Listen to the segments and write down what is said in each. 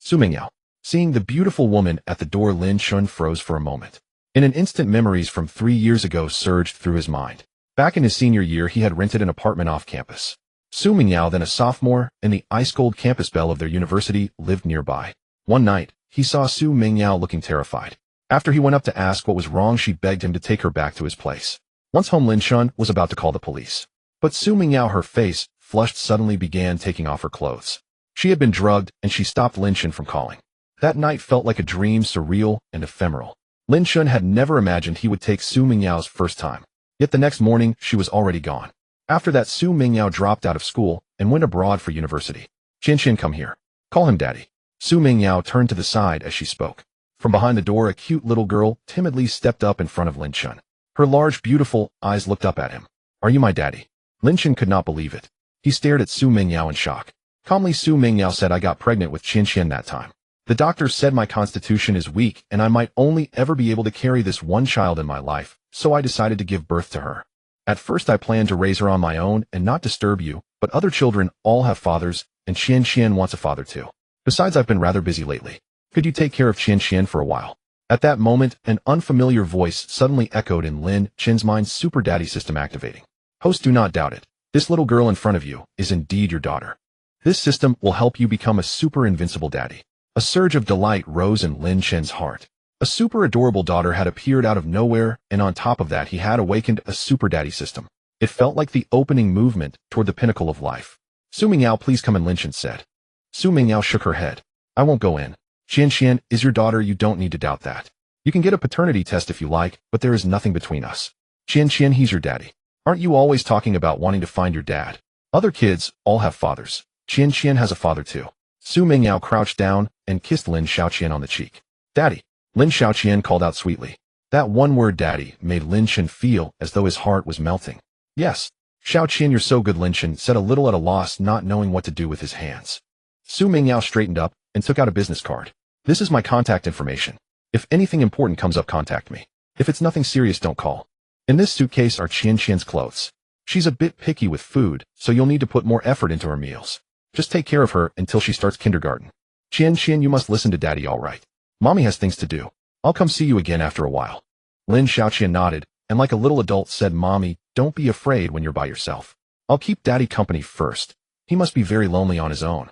Su Mingyao. Seeing the beautiful woman at the door, Lin Shun froze for a moment. In an instant, memories from 3 years ago surged through his mind. Back in his senior year, he had rented an apartment off campus. Su Mingyao, then a sophomore, and the ice-cold campus belle of their university lived nearby. One night, he saw Su Mingyao looking terrified. After he went up to ask what was wrong, she begged him to take her back to his place. Once home, Lin Shun was about to call the police. But Su Mingyao, her face flushed, suddenly began taking off her clothes. She had been drugged, and she stopped Lin Shun from calling. That night felt like a dream, surreal and ephemeral. Lin Shun had never imagined he would take Su Mingyao's first time. Yet the next morning, she was already gone. After that, Su Mingyao dropped out of school and went abroad for university. Qian, come here. Call him daddy. Su Mingyao turned to the side as she spoke. From behind the door, a cute little girl timidly stepped up in front of Lin Shun. Her large, beautiful eyes looked up at him. Are you my daddy? Lin Shun could not believe it. He stared at Su Mingyao in shock. Calmly, Su Mingyao said, I got pregnant with Qian that time. The doctor said my constitution is weak and I might only ever be able to carry this one child in my life, so I decided to give birth to her. At first I planned to raise her on my own and not disturb you, but other children all have fathers, and Qian wants a father too. Besides, I've been rather busy lately. Could you take care of Qian for a while? At that moment, an unfamiliar voice suddenly echoed in Lin Chen's mind, super daddy system activating. Host, do not doubt it. This little girl in front of you is indeed your daughter. This system will help you become a super invincible daddy. A surge of delight rose in Lin Chen's heart. A super adorable daughter had appeared out of nowhere, and on top of that he had awakened a super daddy system. It felt like the opening movement toward the pinnacle of life. Su Mingyao, please come in, Lin Chen said. Su Mingyao shook her head. I won't go in. Qian is your daughter, you don't need to doubt that. You can get a paternity test if you like, but there is nothing between us. Qian, he's your daddy. Aren't you always talking about wanting to find your dad? Other kids all have fathers. Qian has a father too. Su Mingyao crouched down and kissed Lin Xiaoqian on the cheek. Daddy. Lin Xiaoqian called out sweetly. That one word, daddy, made Lin Chen feel as though his heart was melting. Yes. Xiaoqian, you're so good, Lin Chen said, a little at a loss, not knowing what to do with his hands. Su Mingyao straightened up and took out a business card. This is my contact information. If anything important comes up, contact me. If it's nothing serious, don't call. In this suitcase are Qian's clothes. She's a bit picky with food, so you'll need to put more effort into her meals. Just take care of her until she starts kindergarten. Qian, you must listen to daddy, all right? Mommy has things to do. I'll come see you again after a while. Lin Xiaoqian nodded, and like a little adult said, Mommy, don't be afraid when you're by yourself. I'll keep daddy company first. He must be very lonely on his own.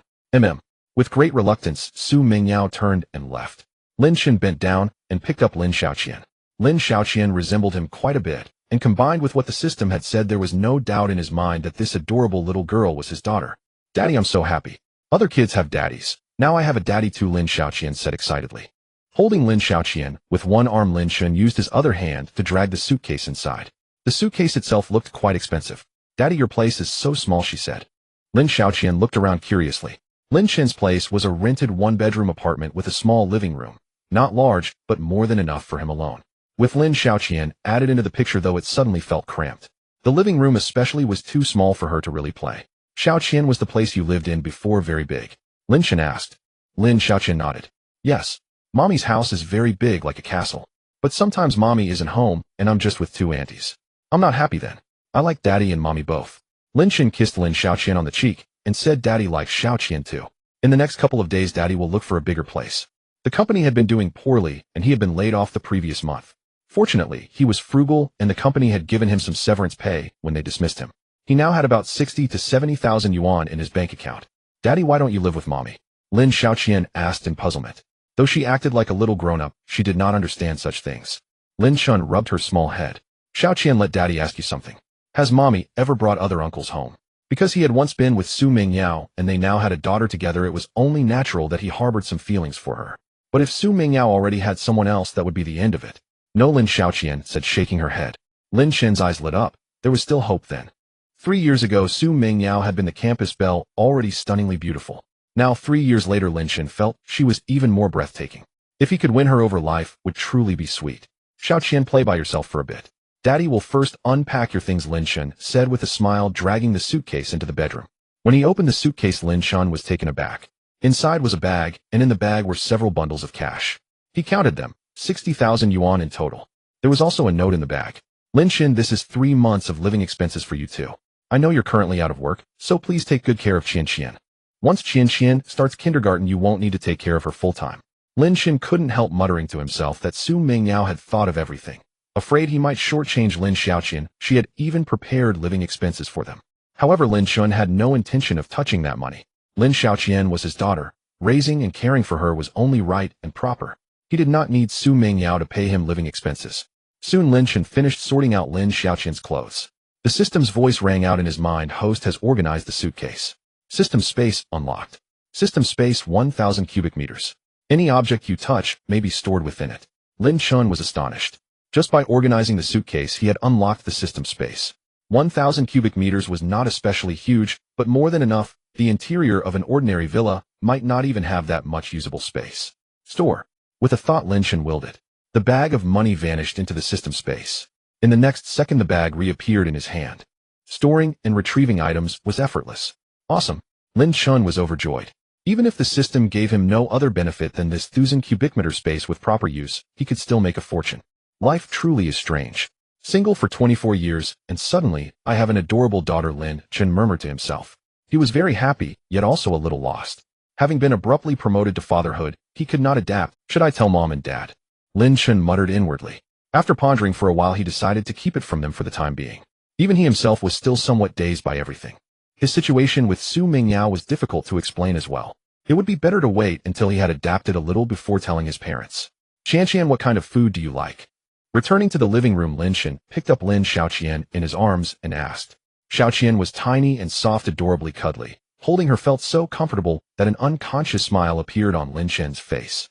With great reluctance, Su Mingyao turned and left. Lin Chen bent down and picked up Lin Xiaoqian. Lin Xiaoqian resembled him quite a bit, and combined with what the system had said, there was no doubt in his mind that this adorable little girl was his daughter. Daddy, I'm so happy. Other kids have daddies. Now I have a daddy too, Lin Xiaoqian said excitedly. Holding Lin Xiaoqian, with one arm, Lin Chen used his other hand to drag the suitcase inside. The suitcase itself looked quite expensive. Daddy, your place is so small, she said. Lin Xiaoqian looked around curiously. Lin Chen's place was a rented one-bedroom apartment with a small living room. Not large, but more than enough for him alone. With Lin Xiaoqian added into the picture, though, it suddenly felt cramped. The living room especially was too small for her to really play. Xiaoqian, was the place you lived in before very big? Lin Chen asked. Lin Xiaoqian nodded. Yes. Mommy's house is very big, like a castle. But sometimes Mommy isn't home, and I'm just with 2 aunties. I'm not happy then. I like Daddy and Mommy both. Lin Chen kissed Lin Xiaoqian on the cheek and said Daddy likes Xiaoqian too. In the next couple of days, Daddy will look for a bigger place. The company had been doing poorly, and he had been laid off the previous month. Fortunately, he was frugal, and the company had given him some severance pay when they dismissed him. He now had about 60 to 70,000 yuan in his bank account. Daddy, why don't you live with Mommy? Lin Xiaoqian asked in puzzlement. Though she acted like a little grown-up, she did not understand such things. Lin Shun rubbed her small head. Xiaoqian, let Daddy ask you something. Has Mommy ever brought other uncles home? Because he had once been with Su Mingyao and they now had a daughter together, it was only natural that he harbored some feelings for her. But if Su Mingyao already had someone else, that would be the end of it. No, Lin Xiaoqian said, shaking her head. Lin Chen's eyes lit up. There was still hope then. 3 years ago, Su Mingyao had been the campus belle, already stunningly beautiful. Now, 3 years later, Lin Chen felt she was even more breathtaking. If he could win her over, life would truly be sweet. Xiaoqian, play by yourself for a bit. Daddy will first unpack your things, Lin Chen said with a smile, dragging the suitcase into the bedroom. When he opened the suitcase, Lin Chen was taken aback. Inside was a bag, and in the bag were several bundles of cash. He counted them, 60,000 yuan in total. There was also a note in the bag. Lin Chen, this is 3 months of living expenses for you too. I know you're currently out of work, so please take good care of Qian. Once Qian starts kindergarten, you won't need to take care of her full-time. Lin Shan couldn't help muttering to himself that Su Mingyao had thought of everything. Afraid he might shortchange Lin Xiaoqian, she had even prepared living expenses for them. However, Lin Shun had no intention of touching that money. Lin Xiaoqian was his daughter. Raising and caring for her was only right and proper. He did not need Su Mingyao to pay him living expenses. Soon Lin Shan finished sorting out Lin Xiaoqian's clothes. The system's voice rang out in his mind. Host has organized the suitcase. System space unlocked. System space 1,000 cubic meters. Any object you touch may be stored within it. Lin Chun was astonished. Just by organizing the suitcase, he had unlocked the system space. 1,000 cubic meters was not especially huge, but more than enough. The interior of an ordinary villa might not even have that much usable space. Store. With a thought, Lin Chun willed it. The bag of money vanished into the system space. In the next second, the bag reappeared in his hand. Storing and retrieving items was effortless. Awesome. Lin Chun was overjoyed. Even if the system gave him no other benefit than this 1,000 cubic meter space with proper use, he could still make a fortune. Life truly is strange. Single for 24 years, and suddenly, I have an adorable daughter, Lin Chun murmured to himself. He was very happy, yet also a little lost. Having been abruptly promoted to fatherhood, he could not adapt. Should I tell mom and dad? Lin Chun muttered inwardly. After pondering for a while, he decided to keep it from them for the time being. Even he himself was still somewhat dazed by everything. His situation with Su Mingyao was difficult to explain as well. It would be better to wait until he had adapted a little before telling his parents. Qian, what kind of food do you like? Returning to the living room, Lin Shan picked up Lin Xiaoqian in his arms and asked. Xiaoqian was tiny and soft, adorably cuddly. Holding her felt so comfortable that an unconscious smile appeared on Lin Shan's face.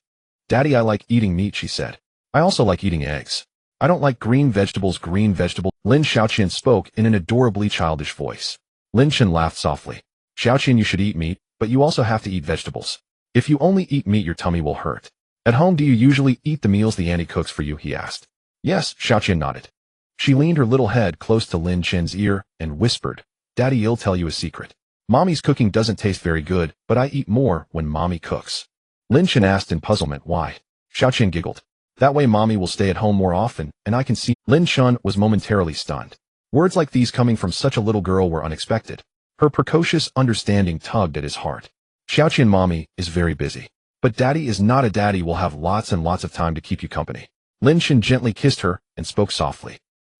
Daddy, I like eating meat, she said. I also like eating eggs. I don't like green vegetables. Lin Xiaoqian spoke in an adorably childish voice. Lin Shan laughed softly. Xiaoqian, you should eat meat, but you also have to eat vegetables. If you only eat meat, your tummy will hurt. At home, do you usually eat the meals the auntie cooks for you? He asked. Yes, Xiaoqian nodded. She leaned her little head close to Lin Chen's ear and whispered, Daddy, I'll tell you a secret. Mommy's cooking doesn't taste very good, but I eat more when Mommy cooks. Lin Chen asked in puzzlement why. Xiaoqian giggled. That way Mommy will stay at home more often, and I can see. Lin Chen was momentarily stunned. Words like these coming from such a little girl were unexpected. Her precocious understanding tugged at his heart. Xiaoqian, Mommy is very busy. But Daddy is not a daddy, will have lots and lots of time to keep you company. Lin Chen gently kissed her and spoke softly.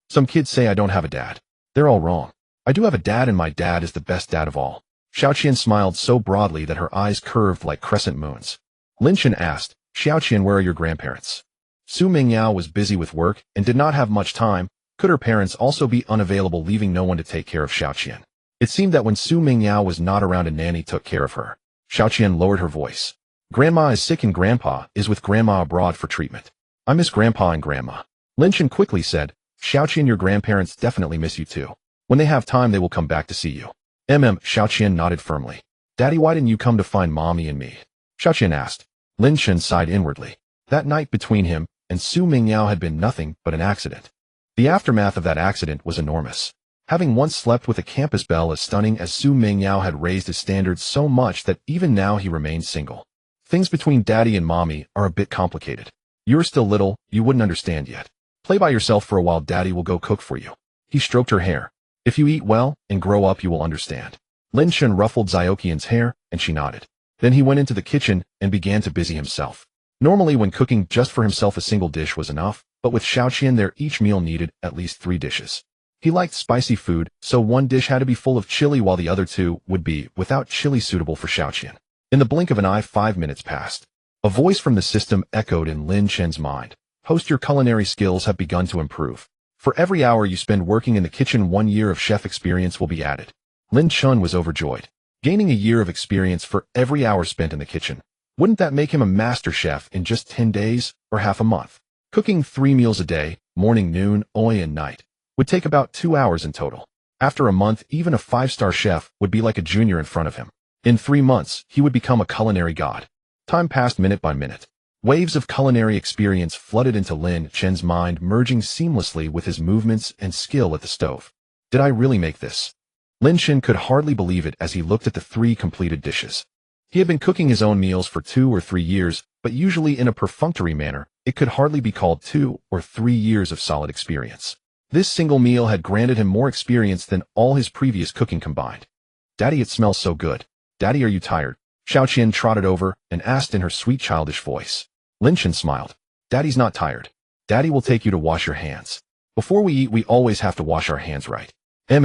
Some kids say I don't have a dad. They're all wrong. I do have a dad, and my dad is the best dad of all. Xiaoqian smiled so broadly that her eyes curved like crescent moons. Lin Chen asked, Xiaoqian, where are your grandparents? Su Mingyao was busy with work and did not have much time. Could her parents also be unavailable, leaving no one to take care of Xiaoqian? It seemed that when Su Mingyao was not around, a nanny took care of her. Xiaoqian lowered her voice. Grandma is sick and Grandpa is with Grandma abroad for treatment. I miss Grandpa and Grandma. Lin Chen quickly said, Xiaoqian, your grandparents definitely miss you too. When they have time, they will come back to see you. Xiaoqian nodded firmly. Daddy, why didn't you come to find Mommy and me? Xiaoqian asked. Lin Chen sighed inwardly. That night between him and Su Mingyao had been nothing but an accident. The aftermath of that accident was enormous. Having once slept with a campus belle as stunning as Su Mingyao had raised his standards so much that even now he remained single. Things between Daddy and Mommy are a bit complicated. You're still little, you wouldn't understand yet. Play by yourself for a while, Daddy will go cook for you. He stroked her hair. If you eat well and grow up, you will understand. Lin Chen ruffled Xiaoqian's hair, and she nodded. Then he went into the kitchen and began to busy himself. Normally when cooking just for himself, a single dish was enough, but with Xiaoqian there, each meal needed at least 3 dishes. He liked spicy food, so one dish had to be full of chili while the other 2 would be without chili, suitable for Xiaoqian. In the blink of an eye, 5 minutes passed. A voice from the system echoed in Lin Chen's mind. Post, your culinary skills have begun to improve. For every hour you spend working in the kitchen, 1 year of chef experience will be added. Lin Chen was overjoyed. Gaining a year of experience for every hour spent in the kitchen. Wouldn't that make him a master chef in just 10 days or half a month? Cooking 3 meals a day, morning, noon, and night, would take about 2 hours in total. After a month, even a 5-star chef would be like a junior in front of him. In 3 months, he would become a culinary god. Time passed minute by minute. Waves of culinary experience flooded into Lin Chen's mind, merging seamlessly with his movements and skill at the stove. Did I really make this? Lin Chen could hardly believe it as he looked at the 3 completed dishes. He had been cooking his own meals for 2 or 3 years, but usually in a perfunctory manner. It could hardly be called 2 or 3 years of solid experience. This single meal had granted him more experience than all his previous cooking combined. Daddy, it smells so good. Daddy, are you tired? Xiaoqian trotted over and asked in her sweet childish voice. Lin Shan smiled. Daddy's not tired. Daddy will take you to wash your hands. Before we eat, we always have to wash our hands, right?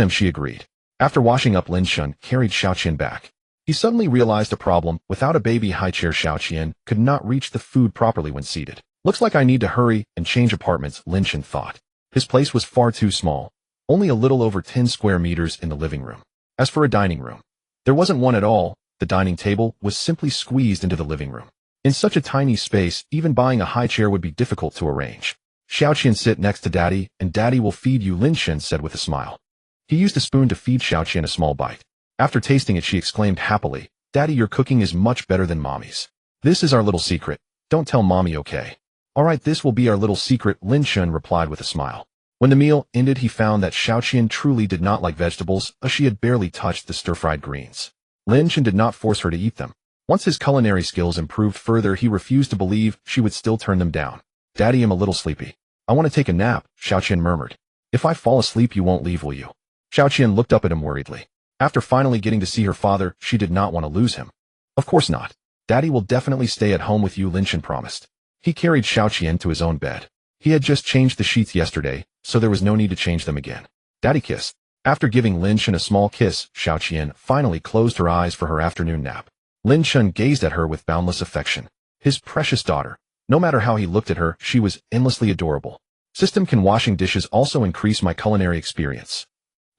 She agreed. After washing up, Lin Shan carried Xiaoqian back. He suddenly realized a problem. Without a baby high chair, Xiaoqian could not reach the food properly when seated. Looks like I need to hurry and change apartments, Lin Shan thought. His place was far too small, only a little over 10 square meters in the living room. As for a dining room, there wasn't one at all. The dining table was simply squeezed into the living room. In such a tiny space, even buying a high chair would be difficult to arrange. Xiaoqian, sit next to Daddy, and Daddy will feed you, Lin Shan said with a smile. He used a spoon to feed Xiaoqian a small bite. After tasting it, she exclaimed happily, Daddy, your cooking is much better than Mommy's. This is our little secret. Don't tell Mommy, okay? Alright, this will be our little secret, Lin Shan replied with a smile. When the meal ended, he found that Xiaoqian truly did not like vegetables, as she had barely touched the stir-fried greens. Lin Shan did not force her to eat them. Once his culinary skills improved further, he refused to believe she would still turn them down. Daddy, I'm a little sleepy. I want to take a nap, Xiaoqian murmured. If I fall asleep, you won't leave, will you? Xiaoqian looked up at him worriedly. After finally getting to see her father, she did not want to lose him. Of course not. Daddy will definitely stay at home with you, Lin Shan promised. He carried Xiaoqian to his own bed. He had just changed the sheets yesterday, so there was no need to change them again. Daddy kissed. After giving Lin Shan a small kiss, Xiaoqian finally closed her eyes for her afternoon nap. Lin Shan gazed at her with boundless affection. His precious daughter. No matter how he looked at her, she was endlessly adorable. System, can washing dishes also increase my culinary experience?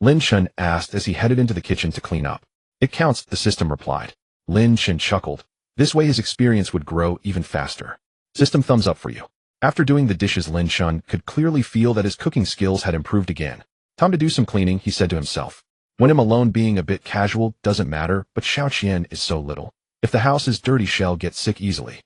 Lin Shan asked as he headed into the kitchen to clean up. It counts, the system replied. Lin Shan chuckled. This way his experience would grow even faster. System, thumbs up for you. After doing the dishes, Lin Shan could clearly feel that his cooking skills had improved again. Time to do some cleaning, he said to himself. When I'm alone, being a bit casual doesn't matter, but Xiaoqian is so little. If the house is dirty, she'll get sick easily.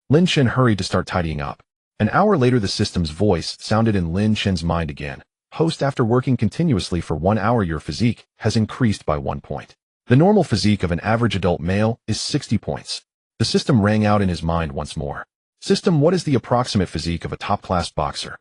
Lin Shan hurried to start tidying up. An hour later, the system's voice sounded in Lin Shan's mind again. Host, after working continuously for 1 hour, your physique has increased by 1 point. The normal physique of an average adult male is 60 points. The system rang out in his mind once more. System, what is the approximate physique of a top-class boxer?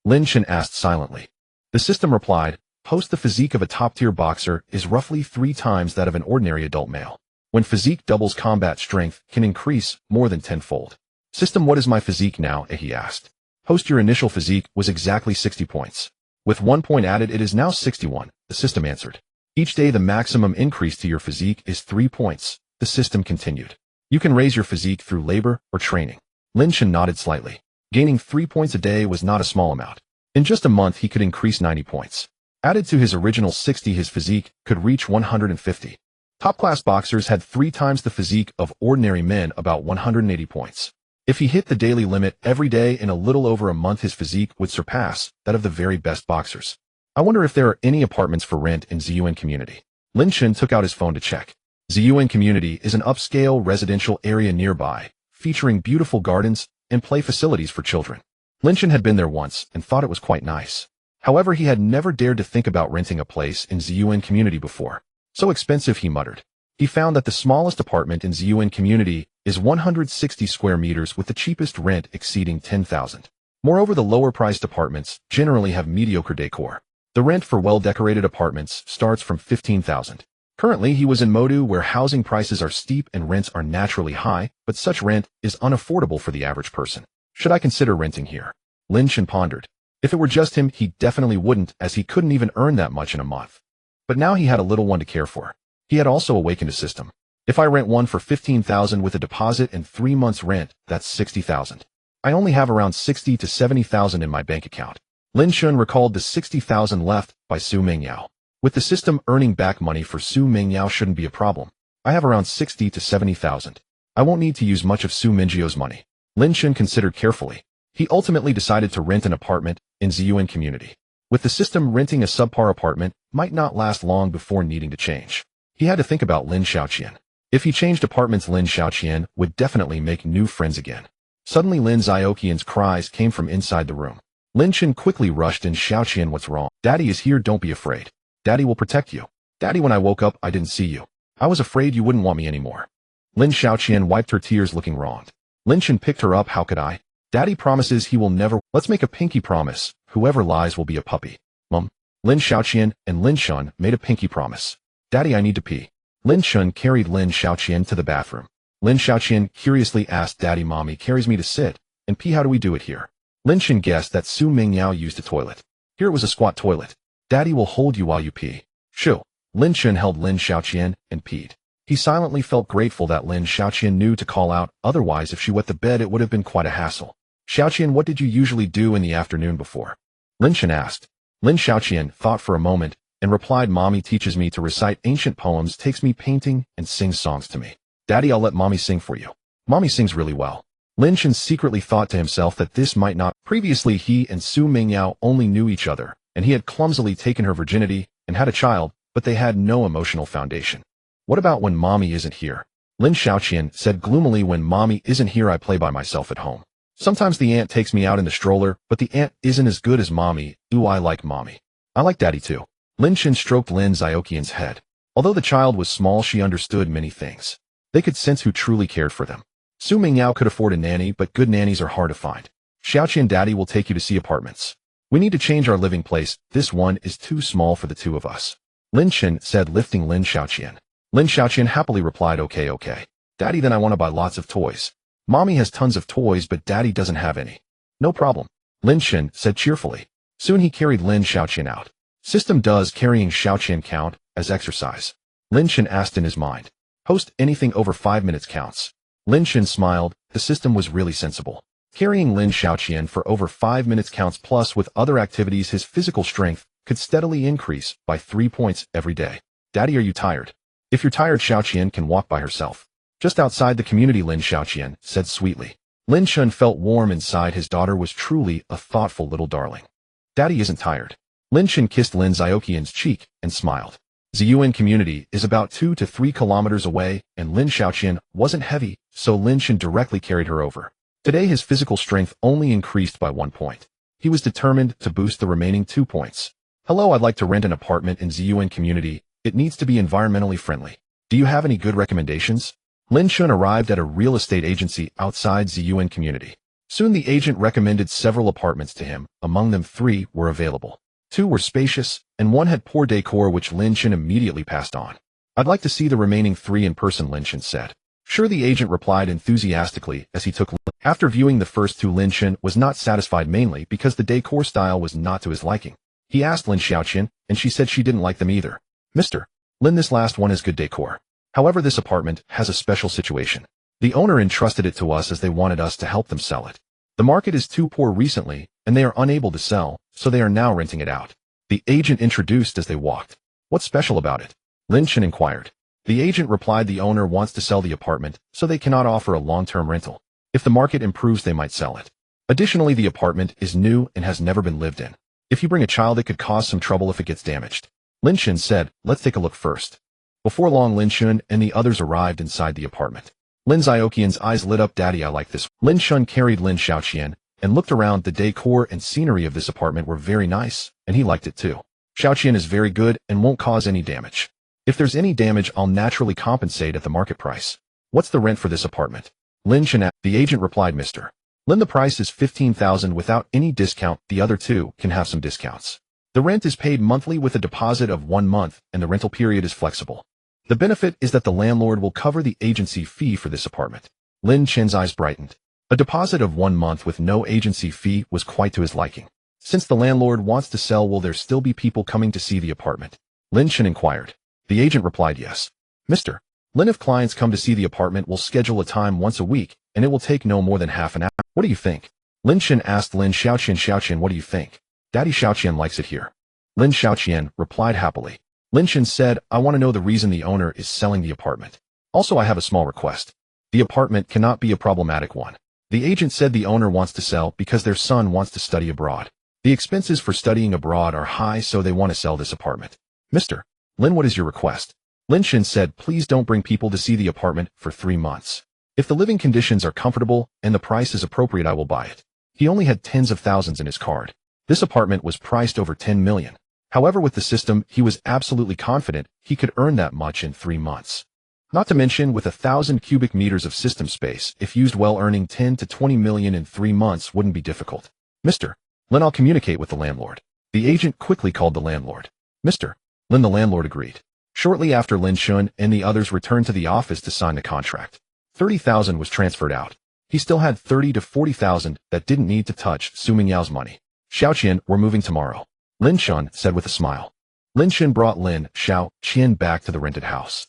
Lin Shan asked silently. The system replied, Host, the physique of a top-tier boxer is roughly 3 times that of an ordinary adult male. When physique doubles, combat strength can increase more than 10-fold. System, what is my physique now? He asked. Host, your initial physique was exactly 60 points. With 1 point added, it is now 61, the system answered. Each day, the maximum increase to your physique is 3 points, the system continued. You can raise your physique through labor or training. Lin Shan nodded slightly. Gaining 3 points a day was not a small amount. In just a month, he could increase 90 points. Added to his original 60, his physique could reach 150. Top-class boxers had 3 times the physique of ordinary men, about 180 points. If he hit the daily limit every day, in a little over a month, his physique would surpass that of the very best boxers. I wonder if there are any apartments for rent in Ziyuan community. Lin Shan took out his phone to check. Ziyuan community is an upscale residential area nearby, featuring beautiful gardens and play facilities for children. Lin Shan had been there once and thought it was quite nice. However, he had never dared to think about renting a place in Ziyuan community before. So expensive, he muttered. He found that the smallest apartment in Ziyuan community is 160 square meters, with the cheapest rent exceeding 10,000. Moreover, the lower-priced apartments generally have mediocre decor. The rent for well-decorated apartments starts from 15,000. Currently, he was in Modu, where housing prices are steep and rents are naturally high, but such rent is unaffordable for the average person. Should I consider renting here? Lin Shan pondered. If it were just him, he definitely wouldn't, as he couldn't even earn that much in a month. But now he had a little one to care for. He had also awakened a system. If I rent one for 15,000 with a deposit and 3 months rent, that's 60,000. I only have around 60 to 70,000 in my bank account. Lin Shan recalled the 60,000 left by Su Mingyao. With the system, earning back money for Su Mingyao shouldn't be a problem. I have around 60 to 70,000. I won't need to use much of Su Mingyao's money. Lin Shan considered carefully. He ultimately decided to rent an apartment in Ziyuan community. With the system, renting a subpar apartment might not last long before needing to change. He had to think about Lin Xiaoqian. If he changed apartments, Lin Xiaoqian would definitely make new friends again. Suddenly, Lin Xiaoqian's cries came from inside the room. Lin Shan quickly rushed in. Xiaoqian, what's wrong? Daddy is here, don't be afraid. Daddy will protect you. Daddy, when I woke up, I didn't see you. I was afraid you wouldn't want me anymore. Lin Xiaoqian wiped her tears, looking wronged. Lin Shan picked her up. How could I? Daddy promises he will never. Let's make a pinky promise. Whoever lies will be a puppy. Mom. Lin Xiaoqian and Lin Shan made a pinky promise. Daddy, I need to pee. Lin Shun carried Lin Xiaoqian to the bathroom. Lin Xiaoqian curiously asked, Daddy, Mommy carries me to sit and pee. How do we do it here? Lin Shun guessed that Su Mingyao used a toilet. Here it was a squat toilet. Daddy will hold you while you pee. Shoo. Lin Shun held Lin Xiaoqian and peed. He silently felt grateful that Lin Xiaoqian knew to call out, otherwise if she wet the bed it would have been quite a hassle. Xiaoqian, what did you usually do in the afternoon before? Lin Shun asked. Lin Xiaoqian thought for a moment and replied, Mommy teaches me to recite ancient poems, takes me painting, and sings songs to me. Daddy, I'll let Mommy sing for you. Mommy sings really well. Lin Shun secretly thought to himself that this might not. Previously he and Su Mingyao only knew each other, and he had clumsily taken her virginity and had a child, but they had no emotional foundation. What about when Mommy isn't here? Lin Xiaoqian said gloomily, when Mommy isn't here I play by myself at home. Sometimes the aunt takes me out in the stroller, but the aunt isn't as good as Mommy. Ooh, I like Mommy. I like Daddy too. Lin Shun stroked Lin Xiaoqian's head. Although the child was small, she understood many things. They could sense who truly cared for them. Su Mingyao could afford a nanny, but good nannies are hard to find. Xiaoqian, Daddy will take you to see apartments. We need to change our living place. This one is too small for the two of us. Lin Shun said, lifting Lin Xiaoqian. Lin Xiaoqian happily replied, okay. Daddy, then I want to buy lots of toys. Mommy has tons of toys, but Daddy doesn't have any. No problem. Lin Shun said cheerfully. Soon he carried Lin Xiaoqian out. System, does carrying Xiaoqian count as exercise? Lin Shun asked in his mind. Host, anything over 5 minutes counts. Lin Shun smiled. The system was really sensible. Carrying Lin Xiaoqian for over 5 minutes counts, plus with other activities his physical strength could steadily increase by 3 points every day. Daddy, are you tired? If you're tired, Xiaoqian can walk by herself. Just outside the community, Lin Xiaoqian said sweetly. Lin Shun felt warm inside. His daughter was truly a thoughtful little darling. Daddy isn't tired. Lin Shun kissed Lin Xiaoqian's cheek and smiled. Ziyuan community is about 2 to 3 kilometers away, and Lin Xiaoqian wasn't heavy, so Lin Shun directly carried her over. Today his physical strength only increased by 1 point. He was determined to boost the remaining 2 points. Hello, I'd like to rent an apartment in Ziyuan community. It needs to be environmentally friendly. Do you have any good recommendations? Lin Shun arrived at a real estate agency outside Ziyuan community. Soon the agent recommended several apartments to him. Among them 3 were available. 2 were spacious, and 1 had poor decor, which Lin Shun immediately passed on. I'd like to see the remaining 3 in person, Lin Shun said. Sure, the agent replied enthusiastically as he took. After viewing the first 2, Lin Shun was not satisfied, mainly because the decor style was not to his liking. He asked Lin Xiaoqian, and she said she didn't like them either. Mr. Lin, this last one is good decor. However, this apartment has a special situation. The owner entrusted it to us as they wanted us to help them sell it. The market is too poor recently, and they are unable to sell, so they are now renting it out. The agent introduced as they walked. What's special about it? Lin Shun inquired. The agent replied, the owner wants to sell the apartment, so they cannot offer a long-term rental. If the market improves, they might sell it. Additionally, the apartment is new and has never been lived in. If you bring a child, it could cause some trouble if it gets damaged. Lin Shun said, let's take a look first. Before long, Lin Shun and the others arrived inside the apartment. Lin Xiaoqian's eyes lit up. Daddy, I like this. Lin Shun carried Lin Xiaoqian and looked around. The decor and scenery of this apartment were very nice, and he liked it too. Xiaoqian is very good and won't cause any damage. If there's any damage, I'll naturally compensate at the market price. What's the rent for this apartment? Lin Shun asked. The agent replied, Mr. Lin, the price is 15,000 without any discount. The other 2 can have some discounts. The rent is paid monthly with a deposit of 1 month, and the rental period is flexible. The benefit is that the landlord will cover the agency fee for this apartment. Lin Chen's eyes brightened. A deposit of 1 month with no agency fee was quite to his liking. Since the landlord wants to sell, will there still be people coming to see the apartment? Lin Chen inquired. The agent replied, yes. Mr. Lin, if clients come to see the apartment, we'll schedule a time once a week, and it will take no more than half an hour. What do you think? Lin Chen asked Lin Xiaoqian. Xiaoqian, what do you think? Daddy, Xiaoqian likes it here. Lin Xiaoqian replied happily. Lin Chen said, I want to know the reason the owner is selling the apartment. Also, I have a small request. The apartment cannot be a problematic one. The agent said the owner wants to sell because their son wants to study abroad. The expenses for studying abroad are high, so they want to sell this apartment. Mr. Lin, what is your request? Lin Chen said, please don't bring people to see the apartment for 3 months. If the living conditions are comfortable and the price is appropriate, I will buy it. He only had tens of thousands in his card. This apartment was priced over 10 million. However, with the system, he was absolutely confident he could earn that much in 3 months. Not to mention, with 1,000 cubic meters of system space, if used well, earning 10 to 20 million in 3 months wouldn't be difficult. Mr. Lin, I'll communicate with the landlord. The agent quickly called the landlord. Mr. Lin, the landlord agreed. Shortly after, Lin Shun and the others returned to the office to sign the contract. 30,000 was transferred out. He still had 30 to 40,000 that didn't need to touch Su Mingyao's money. Xiaoqian, we're moving tomorrow, Lin Shun said with a smile. Lin Shun brought Lin Xiaoqian back to the rented house.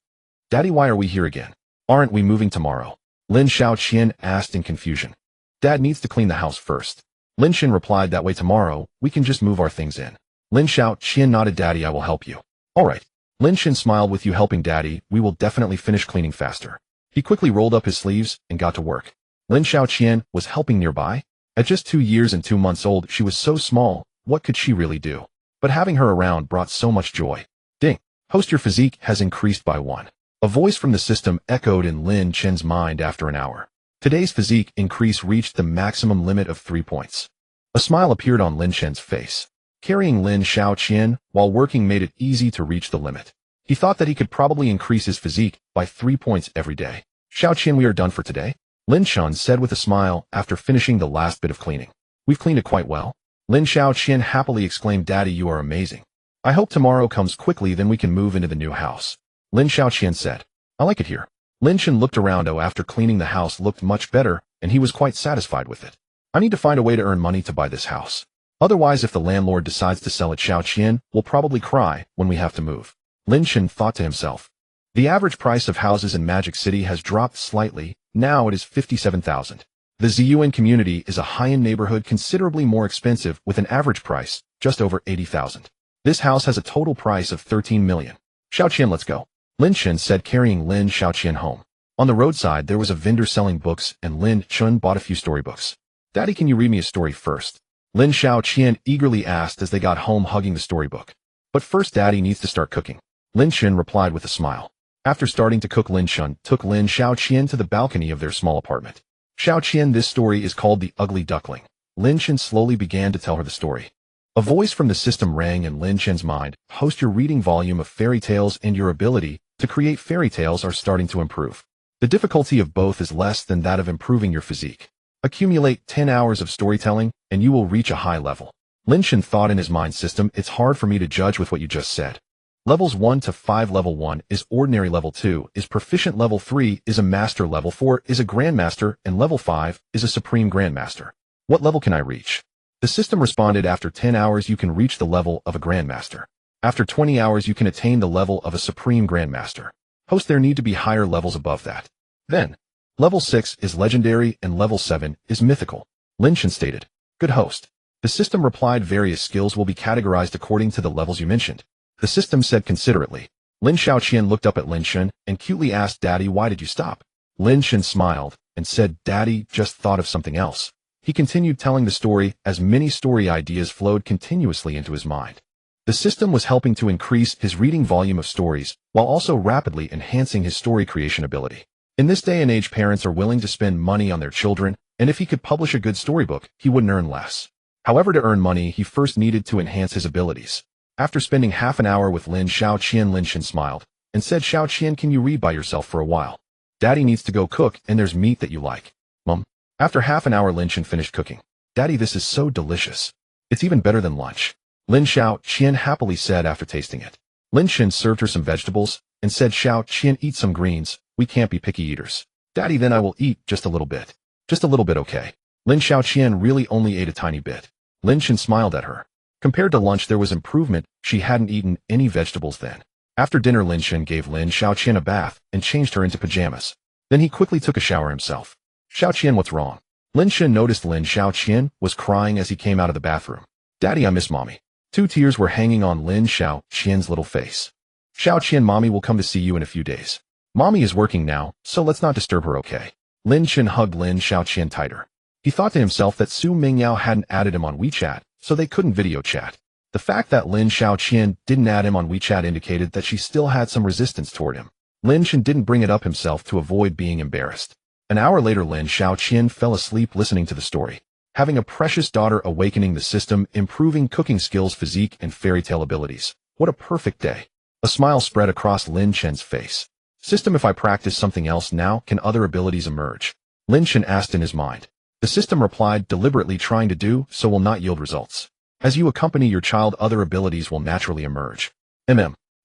Daddy, why are we here again? Aren't we moving tomorrow? Lin Xiaoqian asked in confusion. Dad needs to clean the house first. Lin Shun replied, that way tomorrow, we can just move our things in. Lin Xiaoqian nodded. Daddy, I will help you. All right. Lin Shun smiled. With you helping Daddy, we will definitely finish cleaning faster. He quickly rolled up his sleeves and got to work. Lin Xiaoqian was helping nearby. At just 2 years and 2 months old, she was so small, what could she really do? But having her around brought so much joy. Ding. Host, your physique has increased by 1. A voice from the system echoed in Lin Chen's mind after an hour. Today's physique increase reached the maximum limit of 3 points. A smile appeared on Lin Chen's face. Carrying Lin Xiaoqian while working made it easy to reach the limit. He thought that he could probably increase his physique by 3 points every day. Xiaoqian, we are done for today, Lin Shun said with a smile after finishing the last bit of cleaning. We've cleaned it quite well. Lin Xiaoqian happily exclaimed, Daddy, you are amazing. I hope tomorrow comes quickly, then we can move into the new house. Lin Xiaoqian said. I like it here. Lin Shun looked around. After cleaning, the house looked much better, and he was quite satisfied with it. I need to find a way to earn money to buy this house. Otherwise, if the landlord decides to sell it, Xiaoqian will probably cry when we have to move. Lin Shun thought to himself. The average price of houses in Magic City has dropped slightly. Now it is 57,000. The Ziyuan community is a high-end neighborhood, considerably more expensive, with an average price just over 80,000. This house has a total price of 13 million. Xiaoqian, let's go, Lin Shun said, carrying Lin Xiaoqian home. On the roadside, there was a vendor selling books, and Lin Shun bought a few storybooks. Daddy, can you read me a story first? Lin Xiaoqian eagerly asked as they got home, hugging the storybook. But first, Daddy needs to start cooking, Lin Shun replied with a smile. After starting to cook, Lin Shun took Lin Xiaoqian to the balcony of their small apartment. Xiaoqian, this story is called The Ugly Duckling. Lin Shun slowly began to tell her the story. A voice from the system rang in Lin Chen's mind. Host, your reading volume of fairy tales and your ability to create fairy tales are starting to improve. The difficulty of both is less than that of improving your physique. Accumulate 10 hours of storytelling, and you will reach a high level. Lin Chen thought in his mind, system, it's hard for me to judge with what you just said. Levels 1 to 5. Level 1 is ordinary, level 2 is proficient, level 3 is a master, level 4 is a grandmaster, and level 5 is a supreme grandmaster. What level can I reach? The system responded. After 10 hours you can reach the level of a grandmaster. After 20 hours you can attain the level of a supreme grandmaster. Host, there need to be higher levels above that. Then, level 6 is legendary and level 7 is mythical, Lin Chen stated. Good host. The system replied, various skills will be categorized according to the levels you mentioned. The system said considerately. Lin Xiaoqian looked up at Lin Chen and cutely asked, Daddy, why did you stop? Lin Chen smiled and said, Daddy just thought of something else. He continued telling the story as many story ideas flowed continuously into his mind. The system was helping to increase his reading volume of stories while also rapidly enhancing his story creation ability. In this day and age, parents are willing to spend money on their children, and if he could publish a good storybook, he wouldn't earn less. However, to earn money, he first needed to enhance his abilities. After spending half an hour with Lin Xiaoqian, Lin Chen smiled and said, Xiaoqian, can you read by yourself for a while? Daddy needs to go cook, and there's meat that you like. Mom. After half an hour, Lin Chen finished cooking. Daddy, this is so delicious. It's even better than lunch, Lin Xiaoqian happily said after tasting it. Lin Chen served her some vegetables and said, Xiaoqian, eat some greens. We can't be picky eaters. Daddy, then I will eat just a little bit. Just a little bit, okay. Lin Xiaoqian really only ate a tiny bit. Lin Chen smiled at her. Compared to lunch, there was improvement. She hadn't eaten any vegetables then. After dinner, Lin Chen gave Lin Xiaoqian a bath and changed her into pajamas. Then he quickly took a shower himself. Xiaoqian, what's wrong? Lin Chen noticed Lin Xiaoqian was crying as he came out of the bathroom. Daddy, I miss mommy. 2 tears were hanging on Lin Xiaoqian's little face. Xiaoqian, mommy will come to see you in a few days. Mommy is working now, so let's not disturb her, okay? Lin Chen hugged Lin Xiaoqian tighter. He thought to himself that Su Mingyao hadn't added him on WeChat, so they couldn't video chat. The fact that Lin Xiaoqian didn't add him on WeChat indicated that she still had some resistance toward him. Lin Chen didn't bring it up himself to avoid being embarrassed. An hour later, Lin Xiaoqian fell asleep listening to the story. Having a precious daughter, awakening the system, improving cooking skills, physique, and fairy tale abilities. What a perfect day. A smile spread across Lin Chen's face. System, if I practice something else now, can other abilities emerge? Lin Chen asked in his mind. The system replied, deliberately trying to do so will not yield results. As you accompany your child, other abilities will naturally emerge.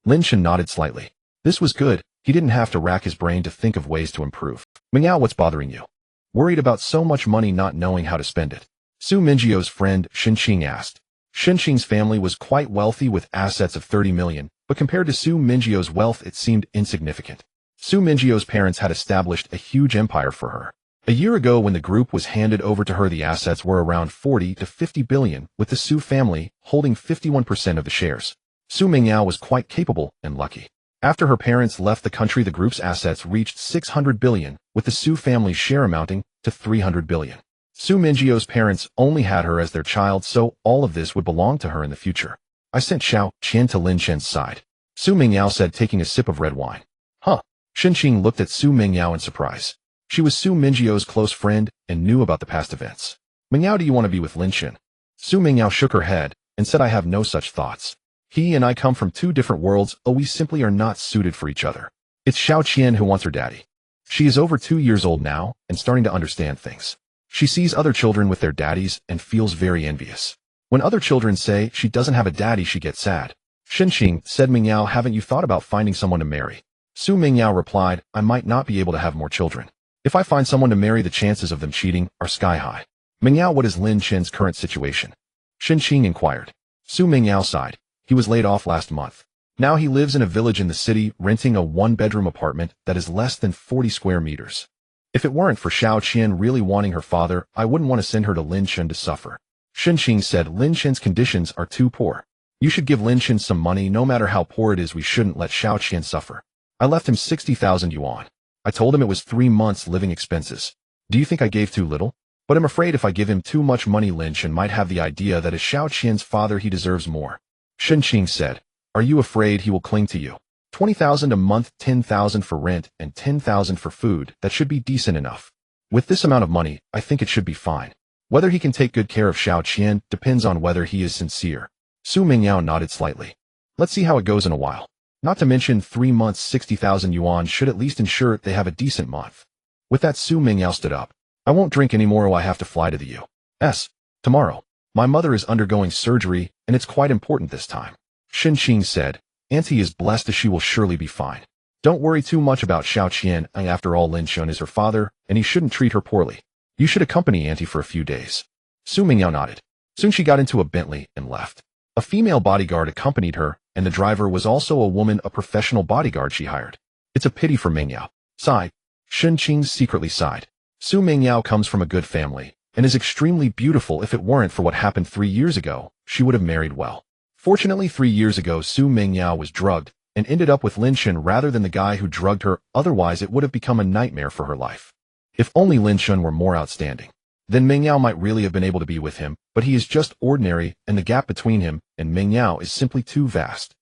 Lin Shen nodded slightly. This was good. He didn't have to rack his brain to think of ways to improve. Mingyao, what's bothering you? Worried about so much money not knowing how to spend it. Su Mingjio's friend Shenqing asked. Shenqing's family was quite wealthy with assets of 30 million, but compared to Su Mingjio's wealth it seemed insignificant. Su Mingjio's parents had established a huge empire for her. A year ago when the group was handed over to her, the assets were around 40 to 50 billion, with the Su family holding 51% of the shares. Su Mingyao was quite capable and lucky. After her parents left the country, the group's assets reached 600 billion, with the Su family's share amounting to 300 billion. Su Mingjio's parents only had her as their child, so all of this would belong to her in the future. I sent Xiao Qian to Lin Shen's side. Su Mingyao said, taking a sip of red wine. Huh. Shenqing looked at Su Mingyao in surprise. She was Su Mingjio's close friend and knew about the past events. Mingyao, do you want to be with Lin Shen? Su Mingyao shook her head and said, I have no such thoughts. He and I come from two different worlds, we simply are not suited for each other. It's Xiao Qian who wants her daddy. She is over 2 years old now and starting to understand things. She sees other children with their daddies and feels very envious. When other children say she doesn't have a daddy, she gets sad. Shenqing said, Mingyao, haven't you thought about finding someone to marry? Su Mingyao replied, I might not be able to have more children. If I find someone to marry, the chances of them cheating are sky high. Mingyao, what is Lin Shen's current situation? Shenqing inquired. Su Mingyao sighed. He was laid off last month. Now he lives in a village in the city, renting a one-bedroom apartment that is less than 40 square meters. If it weren't for Xiao Qian really wanting her father, I wouldn't want to send her to Lin Shen to suffer. Shenqing said, Lin Shen's conditions are too poor. You should give Lin Shen some money, no matter how poor it is. We shouldn't let Xiao Qian suffer. I left him 60,000 yuan. I told him it was 3 months living expenses. Do you think I gave too little? But I'm afraid if I give him too much money, Lin Shen might have the idea that as Xiao Qian's father he deserves more. Shenqing said, Are you afraid he will cling to you? 20,000 a month, 10,000 for rent, and 10,000 for food, that should be decent enough. With this amount of money, I think it should be fine. Whether he can take good care of Xiao Qian depends on whether he is sincere. Su Mingyao nodded slightly. Let's see how it goes in a while. Not to mention 3 months 60,000 yuan should at least ensure they have a decent month. With that, Su Mingyao stood up. I won't drink anymore, I have to fly to the U.S. tomorrow. My mother is undergoing surgery, and it's quite important this time. Shenqing said, Auntie is blessed as she will surely be fine. Don't worry too much about Xiao Qian, after all Lin Shen is her father, and he shouldn't treat her poorly. You should accompany Auntie for a few days. Su Mingyao nodded. Soon she got into a Bentley and left. A female bodyguard accompanied her, and the driver was also a woman, a professional bodyguard she hired. It's a pity for Mingyao. Sighed. Shenqing secretly sighed. Su Mingyao comes from a good family, and is extremely beautiful. If it weren't for what happened 3 years ago, she would have married well. Fortunately, 3 years ago, Su Mingyao was drugged, and ended up with Lin Shen rather than the guy who drugged her, otherwise it would have become a nightmare for her life. If only Lin Shen were more outstanding. Then Mingyao might really have been able to be with him, but he is just ordinary, and the gap between him and Mingyao is simply too vast.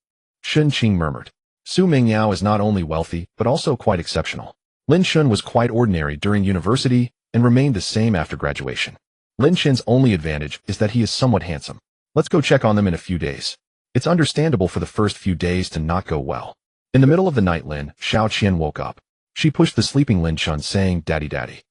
Shenqing murmured. Su Mingyao is not only wealthy, but also quite exceptional. Lin Shen was quite ordinary during university, and remained the same after graduation. Lin Shen's only advantage is that he is somewhat handsome. Let's go check on them in a few days. It's understandable for the first few days to not go well. In the middle of the night, Xiao Qian woke up. She pushed the sleeping Lin Shen, saying, Daddy, Daddy.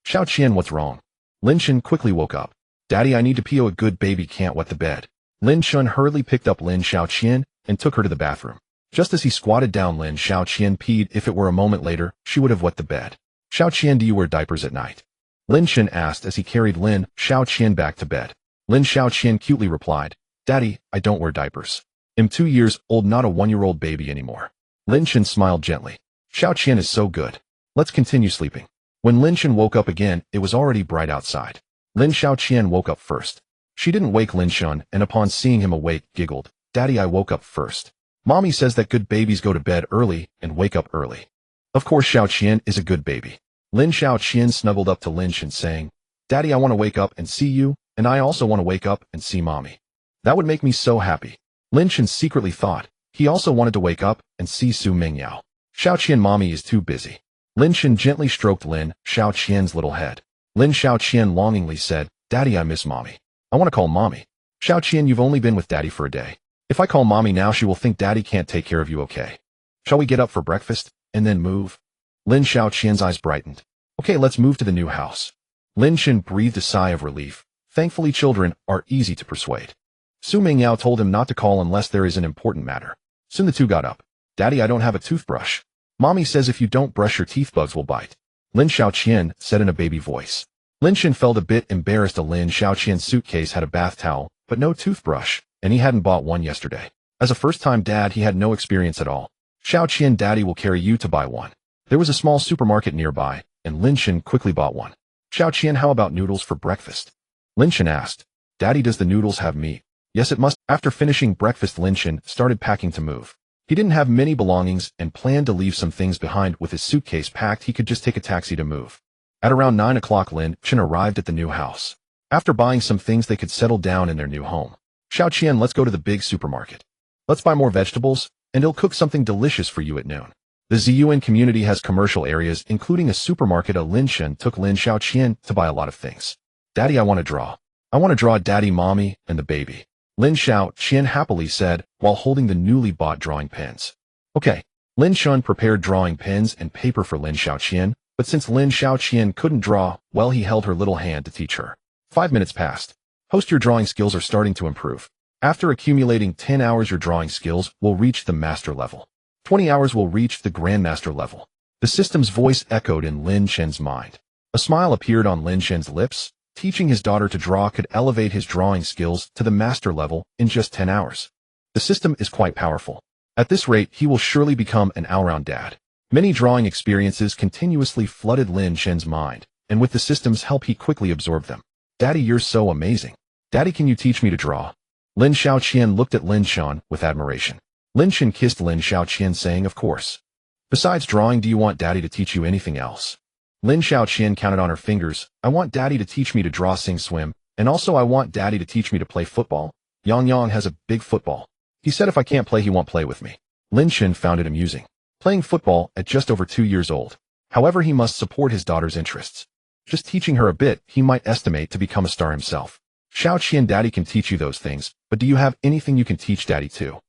Xiao Qian, what's wrong? Lin Shen quickly woke up. Daddy, I need to pee. A good baby can't wet the bed. Lin Shen hurriedly picked up Lin Xiao Qian and took her to the bathroom. Just as he squatted down, Lin Xiao Qian peed. If it were a moment later, she would have wet the bed. Xiao Qian, do you wear diapers at night? Lin Shen asked as he carried Lin Xiao Qian back to bed. Lin Xiao Qian cutely replied, Daddy, I don't wear diapers. I'm 2 years old, not a 1-year-old baby anymore. Lin Shen smiled gently. Xiao Qian is so good. Let's continue sleeping. When Lin Shen woke up again, it was already bright outside. Lin Xiao Qian woke up first. She didn't wake Lin Shen, and upon seeing him awake, giggled, Daddy, I woke up first. Mommy says that good babies go to bed early and wake up early. Of course Xiao Qian is a good baby. Lin Xiao Qian snuggled up to Lin Shen, saying, Daddy, I want to wake up and see you, and I also want to wake up and see Mommy. That would make me so happy. Lin Shen secretly thought he also wanted to wake up and see Su Mingyao. Xiao Qian, Mommy is too busy. Lin Shen gently stroked Lin Xiao Qian's little head. Lin Xiao Qian longingly said, Daddy, I miss Mommy. I want to call Mommy. Xiao Qian, you've only been with Daddy for a day. If I call Mommy now, she will think Daddy can't take care of you, okay? Shall we get up for breakfast and then move? Lin Xiao Qian's eyes brightened. Okay, let's move to the new house. Lin Shen breathed a sigh of relief. Thankfully, children are easy to persuade. Su Mingyao told him not to call unless there is an important matter. Soon the two got up. Daddy, I don't have a toothbrush. Mommy says if you don't brush your teeth, bugs will bite. Lin Xiaoqian said in a baby voice. Lin Shen felt a bit embarrassed. Lin Xiaoqian's suitcase had a bath towel, but no toothbrush, and he hadn't bought one yesterday. As a first-time dad, he had no experience at all. Xiaoqian, Daddy will carry you to buy one. There was a small supermarket nearby, and Lin Shen quickly bought one. Xiaoqian, how about noodles for breakfast? Lin Shen asked. Daddy, does the noodles have meat? Yes, it must. After finishing breakfast, Lin Shen started packing to move. He didn't have many belongings and planned to leave some things behind. With his suitcase packed, he could just take a taxi to move. At around 9 o'clock, Lin Shen arrived at the new house. After buying some things, they could settle down in their new home. Xiaoqian, let's go to the big supermarket. Let's buy more vegetables, and he'll cook something delicious for you at noon. The Ziyuan community has commercial areas, including a supermarket. Lin Shen took Lin Xiaoqian to buy a lot of things. Daddy, I want to draw. I want to draw Daddy, Mommy, and the baby. Lin Xiaoqian happily said, while holding the newly bought drawing pens. Okay. Lin Shen prepared drawing pens and paper for Lin Xiaoqian, but since Lin Xiaoqian couldn't draw, well, he held her little hand to teach her. 5 minutes passed. Host, your drawing skills are starting to improve. After accumulating 10 hours, your drawing skills will reach the master level. 20 hours will reach the grandmaster level. The system's voice echoed in Lin Shen's mind. A smile appeared on Lin Shen's lips. Teaching his daughter to draw could elevate his drawing skills to the master level in just 10 hours. The system is quite powerful. At this rate, he will surely become an all-round dad. Many drawing experiences continuously flooded Lin Shen's mind, and with the system's help, he quickly absorbed them. Daddy, you're so amazing. Daddy, can you teach me to draw? Lin Xiaoqian looked at Lin Shen with admiration. Lin Shen kissed Lin Xiaoqian, saying, of course. Besides drawing, do you want Daddy to teach you anything else? Lin Xiaoqian counted on her fingers. I want Daddy to teach me to draw, sing, swim, and also I want Daddy to teach me to play football. Yang Yang has a big football. He said if I can't play, he won't play with me. Lin Shen found it amusing. Playing football at just over 2 years old. However, he must support his daughter's interests. Just teaching her a bit, he might estimate to become a star himself. Xiaoqian, Daddy can teach you those things, but do you have anything you can teach Daddy too?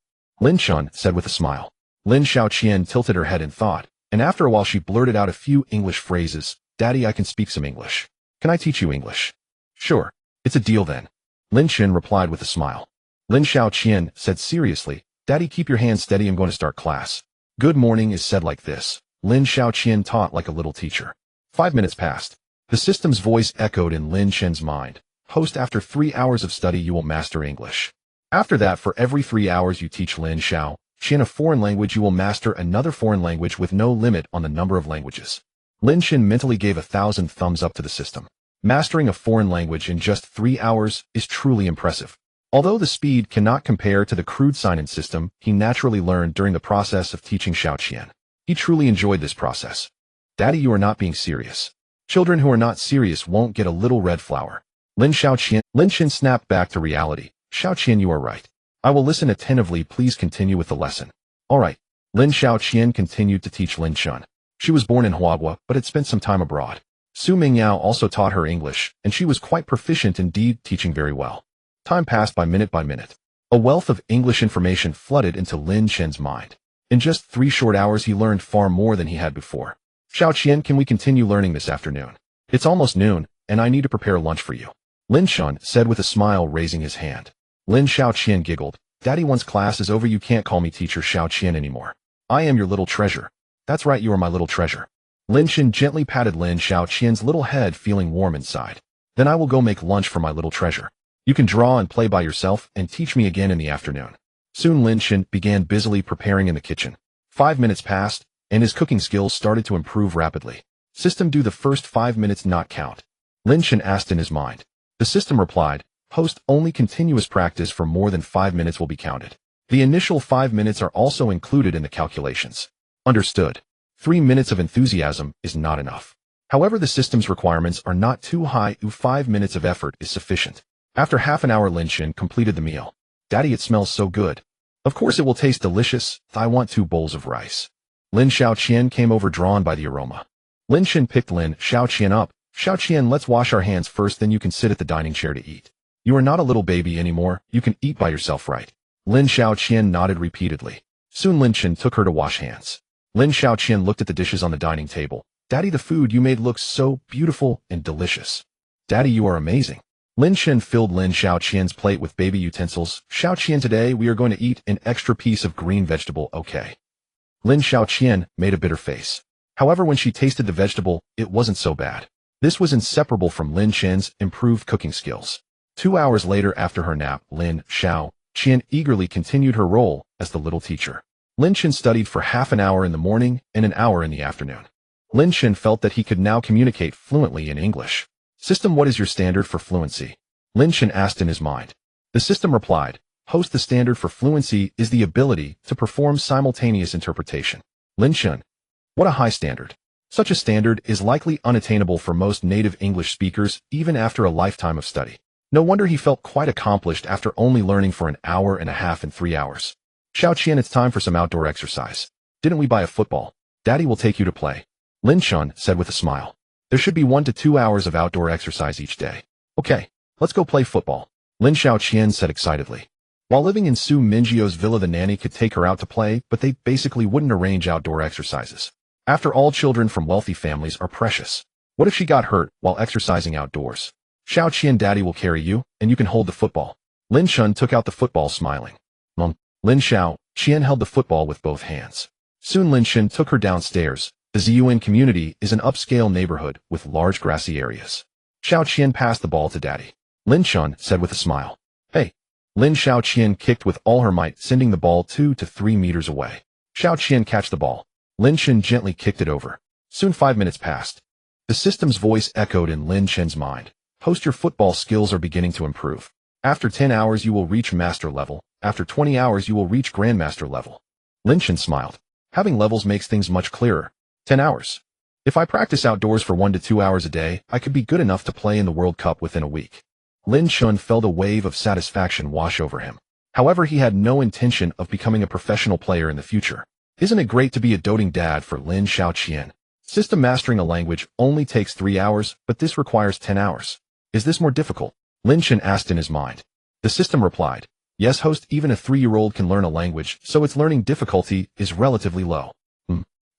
Lin Shen said with a smile. Lin Xiaoqian tilted her head in thought, and after a while she blurted out a few English phrases. Daddy, I can speak some English. Can I teach you English? Sure. It's a deal then. Lin Shen replied with a smile. Lin Xiaoqian said seriously, Daddy, keep your hands steady, I'm going to start class. Good morning is said like this. Lin Xiaoqian taught like a little teacher. 5 minutes passed. The system's voice echoed in Lin Shen's mind. Host, after 3 hours of study, you will master English. After that, for every 3 hours you teach Lin Xiaoqian a foreign language, you will master another foreign language with no limit on the number of languages. Lin Shen mentally gave 1,000 thumbs up to the system. Mastering a foreign language in just 3 hours is truly impressive. Although the speed cannot compare to the crude sign-in system, he naturally learned during the process of teaching Xiaoqian. He truly enjoyed this process. Daddy, you are not being serious. Children who are not serious won't get a little red flower. Lin Shen snapped back to reality. Xiaoqian, you are right. I will listen attentively. Please continue with the lesson. All right. Lin Xiaoqian continued to teach Lin Shen. She was born in Huagua, but had spent some time abroad. Su Mingyao also taught her English, and she was quite proficient indeed, teaching very well. Time passed by minute. A wealth of English information flooded into Lin Shen's mind. In just 3 short hours, he learned far more than he had before. Xiaoqian, can we continue learning this afternoon? It's almost noon, and I need to prepare lunch for you. Lin Shen said with a smile, raising his hand. Lin Xiaoqian giggled. Daddy, once class is over, you can't call me teacher Xiaoqian anymore. I am your little treasure. That's right, you are my little treasure. Lin Shen gently patted Lin Xiaoqian's little head, feeling warm inside. Then I will go make lunch for my little treasure. You can draw and play by yourself and teach me again in the afternoon. Soon Lin Shen began busily preparing in the kitchen. 5 minutes passed, and his cooking skills started to improve rapidly. System, do the first 5 minutes not count? Lin Shen asked in his mind. The system replied, host, only continuous practice for more than 5 minutes will be counted. The initial 5 minutes are also included in the calculations. Understood. 3 minutes of enthusiasm is not enough. However, the system's requirements are not too high. 5 minutes of effort is sufficient. After half an hour, Lin Shen completed the meal. Daddy, it smells so good. Of course it will taste delicious. I want 2 bowls of rice. Lin Xiaoqian came over, drawn by the aroma. Lin Shen picked Lin Xiaoqian up. Xiaoqian, let's wash our hands first, then you can sit at the dining chair to eat. You are not a little baby anymore. You can eat by yourself, right? Lin Xiaoqian nodded repeatedly. Soon Lin Shen took her to wash hands. Lin Xiaoqian looked at the dishes on the dining table. Daddy, the food you made looks so beautiful and delicious. Daddy, you are amazing. Lin Shen filled Lin Xiaoqian's plate with baby utensils. Xiaoqian, today we are going to eat an extra piece of green vegetable, okay? Lin Xiaoqian made a bitter face. However, when she tasted the vegetable, it wasn't so bad. This was inseparable from Lin Chen's improved cooking skills. 2 hours later after her nap, Lin Xiaoqian eagerly continued her role as the little teacher. Lin Chen studied for half an hour in the morning and an hour in the afternoon. Lin Chen felt that he could now communicate fluently in English. System, what is your standard for fluency? Lin Chen asked in his mind. The system replied, host, the standard for fluency is the ability to perform simultaneous interpretation. Lin Chen, what a high standard. Such a standard is likely unattainable for most native English speakers even after a lifetime of study. No wonder he felt quite accomplished after only learning for an hour and a half in 3 hours. Xiaoqian, it's time for some outdoor exercise. Didn't we buy a football? Daddy will take you to play. Lin Chen said with a smile. There should be 1 to 2 hours of outdoor exercise each day. Okay, let's go play football. Lin Xiaoqian said excitedly. While living in Su Mingjio's villa, the nanny could take her out to play, but they basically wouldn't arrange outdoor exercises. After all, children from wealthy families are precious. What if she got hurt while exercising outdoors? Xiaoqian, daddy will carry you, and you can hold the football. Lin Chen took out the football, smiling. Lin Xiaoqian held the football with both hands. Soon Lin Chen took her downstairs. The Ziyuan community is an upscale neighborhood with large grassy areas. Xiaoqian passed the ball to daddy. Lin Chen said with a smile. Hey. Lin Xiaoqian kicked with all her might, sending the ball 2 to 3 meters away. Xiaoqian catch the ball. Lin Chen gently kicked it over. Soon 5 minutes passed. The system's voice echoed in Lin Chen's mind. Host, your football skills are beginning to improve. After 10 hours you will reach master level. After 20 hours you will reach grandmaster level. Lin Chen smiled. Having levels makes things much clearer. 10 hours. If I practice outdoors for 1 to 2 hours a day, I could be good enough to play in the World Cup within a week. Lin Chen felt a wave of satisfaction wash over him. However, he had no intention of becoming a professional player in the future. Isn't it great to be a doting dad for Lin Xiaoqian? System mastering a language only takes 3 hours, but this requires 10 hours. Is this more difficult? Lin Chen asked in his mind. The system replied, yes, host, even a 3-year-old can learn a language, so its learning difficulty is relatively low.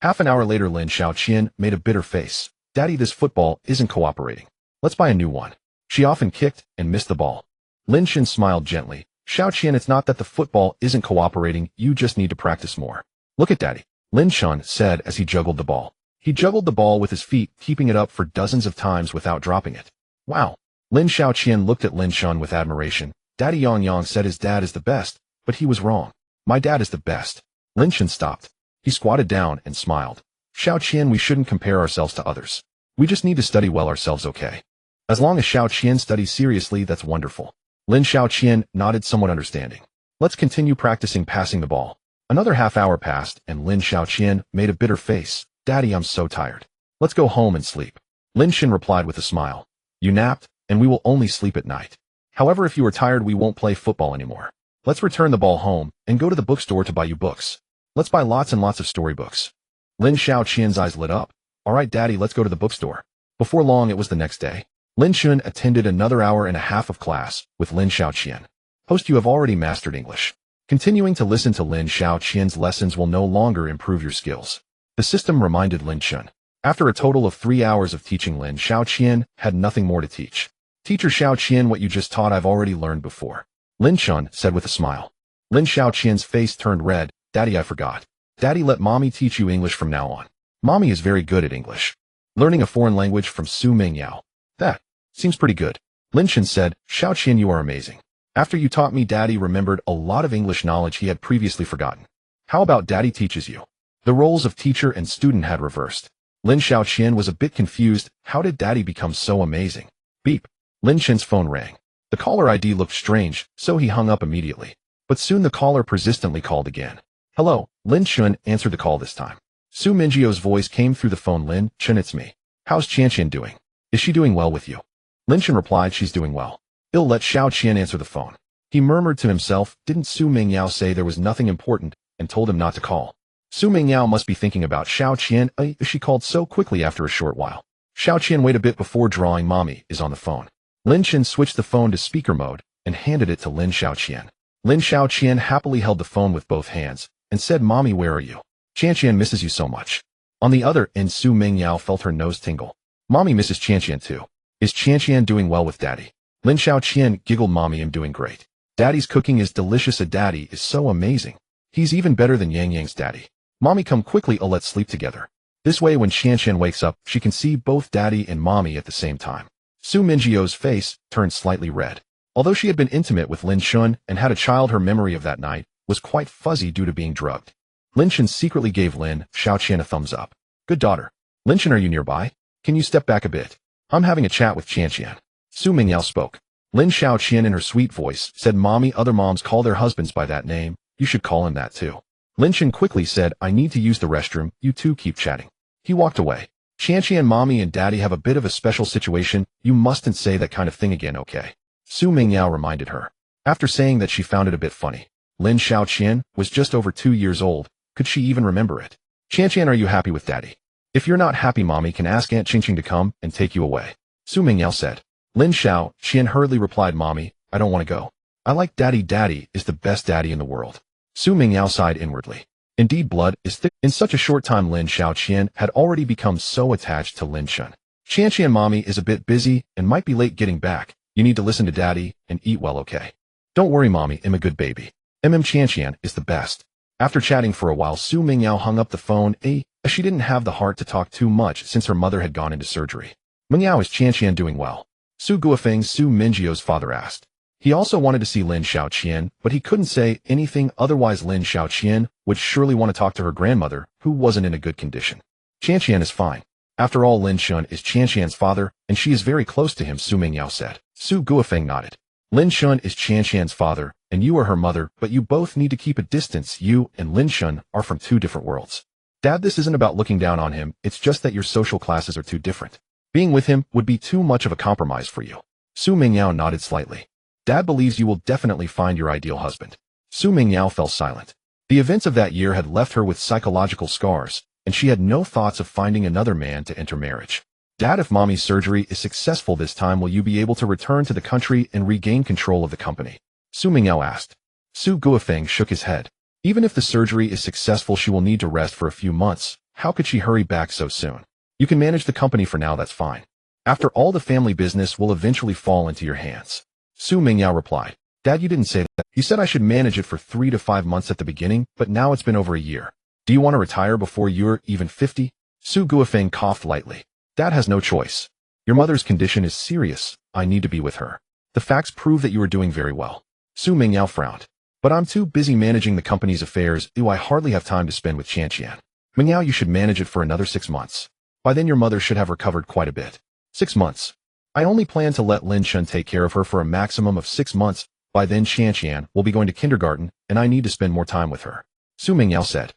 Half an hour later, Lin Xiaoqian made a bitter face. Daddy, this football isn't cooperating. Let's buy a new one. She often kicked and missed the ball. Lin Chen smiled gently. Xiaoqian, it's not that the football isn't cooperating, you just need to practice more. Look at daddy, Lin Chen said as he juggled the ball. He juggled the ball with his feet, keeping it up for dozens of times without dropping it. Wow. Lin Xiaoqian looked at Lin Chen with admiration. Daddy Yang said his dad is the best, but he was wrong. My dad is the best. Lin Chen stopped. He squatted down and smiled. Xiaoqian, we shouldn't compare ourselves to others. We just need to study well ourselves, okay? As long as Xiaoqian studies seriously, that's wonderful. Lin Xiaoqian nodded, somewhat understanding. Let's continue practicing passing the ball. Another half hour passed, and Lin Xiaoqian made a bitter face. Daddy, I'm so tired. Let's go home and sleep. Lin Chen replied with a smile. You napped, and we will only sleep at night. However, if you are tired, we won't play football anymore. Let's return the ball home and go to the bookstore to buy you books. Let's buy lots and lots of storybooks. Lin Xiaoqian's eyes lit up. All right, daddy, let's go to the bookstore. Before long, it was the next day. Lin Chen attended another hour and a half of class with Lin Xiaoqian. Host, you have already mastered English. Continuing to listen to Lin Xiaoqian's lessons will no longer improve your skills. The system reminded Lin Chen. After a total of 3 hours of teaching, Lin Xiaoqian had nothing more to teach. Teacher Xiaoqian, what you just taught I've already learned before. Lin Chen said with a smile. Lin Xiaoqian's face turned red. Daddy, I forgot. Daddy, let mommy teach you English from now on. Mommy is very good at English. Learning a foreign language from Su Mingyao. That seems pretty good. Lin Chen said, Xiaoqian, you are amazing. After you taught me, daddy remembered a lot of English knowledge he had previously forgotten. How about daddy teaches you? The roles of teacher and student had reversed. Lin Xiaoqian was a bit confused. How did daddy become so amazing? Beep. Lin Chen's phone rang. The caller ID looked strange, so he hung up immediately. But soon the caller persistently called again. Hello, Lin Chen answered the call this time. Su Mingjio's voice came through the phone. Lin Chen, it's me. How's Qianqian doing? Is she doing well with you? Lin Chen replied, she's doing well. I'll let Xiaoqian answer the phone. He murmured to himself, didn't Su Mingyao say there was nothing important and told him not to call? Su Mingyao must be thinking about Xiaoqian. She called so quickly after a short while. Xiaoqian, wait a bit before drawing, mommy is on the phone. Lin Chen switched the phone to speaker mode and handed it to Lin Xiaoqian. Lin Xiaoqian happily held the phone with both hands and said, mommy, where are you? Qianqian misses you so much. On the other end, Su Mingyao felt her nose tingle. Mommy misses Qianqian too. Is Qianqian doing well with daddy? Lin Xiaoqian giggled, mommy, I'm doing great. Daddy's cooking is delicious. A daddy is so amazing. He's even better than Yang Yang's daddy. Mommy, come quickly, let's sleep together. This way when Qian wakes up, she can see both daddy and mommy at the same time. Su Mingjio's face turned slightly red. Although she had been intimate with Lin Shun and had a child, her memory of that night was quite fuzzy due to being drugged. Lin Shun secretly gave Lin Xiaoqian a thumbs up. Good daughter. Lin Shun, are you nearby? Can you step back a bit? I'm having a chat with Qian. Su Mingyao spoke. Lin Xiaoqian in her sweet voice said, Mommy, other moms call their husbands by that name. You should call him that too. Lin Shun quickly said, I need to use the restroom. You two keep chatting. He walked away. Qian, Mommy and Daddy have a bit of a special situation. You mustn't say that kind of thing again, okay? Su Mingyao reminded her. After saying that, she found it a bit funny. Lin Xiaoqian was just over 2 years old. Could she even remember it? Qian, are you happy with Daddy? If you're not happy, Mommy can ask Aunt Qingqing to come and take you away. Su Mingyao said. Lin Xiaoqian hurriedly replied, Mommy, I don't want to go. I like Daddy. Daddy is the best daddy in the world. Su Mingyao sighed inwardly. Indeed, blood is thick. In such a short time, Lin Xiaoqian had already become so attached to Lin Shun. Qian, Mommy is a bit busy and might be late getting back. You need to listen to Daddy and eat well, okay? Don't worry, Mommy, I'm a good baby. Qian is the best. After chatting for a while, Su Mingyao hung up the phone, as she didn't have the heart to talk too much since her mother had gone into surgery. Mingyao, is Qian doing well? Su Guofeng, Su Mingjio's father asked. He also wanted to see Lin Xiaoqian, but he couldn't say anything, otherwise Lin Xiaoqian would surely want to talk to her grandmother, who wasn't in a good condition. Qian is fine. After all, Lin Shun is Qian's father, and she is very close to him, Su Mingyao said. Su Guofeng nodded. Lin Shun is Qian's father, and you are her mother, but you both need to keep a distance. You and Lin Shun are from 2 different worlds. Dad, this isn't about looking down on him, it's just that your social classes are too different. Being with him would be too much of a compromise for you. Su Mingyao nodded slightly. Dad believes you will definitely find your ideal husband. Su Mingyao fell silent. The events of that year had left her with psychological scars, and she had no thoughts of finding another man to enter marriage. Dad, if Mommy's surgery is successful this time, will you be able to return to the country and regain control of the company? Su Mingyao asked. Su Guofeng shook his head. Even if the surgery is successful, she will need to rest for a few months. How could she hurry back so soon? You can manage the company for now, that's fine. After all, the family business will eventually fall into your hands. Su Mingyao replied. Dad, you didn't say that. You said I should manage it for 3 to 5 months at the beginning, but now it's been over a year. Do you want to retire before you're even 50? Su Guofeng coughed lightly. Dad has no choice. Your mother's condition is serious. I need to be with her. The facts prove that you are doing very well. Su Mingyao frowned. But I'm too busy managing the company's affairs. I hardly have time to spend with Qian. Mingyao, you should manage it for another 6 months. By then your mother should have recovered quite a bit. 6 months. I only plan to let Lin Shun take care of her for a maximum of 6 months. By then Qian will be going to kindergarten, and I need to spend more time with her. Su Mingyao said.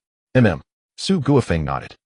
Su Guofeng nodded.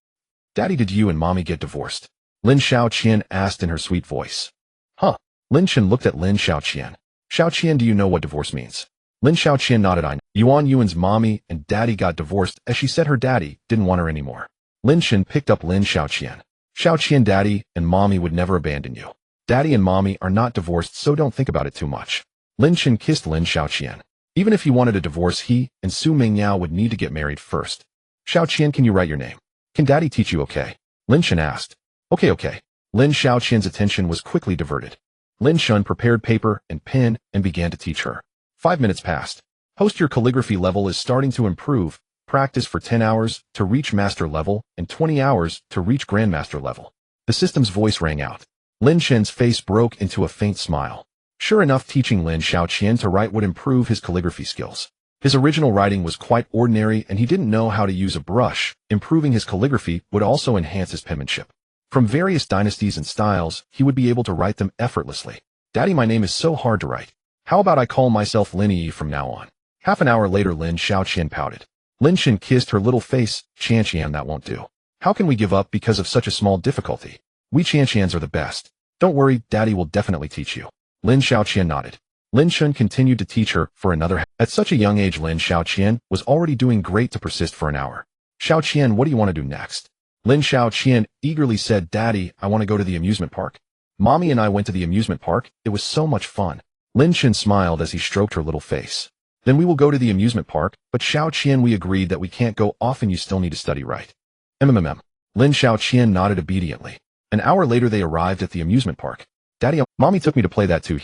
Daddy, did you and Mommy get divorced? Lin Xiaoqian asked in her sweet voice. Huh? Lin Shun looked at Lin Xiaoqian. Xiaoqian, do you know what divorce means? Lin Xiaoqian nodded. I know. Yuan's mommy and daddy got divorced, as she said her daddy didn't want her anymore. Lin Shun picked up Lin Xiaoqian. Xiaoqian, daddy and mommy would never abandon you. Daddy and mommy are not divorced, so don't think about it too much. Lin Shun kissed Lin Xiaoqian. Even if he wanted a divorce, he and Su Mingyao would need to get married first. Xiaoqian, can you write your name? Can daddy teach you, okay? Lin Shun asked. Okay. Lin Xiaoqian's attention was quickly diverted. Lin Shun prepared paper and pen and began to teach her. 5 minutes passed. Host, your calligraphy level is starting to improve. Practice for 10 hours to reach master level and 20 hours to reach grandmaster level. The system's voice rang out. Lin Shun's face broke into a faint smile. Sure enough, teaching Lin Xiaoqian to write would improve his calligraphy skills. His original writing was quite ordinary and he didn't know how to use a brush. Improving his calligraphy would also enhance his penmanship. From various dynasties and styles, he would be able to write them effortlessly. Daddy, my name is so hard to write. How about I call myself Lin Yi from now on? Half an hour later, Lin Xiaoqian pouted. Lin Shun kissed her little face. Qian, that won't do. How can we give up because of such a small difficulty? We Qians are the best. Don't worry, Daddy will definitely teach you. Lin Xiaoqian nodded. Lin Shun continued to teach her for another. At such a young age, Lin Xiaoqian was already doing great to persist for an hour. Xiaoqian, what do you want to do next? Lin Xiaoqian eagerly said, Daddy, I want to go to the amusement park. Mommy and I went to the amusement park. It was so much fun. Lin Shun smiled as he stroked her little face. Then we will go to the amusement park, but Xiaoqian, we agreed that we can't go often. You still need to study, right? Lin Xiaoqian nodded obediently. An hour later they arrived at the amusement park. Daddy, Mommy took me to play that too.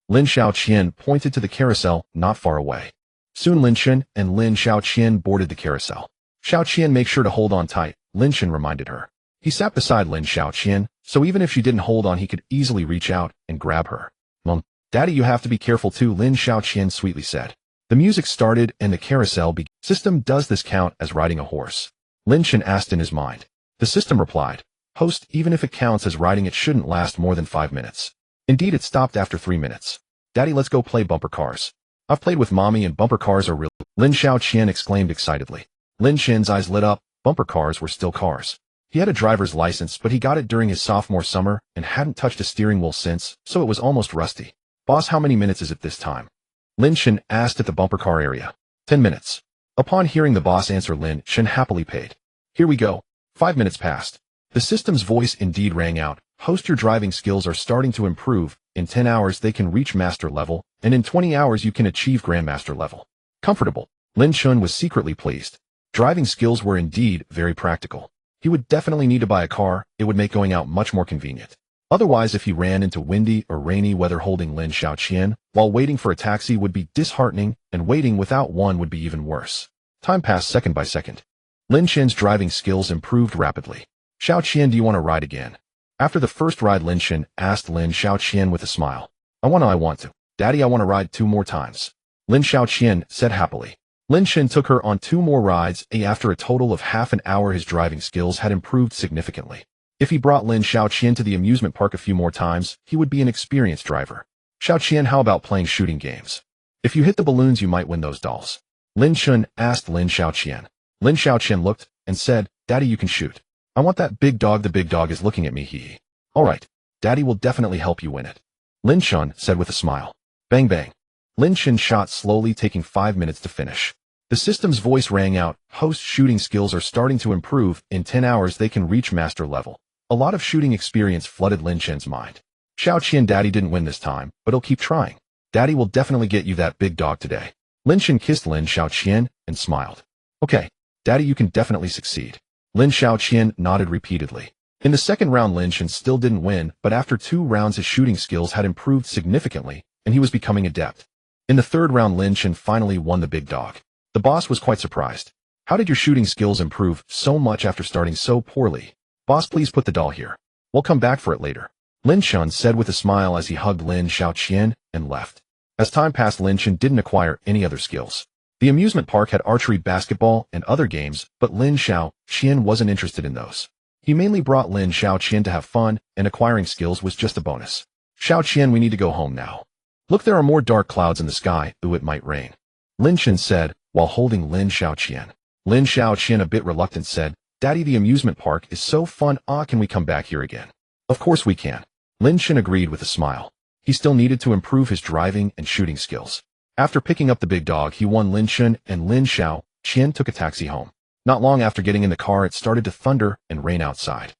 Lin Xiaoqian pointed to the carousel not far away. Soon Lin Shun and Lin Xiaoqian boarded the carousel. Xiaoqian, make sure to hold on tight, Lin Shan reminded her. He sat beside Lin Xiaoqian, so even if she didn't hold on he could easily reach out and grab her. Mom, Daddy, you have to be careful too, Lin Xiaoqian sweetly said. The music started and the carousel began. System, does this count as riding a horse? Lin Shan asked in his mind. The system replied, host, even if it counts as riding it shouldn't last more than 5 minutes. Indeed, it stopped after 3 minutes. Daddy, let's go play bumper cars. I've played with mommy and bumper cars are real. Lin Xiaoqian exclaimed excitedly. Lin Shan's eyes lit up. Bumper cars were still cars. He had a driver's license, but he got it during his sophomore summer and hadn't touched a steering wheel since, so it was almost rusty. Boss, how many minutes is it this time? Lin Shan asked at the bumper car area. 10 minutes. Upon hearing the boss answer, Lin Shan happily paid. Here we go. 5 minutes passed. The system's voice indeed rang out. Host, your driving skills are starting to improve. In 10 hours they can reach master level, and in 20 hours you can achieve grandmaster level. Comfortable. Lin Shan was secretly pleased. Driving skills were indeed very practical. He would definitely need to buy a car. It would make going out much more convenient. Otherwise, if he ran into windy or rainy weather, holding Lin Xiaoqian while waiting for a taxi would be disheartening, and waiting without one would be even worse. Time passed second by second. Lin Shan's driving skills improved rapidly. Xiaoqian, do you want to ride again? After the first ride, Lin Shan asked Lin Xiaoqian with a smile. I want to. Daddy, I want to ride 2 more times. Lin Xiaoqian said happily. Lin Shan took her on 2 more rides, and after a total of half an hour his driving skills had improved significantly. If he brought Lin Xiaoqian to the amusement park a few more times, he would be an experienced driver. Xiaoqian, how about playing shooting games? If you hit the balloons you might win those dolls. Lin Shan asked Lin Xiaoqian. Lin Xiaoqian looked and said, Daddy, you can shoot. I want that big dog. The big dog is looking at me, hee. Alright, Daddy will definitely help you win it. Lin Shan said with a smile. Bang bang. Lin Shan shot slowly, taking 5 minutes to finish. The system's voice rang out, host, shooting skills are starting to improve. In 10 hours they can reach master level. A lot of shooting experience flooded Lin Shan's mind. Xiaoqian, Daddy didn't win this time, but he'll keep trying. Daddy will definitely get you that big dog today. Lin Shan kissed Lin Xiaoqian and smiled. Okay, Daddy, you can definitely succeed. Lin Xiaoqian nodded repeatedly. In the second round Lin Shan still didn't win, but after 2 rounds his shooting skills had improved significantly, and he was becoming adept. In the third round Lin Shan finally won the big dog. The boss was quite surprised. How did your shooting skills improve so much after starting so poorly? Boss, please put the doll here. We'll come back for it later. Lin Shan said with a smile as he hugged Lin Xiaoqian and left. As time passed, Lin Shan didn't acquire any other skills. The amusement park had archery, basketball, and other games, but Lin Xiaoqian wasn't interested in those. He mainly brought Lin Xiaoqian to have fun, and acquiring skills was just a bonus. Xiaoqian, we need to go home now. Look, there are more dark clouds in the sky. Ooh, it might rain. Lin Shan said, while holding Lin Xiaoqian. Lin Xiaoqian, a bit reluctant, said, Daddy, the amusement park is so fun. Can we come back here again? Of course we can. Lin Shan agreed with a smile. He still needed to improve his driving and shooting skills. After picking up the big dog, he won Lin Shan, and Lin Xiaoqian took a taxi home. Not long after getting in the car, it started to thunder and rain outside.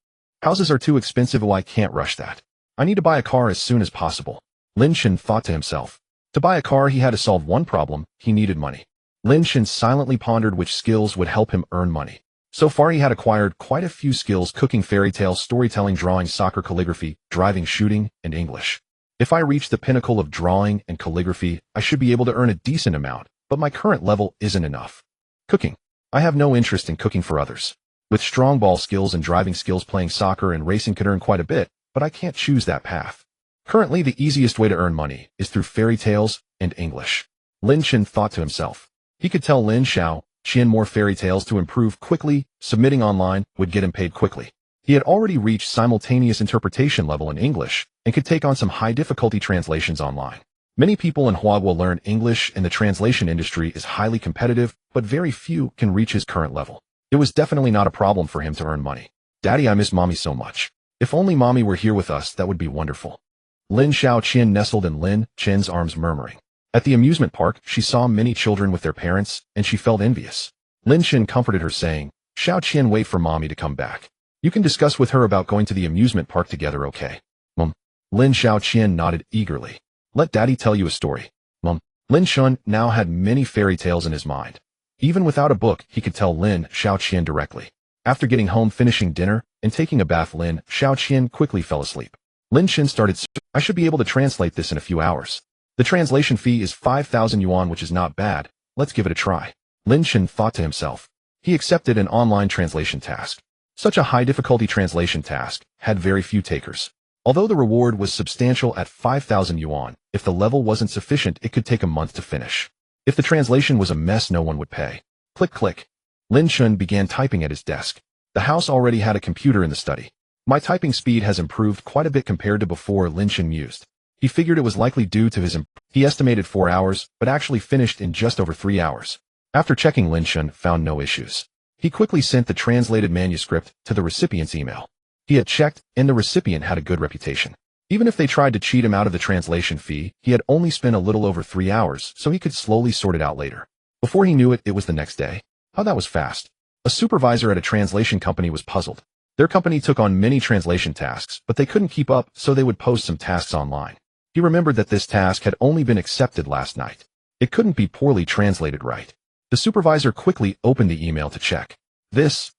Houses are too expensive. Oh, I can't rush that. I need to buy a car as soon as possible. Lin Shan thought to himself. To buy a car, he had to solve one problem. He needed money. Lin Shan silently pondered which skills would help him earn money. So far he had acquired quite a few skills: cooking, fairy tales, storytelling, drawing, soccer, calligraphy, driving, shooting, and English. If I reach the pinnacle of drawing and calligraphy, I should be able to earn a decent amount, but my current level isn't enough. Cooking. I have no interest in cooking for others. With strong ball skills and driving skills, playing soccer and racing could earn quite a bit, but I can't choose that path. Currently, the easiest way to earn money is through fairy tales and English. Lin Shan thought to himself. He could tell Lin Xiaoqian more fairy tales to improve quickly. Submitting online would get him paid quickly. He had already reached simultaneous interpretation level in English and could take on some high difficulty translations online. Many people in Huagua learn English, and the translation industry is highly competitive, but very few can reach his current level. It was definitely not a problem for him to earn money. Daddy, I miss mommy so much. If only mommy were here with us, that would be wonderful. Lin Xiaoqian nestled in Lin Shan's arms, murmuring. At the amusement park, she saw many children with their parents, and she felt envious. Lin Shan comforted her, saying, Xiaoqian, wait for mommy to come back. You can discuss with her about going to the amusement park together, okay? Mom. Lin Xiaoqian nodded eagerly. Let Daddy tell you a story. Mom. Lin Shan now had many fairy tales in his mind. Even without a book, he could tell Lin Xiaoqian directly. After getting home, finishing dinner, and taking a bath, Lin Xiaoqian quickly fell asleep. Lin Shan started, I should be able to translate this in a few hours. The translation fee is 5,000 yuan, which is not bad. Let's give it a try. Lin Shan thought to himself. He accepted an online translation task. Such a high-difficulty translation task had very few takers. Although the reward was substantial at 5,000 yuan, if the level wasn't sufficient, it could take a month to finish. If the translation was a mess, no one would pay. Click, click. Lin Shun began typing at his desk. The house already had a computer in the study. My typing speed has improved quite a bit compared to before, Lin Shun mused. He figured it was likely due to his He estimated 4 hours, but actually finished in just over 3 hours. After checking, Lin Shun found no issues. He quickly sent the translated manuscript to the recipient's email. He had checked, and the recipient had a good reputation. Even if they tried to cheat him out of the translation fee, he had only spent a little over 3 hours, so he could slowly sort it out later. Before he knew it, it was the next day. How that was fast. A supervisor at a translation company was puzzled. Their company took on many translation tasks, but they couldn't keep up, so they would post some tasks online. He remembered that this task had only been accepted last night. It couldn't be poorly translated, right? The supervisor quickly opened the email to check.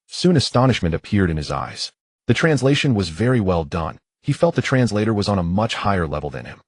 Soon astonishment appeared in his eyes. The translation was very well done. He felt the translator was on a much higher level than him.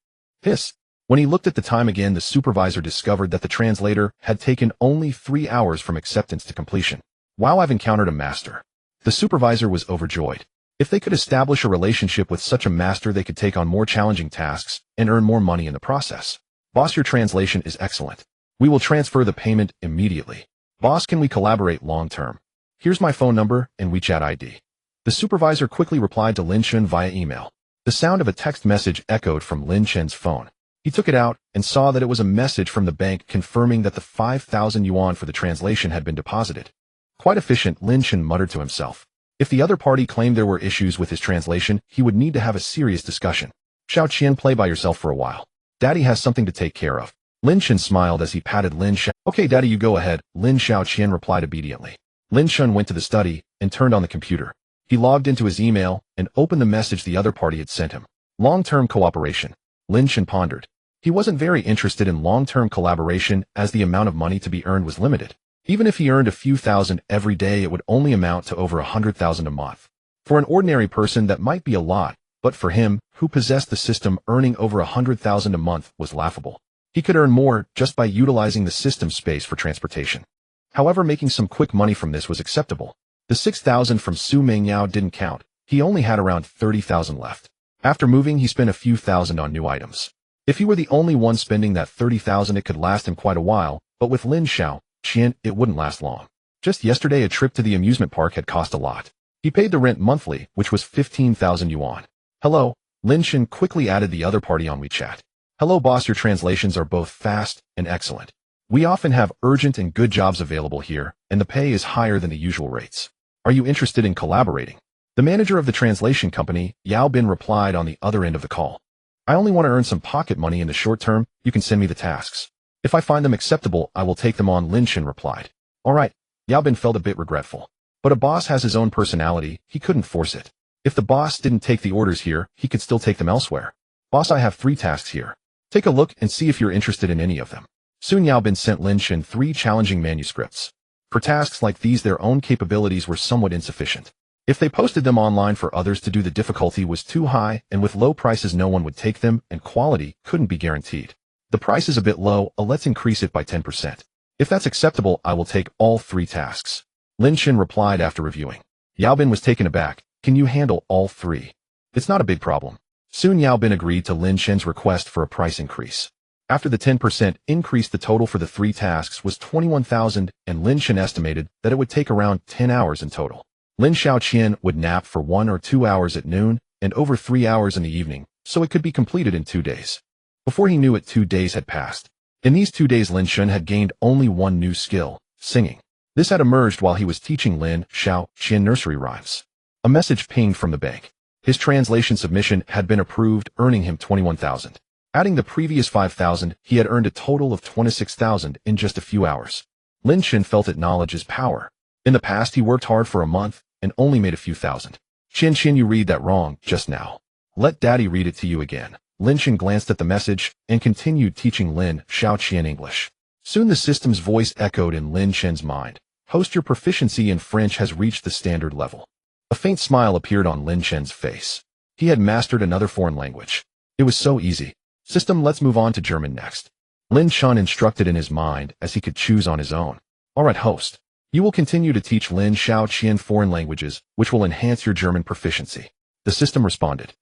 When he looked at the time again, the supervisor discovered that the translator had taken only 3 hours from acceptance to completion. Wow, I've encountered a master. The supervisor was overjoyed. If they could establish a relationship with such a master, they could take on more challenging tasks and earn more money in the process. Boss, your translation is excellent. We will transfer the payment immediately. Boss, can we collaborate long-term? Here's my phone number and WeChat ID. The supervisor quickly replied to Lin Shun via email. The sound of a text message echoed from Lin Shun's phone. He took it out and saw that it was a message from the bank confirming that the 5,000 yuan for the translation had been deposited. Quite efficient, Lin Shun muttered to himself. If the other party claimed there were issues with his translation, he would need to have a serious discussion. Xiao Qian, play by yourself for a while. Daddy has something to take care of. Lin Shun smiled as he patted Lin Xiao. Okay, Daddy, you go ahead, Lin Xiao Qian replied obediently. Lin Shun went to the study and turned on the computer. He logged into his email and opened the message the other party had sent him. Long-term cooperation. Lin Shun pondered. He wasn't very interested in long-term collaboration as the amount of money to be earned was limited. Even if he earned a few thousand every day, it would only amount to over 100,000 a month. For an ordinary person, that might be a lot, but for him, who possessed the system, earning over 100,000 a month was laughable. He could earn more just by utilizing the system's space for transportation. However, making some quick money from this was acceptable. The 6,000 from Su Mengyao didn't count. He only had around 30,000 left. After moving, he spent a few thousand on new items. If he were the only one spending that 30,000, it could last him quite a while, but with Lin Xiao Qian, it wouldn't last long. Just yesterday, a trip to the amusement park had cost a lot. He paid the rent monthly, which was 15,000 yuan. Hello, Lin Shun quickly added the other party on WeChat. Hello boss, your translations are both fast and excellent. We often have urgent and good jobs available here, and the pay is higher than the usual rates. Are you interested in collaborating? The manager of the translation company, Yao Bin, replied on the other end of the call. I only want to earn some pocket money in the short term. You can send me the tasks. If I find them acceptable, I will take them on, Lin Shun replied. All right. Yao Bin felt a bit regretful. But a boss has his own personality, he couldn't force it. If the boss didn't take the orders here, he could still take them elsewhere. Boss, I have 3 tasks here. Take a look and see if you're interested in any of them. Soon Yao Bin sent Lin Shun 3 challenging manuscripts. For tasks like these, their own capabilities were somewhat insufficient. If they posted them online for others to do, the difficulty was too high, and with low prices no one would take them, and quality couldn't be guaranteed. The price is a bit low, let's increase it by 10%. If that's acceptable, I will take all 3 tasks. Lin Shun replied after reviewing. Yao Bin was taken aback. Can you handle all 3? It's not a big problem. Soon Yao Bin agreed to Lin Shun's request for a price increase. After the 10% increase, the total for the 3 tasks was 21,000, and Lin Shun estimated that it would take around 10 hours in total. Lin Xiao Qian would nap for 1 or 2 hours at noon and over 3 hours in the evening, so it could be completed in 2 days. Before he knew it, 2 days had passed. In these 2 days, Lin Shun had gained only one new skill, singing. This had emerged while he was teaching Lin Xiao Qian nursery rhymes. A message pinged from the bank. His translation submission had been approved, earning him 21,000. Adding the previous 5,000, he had earned a total of 26,000 in just a few hours. Lin Shun felt that knowledge is power. In the past, he worked hard for a month and only made a few thousand. Qin, you read that wrong just now. Let Daddy read it to you again. Lin Shun glanced at the message and continued teaching Lin Xiao Qian English. Soon the system's voice echoed in Lin Shun's mind. Host, your proficiency in French has reached the standard level. A faint smile appeared on Lin Shun's face. He had mastered another foreign language. It was so easy. System, let's move on to German next. Lin Shun instructed in his mind as he could choose on his own. All right, host. You will continue to teach Lin Xiaoqian foreign languages, which will enhance your German proficiency. The system responded.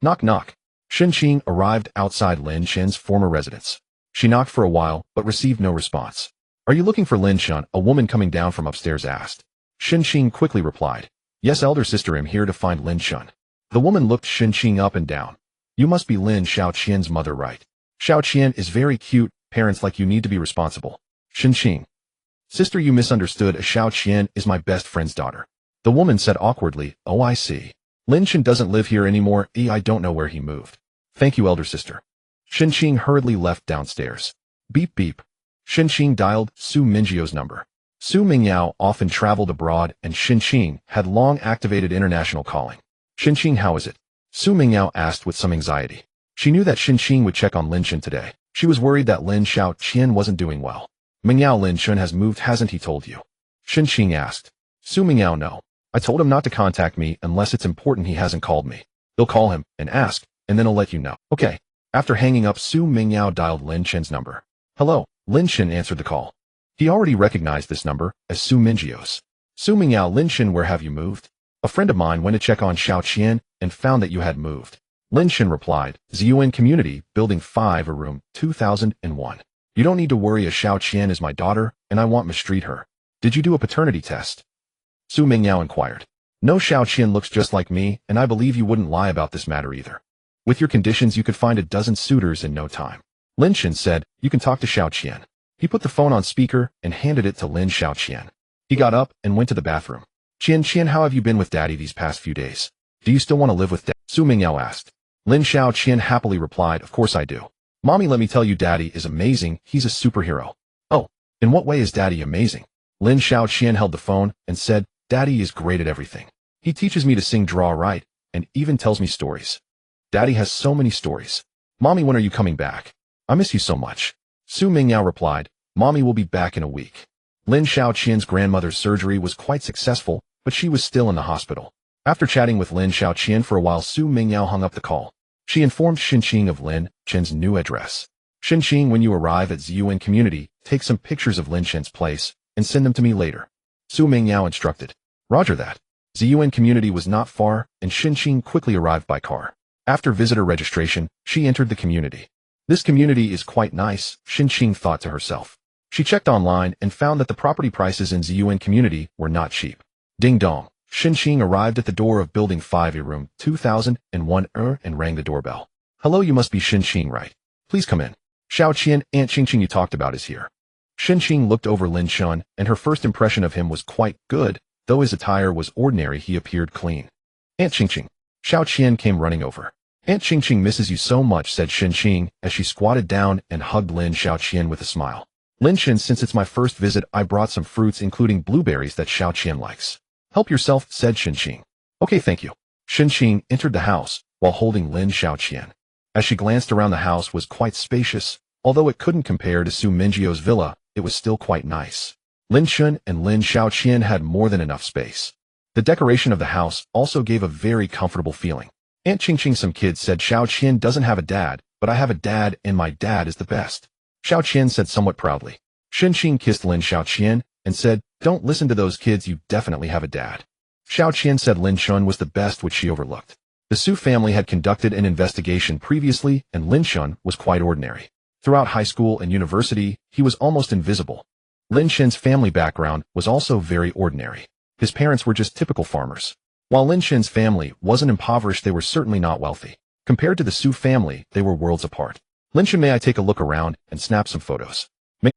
Knock knock. Xinqing arrived outside Lin Shen's former residence. She knocked for a while, but received no response. Are you looking for Lin Shen? A woman coming down from upstairs asked. Xinqing quickly replied. Yes, elder sister, I'm here to find Lin Shen. The woman looked Xinqing up and down. You must be Lin Xiaoqian's mother, right? Xiaoqian is very cute, parents like you need to be responsible. Xinqing. Sister, you misunderstood, Xiaoqian is my best friend's daughter. The woman said awkwardly, oh I see. Lin Shen doesn't live here anymore, I don't know where he moved. Thank you, elder sister. Xinqing hurriedly left downstairs. Beep beep. Xinqing dialed Su Mingyu's number. Su Mingyao often traveled abroad and Xinqing had long activated international calling. Xinqing, how is it? Su Mingyao asked with some anxiety. She knew that Xinqing would check on Lin Shen today. She was worried that Lin Xiaoqian wasn't doing well. Mingyao, Lin Shen has moved, hasn't he told you? Xinqing asked. Su Mingyao, no. I told him not to contact me unless it's important. He hasn't called me. He'll call him and ask, and then I'll let you know. Okay. After hanging up, Su Mingyao dialed Lin Shen's number. Hello. Lin Shen answered the call. He already recognized this number as Su Mingyu's. Su Mingyao, Lin Shen, where have you moved? A friend of mine went to check on Xiaoqian and found that you had moved. Lin Shen replied, Ziyuan Community, Building 5, a room, 2001. You don't need to worry, as Xiaoqian is my daughter, and I won't mistreat her. Did you do a paternity test? Su Mingyao inquired. No, Xiaoqian looks just like me, and I believe you wouldn't lie about this matter either. With your conditions, you could find a dozen suitors in no time. Lin Shen said, you can talk to Xiaoqian. He put the phone on speaker and handed it to Lin Xiaoqian. He got up and went to the bathroom. Qian, how have you been with daddy these past few days? Do you still want to live with dad? Su Mingyao asked. Lin Xiaoqian happily replied, of course I do. Mommy, let me tell you, daddy is amazing. He's a superhero. Oh, in what way is daddy amazing? Lin Xiaoqian held the phone and said, daddy is great at everything. He teaches me to sing, draw, write, and even tells me stories. Daddy has so many stories. Mommy, when are you coming back? I miss you so much. Su Mingyao replied, Mommy will be back in a week. Lin Xiaoqian's grandmother's surgery was quite successful, but she was still in the hospital. After chatting with Lin Xiaoqian for a while, Su Mingyao hung up the call. She informed Xinqing of Lin Shen's new address. Xinqing, when you arrive at Ziyuan Community, take some pictures of Lin Shen's place and send them to me later. Su Mingyao instructed. Roger that. Ziyuan Community was not far, and Xinqing quickly arrived by car. After visitor registration, she entered the community. This community is quite nice, Xinqing thought to herself. She checked online and found that the property prices in Ziyuan Community were not cheap. Ding dong. Xinqing arrived at the door of Building 5, a room, 2001, and rang the doorbell. Hello, you must be Xinqing, right? Please come in. Xiaoqian, Aunt Xinqing you talked about is here. Xinqing looked over Lin Shen, and her first impression of him was quite good. Though his attire was ordinary, he appeared clean. Aunt Xinqing. Xiaoqian came running over. Aunt Xinqing misses you so much, said Xinqing as she squatted down and hugged Lin Xiaoqian with a smile. Lin Shen, since it's my first visit, I brought some fruits including blueberries that Xiaoqian likes. Help yourself, said Xinqing. Okay, thank you. Xinqing entered the house while holding Lin Xiaoqian. As she glanced around, the house was quite spacious. Although it couldn't compare to Su Mingyu's villa, it was still quite nice. Lin Shen and Lin Xiaoqian had more than enough space. The decoration of the house also gave a very comfortable feeling. Aunt Xinqing, some kids said Xiaoqian doesn't have a dad, but I have a dad and my dad is the best. Xiaoqian said somewhat proudly. Xinqing kissed Lin Xiaoqian and said, don't listen to those kids, you definitely have a dad. Xiaoqian said Lin Shen was the best, which she overlooked. The Su family had conducted an investigation previously, and Lin Shen was quite ordinary. Throughout high school and university, he was almost invisible. Lin Shen's family background was also very ordinary. His parents were just typical farmers. While Lin Shen's family wasn't impoverished, they were certainly not wealthy. Compared to the Su family, they were worlds apart. Lin Shen, may I take a look around and snap some photos?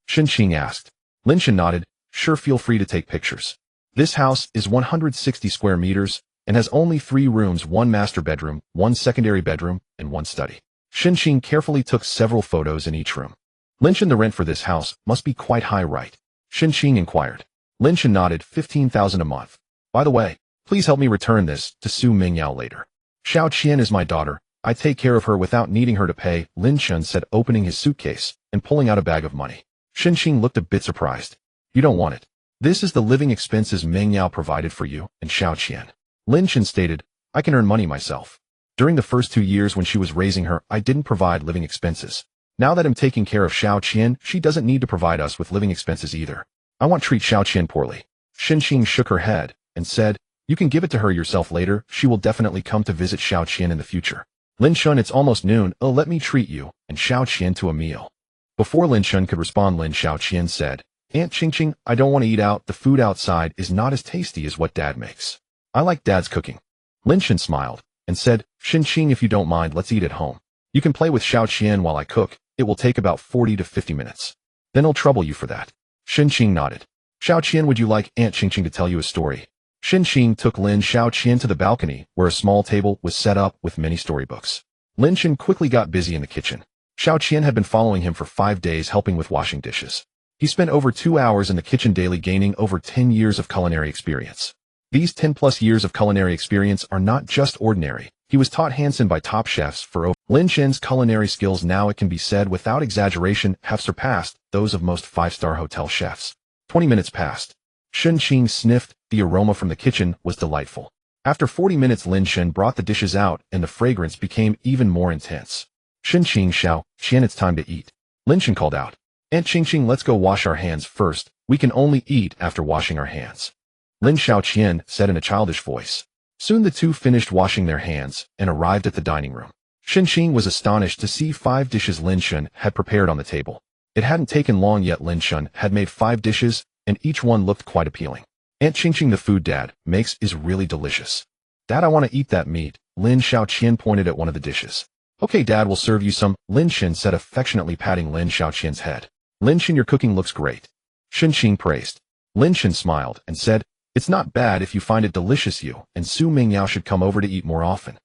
Xinqing asked. Lin Shen nodded. Sure, feel free to take pictures. This house is 160 square meters and has only 3 rooms, 1 master bedroom, 1 secondary bedroom, and 1 study. Xinqing carefully took several photos in each room. Lin Shen, the rent for this house must be quite high, right? Xinqing inquired. Lin Shen nodded. 15,000 a month. By the way, please help me return this to Su Mingyao later. Xiaoqian is my daughter. I take care of her without needing her to pay, Lin Shen said, opening his suitcase and pulling out a bag of money. Xinqing looked a bit surprised. You don't want it. This is the living expenses Mingyao provided for you and Xiaoqian. Lin Shen stated, I can earn money myself. During the first 2 years when she was raising her, I didn't provide living expenses. Now that I'm taking care of Xiaoqian, she doesn't need to provide us with living expenses either. I want treat Xiao Qian poorly. Xinqing shook her head and said, you can give it to her yourself later. She will definitely come to visit Xiao Qian in the future. Lin Shun, it's almost noon. Oh, let me treat you and Xiao Qian to a meal. Before Lin Shun could respond, Lin Xiao Qian said, Aunt Qingqing, I don't want to eat out. The food outside is not as tasty as what Dad makes. I like Dad's cooking. Lin Shun smiled and said, Xinqing, if you don't mind, let's eat at home. You can play with Xiao Qian while I cook. It will take about 40 to 50 minutes. Then I'll trouble you for that. Xinqing nodded. Xiao Qian, would you like Aunt Qingqing to tell you a story? Xinqing took Lin Xiao Qian to the balcony, where a small table was set up with many storybooks. Lin Qian quickly got busy in the kitchen. Xiao Qian had been following him for 5 days, helping with washing dishes. He spent over 2 hours in the kitchen daily, gaining over 10 years of culinary experience. These 10+ years of culinary experience are not just ordinary. He was taught hands-on by top chefs for over. Lin Qian's culinary skills now, it can be said without exaggeration, have surpassed those of most 5-star hotel chefs. 20 minutes passed. Xinqing sniffed. The aroma from the kitchen was delightful. After 40 minutes, Lin Qian brought the dishes out, and the fragrance became even more intense. Xinqing, Xiao Qian, it's time to eat. Lin Qian called out. Aunt Qingqing, let's go wash our hands first. We can only eat after washing our hands. Lin Xiao Qian said in a childish voice. Soon the two finished washing their hands and arrived at the dining room. Xinqing was astonished to see 5 dishes Lin Qian had prepared on the table. It hadn't taken long yet. Lin Qian had made 5 dishes, and each one looked quite appealing. Aunt Qingqing, the food Dad makes is really delicious. Dad, I want to eat that meat. Lin Xiao Qian pointed at one of the dishes. Okay, Dad will serve you some, Lin Qian said, affectionately patting Lin Xiao Qian's head. Lin Qian, your cooking looks great. Xinqing praised. Lin Qian smiled and said, it's not bad if you find it delicious. You and Su Mingyao should come over to eat more often.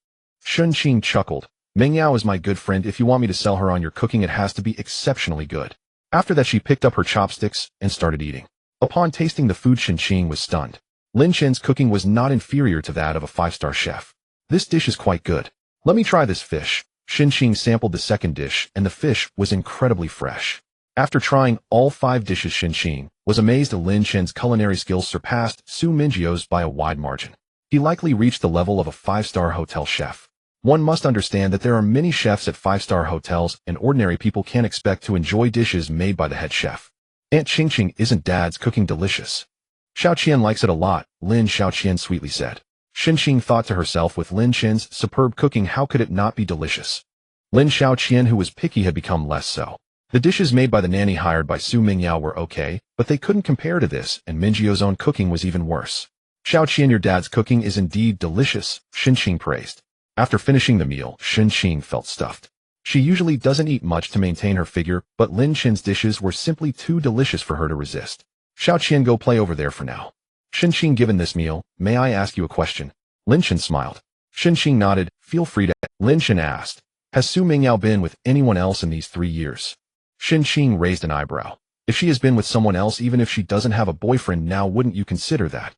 Xinqing chuckled. Mingyao is my good friend. If you want me to sell her on your cooking, it has to be exceptionally good. After that, she picked up her chopsticks and started eating. Upon tasting the food, Xinqing was stunned. Lin Qian's cooking was not inferior to that of a 5-star chef. This dish is quite good. Let me try this fish. Xinqing sampled the second dish, and the fish was incredibly fresh. After trying all 5 dishes, Xinqing was amazed that Lin Qian's culinary skills surpassed Su Mingyou's by a wide margin. He likely reached the level of a 5-star hotel chef. One must understand that there are many chefs at 5-star hotels, and ordinary people can't expect to enjoy dishes made by the head chef. Aunt Qingqing, isn't Dad's cooking delicious? Xiao Qian likes it a lot, Lin Xiao Qian sweetly said. Xinqing thought to herself, with Lin Qian's superb cooking, how could it not be delicious? Lin Xiao Qian, who was picky, had become less so. The dishes made by the nanny hired by Su Mingyao were okay, but they couldn't compare to this, and Mingyou's own cooking was even worse. Xiao Qian, your dad's cooking is indeed delicious, Xinqing praised. After finishing the meal, Xinqing felt stuffed. She usually doesn't eat much to maintain her figure, but Lin Qian's dishes were simply too delicious for her to resist. Xiao Qian, go play over there for now. Xinqing, given this meal, may I ask you a question? Lin Qian smiled. Xinqing nodded. Feel free to. Lin Qian asked, has Su Mingyao been with anyone else in these 3 years? Xinqing raised an eyebrow. If she has been with someone else, even if she doesn't have a boyfriend now, wouldn't you consider that?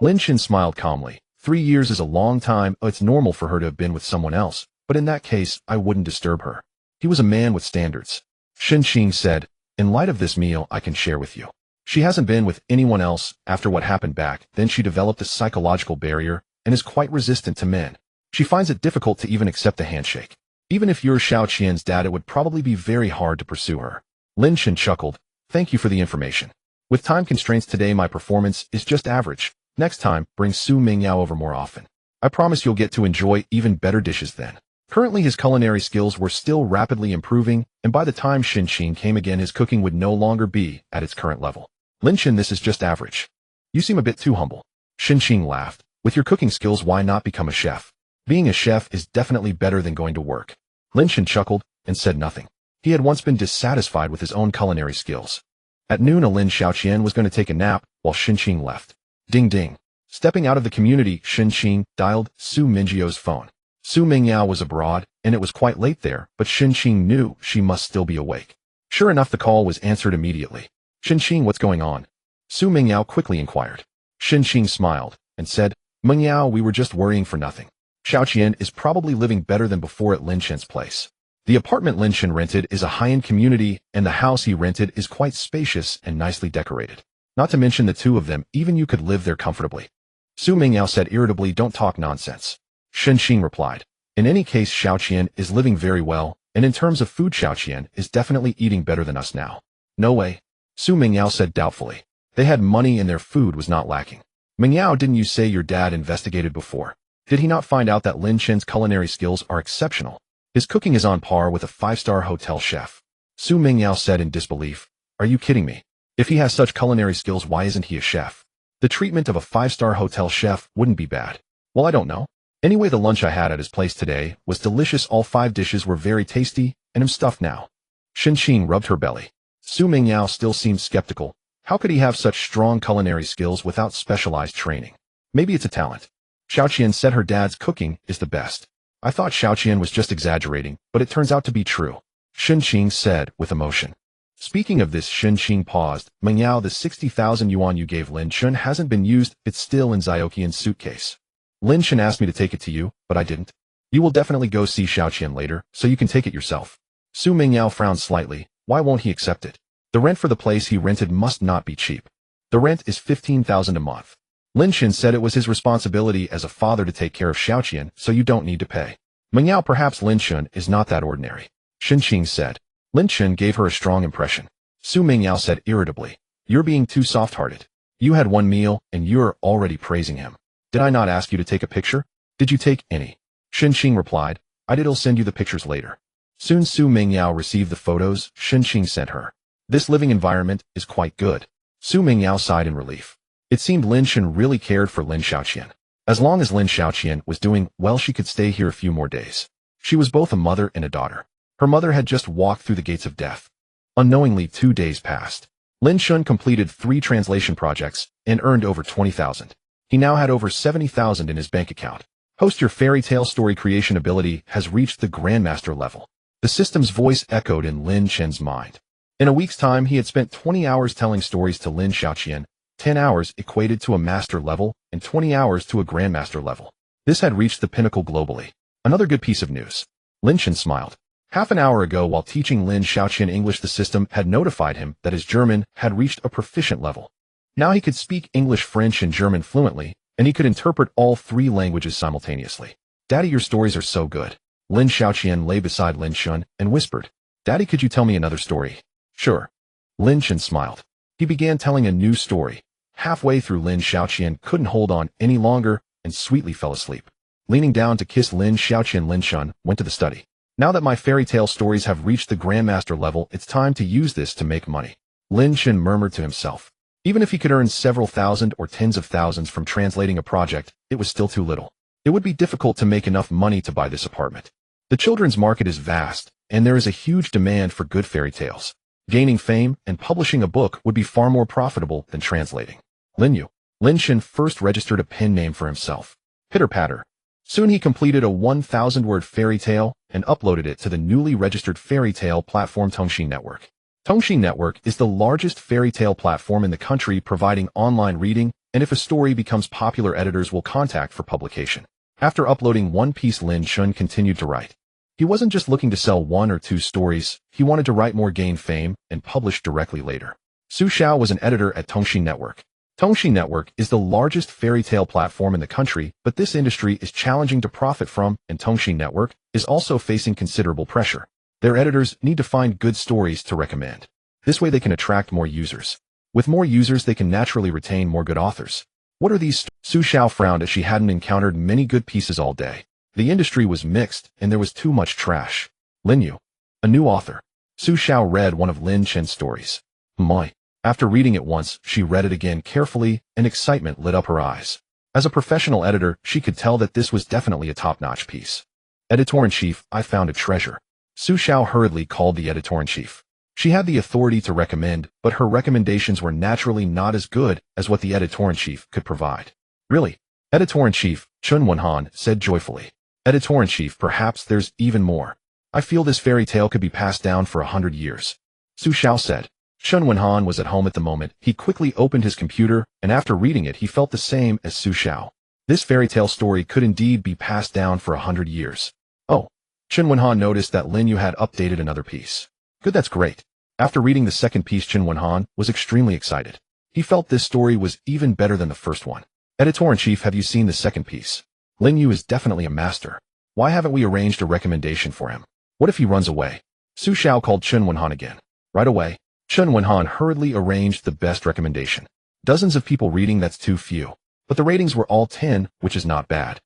Lin Qian smiled calmly. 3 years is a long time. It's normal for her to have been with someone else, but in that case, I wouldn't disturb her. He was a man with standards. Xinqing said, in light of this meal, I can share with you. She hasn't been with anyone else after what happened back then. She developed a psychological barrier and is quite resistant to men. She finds it difficult to even accept a handshake. Even if you're Xiao Qian's dad, it would probably be very hard to pursue her. Lin Qian chuckled. Thank you for the information. With time constraints today, my performance is just average. Next time, bring Su Mingyao over more often. I promise you'll get to enjoy even better dishes then. Currently, his culinary skills were still rapidly improving, and by the time Xinqing came again, his cooking would no longer be at its current level. Lin Qian, this is just average. You seem a bit too humble. Xinqing laughed. With your cooking skills, why not become a chef? Being a chef is definitely better than going to work. Lin Qian chuckled and said nothing. He had once been dissatisfied with his own culinary skills. At noon, Lin Xiao Qian was going to take a nap while Xinqing left. Ding ding. Stepping out of the community, Xinqing dialed Su Mingyou's phone. Su Mingyao was abroad, and it was quite late there, but Xinqing knew she must still be awake. Sure enough, the call was answered immediately. Xinqing, what's going on? Su Mingyao quickly inquired. Xinqing smiled and said, Mingyao, we were just worrying for nothing. Xiao Qian is probably living better than before at Lin Qian's place. The apartment Lin Qian rented is a high-end community, and the house he rented is quite spacious and nicely decorated. Not to mention the two of them, even you could live there comfortably. Su Mingyao said irritably, don't talk nonsense. Xinqing replied. In any case, Xiao Qian is living very well, and in terms of food, Xiao Qian is definitely eating better than us now. No way. Su Mingyao said doubtfully. They had money and their food was not lacking. Mingyao, didn't you say your dad investigated before? Did he not find out that Lin Chen's culinary skills are exceptional? His cooking is on par with a five-star hotel chef. Su Mingyao said in disbelief. Are you kidding me? If he has such culinary skills, why isn't he a chef? The treatment of a five-star hotel chef wouldn't be bad. Well, I don't know. Anyway, the lunch I had at his place today was delicious. All 5 dishes were very tasty, and I'm stuffed now. Xinqing rubbed her belly. Su Mingyao still seemed skeptical. How could he have such strong culinary skills without specialized training? Maybe it's a talent. Xiaoqian said her dad's cooking is the best. I thought Xiaoqian was just exaggerating, but it turns out to be true. Xinqing said with emotion. Speaking of this, Xinqing paused. Mingyao, the 60,000 yuan you gave Lin Chen hasn't been used. It's still in Xiaoqian's suitcase. Lin Chen asked me to take it to you, but I didn't. You will definitely go see Xiaoqian later, so you can take it yourself. Su Mingyao frowned slightly. Why won't he accept it? The rent for the place he rented must not be cheap. The rent is 15,000 a month. Lin Chen said it was his responsibility as a father to take care of Xiaoqian, so you don't need to pay. Mingyao, perhaps Lin Chen is not that ordinary. Xinqing said. Lin Chen gave her a strong impression. Su Mingyao said irritably. You're being too soft-hearted. You had one meal, and you're already praising him. Did I not ask you to take a picture? Did you take any? Xinqing replied. I did. I'll send you the pictures later. Soon Su Mingyao received the photos Xinqing sent her. This living environment is quite good. Su Mingyao sighed in relief. It seemed Lin Chen really cared for Lin Xiaoqian. As long as Lin Xiaoqian was doing well, she could stay here a few more days. She was both a mother and a daughter. Her mother had just walked through the gates of death. Unknowingly, 2 days passed. Lin Chen completed 3 translation projects and earned over 20,000. He now had over 70,000 in his bank account. Host, your fairy tale story creation ability has reached the Grandmaster level. The system's voice echoed in Lin Chen's mind. In a week's time, he had spent 20 hours telling stories to Lin Xiaoqian. 10 hours equated to a master level, and 20 hours to a grandmaster level. This had reached the pinnacle globally. Another good piece of news. Lin Chen smiled. Half an hour ago, while teaching Lin Xiaoqian English, the system had notified him that his German had reached a proficient level. Now he could speak English, French, and German fluently, and he could interpret all 3 languages simultaneously. Daddy, your stories are so good. Lin Xiaoqian lay beside Lin Chen and whispered, Daddy, could you tell me another story? Sure. Lin Chen smiled. He began telling a new story. Halfway through, Lin Xiaoqian couldn't hold on any longer and sweetly fell asleep. Leaning down to kiss Lin Xiaoqian, Lin Chen went to the study. Now that my fairy tale stories have reached the Grandmaster level, it's time to use this to make money. Lin Chen murmured to himself. Even if he could earn several thousand or tens of thousands from translating a project, it was still too little. It would be difficult to make enough money to buy this apartment. The children's market is vast, and there is a huge demand for good fairy tales. Gaining fame and publishing a book would be far more profitable than translating. Lin Chen first registered a pen name for himself. Pitter-patter. Soon he completed a 1,000-word fairy tale and uploaded it to the newly registered fairy tale platform Tongxin Network. Tongxin Network is the largest fairy tale platform in the country, providing online reading, and if a story becomes popular, editors will contact for publication. After uploading one piece, Lin Chen continued to write. He wasn't just looking to sell 1 or 2 stories, he wanted to write more, gain fame, and publish directly later. Su Xiao was an editor at Tongxin Network. Tongxin Network is the largest fairy tale platform in the country, but this industry is challenging to profit from, and Tongxin Network is also facing considerable pressure. Their editors need to find good stories to recommend. This way they can attract more users. With more users, they can naturally retain more good authors. What are these? Su Xiao frowned as she hadn't encountered many good pieces all day. The industry was mixed, and there was too much trash. Lin Yu, a new author. Su Xiao read one of Lin Chen's stories. My. After reading it once, she read it again carefully, and excitement lit up her eyes. As a professional editor, she could tell that this was definitely a top-notch piece. Editor-in-chief, I found a treasure. Su Xiao hurriedly called the editor-in-chief. She had the authority to recommend, but her recommendations were naturally not as good as what the editor-in-chief could provide. Really? Editor-in-chief, Chun Wenhan said joyfully. Editor-in-chief, perhaps there's even more. I feel this fairy tale could be passed down for 100 years. Su Xiao said. Chun Wenhan was at home at the moment. He quickly opened his computer, and after reading it, he felt the same as Su Xiao. This fairy tale story could indeed be passed down for 100 years. Oh. Chun Wenhan noticed that Lin Yu had updated another piece. Good, that's great. After reading the second piece, Chun Wenhan was extremely excited. He felt this story was even better than the first one. Editor-in-chief, have you seen the second piece? Lin Yu is definitely a master. Why haven't we arranged a recommendation for him? What if he runs away? Su Xiao called Chun Wenhan again. Right away. Chun Wenhan hurriedly arranged the best recommendation. Dozens of people reading, that's too few. But the ratings were all 10, which is not bad.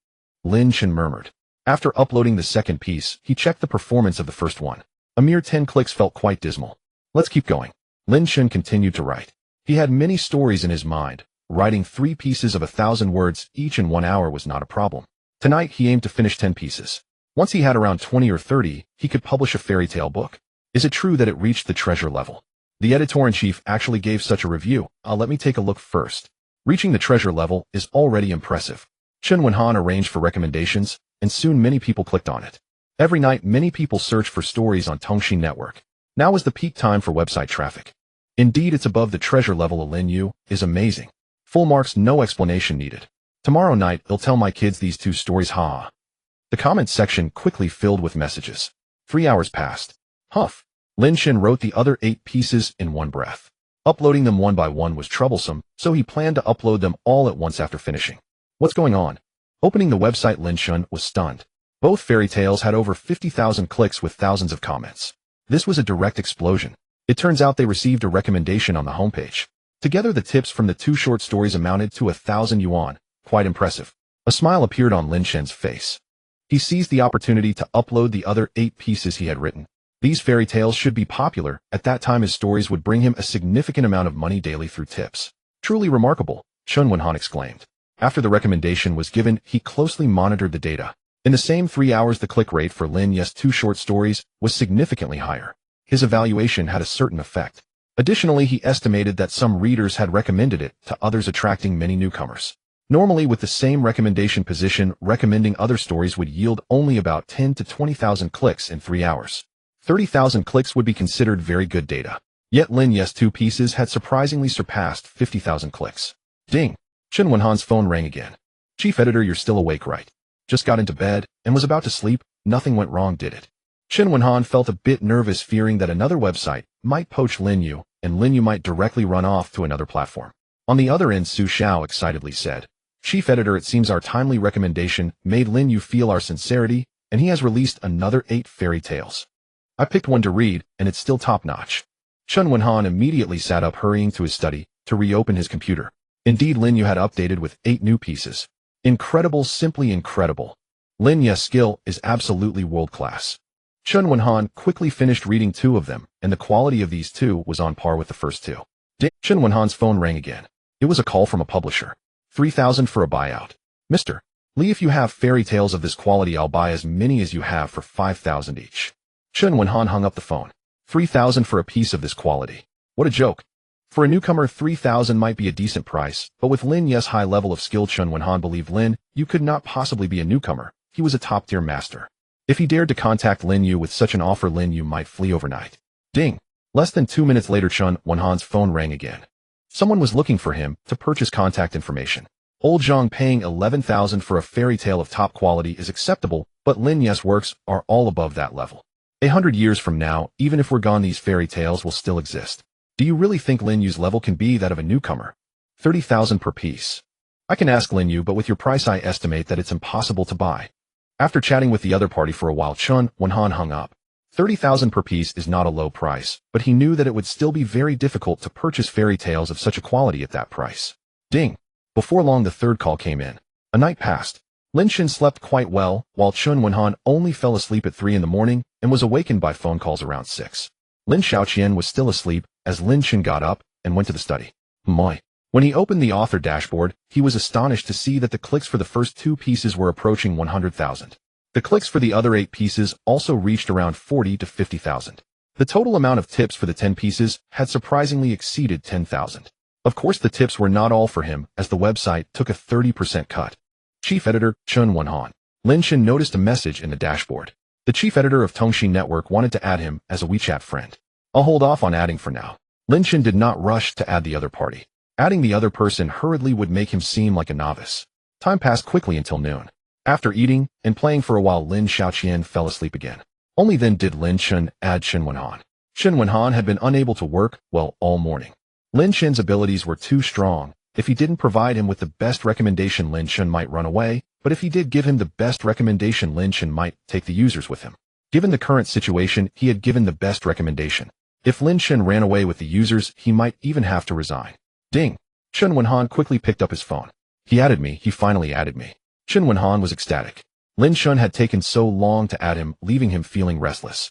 Lin Shen murmured. After uploading the second piece, he checked the performance of the first one. A mere 10 clicks felt quite dismal. Let's keep going. Lin Shen continued to write. He had many stories in his mind. Writing 3 pieces of 1,000 words each in 1 hour was not a problem. Tonight he aimed to finish 10 pieces. Once he had around 20 or 30, he could publish a fairy tale book. Is it true that it reached the treasure level? The editor-in-chief actually gave such a review. Let me take a look first. Reaching the treasure level is already impressive. Chen Wenhan arranged for recommendations, and soon many people clicked on it. Every night many people searched for stories on Tongxi Network. Now is the peak time for website traffic. Indeed, it's above the treasure level. Lin Yu is amazing. Full marks, no explanation needed. Tomorrow night, I'll tell my kids these 2 stories, ha. The comments section quickly filled with messages. 3 hours passed. Huff. Lin Shen wrote the other 8 pieces in one breath. Uploading them one by one was troublesome, so he planned to upload them all at once after finishing. What's going on? Opening the website, Lin Shen was stunned. Both fairy tales had over 50,000 clicks with thousands of comments. This was a direct explosion. It turns out they received a recommendation on the homepage. Together the tips from the 2 short stories amounted to 1,000 yuan. Quite impressive. A smile appeared on Lin Shen's face. He seized the opportunity to upload the other 8 pieces he had written. These fairy tales should be popular. At that time his stories would bring him a significant amount of money daily through tips. Truly remarkable, Chen Wenhan exclaimed. After the recommendation was given, he closely monitored the data. In the same 3 hours the click rate for Lin Yu's 2 short stories was significantly higher. His evaluation had a certain effect. Additionally, he estimated that some readers had recommended it to others, attracting many newcomers. Normally, with the same recommendation position, recommending other stories would yield only about 10 to 20,000 clicks in 3 hours. 30,000 clicks would be considered very good data. Yet Lin Yu's 2 pieces had surprisingly surpassed 50,000 clicks. Ding! Chen Wenhan's phone rang again. Chief editor, you're still awake, right? Just got into bed and was about to sleep. Nothing went wrong, did it? Chen Wenhan felt a bit nervous, fearing that another website might poach Lin Yu, and Lin Yu might directly run off to another platform. On the other end, Su Xiao excitedly said, Chief editor, it seems our timely recommendation made Lin Yu feel our sincerity, and he has released another 8 fairy tales. I picked one to read, and it's still top-notch. Chen Wenhan immediately sat up, hurrying to his study to reopen his computer. Indeed, Lin Yu had updated with 8 new pieces. Incredible, simply incredible. Lin Yu's skill is absolutely world-class. Chen Wenhan quickly finished reading 2 of them, and the quality of these 2 was on par with the first 2. Chen Wenhan's phone rang again. It was a call from a publisher. 3,000 for a buyout. Mr. Li, if you have fairy tales of this quality, I'll buy as many as you have for 5,000 each. Chen Wenhan hung up the phone. 3,000 for a piece of this quality. What a joke. For a newcomer, 3,000 might be a decent price, but with Lin Yu's high level of skill, Chen Wenhan believed Lin Yu could not possibly be a newcomer. He was a top-tier master. If he dared to contact Lin Yu with such an offer, Lin Yu might flee overnight. Ding! Less than 2 minutes later, Chen Wenhan's phone rang again. Someone was looking for him to purchase contact information. Old Zhang, paying 11,000 for a fairy tale of top quality is acceptable, but Lin Yu's works are all above that level. 100 years from now, even if we're gone, these fairy tales will still exist. Do you really think Lin Yu's level can be that of a newcomer? 30,000 per piece. I can ask Lin Yu, but with your price I estimate that it's impossible to buy. After chatting with the other party for a while, Chen Wenhan hung up. 30,000 per piece is not a low price, but he knew that it would still be very difficult to purchase fairy tales of such a quality at that price. Ding! Before long the third call came in. A night passed. Lin Shen slept quite well, while Chen Wenhan only fell asleep at 3 in the morning and was awakened by phone calls around 6. Lin Xiaoqian was still asleep as Lin Shen got up and went to the study. My. When he opened the author dashboard, he was astonished to see that the clicks for the first 2 pieces were approaching 100,000. The clicks for the other 8 pieces also reached around 40 to 50,000. The total amount of tips for the 10 pieces had surprisingly exceeded 10,000. Of course, the tips were not all for him, as the website took a 30% cut. Chief Editor, Chen Wenhan. Lin Shen noticed a message in the dashboard. The chief editor of Tongxi Network wanted to add him as a WeChat friend. I'll hold off on adding for now. Lin Shen did not rush to add the other party. Adding the other person hurriedly would make him seem like a novice. Time passed quickly until noon. After eating and playing for a while, Lin Xiaoqian fell asleep again. Only then did Lin Shen add Chen Wenhan. Chen Wenhan had been unable to work well all morning. Lin Shen's abilities were too strong. If he didn't provide him with the best recommendation, Lin Shen might run away, but if he did give him the best recommendation, Lin Shen might take the users with him. Given the current situation, he had given the best recommendation. If Lin Shen ran away with the users, he might even have to resign. Ding! Chen Wenhan quickly picked up his phone. He added me, he finally added me. Chen Wenhan was ecstatic. Lin Shun had taken so long to add him, leaving him feeling restless.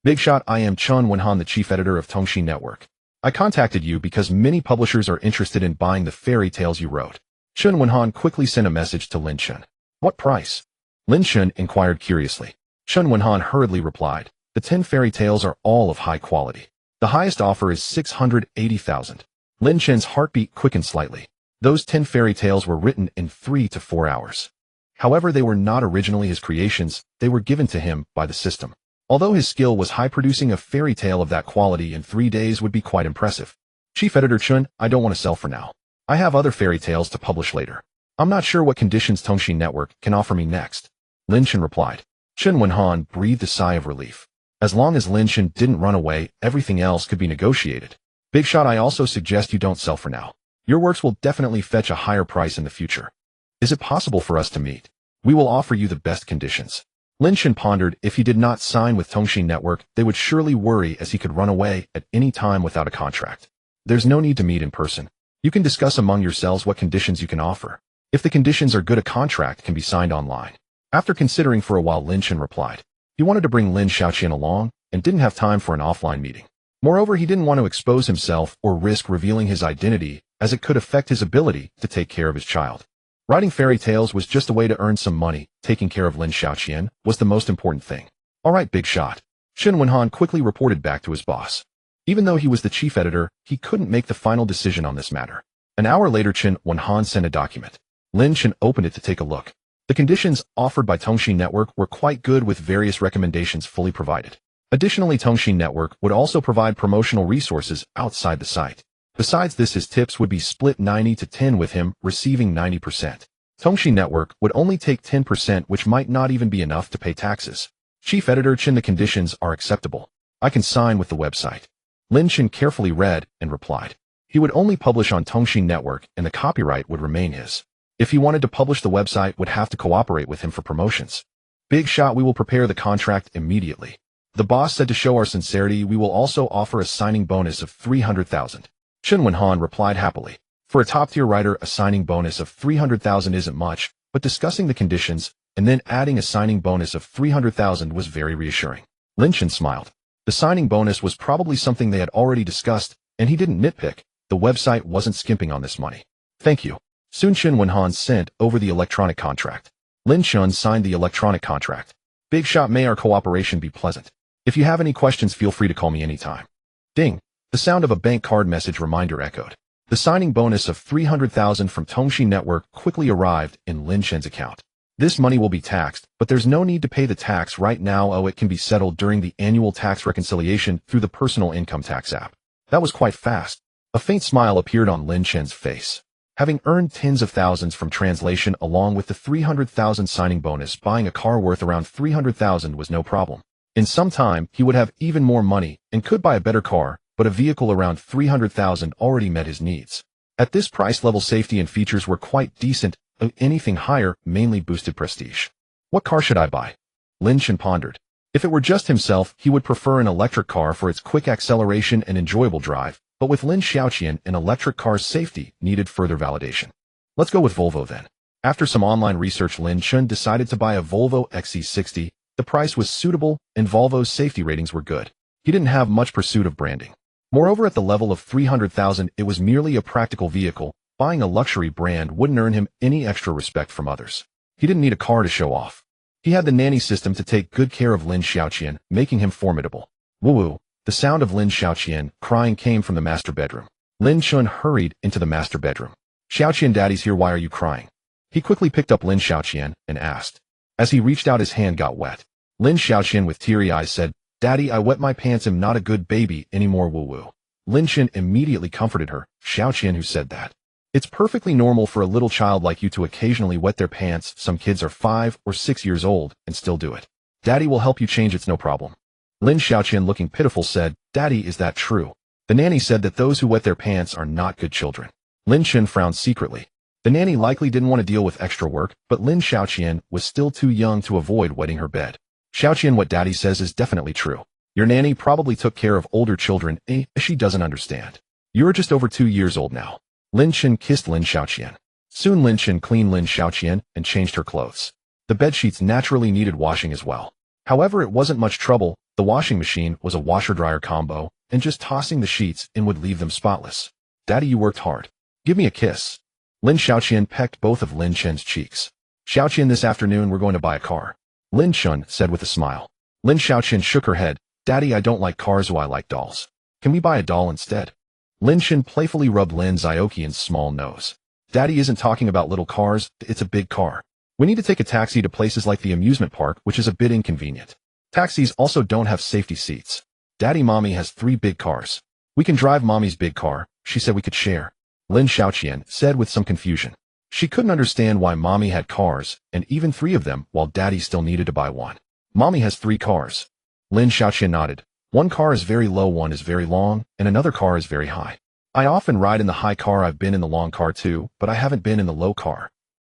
Big shot, I am Chen Wenhan, the chief editor of Tongxi Network. I contacted you because many publishers are interested in buying the fairy tales you wrote. Chen Wenhan quickly sent a message to Lin Shun. What price? Lin Shun inquired curiously. Chen Wenhan hurriedly replied, the 10 fairy tales are all of high quality. The highest offer is 680,000. Lin Shun's heartbeat quickened slightly. Those 10 fairy tales were written in 3 to 4 hours. However, they were not originally his creations, they were given to him by the system. Although his skill was high, producing a fairy tale of that quality in 3 days would be quite impressive. Chief Editor Chun, I don't want to sell for now. I have other fairy tales to publish later. I'm not sure what conditions Tongxi Network can offer me next. Lin Shun replied. Chen Wenhan breathed a sigh of relief. As long as Lin Shun didn't run away, everything else could be negotiated. Big shot, I also suggest you don't sell for now. Your works will definitely fetch a higher price in the future. Is it possible for us to meet? We will offer you the best conditions. Lin Shun pondered, if he did not sign with Tongxi Network, they would surely worry as he could run away at any time without a contract. There's no need to meet in person. You can discuss among yourselves what conditions you can offer. If the conditions are good, a contract can be signed online. After considering for a while, Lin Shun replied. He wanted to bring Lin Xiaoqian along and didn't have time for an offline meeting. Moreover, he didn't want to expose himself or risk revealing his identity, as it could affect his ability to take care of his child. Writing fairy tales was just a way to earn some money. Taking care of Lin Xiaoqian was the most important thing. All right, big shot. Chen Wenhan quickly reported back to his boss. Even though he was the chief editor, he couldn't make the final decision on this matter. An hour later, Chen Wenhan sent a document. Lin Chen opened it to take a look. The conditions offered by Tongxi Network were quite good, with various recommendations fully provided. Additionally, Tongxi Network would also provide promotional resources outside the site. Besides this, his tips would be split 90 to 10, with him receiving 90%. Tongxi Network would only take 10%, which might not even be enough to pay taxes. Chief Editor Chen, the conditions are acceptable. I can sign with the website. Lin Chen carefully read and replied. He would only publish on Tongxi Network and the copyright would remain his. If he wanted to publish, the website would have to cooperate with him for promotions. Big shot, we will prepare the contract immediately. The boss said to show our sincerity, we will also offer a signing bonus of 300,000. Chen Wenhan replied happily. For a top-tier writer, a signing bonus of 300,000 isn't much, but discussing the conditions and then adding a signing bonus of 300,000 was very reassuring. Lin Chen smiled. The signing bonus was probably something they had already discussed, and he didn't nitpick. The website wasn't skimping on this money. Thank you. Soon Chen Wenhan sent over the electronic contract. Lin Shun signed the electronic contract. Big shot, may our cooperation be pleasant. If you have any questions, feel free to call me anytime. Ding. The sound of a bank card message reminder echoed. The signing bonus of 300,000 from Tongxi Network quickly arrived in Lin Shen's account. This money will be taxed, but there's no need to pay the tax right now. Oh, it can be settled during the annual tax reconciliation through the personal income tax app. That was quite fast. A faint smile appeared on Lin Shen's face. Having earned tens of thousands from translation along with the 300,000 signing bonus, buying a car worth around 300,000 was no problem. In some time, he would have even more money and could buy a better car, but a vehicle around 300,000 already met his needs. At this price level, safety and features were quite decent. Anything higher mainly boosted prestige. What car should I buy? Lin Shen pondered. If it were just himself, he would prefer an electric car for its quick acceleration and enjoyable drive, but with Lin Xiaoqian, an electric car's safety needed further validation. Let's go with Volvo then. After some online research, Lin Chen decided to buy a Volvo XC60. The price was suitable, and Volvo's safety ratings were good. He didn't have much pursuit of branding. Moreover, at the level of 300,000, it was merely a practical vehicle. Buying a luxury brand wouldn't earn him any extra respect from others. He didn't need a car to show off. He had the nanny system to take good care of Lin Xiaoqian, making him formidable. Woo-woo. The sound of Lin Xiaoqian crying came from the master bedroom. Lin Chun hurried into the master bedroom. Xiaoqian, daddy's here, why are you crying? He quickly picked up Lin Xiaoqian and asked. As he reached out, his hand got wet. Lin Xiaoqian with teary eyes said, Daddy, I wet my pants, I'm not a good baby anymore, woo-woo. Lin Chen immediately comforted her. Xiaoqian, who said that? It's perfectly normal for a little child like you to occasionally wet their pants. Some kids are 5 or 6 years old and still do it. Daddy will help you change, it's no problem. Lin Xiaoqian, looking pitiful, said, Daddy, is that true? The nanny said that those who wet their pants are not good children. Lin Chen frowned secretly. The nanny likely didn't want to deal with extra work, but Lin Xiaoqian was still too young to avoid wetting her bed. Xiaoqian, what Daddy says is definitely true. Your nanny probably took care of older children, she doesn't understand. You're just over 2 years old now. Lin Chen kissed Lin Xiaoqian. Soon Lin Chen cleaned Lin Xiaoqian and changed her clothes. The bedsheets naturally needed washing as well. However, it wasn't much trouble. The washing machine was a washer-dryer combo, and just tossing the sheets in would leave them spotless. Daddy, you worked hard. Give me a kiss. Lin Xiaoqian pecked both of Lin Chen's cheeks. Xiaoqian, this afternoon we're going to buy a car. Lin Chen said with a smile. Lin Xiaoqian shook her head. Daddy, I don't like cars, I like dolls. Can we buy a doll instead? Lin Chen playfully rubbed Lin Xiaoqian's small nose. Daddy isn't talking about little cars, it's a big car. We need to take a taxi to places like the amusement park, which is a bit inconvenient. Taxis also don't have safety seats. Daddy, Mommy has 3 big cars. We can drive Mommy's big car. She said we could share. Lin Xiaoqian said with some confusion. She couldn't understand why Mommy had cars, and even 3 of them, while Daddy still needed to buy one. Mommy has 3 cars. Lin Xiaoqian nodded. One car is very low, one is very long, and another car is very high. I often ride in the high car, I've been in the long car too, but I haven't been in the low car.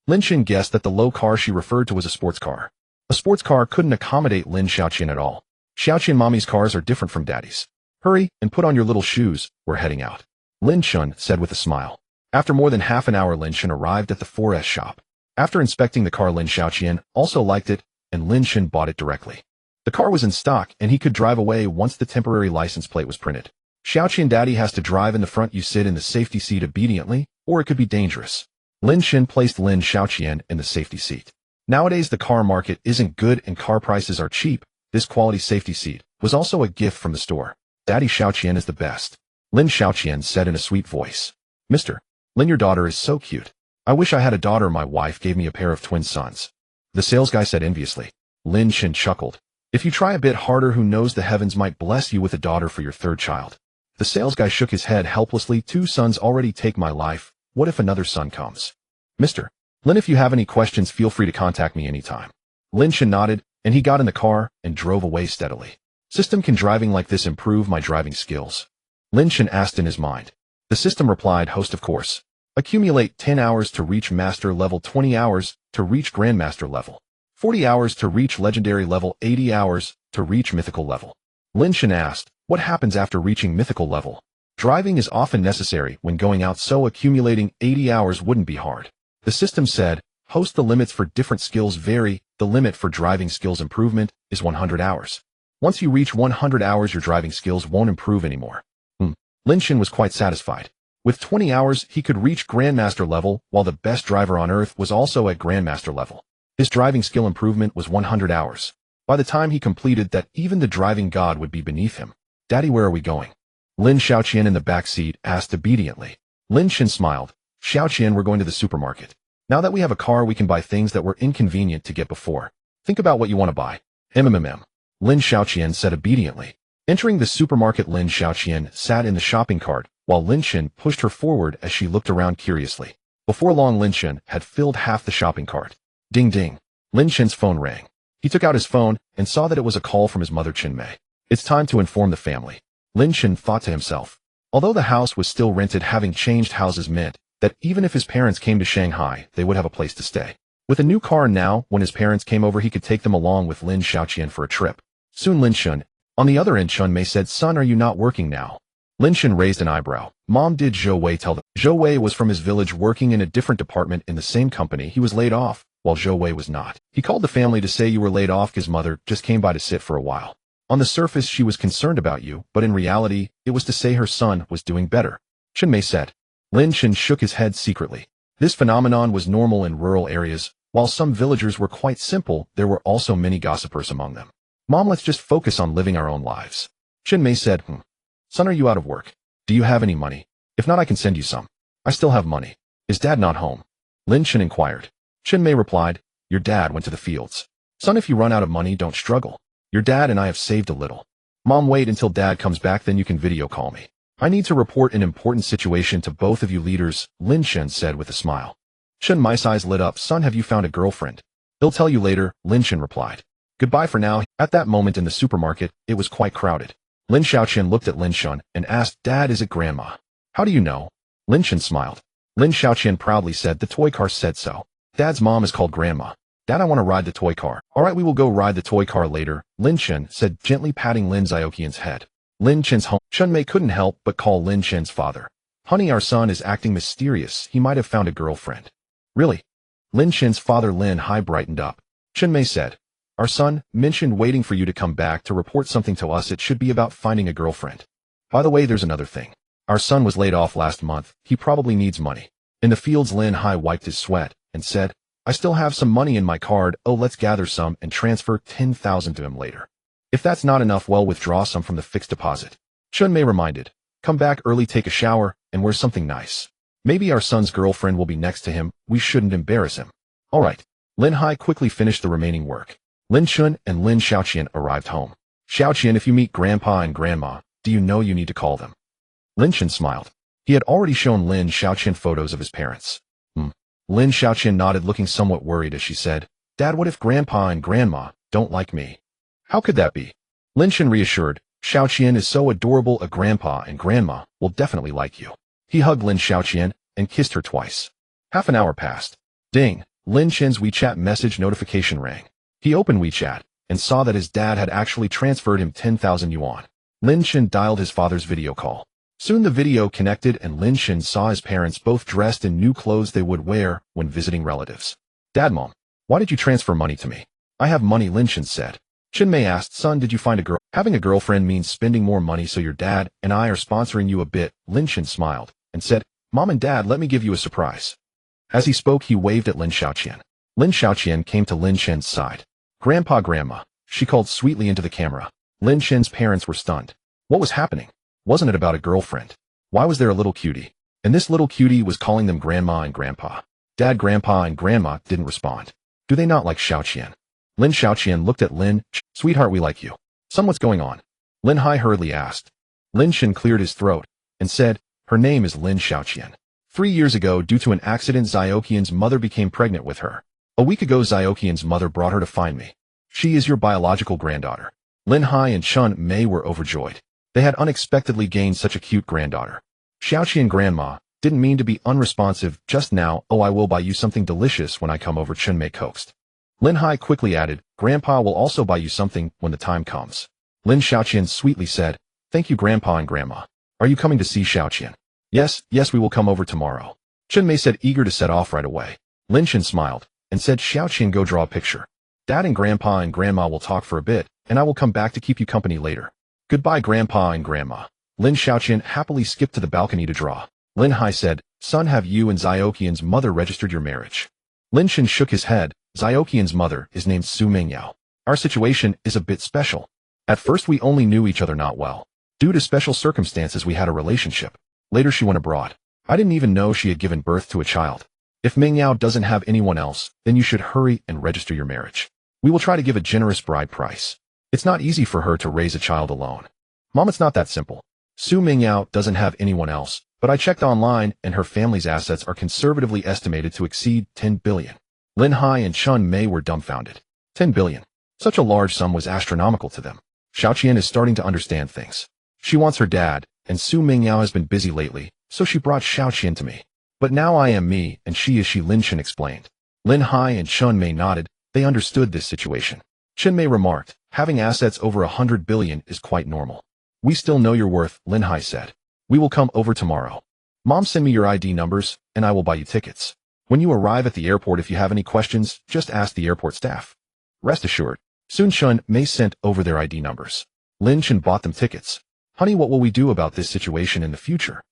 Lin Chen guessed that the low car she referred to was a sports car. A sports car couldn't accommodate Lin Xiaoqian at all. Xiaoqian, Mommy's cars are different from Daddy's. Hurry, and put on your little shoes, we're heading out. Lin Chen said with a smile. After more than half an hour, Lin Chen arrived at the 4S shop. After inspecting the car, Lin Xiaoqian also liked it, and Lin Chen bought it directly. The car was in stock, and he could drive away once the temporary license plate was printed. Xiaoqian, Daddy has to drive in the front, you sit in the safety seat obediently, or it could be dangerous. Lin Chen placed Lin Xiaoqian in the safety seat. Nowadays the car market isn't good and car prices are cheap. This quality safety seat was also a gift from the store. Daddy, Xiaoqian is the best. Lin Xiaoqian said in a sweet voice. Mr. Lin, your daughter is so cute. I wish I had a daughter. My wife gave me a pair of twin sons. The sales guy said enviously. Lin Chen chuckled. If you try a bit harder, who knows, the heavens might bless you with a daughter for your 3rd child. The sales guy shook his head helplessly. 2 sons already take my life. What if another son comes? Mr. Lin, if you have any questions, feel free to contact me anytime. Lin Chen nodded, and he got in the car and drove away steadily. System, can driving like this improve my driving skills? Lin Chen asked in his mind. The system replied, host, of course. Accumulate 10 hours to reach master level, 20 hours to reach grandmaster level, 40 hours to reach legendary level, 80 hours to reach mythical level. Lin Chen asked, what happens after reaching mythical level? Driving is often necessary when going out, so accumulating 80 hours wouldn't be hard. The system said, host, the limits for different skills vary. The limit for driving skills improvement is 100 hours. Once you reach 100 hours, your driving skills won't improve anymore. Lin Chen was quite satisfied. With 20 hours, he could reach grandmaster level, while the best driver on earth was also at grandmaster level. His driving skill improvement was 100 hours. By the time he completed that, even the driving god would be beneath him. Daddy, where are we going? Lin Xiaoqian in the back seat asked obediently. Lin Chen smiled. Xiaoqian, we're going to the supermarket. Now that we have a car, we can buy things that were inconvenient to get before. Think about what you want to buy. Lin Xiaoqian said obediently. Entering the supermarket, Lin Xiaoqian sat in the shopping cart, while Lin Chen pushed her forward as she looked around curiously. Before long, Lin Chen had filled half the shopping cart. Ding ding. Lin Chen's phone rang. He took out his phone and saw that it was a call from his mother, Chen Mei. It's time to inform the family. Lin Chen thought to himself. Although the house was still rented, having changed houses meant that even if his parents came to Shanghai, they would have a place to stay. With a new car now, when his parents came over, he could take them along with Lin Xiaoqian for a trip. Soon Lin Chen. On the other end, Chen Mei said, son, are you not working now? Lin Chen raised an eyebrow. Mom, did Zhou Wei tell them? Zhou Wei was from his village, working in a different department in the same company. He was laid off, while Zhou Wei was not. He called the family to say you were laid off. His mother just came by to sit for a while. On the surface, she was concerned about you, but in reality, it was to say her son was doing better. Chen Mei said. Lin Chen shook his head secretly. This phenomenon was normal in rural areas. While some villagers were quite simple, there were also many gossipers among them. Mom, let's just focus on living our own lives. Chen Mei said, Son, are you out of work? Do you have any money? If not, I can send you some. I still have money. Is Dad not home? Lin Chen inquired. Chen Mei replied, your dad went to the fields. Son, if you run out of money, don't struggle. Your dad and I have saved a little. Mom, wait until Dad comes back, then you can video call me. I need to report an important situation to both of you leaders, Lin Chen said with a smile. Chen Mei's eyes lit up. Son, have you found a girlfriend? He'll tell you later, Lin Chen replied. Goodbye for now. At that moment in the supermarket, it was quite crowded. Lin Xiaoqian looked at Lin Chen and asked, Dad, is it Grandma? How do you know? Lin Chen smiled. Lin Xiaoqian proudly said, the toy car said so. Dad's mom is called Grandma. Dad, I want to ride the toy car. All right, we will go ride the toy car later, Lin Chen said, gently patting Lin Xiaoqian's head. Lin Chen's home. Chen Mei couldn't help but call Lin Chen's father Honey, our son is acting mysterious. He might have found a girlfriend. Really? Lin Chen's father Lin Hai brightened up. Chen Mei said, our son mentioned waiting for you to come back to report something to us. It should be about finding a girlfriend. By the way, there's another thing. Our son was laid off last month. He probably needs money. In the fields, Lin Hai wiped his sweat and said, I still have some money in my card. Oh, let's gather some and transfer 10,000 to him later. If that's not enough, well, withdraw some from the fixed deposit. Chen Mei reminded, come back early, take a shower, and wear something nice. Maybe our son's girlfriend will be next to him. We shouldn't embarrass him. All right. Lin Hai quickly finished the remaining work. Lin Chun and Lin Xiaoqian arrived home. Xiaoqian, if you meet Grandpa and Grandma, do you know you need to call them? Lin Chun smiled. He had already shown Lin Xiaoqian photos of his parents. Lin Xiaoqian nodded, looking somewhat worried as she said, Dad, what if Grandpa and Grandma don't like me? How could that be? Lin Chun reassured, Xiaoqian is so adorable, a Grandpa and Grandma will definitely like you. He hugged Lin Xiaoqian and kissed her twice. Half an hour passed. Ding! Lin Chen's WeChat message notification rang. He opened WeChat and saw that his dad had actually transferred him 10,000 yuan. Lin Chen dialed his father's video call. Soon the video connected and Lin Chen saw his parents both dressed in new clothes they would wear when visiting relatives. Dad, Mom, why did you transfer money to me? I have money, Lin Chen said. Chen Mei asked, Son, did you find a girl? Having a girlfriend means spending more money, so your dad and I are sponsoring you a bit. Lin Chen smiled and said, Mom and Dad, let me give you a surprise. As he spoke, he waved at Lin Xiaoqian. Lin Xiaoqian came to Lin Chen's side. Grandpa, Grandma, she called sweetly into the camera. Lin Chen's parents were stunned. What was happening? Wasn't it about a girlfriend? Why was there a little cutie? And this little cutie was calling them Grandma and Grandpa. Dad, Grandpa, and Grandma didn't respond. Do they not like Xiaoqian? Lin Xiaoqian looked at Lin. Sweetheart, we like you. Son, what's going on? Lin Hai hurriedly asked. Lin Chen cleared his throat and said, her name is Lin Xiaoqian. 3 years ago, due to an accident, Xiaoqian's mother became pregnant with her. A week ago, Xiaoqian's mother brought her to find me. She is your biological granddaughter. Lin Hai and Chen Mei were overjoyed. They had unexpectedly gained such a cute granddaughter. Xiaoqian, Grandma, didn't mean to be unresponsive just now. Oh, I will buy you something delicious when I come over, Chen Mei coaxed. Lin Hai quickly added, Grandpa will also buy you something when the time comes. Lin Xiaoqian sweetly said, thank you, Grandpa and Grandma. Are you coming to see Xiaoqian? Yes, we will come over tomorrow. Chen Mei said, eager to set off right away. Lin Chen smiled and said, Xiaoqian, go draw a picture. Dad and Grandpa and Grandma will talk for a bit, and I will come back to keep you company later. Goodbye, Grandpa and Grandma. Lin Xiaoqian happily skipped to the balcony to draw. Lin Hai said, Son, have you and Xiaoqian's mother registered your marriage? Lin Chen shook his head. Xiaoqian's mother is named Su Mingyao. Our situation is a bit special. At first we only knew each other not well. Due to special circumstances we had a relationship. Later she went abroad. I didn't even know she had given birth to a child. If Mingyao doesn't have anyone else, then you should hurry and register your marriage. We will try to give a generous bride price. It's not easy for her to raise a child alone. Mom, it's not that simple. Su Mingyao doesn't have anyone else, but I checked online and her family's assets are conservatively estimated to exceed 10 billion. Lin Hai and Chen Mei were dumbfounded. 10 billion. Such a large sum was astronomical to them. Xiaoqian is starting to understand things. She wants her dad, and Su Mingyao has been busy lately, so she brought Xiaoqian to me. But now I am me, and she is she, Lin Chen explained. Lin Hai and Chen Mei nodded. They understood this situation. Chen Mei remarked, having assets over 100 billion is quite normal. We still know your worth, Lin Hai said. We will come over tomorrow. Mom, send me your ID numbers, and I will buy you tickets. When you arrive at the airport, if you have any questions, just ask the airport staff. Rest assured. Soon Chen Mei sent over their ID numbers. Lin Chen bought them tickets. Honey, what will we do about this situation in the future?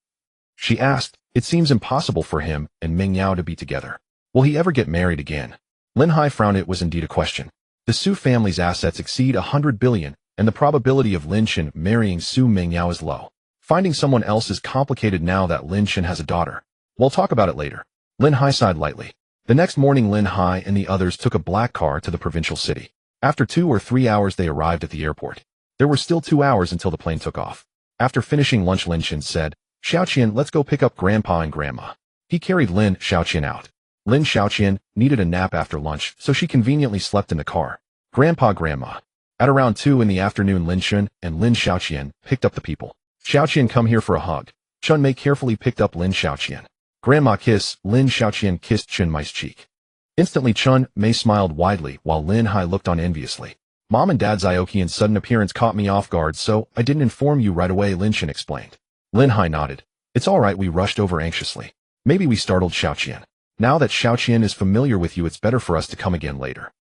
She asked. It seems impossible for him and Mingyao to be together. Will he ever get married again? Lin Hai frowned. It was indeed a question. The Su family's assets exceed 100 billion, and the probability of Lin Chen marrying Su Mingyao is low. Finding someone else is complicated now that Lin Chen has a daughter. We'll talk about it later. Lin Hai sighed lightly. The next morning, Lin Hai and the others took a black car to the provincial city. After 2 or 3 hours, they arrived at the airport. There were still 2 hours until the plane took off. After finishing lunch, Lin Chen said, Xiaoqian, let's go pick up Grandpa and Grandma. He carried Lin Xiaoqian out. Lin Xiaoqian needed a nap after lunch, so she conveniently slept in the car. Grandpa, Grandma. At around 2 in the afternoon, Lin Chen and Lin Xiaoqian picked up the people. Xiaoqian, come here for a hug. Chen Mei carefully picked up Lin Xiaoqian. Grandma, kiss. Lin Xiaoqian kissed Chen Mei's cheek. Instantly, Chen Mei smiled widely while Lin Hai looked on enviously. Mom and Dad, Xiaoqian's sudden appearance caught me off guard, so I didn't inform you right away, Lin Chen explained. Lin Hai nodded. It's all right, we rushed over anxiously. Maybe we startled Xiaoqian. Now that Xiaoqian is familiar with you, it's better for us to come again later.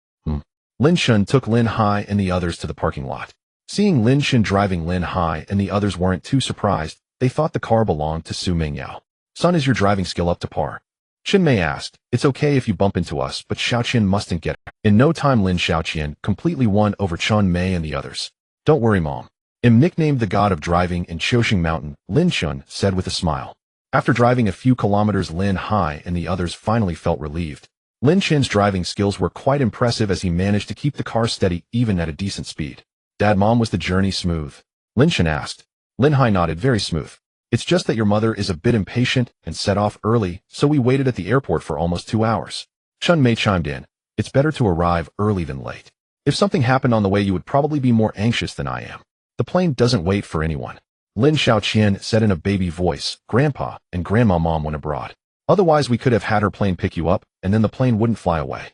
Lin Shun took Lin Hai and the others to the parking lot. Seeing Lin Shun driving, Lin Hai and the others weren't too surprised. They thought the car belonged to Su Mingyao. Son, is your driving skill up to par? Chen Mei asked. It's okay if you bump into us, but Xiaoqian mustn't get it. In no time, Lin Xiaoqian completely won over Chen Mei and the others. Don't worry, Mom. I'm nicknamed the god of driving in Qiuxing Mountain, Lin Shun said with a smile. After driving a few kilometers, Lin Hai and the others finally felt relieved. Lin Chen's driving skills were quite impressive as he managed to keep the car steady even at a decent speed. Dad, Mom, was the journey smooth? Lin Chen asked. Lin Hai nodded. Very smooth. It's just that your mother is a bit impatient and set off early, so we waited at the airport for almost 2 hours. Chen Mei chimed in. It's better to arrive early than late. If something happened on the way, you would probably be more anxious than I am. The plane doesn't wait for anyone. Lin Xiaoqian said in a baby voice. Grandpa and Grandma Mom went abroad. Otherwise, we could have had her plane pick you up, and then the plane wouldn't fly away.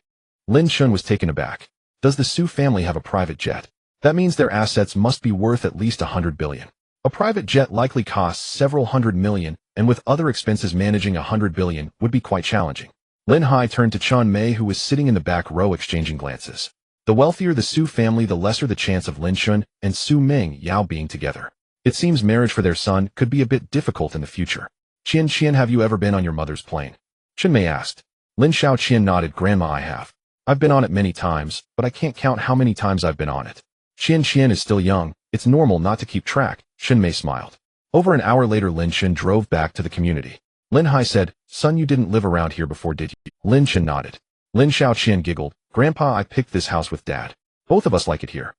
Lin Shun was taken aback. Does the Su family have a private jet? That means their assets must be worth at least 100 billion. A private jet likely costs several hundred million, and with other expenses, managing 100 billion would be quite challenging. Lin Hai turned to Chen Mei, who was sitting in the back row, exchanging glances. The wealthier the Su family, the lesser the chance of Lin Shun and Su Mingyao being together. It seems marriage for their son could be a bit difficult in the future. Qian, have you ever been on your mother's plane? Chen Mei asked. Lin Xiaoqian nodded. Grandma, I have. I've been on it many times, but I can't count how many times I've been on it. Qian is still young. It's normal not to keep track. Chen Mei smiled. Over an hour later, Lin Chen drove back to the community. Lin Hai said, Son, you didn't live around here before, did you? Lin Chen nodded. Lin Xiaoqian giggled. Grandpa, I picked this house with Dad. Both of us like it here.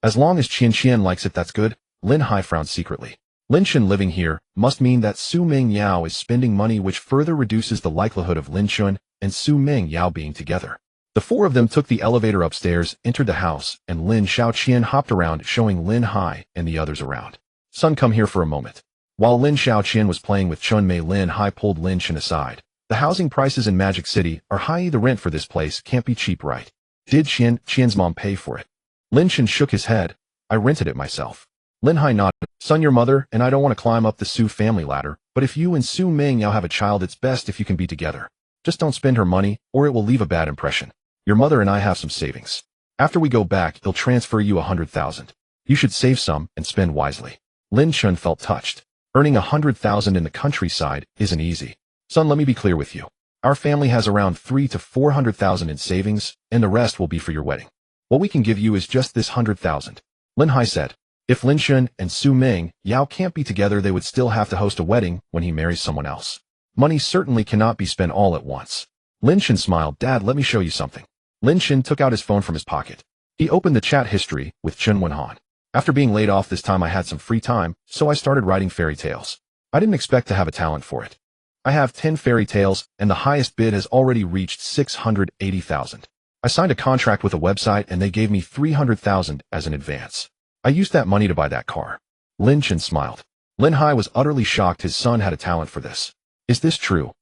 As long as Qian likes it, that's good. Lin Hai frowned secretly. Lin Chen living here must mean that Su Mingyao is spending money, which further reduces the likelihood of Lin Chen and Su Mingyao being together. The four of them took the elevator upstairs, entered the house, and Lin Xiaoqian hopped around, showing Lin Hai and the others around. Son, come here for a moment. While Lin Xiaoqian was playing with Chen Mei, Lin Hai pulled Lin Chen aside. The housing prices in Magic City are high. The rent for this place can't be cheap, right? Did Qian's mom pay for it? Lin Chen shook his head. I rented it myself. Lin Hai nodded. Son, your mother and I don't want to climb up the Su family ladder, but if you and Su Mingyao have a child, it's best if you can be together. Just don't spend her money, or it will leave a bad impression. Your mother and I have some savings. After we go back, they'll transfer you 100,000. You should save some and spend wisely. Lin Chen felt touched. Earning 100,000 in the countryside isn't easy. Son, let me be clear with you. Our family has around 300,000 to 400,000 in savings, and the rest will be for your wedding. What we can give you is just this 100,000. Lin Hai said. If Lin Chen and Su Mingyao can't be together, they would still have to host a wedding when he marries someone else. Money certainly cannot be spent all at once. Lin Chen smiled. Dad, let me show you something. Lin Chen took out his phone from his pocket. He opened the chat history with Chen Wenhan. After being laid off this time, I had some free time, so I started writing fairy tales. I didn't expect to have a talent for it. I have 10 fairy tales, and the highest bid has already reached 680,000. I signed a contract with a website, and they gave me 300,000 as an advance. I used that money to buy that car. Lin Chen smiled. Lin Hai was utterly shocked his son had a talent for this. Is this true?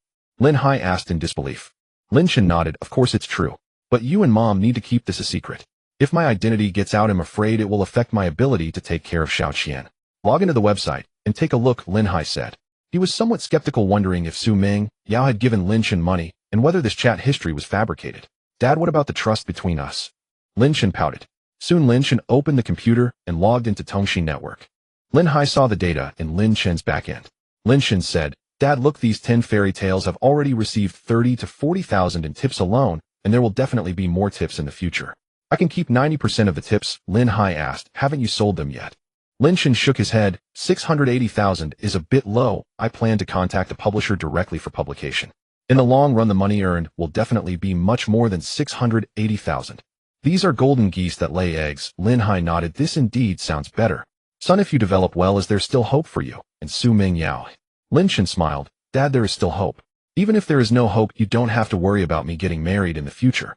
Lin Hai asked in disbelief. Lin Chen nodded. Of course it's true. But you and Mom need to keep this a secret. If my identity gets out, I'm afraid it will affect my ability to take care of Xiaoqian. Log into the website and take a look, Lin Hai said. He was somewhat skeptical, wondering if Su Mingyao had given Lin Chen money and whether this chat history was fabricated. Dad, what about the trust between us? Lin Chen pouted. Soon Lin Chen opened the computer and logged into Tongxi Network. Lin Hai saw the data in Lin Chen's backend. Lin Chen said, Dad, look, these 10 fairy tales have already received 30,000 to 40,000 in tips alone, and there will definitely be more tips in the future. I can keep 90% of the tips. Lin Hai asked, haven't you sold them yet? Lin Chen shook his head. 680,000 is a bit low. I plan to contact the publisher directly for publication. In the long run, the money earned will definitely be much more than 680,000. These are golden geese that lay eggs. Lin Hai nodded. This indeed sounds better. Son, if you develop well, is there still hope for you? And Su Mingyao. Lin Chen smiled. Dad, there is still hope. Even if there is no hope, you don't have to worry about me getting married in the future.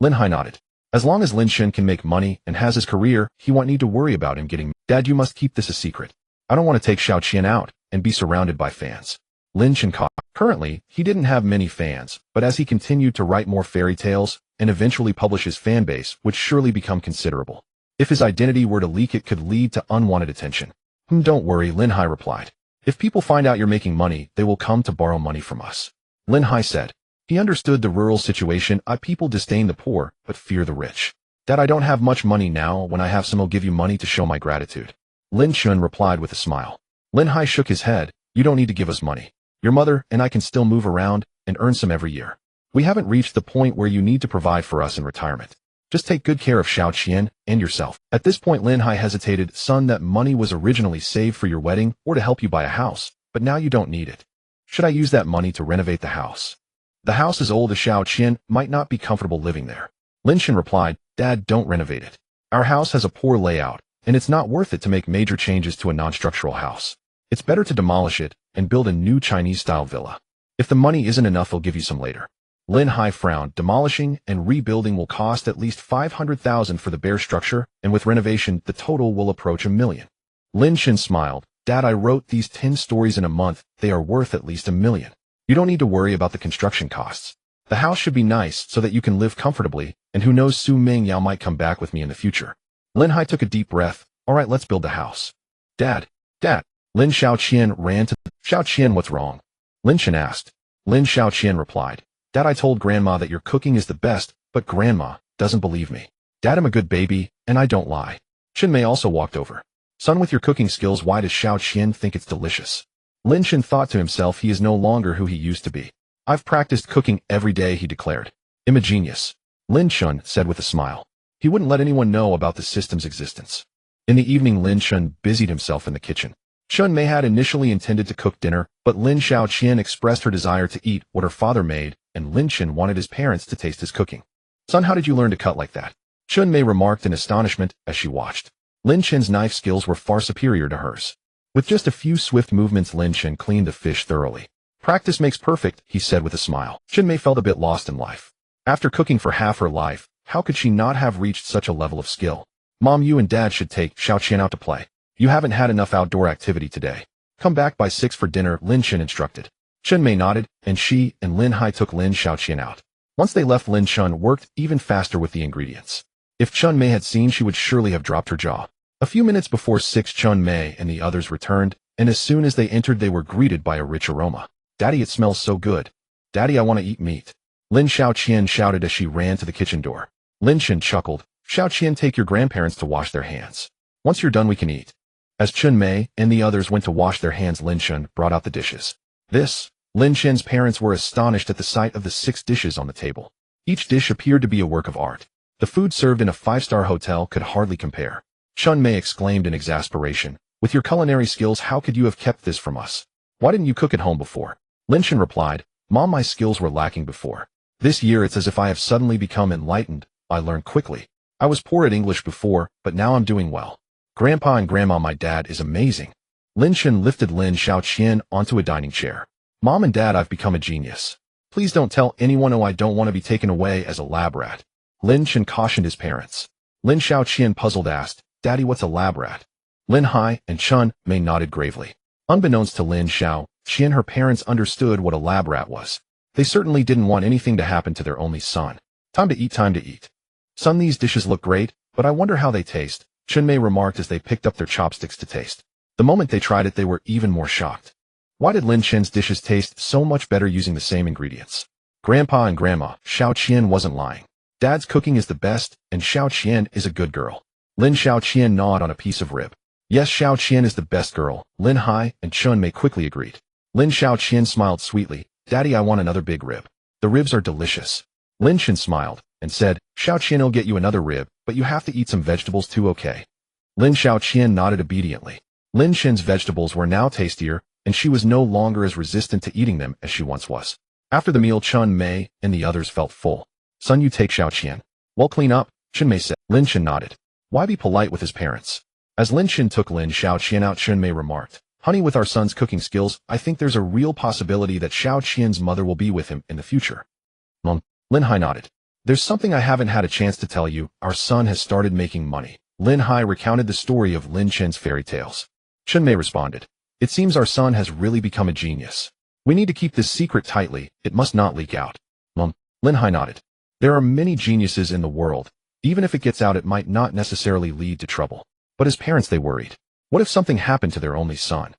Lin Hai nodded. As long as Lin Chen can make money and has his career, he won't need to worry about him getting married. Dad, you must keep this a secret. I don't want to take Xiaoqian out and be surrounded by fans. Lin Chen caught. Currently, he didn't have many fans, but as he continued to write more fairy tales and eventually publish, his fan base would surely become considerable. If his identity were to leak, it could lead to unwanted attention. Don't worry, Lin Hai replied. If people find out you're making money, they will come to borrow money from us. Lin Hai said. He understood the rural situation. People disdain the poor, but fear the rich. Dad, I don't have much money now. When I have some, I'll give you money to show my gratitude. Lin Shun replied with a smile. Lin Hai shook his head. You don't need to give us money. Your mother and I can still move around and earn some every year. We haven't reached the point where you need to provide for us in retirement. Just take good care of Xiao Qian and yourself. At this point, Lin Hai hesitated. Son, that money was originally saved for your wedding or to help you buy a house, but now you don't need it. Should I use that money to renovate the house? The house is old. Xiao Qian might not be comfortable living there. Lin Shen replied, Dad, don't renovate it. Our house has a poor layout, and it's not worth it to make major changes to a non-structural house. It's better to demolish it and build a new Chinese-style villa. If the money isn't enough, I'll give you some later. Lin Hai frowned. Demolishing and rebuilding will cost at least 500,000 for the bare structure, and with renovation, the total will approach $1 million. Lin Shen smiled. Dad, I wrote these 10 stories in a month. They are worth at least $1 million. You don't need to worry about the construction costs. The house should be nice so that you can live comfortably, and who knows, Su Ming Yao might come back with me in the future. Lin Hai took a deep breath. All right, let's build the house. Dad. Lin Xiaoqian ran to Xiaoqian, what's wrong? Lin Shen asked. Lin Xiaoqian replied. Dad, I told Grandma that your cooking is the best, but Grandma doesn't believe me. Dad, I'm a good baby, and I don't lie. Chen Mei also walked over. Son, with your cooking skills, why does Xiaoqian think it's delicious? Lin Shen thought to himself, he is no longer who he used to be. I've practiced cooking every day, he declared. I'm a genius. Lin Shun said with a smile. He wouldn't let anyone know about the system's existence. In the evening, Lin Shun busied himself in the kitchen. Chun Mei had initially intended to cook dinner, but Lin Xiaoqian expressed her desire to eat what her father made, and Lin Shen wanted his parents to taste his cooking. Son, how did you learn to cut like that? Chun Mei remarked in astonishment as she watched. Lin Shen's knife skills were far superior to hers. With just a few swift movements, Lin Shen cleaned the fish thoroughly. Practice makes perfect, he said with a smile. Chun Mei felt a bit lost in life. After cooking for half her life, how could she not have reached such a level of skill? Mom, you and Dad should take Xiaoqian out to play. You haven't had enough outdoor activity today. Come back by 6 for dinner, Lin Shen instructed. Chun Mei nodded, and she and Lin Hai took Lin Xiaoqian out. Once they left, Lin Shun worked even faster with the ingredients. If Chun Mei had seen, she would surely have dropped her jaw. A few minutes before 6, Chun Mei and the others returned, and as soon as they entered, they were greeted by a rich aroma. Daddy, it smells so good. Daddy, I want to eat meat. Lin Xiaoqian shouted as she ran to the kitchen door. Lin Shen chuckled. Xiaoqian, take your grandparents to wash their hands. Once you're done, we can eat. As Chun Mei and the others went to wash their hands, Lin Shen brought out the dishes. Lin Shen's parents were astonished at the sight of the 6 dishes on the table. Each dish appeared to be a work of art. The food served in a 5-star hotel could hardly compare. Chun Mei exclaimed in exasperation. With your culinary skills, how could you have kept this from us? Why didn't you cook at home before? Lin Shen replied, Mom, my skills were lacking before. This year it's as if I have suddenly become enlightened. I learned quickly. I was poor at English before, but now I'm doing well. Grandpa and Grandma, my dad is amazing. Lin Shen lifted Lin Xiaoqian onto a dining chair. Mom and Dad, I've become a genius. Please don't tell anyone. Oh, I don't want to be taken away as a lab rat. Lin Shen cautioned his parents. Lin Xiaoqian puzzled asked, Daddy, what's a lab rat? Lin Hai and Chun Mei nodded gravely. Unbeknownst to Lin Xiaoqian, her parents understood what a lab rat was. They certainly didn't want anything to happen to their only son. Time to eat, time to eat. Son, these dishes look great, but I wonder how they taste, Chun Mei remarked as they picked up their chopsticks to taste. The moment they tried it, they were even more shocked. Why did Lin Shen's dishes taste so much better using the same ingredients? Grandpa and Grandma, Xiaoqian wasn't lying. Dad's cooking is the best, and Xiaoqian is a good girl. Lin Xiaoqian gnawed on a piece of rib. Yes, Xiaoqian is the best girl, Lin Hai and Chun Mei quickly agreed. Lin Xiaoqian smiled sweetly. Daddy, I want another big rib. The ribs are delicious. Lin Shen smiled and said, Xiaoqian will get you another rib, but you have to eat some vegetables too, okay? Lin Xiaoqian nodded obediently. Lin Shen's vegetables were now tastier, and she was no longer as resistant to eating them as she once was. After the meal, Chun Mei and the others felt full. Son, you take Xiaoqian. Well, clean up, Chun Mei said. Lin Shen nodded. Why be polite with his parents? As Lin Shen took Lin Xiaoqian out, Chun Mei remarked, Honey, with our son's cooking skills, I think there's a real possibility that Xiaoqian's mother will be with him in the future. Lin Hai nodded. There's something I haven't had a chance to tell you. Our son has started making money. Lin Hai recounted the story of Lin Shen's fairy tales. Chun Mei responded. It seems our son has really become a genius. We need to keep this secret tightly. It must not leak out. Lin Hai nodded. There are many geniuses in the world. Even if it gets out, it might not necessarily lead to trouble. But as parents, they worried. What if something happened to their only son?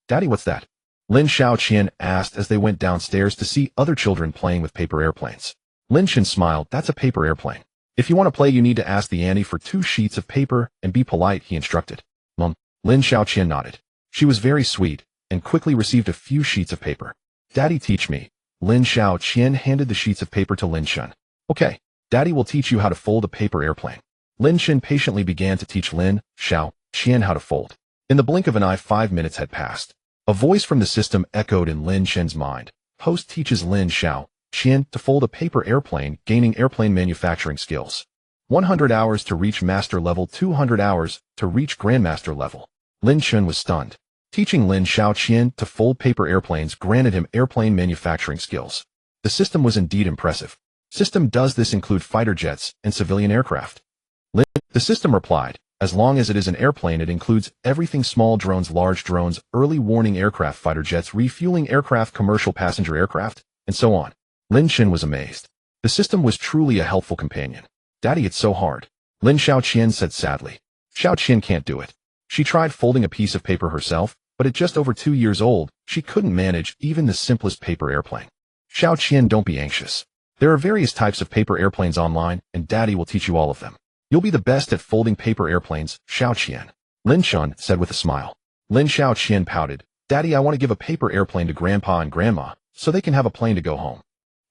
Daddy, what's that? Lin Xiaoqian asked as they went downstairs to see other children playing with paper airplanes. Lin Chen smiled. That's a paper airplane. If you want to play, you need to ask the auntie for 2 sheets of paper and be polite, he instructed. Mom. Lin Xiaoqian nodded. She was very sweet and quickly received a few sheets of paper. Daddy, teach me. Lin Xiaoqian handed the sheets of paper to Lin Chen. Okay, Daddy will teach you how to fold a paper airplane. Lin Chen patiently began to teach Lin Xiaoqian how to fold. In the blink of an eye, 5 minutes had passed. A voice from the system echoed in Lin Chen's mind. Host teaches Lin Xiaoqian to fold a paper airplane, gaining airplane manufacturing skills. 100 hours to reach master level, 200 hours to reach grandmaster level. Lin Chen was stunned. Teaching Lin Xiaoqian to fold paper airplanes granted him airplane manufacturing skills. The system was indeed impressive. System, does this include fighter jets and civilian aircraft? The system replied, as long as it is an airplane, it includes everything: small drones, large drones, early warning aircraft, fighter jets, refueling aircraft, commercial passenger aircraft, and so on. Lin Chen was amazed. The system was truly a helpful companion. Daddy, it's so hard. Lin Xiaoqian said sadly. Xiaoqian can't do it. She tried folding a piece of paper herself, but at just over 2 years old, she couldn't manage even the simplest paper airplane. Xiaoqian, don't be anxious. There are various types of paper airplanes online, and Daddy will teach you all of them. You'll be the best at folding paper airplanes, Xiaoqian. Lin Chen said with a smile. Lin Xiaoqian pouted. Daddy, I want to give a paper airplane to Grandpa and Grandma, so they can have a plane to go home.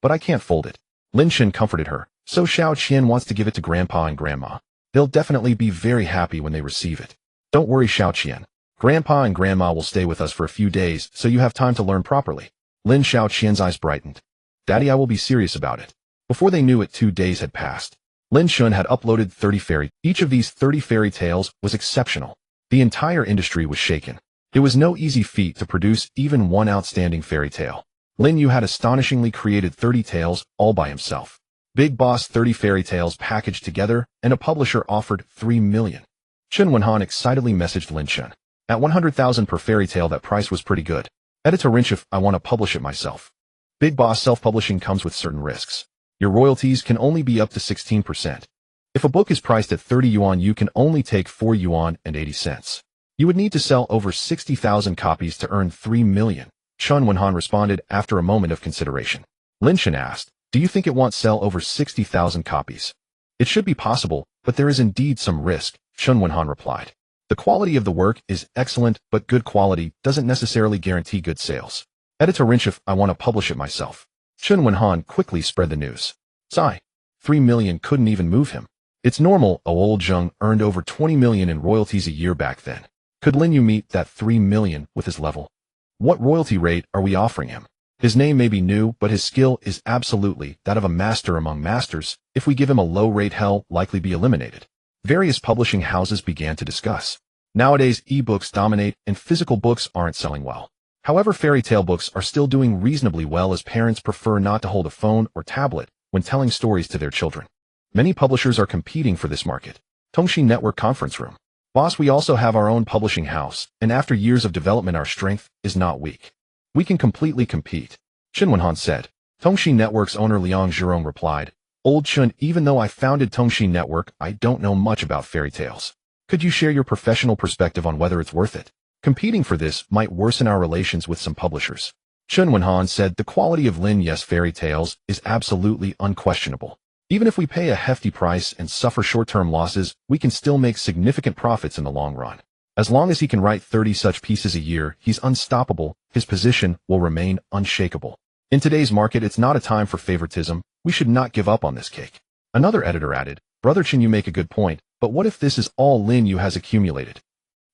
But I can't fold it. Lin Chen comforted her. So Xiaoqian wants to give it to Grandpa and Grandma. They'll definitely be very happy when they receive it. Don't worry, Xiaoqian. Grandpa and Grandma will stay with us for a few days, so you have time to learn properly. Lin Xiaoqian's eyes brightened. Daddy, I will be serious about it. Before they knew it, 2 days had passed. Lin Chen had uploaded 30 fairy. Each of these 30 fairy tales was exceptional. The entire industry was shaken. It was no easy feat to produce even one outstanding fairy tale. Lin Yu had astonishingly created 30 tales all by himself. Big Boss 30 fairy tales packaged together, and a publisher offered 3 million. Chen Wenhan excitedly messaged Lin Chen. At 100,000 per fairy tale, that price was pretty good. Editor-in-chief, I want to publish it myself. Big Boss self-publishing comes with certain risks. Your royalties can only be up to 16%. If a book is priced at 30 yuan, you can only take 4 yuan and 80 cents. You would need to sell over 60,000 copies to earn 3 million. Chen Wenhan responded after a moment of consideration. Lin Chen asked, do you think it won't sell over 60,000 copies? It should be possible, but there is indeed some risk, Chen Wenhan replied. The quality of the work is excellent, but good quality doesn't necessarily guarantee good sales. Editor-in-chief, I want to publish it myself. Chen Wenhan quickly spread the news. Sigh. 3 million couldn't even move him. It's normal. Old Zheng earned over 20 million in royalties a year back then. Could Lin Yu meet that 3 million with his level? What royalty rate are we offering him? His name may be new, but his skill is absolutely that of a master among masters. If we give him a low rate, he'll likely be eliminated. Various publishing houses began to discuss. Nowadays, ebooks dominate and physical books aren't selling well. However, fairy tale books are still doing reasonably well, as parents prefer not to hold a phone or tablet when telling stories to their children. Many publishers are competing for this market. Tongxi Network Conference Room. Boss, we also have our own publishing house, and after years of development, our strength is not weak. We can completely compete. Chen Wenhan said. Tongxi Network's owner Liang Zhirong replied, Old Chen, even though I founded Tongxi Network, I don't know much about fairy tales. Could you share your professional perspective on whether it's worth it? Competing for this might worsen our relations with some publishers. Chen Wenhan said the quality of Lin Yes fairy tales is absolutely unquestionable. Even if we pay a hefty price and suffer short-term losses, we can still make significant profits in the long run. As long as he can write 30 such pieces a year, he's unstoppable. His position will remain unshakable. In today's market, it's not a time for favoritism. We should not give up on this cake. Another editor added, Brother Chen, you make a good point, but what if this is all Lin Yu has accumulated?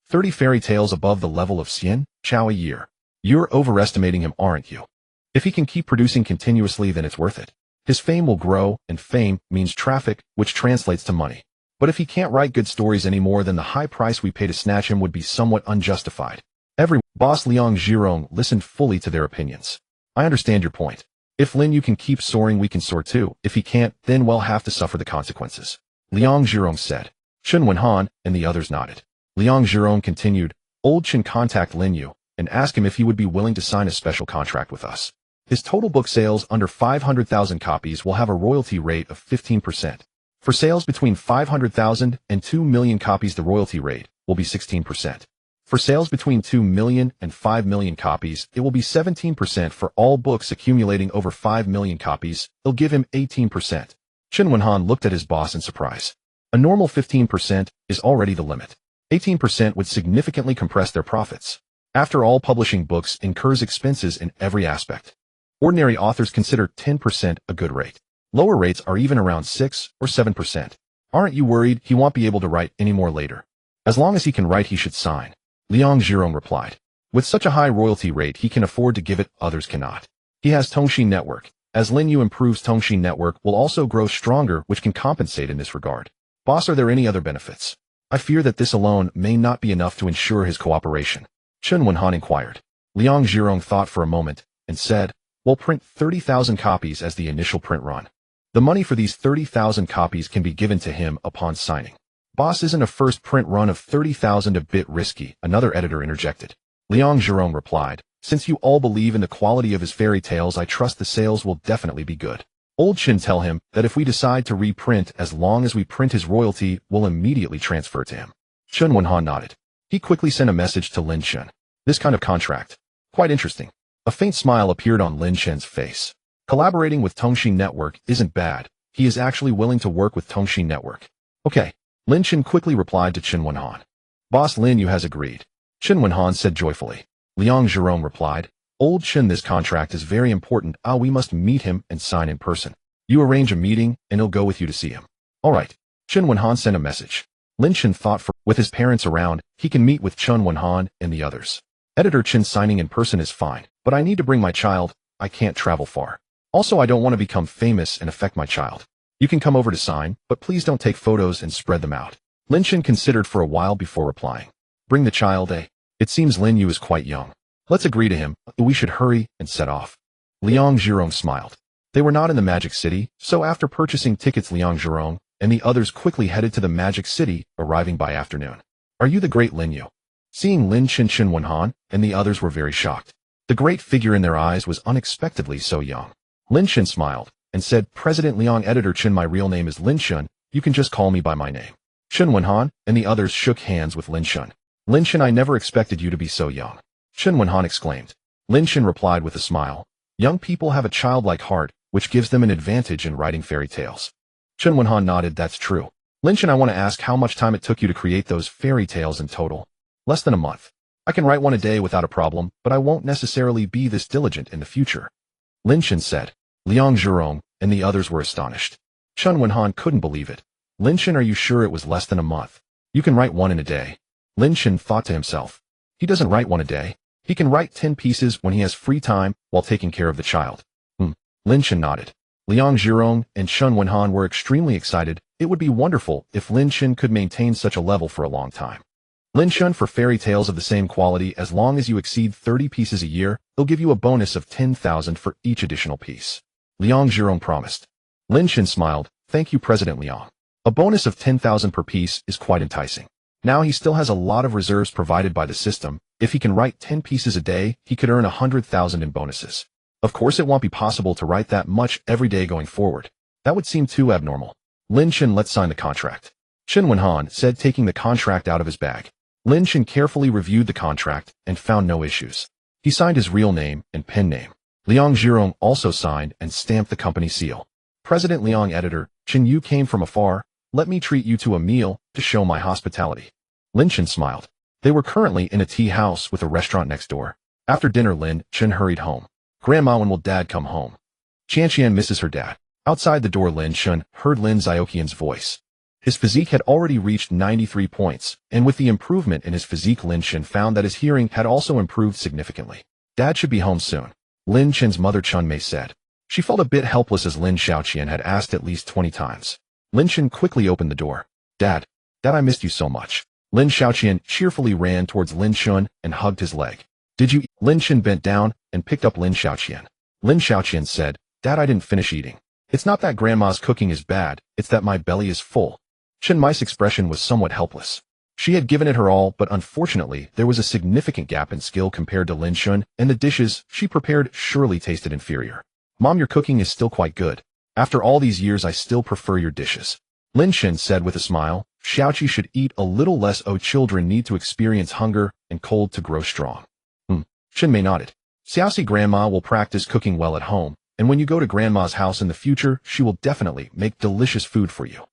30 fairy tales above the level of Xian Chao a year. You're overestimating him, aren't you? If he can keep producing continuously, then it's worth it. His fame will grow, and fame means traffic, which translates to money. But if he can't write good stories anymore, then the high price we pay to snatch him would be somewhat unjustified. Boss Liang Zhirong listened fully to their opinions. I understand your point. If Lin Yu can keep soaring, we can soar too. If he can't, then we'll have to suffer the consequences. Liang Zhirong said. Chen Wenhan and the others nodded. Liang Zhirong continued, Old Chen, contact Lin Yu and ask him if he would be willing to sign a special contract with us. His total book sales under 500,000 copies will have a royalty rate of 15%. For sales between 500,000 and 2 million copies, the royalty rate will be 16%. For sales between 2 million and 5 million copies, it will be 17%. For all books accumulating over 5 million copies, it'll give him 18%. Chen Wenhan looked at his boss in surprise. A normal 15% is already the limit. 18% would significantly compress their profits. After all, publishing books incurs expenses in every aspect. Ordinary authors consider 10% a good rate. Lower rates are even around 6 or 7%. Aren't you worried he won't be able to write any more later? As long as he can write, he should sign. Liang Zhirong replied. With such a high royalty rate, he can afford to give it, others cannot. He has Tongxi Network. As Lin Yu improves, Tongxi Network will also grow stronger, which can compensate in this regard. Boss, are there any other benefits? I fear that this alone may not be enough to ensure his cooperation. Chen Wenhan inquired. Liang Zhirong thought for a moment and said, we'll print 30,000 copies as the initial print run. The money for these 30,000 copies can be given to him upon signing. Boss, isn't a first print run of 30,000 a bit risky? Another editor interjected. Liang Zhirong replied, since you all believe in the quality of his fairy tales, I trust the sales will definitely be good. Old Chen, tell him that if we decide to reprint, as long as we print his royalty, we'll immediately transfer to him. Chen Wenhan nodded. He quickly sent a message to Lin Chen. This kind of contract. Quite interesting. A faint smile appeared on Lin Chen's face. Collaborating with Tongxi Network isn't bad. He is actually willing to work with Tongxi Network. Okay. Lin Chen quickly replied to Chen Wenhan. Boss, Lin Yu has agreed. Chen Wenhan said joyfully. Liang Zhirong replied. Old Chen, this contract is very important. We must meet him and sign in person. You arrange a meeting, and he'll go with you to see him. All right. Chen Wenhan sent a message. Lin Chen thought, with his parents around, he can meet with Chen Wenhan and the others. Editor Chen, signing in person is fine, but I need to bring my child. I can't travel far. Also, I don't want to become famous and affect my child. You can come over to sign, but please don't take photos and spread them out. Lin Chen considered for a while before replying. Bring the child, eh? It seems Lin Yu is quite young. Let's agree to him. We should hurry and set off. Liang Zhirong smiled. They were not in the Magic City, so after purchasing tickets, Liang Zhirong and the others quickly headed to the Magic City, arriving by afternoon. Are you the great Lin Yu? Seeing Lin Chen, Chen Wenhan and the others were very shocked. The great figure in their eyes was unexpectedly so young. Lin Chen smiled and said, President Liang, Editor Chen, my real name is Lin Chen. You can just call me by my name. Chen Wenhan and the others shook hands with Lin Chen. Lin Chen, I never expected you to be so young. Chen Wenhan exclaimed. Lin Chen replied with a smile. Young people have a childlike heart, which gives them an advantage in writing fairy tales. Chen Wenhan nodded. That's true. Lin Chen, I want to ask how much time it took you to create those fairy tales in total. Less than a month. I can write one a day without a problem, but I won't necessarily be this diligent in the future. Lin Chen said. Liang Zhirong and the others were astonished. Chen Wenhan couldn't believe it. Lin Chen, are you sure it was less than a month? You can write one in a day. Lin Chen thought to himself. He doesn't write one a day. He can write 10 pieces when he has free time while taking care of the child. Lin Chen nodded. Liang Zhirong and Chen Wenhan were extremely excited. It would be wonderful if Lin Chen could maintain such a level for a long time. Lin Chen, for fairy tales of the same quality, as long as you exceed 30 pieces a year, they'll give you a bonus of 10,000 for each additional piece. Liang Zhirong promised. Lin Chen smiled. Thank you, President Liang. A bonus of 10,000 per piece is quite enticing. Now he still has a lot of reserves provided by the system. If he can write 10 pieces a day, he could earn 100,000 in bonuses. Of course, it won't be possible to write that much every day going forward. That would seem too abnormal. Lin Chen, let's sign the contract. Chen Wenhan said, taking the contract out of his bag. Lin Chen carefully reviewed the contract and found no issues. He signed his real name and pen name. Liang Zhirong also signed and stamped the company seal. President Liang, Editor Chen, you came from afar. Let me treat you to a meal to show my hospitality. Lin Chen smiled. They were currently in a tea house with a restaurant next door. After dinner, Lin Chen hurried home. Grandma, when will Dad come home? Qianqian misses her dad. Outside the door, Lin Chen heard Lin Xiaoqian's voice. His physique had already reached 93 points, and with the improvement in his physique, Lin Chen found that his hearing had also improved significantly. Dad should be home soon. Lin Chen's mother Chun Mei said. She felt a bit helpless as Lin Xiaoqian had asked at least 20 times. Lin Chen quickly opened the door. Dad, I missed you so much. Lin Xiaoqian cheerfully ran towards Lin Chen and hugged his leg. Did you? Lin Chen bent down and picked up Lin Xiaoqian. Lin Xiaoqian said, Dad, I didn't finish eating. It's not that Grandma's cooking is bad, it's that my belly is full. Chen Mai's expression was somewhat helpless. She had given it her all, but unfortunately, there was a significant gap in skill compared to Lin Chen, and the dishes she prepared surely tasted inferior. Mom, your cooking is still quite good. After all these years, I still prefer your dishes. Lin Chen said with a smile, Xiaoqi should eat a little less. Oh, children need to experience hunger and cold to grow strong. Xinmei nodded. Xiaoxi grandma will practice cooking well at home, and when you go to grandma's house in the future, she will definitely make delicious food for you.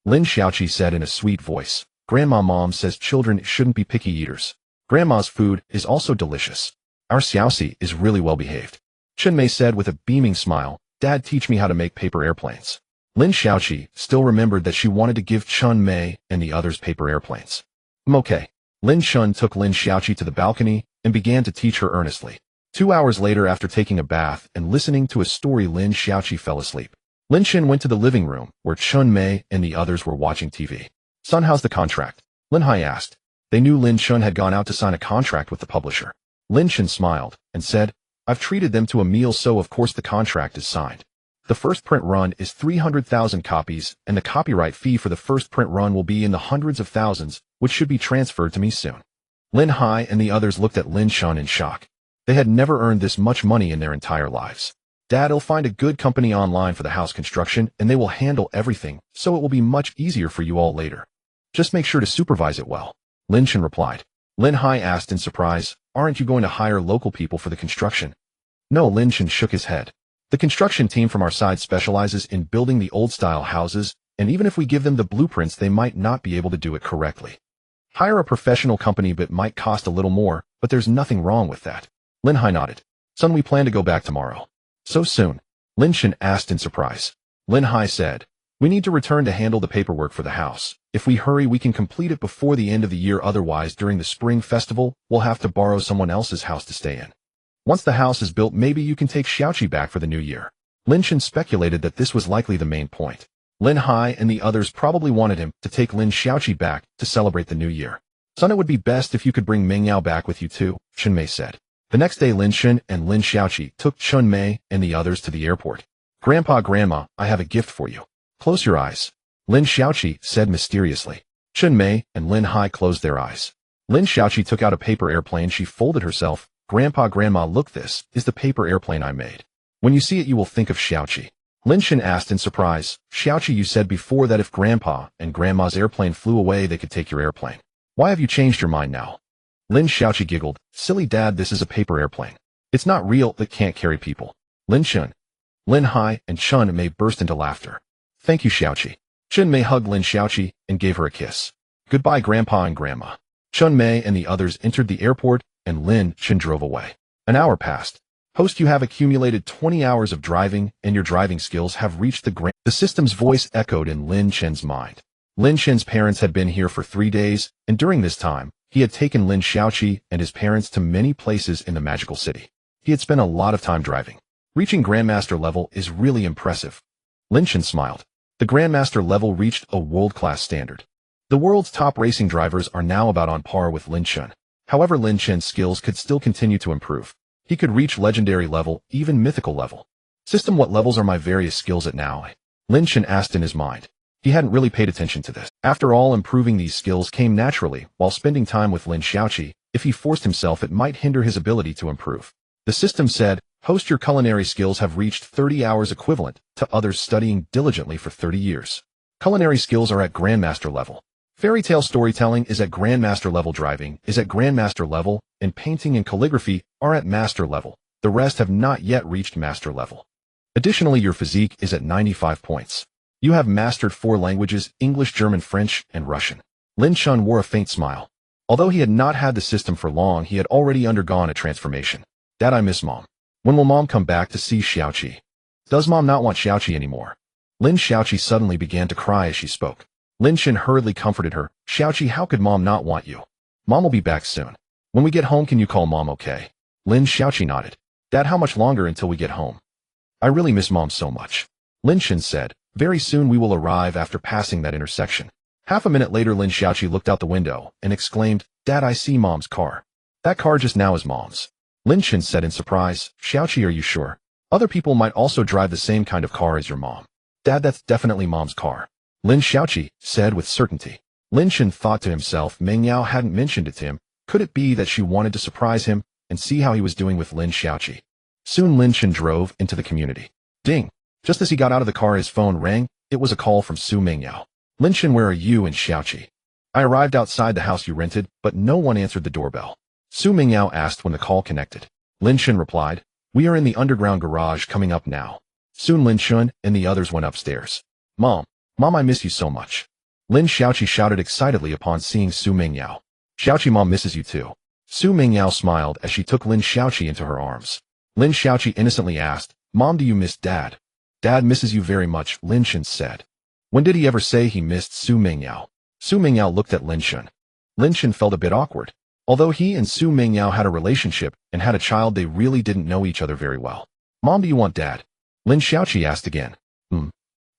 Lin Xiaoqi said in a sweet voice. Grandma mom says children shouldn't be picky eaters. Grandma's food is also delicious. Our Xiaoxi is really well behaved. Xinmei said with a beaming smile. Dad, teach me how to make paper airplanes. Lin Xiaoqi still remembered that she wanted to give Chun Mei and the others paper airplanes. Okay. Lin Chun took Lin Xiaoqi to the balcony and began to teach her earnestly. 2 hours later, after taking a bath and listening to a story, Lin Xiaoqi fell asleep. Lin Xin went to the living room, where Chun Mei and the others were watching TV. Son, how's the contract? Lin Hai asked. They knew Lin Chun had gone out to sign a contract with the publisher. Lin Xin smiled and said, I've treated them to a meal, so of course the contract is signed. The first print run is 300,000 copies, and the copyright fee for the first print run will be in the hundreds of thousands, which should be transferred to me soon. Lin Hai and the others looked at Lin Chun in shock. They had never earned this much money in their entire lives. Dad'll find a good company online for the house construction, and they will handle everything, so it will be much easier for you all later. Just make sure to supervise it well. Lin Chun replied. Lin Hai asked in surprise, aren't you going to hire local people for the construction? No, Lin Chun shook his head. The construction team from our side specializes in building the old-style houses, and even if we give them the blueprints, they might not be able to do it correctly. Hire a professional company, but it might cost a little more, but there's nothing wrong with that. Lin Hai nodded. Son, we plan to go back tomorrow. So soon? Lin Chun asked in surprise. Lin Hai said, we need to return to handle the paperwork for the house. If we hurry, we can complete it before the end of the year. Otherwise, during the spring festival, we'll have to borrow someone else's house to stay in. Once the house is built, maybe you can take Xiaoqi back for the new year. Lin Chun speculated that this was likely the main point. Lin Hai and the others probably wanted him to take Lin Xiaoqi back to celebrate the new year. Son, it would be best if you could bring Meng Yao back with you too, Xinmei said. The next day, Lin Chun and Lin Xiaoqi took Chun Mei and the others to the airport. Grandpa, Grandma, I have a gift for you. Close your eyes. Lin Xiaoqi said mysteriously. Chun Mei and Lin Hai closed their eyes. Lin Xiaoqi took out a paper airplane. She folded herself. Grandpa, Grandma, look, this is the paper airplane I made. When you see it, you will think of Xiaoqi. Lin Xin asked in surprise, Xiaoqi, you said before that if Grandpa and Grandma's airplane flew away, they could take your airplane. Why have you changed your mind now? Lin Xiaoqi giggled. Silly Dad, this is a paper airplane. It's not real, it can't carry people. Lin Xin, Lin Hai, and Chun Mei burst into laughter. Thank you, Xiaoqi. Chun Mei hugged Lin Xiaoqi and gave her a kiss. Goodbye, Grandpa and Grandma. Chun Mei and the others entered the airport, and Lin Xin drove away. An hour passed. Host, you have accumulated 20 hours of driving, and your driving skills have reached the system's voice echoed in Lin Chen's mind. Lin Chen's parents had been here for 3 days, and during this time, he had taken Lin Xiaoqi and his parents to many places in the magical city. He had spent a lot of time driving. Reaching Grandmaster level is really impressive. Lin Chen smiled. The Grandmaster level reached a world-class standard. The world's top racing drivers are now about on par with Lin Chen. However, Lin Chen's skills could still continue to improve. He could reach legendary level, even mythical level. System, what levels are my various skills at now? Lin Chen asked in his mind. He hadn't really paid attention to this. After all, improving these skills came naturally while spending time with Lin Xiaoqi. If he forced himself, it might hinder his ability to improve. The system said, host, your culinary skills have reached 30 hours, equivalent to others studying diligently for 30 years. Culinary skills are at Grandmaster level. Fairy tale storytelling is at Grandmaster level. Driving is at Grandmaster level, and painting and calligraphy are at Master level. The rest have not yet reached Master level. Additionally, your physique is at 95 points. You have mastered 4 languages, English, German, French, and Russian. Lin Chun wore a faint smile. Although he had not had the system for long, he had already undergone a transformation. Dad, I miss Mom. When will Mom come back to see Xiaoqi? Does Mom not want Xiaoqi anymore? Lin Xiaoqi suddenly began to cry as she spoke. Lin Chen hurriedly comforted her. Xiaoqi, how could Mom not want you? Mom will be back soon. When we get home, can you call Mom, okay? Lin Xiaoqi nodded. Dad, how much longer until we get home? I really miss Mom so much. Lin Chen said. Very soon we will arrive after passing that intersection. Half a minute later, Lin Xiaoqi looked out the window and exclaimed, Dad, I see Mom's car. That car just now is Mom's. Lin Chen said in surprise, Xiaoqi, are you sure? Other people might also drive the same kind of car as your mom. Dad, that's definitely Mom's car. Lin Xiaoqi said with certainty. Lin Chen thought to himself, Meng Yao hadn't mentioned it to him. Could it be that she wanted to surprise him and see how he was doing with Lin Xiaoqi? Soon Lin Chen drove into the community. Ding! Just as he got out of the car, his phone rang. It was a call from Su Mengyao. Linshan, where are you and Xiaoqi? I arrived outside the house you rented, but no one answered the doorbell. Su Mingyao asked when the call connected. Linshan replied, we are in the underground garage coming up now. Soon Linshan and the others went upstairs. Mom, I miss you so much. Lin Xiaoqi shouted excitedly upon seeing Su Mingyao. Xiaoqi, Mom misses you too. Su Mingyao smiled as she took Lin Xiaoqi into her arms. Lin Xiaoqi innocently asked, Mom, do you miss Dad? Dad misses you very much, Linshan said. When did he ever say he missed Su Mingyao? Su Mingyao looked at Linshan. Linshan felt a bit awkward. Although he and Su Mingyao had a relationship and had a child, they really didn't know each other very well. Mom, do you want Dad? Lin Xiaoqi asked again.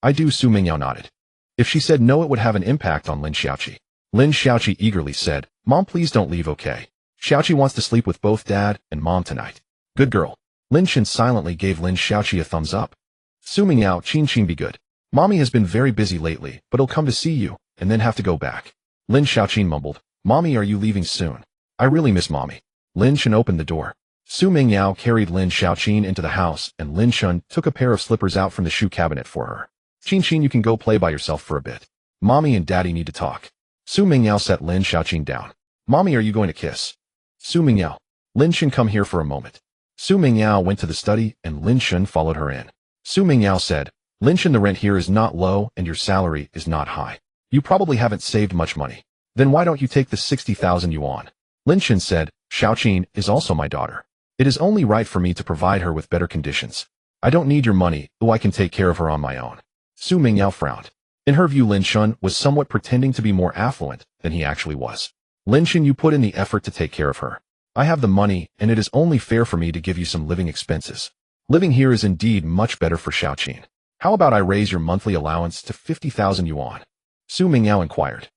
I do, Su Mingyao nodded. If she said no, it would have an impact on Lin Xiaoqi. Lin Xiaoqi eagerly said, Mom, please don't leave, okay? Xiaoqi wants to sleep with both Dad and Mom tonight. Good girl. Linshan silently gave Lin Xiaoqi a thumbs up. Su Mingyao, Qin be good. Mommy has been very busy lately, but he'll come to see you, and then have to go back. Lin Xiaoqi mumbled, Mommy, are you leaving soon? I really miss Mommy. Linshan opened the door. Su Mingyao carried Lin Xiaoqi into the house, and Linshan took a pair of slippers out from the shoe cabinet for her. Qin, you can go play by yourself for a bit. Mommy and Daddy need to talk. Su Mingyao set Lin Xiaoqi down. Mommy, are you going to kiss? Su Mingyao. Linshan, come here for a moment. Su Mingyao went to the study, and Linshan followed her in. Su Mingyao said, Linshan, the rent here is not low and your salary is not high. You probably haven't saved much money. Then why don't you take the 60,000 yuan? Linshan said, Xiaoqi is also my daughter. It is only right for me to provide her with better conditions. I don't need your money, I can take care of her on my own. Su Mingyao frowned. In her view, Linshan was somewhat pretending to be more affluent than he actually was. Linshan, you put in the effort to take care of her. I have the money, and it is only fair for me to give you some living expenses. Living here is indeed much better for Xiaoqi. How about I raise your monthly allowance to 50,000 yuan? Su Mingyao inquired.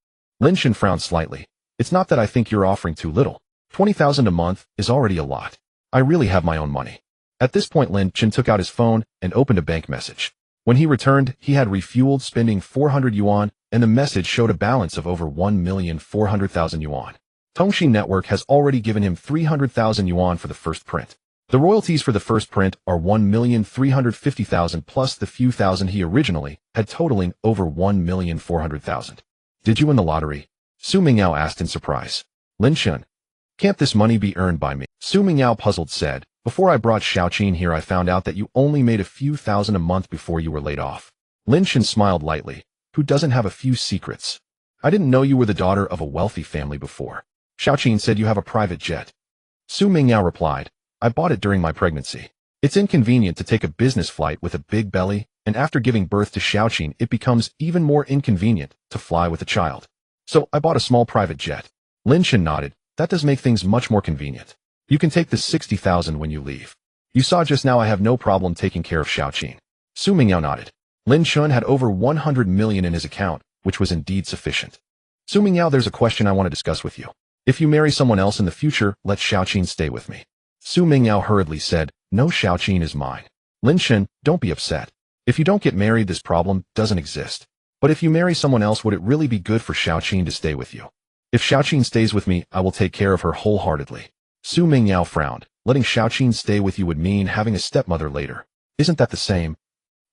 Linshan frowned slightly. It's not that I think you're offering too little. 20,000 a month is already a lot. I really have my own money. At this point, Linshan took out his phone and opened a bank message. When he returned, he had refueled, spending 400 yuan, and the message showed a balance of over 1,400,000 yuan. Tongxi Network has already given him 300,000 yuan for the first print. The royalties for the first print are 1,350,000 plus the few thousand he originally had, totaling over 1,400,000. Did you win the lottery? Su Mingyao asked in surprise. Linshan, can't this money be earned by me? Su Mingyao puzzled said, before I brought Xiaoqi here I found out that you only made a few thousand a month before you were laid off. Linshan smiled lightly. Who doesn't have a few secrets? I didn't know you were the daughter of a wealthy family before. Xiaoqi said you have a private jet. Su Mingyao replied, I bought it during my pregnancy. It's inconvenient to take a business flight with a big belly, and after giving birth to Xiaoqi it becomes even more inconvenient to fly with a child. So I bought a small private jet. Linshan nodded. That does make things much more convenient. You can take the 60,000 when you leave. You saw just now I have no problem taking care of Xiaoqi. Su Mingyao nodded. Linshan had over 100 million in his account, which was indeed sufficient. Su Mingyao, there's a question I want to discuss with you. If you marry someone else in the future, let Xiaoqi stay with me. Su Mingyao hurriedly said, no, Xiaoqi is mine. Linshan, don't be upset. If you don't get married, this problem doesn't exist. But if you marry someone else, would it really be good for Xiaoqi to stay with you? If Xiaoqi stays with me, I will take care of her wholeheartedly. Su Mingyao frowned. Letting Xiaoqi stay with you would mean having a stepmother later. Isn't that the same?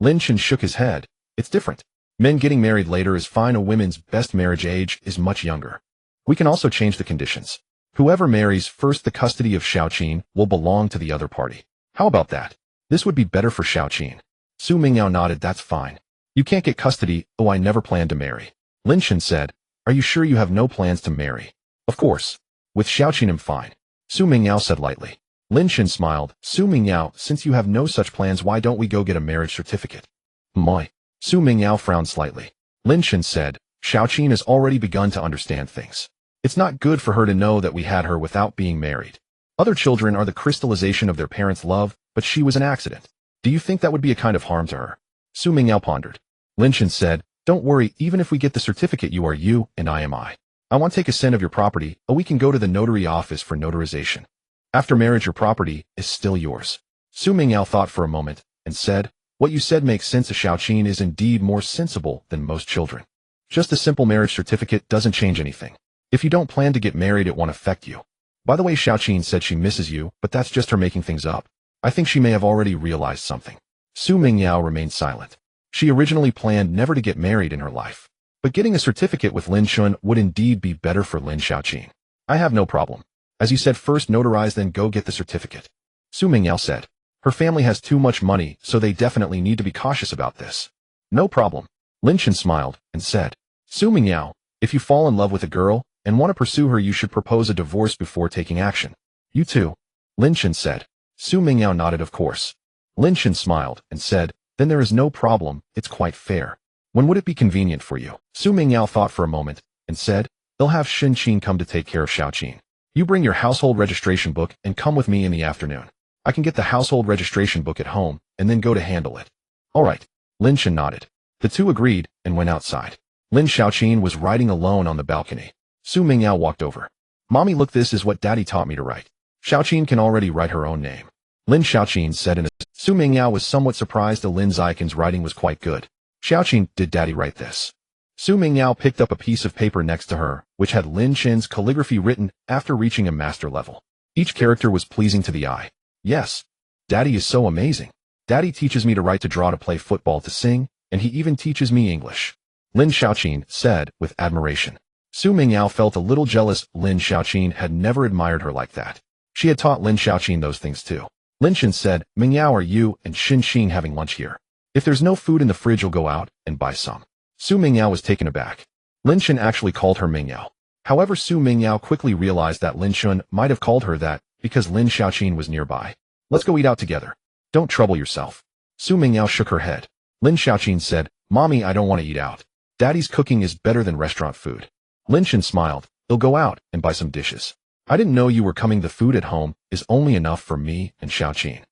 Linshan shook his head. It's different. Men getting married later is fine. A woman's best marriage age is much younger. We can also change the conditions. Whoever marries first, the custody of Xiaoqi will belong to the other party. How about that? This would be better for Xiaoqi. Su Mingyao nodded. That's fine. You can't get custody. Oh, I never planned to marry. Linshan said, are you sure you have no plans to marry? Of course. With Xiaoqi I'm fine. Su Mingyao said lightly. Linshan smiled. Su Mingyao, since you have no such plans, why don't we go get a marriage certificate? Moi. Su Mingyao frowned slightly. Linshan said, Xiaoqi has already begun to understand things. It's not good for her to know that we had her without being married. Other children are the crystallization of their parents' love, but she was an accident. Do you think that would be a kind of harm to her? Su Mingyao pondered. Linshan said, don't worry, even if we get the certificate, you are you and I am I. I want to take a cent of your property, or we can go to the notary office for notarization. After marriage, your property is still yours. Su Mingyao thought for a moment and said, what you said makes sense. A Xiaoqi is indeed more sensible than most children. Just a simple marriage certificate doesn't change anything. If you don't plan to get married, it won't affect you. By the way, Xiaoqi said she misses you, but that's just her making things up. I think she may have already realized something. Su Mingyao remained silent. She originally planned never to get married in her life. but getting a certificate with Lin Shun would indeed be better for Lin Xiaoqin. I have no problem. As you said, first notarize, then go get the certificate. Su Mingyao said. Her family has too much money, so they definitely need to be cautious about this. No problem. Lin Shun smiled and said, Su Mingyao, if you fall in love with a girl and want to pursue her, you should propose a divorce before taking action. You too. Lin Shun said. Su Mingyao nodded, of course. Lin Shun smiled and said, then there is no problem, it's quite fair. When would it be convenient for you? Su Mingyao thought for a moment and said, they'll have Shin Qin come to take care of Xiaoqin. You bring your household registration book and come with me in the afternoon. I can get the household registration book at home and then go to handle it. All right. Lin Shun nodded. The two agreed and went outside. Lin Xiaoqin was writing alone on the balcony. Su Mingyao walked over. Mommy, look, this is what Daddy taught me to write. Xiaoqin can already write her own name. Lin Xiaoqin said in a... Su Mingyao was somewhat surprised that Lin Xiaoqin's writing was quite good. Xiaoqin, did Daddy write this? Su Mingyao picked up a piece of paper next to her, which had Lin Chen's calligraphy written after reaching a master level. Each character was pleasing to the eye. Yes. Daddy is so amazing. Daddy teaches me to write, to draw, to play football, to sing, and he even teaches me English. Lin Xiaoqin said with admiration. Su Mingyao felt a little jealous. Lin Xiaoqin had never admired her like that. She had taught Lin Xiaoqin those things too. Lin Shun said, Mingyao, are you and Shin Qin having lunch here? If there's no food in the fridge, you'll go out and buy some. Su Mingyao was taken aback. Lin Shun actually called her Mingyao. However, Su Mingyao quickly realized that Lin Shun might have called her that because Lin Xiaoqin was nearby. Let's go eat out together. Don't trouble yourself. Su Mingyao shook her head. Lin Xiaoqin said, Mommy, I don't want to eat out. Daddy's cooking is better than restaurant food. Lin Shun smiled. He'll go out and buy some dishes. I didn't know you were coming. The food at home is only enough for me and Xiaoqin.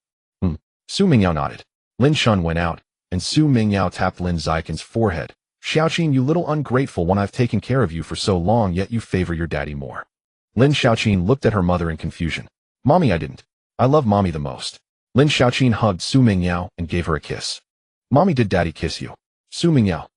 Su Mingyao nodded. Lin Shun went out, and Su Mingyao tapped Lin Xiaoqin's forehead. Xiaoqin, you little ungrateful one, I've taken care of you for so long, yet you favor your daddy more. Lin Xiaoqin looked at her mother in confusion. Mommy, I didn't. I love Mommy the most. Lin Xiaoqin hugged Su Mingyao and gave her a kiss. Mommy, did Daddy kiss you? Su Mingyao.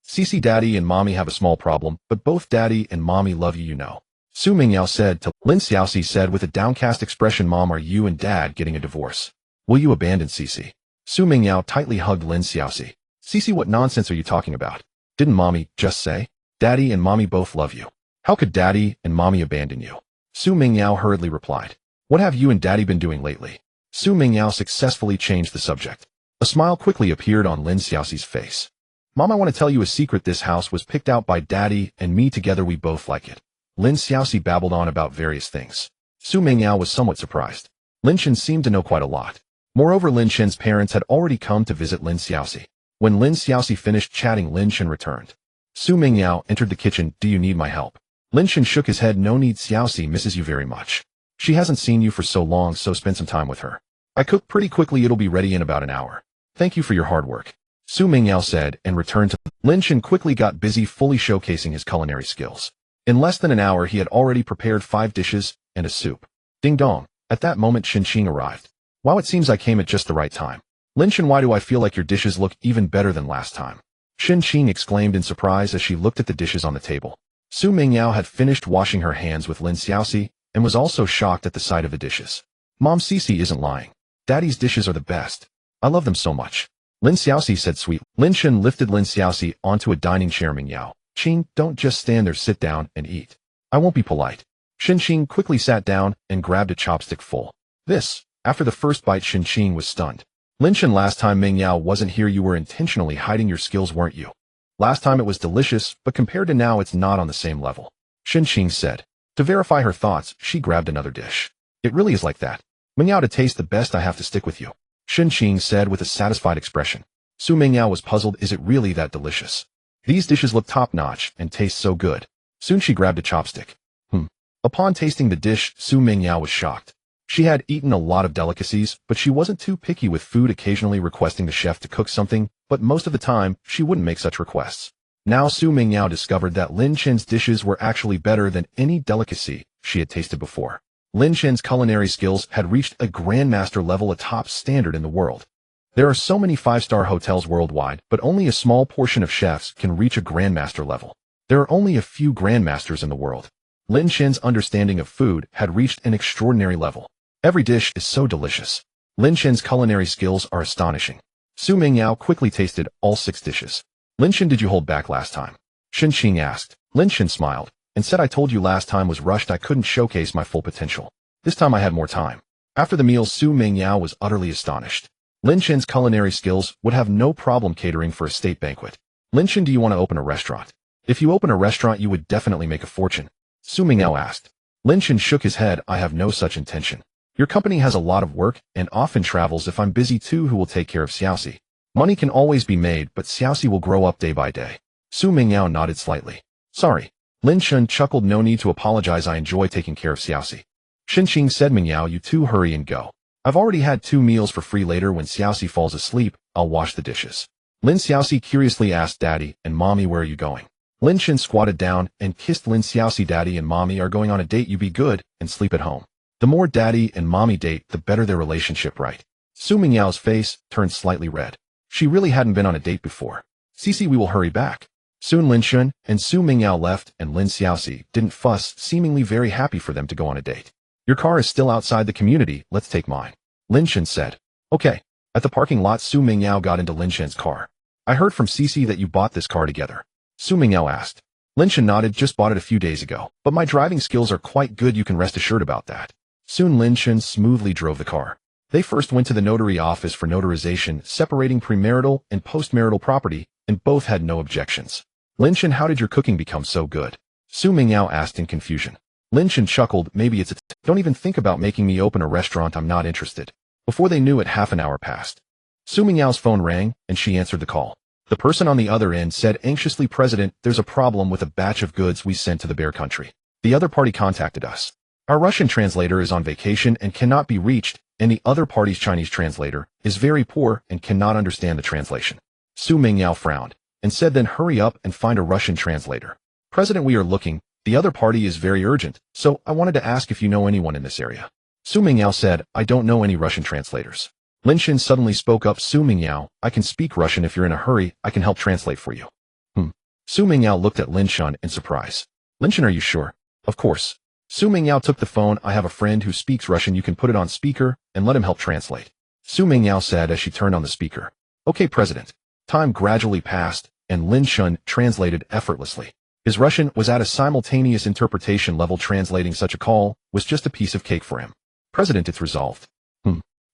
Cici, Daddy and Mommy have a small problem, but both Daddy and Mommy love you, you know. Su Mingyao said to Lin Xiaoxi said with a downcast expression, Mom, are you and Dad getting a divorce? Will you abandon Cici? Su Mingyao tightly hugged Lin Xiaoxi. Cici, what nonsense are you talking about? Didn't Mommy just say? Daddy and Mommy both love you. How could Daddy and Mommy abandon you? Su Mingyao hurriedly replied. What have you and Daddy been doing lately? Su Mingyao successfully changed the subject. A smile quickly appeared on Lin Xiaoxi's face. Mom, I want to tell you a secret. This house was picked out by Daddy and me together. We both like it. Lin Xiaoxi babbled on about various things. Su Mingyao was somewhat surprised. Lin Chen seemed to know quite a lot. Moreover, Lin Chen's parents had already come to visit Lin Xiaoxi. When Lin Xiaoxi finished chatting, Lin Chen returned. Su Mingyao entered the kitchen. Do you need my help? Lin Chen shook his head. No need. Xiaoxi misses you very much. She hasn't seen you for so long, so spend some time with her. I cooked pretty quickly. It'll be ready in about an hour. Thank you for your hard work. Su Mingyao said and returned to Lin Chen. Quickly got busy fully showcasing his culinary skills. In less than an hour, he had already prepared 5 dishes and a soup. Ding dong. At that moment, Shin Qin arrived. Wow, it seems I came at just the right time. Lin Chen, why do I feel like your dishes look even better than last time? Shin Qin exclaimed in surprise as she looked at the dishes on the table. Su Mingyao had finished washing her hands with Lin Xiaoxi and was also shocked at the sight of the dishes. Mom, Cici isn't lying. Daddy's dishes are the best. I love them so much. Lin Xiaoxi said sweet. Lin Chen lifted Lin Xiaoxi onto a dining chair. Mingyao. Qin, don't just stand there, sit down and eat. I won't be polite. Shin Qin quickly sat down and grabbed a chopstick full. This. After the first bite, Shin Qin was stunned. Lin Chen, last time Mingyao wasn't here, you were intentionally hiding your skills, weren't you? Last time it was delicious, but compared to now, it's not on the same level. Shin Qin said. To verify her thoughts, she grabbed another dish. It really is like that. Mingyao, to taste the best, I have to stick with you. Shin Qin said with a satisfied expression. Su Mingyao was puzzled. Is it really that delicious? These dishes look top-notch and taste so good. Soon she grabbed a chopstick. Upon tasting the dish, Su Mingyao was shocked. She had eaten a lot of delicacies, but she wasn't too picky with food, occasionally requesting the chef to cook something, but most of the time, she wouldn't make such requests. Now Su Mingyao discovered that Lin Chen's dishes were actually better than any delicacy she had tasted before. Lin Chen's culinary skills had reached a grandmaster level, a top standard in the world. There are so many 5-star hotels worldwide, but only a small portion of chefs can reach a grandmaster level. There are only a few grandmasters in the world. Lin Chen's understanding of food had reached an extraordinary level. Every dish is so delicious. Lin Chen's culinary skills are astonishing. Su Mingyao quickly tasted all 6 dishes. Lin Chen, did you hold back last time? Xing asked. Lin Shan smiled and said, I told you last time was rushed, I couldn't showcase my full potential. This time I had more time. After the meal, Su Mingyao was utterly astonished. Lin Shan's culinary skills would have no problem catering for a state banquet. Lin Shan, do you want to open a restaurant? If you open a restaurant, you would definitely make a fortune. Su Mingyao asked. Lin Shan shook his head. I have no such intention. Your company has a lot of work and often travels. If I'm busy too, who will take care of Xiaoxi? Money can always be made, but Xiaoxi will grow up day by day. Su Mingyao nodded slightly. Sorry. Lin Shan chuckled. No need to apologize. I enjoy taking care of Xiaoxi. Xing said, Mingyao, you two hurry and go. I've already had 2 meals for free. Later when Xiaoxi falls asleep, I'll wash the dishes. Lin Xiaoxi curiously asked, Daddy and Mommy, where are you going? Lin Shan squatted down and kissed Lin Xiaoxi. Daddy and Mommy are going on a date. You be good and sleep at home. The more Daddy and Mommy date, the better their relationship, right? Su Mingyao's face turned slightly red. She really hadn't been on a date before. Cici, we will hurry back. Soon Lin Shan and Su Mingyao left and Lin Xiaoxi didn't fuss, seemingly very happy for them to go on a date. Your car is still outside the community, let's take mine. Lin Shan said. Okay. At the parking lot, Su Mingyao got into Lin Shan's car. I heard from Cici that you bought this car together. Su Mingyao asked. Lin Shan nodded. Just bought it a few days ago, but my driving skills are quite good, you can rest assured about that. Soon Lin Shan smoothly drove the car. They first went to the notary office for notarization, separating premarital and postmarital property, and both had no objections. Lin Shan, how did your cooking become so good? Su Mingyao asked in confusion. Lin Shan chuckled. Maybe it's a don't even think about making me open a restaurant, I'm not interested. Before they knew it, half an hour passed. Su Mingyao's phone rang, and she answered the call. The person on the other end said anxiously, President, there's a problem with a batch of goods we sent to the Bear Country. The other party contacted us. Our Russian translator is on vacation and cannot be reached, and the other party's Chinese translator is very poor and cannot understand the translation. Su Mingyao frowned and said, then hurry up and find a Russian translator. President, we are looking. The other party is very urgent, so I wanted to ask if you know anyone in this area. Su Mingyao said, I don't know any Russian translators. Lin Shan suddenly spoke up. Su Mingyao, I can speak Russian. If you're in a hurry, I can help translate for you. Su Mingyao looked at Lin Shan in surprise. Lin Shan, are you sure? Of course. Su Mingyao took the phone. I have a friend who speaks Russian. You can put it on speaker and let him help translate. Su Mingyao said as she turned on the speaker. Okay, President. Time gradually passed, and Lin Shan translated effortlessly. His Russian was at a simultaneous interpretation level. Translating such a call was just a piece of cake for him. President, it's resolved.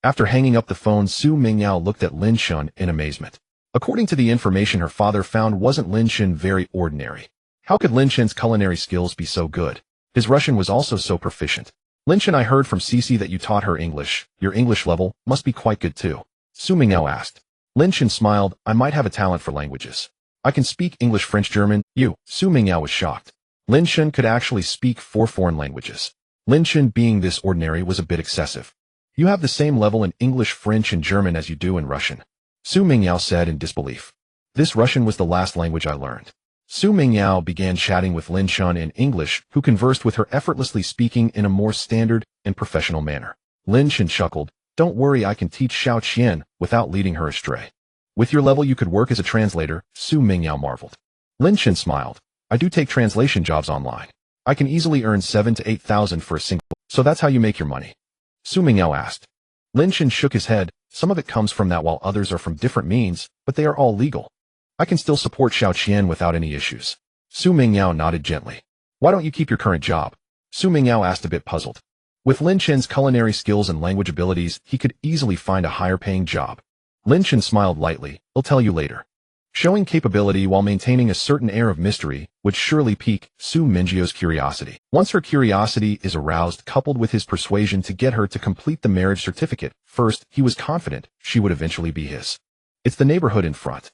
After hanging up the phone, Su Mingyao looked at Lin Shan in amazement. According to the information her father found, wasn't Lin Shan very ordinary? How could Lin Shan's culinary skills be so good? His Russian was also so proficient. Lin Shan, I heard from Cici that you taught her English. Your English level must be quite good too. Su Mingyao asked. Lin Shan smiled. I might have a talent for languages. I can speak English, French, German. Su Mingyao was shocked. Lin Shan could actually speak 4 foreign languages. Lin Shan being this ordinary was a bit excessive. You have the same level in English, French, and German as you do in Russian. Su Mingyao said in disbelief. This Russian was the last language I learned. Su Mingyao began chatting with Lin Shan in English, who conversed with her effortlessly, speaking in a more standard and professional manner. Lin Shan chuckled. Don't worry, I can teach Xiao Qian without leading her astray. With your level, you could work as a translator. Su Mingyao marveled. Lin Shan smiled. I do take translation jobs online. I can easily earn 7,000 to 8,000 for a single. So that's how you make your money? Su Mingyao asked. Lin Shan shook his head. Some of it comes from that, while others are from different means, but they are all legal. I can still support Xiao Qian without any issues. Su Mingyao nodded gently. Why don't you keep your current job? Su Mingyao asked, a bit puzzled. With Lin Shan's culinary skills and language abilities, he could easily find a higher paying job. Lin Shan smiled lightly. I'll tell you later. Showing capability while maintaining a certain air of mystery would surely pique Su Mingyio's curiosity. Once her curiosity is aroused, coupled with his persuasion to get her to complete the marriage certificate, first, he was confident she would eventually be his. It's the neighborhood in front.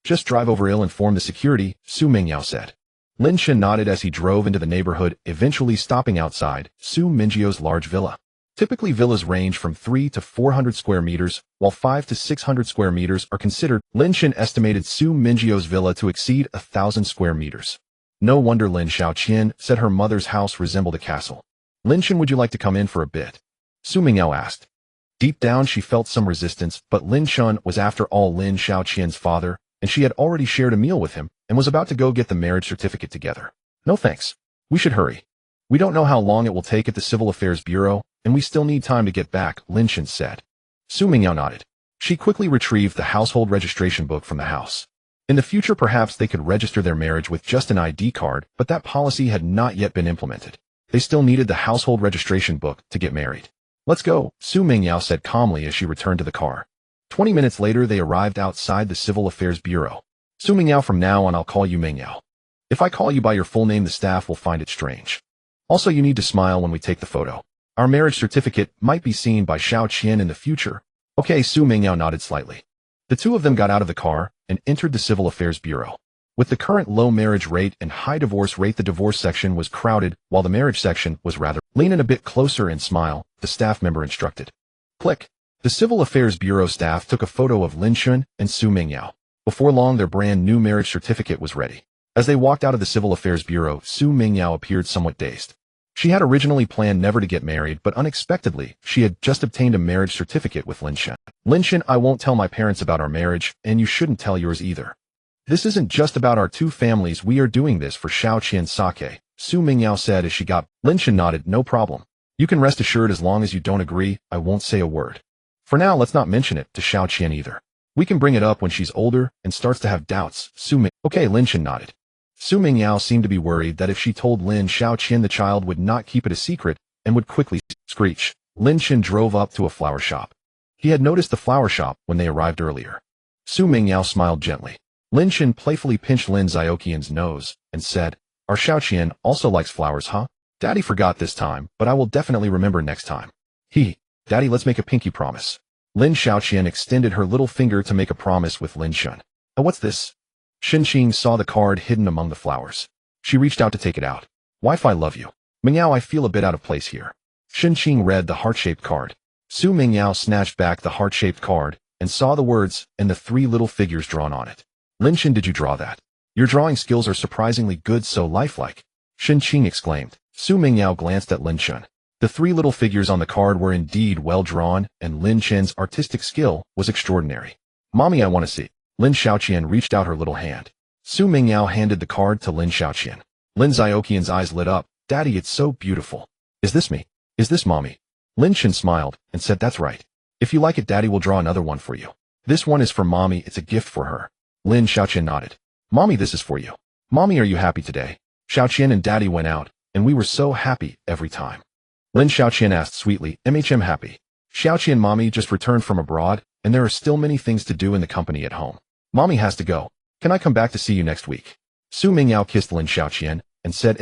Just drive over, I'll inform the security, Su Mingyao said. Lin Shan nodded as he drove into the neighborhood, eventually stopping outside Su Mingyio's large villa. Typically, villas range from 300 to 400 square meters, while 500 to 600 square meters are considered. Lin Shan estimated Su Mingyio's villa to exceed 1,000 square meters. No wonder Lin Xiaoqian said her mother's house resembled a castle. Lin Shan, would you like to come in for a bit? Su Mingyao asked. Deep down, she felt some resistance, but Lin Shan was after all Lin Xiaoqian's father, and she had already shared a meal with him and was about to go get the marriage certificate together. No thanks. We should hurry. We don't know how long it will take at the Civil Affairs Bureau, and we still need time to get back, Lin Shan said. Su Mingyao nodded. She quickly retrieved the household registration book from the house. In the future, perhaps they could register their marriage with just an ID card, but that policy had not yet been implemented. They still needed the household registration book to get married. Let's go, Su Mingyao said calmly as she returned to the car. 20 minutes later, they arrived outside the Civil Affairs Bureau. Su Mingyao, from now on I'll call you Mingyao. If I call you by your full name, the staff will find it strange. Also, you need to smile when we take the photo. Our marriage certificate might be seen by Xiao Qian in the future. Okay, Su Mingyao nodded slightly. The two of them got out of the car and entered the Civil Affairs Bureau. With the current low marriage rate and high divorce rate, the divorce section was crowded, while the marriage section was rather. Lean in a bit closer and smile, the staff member instructed. Click. The Civil Affairs Bureau staff took a photo of Lin Shun and Su Mingyao. Before long, their brand new marriage certificate was ready. As they walked out of the Civil Affairs Bureau, Su Mingyao appeared somewhat dazed. She had originally planned never to get married, but unexpectedly, she had just obtained a marriage certificate with Lin Shun. Lin Shun, I won't tell my parents about our marriage, and you shouldn't tell yours either. This isn't just about our two families, we are doing this for Xiao Qian's sake, Su Mingyao said as she got. Lin Shun nodded, no problem. You can rest assured as long as you don't agree, I won't say a word. For now, let's not mention it to Xiao Qian either. We can bring it up when she's older and starts to have doubts, Okay, Lin Shun nodded. Su Mingyao seemed to be worried that if she told Lin Xiao Qian, the child would not keep it a secret and would quickly screech. Lin Shun drove up to a flower shop. He had noticed the flower shop when they arrived earlier. Su Mingyao smiled gently. Lin Shun playfully pinched Lin Xiaoqian's nose and said, our Xiao Qian also likes flowers, huh? Daddy forgot this time, but I will definitely remember next time. Daddy, let's make a pinky promise. Lin Xiaoqian extended her little finger to make a promise with Lin Shun. What's this? Xinqing saw the card hidden among the flowers. She reached out to take it out. Wi-Fi, love you. Mingyao, I feel a bit out of place here. Xinqing read the heart-shaped card. Su Mingyao snatched back the heart-shaped card and saw the words and the three little figures drawn on it. Lin Shun, did you draw that? Your drawing skills are surprisingly good, so lifelike. Xinqing exclaimed. Su Mingyao glanced at Lin Shun. The three little figures on the card were indeed well drawn, and Lin Shun's artistic skill was extraordinary. Mommy, I want to see. Lin Xiaoqian reached out her little hand. Su Mingyao handed the card to Lin Xiaoqian. Lin Xiaoqian's eyes lit up. Daddy, it's so beautiful. Is this me? Is this Mommy? Lin Shun smiled and said, that's right. If you like it, Daddy will draw another one for you. This one is for Mommy, it's a gift for her. Lin Xiaoqian nodded. Mommy, this is for you. Mommy, are you happy today? Xiaoqian and Daddy went out, and we were so happy every time. Lin Xiaoqian asked sweetly, happy? Xiaoqian, Mommy just returned from abroad, and there are still many things to do in the company at home. Mommy has to go. Can I come back to see you next week? Su Mingyao kissed Lin Xiaoqian and said,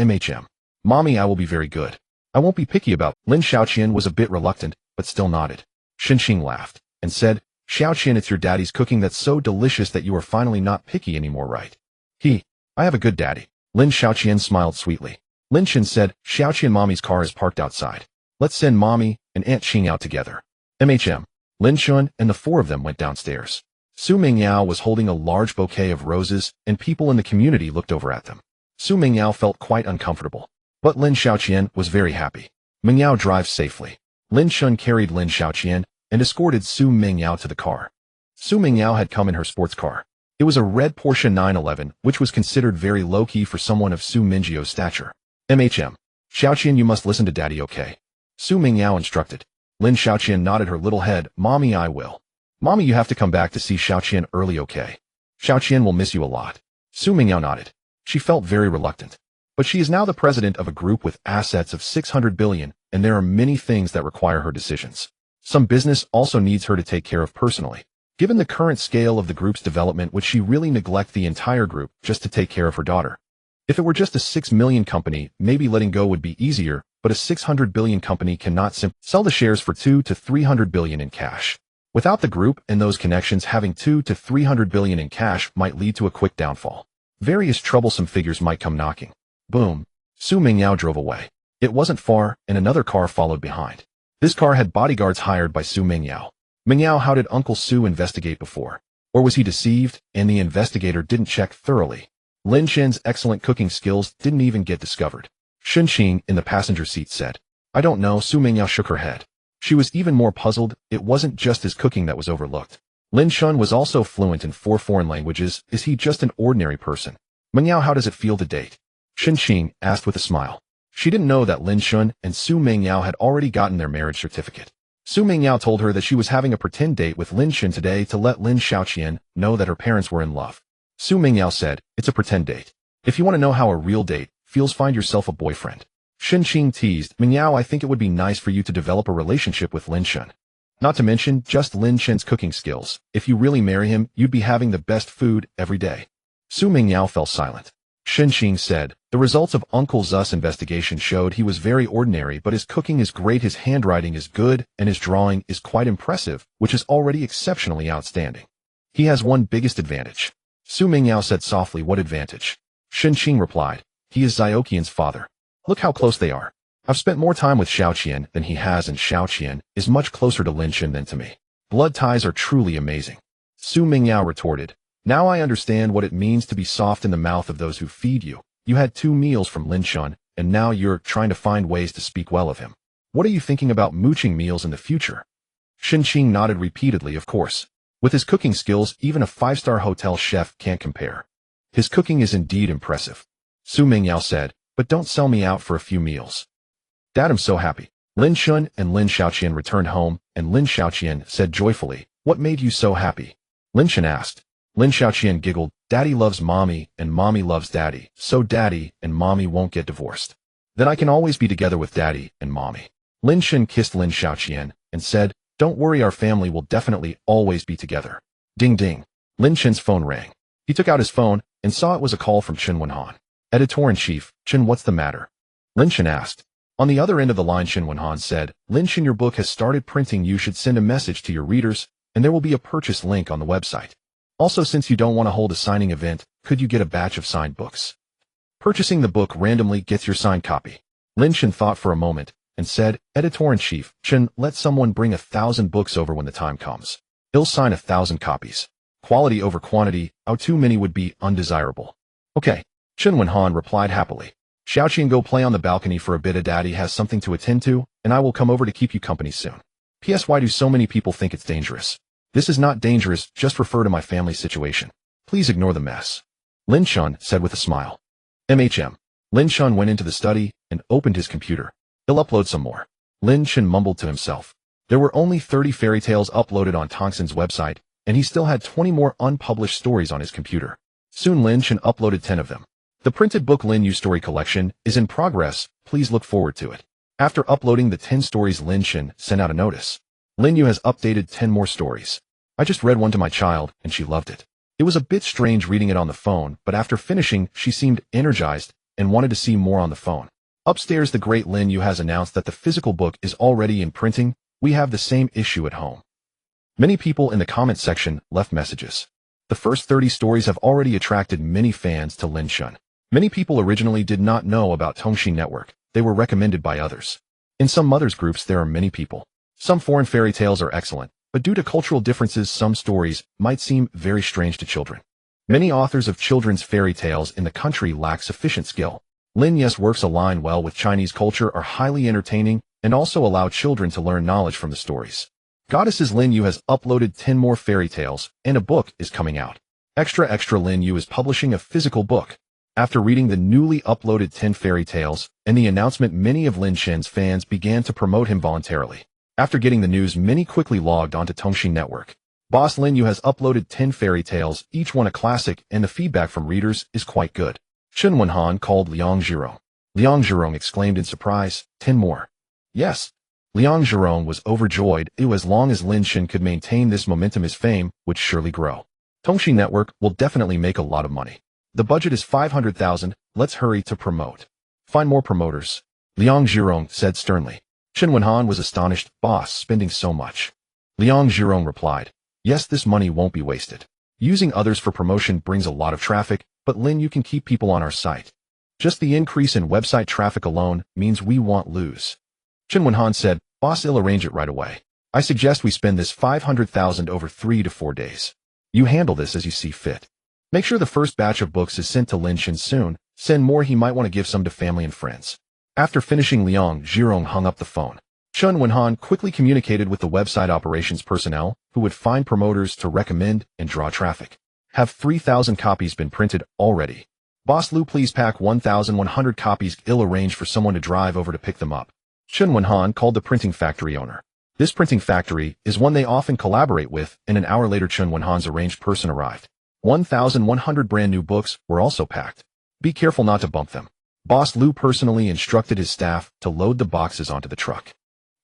Mommy, I will be very good. I won't be picky about. Lin Xiaoqian was a bit reluctant, but still nodded. Xinqing laughed and said, Xiaoqian, it's your daddy's cooking that's so delicious that you are finally not picky anymore, right? I have a good daddy. Lin Xiaoqian smiled sweetly. Lin Shun said, Xiaoqian, Mommy's car is parked outside. Let's send Mommy and Aunt Qing out together. Lin Shun and the four of them went downstairs. Su Mingyao was holding a large bouquet of roses, and people in the community looked over at them. Su Mingyao felt quite uncomfortable. But Lin Xiaoqian was very happy. Mingyao drives safely. Lin Shun carried Lin Xiaoqian and escorted Su Mingyao to the car. Su Mingyao had come in her sports car. It was a red Porsche 911, which was considered very low-key for someone of Su Mingyio's stature. Xiaoqian, you must listen to Daddy, okay? Su Mingyao instructed. Lin Xiaoqian nodded her little head. Mommy, I will. Mommy, you have to come back to see Xiaoqian early, okay? Xiaoqian will miss you a lot. Su Mingyao nodded. She felt very reluctant. But she is now the president of a group with assets of 600 billion, and there are many things that require her decisions. Some business also needs her to take care of personally. Given the current scale of the group's development, would she really neglect the entire group just to take care of her daughter? If it were just a 6 million company, maybe letting go would be easier, but a 600 billion company cannot simply sell the shares for 2 to 300 billion in cash. Without the group and those connections, having 2 to 300 billion in cash might lead to a quick downfall. Various troublesome figures might come knocking. Boom. Su Mingyao drove away. It wasn't far, and another car followed behind. This car had bodyguards hired by Su Mingyao. Mingyao, how did Uncle Su investigate before? Or was he deceived, and the investigator didn't check thoroughly? Lin Shen's excellent cooking skills didn't even get discovered. Xinqing in the passenger seat said, I don't know. Su Mingyao shook her head. She was even more puzzled. It wasn't just his cooking that was overlooked. Lin Shun was also fluent in 4 foreign languages. Is he just an ordinary person? Mingyao, how does it feel to date? Xinqing asked with a smile. She didn't know that Lin Shun and Su Mingyao had already gotten their marriage certificate. Su Mingyao told her that she was having a pretend date with Lin Shun today to let Lin Xiaoqian know that her parents were in love. Su Mingyao said, it's a pretend date. If you want to know how a real date feels, find yourself a boyfriend. Shen Qing teased, Mingyao, I think it would be nice for you to develop a relationship with Lin Shen. Not to mention just Lin Shen's cooking skills. If you really marry him, you'd be having the best food every day. Su Mingyao fell silent. Shen Qing said, the results of Uncle Zu's investigation showed he was very ordinary, but his cooking is great, his handwriting is good, and his drawing is quite impressive, which is already exceptionally outstanding. He has one biggest advantage. Su Mingyao said softly, what advantage? Shen Qing replied, he is Xiaoqian's father. Look how close they are. I've spent more time with Xiaoqian than he has, and Xiaoqian is much closer to Lin Shen than to me. Blood ties are truly amazing. Su Mingyao retorted, now I understand what it means to be soft in the mouth of those who feed you. You had 2 meals from Lin Shen, and now you're trying to find ways to speak well of him. What are you thinking about mooching meals in the future? Shen Qing nodded repeatedly, of course. With his cooking skills, even a 5-star hotel chef can't compare. His cooking is indeed impressive. Su Mingyao said, but don't sell me out for a few meals. Dad, I'm so happy. Lin Shen and Lin Xiaoqian returned home, and Lin Xiaoqian said joyfully, what made you so happy? Lin Shen asked. Lin Xiaoqian giggled, Daddy loves Mommy, and Mommy loves Daddy, so Daddy and Mommy won't get divorced. Then I can always be together with Daddy and Mommy. Lin Shen kissed Lin Xiaoqian and said, don't worry, our family will definitely always be together. Ding ding. Lin Shen's phone rang. He took out his phone and saw it was a call from Chen Wenhan. Editor-in-Chief, Chen, what's the matter? Lin Shen asked. On the other end of the line, Chen Wenhan said, Lin Shen, your book has started printing. You should send a message to your readers, and there will be a purchase link on the website. Also, since you don't want to hold a signing event, could you get a batch of signed books? Purchasing the book randomly gets your signed copy. Lin Shen thought for a moment and said, Editor-in-Chief, Chen, let someone bring 1,000 books over when the time comes. He'll sign 1,000 copies. Quality over quantity, too many would be undesirable. Okay. Chen Wenhan replied happily. Xiaoqian, go play on the balcony for a bit. Daddy has something to attend to, and I will come over to keep you company soon. P.S. Why do so many people think it's dangerous? This is not dangerous, just refer to my family situation. Please ignore the mess. Lin Shen said with a smile. Lin Shen went into the study and opened his computer. He'll upload some more. Lin Shen mumbled to himself. There were only 30 fairy tales uploaded on Tongxin's website, and he still had 20 more unpublished stories on his computer. Soon Lin Shen uploaded 10 of them. The printed book Lin Yu Story Collection is in progress, please look forward to it. After uploading the 10 stories, Lin Shen sent out a notice. Lin Yu has updated 10 more stories. I just read one to my child, and she loved it. It was a bit strange reading it on the phone, but after finishing, she seemed energized and wanted to see more on the phone. Upstairs, the great Lin Yu has announced that the physical book is already in printing. We have the same issue at home. Many people in the comment section left messages. The first 30 stories have already attracted many fans to Lin Shen. Many people originally did not know about Tongxin Network. They were recommended by others. In some mothers groups, there are many people. Some foreign fairy tales are excellent, but due to cultural differences, some stories might seem very strange to children. Many authors of children's fairy tales in the country lack sufficient skill. Lin Yu's works align well with Chinese culture, are highly entertaining, and also allow children to learn knowledge from the stories. Goddesses Lin Yu has uploaded 10 more fairy tales, and a book is coming out. Extra Lin Yu is publishing a physical book. After reading the newly uploaded 10 fairy tales and the announcement, many of Lin Shen's fans began to promote him voluntarily. After getting the news, many quickly logged onto Tongxin Network. Boss Lin Yu has uploaded 10 fairy tales, each one a classic, and the feedback from readers is quite good. Chen Wenhan called Liang Zhirong. Liang Zhirong exclaimed in surprise, 10 more. Yes. Liang Zhirong was overjoyed. As long as Lin Shen could maintain this momentum, his fame would surely grow. Tongxin Network will definitely make a lot of money. The budget is 500,000, let's hurry to promote. Find more promoters. Liang Zhirong said sternly. Chen Wenhan was astonished. Boss, spending so much. Liang Zhirong replied, yes, this money won't be wasted. Using others for promotion brings a lot of traffic, but Lin, you can keep people on our site. Just the increase in website traffic alone means we won't lose. Chen Wenhan said, boss, I'll arrange it right away. I suggest we spend this 500,000 over 3 to 4 days. You handle this as you see fit. Make sure the first batch of books is sent to Lin Shen soon. Send more, he might want to give some to family and friends. After finishing, Liang Zhirong hung up the phone. Chen Wenhan quickly communicated with the website operations personnel, who would find promoters to recommend and draw traffic. Have 3,000 copies been printed already? Boss Lu, please pack 1,100 copies. I'll arrange for someone to drive over to pick them up. Chen Wenhan called the printing factory owner. This printing factory is one they often collaborate with, and an hour later Chen Wenhan's arranged person arrived. 1,100 brand new books were also packed. Be careful not to bump them. Boss Lou personally instructed his staff to load the boxes onto the truck.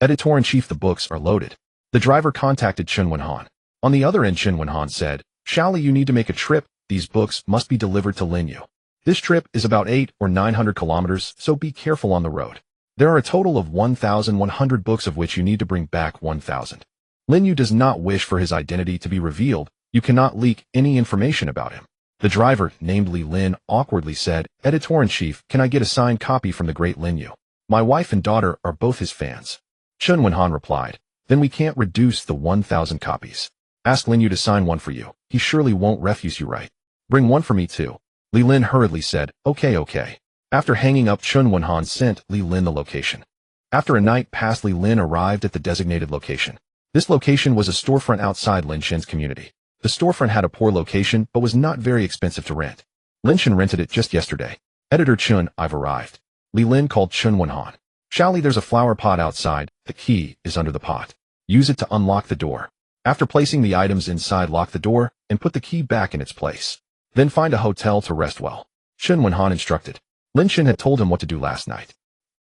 Editor-in-chief, the books are loaded. The driver contacted Chun Wen-han. On the other end, Chun Wen-han said, Shally, you need to make a trip. These books must be delivered to Linyu. This trip is about 800 or 900 kilometers, so be careful on the road. There are a total of 1,100 books, of which you need to bring back 1,000. Linyu does not wish for his identity to be revealed. You cannot leak any information about him. The driver, named Li Lin, awkwardly said, Editor-in-chief, can I get a signed copy from the great Linyu? My wife and daughter are both his fans. Chun Wen-han replied, then we can't reduce the 1,000 copies. Ask Linyu to sign one for you. He surely won't refuse you, right? Bring one for me too. Li Lin hurriedly said, okay. After hanging up, Chun Wen-han sent Li Lin the location. After a night passed, Li Lin arrived at the designated location. This location was a storefront outside Lin Shen's community. The storefront had a poor location but was not very expensive to rent. Lin Shen rented it just yesterday. Editor Chun, I've arrived. Li Lin called Chun Wen-han. Shally, there's a flower pot outside. The key is under the pot. Use it to unlock the door. After placing the items inside, lock the door and put the key back in its place. Then find a hotel to rest well. Chun Wen-han instructed. Lin Shen had told him what to do last night.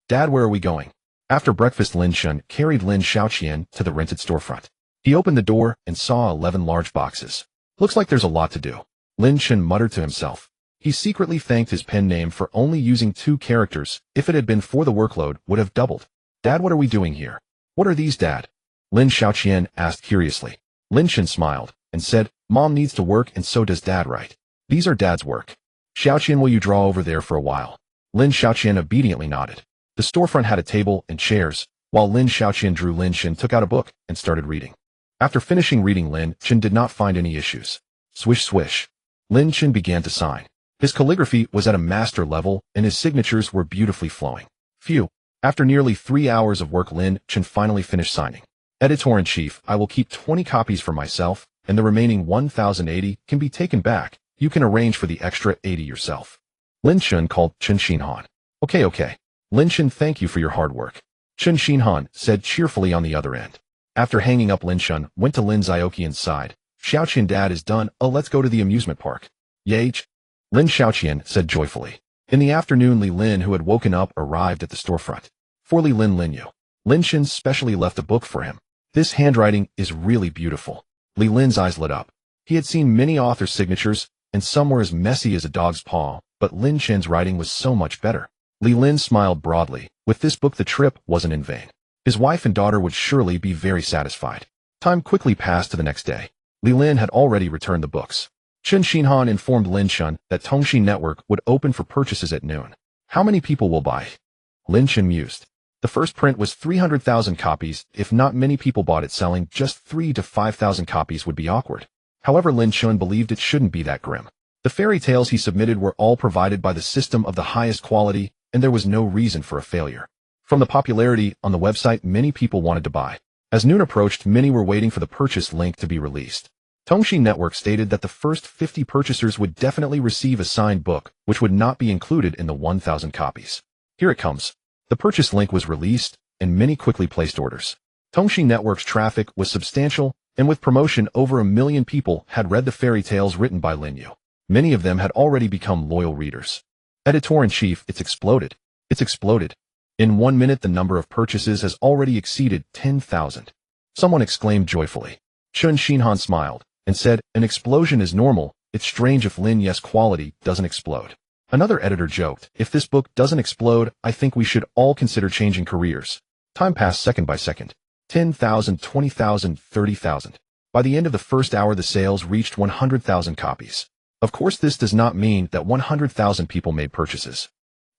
Dad, where are we going? After breakfast, Lin Shen carried Lin Xiaoqian to the rented storefront. He opened the door and saw 11 large boxes. Looks like there's a lot to do. Lin Shen muttered to himself. He secretly thanked his pen name for only using 2 characters. If it had been for the workload, would have doubled. Dad, what are we doing here? What are these, Dad? Lin Xiaoqian asked curiously. Lin Shen smiled and said, Mom needs to work and so does Dad, right? These are Dad's work. Xiaoqian, will you draw over there for a while? Lin Xiaoqian obediently nodded. The storefront had a table and chairs. While Lin Xiaoqian drew, Lin Shen took out a book and started reading. After finishing reading, Lin Shen did not find any issues. Swish, swish. Lin Shen began to sign. His calligraphy was at a master level and his signatures were beautifully flowing. Phew. After nearly 3 hours of work, Lin Shen finally finished signing. Editor-in-chief, I will keep 20 copies for myself, and the remaining 1,080 can be taken back. You can arrange for the extra 80 yourself. Lin Shen called Chun Xinhan. Okay. Lin Shen, thank you for your hard work. Chun Xinhan said cheerfully on the other end. After hanging up, Lin Shen went to Lin Xiaoqian's side. Xiaoqian, Dad is done. Let's go to the amusement park. Yay! Lin Xiaoqian said joyfully. In the afternoon, Li Lin, who had woken up, arrived at the storefront. For Li Lin Linyu. Lin Shen specially left a book for him. This handwriting is really beautiful. Li Lin's eyes lit up. He had seen many authors' signatures, and some were as messy as a dog's paw, but Lin Shen's writing was so much better. Li Lin smiled broadly. With this book, the trip wasn't in vain. His wife and daughter would surely be very satisfied. Time quickly passed to the next day. Li Lin had already returned the books. Chun Xinhan informed Lin Shen that Tongxi Network would open for purchases at noon. How many people will buy? Lin Shen mused. The first print was 300,000 copies. If not many people bought it, selling just 3,000 to 5,000 copies would be awkward. However, Lin Shen believed it shouldn't be that grim. The fairy tales he submitted were all provided by the system of the highest quality, and there was no reason for a failure. From the popularity on the website, many people wanted to buy. As noon approached, many were waiting for the purchase link to be released. Tongxi Network stated that the first 50 purchasers would definitely receive a signed book, which would not be included in the 1,000 copies. Here it comes. The purchase link was released, and many quickly placed orders. Tongxi Network's traffic was substantial, and with promotion, over 1 million people had read the fairy tales written by Linyu. Many of them had already become loyal readers. Editor-in-chief, it's exploded. It's exploded. In 1 minute, the number of purchases has already exceeded 10,000. Someone exclaimed joyfully. Chun Xinhan smiled and said, an explosion is normal. It's strange if Lin Yes quality doesn't explode. Another editor joked, if this book doesn't explode, I think we should all consider changing careers. Time passed second by second. 10,000, 20,000, 30,000. By the end of the first hour, the sales reached 100,000 copies. Of course, this does not mean that 100,000 people made purchases.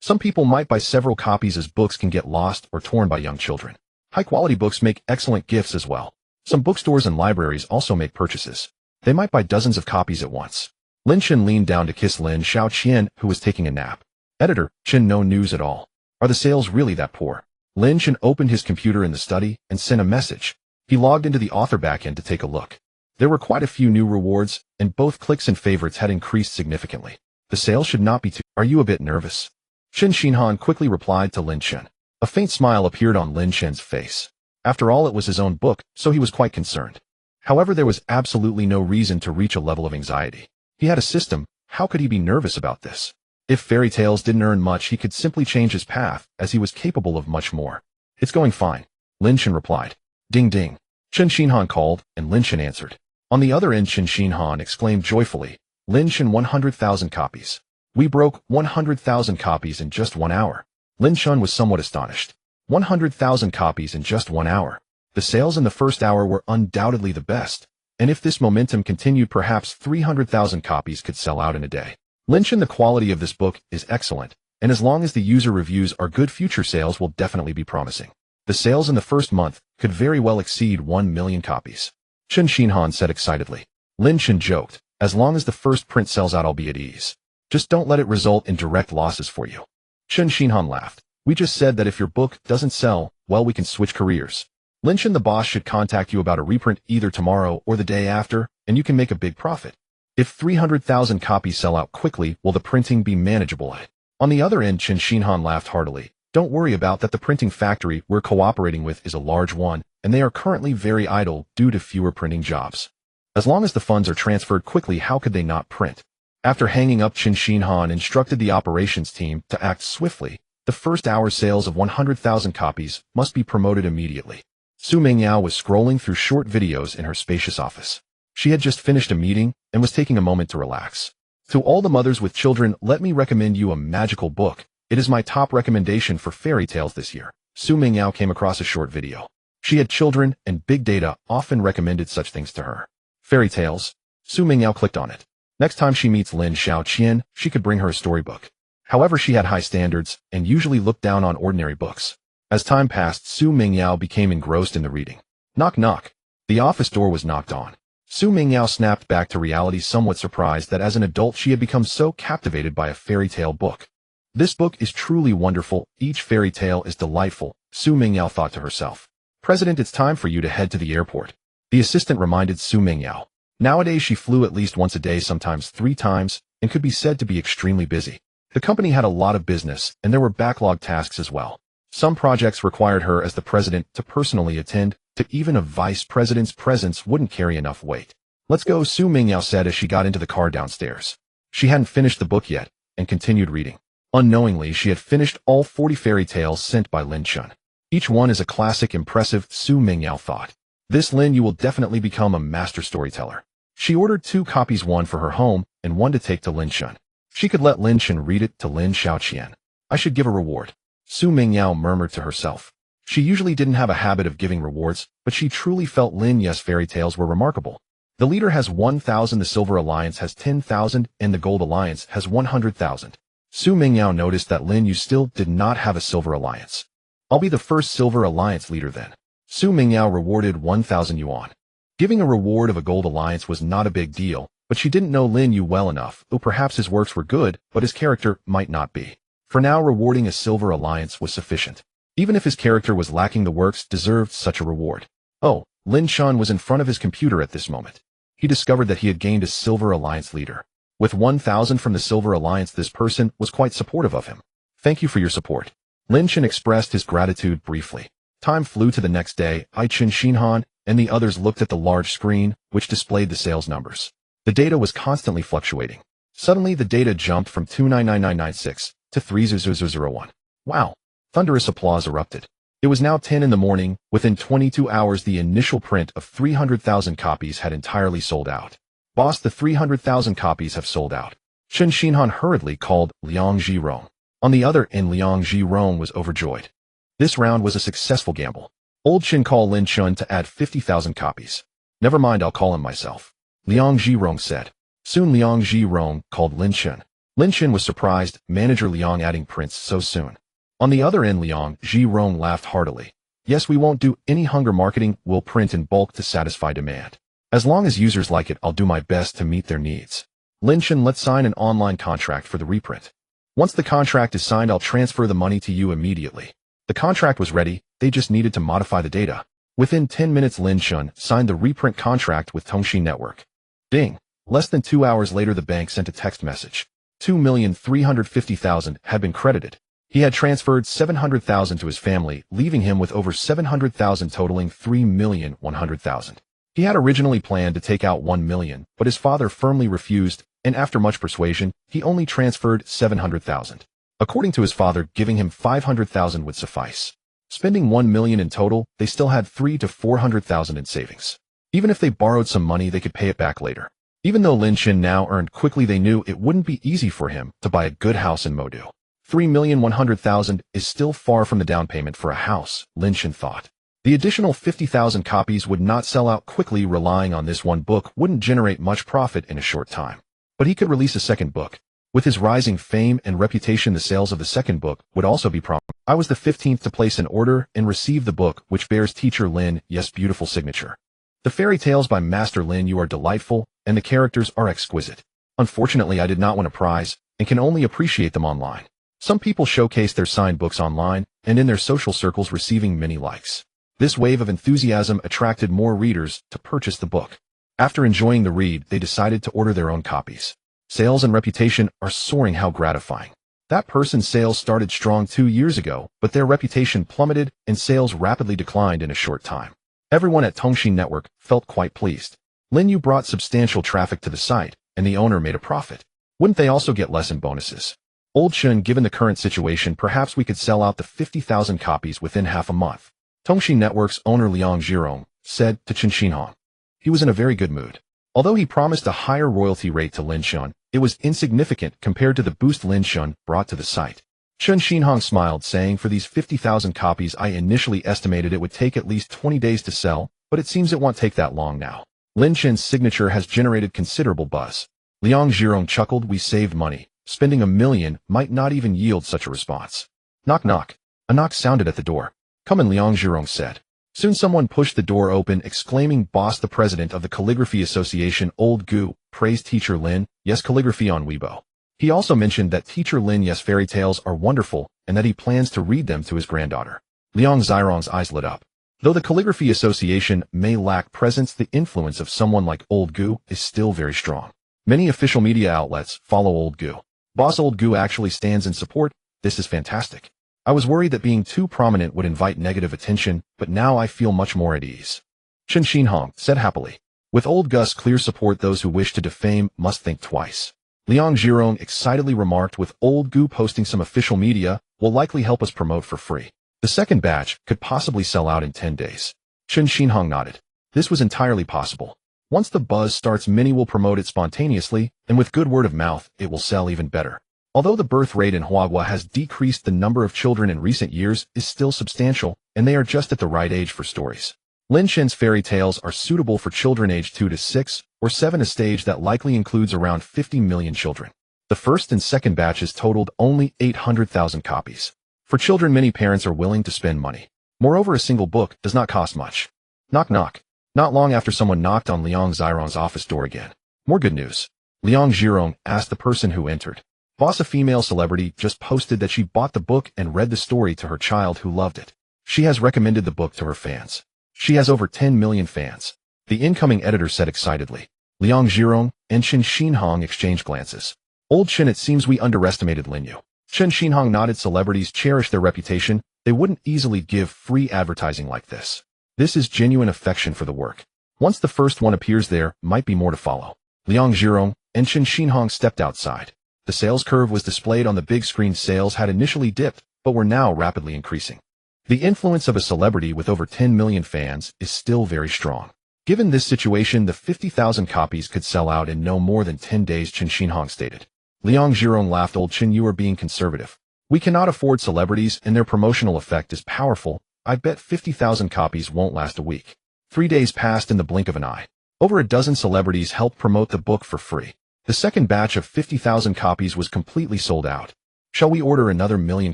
Some people might buy several copies, as books can get lost or torn by young children. High-quality books make excellent gifts as well. Some bookstores and libraries also make purchases. They might buy dozens of copies at once. Lin Shen leaned down to kiss Lin Xiaoqian, who was taking a nap. Editor, Chen, no news at all. Are the sales really that poor? Lin Shen opened his computer in the study and sent a message. He logged into the author backend to take a look. There were quite a few new rewards, and both clicks and favorites had increased significantly. The sales should not be too... Are you a bit nervous? Chun Xinhan quickly replied to Lin Shen. A faint smile appeared on Lin Shen's face. After all, it was his own book, so he was quite concerned. However, there was absolutely no reason to reach a level of anxiety. He had a system. How could he be nervous about this? If fairy tales didn't earn much, he could simply change his path, as he was capable of much more. It's going fine, Lin Shan replied. Ding ding. Chen Xinhan called, and Lin Shan answered. On the other end, Chen Xinhan exclaimed joyfully, Lin Shan 100,000 copies. We broke 100,000 copies in just 1 hour. Lin Shan was somewhat astonished. 100,000 copies in just 1 hour. The sales in the first hour were undoubtedly the best, and if this momentum continued, perhaps 300,000 copies could sell out in a day. Lin Shan, the quality of this book is excellent, and as long as the user reviews are good, future sales will definitely be promising. The sales in the first month could very well exceed 1 million copies. Chen Xinhan said excitedly. Lin Shan joked, as long as the first print sells out, I'll be at ease. Just don't let it result in direct losses for you. Chen Xinhan laughed. We just said that if your book doesn't sell, well, we can switch careers. Lin Shan, the boss, should contact you about a reprint either tomorrow or the day after, and you can make a big profit. If 300,000 copies sell out quickly, will the printing be manageable? On the other end, Chen Xinhan laughed heartily. Don't worry about that. The printing factory we're cooperating with is a large one, and they are currently very idle due to fewer printing jobs. As long as the funds are transferred quickly, how could they not print? After hanging up, Chen Xinhan instructed the operations team to act swiftly. The first hour's sales of 100,000 copies must be promoted immediately. Su Mingyao was scrolling through short videos in her spacious office. She had just finished a meeting and was taking a moment to relax. To all the mothers with children, let me recommend you a magical book. It is my top recommendation for fairy tales this year. Su Mingyao came across a short video. She had children, and big data often recommended such things to her. Fairy tales. Su Mingyao clicked on it. Next time she meets Lin Xiaoqian, she could bring her a storybook. However, she had high standards and usually looked down on ordinary books. As time passed, Su Mingyao became engrossed in the reading. Knock knock. The office door was knocked on. Su Mingyao snapped back to reality, somewhat surprised that as an adult she had become so captivated by a fairy tale book. This book is truly wonderful. Each fairy tale is delightful, Su Mingyao thought to herself. President, it's time for you to head to the airport. The assistant reminded Su Mingyao. Nowadays she flew at least once a day, sometimes 3 times, and could be said to be extremely busy. The company had a lot of business, and there were backlog tasks as well. Some projects required her as the president to personally attend to. Even a vice president's presence wouldn't carry enough weight. Let's go, Su Mingyao said as she got into the car downstairs. She hadn't finished the book yet, and continued reading. Unknowingly, she had finished all 40 fairy tales sent by Lin Shan. Each one is a classic, impressive, Su Mingyao thought. This Lin, you will definitely become a master storyteller. She ordered 2 copies, one for her home and one to take to Lin Shan. She could let Lin Shan read it to Lin Xiaoqian. I should give a reward. Su Mingyao murmured to herself. She usually didn't have a habit of giving rewards, but she truly felt Lin Ye's fairy tales were remarkable. The leader has 1,000, the Silver Alliance has 10,000, and the Gold Alliance has 100,000. Su Mingyao noticed that Lin Yu still did not have a Silver Alliance. I'll be the first Silver Alliance leader then. Su Mingyao rewarded 1,000 yuan. Giving a reward of a Gold Alliance was not a big deal, but she didn't know Lin Yu well enough, though perhaps his works were good, but his character might not be. For now, rewarding a Silver Alliance was sufficient. Even if his character was lacking, the works deserved such a reward. Oh, Lin Shan was in front of his computer at this moment. He discovered that he had gained a Silver Alliance leader. With 1,000 from the Silver Alliance, this person was quite supportive of him. Thank you for your support. Lin Shan expressed his gratitude briefly. Time flew to the next day. Chen Xinhan and the others looked at the large screen, which displayed the sales numbers. The data was constantly fluctuating. Suddenly, the data jumped from 299996 to 30001. Wow! Thunderous applause erupted. It was now 10 in the morning. Within 22 hours, the initial print of 300,000 copies had entirely sold out. Boss, the 300,000 copies have sold out. Chen Xinhan hurriedly called Liang Zhirong. On the other end, Liang Zhirong was overjoyed. This round was a successful gamble. Old Chen called Lin Shan to add 50,000 copies. Never mind, I'll call him myself. Liang Zhirong said. Soon Liang Zhirong called Lin Shan. Lin Shan was surprised, manager Liang adding prints so soon. On the other end, Liang Zhirong laughed heartily. Yes, we won't do any hunger marketing, we'll print in bulk to satisfy demand. As long as users like it, I'll do my best to meet their needs. Lin Shan, let's sign an online contract for the reprint. Once the contract is signed, I'll transfer the money to you immediately. The contract was ready, they just needed to modify the data. Within 10 minutes, Lin Shan signed the reprint contract with Tongxi Network. Ding! Less than 2 hours later, the bank sent a text message. 2,350,000 had been credited. He had transferred 700,000 to his family, leaving him with over 700,000, totaling 3,100,000. He had originally planned to take out 1 million, but his father firmly refused, and after much persuasion, he only transferred 700,000. According to his father, giving him 500,000 would suffice. Spending 1 million in total, they still had 300 to 400,000 in savings. Even if they borrowed some money, they could pay it back later. Even though Lin Shin now earned quickly, they knew it wouldn't be easy for him to buy a good house in Modu. 3,100,000 is still far from the down payment for a house, Lin Shin thought. The additional 50,000 copies would not sell out quickly. Relying on this one book wouldn't generate much profit in a short time. But he could release a second book. With his rising fame and reputation, the sales of the second book would also be promising. I was the 15th to place an order and receive the book, which bears Teacher Lin Yes beautiful signature. The fairy tales by Master Lin Yu are delightful, and the characters are exquisite. Unfortunately, I did not win a prize, and can only appreciate them online. Some people showcase their signed books online, and in their social circles receiving many likes. This wave of enthusiasm attracted more readers to purchase the book. After enjoying the read, they decided to order their own copies. Sales and reputation are soaring. How gratifying. That person's sales started strong 2 years ago, but their reputation plummeted and sales rapidly declined in a short time. Everyone at Tongxin Network felt quite pleased. Lin Yu brought substantial traffic to the site, and the owner made a profit. Wouldn't they also get less in bonuses? Old Chun, given the current situation, perhaps we could sell out the 50,000 copies within half a month. Tongxin Network's owner Liang Zhirong said to Chen Xinhong. He was in a very good mood. Although he promised a higher royalty rate to Lin Shun, it was insignificant compared to the boost Lin Shun brought to the site. Chen Xinhong smiled, saying, for these 50,000 copies, I initially estimated it would take at least 20 days to sell, but it seems it won't take that long now. Lin Chen's signature has generated considerable buzz. Liang Zhirong chuckled, we saved money. Spending 1 million might not even yield such a response. Knock knock. A knock sounded at the door. Come in, Liang Zhirong said. Soon someone pushed the door open, exclaiming, boss, the president of the Calligraphy Association, Old Gu, praised Teacher Lin Yes calligraphy on Weibo. He also mentioned that Teacher Lin Yes fairy tales are wonderful and that he plans to read them to his granddaughter. Liang Zhirong's eyes lit up. Though the Calligraphy Association may lack presence, the influence of someone like Old Gu is still very strong. Many official media outlets follow Old Gu. Boss, Old Gu actually stands in support. This is fantastic. I was worried that being too prominent would invite negative attention, but now I feel much more at ease. Chen Xinhong said happily. With Old Gu's clear support, those who wish to defame must think twice. Liang Zhirong excitedly remarked, with Old Gu posting some official media, will likely help us promote for free. The second batch could possibly sell out in 10 days. Chen Xinhong nodded. This was entirely possible. Once the buzz starts, many will promote it spontaneously, and with good word of mouth, it will sell even better. Although the birth rate in Huagua has decreased, the number of children in recent years is still substantial, and they are just at the right age for stories. Lin Shen's fairy tales are suitable for children aged 2 to 6 or 7, a stage that likely includes around 50 million children. The first and second batches totaled only 800,000 copies. For children, many parents are willing to spend money. Moreover, a single book does not cost much. Knock knock. Not long after, someone knocked on Liang Zhirong's office door again. More good news. Liang Zhirong asked the person who entered. Boss, a female celebrity just posted that she bought the book and read the story to her child who loved it. She has recommended the book to her fans. She has over 10 million fans. The incoming editor said excitedly. Liang Zhirong and Chen Xinhong exchanged glances. Old Chen, it seems we underestimated Lin Yu. Chen Xinhong nodded. Celebrities cherish their reputation. They wouldn't easily give free advertising like this. This is genuine affection for the work. Once the first one appears, there might be more to follow. Liang Zhirong and Chen Xinhong stepped outside. The sales curve was displayed on the big screen. Sales had initially dipped, but were now rapidly increasing. The influence of a celebrity with over 10 million fans is still very strong. Given this situation, the 50,000 copies could sell out in no more than 10 days, Chen Xinhong stated. Liang Zhirong laughed. Old Chen, you are being conservative. We cannot afford celebrities, and their promotional effect is powerful. I bet 50,000 copies won't last a week. 3 days passed in the blink of an eye. Over a dozen celebrities helped promote the book for free. The second batch of 50,000 copies was completely sold out. Shall we order another 1 million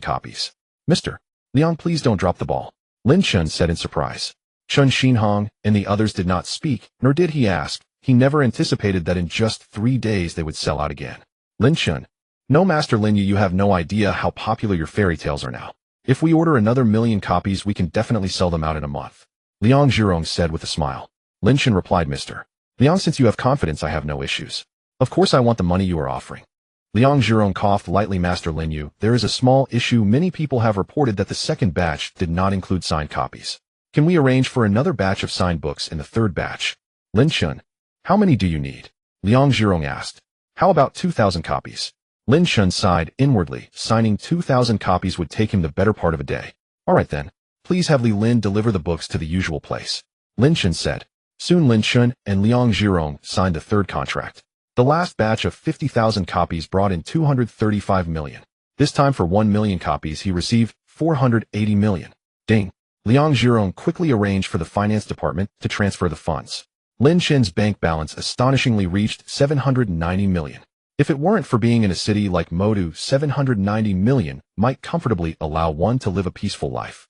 copies? Mr. Liang, please don't drop the ball. Lin Chun said in surprise. Chen Xinhong and the others did not speak, nor did he ask. He never anticipated that in just 3 days they would sell out again. Lin Chun. No, Master Lin Yu, you have no idea how popular your fairy tales are now. If we order another 1 million copies, we can definitely sell them out in a month. Liang Zhirong said with a smile. Lin Chun replied, Mr. Liang, since you have confidence, I have no issues. Of course I want the money you are offering. Liang Zhirong coughed lightly. Master Lin Yu, there is a small issue. Many people have reported that the second batch did not include signed copies. Can we arrange for another batch of signed books in the third batch? Lin Chun. How many do you need? Liang Zhirong asked. How about 2,000 copies? Lin Shun sighed inwardly. Signing 2,000 copies would take him the better part of a day. All right then. Please have Li Lin deliver the books to the usual place. Lin Shun said. Soon Lin Shun and Liang Zhirong signed the third contract. The last batch of 50,000 copies brought in 235 million. This time for 1 million copies he received 480 million. Ding. Liang Zhirong quickly arranged for the finance department to transfer the funds. Lin Shen's bank balance astonishingly reached 790 million. If it weren't for being in a city like Modu, 790 million might comfortably allow one to live a peaceful life.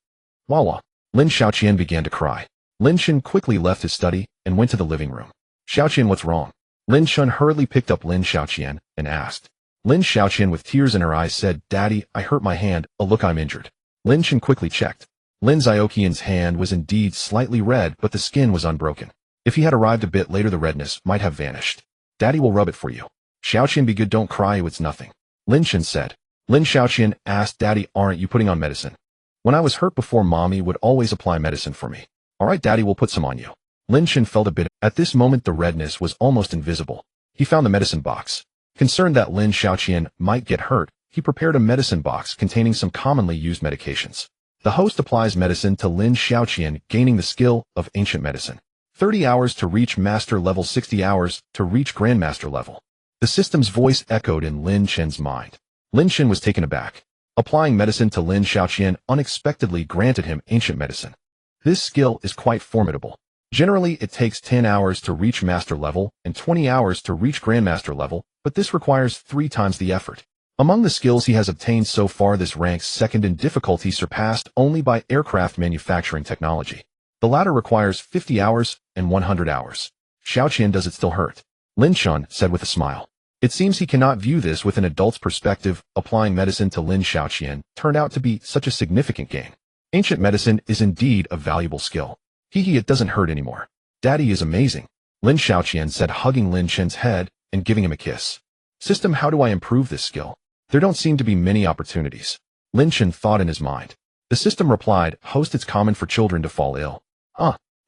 Wawa. Lin Xiaoqian began to cry. Lin Shen quickly left his study and went to the living room. Xiaoqian, what's wrong? Lin Shun hurriedly picked up Lin Xiaoqian and asked. Lin Xiaoqian with tears in her eyes said, Daddy, I hurt my hand, look, I'm injured. Lin Shen quickly checked. Lin Xiaoqian's hand was indeed slightly red, but the skin was unbroken. If he had arrived a bit later, the redness might have vanished. Daddy will rub it for you. Xiaoqian, be good, don't cry, it's nothing. Lin Shen said. Lin Xiaoqian asked, Daddy, aren't you putting on medicine? When I was hurt before, Mommy would always apply medicine for me. All right, Daddy, will put some on you. Lin Shen felt a bit. At this moment, the redness was almost invisible. He found the medicine box. Concerned that Lin Xiaoqian might get hurt, he prepared a medicine box containing some commonly used medications. The host applies medicine to Lin Xiaoqian, gaining the skill of ancient medicine. 30 hours to reach master level, 60 hours to reach grandmaster level. The system's voice echoed in Lin Shen's mind. Lin Shen was taken aback. Applying medicine to Lin Xiaoqian unexpectedly granted him ancient medicine. This skill is quite formidable. Generally, it takes 10 hours to reach master level and 20 hours to reach grandmaster level, but this requires 3 times the effort. Among the skills he has obtained so far, this ranks second in difficulty, surpassed only by aircraft manufacturing technology. The latter requires 50 hours and 100 hours. Xiaoqian, does it still hurt? Lin Shun said with a smile. It seems he cannot view this with an adult's perspective. Applying medicine to Lin Xiaoqian turned out to be such a significant gain. Ancient medicine is indeed a valuable skill. It doesn't hurt anymore. Daddy is amazing. Lin Xiaoqian said, hugging Lin Shen's head and giving him a kiss. System, how do I improve this skill? There don't seem to be many opportunities. Lin Shen thought in his mind. The system replied, host, it's common for children to fall ill.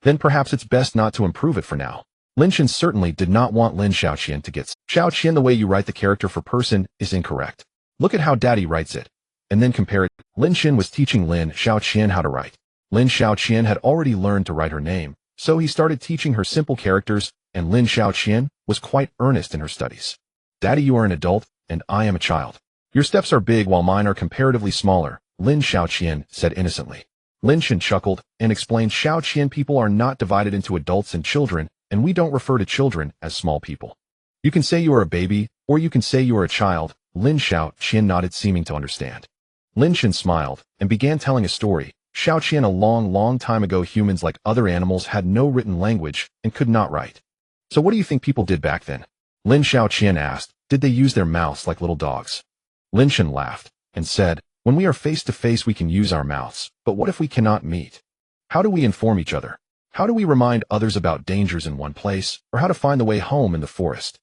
Then perhaps it's best not to improve it for now. Lin Shen certainly did not want Lin Xiaoqian to get sick. Xiaoqian, the way you write the character for person is incorrect. Look at how Daddy writes it. And then compare it. Lin Shen was teaching Lin Xiaoqian how to write. Lin Xiaoqian had already learned to write her name, so he started teaching her simple characters, and Lin Xiaoqian was quite earnest in her studies. Daddy, you are an adult, and I am a child. Your steps are big while mine are comparatively smaller, Lin Xiaoqian said innocently. Lin Shen chuckled and explained, Xiaoqian, people are not divided into adults and children, and we don't refer to children as small people. You can say you are a baby, or you can say you are a child. Lin Xiaoqian nodded, seeming to understand. Lin Shen smiled and began telling a story. Xiaoqian, a long time ago, humans, like other animals, had no written language and could not write. So what do you think people did back then? Lin Xiaoqian asked. Did they use their mouths like little dogs? Lin Shen laughed and said, when we are face to face, we can use our mouths, but what if we cannot meet? How do we inform each other? How do we remind others about dangers in one place, or how to find the way home in the forest?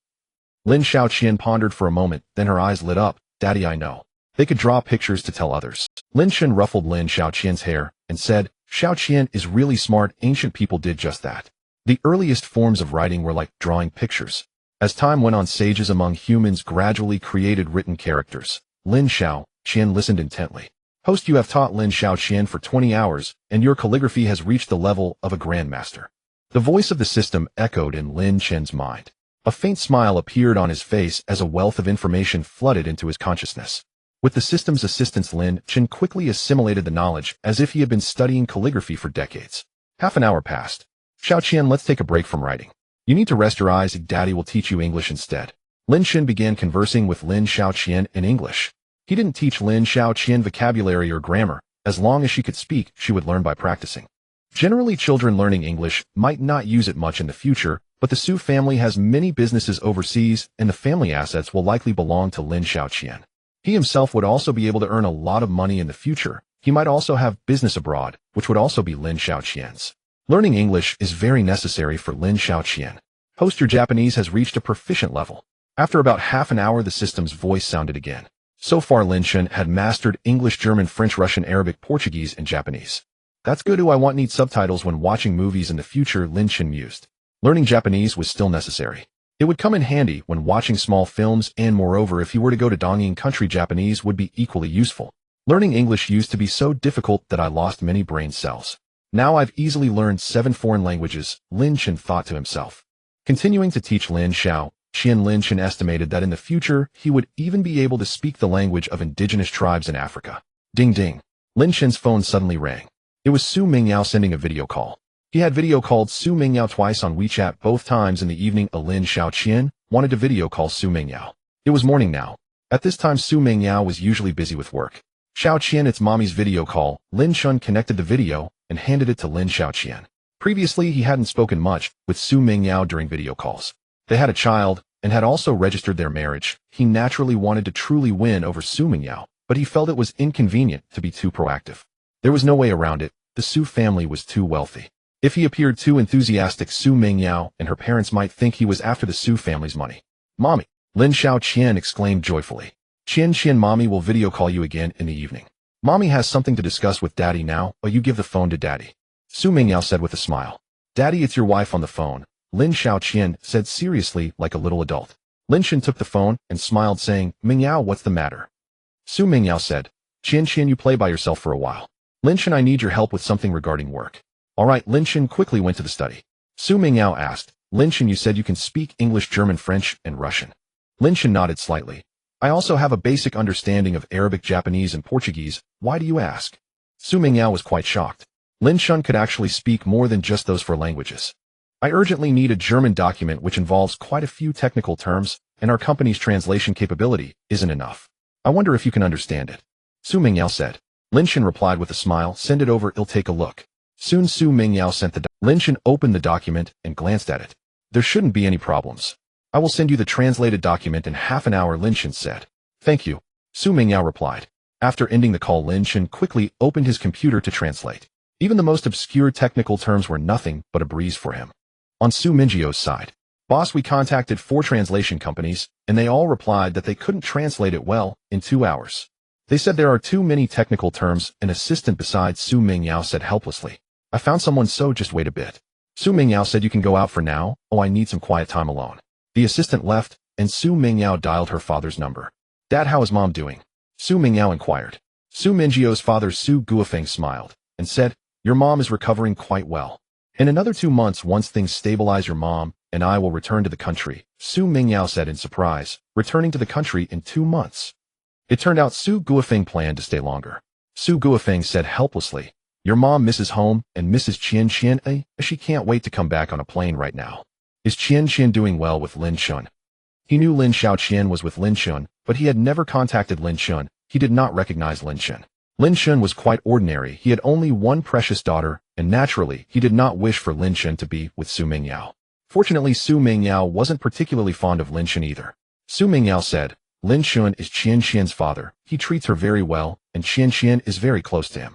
Lin Xiaoqian pondered for a moment, then her eyes lit up. Daddy, I know. They could draw pictures to tell others. Lin Shen ruffled Lin Xiaoqian's hair and said, Xiaoqian is really smart. Ancient people did just that. The earliest forms of writing were like drawing pictures. As time went on, sages among humans gradually created written characters. Lin Xiaoqian listened intently. Host, you have taught Lin Xiaoqian for 20 hours, and your calligraphy has reached the level of a grandmaster. The voice of the system echoed in Lin Shen's mind. A faint smile appeared on his face as a wealth of information flooded into his consciousness. With the system's assistance, Lin Shen quickly assimilated the knowledge as if he had been studying calligraphy for decades. Half an hour passed. Xiaoqian, let's take a break from writing. You need to rest your eyes. Daddy will teach you English instead. Lin Shen began conversing with Lin Xiaoqian in English. He didn't teach Lin Xiaoqian vocabulary or grammar. As long as she could speak, she would learn by practicing. Generally, children learning English might not use it much in the future, but the Su family has many businesses overseas, and the family assets will likely belong to Lin Xiaoqian. He himself would also be able to earn a lot of money in the future. He might also have business abroad, which would also be Lin Xiaoqian's. Learning English is very necessary for Lin Xiaoqian. Host, your Japanese has reached a proficient level. After about half an hour, the system's voice sounded again. So far, Lin Shen had mastered English, German, French, Russian, Arabic, Portuguese, and Japanese. That's good. Do I need subtitles when watching movies in the future? Lin Shen mused. Learning Japanese was still necessary. It would come in handy when watching small films, and moreover, if you were to go to Dongying country, Japanese would be equally useful. Learning English used to be so difficult that I lost many brain cells. Now I've easily learned 7 foreign languages, Lin Chen thought to himself. Continuing to teach Lin Chen estimated that in the future he would even be able to speak the language of indigenous tribes in Africa. Ding ding. Lin Chen's phone suddenly rang. It was Su Mingyao sending a video call. He had video called Su Mingyao twice on WeChat, both times in the evening. Lin Xiaoqian wanted to video call Su Mingyao. It was morning now. At this time Su Mingyao was usually busy with work. Xiaoqian, it's mommy's video call. Lin Chen connected the video and handed it to Lin Xiaoqian. Previously he hadn't spoken much with Su Mingyao during video calls. They had a child and had also registered their marriage. He naturally wanted to truly win over Su Mingyao, but he felt it was inconvenient to be too proactive. There was no way around it. The Su family was too wealthy. If he appeared too enthusiastic, Su Mingyao and her parents might think he was after the Su family's money. Mommy! Lin Xiaoqian exclaimed joyfully. Qian, mommy will video call you again in the evening. Mommy has something to discuss with daddy now, but you give the phone to daddy. Su Mingyao said with a smile. Daddy, it's your wife on the phone. Lin Xiaoqian said seriously, like a little adult. Lin Chen took the phone and smiled, saying, Mingyao, what's the matter? Su Mingyao said, Qian, you play by yourself for a while. Lin Chen, I need your help with something regarding work. All right, Lin Chen quickly went to the study. Su Mingyao asked, Lin Chen, you said you can speak English, German, French, and Russian. Lin Chen nodded slightly. I also have a basic understanding of Arabic, Japanese, and Portuguese. Why do you ask? Su Mingyao was quite shocked. Lin Chen could actually speak more than just those 4 languages. I urgently need a German document which involves quite a few technical terms, and our company's translation capability isn't enough. I wonder if you can understand it. Su Mingyao said. Lin Chen replied with a smile, send it over, I'll take a look. Soon Su Mingyao sent the Lin Chen opened the document and glanced at it. There shouldn't be any problems. I will send you the translated document in half an hour, Lin Chen said. Thank you. Su Mingyao replied. After ending the call, Lin Chen quickly opened his computer to translate. Even the most obscure technical terms were nothing but a breeze for him. On Su Mingyao side, boss, we contacted 4 translation companies, and they all replied that they couldn't translate it well in 2 hours. They said there are too many technical terms. An assistant beside Su Mingyao said helplessly. I found someone, so just wait a bit. Su Mingyao said, you can go out for now. Oh, I need some quiet time alone. The assistant left, and Su Mingyao dialed her father's number. Dad, how is mom doing? Su Mingyao inquired. Su Mingyao's father Su Guofeng smiled and said, your mom is recovering quite well. In another 2 months, once things stabilize, your mom and I will return to the country. Su Mingyao said in surprise, returning to the country in 2 months. It turned out Su Guofeng planned to stay longer. Su Guofeng said helplessly, your mom misses home and Mrs. Qian, she can't wait to come back on a plane right now. Is Qian doing well with Lin Chen? He knew Lin Xiaoqian was with Lin Chen, but he had never contacted Lin Chen. He did not recognize Lin Chen. Lin Chen was quite ordinary. He had only one precious daughter, and naturally, he did not wish for Lin Chen to be with Su Mingyao. Fortunately, Su Mingyao wasn't particularly fond of Lin Chen either. Su Mingyao said, Lin Chen is Qian's father. He treats her very well, and Qian is very close to him.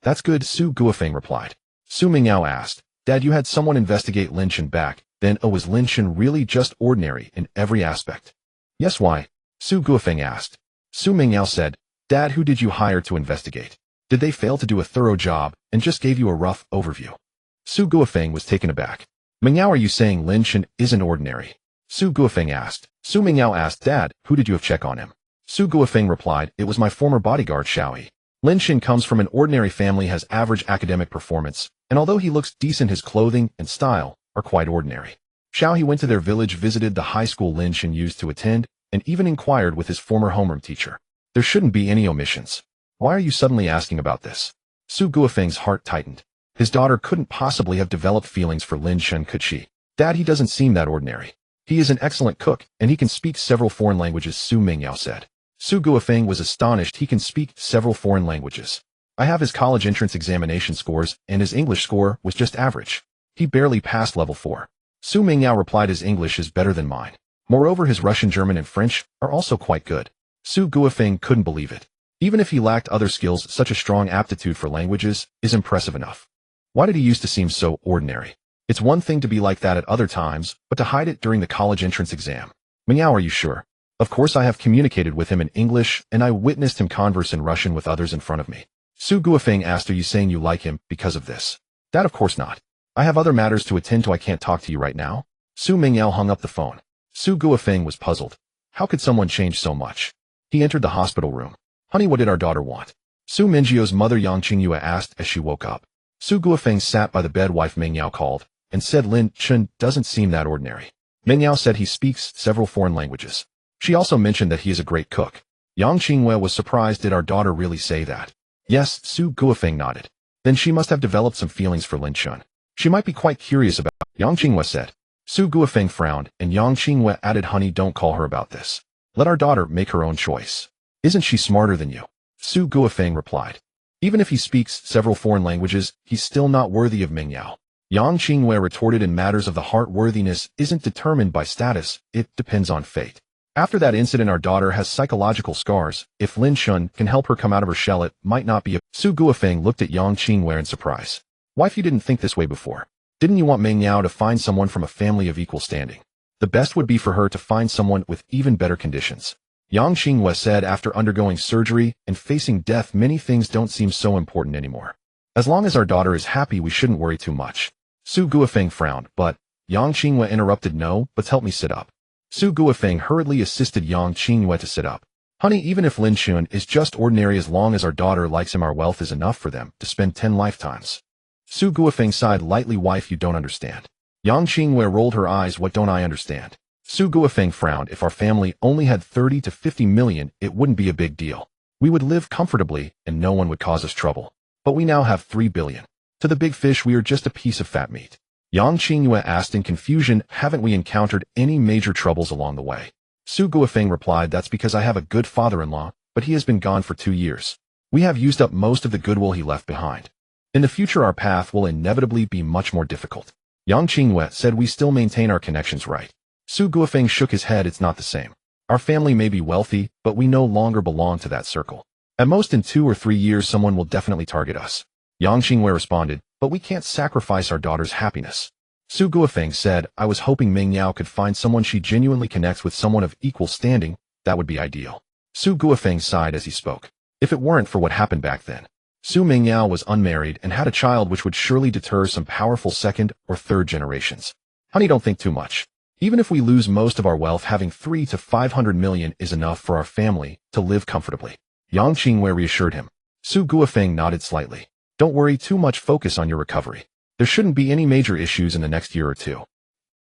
That's good, Su Guofeng replied. Su Mingyao asked, Dad, you had someone investigate Lin Chen back, then was Lin Chen really just ordinary in every aspect? Yes, why? Su Guofeng asked. Su Mingyao said, Dad, who did you hire to investigate? Did they fail to do a thorough job and just gave you a rough overview? Su Guofeng was taken aback. Mingyao, are you saying Lin Chen isn't ordinary? Su Guofeng asked. Su Mingyao asked, Dad, who did you have check on him? Su Guofeng replied, it was my former bodyguard Xiaoyi. Lin Chen comes from an ordinary family, has average academic performance, and although he looks decent, his clothing and style are quite ordinary. Xiaoyi went to their village, visited the high school Lin Chen used to attend, and even inquired with his former homeroom teacher. There shouldn't be any omissions. Why are you suddenly asking about this? Su Guofeng's heart tightened. His daughter couldn't possibly have developed feelings for Lin Chen, could she? Dad, he doesn't seem that ordinary. He is an excellent cook, and he can speak several foreign languages, Su Mingyao said. Su Guofeng was astonished. He can speak several foreign languages. I have his college entrance examination scores, and his English score was just average. He barely passed level 4. Su Mingyao replied, his English is better than mine. Moreover, his Russian, German, and French are also quite good. Su Guofeng couldn't believe it. Even if he lacked other skills, such a strong aptitude for languages is impressive enough. Why did he used to seem so ordinary? It's one thing to be like that at other times, but to hide it during the college entrance exam. Mingyao, are you sure? Of course, I have communicated with him in English, and I witnessed him converse in Russian with others in front of me. Su Guofeng asked, are you saying you like him because of this? That of course not. I have other matters to attend to. I can't talk to you right now. Su Mingyao hung up the phone. Su Guofeng was puzzled. How could someone change so much? He entered the hospital room. Honey, what did our daughter want? Su Mingyuo's mother Yang Qingyue asked as she woke up. Su Guofeng sat by the bed. Wife Mingyao called and said Lin Chun doesn't seem that ordinary. Mingyao said he speaks several foreign languages. She also mentioned that he is a great cook. Yang Qingyue was surprised. Did our daughter really say that? Yes, Su Guofeng nodded. Then she must have developed some feelings for Lin Chun. She might be quite curious about Yang Qingyue said. Su Guofeng frowned, and Yang Qingyue added, honey, don't call her about this. Let our daughter make her own choice. Isn't she smarter than you? Su Guofeng replied. Even if he speaks several foreign languages, he's still not worthy of Mingyao. Yang Qingyue retorted, in matters of the heart, worthiness isn't determined by status, it depends on fate. After that incident, our daughter has psychological scars. If Lin Chun can help her come out of her shell, it might not be a— Su Guofeng looked at Yang Qingyue in surprise. Wife, you didn't think this way before. Didn't you want Mingyao to find someone from a family of equal standing? The best would be for her to find someone with even better conditions. Yang Qingyue said, after undergoing surgery and facing death, many things don't seem so important anymore. As long as our daughter is happy, we shouldn't worry too much. Su Guofeng frowned, but— Yang Qingyue interrupted, no, but help me sit up. Su Guofeng hurriedly assisted Yang Qingyue to sit up. Honey, even if Lin Chun is just ordinary, as long as our daughter likes him, our wealth is enough for them to spend 10 lifetimes. Su Guofeng sighed lightly. Wife, you don't understand. Yang Qingyue rolled her eyes. What don't I understand? Su Guofeng frowned. If our family only had 30 to 50 million, it wouldn't be a big deal. We would live comfortably and no one would cause us trouble. But we now have 3 billion. To the big fish, we are just a piece of fat meat. Yang Qingyue asked in confusion, haven't we encountered any major troubles along the way? Su Guofeng replied, that's because I have a good father-in-law, but he has been gone for 2 years. We have used up most of the goodwill he left behind. In the future, our path will inevitably be much more difficult. Yang Qingyue said, we still maintain our connections, right? Su Guofeng shook his head. It's not the same. Our family may be wealthy, but we no longer belong to that circle. At most in 2 or 3 years, someone will definitely target us. Yang Qingyue responded, but we can't sacrifice our daughter's happiness. Su Guofeng said, I was hoping Mingyao could find someone she genuinely connects with, someone of equal standing. That would be ideal. Su Guofeng sighed as he spoke. If it weren't for what happened back then. Su Mingyao was unmarried and had a child, which would surely deter some powerful second or third generations. Honey, don't think too much. Even if we lose most of our wealth, having 3 to 500 million is enough for our family to live comfortably. Yang Qingyue reassured him. Su Guofeng nodded slightly. Don't worry too much, focus on your recovery. There shouldn't be any major issues in the next year or 2.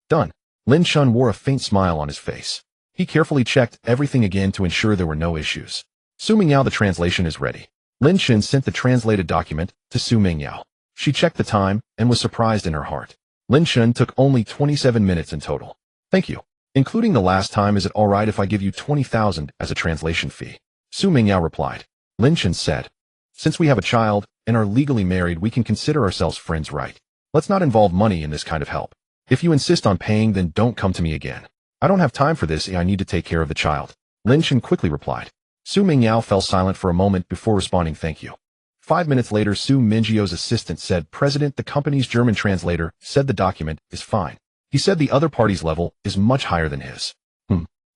Done. Lin Chun wore a faint smile on his face. He carefully checked everything again to ensure there were no issues. Su Mingyao, the translation is ready. Lin Chun sent the translated document to Su Mingyao. She checked the time and was surprised in her heart. Lin Chun took only 27 minutes in total. Thank you. Including the last time, is it alright if I give you 20,000 as a translation fee? Su Mingyao replied. Lin Chun said, since we have a child and are legally married, we can consider ourselves friends, right? Let's not involve money in this kind of help. If you insist on paying, then don't come to me again. I don't have time for this. I need to take care of the child. Lin Chun quickly replied. Su Mingyao fell silent for a moment before responding, thank you. 5 minutes later, Su Mingyuo's assistant said, President, the company's German translator said the document is fine. He said the other party's level is much higher than his.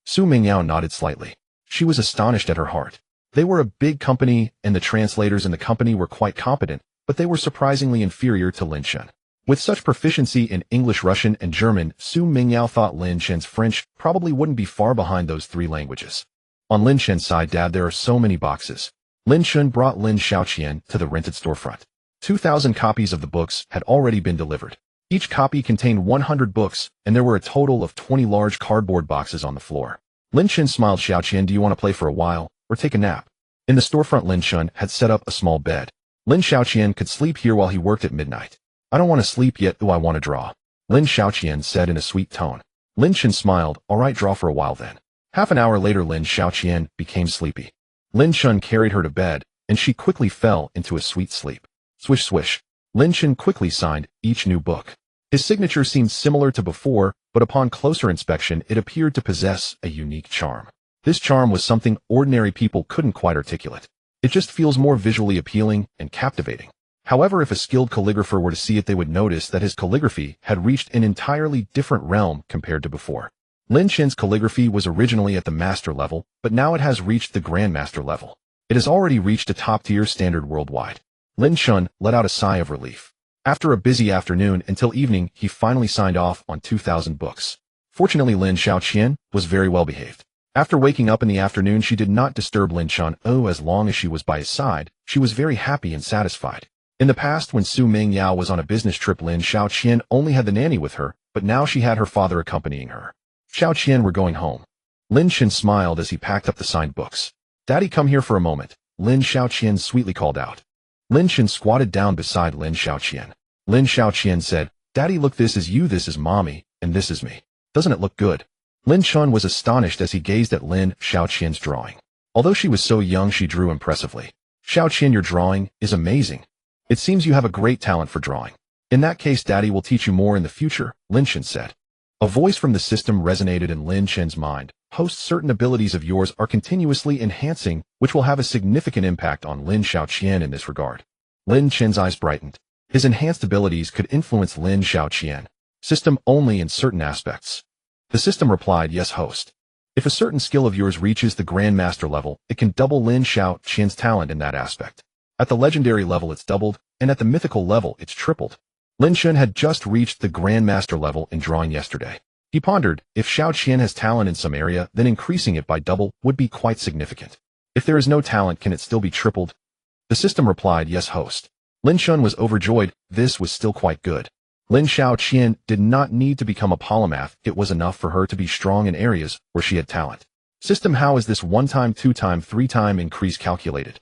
Su Mingyao nodded slightly. She was astonished at her heart. They were a big company, and the translators in the company were quite competent, but they were surprisingly inferior to Lin Chun. With such proficiency in English, Russian, and German, Su Mingyao thought Lin Chun's French probably wouldn't be far behind those 3 languages. On Lin Chun's side, Dad, there are so many boxes. Lin Chun brought Lin Xiaoqian to the rented storefront. 2,000 copies of the books had already been delivered. Each copy contained 100 books, and there were a total of 20 large cardboard boxes on the floor. Lin Chun smiled. Xiaoqian, do you want to play for a while, or take a nap? In the storefront, Lin Chun had set up a small bed. Lin Xiaoqian could sleep here while he worked at midnight. I don't want to sleep yet, though I want to draw. Lin Xiaoqian said in a sweet tone. Lin Chun smiled. All right, draw for a while then. Half an hour later, Lin Xiaoqian became sleepy. Lin Chun carried her to bed, and she quickly fell into a sweet sleep. Swish swish. Lin Chun quickly signed each new book. His signature seemed similar to before, but upon closer inspection, it appeared to possess a unique charm. This charm was something ordinary people couldn't quite articulate. It just feels more visually appealing and captivating. However, if a skilled calligrapher were to see it, they would notice that his calligraphy had reached an entirely different realm compared to before. Lin Chun's calligraphy was originally at the master level, but now it has reached the grandmaster level. It has already reached a top-tier standard worldwide. Lin Chun let out a sigh of relief. After a busy afternoon until evening, he finally signed off on 2,000 books. Fortunately, Lin Xiaoqian was very well behaved. After waking up in the afternoon, she did not disturb Lin Chun. As long as she was by his side, she was very happy and satisfied. In the past, when Su Mingyao was on a business trip, Lin Xiaoqian only had the nanny with her, but now she had her father accompanying her. Xiaoqian, we're going home. Lin Chen smiled as he packed up the signed books. Daddy, come here for a moment, Lin Xiaoqian sweetly called out. Lin Chen squatted down beside Lin Xiaoqian. Lin Xiaoqian said, Daddy, look, this is you, this is Mommy, and this is me. Doesn't it look good? Lin Chun was astonished as he gazed at Lin Xiaoqian's drawing. Although she was so young, she drew impressively. Xiaoqian, your drawing is amazing. It seems you have a great talent for drawing. In that case, Daddy will teach you more in the future, Lin Chen said. A voice from the system resonated in Lin Chen's mind. Host, certain abilities of yours are continuously enhancing, which will have a significant impact on Lin Xiaoqian in this regard. Lin Chen's eyes brightened. His enhanced abilities could influence Lin Xiaoqian. System only in certain aspects. The system replied, yes, host. If a certain skill of yours reaches the Grandmaster level, it can double Lin Xiaoqian's talent in that aspect. At the legendary level, it's doubled, and at the mythical level, it's tripled. Lin Chen had just reached the Grandmaster level in drawing yesterday. He pondered, if Xiaoqian has talent in some area, then increasing it by double would be quite significant. If there is no talent, can it still be tripled? The system replied, yes, host. Lin Chen was overjoyed. This was still quite good. Lin Xiaoqian did not need to become a polymath. It was enough for her to be strong in areas where she had talent. System, how is this 1-time, 2-time, 3-time increase calculated?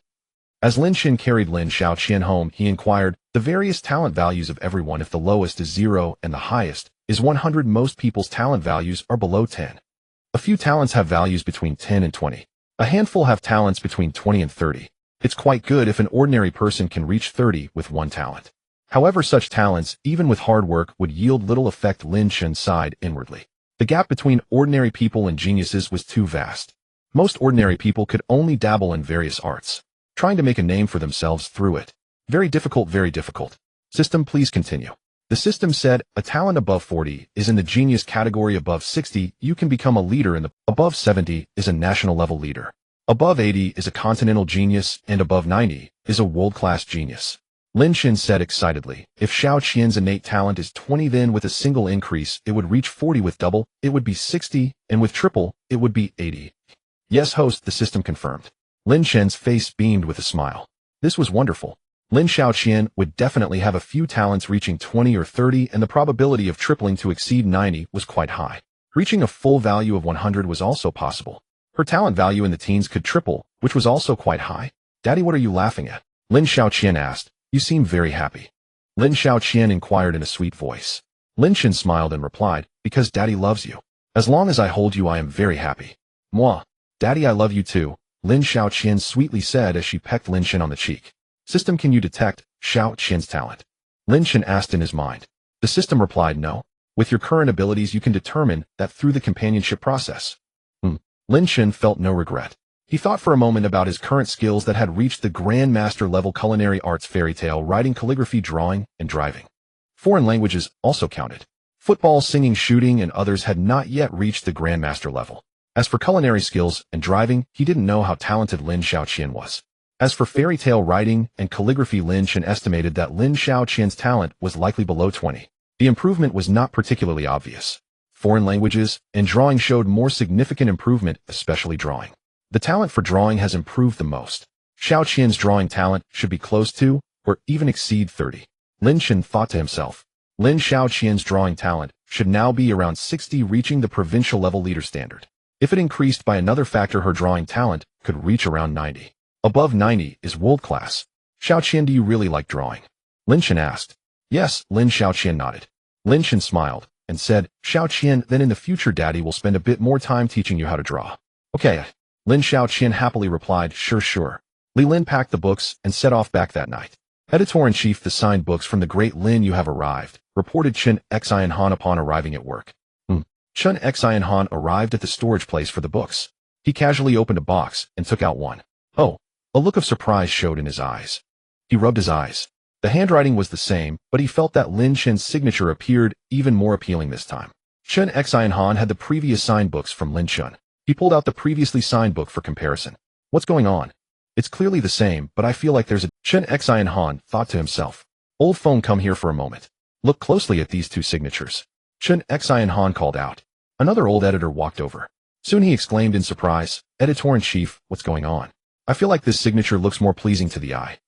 As Lin Chen carried Lin Xiaoqian home, he inquired, the various talent values of everyone, if the lowest is 0 and the highest is 100, most people's talent values are below 10. A few talents have values between 10 and 20. A handful have talents between 20 and 30. It's quite good if an ordinary person can reach 30 with one talent. However, such talents, even with hard work, would yield little effect. Lin Chen sighed inwardly. The gap between ordinary people and geniuses was too vast. Most ordinary people could only dabble in various arts, trying to make a name for themselves through it. Very difficult, very difficult. System, please continue. The system said, a talent above 40 is in the genius category, above 60, you can become a leader in the, above 70 is a national level leader. Above 80 is a continental genius, and above 90 is a world-class genius. Lin Chen said excitedly, if Xiaoqian's innate talent is 20, then with a single increase, it would reach 40, with double, it would be 60, and with triple, it would be 80. Yes, host, the system confirmed. Lin Chen's face beamed with a smile. This was wonderful. Lin Xiaoqian would definitely have a few talents reaching 20 or 30, and the probability of tripling to exceed 90 was quite high. Reaching a full value of 100 was also possible. Her talent value in the teens could triple, which was also quite high. Daddy, what are you laughing at? Lin Xiaoqian asked. You seem very happy. Lin Xiaoqian inquired in a sweet voice. Lin Chen smiled and replied, because Daddy loves you. As long as I hold you, I am very happy. Moi. Daddy, I love you too, Lin Xiaoqian sweetly said as she pecked Lin Chen on the cheek. System, can you detect Xiaoqian's talent? Lin Chen asked in his mind. The system replied, no. With your current abilities, you can determine that through the companionship process. Lin Chen felt no regret. He thought for a moment about his current skills that had reached the Grandmaster level: culinary arts, fairy tale writing, calligraphy, drawing, and driving. Foreign languages also counted. Football, singing, shooting, and others had not yet reached the Grandmaster level. As for culinary skills and driving, he didn't know how talented Lin Xiaoqian was. As for fairy tale writing and calligraphy, Lin Chen estimated that Lin Xiaoqian's talent was likely below 20. The improvement was not particularly obvious. Foreign languages and drawing showed more significant improvement, especially drawing. The talent for drawing has improved the most. Xiaoqian's drawing talent should be close to, or even exceed 30. Lin Chen thought to himself. Lin Xiaoqian's drawing talent should now be around 60, reaching the provincial level leader standard. If it increased by another factor, her drawing talent could reach around 90. Above 90 is world class. Xiaoqian, do you really like drawing? Lin Chen asked. Yes, Lin Xiaoqian nodded. Lin Chen smiled and said, Xiaoqian, then in the future Daddy will spend a bit more time teaching you how to draw. Okay. Lin Xiaoqian happily replied, sure. Li Lin packed the books and set off back that night. Editor-in-chief, the signed books from the great Lin, you have arrived, reported Chen Xian Han upon arriving at work. Chen Xian Han arrived at the storage place for the books. He casually opened a box and took out one. Oh, a look of surprise showed in his eyes. He rubbed his eyes. The handwriting was the same, but he felt that Lin Chen's signature appeared even more appealing this time. Chen Xian Han had the previous signed books from Lin Chen. He pulled out the previously signed book for comparison. What's going on? It's clearly the same, but I feel like there's a... Chen Xian Han thought to himself. Old phone, come here for a moment. Look closely at these two signatures. Chun Xian Han called out. Another old editor walked over. Soon he exclaimed in surprise, Editor-in-Chief, what's going on? I feel like this signature looks more pleasing to the eye.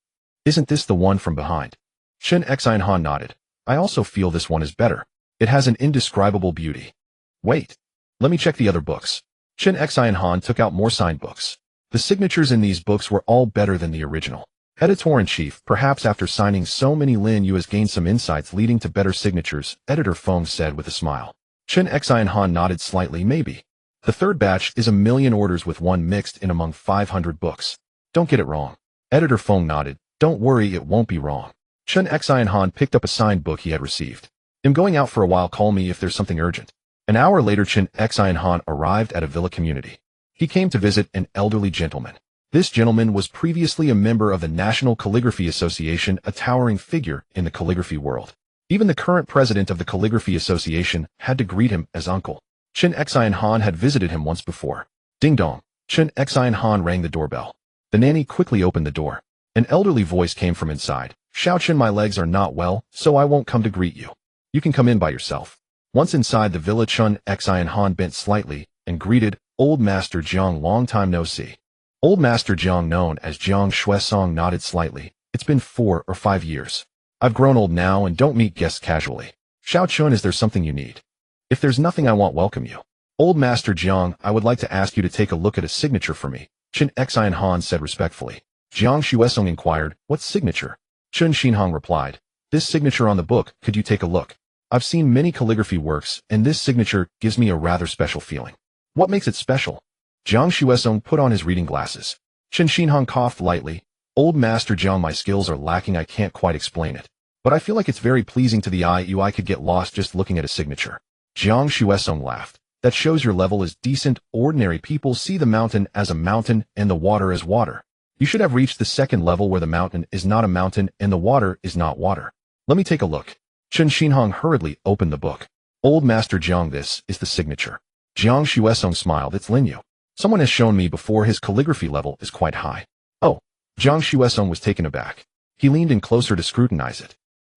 Isn't this the one from behind? Chun Xian Han nodded. I also feel this one is better. It has an indescribable beauty. Wait. Let me check the other books. Chun Xian Han took out more signed books. The signatures in these books were all better than the original. Editor-in-Chief, perhaps after signing so many Lin Yu has gained some insights leading to better signatures, Editor Feng said with a smile. Chun Xian Han nodded slightly, maybe. The third batch is 1,000,000 orders with one mixed in among 500 books. Don't get it wrong. Editor Feng nodded. Don't worry, it won't be wrong. Chun Xian Han picked up a signed book he had received. I'm going out for a while, call me if there's something urgent. An hour later, Chun Xian Han arrived at a villa community. He came to visit an elderly gentleman. This gentleman was previously a member of the National Calligraphy Association, a towering figure in the calligraphy world. Even the current president of the Calligraphy Association had to greet him as uncle. Chun Xian Han had visited him once before. Ding dong. Chun Xian Han rang the doorbell. The nanny quickly opened the door. An elderly voice came from inside. Xiao Chun, my legs are not well, so I won't come to greet you. You can come in by yourself. Once inside the villa, Chun Xian Han bent slightly and greeted Old Master Jiang, long time no see. Old Master Jiang, known as Jiang Shuesong, nodded slightly. It's been 4 or 5 years. I've grown old now and don't meet guests casually. Xiao Chun, is there something you need? If there's nothing, I won't welcome you. Old Master Jiang, I would like to ask you to take a look at a signature for me, Chun Xian Han said respectfully. Jiang Shuesong inquired, what signature? Chun Xinhong replied, this signature on the book, could you take a look? I've seen many calligraphy works, and this signature gives me a rather special feeling. What makes it special? Jiang Shuesong put on his reading glasses. Chun Xinhong coughed lightly. Old Master Jiang, my skills are lacking, I can't quite explain it. But I feel like it's very pleasing to the eye. I could get lost just looking at a signature. Jiang Shuesong laughed. That shows your level is decent. Ordinary people see the mountain as a mountain and the water as water. You should have reached the second level where the mountain is not a mountain and the water is not water. Let me take a look. Chun Xinhong hurriedly opened the book. Old Master Jiang, this is the signature. Jiang Shuesong smiled. It's Lin Yu. Someone has shown me before, his calligraphy level is quite high. Oh. Jiang Shuesong was taken aback. He leaned in closer to scrutinize it.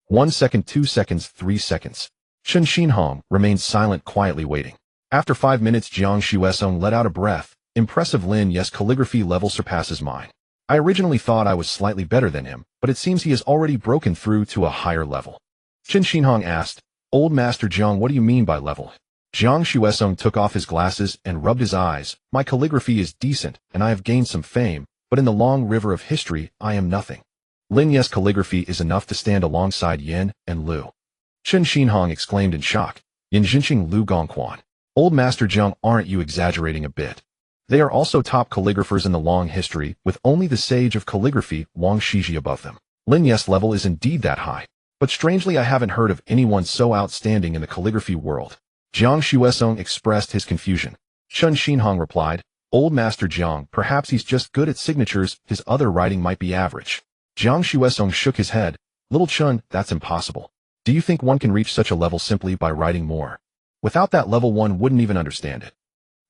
1 second, 2 seconds, 3 seconds. Chun Xinhong remained silent, quietly waiting. After 5 minutes, Jiang Shuesong let out a breath. Impressive, Lin. Yes, calligraphy level surpasses mine. I originally thought I was slightly better than him, but it seems he has already broken through to a higher level. Chun Xinhong asked, Old Master Jiang, what do you mean by level? Jiang Shuesong took off his glasses and rubbed his eyes. My calligraphy is decent, and I have gained some fame, but in the long river of history, I am nothing. Lin Yu's calligraphy is enough to stand alongside Yin and Lu. Chun Xinhong exclaimed in shock. Yin Jinqing Lu Gongquan. Old Master Jiang, aren't you exaggerating a bit? They are also top calligraphers in the long history, with only the sage of calligraphy, Wang Shiji, above them. Lin Yu's level is indeed that high. But strangely, I haven't heard of anyone so outstanding in the calligraphy world. Jiang Shuesong expressed his confusion. Chun Xinhong replied, Old Master Jiang, perhaps he's just good at signatures, his other writing might be average. Jiang Shuesong shook his head. Little Chun, that's impossible. Do you think one can reach such a level simply by writing more? Without that level, one wouldn't even understand it.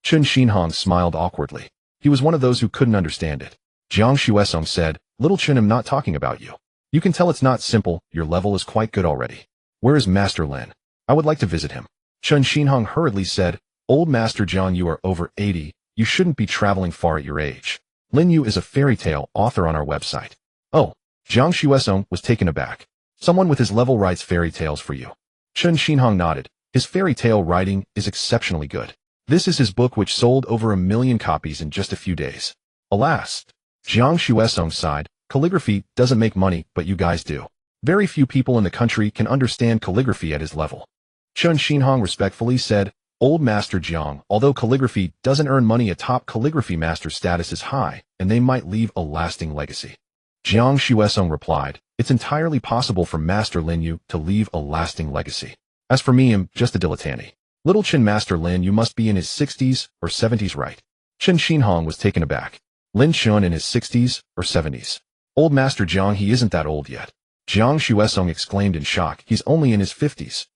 Chun Xinhong smiled awkwardly. He was one of those who couldn't understand it. Jiang Shuesong said, Little Chun, I'm not talking about you. You can tell it's not simple, your level is quite good already. Where is Master Lin? I would like to visit him. Chun Xinhong hurriedly said, Old Master Jiang, you are over 80, you shouldn't be traveling far at your age. Lin Yu is a fairy tale author on our website. Oh, Jiang Shuesong was taken aback. Someone with his level writes fairy tales for you. Chun Xinhong nodded. His fairy tale writing is exceptionally good. This is his book, which sold over 1,000,000 copies in just a few days. Alas. Jiang Shuesong sighed. Calligraphy doesn't make money, but you guys do. Very few people in the country can understand calligraphy at his level. Chun Xinhong respectfully said, Old Master Jiang, although calligraphy doesn't earn money, a top calligraphy master status is high, and they might leave a lasting legacy. Jiang Shuesong replied, It's entirely possible for Master Lin Yu to leave a lasting legacy. As for me, I'm just a dilettante. Little Chin, Master Lin Yu must be in his 60s or 70s, right? Chun Xinhong was taken aback. Lin Chun in his 60s or 70s. Old Master Jiang, he isn't that old yet. Jiang Shuesong exclaimed in shock, he's only in his 50s.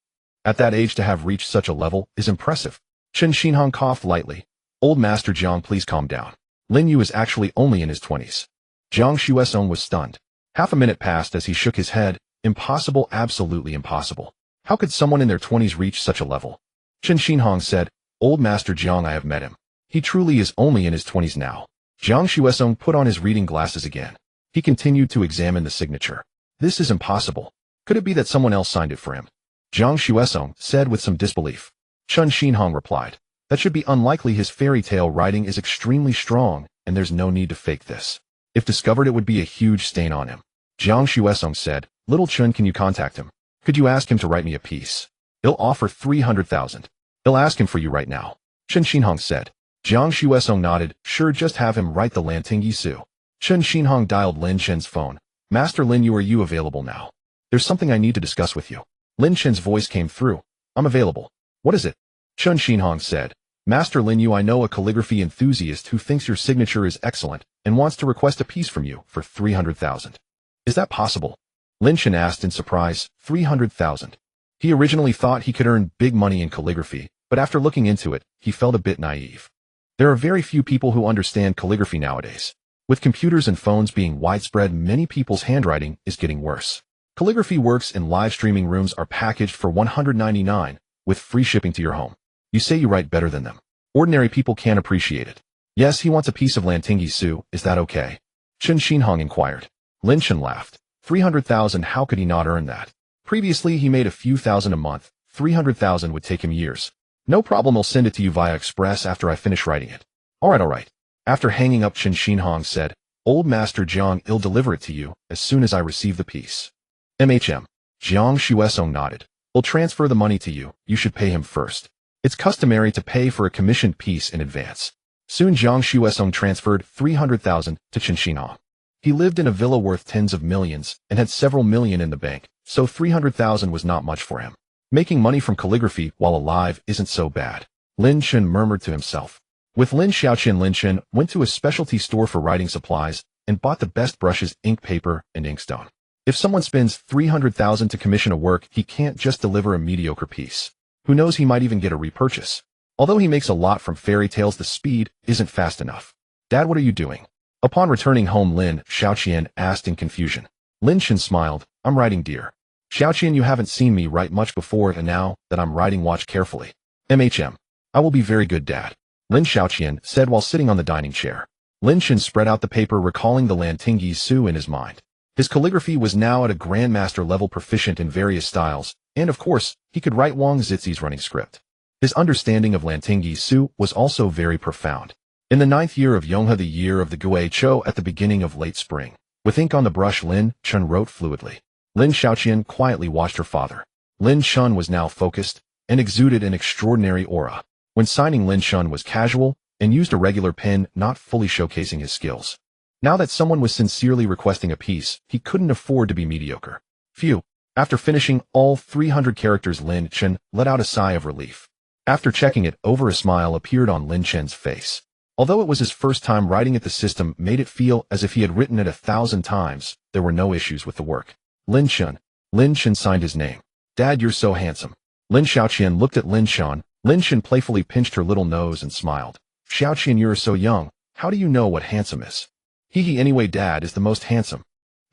At that age to have reached such a level is impressive. Chun Xinhong coughed lightly. Old Master Jiang, please calm down. Lin Yu is actually only in his 20s. Jiang Shuesong was stunned. Half a minute passed as he shook his head. Impossible, absolutely impossible. How could someone in their 20s reach such a level? Chen Xinhong said, Old Master Jiang, I have met him. He truly is only in his 20s now. Jiang Xuesong put on his reading glasses again. He continued to examine the signature. This is impossible. Could it be that someone else signed it for him? Jiang Xuesong said with some disbelief. Chen Xinhong replied, That should be unlikely. His fairy tale writing is extremely strong, and there's no need to fake this. If discovered, it would be a huge stain on him. Jiang Xuesong said, Little Chen, can you contact him? Could you ask him to write me a piece? He'll offer 300,000. He'll ask him for you right now. Chen Xinhong said. Jiang Xuesong nodded, Sure, just have him write the Lantingyi Su. Chen Xinhong dialed Lin Chen's phone. Master Lin, are you available now? There's something I need to discuss with you. Lin Chen's voice came through. I'm available. What is it? Chen Xinhong said. Master Lin, I know a calligraphy enthusiast who thinks your signature is excellent and wants to request a piece from you for 300,000. Is that possible? Lin Chen asked in surprise. 300,000. He originally thought he could earn big money in calligraphy, but after looking into it, he felt a bit naive. There are very few people who understand calligraphy nowadays. With computers and phones being widespread, many people's handwriting is getting worse. Calligraphy works in live streaming rooms are packaged for $199, with free shipping to your home. You say you write better than them. Ordinary people can't appreciate it. Yes, he wants a piece of Lantingyi Su, is that okay? Chen Xinhong inquired. Lin Chen laughed. 300,000, how could he not earn that? Previously he made a few thousand a month. 300,000 would take him years. No problem, I'll send it to you via express after I finish writing it. Alright. After hanging up, Chen Xinhong said, Old Master Jiang, I'll deliver it to you as soon as I receive the piece. MHM. Jiang Xuesong nodded. We'll transfer the money to you. You should pay him first. It's customary to pay for a commissioned piece in advance. Soon Jiang Xuesong transferred 300,000 to Chen Xinhong. He lived in a villa worth tens of millions and had several million in the bank, so 300,000 was not much for him. Making money from calligraphy while alive isn't so bad. Lin Chen murmured to himself. With Lin Xiaoqian, Lin Chen went to a specialty store for writing supplies and bought the best brushes, ink, paper, and inkstone. If someone spends 300,000 to commission a work, he can't just deliver a mediocre piece. Who knows, he might even get a repurchase. Although he makes a lot from fairy tales, the speed isn't fast enough. Dad, what are you doing? Upon returning home, Lin Xiaoqian asked in confusion. Lin Chen smiled. I'm writing, dear. Xiaoqian, you haven't seen me write much before, and now that I'm writing, watch carefully. MHM. I will be very good, Dad. Lin Xiaoqian said while sitting on the dining chair. Lin Chen spread out the paper, recalling the Lantingyi Su in his mind. His calligraphy was now at a grandmaster level, proficient in various styles, and of course, he could write Wang Zixi's running script. His understanding of Lantingyi Su was also very profound. In the 9th year of Yonghe, the year of the Gui Chou, at the beginning of late spring, with ink on the brush, Lin Chen wrote fluidly. Lin Xiaoqian quietly watched her father. Lin Chen was now focused and exuded an extraordinary aura. When signing, Lin Chen was casual and used a regular pen, not fully showcasing his skills. Now that someone was sincerely requesting a piece, he couldn't afford to be mediocre. Phew. After finishing all 300 characters, Lin Chen let out a sigh of relief. After checking it over, a smile appeared on Lin Chen's face. Although it was his first time writing it, the system made it feel as if he had written it 1,000 times. There were no issues with the work. Lin Chen signed his name. Dad, you're so handsome. Lin Xiaoqian looked at Lin Chen. Lin Chen playfully pinched her little nose and smiled. Xiaoqian, you're so young. How do you know what handsome is? Hee anyway, Dad is the most handsome.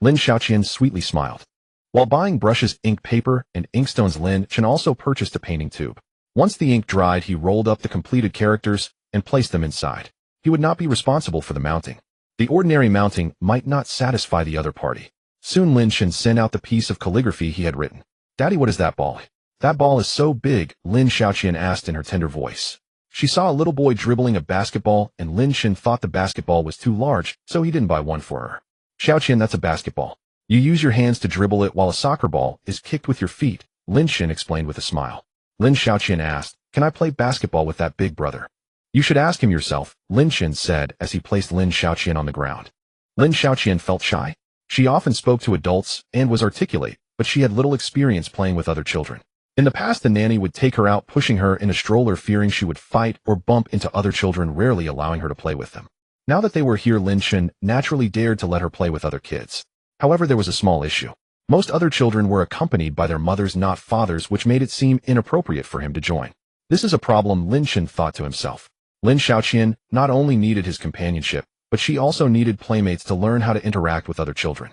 Lin Xiaoqian sweetly smiled. While buying brushes, ink, paper, and inkstones, Lin Chen also purchased a painting tube. Once the ink dried, he rolled up the completed characters and placed them inside. He would not be responsible for the mounting. The ordinary mounting might not satisfy the other party. Soon Lin Chen sent out the piece of calligraphy he had written. Daddy, what is that ball? That ball is so big, Lin Xiaoqian asked in her tender voice. She saw a little boy dribbling a basketball, and Lin Chen thought the basketball was too large, so he didn't buy one for her. Xiaoqian, that's a basketball. You use your hands to dribble it, while a soccer ball is kicked with your feet, Lin Chen explained with a smile. Lin Xiaoqian asked, Can I play basketball with that big brother? You should ask him yourself, Lin Chen said as he placed Lin Xiaoqian on the ground. Lin Xiaoqian felt shy. She often spoke to adults and was articulate, but she had little experience playing with other children. In the past, the nanny would take her out, pushing her in a stroller, fearing she would fight or bump into other children, rarely allowing her to play with them. Now that they were here, Lin Chen naturally dared to let her play with other kids. However, there was a small issue. Most other children were accompanied by their mothers, not fathers, which made it seem inappropriate for him to join. This is a problem, Lin Chen thought to himself. Lin Xiaoqian not only needed his companionship, but she also needed playmates to learn how to interact with other children.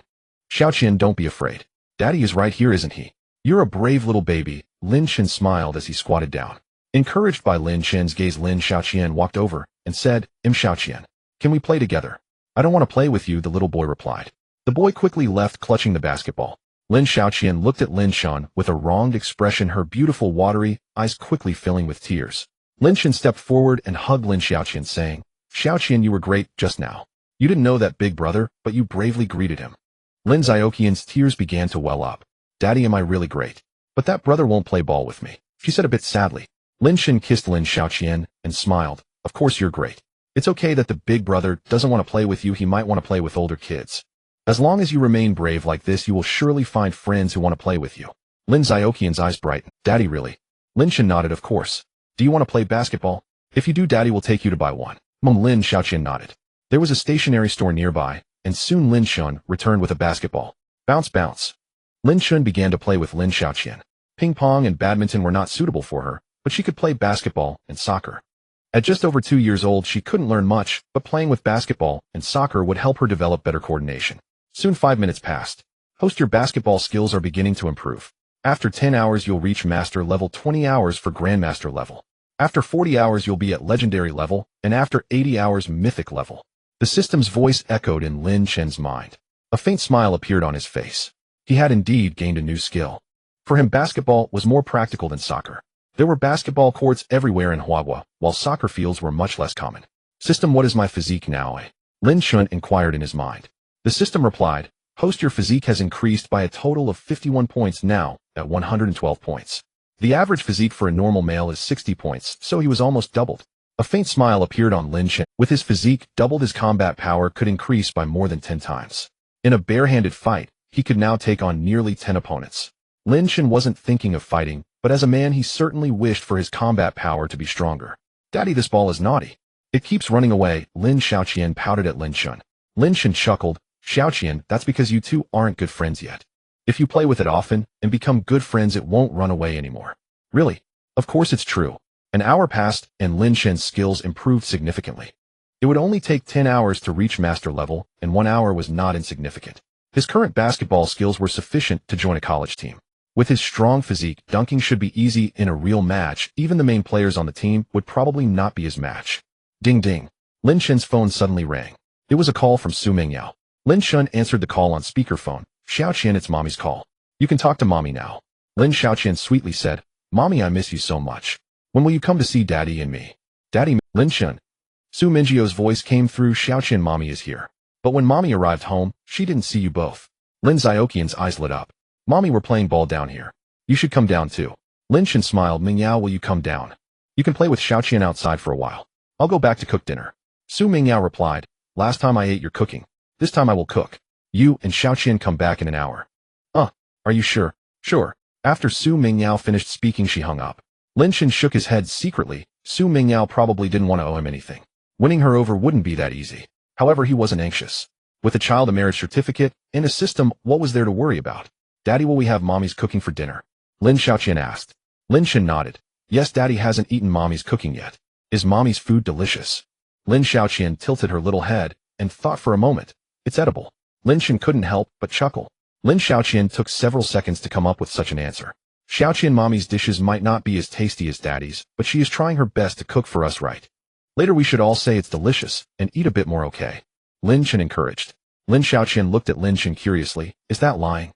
Xiaoqian, don't be afraid. Daddy is right here, isn't he? You're a brave little baby, Lin Chen smiled as he squatted down. Encouraged by Lin Chen's gaze, Lin Xiaoqian walked over and said, Xiaoqian, can we play together? I don't want to play with you, the little boy replied. The boy quickly left, clutching the basketball. Lin Xiaoqian looked at Lin Shan with a wronged expression, her beautiful watery eyes quickly filling with tears. Lin Chen stepped forward and hugged Lin Xiaoqian, saying, Xiaoqian, you were great just now. You didn't know that big brother, but you bravely greeted him. Lin Xiaoqian's tears began to well up. Daddy, am I really great? But that brother won't play ball with me, she said a bit sadly. Lin Shan kissed Lin Xiaoqian and smiled. Of course you're great. It's okay that the big brother doesn't want to play with you, he might want to play with older kids. As long as you remain brave like this, you will surely find friends who want to play with you. Lin Xiaoqian's eyes brightened. Daddy, really? Lin Shan nodded. Of course. Do you want to play basketball? If you do, Daddy will take you to buy one. Lin Xiaoqian nodded. There was a stationery store nearby, and soon Lin Shan returned with a basketball. Bounce, bounce. Lin Shan began to play with Lin Xiaoqian. Ping pong and badminton were not suitable for her, but she could play basketball and soccer. At just over 2 years old, she couldn't learn much, but playing with basketball and soccer would help her develop better coordination. Soon 5 minutes passed. Host, your basketball skills are beginning to improve. After 10 hours, you'll reach master level, 20 hours for grandmaster level. After 40 hours, you'll be at legendary level, and after 80 hours, mythic level. The system's voice echoed in Lin Chen's mind. A faint smile appeared on his face. He had indeed gained a new skill. For him, basketball was more practical than soccer. There were basketball courts everywhere in Huagua, while soccer fields were much less common. System, what is my physique now? Lin Chen inquired in his mind. The system replied, Host, your physique has increased by a total of 51 points now, at 112 points. The average physique for a normal male is 60 points, so he was almost doubled. A faint smile appeared on Lin Chen. With his physique doubled, his combat power could increase by more than 10 times. In a barehanded fight, he could now take on nearly 10 opponents. Lin Chen wasn't thinking of fighting, but as a man he certainly wished for his combat power to be stronger. Daddy, this ball is naughty. It keeps running away, Lin Xiaoqian pouted at Lin Chen. Lin Chen chuckled. Xiaoqian, that's because you two aren't good friends yet. If you play with it often and become good friends, it won't run away anymore. Really? Of course it's true. An hour passed and Lin Chen's skills improved significantly. It would only take 10 hours to reach master level, and 1 hour was not insignificant. His current basketball skills were sufficient to join a college team. With his strong physique, dunking should be easy in a real match. Even the main players on the team would probably not be his match. Ding ding. Lin Chen's phone suddenly rang. It was a call from Su Mingyao. Lin Chen answered the call on speakerphone. Xiaoqian, it's Mommy's call. You can talk to Mommy now. Lin Xiaoqian sweetly said, Mommy, I miss you so much. When will you come to see Daddy and me? Daddy, Lin Chen. Su Mingyio's voice came through. Xiaoqian, Mommy is here. But when Mommy arrived home, she didn't see you both. Lin Xiaoqian's eyes lit up. Mommy, we're playing ball down here. You should come down too. Lin Chen smiled. Mingyao, will you come down? You can play with Xiaoqian outside for a while. I'll go back to cook dinner. Su Mingyao replied, Last time I ate your cooking. This time I will cook. You and Xiaoqian come back in an hour. Are you sure? Sure. After Su Mingyao finished speaking, she hung up. Lin Chen shook his head secretly. Su Mingyao probably didn't want to owe him anything. Winning her over wouldn't be that easy. However, he wasn't anxious. With a child, a marriage certificate, and a system, what was there to worry about? Daddy, will we have Mommy's cooking for dinner? Lin Xiaoqian asked. Lin Chen nodded. Yes, Daddy hasn't eaten Mommy's cooking yet. Is Mommy's food delicious? Lin Xiaoqian tilted her little head and thought for a moment. It's edible. Lin Chen couldn't help but chuckle. Lin Xiaoqian took several seconds to come up with such an answer. Xiaoqian, Mommy's dishes might not be as tasty as Daddy's, but she is trying her best to cook for us right. Later we should all say it's delicious and eat a bit more, okay? Lin Chen encouraged. Lin Xiaoqian looked at Lin Chen curiously. Is that lying?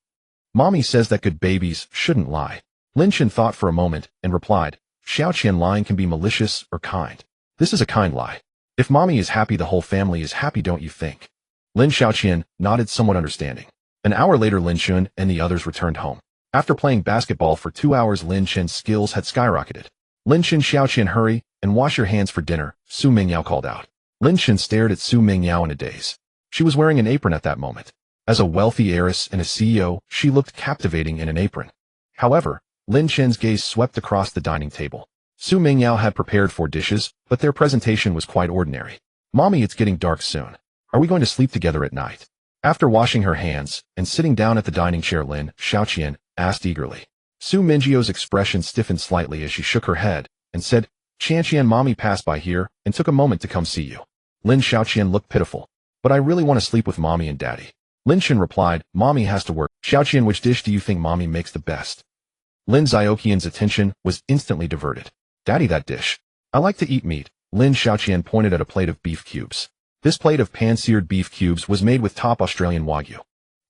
Mommy says that good babies shouldn't lie. Lin Chen thought for a moment and replied, Xiaoqian, lying can be malicious or kind. This is a kind lie. If Mommy is happy, the whole family is happy, don't you think? Lin Xiaoqian nodded, somewhat understanding. An hour later, Lin Chen and the others returned home. After playing basketball for 2 hours, Lin Chen's skills had skyrocketed. Lin Chen, Xiaoqian, hurry and wash your hands for dinner, Su Mingyao called out. Lin Chen stared at Su Mingyao in a daze. She was wearing an apron at that moment. As a wealthy heiress and a CEO, she looked captivating in an apron. However, Lin Chen's gaze swept across the dining table. Su Mingyao had prepared 4 dishes, but their presentation was quite ordinary. Mommy, it's getting dark soon. Are we going to sleep together at night? After washing her hands and sitting down at the dining chair, Lin Xiaoqian asked eagerly. Su Mingyio's expression stiffened slightly as she shook her head and said, Qianqian, Mommy passed by here and took a moment to come see you. Lin Xiaoqian looked pitiful. But I really want to sleep with Mommy and Daddy. Lin Shen replied, Mommy has to work. Xiaoqian, which dish do you think Mommy makes the best? Lin Xiaoqian's attention was instantly diverted. Daddy, that dish. I like to eat meat. Lin Xiaoqian pointed at a plate of beef cubes. This plate of pan-seared beef cubes was made with top Australian Wagyu.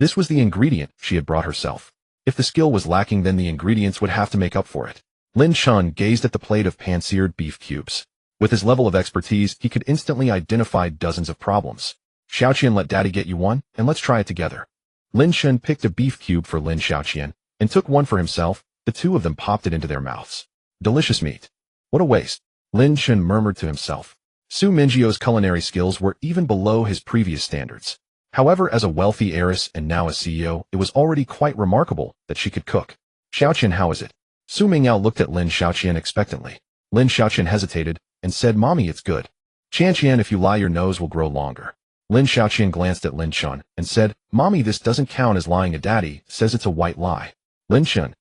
This was the ingredient she had brought herself. If the skill was lacking, then the ingredients would have to make up for it. Lin Shen gazed at the plate of pan-seared beef cubes. With his level of expertise, he could instantly identify dozens of problems. Xiaoqian, let Daddy get you one, and let's try it together. Lin Shen picked a beef cube for Lin Xiaoqian, and took one for himself. The two of them popped it into their mouths. Delicious meat. What a waste. Lin Shen murmured to himself. Su Mingjio's culinary skills were even below his previous standards. However, as a wealthy heiress and now a CEO, it was already quite remarkable that she could cook. Xiaoqian, how is it? Su Mingyao looked at Lin Xiaoqian expectantly. Lin Xiaoqian hesitated and said, Mommy, it's good. Qian, if you lie, your nose will grow longer. Lin Xiaoqian glanced at Lin Shen and said, Mommy, this doesn't count as lying. A daddy says it's a white lie. Lin Shen.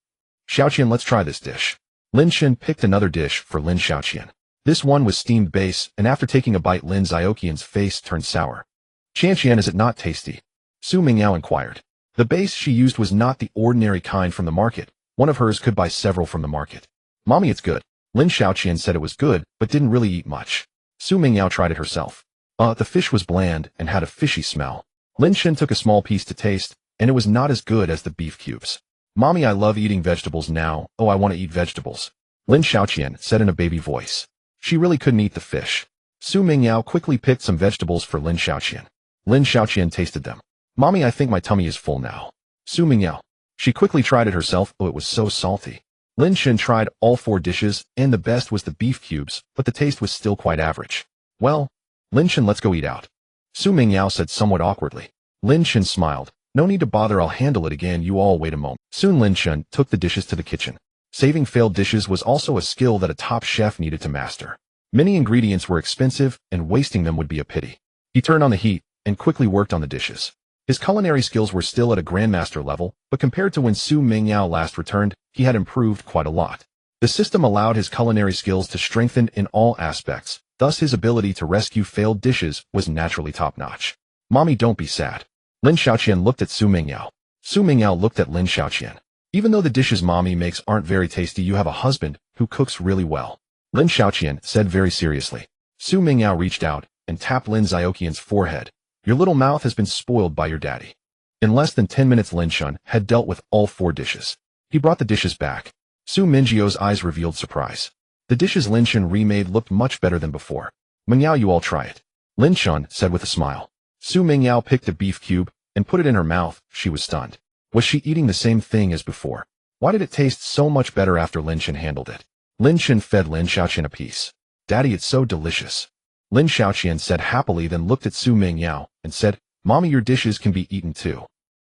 Xiaoqian, let's try this dish. Lin Shen picked another dish for Lin Xiaoqian. This one was steamed base, and after taking a bite, Lin Xiaoqian's face turned sour. Qian, is it not tasty? Su Mingyao inquired. The base she used was not the ordinary kind from the market. One of hers could buy several from the market. Mommy, it's good. Lin Xiaoqian said it was good, but didn't really eat much. Su Mingyao tried it herself. The fish was bland and had a fishy smell. Lin Shen took a small piece to taste, and it was not as good as the beef cubes. Mommy, I love eating vegetables now. Oh, I want to eat vegetables. Lin Xiaoqian said in a baby voice. She really couldn't eat the fish. Su Mingyao quickly picked some vegetables for Lin Xiaoqian. Lin Xiaoqian tasted them. Mommy, I think my tummy is full now. Su Mingyao. She quickly tried it herself. Oh, it was so salty. Lin Shen tried all 4 dishes, and the best was the beef cubes, but the taste was still quite average. Well, Lin Shen, let's go eat out. Su Mingyao said somewhat awkwardly. Lin Shen smiled. No need to bother, I'll handle it again, you all wait a moment. Soon Lin Shen took the dishes to the kitchen. Saving failed dishes was also a skill that a top chef needed to master. Many ingredients were expensive, and wasting them would be a pity. He turned on the heat, and quickly worked on the dishes. His culinary skills were still at a grandmaster level, but compared to when Su Mingyao last returned, he had improved quite a lot. The system allowed his culinary skills to strengthen in all aspects, thus his ability to rescue failed dishes was naturally top-notch. Mommy, don't be sad. Lin Xiaoqian looked at Su Mingyao. Su Mingyao looked at Lin Xiaoqian. Even though the dishes Mommy makes aren't very tasty, you have a husband who cooks really well. Lin Xiaoqian said very seriously. Su Mingyao reached out and tapped Lin Xiaoqian's forehead. Your little mouth has been spoiled by your daddy. In less than 10 minutes, Lin Shen had dealt with all 4 dishes. He brought the dishes back. Su Mingjio's eyes revealed surprise. The dishes Lin Shen remade looked much better than before. Mingyao, you all try it. Lin Shen said with a smile. Su Mingyao picked a beef cube and put it in her mouth. She was stunned. Was she eating the same thing as before? Why did it taste so much better after Lin Shen handled it? Lin Shen fed Lin Xiaoqian a piece. Daddy, it's so delicious. Lin Xiaoqian said happily, then looked at Su Mingyao and said, Mommy, your dishes can be eaten too.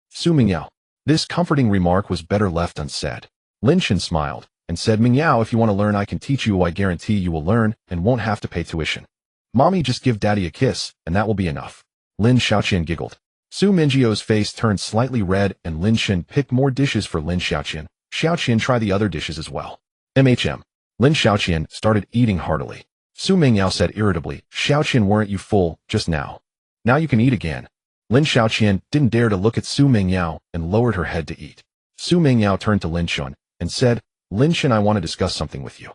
Su Mingyao. This comforting remark was better left unsaid. Lin Shen smiled and said, Mingyao, if you want to learn, I can teach you. I guarantee you will learn and won't have to pay tuition. Mommy, just give Daddy a kiss, and that will be enough. Lin Xiaoqian giggled. Su Mingjio's face turned slightly red, and Lin Shen picked more dishes for Lin Xiaoqian. Xiaoqian, try the other dishes as well. Lin Xiaoqian started eating heartily. Su Mingyao said irritably, Xiaoqian, weren't you full just now? Now you can eat again. Lin Xiaoqian didn't dare to look at Su Mingyao and lowered her head to eat. Su Mingyao turned to Lin Shen and said, Lin Shen, I want to discuss something with you.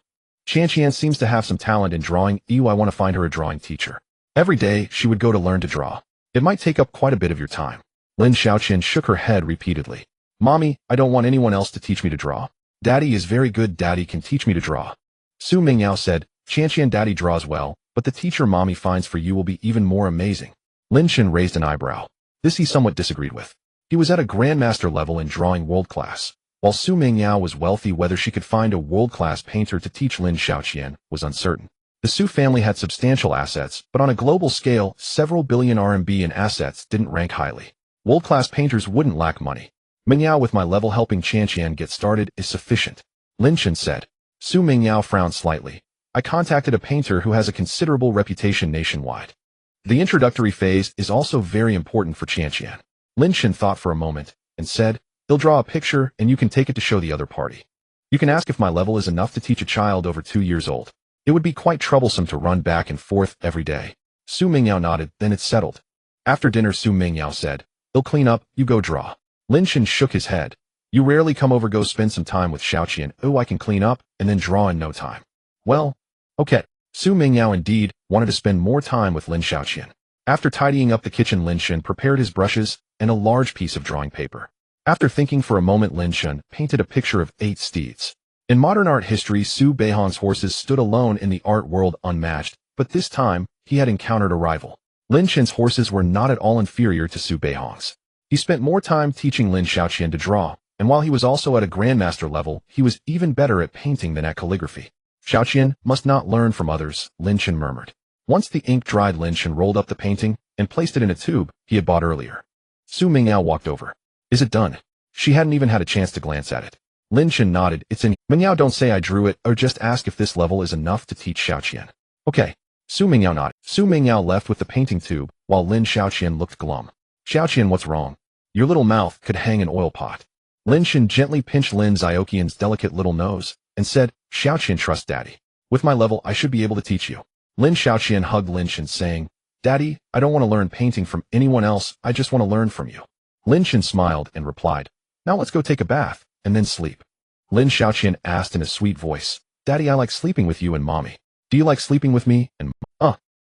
Qian seems to have some talent in drawing. I want to find her a drawing teacher. Every day, she would go to learn to draw. It might take up quite a bit of your time. Lin Xiaoqian shook her head repeatedly. Mommy, I don't want anyone else to teach me to draw. Daddy is very good. Daddy can teach me to draw. Su Mingyao said, Qian, Daddy draws well, but the teacher Mommy finds for you will be even more amazing. Lin Shen raised an eyebrow. This he somewhat disagreed with. He was at a grandmaster level in drawing world-class. While Su Mingyao was wealthy, whether she could find a world-class painter to teach Lin Xiaoqian was uncertain. The Su family had substantial assets, but on a global scale, several billion RMB in assets didn't rank highly. World-class painters wouldn't lack money. Mingyao, with my level, helping Qian get started is sufficient. Lin Shen said. Su Mingyao frowned slightly. I contacted a painter who has a considerable reputation nationwide. The introductory phase is also very important for Qian. Lin Shen thought for a moment and said, he'll draw a picture and you can take it to show the other party. You can ask if my level is enough to teach a child over 2 years old. It would be quite troublesome to run back and forth every day. Su Mingyao nodded, then it's settled. After dinner, Su Mingyao said, He'll clean up, you go draw. Lin Shen shook his head. You rarely come over, go spend some time with Xiaoqian. Oh, I can clean up and then draw in no time. Well, okay. Su Mingyao indeed wanted to spend more time with Lin Xiaoqian. After tidying up the kitchen, Lin Shen prepared his brushes and a large piece of drawing paper. After thinking for a moment, Lin Shen painted a picture of 8 steeds. In modern art history, Su Beihong's horses stood alone in the art world unmatched, but this time, he had encountered a rival. Lin Shen's horses were not at all inferior to Su Beihong's. He spent more time teaching Lin Xiaoqian to draw, and while he was also at a grandmaster level, he was even better at painting than at calligraphy. Xiaoqian must not learn from others, Lin Shen murmured. Once the ink dried, Lin Shen rolled up the painting and placed it in a tube he had bought earlier. Su Mingyao walked over. Is it done? She hadn't even had a chance to glance at it. Lin Shen nodded. It's in. Mingyao, don't say I drew it, or just ask if this level is enough to teach Xiaoqian. Okay. Su Mingyao nodded. Su Mingyao left with the painting tube, while Lin Xiaoqian looked glum. Xiaoqian, what's wrong? Your little mouth could hang an oil pot. Lin Shen gently pinched Lin Xiaoqian's delicate little nose and said, Xiaoqian, trust Daddy. With my level, I should be able to teach you. Lin Xiaoqian hugged Lin Shen, saying, Daddy, I don't want to learn painting from anyone else, I just want to learn from you. Lin Shen smiled and replied, Now let's go take a bath, and then sleep. Lin Xiaoqian asked in a sweet voice, Daddy, I like sleeping with you and Mommy. Do you like sleeping with me and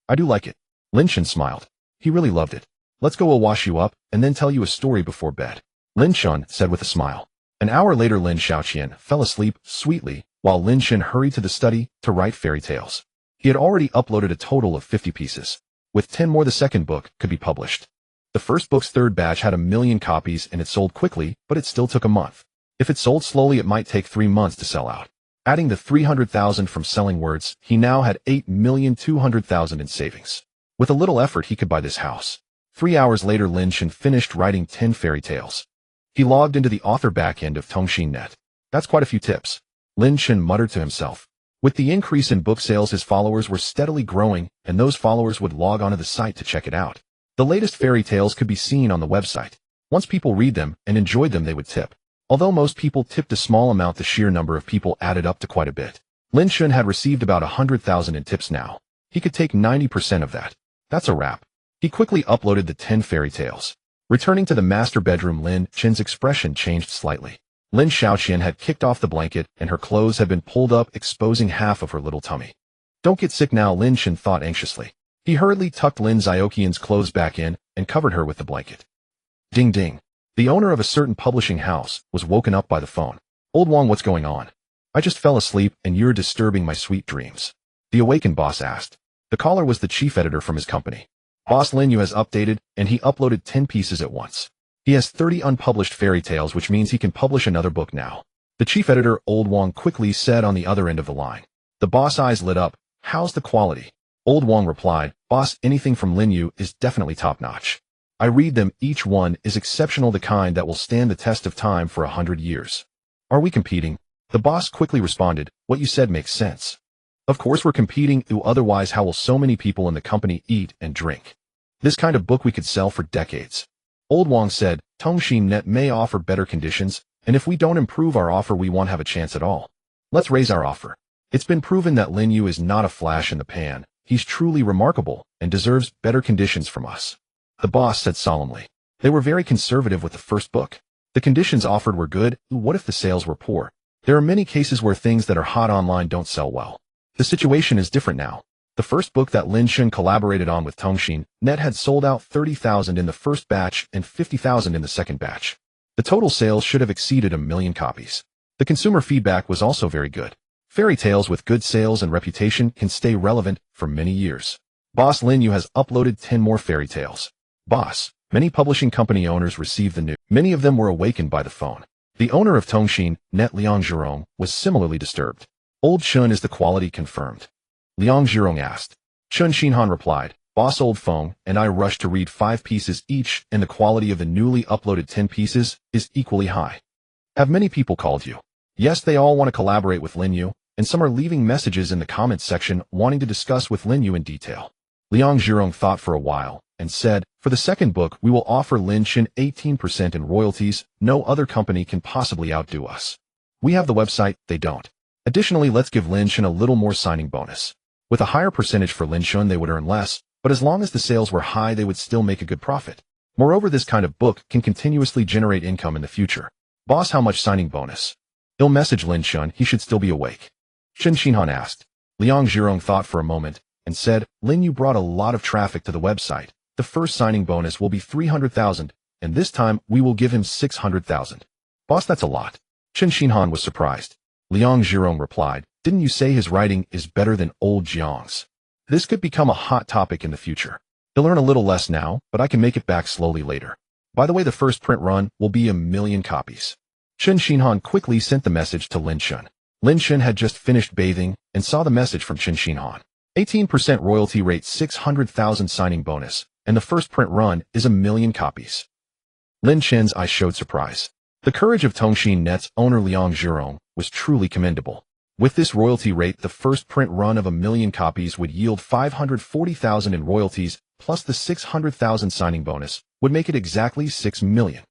I do like it. Lin Shen smiled. He really loved it. Let's go, we'll wash you up, and then tell you a story before bed. Lin Shen said with a smile. An hour later, Lin Xiaoqian fell asleep sweetly, while Lin Shen hurried to the study to write fairy tales. He had already uploaded a total of 50 pieces. With 10 more, the second book could be published. The first book's third batch had 1 million copies and it sold quickly, but it still took a month. If it sold slowly, it might take 3 months to sell out. Adding the 300,000 from selling words, he now had 8,200,000 in savings. With a little effort, he could buy this house. 3 hours later, Lin Shen finished writing 10 fairy tales. He logged into the author backend of Tongxin.net. That's quite a few tips. Lin Shen muttered to himself. With the increase in book sales, his followers were steadily growing, and those followers would log onto the site to check it out. The latest fairy tales could be seen on the website. Once people read them and enjoyed them, they would tip. Although most people tipped a small amount, the sheer number of people added up to quite a bit. Lin Shen had received about 100,000 in tips now. He could take 90% of that. That's a wrap. He quickly uploaded the 10 fairy tales. Returning to the master bedroom, Lin Shen's expression changed slightly. Lin Xiaoqian had kicked off the blanket, and her clothes had been pulled up, exposing half of her little tummy. Don't get sick now, Lin Shen thought anxiously. He hurriedly tucked Lin Xiaoqian's clothes back in and covered her with the blanket. Ding ding. The owner of a certain publishing house was woken up by the phone. Old Wang, what's going on? I just fell asleep and you're disturbing my sweet dreams. The awakened boss asked. The caller was the chief editor from his company. Boss Lin Yu has updated, and he uploaded 10 pieces at once. He has 30 unpublished fairy tales, which means he can publish another book now. The chief editor, Old Wang, quickly said on the other end of the line. The boss' eyes lit up. How's the quality? Old Wang replied, Boss, anything from Lin Yu is definitely top-notch. I read them, each one is exceptional, the kind that will stand the test of time for 100 years. Are we competing? The boss quickly responded, What you said makes sense. Of course we're competing, otherwise how will so many people in the company eat and drink? This kind of book we could sell for decades. Old Wang said, Tongxin.net may offer better conditions, and if we don't improve our offer, we won't have a chance at all. Let's raise our offer. It's been proven that Lin Yu is not a flash in the pan. He's truly remarkable and deserves better conditions from us. The boss said solemnly. They were very conservative with the first book. The conditions offered were good. What if the sales were poor? There are many cases where things that are hot online don't sell well. The situation is different now. The first book that Lin Shen collaborated on with Tongxin.net had sold out 30,000 in the first batch and 50,000 in the second batch. The total sales should have exceeded 1 million copies. The consumer feedback was also very good. Fairy tales with good sales and reputation can stay relevant for many years. Boss Lin Yu has uploaded 10 more fairy tales. Boss, many publishing company owners received the news. Many of them were awakened by the phone. The owner of Tongxin.net, Liang Zhirong, was similarly disturbed. Old Chun, is the quality confirmed? Liang Zhirong asked. Chun Xinhan replied, Boss, Old Feng and I rushed to read 5 pieces each, and the quality of the newly uploaded 10 pieces is equally high. Have many people called you? Yes, they all want to collaborate with Lin Yu, and some are leaving messages in the comments section wanting to discuss with Lin Yu in detail. Liang Zhirong thought for a while and said, For the second book, we will offer Lin Shen 18% in royalties. No other company can possibly outdo us. We have the website, they don't. Additionally, let's give Lin Shen a little more signing bonus. With a higher percentage for Lin Shen, they would earn less, but as long as the sales were high, they would still make a good profit. Moreover, this kind of book can continuously generate income in the future. Boss, how much signing bonus? He'll message Lin Shun, he should still be awake. Chen Xinhan asked. Liang Zhirong thought for a moment and said, Lin, you brought a lot of traffic to the website. The first signing bonus will be 300,000, and this time we will give him 600,000. Boss, that's a lot. Chen Xinhan was surprised. Liang Zhirong replied, didn't you say his writing is better than old Jiang's? This could become a hot topic in the future. He'll earn a little less now, but I can make it back slowly later. By the way, the first print run will be 1,000,000 copies. Chen Xinhan quickly sent the message to Lin Shun. Lin Shun had just finished bathing and saw the message from Chen Xinhan. 18% royalty rate, 600,000 signing bonus, and the first print run is 1,000,000 copies. Lin Chen's eyes showed surprise. The courage of Tongxin Net's owner Liang Zhirong was truly commendable. With this royalty rate, the first print run of 1,000,000 copies would yield 540,000 in royalties, plus the 600,000 signing bonus would make it exactly 6 million.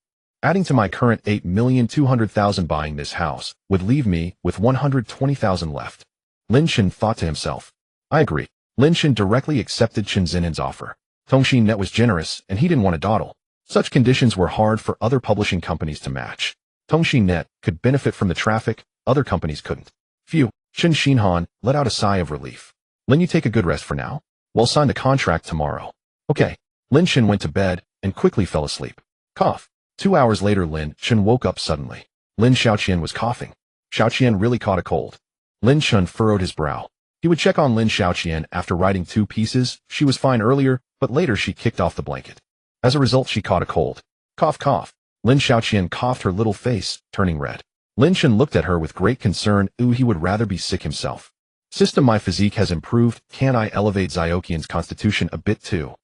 Adding to my current 8,200,000 buying this house would leave me with 120,000 left. Lin Chen thought to himself. I agree. Lin Chen directly accepted Chen Xinin's offer. Tongxin Net was generous and he didn't want to dawdle. Such conditions were hard for other publishing companies to match. Tongxin Net could benefit from the traffic, other companies couldn't. Phew, Chen Xinhan let out a sigh of relief. Lin, you take a good rest for now. We'll sign the contract tomorrow. Okay. Lin Chen went to bed and quickly fell asleep. Cough. 2 hours later, Lin Chen woke up suddenly. Lin Xiaoqian was coughing. Xiaoqian really caught a cold. Lin Chen furrowed his brow. He would check on Lin Xiaoqian after writing 2 pieces. She was fine earlier, but later she kicked off the blanket. As a result, she caught a cold. Cough, cough. Lin Xiaoqian coughed, her little face turning red. Lin Chen looked at her with great concern. Ooh, he would rather be sick himself. System, my physique has improved. Can I elevate Xiaoqian's constitution a bit too?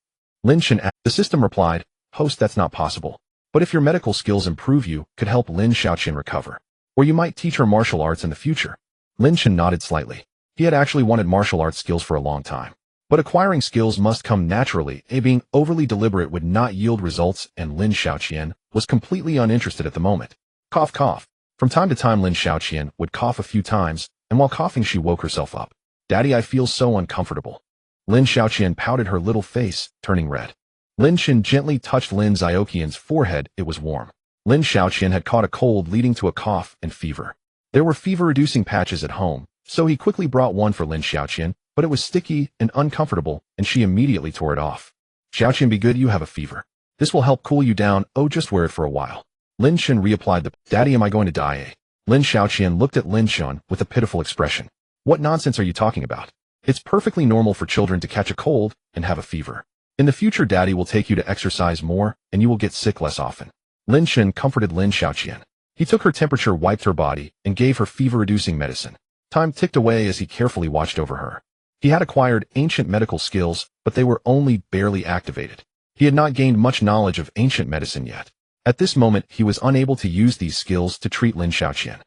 Lin Chen asked. The system replied, host, that's not possible. But if your medical skills improve, you could help Lin Xiaoqian recover. Or you might teach her martial arts in the future. Lin Chen nodded slightly. He had actually wanted martial arts skills for a long time. But acquiring skills must come naturally. Being overly deliberate would not yield results, and Lin Xiaoqian was completely uninterested at the moment. Cough, cough. From time to time, Lin Xiaoqian would cough a few times, and while coughing she woke herself up. Daddy, I feel so uncomfortable. Lin Xiaoqian pouted, her little face turning red. Lin Chen gently touched Lin Xiaoqian's forehead. It was warm. Lin Xiaoqian had caught a cold leading to a cough and fever. There were fever-reducing patches at home, so he quickly brought one for Lin Xiaoqian, but it was sticky and uncomfortable, and she immediately tore it off. Xiaoqian, be good, you have a fever. This will help cool you down. Oh, just wear it for a while. Lin Chen reapplied the Daddy, am I going to die? Lin Xiaoqian looked at Lin Chen with a pitiful expression. What nonsense are you talking about? It's perfectly normal for children to catch a cold and have a fever. In the future, Daddy will take you to exercise more, and you will get sick less often. Lin Chen comforted Lin Xiaoqian. He took her temperature, wiped her body, and gave her fever-reducing medicine. Time ticked away as he carefully watched over her. He had acquired ancient medical skills, but they were only barely activated. He had not gained much knowledge of ancient medicine yet. At this moment, he was unable to use these skills to treat Lin Xiaoqian.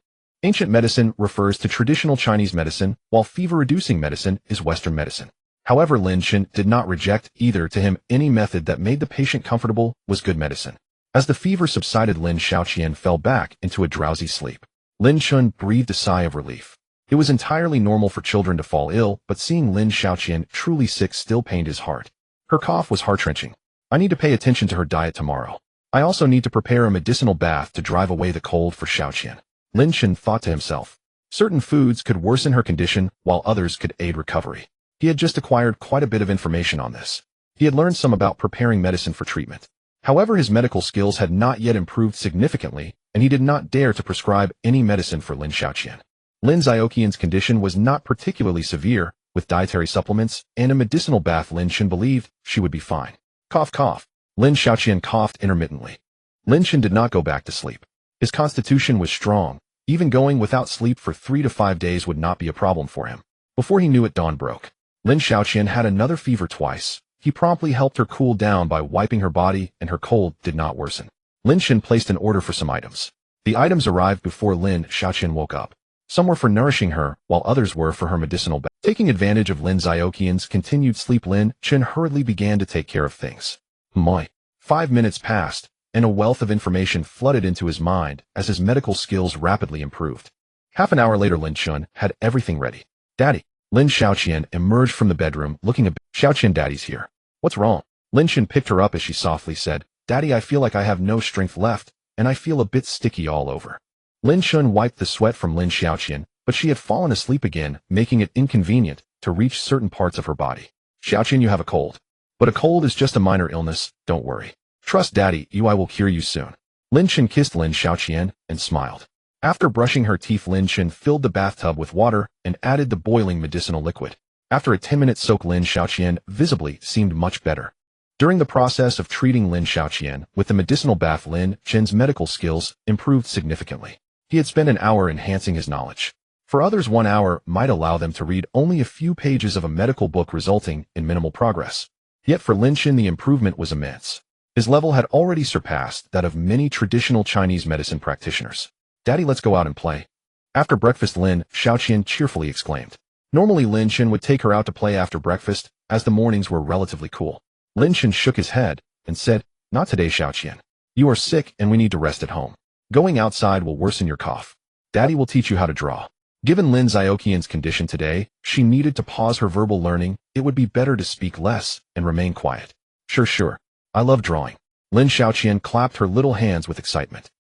Ancient medicine refers to traditional Chinese medicine, while fever-reducing medicine is Western medicine. However, Lin Chen did not reject either. To him, any method that made the patient comfortable was good medicine. As the fever subsided, Lin Xiaoqian fell back into a drowsy sleep. Lin Chen breathed a sigh of relief. It was entirely normal for children to fall ill, but seeing Lin Xiaoqian truly sick still pained his heart. Her cough was heart-wrenching. I need to pay attention to her diet tomorrow. I also need to prepare a medicinal bath to drive away the cold for Xiaoqian. Lin Chen thought to himself. Certain foods could worsen her condition, while others could aid recovery. He had just acquired quite a bit of information on this. He had learned some about preparing medicine for treatment. However, his medical skills had not yet improved significantly, and he did not dare to prescribe any medicine for Lin Xiaoqian. Lin Xiaoqian's condition was not particularly severe. With dietary supplements and a medicinal bath, Lin Chen believed she would be fine. Cough, cough. Lin Xiaoqian coughed intermittently. Lin Chen did not go back to sleep. His constitution was strong. Even going without sleep for 3 to 5 days would not be a problem for him. Before he knew it, dawn broke. Lin Xiaoqian had another fever twice. He promptly helped her cool down by wiping her body, and her cold did not worsen. Lin Chen placed an order for some items. The items arrived before Lin Xiaoqian woke up. Some were for nourishing her, while others were for her medicinal bath. Taking advantage of Lin Xiaoqian's continued sleep, Lin Chen hurriedly began to take care of things. 5 minutes passed, and a wealth of information flooded into his mind as his medical skills rapidly improved. Half an hour later, Lin Chen had everything ready. Daddy. Lin Xiaoqian emerged from the bedroom looking a bit. Xiaoqian, Daddy's here. What's wrong? Lin Chen picked her up as she softly said, Daddy, I feel like I have no strength left, and I feel a bit sticky all over. Lin Shun wiped the sweat from Lin Xiaoqian, but she had fallen asleep again, making it inconvenient to reach certain parts of her body. Xiaoqian, you have a cold. But a cold is just a minor illness, don't worry. Trust Daddy, I will cure you soon. Lin Shun kissed Lin Xiaoqian and smiled. After brushing her teeth, Lin Shun filled the bathtub with water and added the boiling medicinal liquid. After a 10-minute soak, Lin Xiaoqian visibly seemed much better. During the process of treating Lin Xiaoqian with the medicinal bath, Lin Chen's medical skills improved significantly. He had spent an hour enhancing his knowledge. For others, 1 hour might allow them to read only a few pages of a medical book, resulting in minimal progress. Yet for Lin Chen, the improvement was immense. His level had already surpassed that of many traditional Chinese medicine practitioners. Daddy, let's go out and play. After breakfast, Lin Xiaoqian cheerfully exclaimed. Normally, Lin Chen would take her out to play after breakfast, as the mornings were relatively cool. Lin Chen shook his head and said, Not today, Xiaoqian. You are sick and we need to rest at home. Going outside will worsen your cough. Daddy will teach you how to draw. Given Lin Xiaoqian's condition today, she needed to pause her verbal learning. It would be better to speak less and remain quiet. Sure. I love drawing. Lin Xiaoqian clapped her little hands with excitement.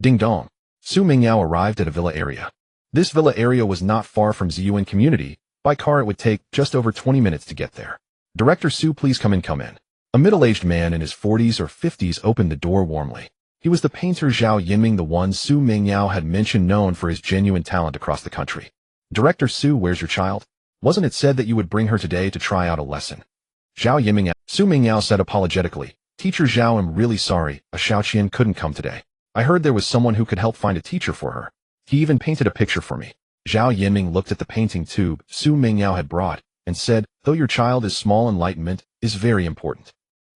Ding dong. Su Mingyao arrived at a villa area. This villa area was not far from Ziyuan community. By car it would take just over 20 minutes to get there. Director Su, please come in. A middle-aged man in his 40s or 50s opened the door warmly. He was the painter Zhao Yinming, the one Su Mingyao had mentioned, known for his genuine talent across the country. Director Su, where's your child? Wasn't it said that you would bring her today to try out a lesson? Zhao Yinming. Su Mingyao said apologetically. Teacher Zhao, I'm really sorry, Xiaoqian couldn't come today. I heard there was someone who could help find a teacher for her. He even painted a picture for me. Zhao Yinming looked at the painting tube Su Mingyao had brought and said, though your child is small, enlightenment is very important.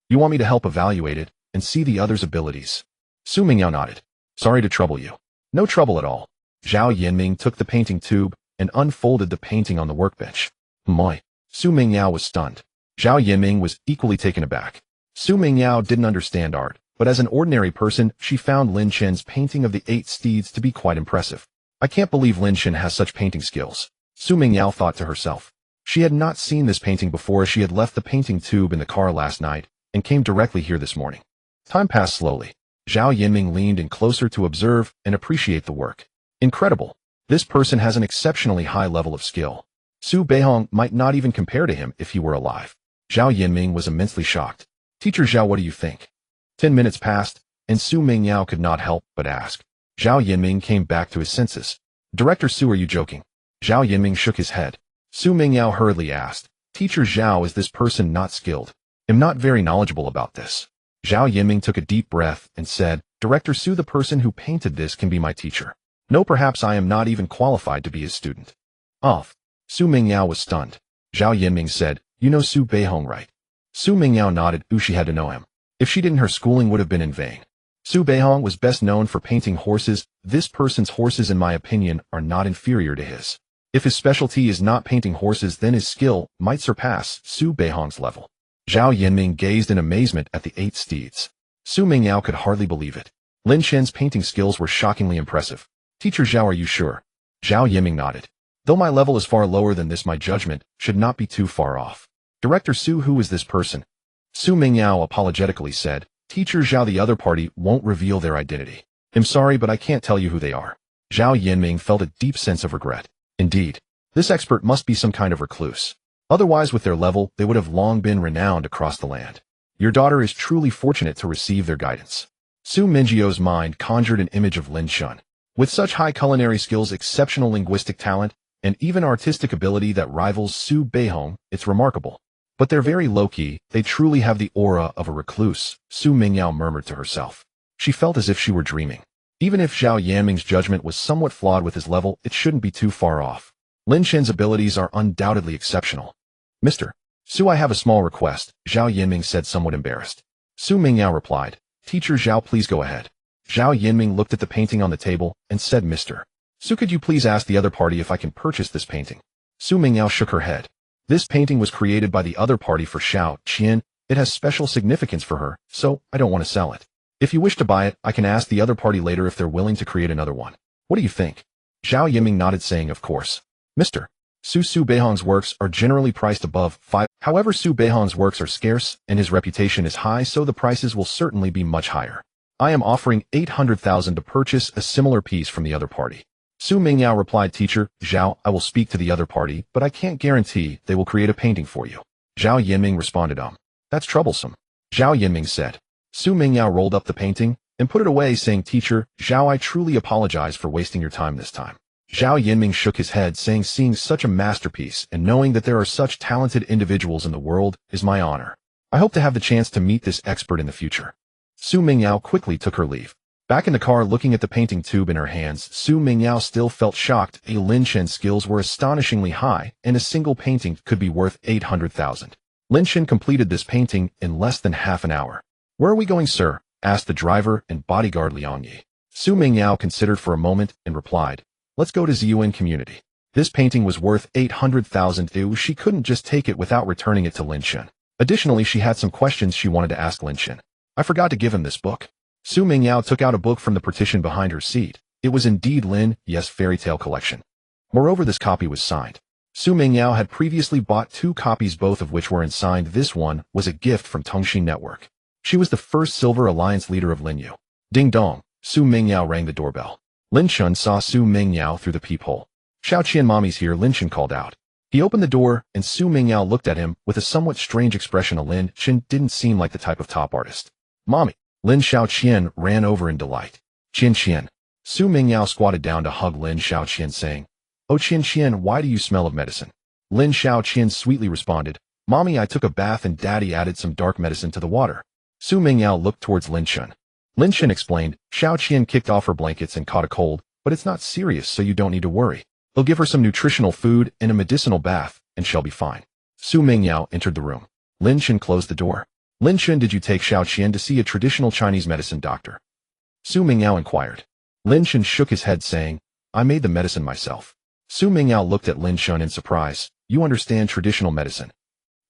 You want me to help evaluate it and see the other's abilities? Su Mingyao nodded. Sorry to trouble you. No trouble at all. Zhao Yinming took the painting tube and unfolded the painting on the workbench. Moi. Su Mingyao was stunned. Zhao Yinming was equally taken aback. Su Mingyao didn't understand art, but as an ordinary person, she found Lin Chen's painting of the 8 steeds to be quite impressive. I can't believe Lin Chen has such painting skills, Su Mingyao thought to herself. She had not seen this painting before, as she had left the painting tube in the car last night and came directly here this morning. Time passed slowly. Zhao Yinming leaned in closer to observe and appreciate the work. Incredible. This person has an exceptionally high level of skill. Su Beihong might not even compare to him if he were alive. Zhao Yinming was immensely shocked. Teacher Zhao, what do you think? 10 minutes passed, and Su Mingyao could not help but ask. Zhao Yinming came back to his senses. Director Su, are you joking? Zhao Yinming shook his head. Su Mingyao hurriedly asked, Teacher Zhao, is this person not skilled? I'm not very knowledgeable about this. Zhao Yinming took a deep breath and said, Director Su, the person who painted this can be my teacher. No, perhaps I am not even qualified to be his student. Off. Su Mingyao was stunned. Zhao Yinming said, You know Su Beihong, right? Su Mingyao nodded. She had to know him. If she didn't, her schooling would have been in vain. Su Beihong was best known for painting horses. This person's horses, in my opinion, are not inferior to his. If his specialty is not painting horses, then his skill might surpass Su Beihong's level. Zhao Yinming gazed in amazement at the 8 steeds. Su Mingyao could hardly believe it. Lin Chen's painting skills were shockingly impressive. Teacher Zhao, are you sure? Zhao Yinming nodded. Though my level is far lower than this, my judgment should not be too far off. Director Su, who is this person? Su Mingyao apologetically said, Teacher Zhao, the other party won't reveal their identity. I'm sorry, but I can't tell you who they are. Zhao Yinming felt a deep sense of regret. Indeed, this expert must be some kind of recluse. Otherwise, with their level, they would have long been renowned across the land. Your daughter is truly fortunate to receive their guidance. Su Mingyio's mind conjured an image of Lin Shun. With such high culinary skills, exceptional linguistic talent, and even artistic ability that rivals Su Beihong, it's remarkable. But they're very low-key. They truly have the aura of a recluse, Su Mingyao murmured to herself. She felt as if she were dreaming. Even if Zhao Yanming's judgment was somewhat flawed with his level, it shouldn't be too far off. Lin Chen's abilities are undoubtedly exceptional. Mr. Su, I have a small request, Zhao Yinming said, somewhat embarrassed. Su Mingyao replied, Teacher Zhao, please go ahead. Zhao Yinming looked at the painting on the table and said, Mr. Su, could you please ask the other party if I can purchase this painting? Su Mingyao shook her head. This painting was created by the other party for Xiao Qian. It has special significance for her, so I don't want to sell it. If you wish to buy it, I can ask the other party later if they're willing to create another one. What do you think? Zhao Yinming nodded, saying, Of course. Mr. Su Beihong's works are generally priced above 5. However, Su Beihong's works are scarce, and his reputation is high, so the prices will certainly be much higher. I am offering 800,000 to purchase a similar piece from the other party. Su Mingyao replied, Teacher Zhao, I will speak to the other party, but I can't guarantee they will create a painting for you. Zhao Yinming responded, That's troublesome. Zhao Yinming said. Su Mingyao rolled up the painting and put it away, saying, Teacher Zhao, I truly apologize for wasting your time this time. Zhao Yinming shook his head, saying, Seeing such a masterpiece and knowing that there are such talented individuals in the world is my honor. I hope to have the chance to meet this expert in the future. Su Mingyao quickly took her leave. Back in the car, looking at the painting tube in her hands, Su Mingyao still felt shocked. Lin Shen's skills were astonishingly high, and a single painting could be worth 800,000. Lin Shen completed this painting in less than half an hour. Where are we going, sir? Asked the driver and bodyguard Liang Yi. Su Mingyao considered for a moment and replied, Let's go to Ziyuan community. This painting was worth 800,000. She couldn't just take it without returning it to Lin Shen. Additionally, she had some questions she wanted to ask Lin Shen. I forgot to give him this book. Su Mingyao took out a book from the partition behind her seat. It was indeed Lin Yes Fairy Tale Collection. Moreover, this copy was signed. Su Mingyao had previously bought 2 copies, both of which were unsigned. This one was a gift from Tongxin Network. She was the first Silver Alliance leader of Lin Yu. Ding dong, Su Mingyao rang the doorbell. Lin Shen saw Su Mingyao through the peephole. Xiao Qian, Mommy's here, Lin Shen called out. He opened the door, and Su Mingyao looked at him with a somewhat strange expression. Lin Shen didn't seem like the type of top artist. Mommy. Lin Xiao Qian ran over in delight. Qian Qian. Su Mingyao squatted down to hug Lin Xiao Qian, saying, Oh Qian Qian, why do you smell of medicine? Lin Xiao Qian sweetly responded, Mommy, I took a bath and Daddy added some dark medicine to the water. Su Mingyao looked towards Lin Shen. Lin Shen explained, Xiao Qian kicked off her blankets and caught a cold, but it's not serious, so you don't need to worry. He'll give her some nutritional food and a medicinal bath, and she'll be fine. Su Mingyao entered the room. Lin Shen closed the door. Lin Shen, did you take Xiao Qian to see a traditional Chinese medicine doctor? Su Mingyao inquired. Lin Shen shook his head, saying, I made the medicine myself. Su Mingyao looked at Lin Shen in surprise. You understand traditional medicine?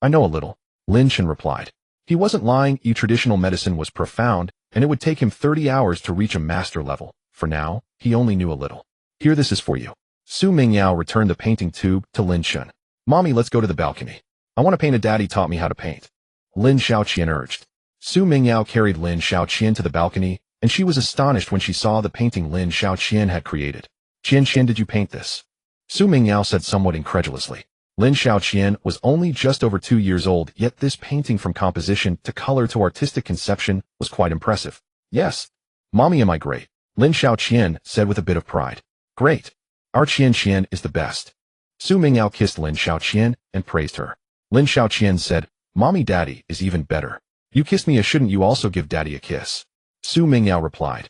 I know a little. Lin Shen replied. He wasn't lying. Traditional medicine was profound, and it would take him 30 hours to reach a master level. For now, he only knew a little. Here, this is for you. Su Mingyao returned the painting tube to Lin Shen. Mommy, let's go to the balcony. I want to paint. Daddy taught me how to paint. Lin Xiao Qian urged. Su Mingyao carried Lin Xiao Qian to the balcony, and she was astonished when she saw the painting Lin Xiao Qian had created. Qian Qian, did you paint this? Su Mingyao said somewhat incredulously. Lin Xiao Qian was only just over 2 years old, yet this painting, from composition to color to artistic conception, was quite impressive. Yes. Mommy, am I great? Lin Xiao Qian said with a bit of pride. Great. Our Qian Qian is the best. Su Mingyao kissed Lin Xiao Qian and praised her. Lin Xiao Qian said, Mommy, Daddy is even better. You kissed me, shouldn't you also give Daddy a kiss? Su Mingyao replied.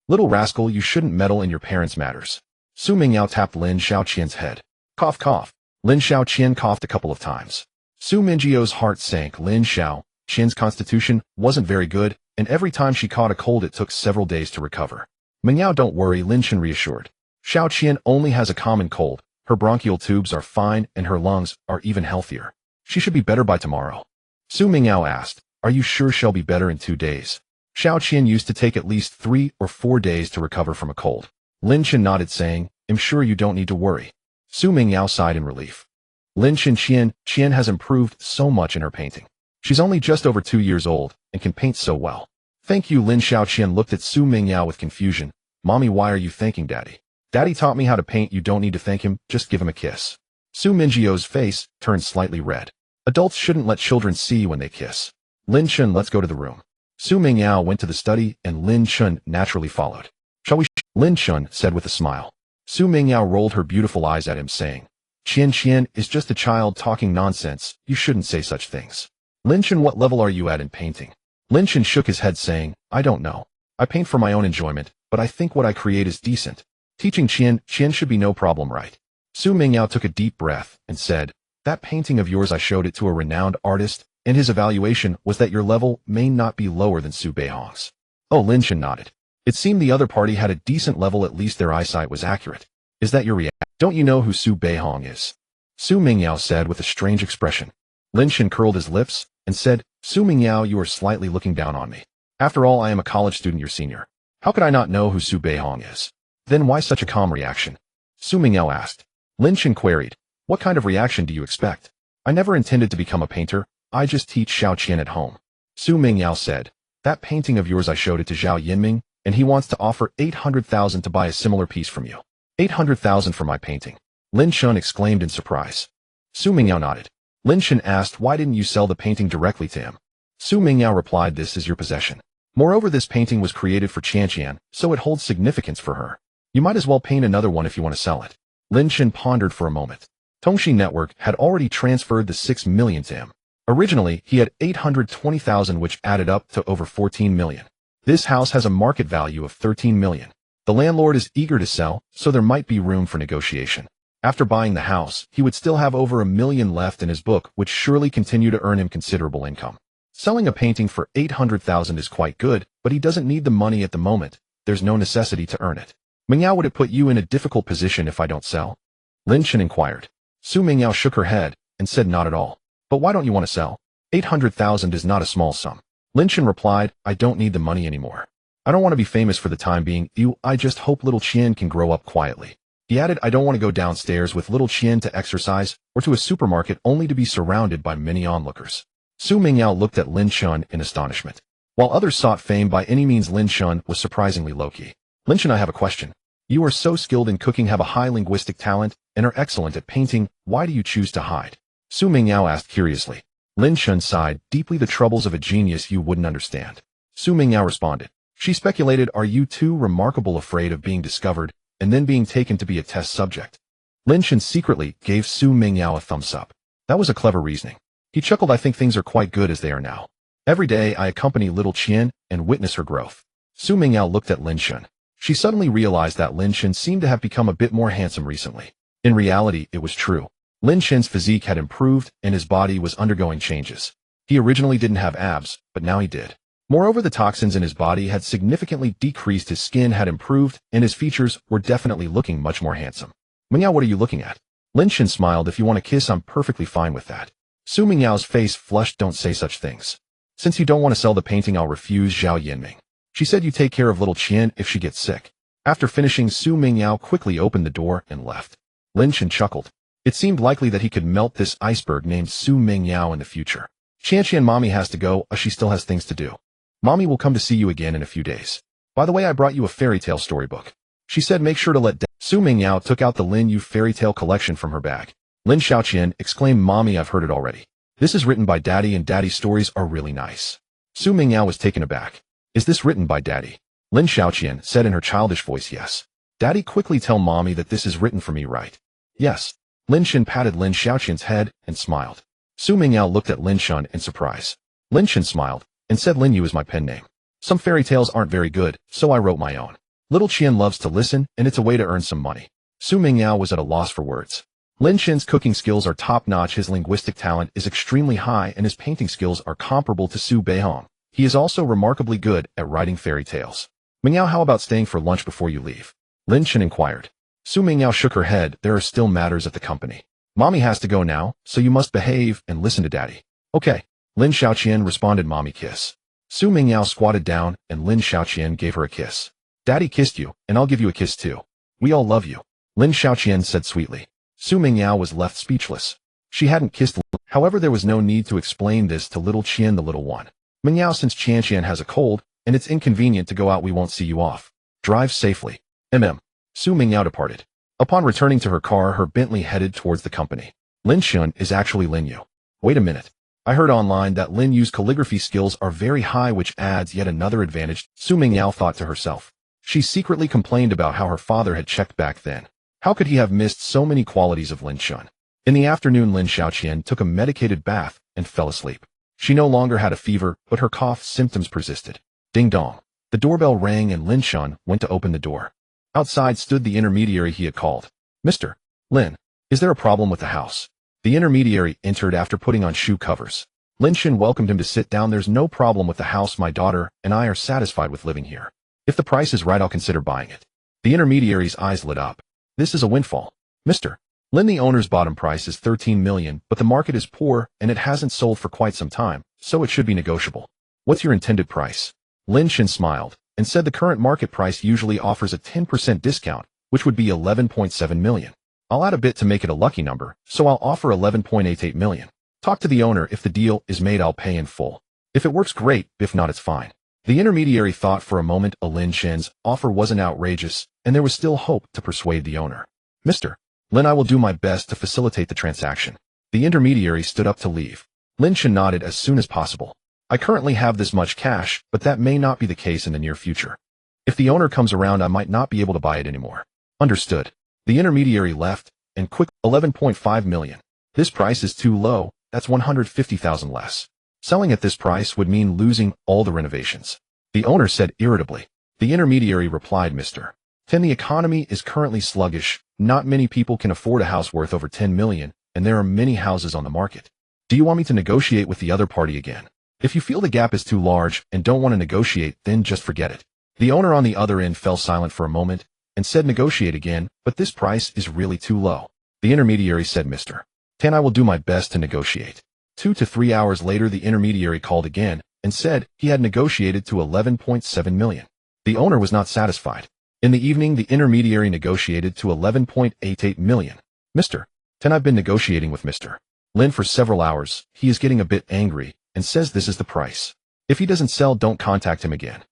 Little rascal, you shouldn't meddle in your parents' matters. Su Mingyao tapped Lin Xiao Qian's head. Cough, cough. Lin Xiao Qian coughed a couple of times. Su Mingyao heart sank. Lin Xiao Qian's constitution wasn't very good, and every time she caught a cold it took several days to recover. Mingyao, don't worry, Lin Shen reassured. Xiao Qian only has a common cold. Her bronchial tubes are fine and her lungs are even healthier. She should be better by tomorrow. Su Mingyao asked, Are you sure she'll be better in 2 days? Xiao Qian used to take at least 3 or 4 days to recover from a cold. Lin Shen nodded, saying, I'm sure you don't need to worry. Su Mingyao sighed in relief. Lin Shen Qian has improved so much in her painting. She's only just over 2 years old and can paint so well. Thank you. Lin Xiao Qian looked at Su Mingyao with confusion. Mommy, why are you thanking Daddy? Daddy taught me how to paint. You don't need to thank him, just give him a kiss. Su Mingyao face turned slightly red. Adults shouldn't let children see when they kiss. Lin Shen, let's go to the room. Su Mingyao went to the study and Lin Shen naturally followed. Shall we? Lin Shen said with a smile. Su Mingyao rolled her beautiful eyes at him, saying, Qian Qian is just a child talking nonsense. You shouldn't say such things. Lin Shen, what level are you at in painting? Lin Shen shook his head, saying, I don't know. I paint for my own enjoyment, but I think what I create is decent. Teaching Qian should be no problem, right? Su Mingyao took a deep breath and said, That painting of yours, I showed it to a renowned artist, and his evaluation was that your level may not be lower than Su Beihong's. Oh, Lin Shen nodded. It seemed the other party had a decent level, at least their eyesight was accurate. Is that your reaction? Don't you know who Su Beihong is? Su Mingyao said with a strange expression. Lin Shen curled his lips and said, Su Mingyao, you are slightly looking down on me. After all, I am a college student, your senior. How could I not know who Su Beihong is? Then why such a calm reaction? Su Mingyao asked. Lin Shen queried. What kind of reaction do you expect? I never intended to become a painter. I just teach Xiao Qian at home. Su Mingyao said. That painting of yours I showed it to Zhao Yinming, and he wants to offer 800,000 to buy a similar piece from you. 800,000 for my painting. Lin Shun exclaimed in surprise. Su Mingyao nodded. Lin Shun asked why didn't you sell the painting directly to him? Su Mingyao replied this is your possession. Moreover, this painting was created for Qianqian, so it holds significance for her. You might as well paint another one if you want to sell it. Lin Shun pondered for a moment. Tongxi Network had already transferred the 6 million to him. Originally, he had 820,000 which added up to over 14 million. This house has a market value of 13 million. The landlord is eager to sell, so there might be room for negotiation. After buying the house, he would still have over 1 million left in his book, which surely continue to earn him considerable income. Selling a painting for 800,000 is quite good, but he doesn't need the money at the moment. There's no necessity to earn it. Mingyao, would it put you in a difficult position if I don't sell? Lin Chen inquired. Su Mingyao shook her head and said not at all. But why don't you want to sell? 800,000 is not a small sum. Lin Chen replied, I don't need the money anymore. I don't want to be famous for the time being. I just hope little Qian can grow up quietly. He added, I don't want to go downstairs with little Qian to exercise or to a supermarket only to be surrounded by many onlookers. Su Mingyao looked at Lin Shun in astonishment. While others sought fame by any means, Lin Shun was surprisingly low-key. Lin Shun, I have a question. You are so skilled in cooking, have a high linguistic talent, and are excellent at painting. Why do you choose to hide? Su Mingyao asked curiously. Lin Shun sighed deeply. The troubles of a genius you wouldn't understand. Su Mingyao responded. She speculated, are you too remarkable, afraid of being discovered and then being taken to be a test subject? Lin Shun secretly gave Su Mingyao a thumbs up. That was a clever reasoning. He chuckled. I think things are quite good as they are now. Every day I accompany little Qian and witness her growth. Su Mingyao looked at Lin Shun. She suddenly realized that Lin Shun seemed to have become a bit more handsome recently. In reality, it was true. Lin Shen's physique had improved and his body was undergoing changes. He originally didn't have abs, but now he did. Moreover, the toxins in his body had significantly decreased, his skin had improved, and his features were definitely looking much more handsome. Mingyao, what are you looking at? Lin Shen smiled. If you want to kiss, I'm perfectly fine with that. Su Mingyao's face flushed. Don't say such things. Since you don't want to sell the painting, I'll refuse. Zhao Yinming. She said you take care of little Qian if she gets sick. After finishing, Su Mingyao quickly opened the door and left. Lin Shen chuckled. It seemed likely that he could melt this iceberg named Su Mingyao in the future. Qian, mommy has to go, she still has things to do. Mommy will come to see you again in a few days. By the way, I brought you a fairy tale storybook. She said make sure to let Su Mingyao took out the Lin Yu fairy tale collection from her bag. Lin Xiaoqian exclaimed, Mommy, I've heard it already. This is written by Daddy and Daddy's stories are really nice. Su Mingyao was taken aback. Is this written by Daddy? Lin Xiaoqian said in her childish voice, yes. Daddy, quickly tell Mommy that this is written for me, right? Yes. Lin Shen patted Lin Xiaoqian's head and smiled. Su Mingyao looked at Lin Shun in surprise. Lin Shen smiled and said, Lin Yu is my pen name. Some fairy tales aren't very good, so I wrote my own. Little Qian loves to listen, and it's a way to earn some money. Su Mingyao was at a loss for words. Lin Shen's cooking skills are top-notch, his linguistic talent is extremely high, and his painting skills are comparable to Su Beihong. He is also remarkably good at writing fairy tales. Mingyao, how about staying for lunch before you leave? Lin Shen inquired. Su Mingyao shook her head. There are still matters at the company. Mommy has to go now, so you must behave and listen to Daddy. Okay. Lin Xiaoqian responded, Mommy kiss. Su Mingyao squatted down and Lin Xiaoqian gave her a kiss. Daddy kissed you, and I'll give you a kiss too. We all love you. Lin Xiaoqian said sweetly. Su Mingyao was left speechless. She hadn't kissed. However, there was no need to explain this to little Qian, the little one. Mingyao, since Qian has a cold, and it's inconvenient to go out, we won't see you off. Drive safely. Su Mingyao departed. Upon returning to her car, her Bentley headed towards the company. Lin Shun is actually Lin Yu. Wait a minute. I heard online that Lin Yu's calligraphy skills are very high, which adds yet another advantage, Su Mingyao thought to herself. She secretly complained about how her father had checked back then. How could he have missed so many qualities of Lin Shun? In the afternoon, Lin Xiaoqian took a medicated bath and fell asleep. She no longer had a fever, but her cough symptoms persisted. Ding dong. The doorbell rang and Lin Shun went to open the door. Outside stood the intermediary he had called. Mr. Lin, is there a problem with the house? The intermediary entered after putting on shoe covers. Lin Shen welcomed him to sit down. There's no problem with the house. My daughter and I are satisfied with living here. If the price is right, I'll consider buying it. The intermediary's eyes lit up. This is a windfall. Mr. Lin, the owner's bottom price is 13 million, but the market is poor and it hasn't sold for quite some time, so it should be negotiable. What's your intended price? Lin Shen smiled and said the current market price usually offers a 10% discount, which would be 11.7 million. I'll add a bit to make it a lucky number, so I'll offer 11.88 million. Talk to the owner. If the deal is made, I'll pay in full. If it works, great. If not, it's fine. The intermediary thought for a moment. Lin Shen's offer wasn't outrageous, and there was still hope to persuade the owner. Mr. Lin, I will do my best to facilitate the transaction. The intermediary stood up to leave. Lin Shen nodded as soon as possible. I currently have this much cash, but that may not be the case in the near future. If the owner comes around, I might not be able to buy it anymore. Understood. The intermediary left, and quick, 11.5 million. This price is too low. That's 150,000 less. Selling at this price would mean losing all the renovations. The owner said irritably. The intermediary replied, Mr. 10, the economy is currently sluggish. Not many people can afford a house worth over 10 million, and there are many houses on the market. Do you want me to negotiate with the other party again? If you feel the gap is too large and don't want to negotiate, then just forget it. The owner on the other end fell silent for a moment and said, negotiate again, but this price is really too low. The intermediary said, Mr. 10, I will do my best to negotiate. 2 to 3 hours later, the intermediary called again and said he had negotiated to 11.7 million. The owner was not satisfied. In the evening, the intermediary negotiated to 11.88 million. Mr. 10, I've been negotiating with Mr. Lin for several hours. He is getting a bit angry and says this is the price. If he doesn't sell, don't contact him again.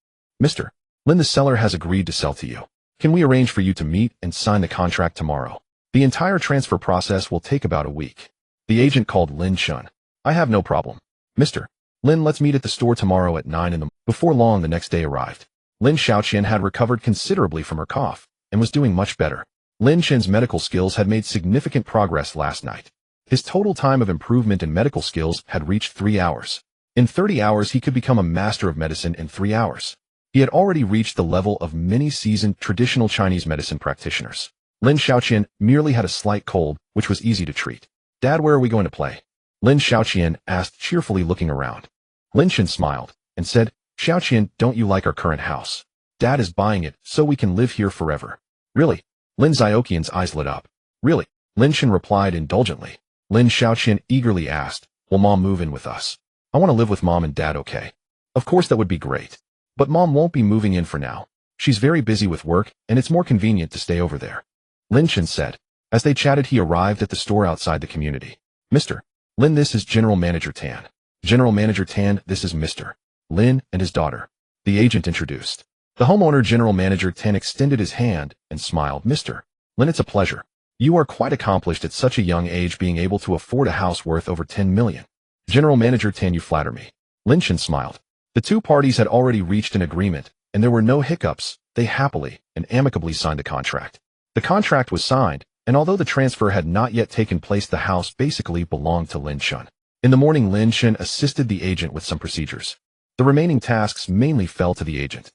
Mr. Lin, the seller has agreed to sell to you. Can we arrange for you to meet and sign the contract tomorrow? The entire transfer process will take about a week. The agent called Lin Shun. I have no problem. Mr. Lin, let's meet at the store tomorrow at 9 a.m. Before long, the next day arrived. Lin Xiaoqian had recovered considerably from her cough and was doing much better. Lin Shen's medical skills had made significant progress last night. His total time of improvement in medical skills had reached 3 hours. In 30 hours, he could become a master of medicine in 3 hours. He had already reached the level of many seasoned traditional Chinese medicine practitioners. Lin Xiaoqian merely had a slight cold, which was easy to treat. Dad, where are we going to play? Lin Xiaoqian asked, cheerfully looking around. Lin Shen smiled and said, Xiaoqian, don't you like our current house? Dad is buying it so we can live here forever. Really? Lin Xiaoqian's eyes lit up. Really? Lin Shen replied indulgently. Lin Xiaoqian eagerly asked, will Mom move in with us? I want to live with Mom and Dad, okay? Of course, that would be great. But Mom won't be moving in for now. She's very busy with work, and it's more convenient to stay over there. Lin Shen said. As they chatted, he arrived at the store outside the community. Mr. Lin, this is General Manager Tan. General Manager Tan, this is Mr. Lin and his daughter. The agent introduced. The homeowner, General Manager Tan, extended his hand and smiled. Mr. Lin, it's a pleasure. You are quite accomplished at such a young age, being able to afford a house worth over 10 million. General Manager Tan, you flatter me. Lin Shen smiled. The two parties had already reached an agreement, and there were no hiccups. They happily and amicably signed the contract. The contract was signed, and although the transfer had not yet taken place, the house basically belonged to Lin Shen. In the morning, Lin Shen assisted the agent with some procedures. The remaining tasks mainly fell to the agent.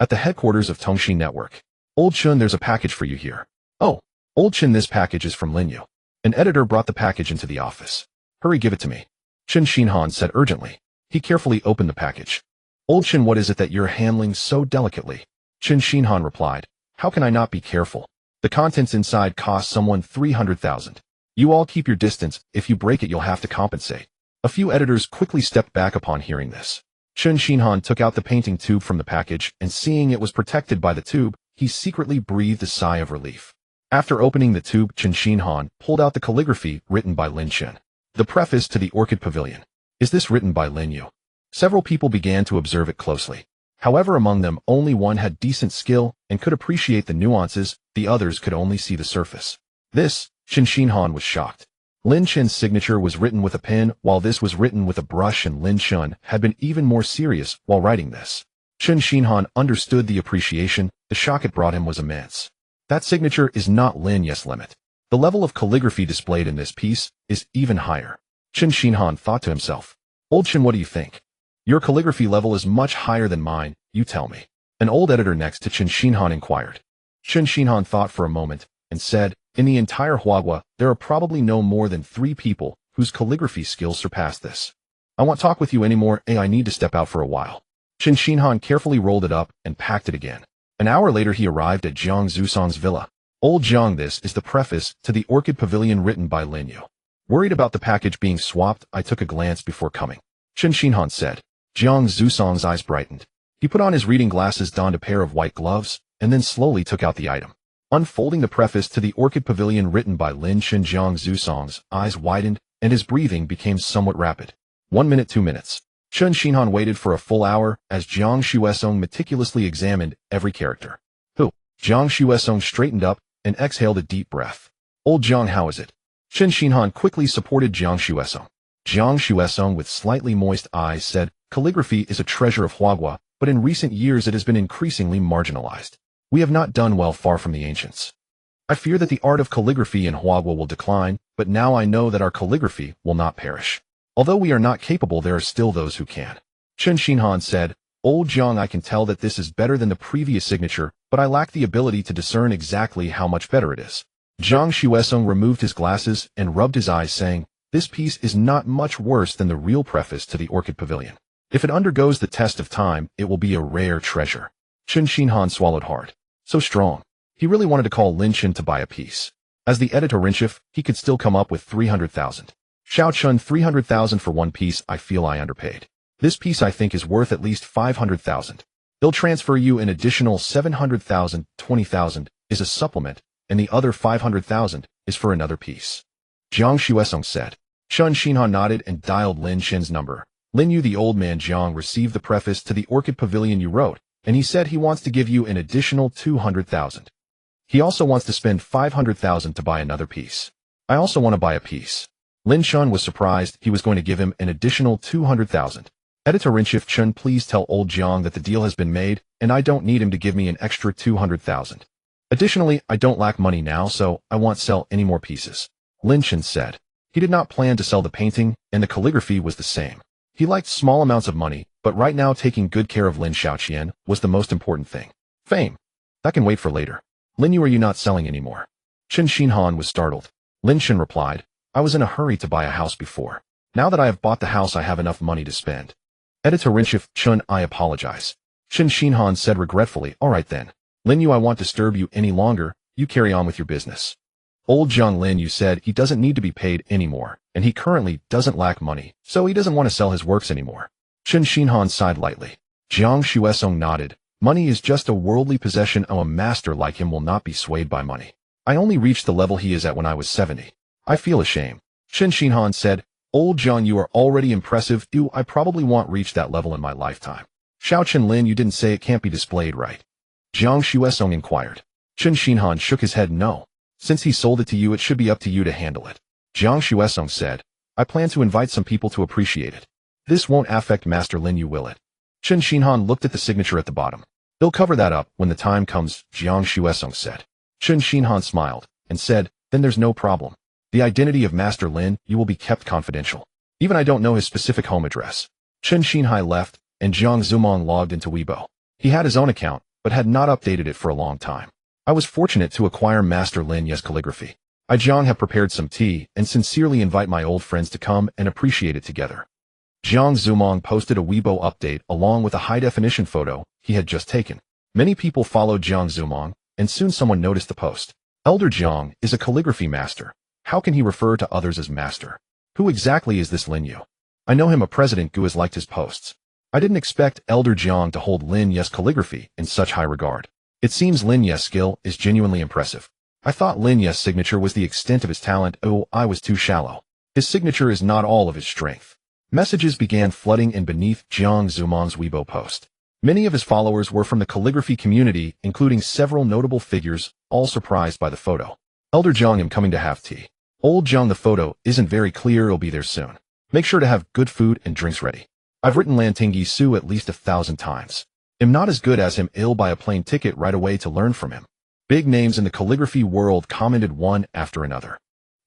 At the headquarters of Tongxi Network. Old Chun, there's a package for you here. Oh, Old Chun, this package is from Lin Yu. An editor brought the package into the office. Hurry, give it to me. Chen Xinhan said urgently. He carefully opened the package. Old Chen, what is it that you're handling so delicately? Chen Xinhan replied. How can I not be careful? The contents inside cost someone 300,000. You all keep your distance. If you break it, you'll have to compensate. A few editors quickly stepped back upon hearing this. Chen Xinhan took out the painting tube from the package, and seeing it was protected by the tube, he secretly breathed a sigh of relief. After opening the tube, Chen Xinhan pulled out the calligraphy written by Lin Shen. The preface to the Orchid Pavilion. Is this written by Lin Yu? Several people began to observe it closely. However, among them, only one had decent skill and could appreciate the nuances. The others could only see the surface. This, Chen Xinhan was shocked. Lin Shen's signature was written with a pen, while this was written with a brush, and Lin Shen had been even more serious while writing this. Chen Xinhan understood the appreciation. The shock it brought him was immense. That signature is not Lin Yu's limit. The level of calligraphy displayed in this piece is even higher. Chen Xinhan thought to himself. Old Chen, what do you think? Your calligraphy level is much higher than mine, you tell me. An old editor next to Chen Xinhan inquired. Chen Xinhan thought for a moment and said, in the entire Huagua, there are probably no more than 3 people whose calligraphy skills surpass this. I won't talk with you anymore. I need to step out for a while. Chen Xinhan carefully rolled it up and packed it again. An hour later, he arrived at Jiang Zusong's villa. Old Jiang, this is the preface to the Orchid Pavilion written by Lin Yu. Worried about the package being swapped, I took a glance before coming. Chen Xinhan said. Jiang Zusong's eyes brightened. He put on his reading glasses, donned a pair of white gloves, and then slowly took out the item. Unfolding the preface to the Orchid Pavilion written by Lin Chen, Jiang Zusong's eyes widened and his breathing became somewhat rapid. 1 minute, 2 minutes. Chen Xinhan waited for a full hour as Jiang Xuesong meticulously examined every character. Who? Jiang Xuesong straightened up and exhaled a deep breath. Old Jiang, how is it? Chen Xinhan quickly supported Jiang Xuesong. Jiang Xuesong with slightly moist eyes said, calligraphy is a treasure of Huagua, but in recent years it has been increasingly marginalized. We have not done well, far from the ancients. I fear that the art of calligraphy in Huagua will decline, but now I know that our calligraphy will not perish. Although we are not capable, there are still those who can. Chen Xinhan said, Old Jiang, I can tell that this is better than the previous signature, but I lack the ability to discern exactly how much better it is. Jiang Xuesong removed his glasses and rubbed his eyes, saying, this piece is not much worse than the real preface to the Orchid Pavilion. If it undergoes the test of time, it will be a rare treasure. Chen Xinhan swallowed hard. So strong. He really wanted to call Lin Chen to buy a piece. As the editor-in-chief, he could still come up with 300,000. Xiao Chun, 300,000 for one piece. I feel I underpaid. This piece I think is worth at least 500,000. They'll transfer you an additional 700,000. 20,000 is a supplement, and the other 500,000 is for another piece. Jiang Xuesong said. Chen Xinhan nodded and dialed Lin Chen's number. Lin Yu, the old man Jiang, received the preface to the Orchid Pavilion you wrote, and he said he wants to give you an additional 200,000. He also wants to spend 500,000 to buy another piece. I also want to buy a piece. Lin Chen was surprised he was going to give him an additional 200,000. Editor-in-chief Chen, please tell old Jiang that the deal has been made, and I don't need him to give me an extra 200,000. Additionally, I don't lack money now, so I won't sell any more pieces. Lin Chen said. He did not plan to sell the painting, and the calligraphy was the same. He liked small amounts of money, but right now taking good care of Lin Xiaoqian was the most important thing. Fame. That can wait for later. Lin Yu, are you not selling anymore? Chen Xinhan was startled. Lin Chen replied, I was in a hurry to buy a house before. Now that I have bought the house, I have enough money to spend. Editor-in-chief Chen, I apologize. Chen Xinhan said regretfully, all right then. Lin Yu, I won't disturb you any longer. You carry on with your business. Old Jiang Lin Yu said he doesn't need to be paid anymore, and he currently doesn't lack money, so he doesn't want to sell his works anymore. Chen Xinhan sighed lightly. Jiang Xuesong nodded. Money is just a worldly possession. A master like him will not be swayed by money. I only reached the level he is at when I was 70. I feel ashamed. Chen Xinhan said, Old Jiang, you are already impressive. I probably won't reach that level in my lifetime. Xiao Chen Lin, you didn't say it can't be displayed, right? Jiang Xuesong inquired. Chen Xinhan shook his head, no. Since he sold it to you, it should be up to you to handle it. Jiang Xuesong said, I plan to invite some people to appreciate it. This won't affect Master Lin Yu, will it? Chen Xinhan looked at the signature at the bottom. They'll cover that up when the time comes, Jiang Xuesong said. Chen Xinhan smiled and said, then there's no problem. The identity of Master Lin Yu will be kept confidential. Even I don't know his specific home address. Chen Xinhai left, and Jiang Zumong logged into Weibo. He had his own account, but had not updated it for a long time. I was fortunate to acquire Master Lin Yu's calligraphy. I, Jiang, have prepared some tea and sincerely invite my old friends to come and appreciate it together. Jiang Zumong posted a Weibo update along with a high-definition photo he had just taken. Many people followed Jiang Zumong, and soon someone noticed the post. Elder Jiang is a calligraphy master. How can he refer to others as master? Who exactly is this Lin Yu? I know him, a President Gu has liked his posts. I didn't expect Elder Jiang to hold Lin Yu's calligraphy in such high regard. It seems Lin Yu's skill is genuinely impressive. I thought Lin Yu's signature was the extent of his talent. Oh, I was too shallow. His signature is not all of his strength. Messages began flooding in beneath Jiang Zumong's Weibo post. Many of his followers were from the calligraphy community, including several notable figures, all surprised by the photo. Elder Jiang, I'm coming to have tea. Old Jiang, the photo isn't very clear. It'll be there soon. Make sure to have good food and drinks ready. I've written Lantingyi Su at least 1,000 times. Am not as good as him. I'll buy a plane ticket right away to learn from him. Big names in the calligraphy world commented one after another.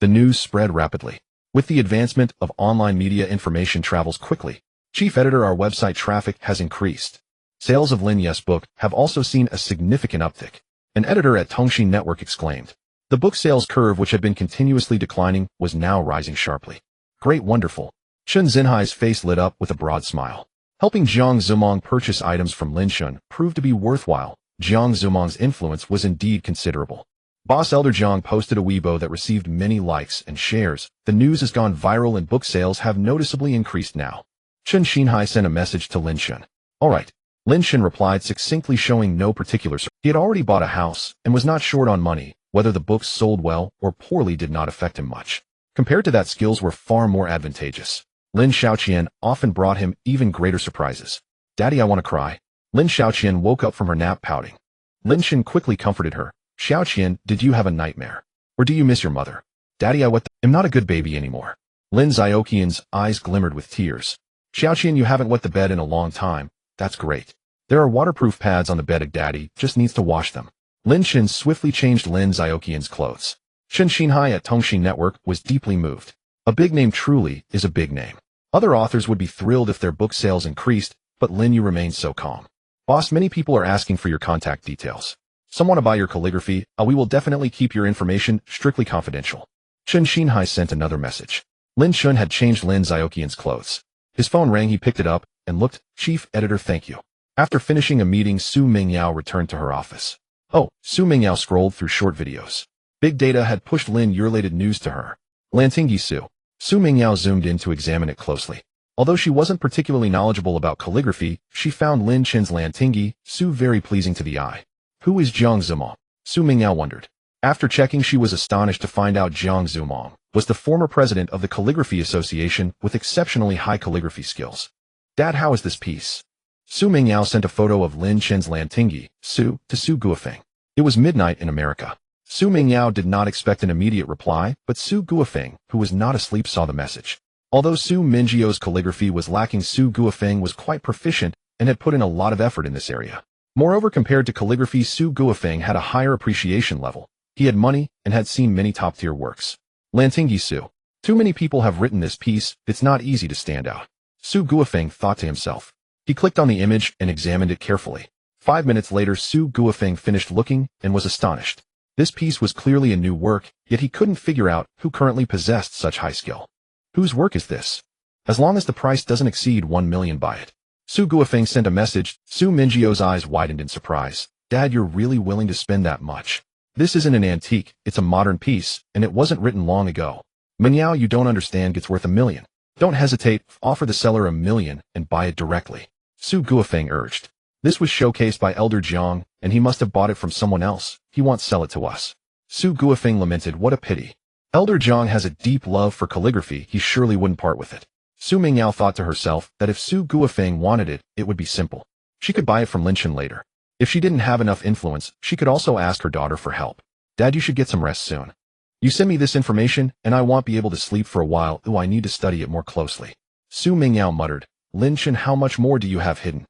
The news spread rapidly. With the advancement of online media, information travels quickly. Chief editor, our website traffic has increased. Sales of Lin Yu's book have also seen a significant uptick. An editor at Tongxin Network exclaimed. The book sales curve, which had been continuously declining, was now rising sharply. Great, wonderful. Chen Xinhai's face lit up with a broad smile. Helping Jiang Zumong purchase items from Lin Chen proved to be worthwhile. Jiang Zumong's influence was indeed considerable. Boss Elder Jiang posted a Weibo that received many likes and shares. The news has gone viral and book sales have noticeably increased now. Chen Xinhai sent a message to Lin Chen. All right, Lin Shen replied succinctly, showing no particular surprise. He had already bought a house and was not short on money. Whether the books sold well or poorly did not affect him much. Compared to that, skills were far more advantageous. Lin Xiaoqian often brought him even greater surprises. Daddy, I want to cry. Lin Xiaoqian woke up from her nap pouting. Lin Shen quickly comforted her. Xiaoqian, did you have a nightmare? Or do you miss your mother? Daddy, I'm not a good baby anymore. Lin Xiaoqian's eyes glimmered with tears. Xiaoqian, you haven't wet the bed in a long time. That's great. There are waterproof pads on the bed. Daddy just needs to wash them. Lin Shen swiftly changed Lin Xiaoqian's clothes. Shen Xinhai at Tongxin Network was deeply moved. A big name truly is a big name. Other authors would be thrilled if their book sales increased, but Lin, you remain so calm. Boss, many people are asking for your contact details. Some want to buy your calligraphy. We will definitely keep your information strictly confidential. Shen Xinhai sent another message. Lin Shen had changed Lin Xiaoqian's clothes. His phone rang. He picked it up and looked. Chief editor, thank you. After finishing a meeting, Su Mingyao returned to her office. Oh, Su Mingyao scrolled through short videos. Big data had pushed Lin-related news to her. Lantingi Su. Su Mingyao zoomed in to examine it closely. Although she wasn't particularly knowledgeable about calligraphy, she found Lin Shen's Lantingi Su very pleasing to the eye. Who is Jiang Zumong? Su Mingyao wondered. After checking, she was astonished to find out Jiang Zumong was the former president of the Calligraphy Association with exceptionally high calligraphy skills. Dad, how is this piece? Su Mingyao sent a photo of Lin Shen's Lantingi Su to Su Guofeng. It was midnight in America. Su Mingyao did not expect an immediate reply, but Su Guofeng, who was not asleep, saw the message. Although Su Mingyio's calligraphy was lacking, Su Guofeng was quite proficient and had put in a lot of effort in this area. Moreover, compared to calligraphy, Su Guofeng had a higher appreciation level. He had money and had seen many top-tier works. Lantingi Su. Too many people have written this piece, it's not easy to stand out. Su Guofeng thought to himself. He clicked on the image and examined it carefully. 5 minutes later, Su Guofeng finished looking and was astonished. This piece was clearly a new work, yet he couldn't figure out who currently possessed such high skill. Whose work is this? As long as the price doesn't exceed 1 million, buy it. Su Guofeng sent a message. Su Mingyio's eyes widened in surprise. Dad, you're really willing to spend that much? This isn't an antique, it's a modern piece, and it wasn't written long ago. Mingyao, you don't understand, it's worth 1 million. Don't hesitate, offer the seller 1 million and buy it directly. Su Guofeng urged. This was showcased by Elder Jiang, and he must have bought it from someone else. He won't sell it to us. Su Guofeng lamented, what a pity. Elder Jiang has a deep love for calligraphy, he surely wouldn't part with it. Su Mingyao thought to herself that if Su Guofeng wanted it, it would be simple. She could buy it from Lin Shen later. If she didn't have enough influence, she could also ask her daughter for help. Dad, you should get some rest soon. You send me this information, and I won't be able to sleep for a while. I need to study it more closely. Su Mingyao muttered. Lin Shen, how much more do you have hidden?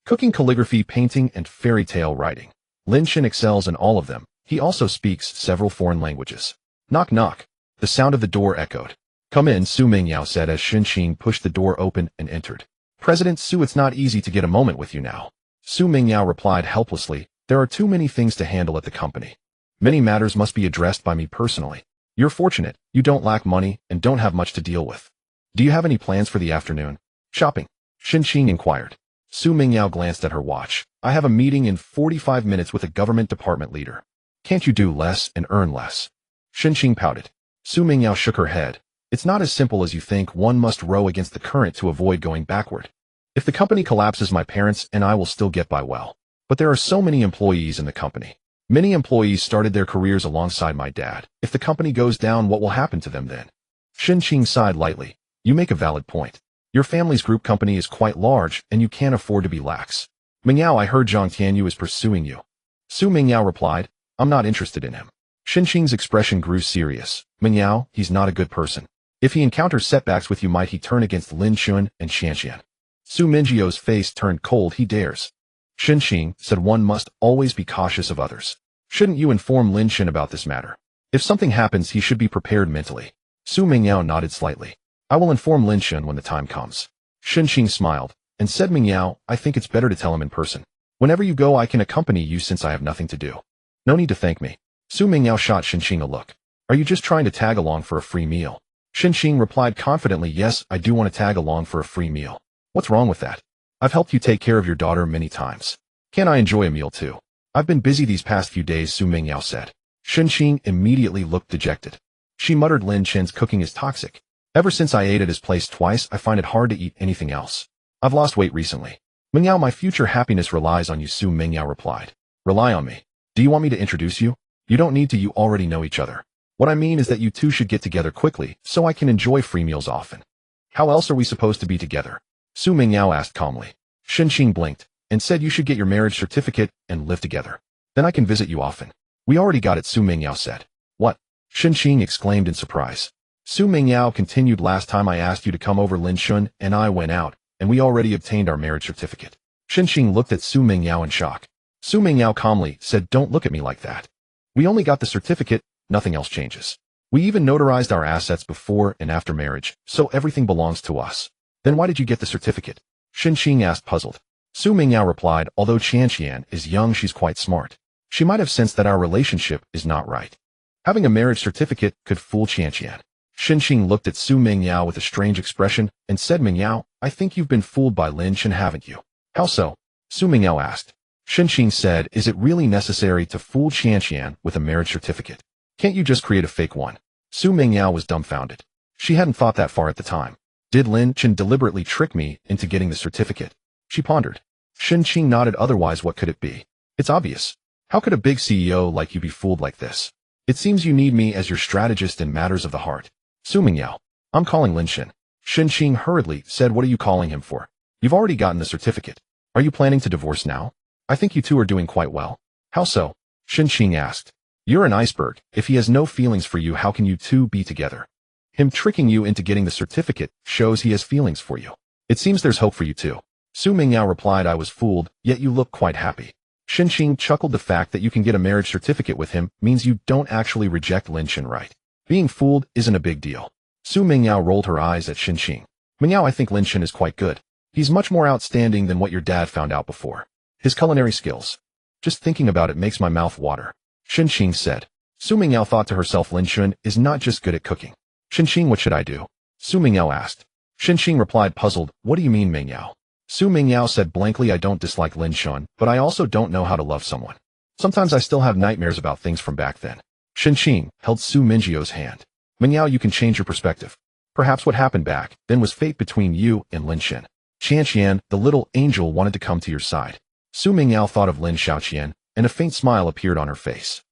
Cooking, calligraphy, painting, and fairy tale writing. Lin Shen excels in all of them. He also speaks several foreign languages. Knock knock. The sound of the door echoed. Come in, Su Mingyao said as Shen Xing pushed the door open and entered. President Su, it's not easy to get a moment with you now. Su Mingyao replied helplessly, there are too many things to handle at the company. Many matters must be addressed by me personally. You're fortunate, you don't lack money and don't have much to deal with. Do you have any plans for the afternoon? Shopping? Shen Xing inquired. Su Mingyao glanced at her watch. I have a meeting in 45 minutes with a government department leader. Can't you do less and earn less? Shen Xing pouted. Su Mingyao shook her head. It's not as simple as you think. One must row against the current to avoid going backward. If the company collapses, my parents and I will still get by well. But there are so many employees in the company. Many employees started their careers alongside my dad. If the company goes down, what will happen to them then? Shen Xing sighed lightly. You make a valid point. Your family's group company is quite large, and you can't afford to be lax. Mingyao, I heard Zhang Tianyu is pursuing you. Su Mingyao replied, I'm not interested in him. Shen Xing's expression grew serious. Mingyao, he's not a good person. If he encounters setbacks with you, might he turn against Lin Xun and Xianxian? Su Mingyio's face turned cold. He dares. Shen Xing said one must always be cautious of others. Shouldn't you inform Lin Shen about this matter? If something happens, he should be prepared mentally. Su Mingyao nodded slightly. I will inform Lin Shen when the time comes. Shen Xing smiled and said, Mingyao, I think it's better to tell him in person. Whenever you go, I can accompany you since I have nothing to do. No need to thank me. Su Mingyao shot Shen Xing a look. Are you just trying to tag along for a free meal? Shen Xing replied confidently, yes, I do want to tag along for a free meal. What's wrong with that? I've helped you take care of your daughter many times. Can't I enjoy a meal too? I've been busy these past few days, Su Mingyao said. Shen Xing immediately looked dejected. She muttered, Lin Shen's cooking is toxic. Ever since I ate at his place twice, I find it hard to eat anything else. I've lost weight recently. Mingyao, my future happiness relies on you, Su Mingyao replied. Rely on me. Do you want me to introduce you? You don't need to, you already know each other. What I mean is that you two should get together quickly, so I can enjoy free meals often. How else are we supposed to be together? Su Mingyao asked calmly. Shenxing blinked, and said you should get your marriage certificate and live together. Then I can visit you often. We already got it, Su Mingyao said. What? Shenxing exclaimed in surprise. Su Mingyao continued, last time I asked you to come over, Lin Shun and I went out, and we already obtained our marriage certificate. Shenxing looked at Su Mingyao in shock. Su Mingyao calmly said, don't look at me like that. We only got the certificate, nothing else changes. We even notarized our assets before and after marriage, so everything belongs to us. Then why did you get the certificate? Shenxing asked, puzzled. Su Mingyao replied, although Qianqian is young, she's quite smart. She might have sensed that our relationship is not right. Having a marriage certificate could fool Qianqian. Shenxing looked at Su Mingyao with a strange expression and said, Mingyao, I think you've been fooled by Lin Shen, haven't you? How so? Su Mingyao asked. Shenxing said, is it really necessary to fool Qianqian with a marriage certificate? Can't you just create a fake one? Su Mingyao was dumbfounded. She hadn't thought that far at the time. Did Lin Chen deliberately trick me into getting the certificate? She pondered. Shenxing nodded. Otherwise, what could it be? It's obvious. How could a big CEO like you be fooled like this? It seems you need me as your strategist in matters of the heart. Su Mingyao. I'm calling Lin Shen. Shenxing hurriedly said, what are you calling him for? You've already gotten the certificate. Are you planning to divorce now? I think you two are doing quite well. How so? Shenxing asked. You're an iceberg. If he has no feelings for you, how can you two be together? Him tricking you into getting the certificate shows he has feelings for you. It seems there's hope for you too. Su Mingyao replied, I was fooled, yet you look quite happy. Shenxing chuckled. The fact that you can get a marriage certificate with him means you don't actually reject Lin Shen, right? Being fooled isn't a big deal. Su Mingyao rolled her eyes at Shenxing. Mingyao, I think Lin Shen is quite good. He's much more outstanding than what your dad found out before. His culinary skills. Just thinking about it makes my mouth water. Shenxing said. Su Mingyao thought to herself, Lin Shen is not just good at cooking. Shenxing, what should I do? Su Mingyao asked. Shenxing replied, puzzled, what do you mean, Mingyao? Su Mingyao said blankly, I don't dislike Lin Shen, but I also don't know how to love someone. Sometimes I still have nightmares about things from back then. Shenxing held Su Mingyao hand. Mingyao, you can change your perspective. Perhaps what happened back then was fate between you and Lin Shen. Qianqian, the little angel, wanted to come to your side. Su Mingyao thought of Lin Xiaoqian, and a faint smile appeared on her face.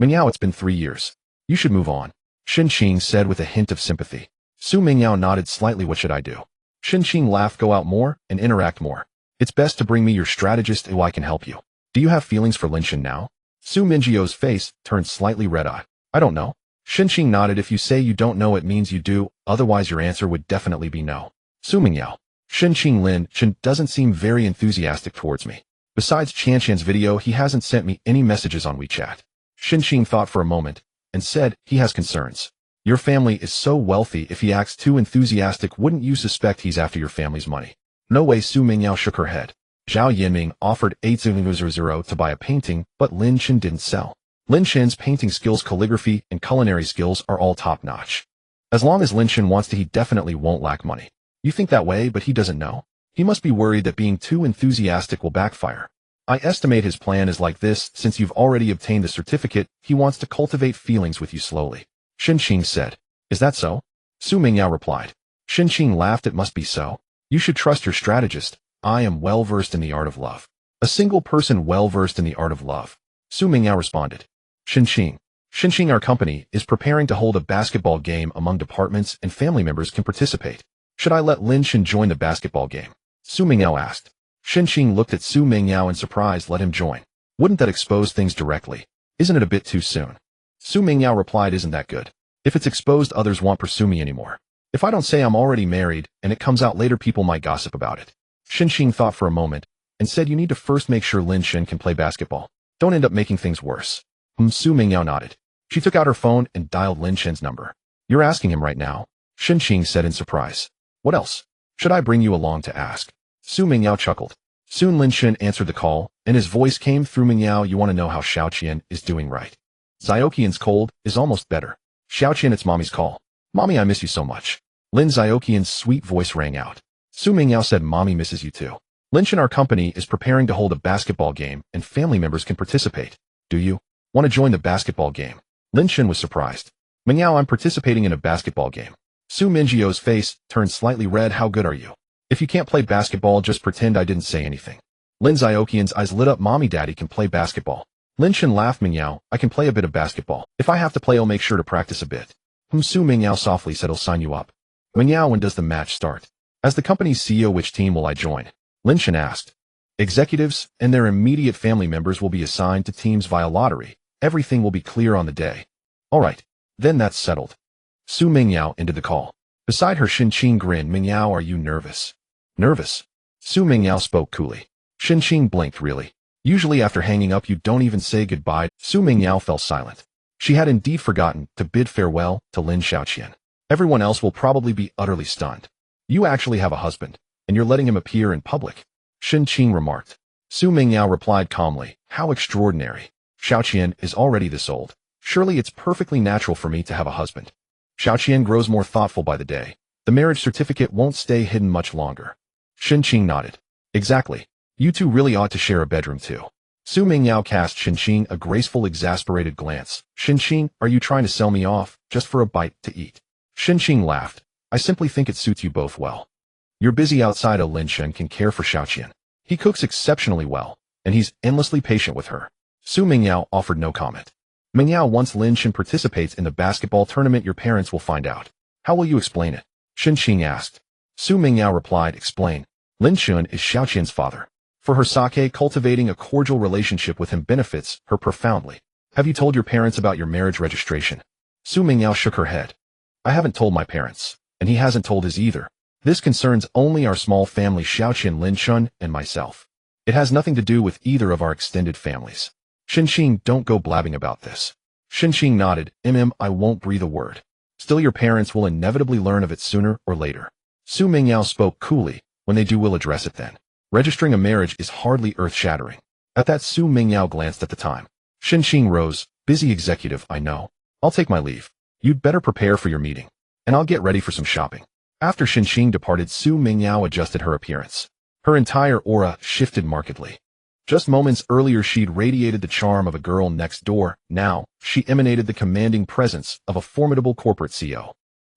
Mingyao, it's been 3 years. You should move on. Shenxing said with a hint of sympathy. Su Mingyao nodded slightly. What should I do? Shenxing laughed. Go out more and interact more. It's best to bring me your strategist who I can help you. Do you have feelings for Lin Shen now? Su Mingyio's face turned slightly red-eyed. I don't know. Shenxing nodded. If you say you don't know, it means you do, otherwise your answer would definitely be no. Su Mingyao. Shenxing, Lin Shen doesn't seem very enthusiastic towards me. Besides Qianqian's video, he hasn't sent me any messages on WeChat. Shenxing thought for a moment and said, he has concerns. Your family is so wealthy, if he acts too enthusiastic, wouldn't you suspect he's after your family's money? No way. Su Mingyao shook her head. Zhao Yinming offered 8,000 to buy a painting, but Lin Shen didn't sell. Lin Shen's painting skills, calligraphy, and culinary skills are all top-notch. As long as Lin Shen wants to, he definitely won't lack money. You think that way, but he doesn't know. He must be worried that being too enthusiastic will backfire. I estimate his plan is like this. Since you've already obtained the certificate, he wants to cultivate feelings with you slowly. Shenxing said. Is that so? Su Mingyao replied. Shenxing laughed. It must be so. You should trust your strategist. I am well-versed in the art of love. A single person well-versed in the art of love. Su Mingyao responded. Shenxing, our company is preparing to hold a basketball game among departments and family members can participate. Should I let Lin Shen join the basketball game? Su Mingyao asked. Shenxing looked at Su Mingyao in surprise. Let him join. Wouldn't that expose things directly? Isn't it a bit too soon? Su Mingyao replied, isn't that good? If it's exposed, others won't pursue me anymore. If I don't say I'm already married and it comes out later, people might gossip about it. Shenxing thought for a moment and said, you need to first make sure Lin Shen can play basketball. Don't end up making things worse. Su Mingyao nodded. She took out her phone and dialed Lin Shen's number. You're asking him right now? Shenxing said in surprise. What else? Should I bring you along to ask? Su Mingyao chuckled. Soon Lin Shen answered the call, and his voice came through. Mingyao, you want to know how Xiaoqian is doing, right? Xiaoqian's cold is almost better. Xiaoqian, it's mommy's call. Mommy, I miss you so much. Lin Xiaoqian's sweet voice rang out. Su Mingyao said, Mommy misses you too. Lin Shen, our company is preparing to hold a basketball game and family members can participate. Do you want to join the basketball game? Lin Shen was surprised. Mingyao, I'm participating in a basketball game. Su Mingyio's face turned slightly red. How good are you? If you can't play basketball, just pretend I didn't say anything. Lin Xiaoqian's eyes lit up. Mommy, Daddy can play basketball. Lin Shen laughed. Mingyao, I can play a bit of basketball. If I have to play, I'll make sure to practice a bit. Su Mingyao softly said, I'll sign you up. Mingyao, when does the match start? As the company's CEO, which team will I join? Lin Shen asked. Executives and their immediate family members will be assigned to teams via lottery. Everything will be clear on the day. All right, then that's settled. Su Mingyao ended the call. Beside her, Xinqing grinned. Mingyao, are you nervous? Nervous? Su Mingyao spoke coolly. Xinqing blinked. Really? Usually after hanging up you don't even say goodbye. Su Mingyao fell silent. She had indeed forgotten to bid farewell to Lin Xiaoqian. Everyone else will probably be utterly stunned. You actually have a husband, and you're letting him appear in public? Xinqing remarked. Su Mingyao replied calmly, how extraordinary. Xiaoqian is already this old. Surely it's perfectly natural for me to have a husband. Xiaoqian grows more thoughtful by the day. The marriage certificate won't stay hidden much longer. Xinqing nodded. Exactly. You two really ought to share a bedroom too. Su Mingyao cast Xinqing a graceful, exasperated glance. Xinqing, are you trying to sell me off, just for a bite to eat? Xinqing laughed. I simply think it suits you both well. You're busy outside. Lin Shen can care for Xiaoqian. He cooks exceptionally well, and he's endlessly patient with her. Su Mingyao offered no comment. Mingyao, once Lin Shen participates in the basketball tournament, your parents will find out. How will you explain it? Xinqing asked. Su Mingyao replied, explain. Lin Shen is Xiaoqian's father. For her sake, cultivating a cordial relationship with him benefits her profoundly. Have you told your parents about your marriage registration? Su Mingyao shook her head. I haven't told my parents, and he hasn't told his either. This concerns only our small family, Xiaoqian, Lin Shen, and myself. It has nothing to do with either of our extended families. Xinqing, don't go blabbing about this. Xinqing nodded. I won't breathe a word. Still, your parents will inevitably learn of it sooner or later. Su Mingyao spoke coolly. When they do, we'll address it then. Registering a marriage is hardly earth-shattering. At that, Su Mingyao glanced at the time. Xinqing rose. Busy executive, I know. I'll take my leave. You'd better prepare for your meeting. And I'll get ready for some shopping. After Xinqing departed, Su Mingyao adjusted her appearance. Her entire aura shifted markedly. Just moments earlier, she'd radiated the charm of a girl next door. Now, she emanated the commanding presence of a formidable corporate CEO.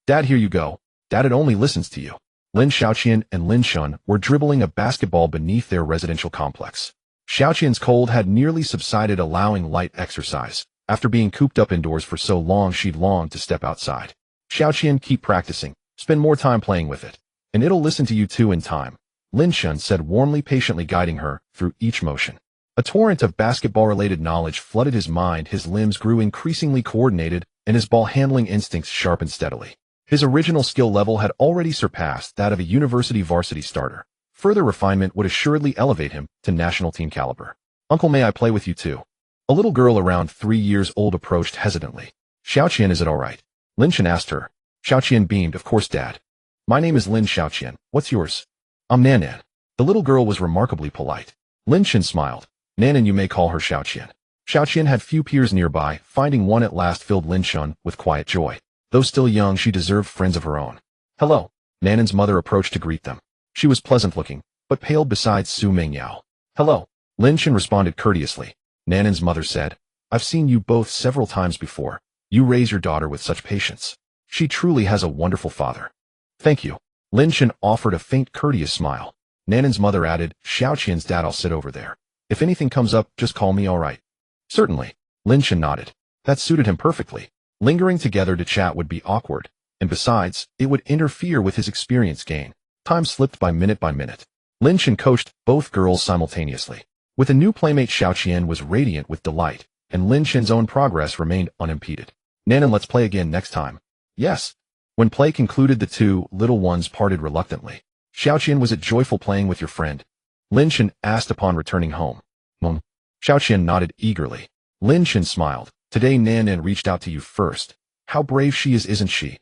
Dad, here you go. Dad, it only listens to you. Lin Xiaoqian and Lin Shen were dribbling a basketball beneath their residential complex. Xiaoqian's cold had nearly subsided, allowing light exercise. After being cooped up indoors for so long, she'd longed to step outside. Xiaoqian, keep practicing. Spend more time playing with it. And it'll listen to you too in time. Lin Shen said warmly, patiently guiding her through each motion. A torrent of basketball-related knowledge flooded his mind. His limbs grew increasingly coordinated, and his ball-handling instincts sharpened steadily. His original skill level had already surpassed that of a university varsity starter. Further refinement would assuredly elevate him to national team caliber. Uncle, may I play with you too? A little girl around 3 years old approached hesitantly. Xiaoqian, is it all right? Lin Shen asked her. Xiaoqian beamed. Of course, Dad. My name is Lin Xiaoqian. What's yours? I'm Nanan. The little girl was remarkably polite. Lin Shen smiled. Nanan, you may call her Xiaoqian. Xiaoqian had few peers nearby. Finding one at last filled Lin Shen with quiet joy. Though still young, she deserved friends of her own. Hello. Nanan's mother approached to greet them. She was pleasant-looking, but paled beside Su Mingyao. Hello. Lin Shen responded courteously. Nanan's mother said, I've seen you both several times before. You raise your daughter with such patience. She truly has a wonderful father. Thank you. Lin Shen offered a faint, courteous smile. Nanan's mother added, Xiaoqian's dad, I'll sit over there. If anything comes up, just call me, all right? Certainly. Lin Shen nodded. That suited him perfectly. Lingering together to chat would be awkward, and besides, it would interfere with his experience gain. Time slipped by minute by minute. Lin Shen coached both girls simultaneously. With a new playmate, Xiaoqian was radiant with delight, and Lin Shen's own progress remained unimpeded. Nanan, let's play again next time. Yes. When play concluded, the two little ones parted reluctantly. Xiaoqian, was it joyful playing with your friend? Lin Shen asked upon returning home. Xiaoqian nodded eagerly. Lin Shen smiled. Today Nanan reached out to you first. How brave she is, isn't she?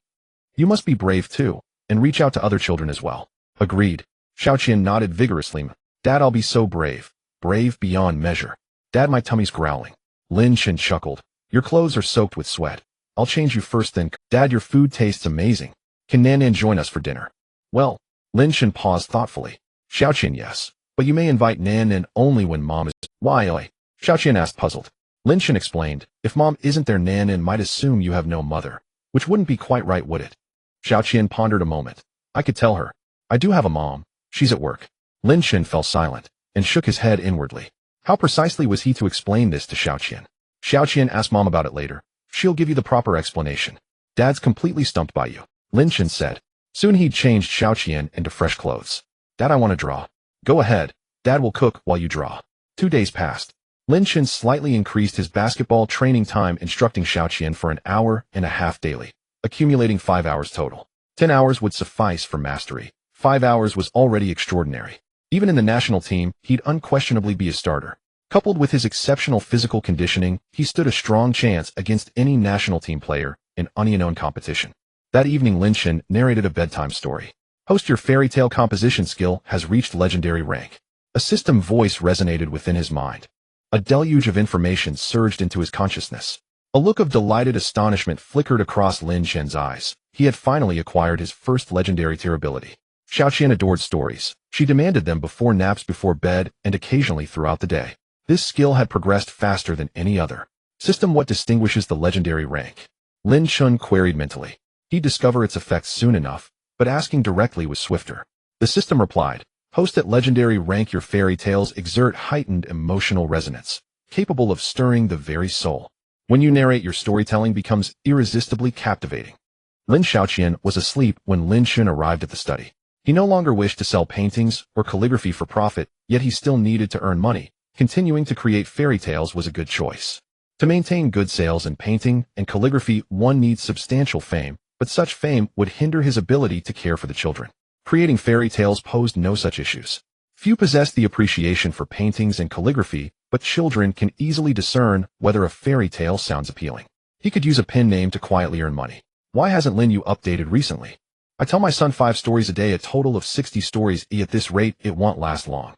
You must be brave too, and reach out to other children as well. Agreed. Xiaoqian nodded vigorously. Dad, I'll be so brave. Brave beyond measure. Dad, my tummy's growling. Lin Shen chuckled. Your clothes are soaked with sweat. I'll change you first then. Dad, your food tastes amazing. Can Nanan join us for dinner? Well, Lin Shen paused thoughtfully. Xiaoqian, yes. But you may invite Nanan only when Mom is— Why? Xiaoqian asked, puzzled. Lin Shen explained, if Mom isn't there, Nanan might assume you have no mother, which wouldn't be quite right, would it? Xiaoqian pondered a moment. I could tell her. I do have a mom. She's at work. Lin Shen fell silent and shook his head inwardly. How precisely was he to explain this to Xiaoqian? Xiaoqian asked Mom about it later. She'll give you the proper explanation. Dad's completely stumped by you, Lin Shen said. Soon he'd changed Xiaoqian into fresh clothes. Dad, I want to draw. Go ahead. Dad will cook while you draw. 2 days passed. Lin Shen slightly increased his basketball training time, instructing Xiaoqian for an hour and a half daily, accumulating 5 hours total. 10 hours would suffice for mastery. 5 hours was already extraordinary. Even in the national team, he'd unquestionably be a starter. Coupled with his exceptional physical conditioning, he stood a strong chance against any national team player in any known competition. That evening, Lin Shen narrated a bedtime story. Host, your fairy tale composition skill has reached legendary rank. A system voice resonated within his mind. A deluge of information surged into his consciousness. A look of delighted astonishment flickered across Lin Shen's eyes. He had finally acquired his first legendary tier ability. Xiaoqian adored stories. She demanded them before naps, before bed, and occasionally throughout the day. This skill had progressed faster than any other. System, what distinguishes the legendary rank? Lin Shen queried mentally. He'd discover its effects soon enough, but asking directly was swifter. The system replied, Host, at legendary rank, your fairy tales exert heightened emotional resonance, capable of stirring the very soul. When you narrate, your storytelling becomes irresistibly captivating. Lin Xiaoqian was asleep when Lin Shen arrived at the study. He no longer wished to sell paintings or calligraphy for profit, yet he still needed to earn money. Continuing to create fairy tales was a good choice. To maintain good sales in painting and calligraphy, one needs substantial fame, but such fame would hinder his ability to care for the children. Creating fairy tales posed no such issues. Few possess the appreciation for paintings and calligraphy, but children can easily discern whether a fairy tale sounds appealing. He could use a pen name to quietly earn money. Why hasn't Lin Yu updated recently? I tell my son 5 stories a day, a total of 60 stories. At this rate, it won't last long.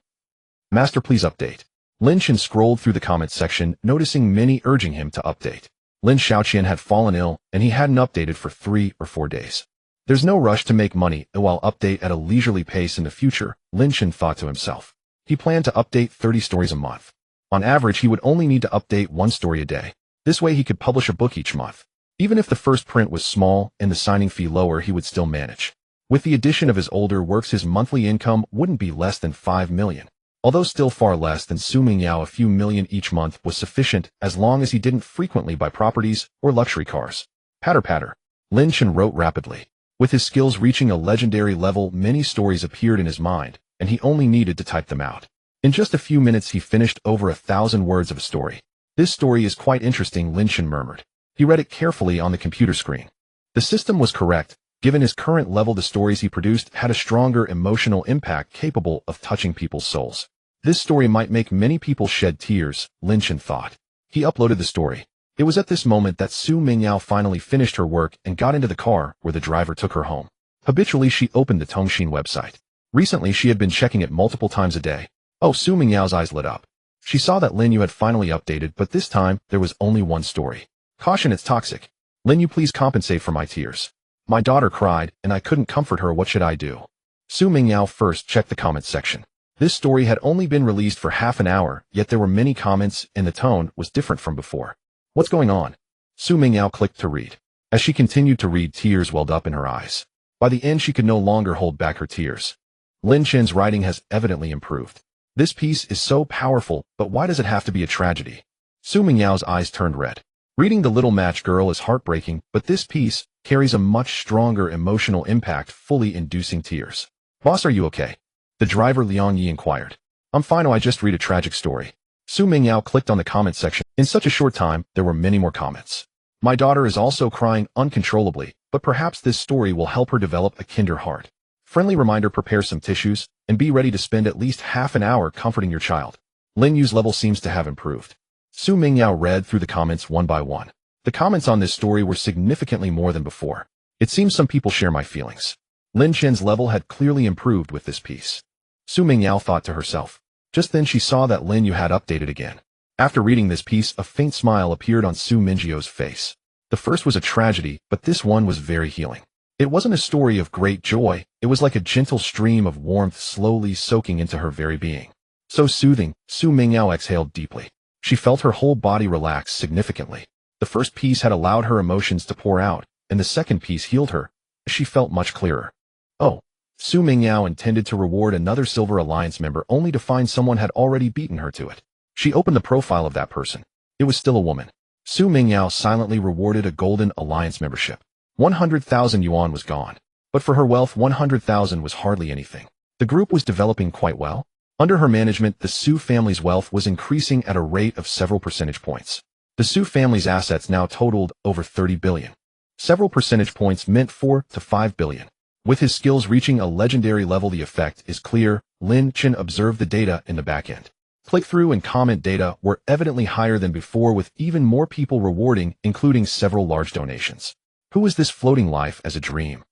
Master, please update. Lin Shen scrolled through the comments section, noticing many urging him to update. Lin Xiaoqian had fallen ill, and he hadn't updated for 3 or 4 days. There's no rush to make money, while update at a leisurely pace in the future, Lin Shen thought to himself. He planned to update 30 stories a month. On average, he would only need to update 1 story a day. This way he could publish a book each month. Even if the first print was small and the signing fee lower, he would still manage. With the addition of his older works, his monthly income wouldn't be less than 5 million. Although still far less than Su Mingyao, a few million each month was sufficient as long as he didn't frequently buy properties or luxury cars. Patter patter. Lin Shen wrote rapidly. With his skills reaching a legendary level, many stories appeared in his mind, and he only needed to type them out. In just a few minutes he finished over 1,000 words of a story. This story is quite interesting, Lin Shen murmured. He read it carefully on the computer screen. The system was correct. Given his current level, the stories he produced had a stronger emotional impact capable of touching people's souls. This story might make many people shed tears, Lin Shen thought. He uploaded the story. It was at this moment that Su Mingyao finally finished her work and got into the car where the driver took her home. Habitually, she opened the Tongxin website. Recently, she had been checking it multiple times a day. Oh, Su Mingyao's eyes lit up. She saw that Lin Yu had finally updated, but this time there was only 1 story. Caution, it's toxic. Lin Yu, please compensate for my tears. My daughter cried, and I couldn't comfort her. What should I do? Su Mingyao first checked the comments section. This story had only been released for half an hour, yet there were many comments, and the tone was different from before. What's going on? Su Mingyao clicked to read. As she continued to read, tears welled up in her eyes. By the end, she could no longer hold back her tears. Lin Shen's writing has evidently improved. This piece is so powerful, but why does it have to be a tragedy? Su Mingyao's eyes turned red. Reading The Little Match Girl is heartbreaking, but this piece carries a much stronger emotional impact, fully inducing tears. Boss, are you okay? The driver Liang Yi inquired. I'm fine. Oh, I just read a tragic story. Su Mingyao clicked on the comment section. In such a short time, there were many more comments. My daughter is also crying uncontrollably, but perhaps this story will help her develop a kinder heart. Friendly reminder, prepare some tissues, and be ready to spend at least half an hour comforting your child. Lin Yu's level seems to have improved. Su Mingyao read through the comments one by one. The comments on this story were significantly more than before. It seems some people share my feelings. Lin Shen's level had clearly improved with this piece. Su Mingyao thought to herself. Just then she saw that Lin Yu had updated again. After reading this piece, a faint smile appeared on Su Mingyio's face. The first was a tragedy, but this one was very healing. It wasn't a story of great joy, it was like a gentle stream of warmth slowly soaking into her very being. So soothing, Su Mingyao exhaled deeply. She felt her whole body relax significantly. The first piece had allowed her emotions to pour out, and the second piece healed her. She felt much clearer. Oh, Su Mingyao intended to reward another Silver Alliance member only to find someone had already beaten her to it. She opened the profile of that person. It was still a woman. Su Mingyao silently rewarded a Golden Alliance membership. 100,000 yuan was gone. But for her wealth, 100,000 was hardly anything. The group was developing quite well. Under her management, the Su family's wealth was increasing at a rate of several percentage points. The Su family's assets now totaled over 30 billion. Several percentage points meant 4 to 5 billion. With his skills reaching a legendary level, the effect is clear. Lin Chen observed the data in the back end. Click-through and comment data were evidently higher than before, with even more people rewarding, including several large donations. Who is this floating life as a dream?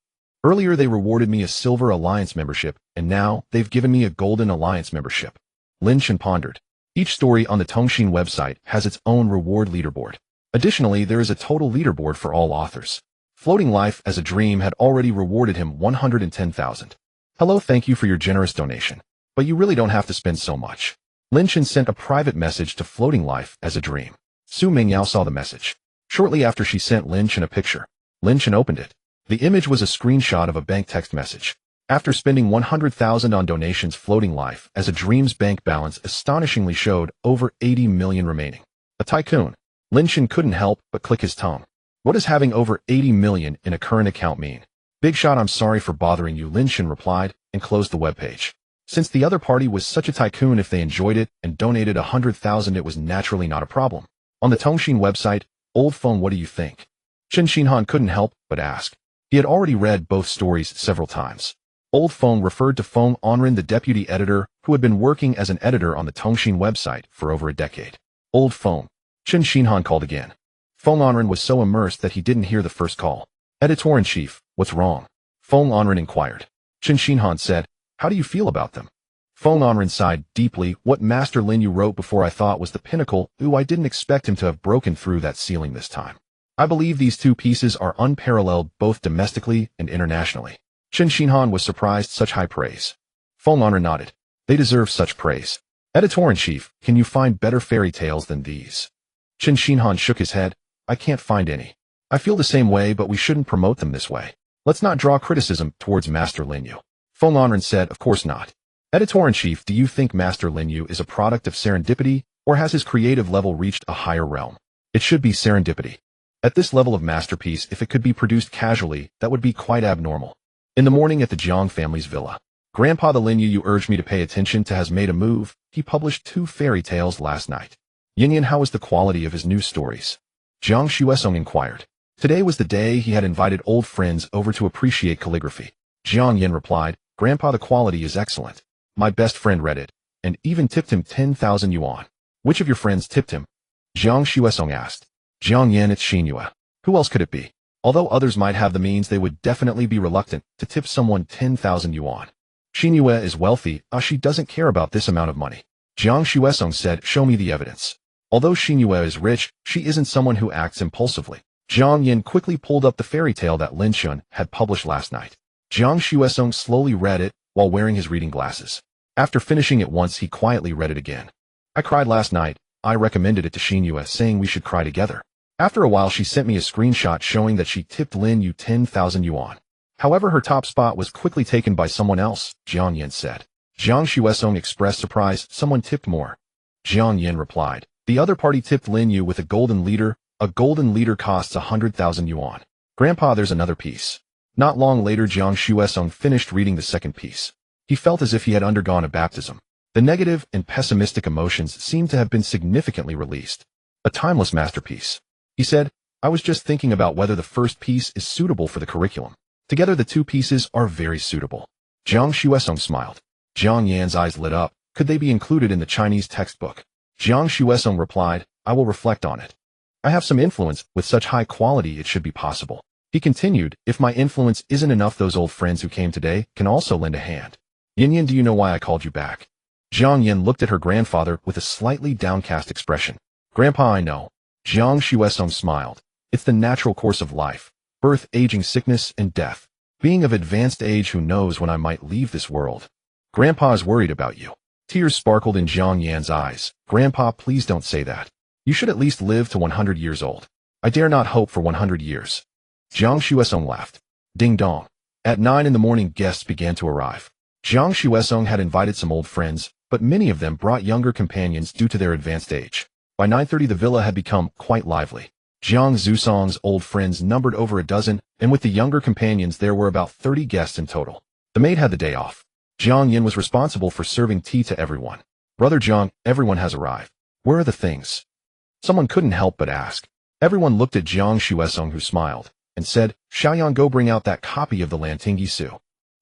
Earlier they rewarded me a Silver Alliance membership, and now they've given me a Golden Alliance membership. Lin Chen pondered. Each story on the Tongxin website has its own reward leaderboard. Additionally, there is a total leaderboard for all authors. Floating life as a dream had already rewarded him 110,000. Hello, thank you for your generous donation. But you really don't have to spend so much. Lin Chen sent a private message to Floating life as a dream. Su Mingyao saw the message. Shortly after, she sent Lin Chen a picture. Lin Chen opened it. The image was a screenshot of a bank text message. After spending 100,000 on donations, Floating life as a dream's bank balance astonishingly showed over 80 million remaining. A tycoon. Lin Chen couldn't help but click his tongue. What does having over 80 million in a current account mean? Big shot, I'm sorry for bothering you, Lin Chen replied, and closed the webpage. Since the other party was such a tycoon, if they enjoyed it and donated 100,000, it was naturally not a problem. On the Tongxin website, Old Phone, what do you think? Chen Xinhan couldn't help but ask. He had already read both stories several times. Old Phone referred to Feng Onren, the deputy editor, who had been working as an editor on the Tongxin website for over a decade. Old Phone. Chen Xinhan called again. Feng Onren was so immersed that he didn't hear the first call. Editor-in-chief, what's wrong? Feng Onren inquired. Chen Xinhan said, how do you feel about them? Feng Onren sighed deeply. What Master Lin Yu wrote before I thought was the pinnacle. Ooh, I didn't expect him to have broken through that ceiling this time. I believe these two pieces are unparalleled both domestically and internationally. Chen Xinhan was surprised such high praise. Feng Onren nodded. They deserve such praise. Editor-in-chief, can you find better fairy tales than these? Chen Xinhan shook his head. I can't find any. I feel the same way, but we shouldn't promote them this way. Let's not draw criticism towards Master Lin Yu. Feng Onren said, of course not. Editor-in-chief, do you think Master Lin Yu is a product of serendipity, or has his creative level reached a higher realm? It should be serendipity. At this level of masterpiece, if it could be produced casually, that would be quite abnormal. In the morning at the Jiang family's villa, Grandpa the Lin Yu you urged me to pay attention to has made a move. He published 2 fairy tales last night. Yin Yin, how is the quality of his new stories? Jiang Xuesong inquired. Today was the day he had invited old friends over to appreciate calligraphy. Jiang Yin replied, Grandpa, the quality is excellent. My best friend read it, and even tipped him 10,000 yuan. Which of your friends tipped him? Jiang Xuesong asked. Jiang Yin, it's Xinyue. Who else could it be? Although others might have the means, they would definitely be reluctant to tip someone 10,000 yuan. Xinyue is wealthy, she doesn't care about this amount of money. Jiang Xuesong said, show me the evidence. Although Xinyue is rich, she isn't someone who acts impulsively. Jiang Yin quickly pulled up the fairy tale that Lin Shun had published last night. Jiang Xuesong slowly read it while wearing his reading glasses. After finishing it once, he quietly read it again. I cried last night. I recommended it to Xinyue, saying we should cry together. After a while, she sent me a screenshot showing that she tipped Lin Yu 10,000 yuan. However, her top spot was quickly taken by someone else, Jiang Yin said. Jiang Xuesong expressed surprise. Someone tipped more. Jiang Yin replied. The other party tipped Lin Yu with a golden leader. A golden leader costs 100,000 yuan. Grandpa, there's another piece. Not long later, Jiang Xuesong finished reading the second piece. He felt as if he had undergone a baptism. The negative and pessimistic emotions seemed to have been significantly released. A timeless masterpiece. He said, I was just thinking about whether the first piece is suitable for the curriculum. Together the two pieces are very suitable. Jiang Xuesong smiled. Jiang Yan's eyes lit up. Could they be included in the Chinese textbook? Jiang Xuesong replied, I will reflect on it. I have some influence. With such high quality, it should be possible. He continued, if my influence isn't enough, those old friends who came today can also lend a hand. Yin Yin, do you know why I called you back? Jiang Yin looked at her grandfather with a slightly downcast expression. Grandpa, I know. Jiang Xuesong smiled. It's the natural course of life. Birth, aging, sickness, and death. Being of advanced age, who knows when I might leave this world. Grandpa is worried about you. Tears sparkled in Jiang Yan's eyes. Grandpa, please don't say that. You should at least live to 100 years old. I dare not hope for 100 years. Jiang Xuesong laughed. Ding dong. At 9 in the morning, guests began to arrive. Jiang Xuesong had invited some old friends, but many of them brought younger companions due to their advanced age. By 9:30 the villa had become quite lively. Jiang Zusong's old friends numbered over a dozen, and with the younger companions there were about 30 guests in total. The maid had the day off. Jiang Yin was responsible for serving tea to everyone. "Brother Jiang, everyone has arrived. Where are the things?" Someone couldn't help but ask. Everyone looked at Jiang Xuesong, who smiled, and said, "Xiaoyan, go bring out that copy of the Lantingyi Su."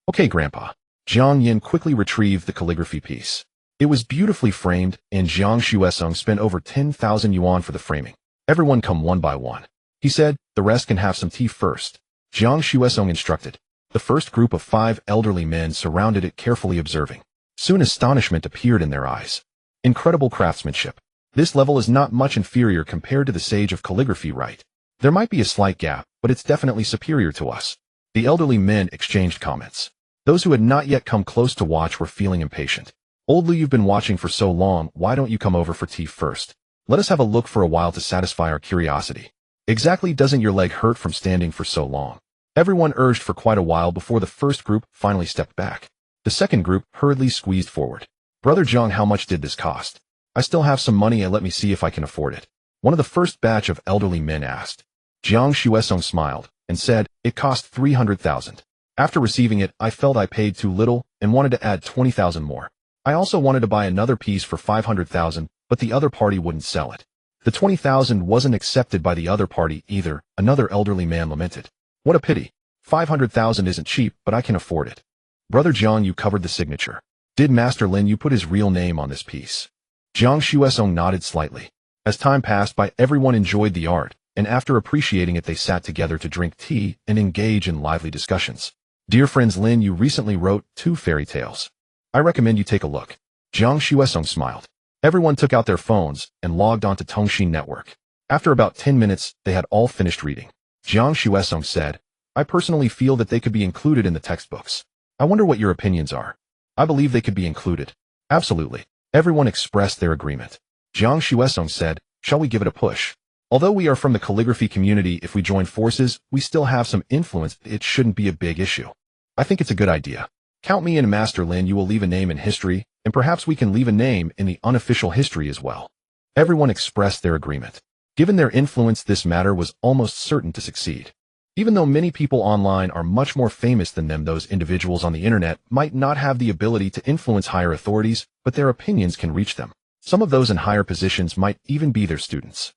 "Okay, Grandpa." Jiang Yin quickly retrieved the calligraphy piece. It was beautifully framed, and Jiang Xuesong spent over 10,000 yuan for the framing. "Everyone come one by one," he said. "The rest can have some tea first." Jiang Xuesong instructed. The first group of 5 elderly men surrounded it, carefully observing. Soon astonishment appeared in their eyes. Incredible craftsmanship. This level is not much inferior compared to the Sage of Calligraphy, right? There might be a slight gap, but it's definitely superior to us. The elderly men exchanged comments. Those who had not yet come close to watch were feeling impatient. "Oldly, you've been watching for so long, why don't you come over for tea first? Let us have a look for a while to satisfy our curiosity." "Exactly, doesn't your leg hurt from standing for so long?" Everyone urged for quite a while before the first group finally stepped back. The second group hurriedly squeezed forward. "Brother Jiang, how much did this cost?" "I still have some money, and let me see if I can afford it," one of the first batch of elderly men asked. Jiang Xuesong smiled and said, "It cost 300,000. After receiving it, I felt I paid too little and wanted to add 20,000 more. I also wanted to buy another piece for 500,000, but the other party wouldn't sell it." "The 20,000 wasn't accepted by the other party either," another elderly man lamented. "What a pity. 500,000 isn't cheap, but I can afford it." "Brother Jiang, you covered the signature. Did Master Lin you put his real name on this piece?" Jiang Xuesong nodded slightly. As time passed by, everyone enjoyed the art, and after appreciating it they sat together to drink tea and engage in lively discussions. "Dear friends, Lin, you recently wrote 2 fairy tales. I recommend you take a look." Jiang Xuesong smiled. Everyone took out their phones and logged onto Tongxin Network. After about 10 minutes, they had all finished reading. Jiang Xuesong said, "I personally feel that they could be included in the textbooks. I wonder what your opinions are." "I believe they could be included." "Absolutely." Everyone expressed their agreement. Jiang Xuesong said, "Shall we give it a push? Although we are from the calligraphy community, if we join forces, we still have some influence. It shouldn't be a big issue." "I think it's a good idea. Count me in, Master Lin. You will leave a name in history, and perhaps we can leave a name in the unofficial history as well." Everyone expressed their agreement. Given their influence, this matter was almost certain to succeed. Even though many people online are much more famous than them, those individuals on the internet might not have the ability to influence higher authorities, but their opinions can reach them. Some of those in higher positions might even be their students.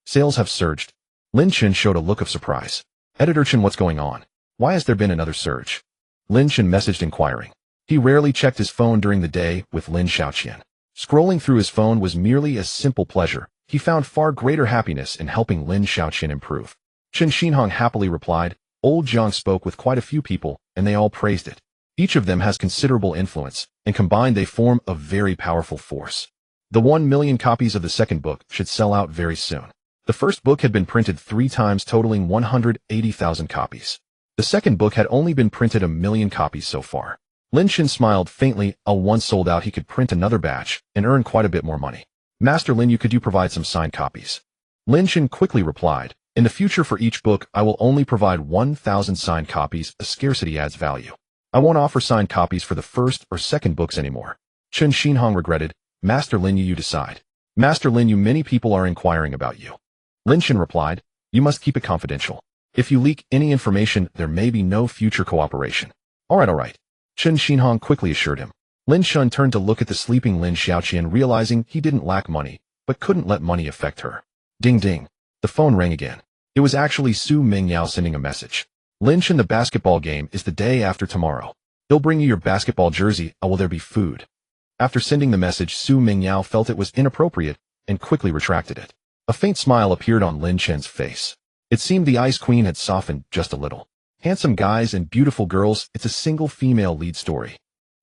Sales have surged. Lin Chen showed a look of surprise. "Editor Chen, what's going on? Why has there been another surge?" Lin Chen messaged inquiring. He rarely checked his phone during the day with Lin Xiaoqian. Scrolling through his phone was merely a simple pleasure. He found far greater happiness in helping Lin Xiaoqian improve. Chen Xinhong happily replied. Old Jiang spoke with quite a few people, and they all praised it. Each of them has considerable influence, and combined they form a very powerful force. The 1 million copies of the second book should sell out very soon. The first book had been printed 3 times, totaling 180,000 copies. The second book had only been printed 1 million copies so far. Lin Chen smiled faintly. Once sold out, he could print another batch and earn quite a bit more money. "Master Lin, could you provide some signed copies?" Lin Chen quickly replied. "In the future, for each book, I will only provide 1,000 signed copies. A scarcity adds value. I won't offer signed copies for the first or second books anymore." Chen Xinhong regretted. "Master Lin, you decide." "Master Lin, many people are inquiring about you." Lin Chen replied. "You must keep it confidential. If you leak any information, there may be no future cooperation." All right. Chen Xinhong quickly assured him. Lin Shun turned to look at the sleeping Lin Xiaoqian, realizing he didn't lack money, but couldn't let money affect her. Ding ding. The phone rang again. It was actually Su Mingyao sending a message. "Lin Chen, the basketball game is the day after tomorrow. They'll bring you your basketball jersey. Will there be food?" After sending the message, Su Mingyao felt it was inappropriate and quickly retracted it. A faint smile appeared on Lin Chen's face. It seemed the Ice Queen had softened just a little. Handsome guys and beautiful girls, it's a single female lead story.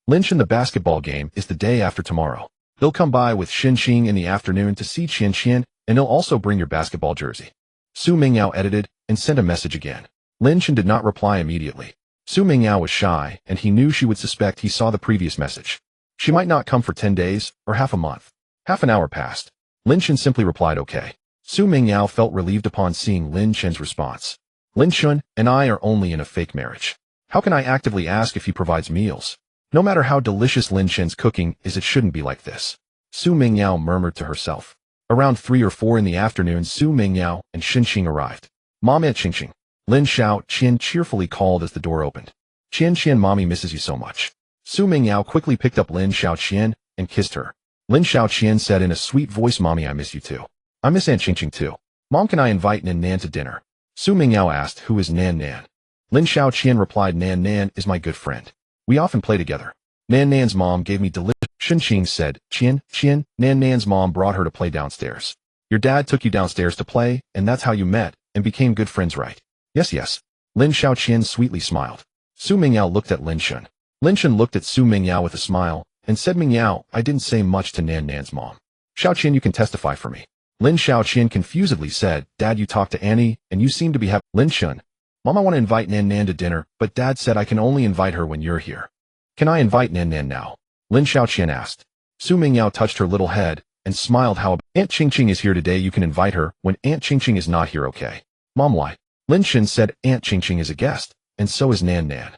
"Lin Chen, the basketball game is the day after tomorrow. They'll come by with Xin Xing in the afternoon to see Qian Qian, and they'll also bring your basketball jersey." Su Mingyao edited and sent a message again. Lin Chen did not reply immediately. Su Mingyao was shy, and he knew she would suspect he saw the previous message. She might not come for 10 days or half a month. Half an hour passed. Lin Chen simply replied okay. Su Mingyao felt relieved upon seeing Lin Chen's response. "Lin Chen and I are only in a fake marriage. How can I actively ask if he provides meals? No matter how delicious Lin Shen's cooking is, it shouldn't be like this. Su Mingyao murmured to herself. Around 3 or 4 in the afternoon, Su Mingyao and Xinqing arrived. Mom and Xinqing. Lin Xiaoqian cheerfully called as the door opened. Qian, mommy misses you so much. Su Mingyao quickly picked up Lin Xiaoqian and kissed her. Lin Xiaoqian said in a sweet voice, Mommy, I miss you too. I miss Aunt Xinqing too. Mom, can I invite Nan Nan to dinner? Su Mingyao asked, who is Nan Nan? Lin Xiaoqian replied, Nan Nan is my good friend. We often play together. Nan Nan's mom gave me delicious. Xinqing said, Qian, Nan Nan's mom brought her to play downstairs. Your dad took you downstairs to play, and that's how you met and became good friends, right? Yes. Lin Xiaoqian sweetly smiled. Su Mingyao looked at Lin Shen. Lin Shen looked at Su Mingyao with a smile and said, Mingyao, I didn't say much to Nan Nan's mom. Xiaoqian, you can testify for me. Lin Xiaoqian confusedly said, Dad, you talked to Annie, and you seem to be happy. Lin Shen, Mom, I want to invite Nan Nan to dinner, but Dad said I can only invite her when you're here. Can I invite Nan Nan now? Lin Xiaoqian asked. Su Mingyao touched her little head and smiled. How about Aunt Xinqing is here today, you can invite her when Aunt Xinqing is not here, okay? Mom, why? Lin Shen said, Aunt Xinqing is a guest, and so is Nan Nan.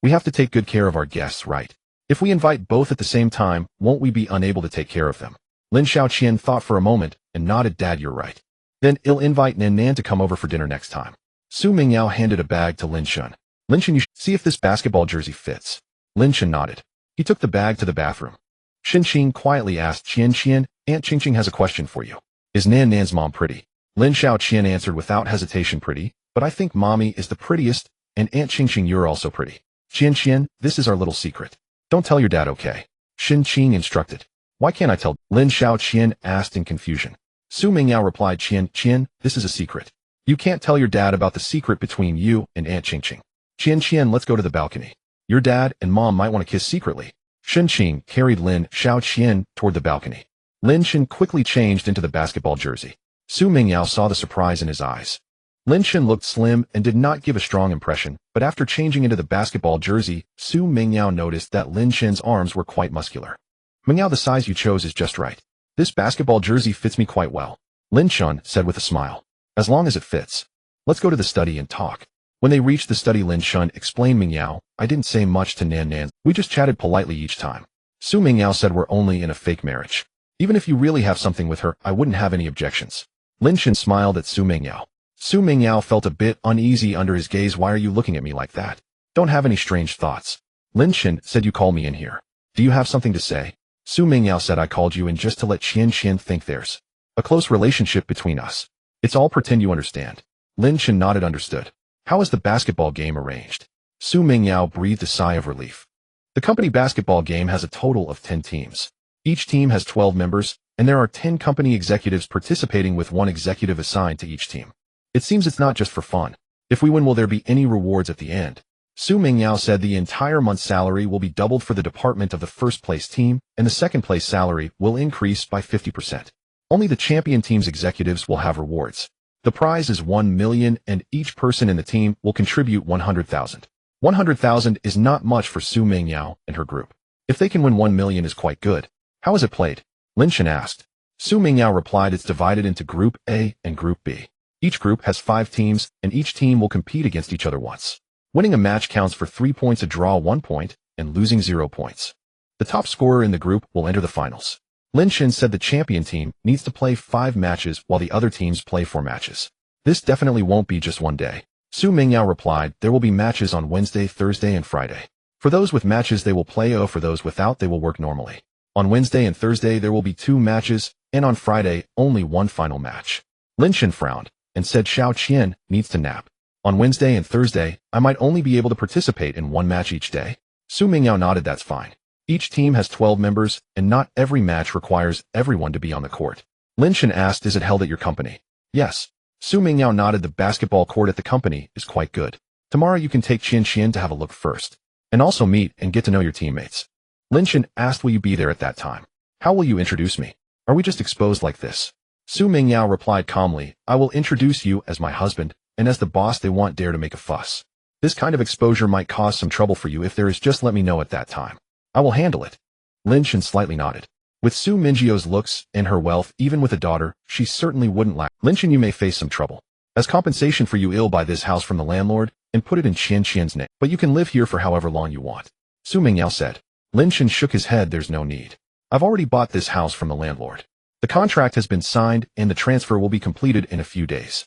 We have to take good care of our guests, right? If we invite both at the same time, won't we be unable to take care of them? Lin Xiaoqian thought for a moment and nodded. Dad, you're right. Then I'll invite Nan Nan to come over for dinner next time. Su Mingyao handed a bag to Lin Shen. Lin Shen, you should see if this basketball jersey fits. Lin Shen nodded. He took the bag to the bathroom. Xinqing quietly asked, Qian, Aunt Xinqing has a question for you. Is Nan Nan's mom pretty? Lin Xiaoqian answered without hesitation, pretty, but I think mommy is the prettiest, and Aunt Xinqing, you're also pretty. Qian, this is our little secret. Don't tell your dad, okay? Xinqing instructed. Why can't I tell? Lin Xiaoqian asked in confusion. Su Mingyao replied, Qian, this is a secret. You can't tell your dad about the secret between you and Aunt Xinqing. Qian, let's go to the balcony. Your dad and mom might want to kiss secretly. Xinqing carried Lin Xiaoqian toward the balcony. Lin Shen quickly changed into the basketball jersey. Su Mingyao saw the surprise in his eyes. Lin Shen looked slim and did not give a strong impression, but after changing into the basketball jersey, Su Mingyao noticed that Lin Shen's arms were quite muscular. Mingyao, the size you chose is just right. This basketball jersey fits me quite well. Lin Shen said with a smile. As long as it fits. Let's go to the study and talk. When they reached the study, Lin Shen explained, Mingyao, I didn't say much to Nan Nan. We just chatted politely each time. Su Mingyao said, we're only in a fake marriage. Even if you really have something with her, I wouldn't have any objections. Lin Shen smiled at Su Mingyao. Su Mingyao felt a bit uneasy under his gaze. Why are you looking at me like that? Don't have any strange thoughts. Lin Shen said, you called me in here. Do you have something to say? Su Mingyao said, I called you in just to let Qian think there's a close relationship between us. It's all pretend, you understand. Lin Shen nodded, understood. How is the basketball game arranged? Su Mingyao breathed a sigh of relief. The company basketball game has a total of 10 teams. Each team has 12 members, and there are 10 company executives participating with one executive assigned to each team. It seems it's not just for fun. If we win, will there be any rewards at the end? Su Mingyao said the entire month's salary will be doubled for the department of the first place team, and the second place salary will increase by 50%. Only the champion team's executives will have rewards. The prize is 1 million, and each person in the team will contribute 100,000. 100,000 is not much for Su Mingyao and her group. If they can win 1 million is quite good. How is it played? Lin Shen asked. Su Mingyao replied, it's divided into Group A and Group B. Each group has 5 teams, and each team will compete against each other once. Winning a match counts for 3 points, a draw 1 point, and losing 0 points. The top scorer in the group will enter the finals. Lin Shen said the champion team needs to play 5 matches while the other teams play 4 matches. This definitely won't be just one day. Su Mingyao replied, there will be matches on Wednesday, Thursday, and Friday. For those with matches, they will play, for those without, they will work normally. On Wednesday and Thursday, there will be 2 matches, and on Friday, only 1 final match. Lin Shen frowned and said, Qian needs to nap. On Wednesday and Thursday, I might only be able to participate in 1 match each day. Su Mingyao nodded, that's fine. Each team has 12 members, and not every match requires everyone to be on the court. Lin Shen asked, is it held at your company? Yes. Su Mingyao nodded. The basketball court at the company is quite good. Tomorrow you can take Qian to have a look first, and also meet and get to know your teammates. Lin Shen asked, will you be there at that time? How will you introduce me? Are we just exposed like this? Su Mingyao replied calmly, I will introduce you as my husband, and as the boss they won't dare to make a fuss. This kind of exposure might cause some trouble for you. If there is, just let me know at that time. I will handle it. Lin Shen slightly nodded. With Su Mingyio's looks and her wealth, even with a daughter, she certainly wouldn't lack. Lin Shen, you may face some trouble. As compensation for you, I'll buy this house from the landlord, and put it in Qian Qian's name. But you can live here for however long you want. Su Mingyao said. Lin Shen shook his head. There's no need. I've already bought this house from the landlord. The contract has been signed and the transfer will be completed in a few days.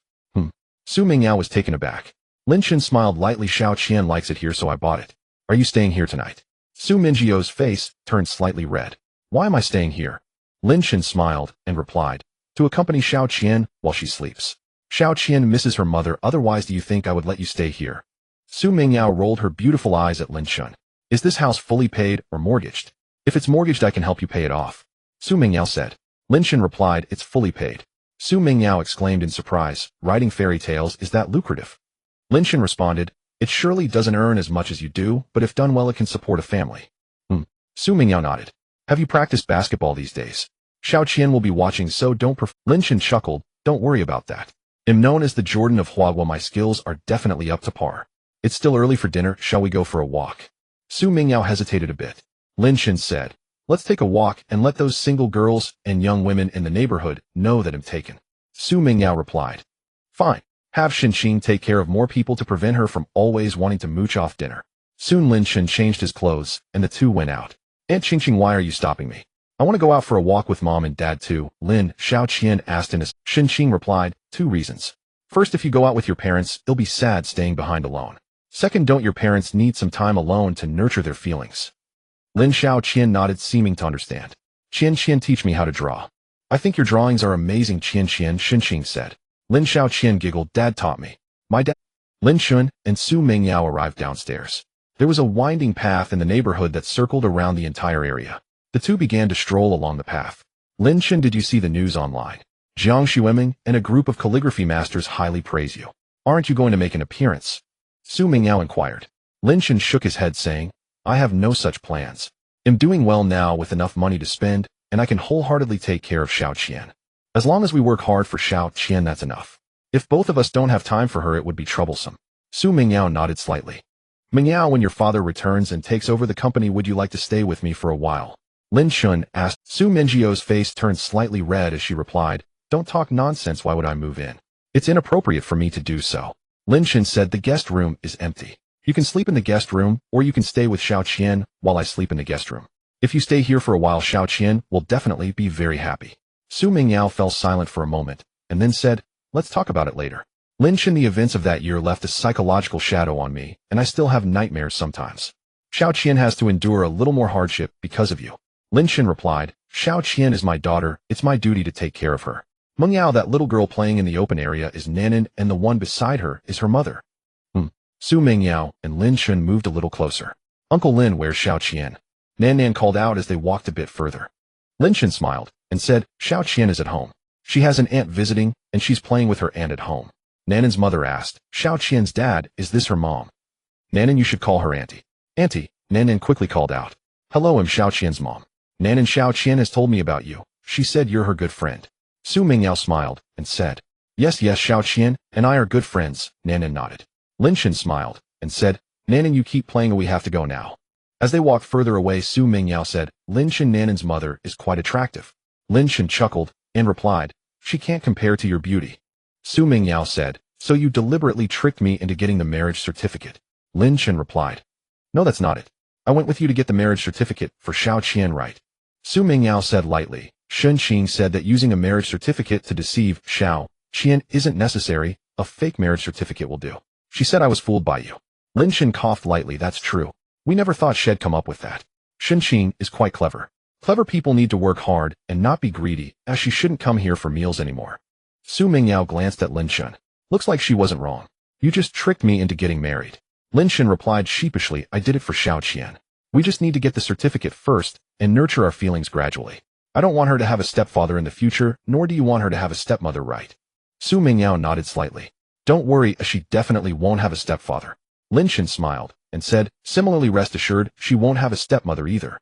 Su Mingyao was taken aback. Lin Shen smiled lightly. Xiao Qian likes it here, so I bought it. Are you staying here tonight? Su Mingyio's face turned slightly red. Why am I staying here? Lin Shen smiled and replied, to accompany Xiao Qian while she sleeps. Xiao Qian misses her mother, otherwise do you think I would let you stay here? Su Mingyao rolled her beautiful eyes at Lin Shen. Is this house fully paid or mortgaged? If it's mortgaged, I can help you pay it off. Su Mingyao said. Lin Shen replied, it's fully paid. Su Mingyao exclaimed in surprise, writing fairy tales, is that lucrative? Lin Shen responded, it surely doesn't earn as much as you do, but if done well it can support a family. Su Mingyao nodded. Have you practiced basketball these days? Xiao Qian will be watching, so don't Lin Shen chuckled, don't worry about that. I'm known as the Jordan of Huagua. My skills are definitely up to par. It's still early for dinner, shall we go for a walk? Su Mingyao hesitated a bit. Lin Shen said, let's take a walk and let those single girls and young women in the neighborhood know that I'm taken. Su Mingyao replied. Fine. Have Xinxing take care of more people to prevent her from always wanting to mooch off dinner. Soon Lin Shen changed his clothes, and the two went out. Aunt Xinxing, why are you stopping me? I want to go out for a walk with Mom and Dad too. Xiao Qian asked in a Xinxing replied, 2 reasons. First, if you go out with your parents, it'll be sad staying behind alone. Second, don't your parents need some time alone to nurture their feelings? Xiao Qian nodded, seeming to understand. Qian, teach me how to draw. I think your drawings are amazing, Qian, Xinxing said. Xiao Qian giggled, Dad taught me. My dad. Lin Shen and Su Mingyao arrived downstairs. There was a winding path in the neighborhood that circled around the entire area. The two began to stroll along the path. Lin Shen, did you see the news online? Jiang Xueming and a group of calligraphy masters highly praise you. Aren't you going to make an appearance? Su Mingyao inquired. Lin Shen shook his head, saying, I have no such plans. I'm doing well now with enough money to spend, and I can wholeheartedly take care of Xiao Qian. As long as we work hard for Xiao Qian, that's enough. If both of us don't have time for her, it would be troublesome. Su Mingyao nodded slightly. Mingyao, when your father returns and takes over the company, would you like to stay with me for a while? Lin Shen asked. Su Mingyio's face turned slightly red as she replied, don't talk nonsense, why would I move in? It's inappropriate for me to do so. Lin Shen said, the guest room is empty. You can sleep in the guest room, or you can stay with Xiao Qian while I sleep in the guest room. If you stay here for a while, Xiao Qian will definitely be very happy. Su Mingyao fell silent for a moment, and then said, let's talk about it later. Lin Shen, the events of that year left a psychological shadow on me, and I still have nightmares sometimes. Xiao Qian has to endure a little more hardship because of you. Lin Shen replied, Xiao Qian is my daughter, it's my duty to take care of her. Mingyao, that little girl playing in the open area is Nanan, and the one beside her is her mother. Su Mingyao and Lin Shen moved a little closer. Uncle Lin, where's Xiao Qian? Nanan called out as they walked a bit further. Lin Shen smiled and said, Xiao Qian is at home. She has an aunt visiting, and she's playing with her aunt at home. Nanan's mother asked, Xiao Qian's dad, is this her mom? Nanan, you should call her auntie. Auntie, Nanan quickly called out. Hello, I'm Xiao Qian's mom. Nanan, Xiao Qian has told me about you. She said you're her good friend. Su Mingyao smiled and said, Yes, Xiao Qian and I are good friends. Nanan nodded. Lin Shen smiled and said, Nanan, you keep playing, we have to go now. As they walked further away, Su Mingyao said, Lin Shen, Nanan's mother is quite attractive. Lin Shen chuckled and replied, she can't compare to your beauty. Su Mingyao said, so you deliberately tricked me into getting the marriage certificate. Lin Shen replied, no, that's not it. I went with you to get the marriage certificate for Xiao Qian, right? Su Mingyao said lightly. Xinxing said that using a marriage certificate to deceive Xiao Qian isn't necessary, a fake marriage certificate will do. She said I was fooled by you. Lin Shen coughed lightly, that's true. We never thought she'd come up with that. Xinxing is quite clever. Clever people need to work hard and not be greedy, as she shouldn't come here for meals anymore. Su Mingyao glanced at Lin Shen. Looks like she wasn't wrong. You just tricked me into getting married. Lin Shen replied sheepishly, I did it for Xiao Qian. We just need to get the certificate first and nurture our feelings gradually. I don't want her to have a stepfather in the future, nor do you want her to have a stepmother, right? Su Mingyao nodded slightly. Don't worry, she definitely won't have a stepfather. Lin Shen smiled and said, similarly, rest assured, she won't have a stepmother either.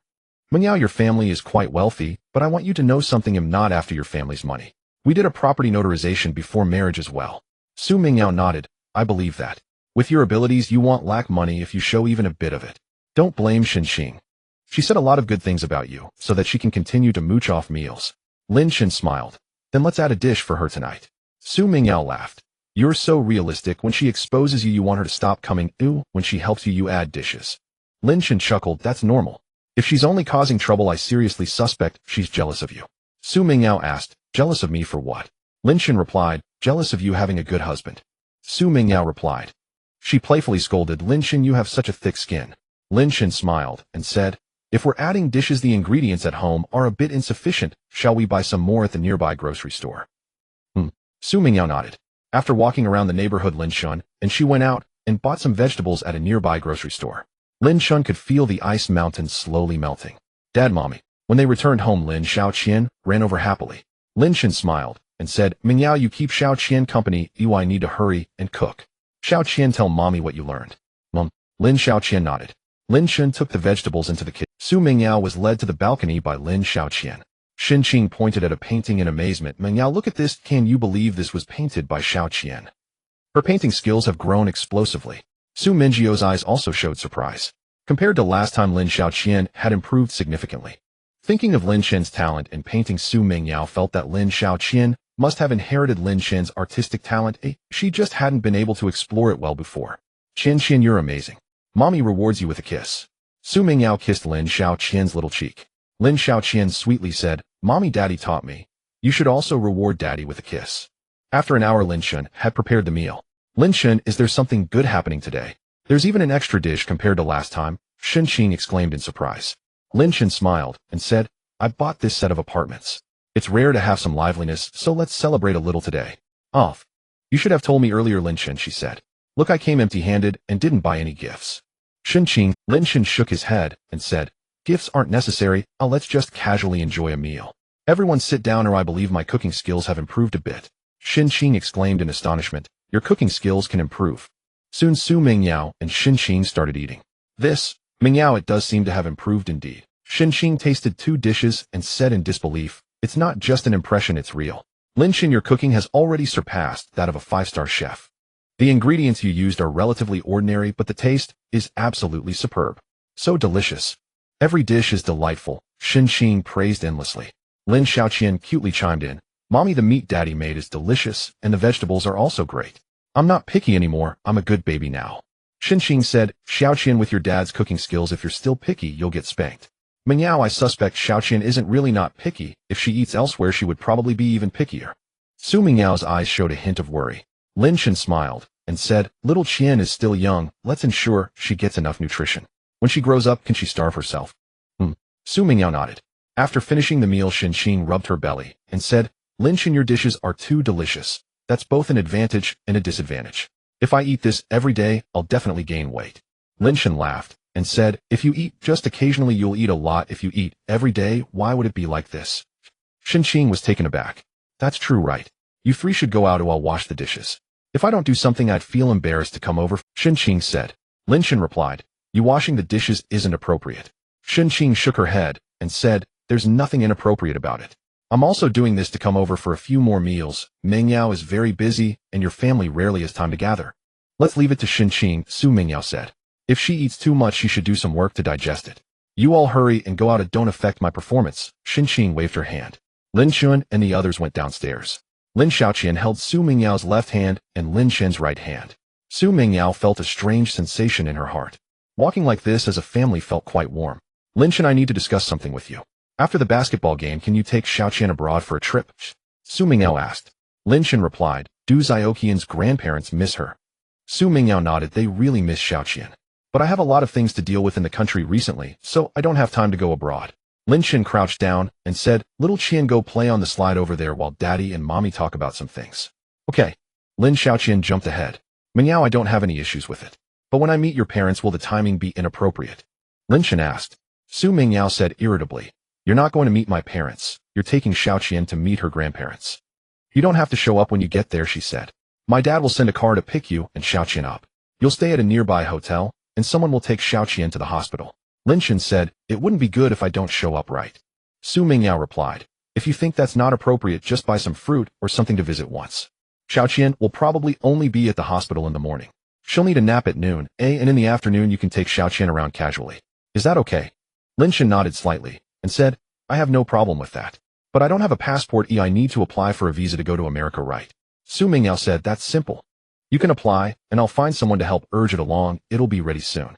Mingyao, your family is quite wealthy, but I want you to know something, I'm not after your family's money. We did a property notarization before marriage as well. Su Mingyao nodded, I believe that. With your abilities, you won't lack money if you show even a bit of it. Don't blame Xinxing. She said a lot of good things about you, so that she can continue to mooch off meals. Lin Shen smiled. Then let's add a dish for her tonight. Su Mingyao laughed. You're so realistic. When she exposes you, you want her to stop coming. Ooh, when she helps you, you add dishes. Lin Shan chuckled. That's normal. If she's only causing trouble, I seriously suspect she's jealous of you. Su Mingyao asked, jealous of me for what? Lin Shan replied, jealous of you having a good husband. Su Mingyao replied. She playfully scolded, Lin Shan, you have such a thick skin. Lin Shan smiled and said, if we're adding dishes, the ingredients at home are a bit insufficient. Shall we buy some more at the nearby grocery store? Su Mingyao nodded. After walking around the neighborhood, Lin Shan and she went out and bought some vegetables at a nearby grocery store. Lin Shan could feel the ice mountains slowly melting. Dad, Mommy. When they returned home, Lin Xiaoqian ran over happily. Lin Shan smiled and said, Mingyao, you keep Xiaoqian company. I need to hurry and cook. Xiaoqian, tell Mommy what you learned. Mom. Lin Xiaoqian nodded. Lin Shan took the vegetables into the kitchen. Su Mingyao was led to the balcony by Lin Xiaoqian. Xin Qing pointed at a painting in amazement. Mingyao, look at this. Can you believe this was painted by Xiaoqian? Her painting skills have grown explosively. Su Mingyio's eyes also showed surprise. Compared to last time, Lin Xiaoqian had improved significantly. Thinking of Lin Shan's talent in painting, Su Mingyao felt that Lin Xiaoqian must have inherited Lin Shan's artistic talent. She just hadn't been able to explore it well before. Qian, you're amazing. Mommy rewards you with a kiss. Su Mingyao kissed Lin Xiaoqian's little cheek. Lin Xiaoqian sweetly said, Mommy, Daddy taught me. You should also reward Daddy with a kiss. After an hour, Lin Shan had prepared the meal. Lin Shan, is there something good happening today? There's even an extra dish compared to last time, Xin Qing exclaimed in surprise. Lin Shan smiled and said, I bought this set of apartments. It's rare to have some liveliness, so let's celebrate a little today. Off. You should have told me earlier, Lin Shan, she said. Look, I came empty-handed and didn't buy any gifts. Xin Qing, Lin Shan shook his head and said, gifts aren't necessary. Let's just casually enjoy a meal. Everyone sit down, or I believe my cooking skills have improved a bit. Xin Qing exclaimed in astonishment. Your cooking skills can improve. Soon Su Mingyao and Xin Qing started eating. This, Mingyao, it does seem to have improved indeed. Xin Qing tasted 2 dishes and said in disbelief, it's not just an impression, it's real. Lin Shan, your cooking has already surpassed that of a 5-star chef. The ingredients you used are relatively ordinary, but the taste is absolutely superb. So delicious. Every dish is delightful, Xin Qing praised endlessly. Lin Xiaoqian cutely chimed in, Mommy, the meat Daddy made is delicious, and the vegetables are also great. I'm not picky anymore, I'm a good baby now. Xin Qing said, Xiaoqian, with your dad's cooking skills, if you're still picky, you'll get spanked. Mingyao, I suspect Xiaoqian isn't really not picky. If she eats elsewhere, she would probably be even pickier. Su Mingyao's eyes showed a hint of worry. Lin Shan smiled and said, little Qian is still young, let's ensure she gets enough nutrition. When she grows up, can she starve herself? Su Mingyao nodded. After finishing the meal, Xin Qing rubbed her belly and said, Lin Shan, your dishes are too delicious. That's both an advantage and a disadvantage. If I eat this every day, I'll definitely gain weight. Lin Shan laughed and said, if you eat just occasionally, you'll eat a lot. If you eat every day, why would it be like this? Xin Qing was taken aback. That's true, right? You 3 should go out, or I'll wash the dishes. If I don't do something, I'd feel embarrassed to come over, Xin Qing said. Lin Shan replied, you washing the dishes isn't appropriate. Xin Qing shook her head and said, there's nothing inappropriate about it. I'm also doing this to come over for a few more meals. Mingyao is very busy, and your family rarely has time to gather. Let's leave it to Xin Qing, Su Mingyao said. If she eats too much, she should do some work to digest it. You all hurry and go out, and don't affect my performance. Xin Qing waved her hand. Lin Xuan and the others went downstairs. Lin Xiaoqian held Su Mingyao's left hand and Lin Shan's right hand. Su Mingyao felt a strange sensation in her heart. Walking like this as a family felt quite warm. Lin Shan, I need to discuss something with you. After the basketball game, can you take Xiaoqian abroad for a trip? Su Mingyao asked. Lin Shan replied, do Xiaoqian's grandparents miss her? Su Mingyao nodded. They really miss Xiaoqian. But I have a lot of things to deal with in the country recently, so I don't have time to go abroad. Lin Shan crouched down and said, little Qian, go play on the slide over there while Daddy and Mommy talk about some things. Okay. Lin Xiaoqian jumped ahead. Mingyao, I don't have any issues with it. But when I meet your parents, will the timing be inappropriate? Lin Shan asked. Su Mingyao said irritably, you're not going to meet my parents. You're taking Xiaoqian to meet her grandparents. You don't have to show up when you get there, she said. My dad will send a car to pick you and Xiaoqian up. You'll stay at a nearby hotel, and someone will take Xiaoqian to the hospital. Lin Shan said, it wouldn't be good if I don't show up right. Su Mingyao replied, if you think that's not appropriate, just buy some fruit or something to visit once. Xiaoqian will probably only be at the hospital in the morning. She'll need a nap at noon, and in the afternoon you can take Xiaoqian around casually. Is that okay? Lin Shan nodded slightly and said, I have no problem with that. But I don't have a passport. I need to apply for a visa to go to America, right? Su Mingyao said, that's simple. You can apply, and I'll find someone to help urge it along. It'll be ready soon.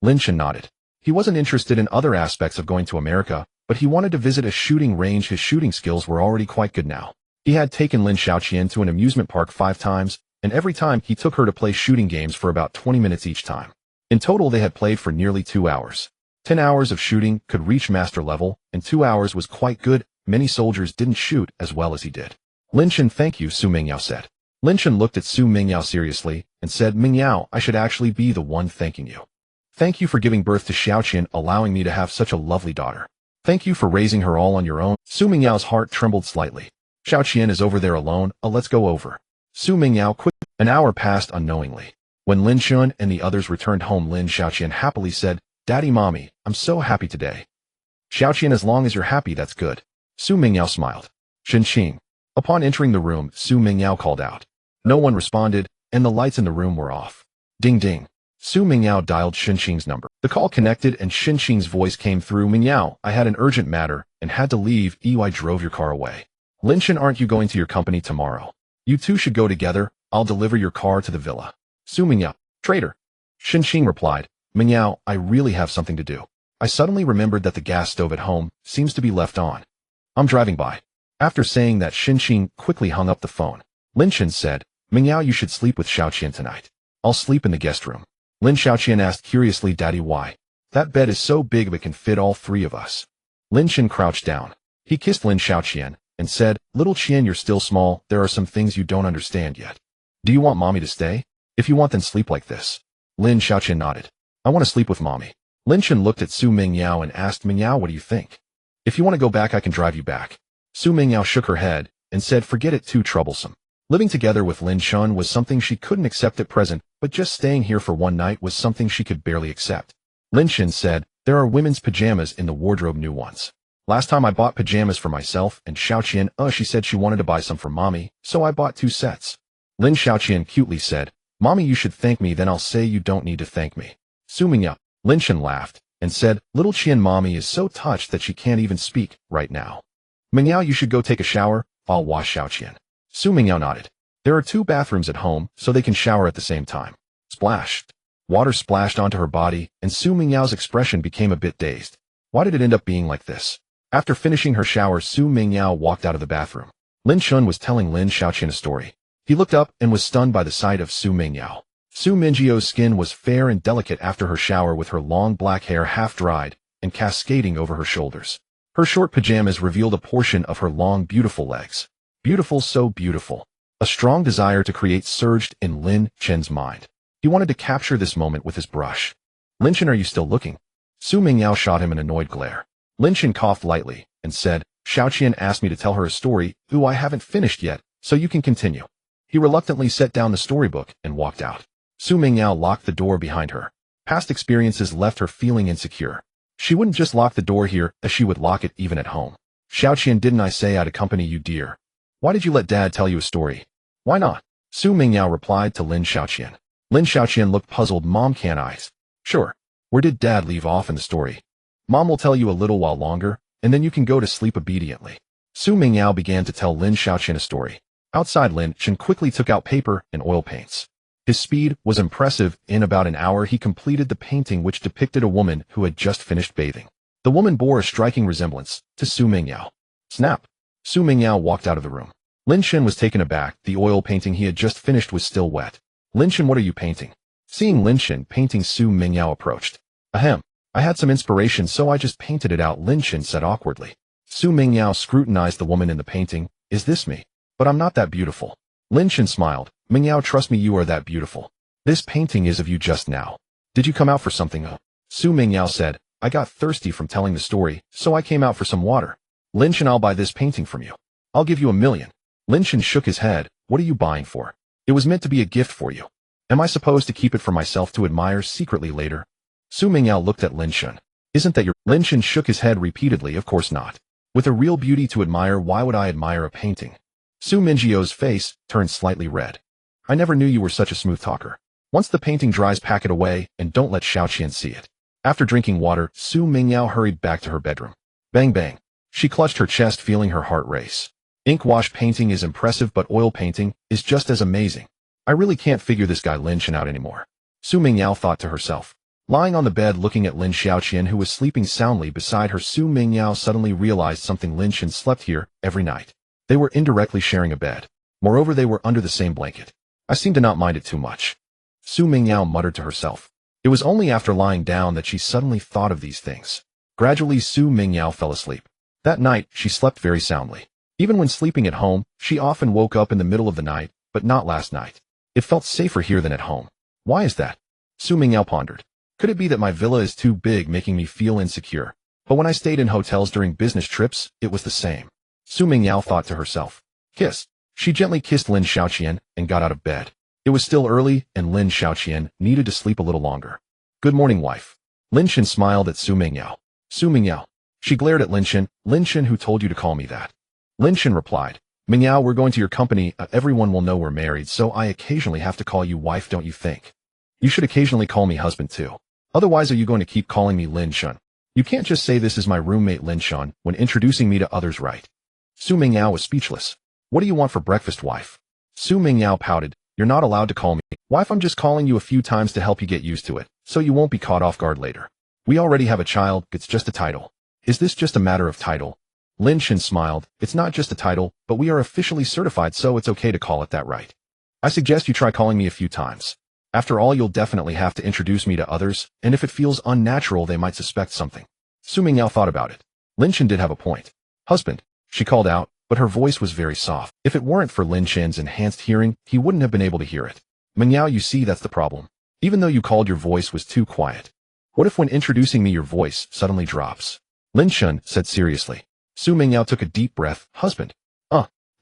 Lin Chen nodded. He wasn't interested in other aspects of going to America, but he wanted to visit a shooting range. His shooting skills were already quite good now. He had taken Lin Xiaoqian to an amusement park 5 times, and every time he took her to play shooting games for about 20 minutes each time. In total, they had played for nearly 2 hours. 10 hours of shooting could reach master level, and 2 hours was quite good. Many soldiers didn't shoot as well as he did. Lin Chen, thank you, Su Mingyao said. Lin Chen looked at Su Mingyao seriously and said, Mingyao, I should actually be the one thanking you. Thank you for giving birth to Xiaoqian, allowing me to have such a lovely daughter. Thank you for raising her all on your own. Su Mingyao's heart trembled slightly. Xiaoqian is over there alone. Let's go over. Su Mingyao quick. An hour passed unknowingly. When Lin Chen and the others returned home, Lin Xiaoqian happily said, Daddy, Mommy, I'm so happy today. Xiaoqian, as long as you're happy, that's good. Su Mingyao smiled. Xinqing. Upon entering the room, Su Mingyao called out. No one responded, and the lights in the room were off. Ding ding. Su Mingyao dialed Xinqing's number. The call connected and Xinqing's voice came through. Mingyao, I had an urgent matter and had to leave. I drove your car away. Lin Chen, aren't you going to your company tomorrow? You two should go together. I'll deliver your car to the villa. Su Mingyao. Traitor. Xinqing replied. Mingyao, I really have something to do. I suddenly remembered that the gas stove at home seems to be left on. I'm driving by. After saying that, Xinqing quickly hung up the phone. Lin Chen said, Mingyao, you should sleep with Xiaoqian tonight. I'll sleep in the guest room. Lin Xiaoqian asked curiously, Daddy, why? That bed is so big it can fit all 3 of us. Lin Chen crouched down. He kissed Lin Xiaoqian and said, Little Qian, you're still small. There are some things you don't understand yet. Do you want Mommy to stay? If you want, then sleep like this. Lin Xiaoqian nodded. I want to sleep with Mommy. Lin Chen looked at Su Mingyao and asked, Mingyao, what do you think? If you want to go back, I can drive you back. Su Mingyao shook her head and said, forget it, too troublesome. Living together with Lin Chen was something she couldn't accept at present, but just staying here for one night was something she could barely accept. Lin Chen said, there are women's pajamas in the wardrobe, new ones. Last time I bought pajamas for myself, and Xiaoqian, she said she wanted to buy some for Mommy, so I bought 2 sets. Lin Xiaoqian cutely said, Mommy, you should thank me, then I'll say you don't need to thank me. Su Mingyao. Lin Chen laughed and said, Little Qian, Mommy is so touched that she can't even speak right now. Mingyao, you should go take a shower. I'll wash Xiaoqian. Su Mingyao nodded. There are 2 bathrooms at home, so they can shower at the same time. Splashed. Water splashed onto her body, and Su Mingyao's expression became a bit dazed. Why did it end up being like this? After finishing her shower, Su Mingyao walked out of the bathroom. Lin Chen was telling Lin Xiaoqian a story. He looked up and was stunned by the sight of Su Mingyao. Su Mingyao's skin was fair and delicate after her shower, with her long black hair half dried and cascading over her shoulders. Her short pajamas revealed a portion of her long, beautiful legs. Beautiful, so beautiful. A strong desire to create surged in Lin Chen's mind. He wanted to capture this moment with his brush. Lin Chen, are you still looking? Su Mingyao shot him an annoyed glare. Lin Chen coughed lightly and said, Xiaoqian asked me to tell her a story. I haven't finished yet, so you can continue. He reluctantly set down the storybook and walked out. Su Mingyao locked the door behind her. Past experiences left her feeling insecure. She wouldn't just lock the door here, as she would lock it even at home. Xiaoqian, didn't I say I'd accompany you, dear? Why did you let Dad tell you a story? Why not? Su Mingyao replied to Lin Xiaoqian. Lin Xiaoqian looked puzzled. Mom, can I? Sure. Where did Dad leave off in the story? Mom will tell you a little while longer, and then you can go to sleep obediently. Su Mingyao began to tell Lin Xiaoqian a story. Outside, Lin Chen quickly took out paper and oil paints. His speed was impressive. In about an hour, he completed the painting, which depicted a woman who had just finished bathing. The woman bore a striking resemblance to Su Mingyao. Snap! Su Mingyao walked out of the room. Lin Chen was taken aback. The oil painting he had just finished was still wet. Lin Chen, what are you painting? Seeing Lin Chen painting, Su Mingyao approached. Ahem. I had some inspiration, so I just painted it out, Lin Chen said awkwardly. Su Mingyao scrutinized the woman in the painting. Is this me? But I'm not that beautiful. Lin Chen smiled. Mingyao, trust me, you are that beautiful. This painting is of you just now. Did you come out for something? Su Mingyao said, I got thirsty from telling the story, so I came out for some water. Lin Chen, I'll buy this painting from you. I'll give you $1 million. Lin Chen shook his head. What are you buying for? It was meant to be a gift for you. Am I supposed to keep it for myself to admire secretly later? Su Mingyao looked at Lin Chen. Isn't that your— Lin Chen shook his head repeatedly. Of course not. With a real beauty to admire, why would I admire a painting? Su Mingyao face turned slightly red. I never knew you were such a smooth talker. Once the painting dries, pack it away and don't let Xiaoqian see it. After drinking water, Su Mingyao hurried back to her bedroom. Bang bang. She clutched her chest, feeling her heart race. Ink wash painting is impressive, but oil painting is just as amazing. I really can't figure this guy Lin Shan out anymore. Su Mingyao thought to herself. Lying on the bed looking at Lin Xiaoqian, who was sleeping soundly beside her, Su Mingyao suddenly realized something. Lin Shan slept here every night. They were indirectly sharing a bed. Moreover, they were under the same blanket. I seem to not mind it too much. Su Mingyao muttered to herself. It was only after lying down that she suddenly thought of these things. Gradually, Su Mingyao fell asleep. That night, she slept very soundly. Even when sleeping at home, she often woke up in the middle of the night, but not last night. It felt safer here than at home. Why is that? Su Mingyao pondered. Could it be that my villa is too big, making me feel insecure? But when I stayed in hotels during business trips, it was the same. Su Mingyao thought to herself. Kiss. She gently kissed Lin Xiaoqian and got out of bed. It was still early, and Lin Xiaoqian needed to sleep a little longer. Good morning, wife. Lin Shan smiled at Su Mingyao. Su Mingyao. She glared at Lin Shan. Lin Shan, who told you to call me that? Lin Shan replied. Mingyao, we're going to your company. Everyone will know we're married, so I occasionally have to call you wife, don't you think? You should occasionally call me husband too. Otherwise, are you going to keep calling me Lin Shan? You can't just say this is my roommate Lin Shan when introducing me to others, right? Su Mingyao was speechless. What do you want for breakfast, wife? Su Mingyao pouted. You're not allowed to call me wife. I'm just calling you a few times to help you get used to it, so you won't be caught off guard later. We already have a child, it's just a title. Is this just a matter of title? Lin Shan smiled. It's not just a title, but we are officially certified, so it's okay to call it that, right? I suggest you try calling me a few times. After all, you'll definitely have to introduce me to others, and if it feels unnatural, they might suspect something. Su Mingyao thought about it. Lin Shan did have a point. Husband, she called out, but her voice was very soft. If it weren't for Lin Shan's enhanced hearing, he wouldn't have been able to hear it. Mingyao, you see, that's the problem. Even though you called, your voice was too quiet. What if when introducing me your voice suddenly drops? Lin Shan said seriously. Su Mingyao took a deep breath. Husband.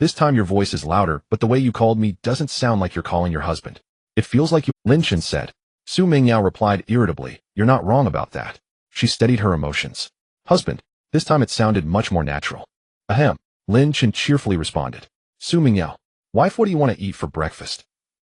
This time your voice is louder, but the way you called me doesn't sound like you're calling your husband. It feels like you, Lin Shan said. Su Mingyao replied irritably. You're not wrong about that. She steadied her emotions. Husband. This time it sounded much more natural. Ahem. Lin Shan cheerfully responded. Su Mingyao. Wife, what do you want to eat for breakfast?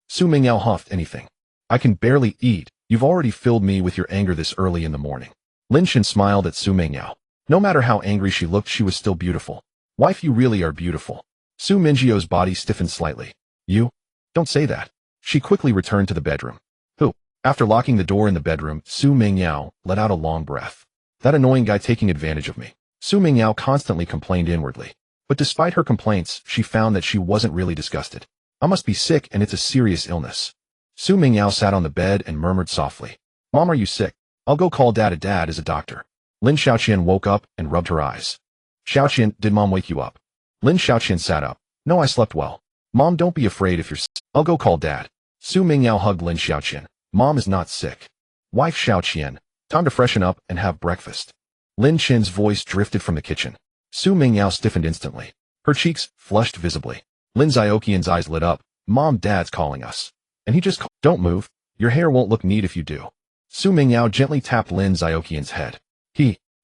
Su Mingyao huffed. Anything. I can barely eat. You've already filled me with your anger this early in the morning. Lin Shan smiled at Su Mingyao. No matter how angry she looked, she was still beautiful. Wife, you really are beautiful. Su Mingyao's body stiffened slightly. You? Don't say that. She quickly returned to the bedroom. Who? After locking the door in the bedroom, Su Mingyao let out a long breath. That annoying guy taking advantage of me. Su Mingyao constantly complained inwardly. But despite her complaints, she found that she wasn't really disgusted. I must be sick, and it's a serious illness. Su Mingyao sat on the bed and murmured softly. Mom, are you sick? I'll go call Dad. Dad is a doctor. Lin Xiaoqian woke up and rubbed her eyes. Xiaoqian, did Mom wake you up? Lin Xiaoqian sat up. No, I slept well. Mom, don't be afraid if you're sick. I'll go call Dad. Su Mingyao hugged Lin Xiaoqian. Mom is not sick. Wife Xiaoqian, time to freshen up and have breakfast. Lin Chin's voice drifted from the kitchen. Su Mingyao stiffened instantly. Her cheeks flushed visibly. Lin Xiaoqian's eyes lit up. Mom, Dad's calling us. And he just called. Don't move. Your hair won't look neat if you do. Su Mingyao gently tapped Lin Xiaoqian's head.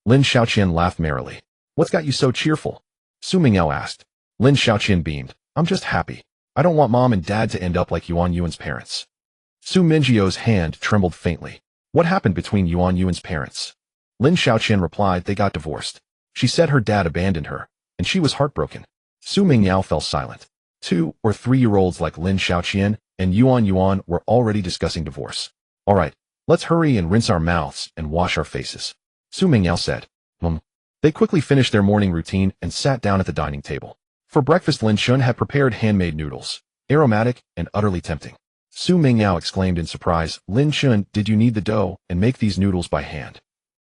Lin Xiaoqian laughed merrily. What's got you so cheerful? Su Mingyao asked. Lin Xiaoqian beamed. I'm just happy. I don't want Mom and Dad to end up like Yuan Yuan's parents. Su Mingyao's hand trembled faintly. What happened between Yuan Yuan's parents? Lin Xiaoqian replied they got divorced. She said her dad abandoned her, and she was heartbroken. Su Mingyao fell silent. 2 or 3-year-olds like Lin Xiaoqian and Yuan Yuan were already discussing divorce. All right, let's hurry and rinse our mouths and wash our faces. Su Mingyao said. They quickly finished their morning routine and sat down at the dining table. For breakfast, Lin Shun had prepared handmade noodles, aromatic and utterly tempting. Su Mingyao exclaimed in surprise, Lin Shun, did you knead the dough and make these noodles by hand?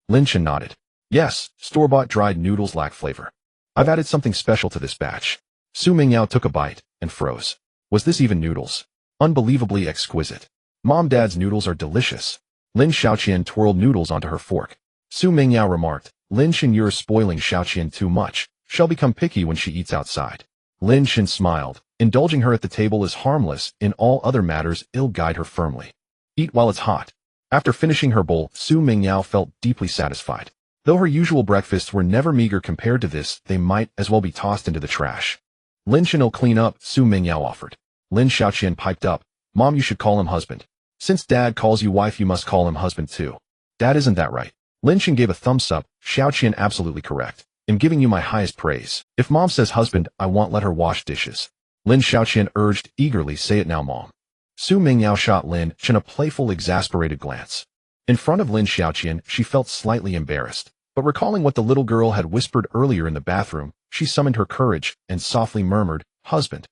Lin Shun nodded. Yes, store-bought dried noodles lack flavor. I've added something special to this batch. Su Mingyao took a bite and froze. Was this even noodles? Unbelievably exquisite. Mom, Dad's noodles are delicious. Lin Xiaoqian twirled noodles onto her fork. Su Mingyao remarked, Lin Shan, you're spoiling Xiaoqian too much. She'll become picky when she eats outside. Lin Shan smiled. Indulging her at the table is harmless. In all other matters, it'll guide her firmly. Eat while it's hot. After finishing her bowl, Su Mingyao felt deeply satisfied. Though her usual breakfasts were never meager compared to this, they might as well be tossed into the trash. Lin Shan'll clean up, Su Mingyao offered. Lin Xiaoqian piped up. Mom, you should call him husband. Since Dad calls you wife, you must call him husband too. Dad, isn't that right? Lin Shan gave a thumbs up. Xiaoqian, absolutely correct. am giving you my highest praise. If mom says husband, I won't let her wash dishes. Lin Xiaoqian urged eagerly, say it now, mom. Su Mingyao shot Lin Chen a playful, exasperated glance. In front of Lin Xiaoqian, she felt slightly embarrassed, but recalling what the little girl had whispered earlier in the bathroom, she summoned her courage and softly murmured, husband.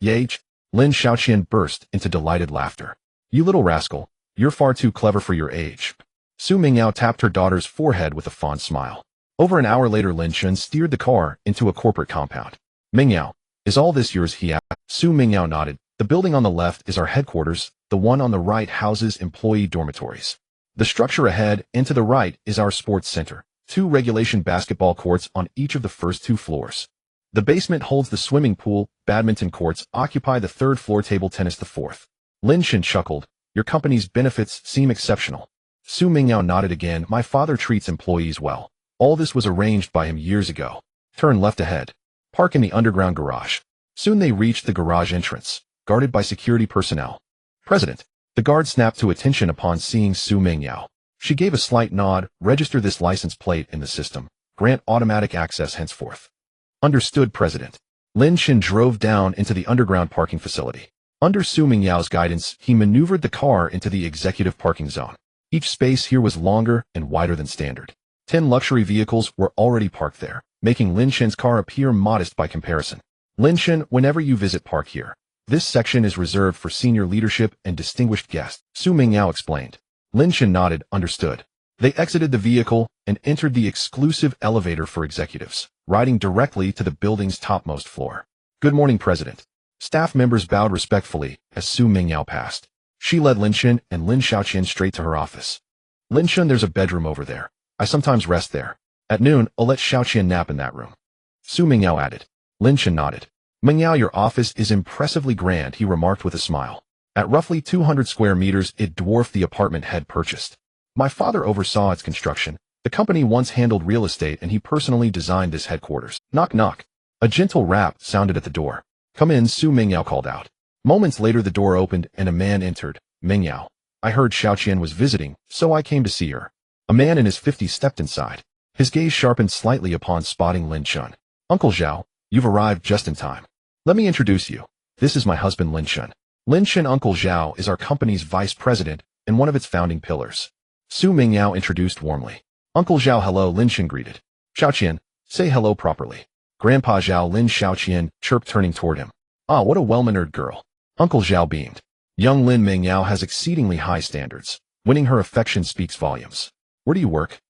Yage. Lin Xiaoqian burst into delighted laughter. You little rascal, you're far too clever for your age. Su Mingyao tapped her daughter's forehead with a fond smile. Over an hour later, Lin Chen steered the car into a corporate compound. Mingyao, is all this yours? He asked. Su Mingyao nodded. The building on the left is our headquarters, the one on the right houses employee dormitories. The structure ahead and to the right is our sports center, 2 regulation basketball courts on each of the first 2 floors. The basement holds the swimming pool, badminton courts occupy the 3rd floor, table tennis the 4th. Lin Chen chuckled. Your company's benefits seem exceptional. Su Mingyao nodded again. My father treats employees well. All this was arranged by him years ago. Turn left ahead. Park in the underground garage. Soon they reached the garage entrance, guarded by security personnel. President. The guard snapped to attention upon seeing Su Mingyao. She gave a slight nod. Register this license plate in the system. Grant automatic access henceforth. Understood, President. Lin Chen drove down into the underground parking facility. Under Su Mingyao's guidance, he maneuvered the car into the executive parking zone. Each space here was longer and wider than standard. 10 luxury vehicles were already parked there, making Lin Chen's car appear modest by comparison. Lin Chen, whenever you visit, park here. This section is reserved for senior leadership and distinguished guests, Su Mingyao explained. Lin Chen nodded, understood. They exited the vehicle and entered the exclusive elevator for executives, riding directly to the building's topmost floor. Good morning, President. Staff members bowed respectfully as Su Mingyao passed. She led Lin Chen and Lin Xiaoqian straight to her office. Lin Chen, there's a bedroom over there. I sometimes rest there. At noon, I'll let Xiaoqian nap in that room. Su Mingyao added. Lin Chen nodded. Mingyao, your office is impressively grand, he remarked with a smile. At roughly 200 square meters, it dwarfed the apartment had purchased. My father oversaw its construction. The company once handled real estate and he personally designed this headquarters. Knock knock. A gentle rap sounded at the door. Come in, Su Mingyao called out. Moments later the door opened and a man entered. Mingyao. I heard Xiaoqian was visiting, so I came to see her. A man in his 50s stepped inside. His gaze sharpened slightly upon spotting Lin Chen. Uncle Zhao, you've arrived just in time. Let me introduce you. This is my husband Lin Chen. Lin Chen. Uncle Zhao is our company's vice president and one of its founding pillars. Su Mingyao introduced warmly. Uncle Zhao, hello, Lin Chen greeted. Xiaoqian, say hello properly. Grandpa Zhao, Lin Xiaoqian chirped, turning toward him. Ah, what a well-mannered girl. Uncle Zhao beamed. Young Lin Mingyao has exceedingly high standards. Winning her affection speaks volumes. Where do you work?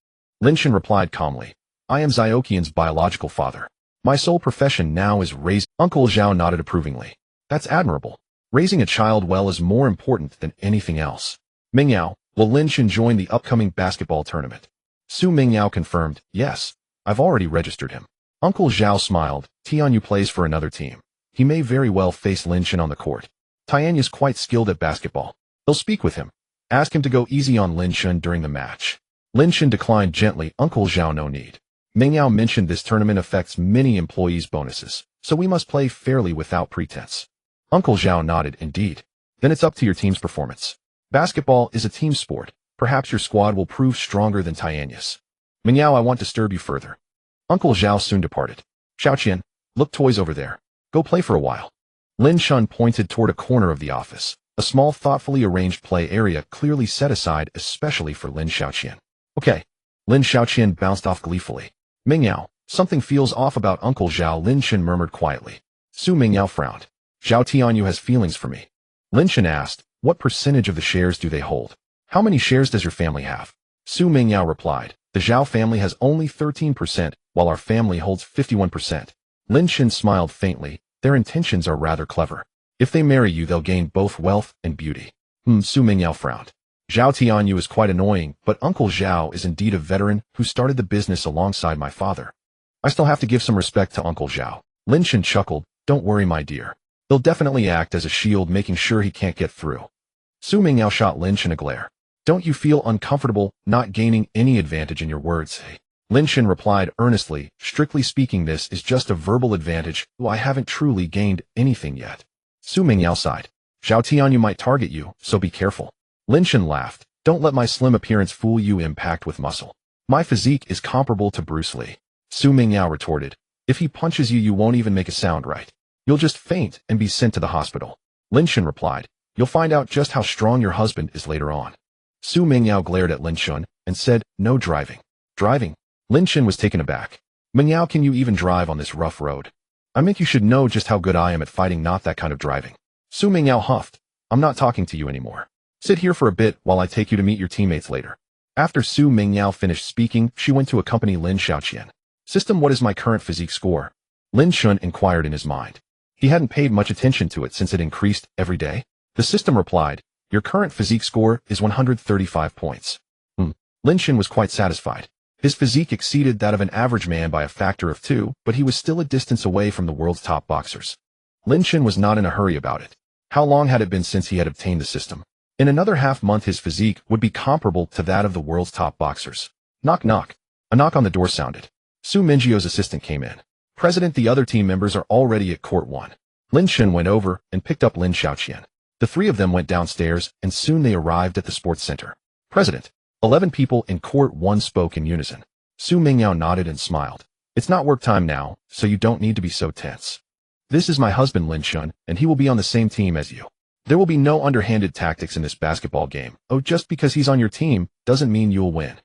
Lin Chen replied calmly. I am Xiaoqian's biological father. My sole profession now is raising. Uncle Zhao nodded approvingly. That's admirable. Raising a child well is more important than anything else. Mingyao, will Lin Chen join the upcoming basketball tournament? Su Mingyao confirmed, yes, I've already registered him. Uncle Zhao smiled. Tianyu plays for another team. He may very well face Lin Chen on the court. Tianyu's quite skilled at basketball. They'll speak with him. Ask him to go easy on Lin Chen during the match. Lin Chen declined gently. Uncle Zhao, no need. Mingyao mentioned this tournament affects many employees' bonuses, so we must play fairly without pretense. Uncle Zhao nodded, indeed. Then it's up to your team's performance. Basketball is a team sport. Perhaps your squad will prove stronger than Tianyu's. Mingyao, I won't disturb you further. Uncle Zhao soon departed. Xiaoqian, look, toys over there. Go play for a while. Lin Chen pointed toward a corner of the office, a small thoughtfully arranged play area clearly set aside especially for Lin Xiaoqian. Okay. Lin Xiaoqian bounced off gleefully. Mingyao, something feels off about Uncle Zhao, Lin Chen murmured quietly. Su Mingyao frowned. Zhao Tianyu has feelings for me. Lin Chen asked, what percentage of the shares do they hold? How many shares does your family have? Su Mingyao replied, the Zhao family has only 13%, while our family holds 51%. Lin Chen smiled faintly. Their intentions are rather clever. If they marry you, they'll gain both wealth and beauty. Su Mingyao frowned. Zhao Tianyu is quite annoying, but Uncle Zhao is indeed a veteran who started the business alongside my father. I still have to give some respect to Uncle Zhao. Lin Chen chuckled. Don't worry, my dear. They'll definitely act as a shield, making sure he can't get through. Su Mingyao shot Lin Chen a glare. Don't you feel uncomfortable not gaining any advantage in your words? Lin Chen replied earnestly, strictly speaking, this is just a verbal advantage, though I haven't truly gained anything yet. Su Mingyao sighed. Zhao Tianyu might target you, so be careful. Lin Chen laughed. Don't let my slim appearance fool you. Impact with muscle. My physique is comparable to Bruce Lee. Su Mingyao retorted. If he punches you, you won't even make a sound right. You'll just faint and be sent to the hospital. Lin Shun replied. You'll find out just how strong your husband is later on. Su Mingyao glared at Lin Shun and said, no driving. Driving? Lin Shun was taken aback. Mingyao, can you even drive on this rough road? I mean, you should know just how good I am at fighting, not that kind of driving. Su Mingyao huffed. I'm not talking to you anymore. Sit here for a bit while I take you to meet your teammates later. After Su Mingyao finished speaking, she went to accompany Lin Xiaoqian. System, what is my current physique score? Lin Shun inquired in his mind. He hadn't paid much attention to it since it increased every day. The system replied, your current physique score is 135 points. Lin Shun was quite satisfied. His physique exceeded that of an average man by a factor of 2, but he was still a distance away from the world's top boxers. Lin Shun was not in a hurry about it. How long had it been since he had obtained the system? In another half-month his physique would be comparable to that of the world's top boxers. Knock knock. A knock on the door sounded. Su Mingyio's assistant came in. President, the other team members are already at Court 1. Lin Shun went over and picked up Lin Xiaoqian. The three of them went downstairs, and soon they arrived at the sports center. President. 11 people in Court 1 spoke in unison. Su Mingyao nodded and smiled. It's not work time now, so you don't need to be so tense. This is my husband Lin Shun, and he will be on the same team as you. There will be no underhanded tactics in this basketball game. Oh, just because he's on your team doesn't mean you'll win.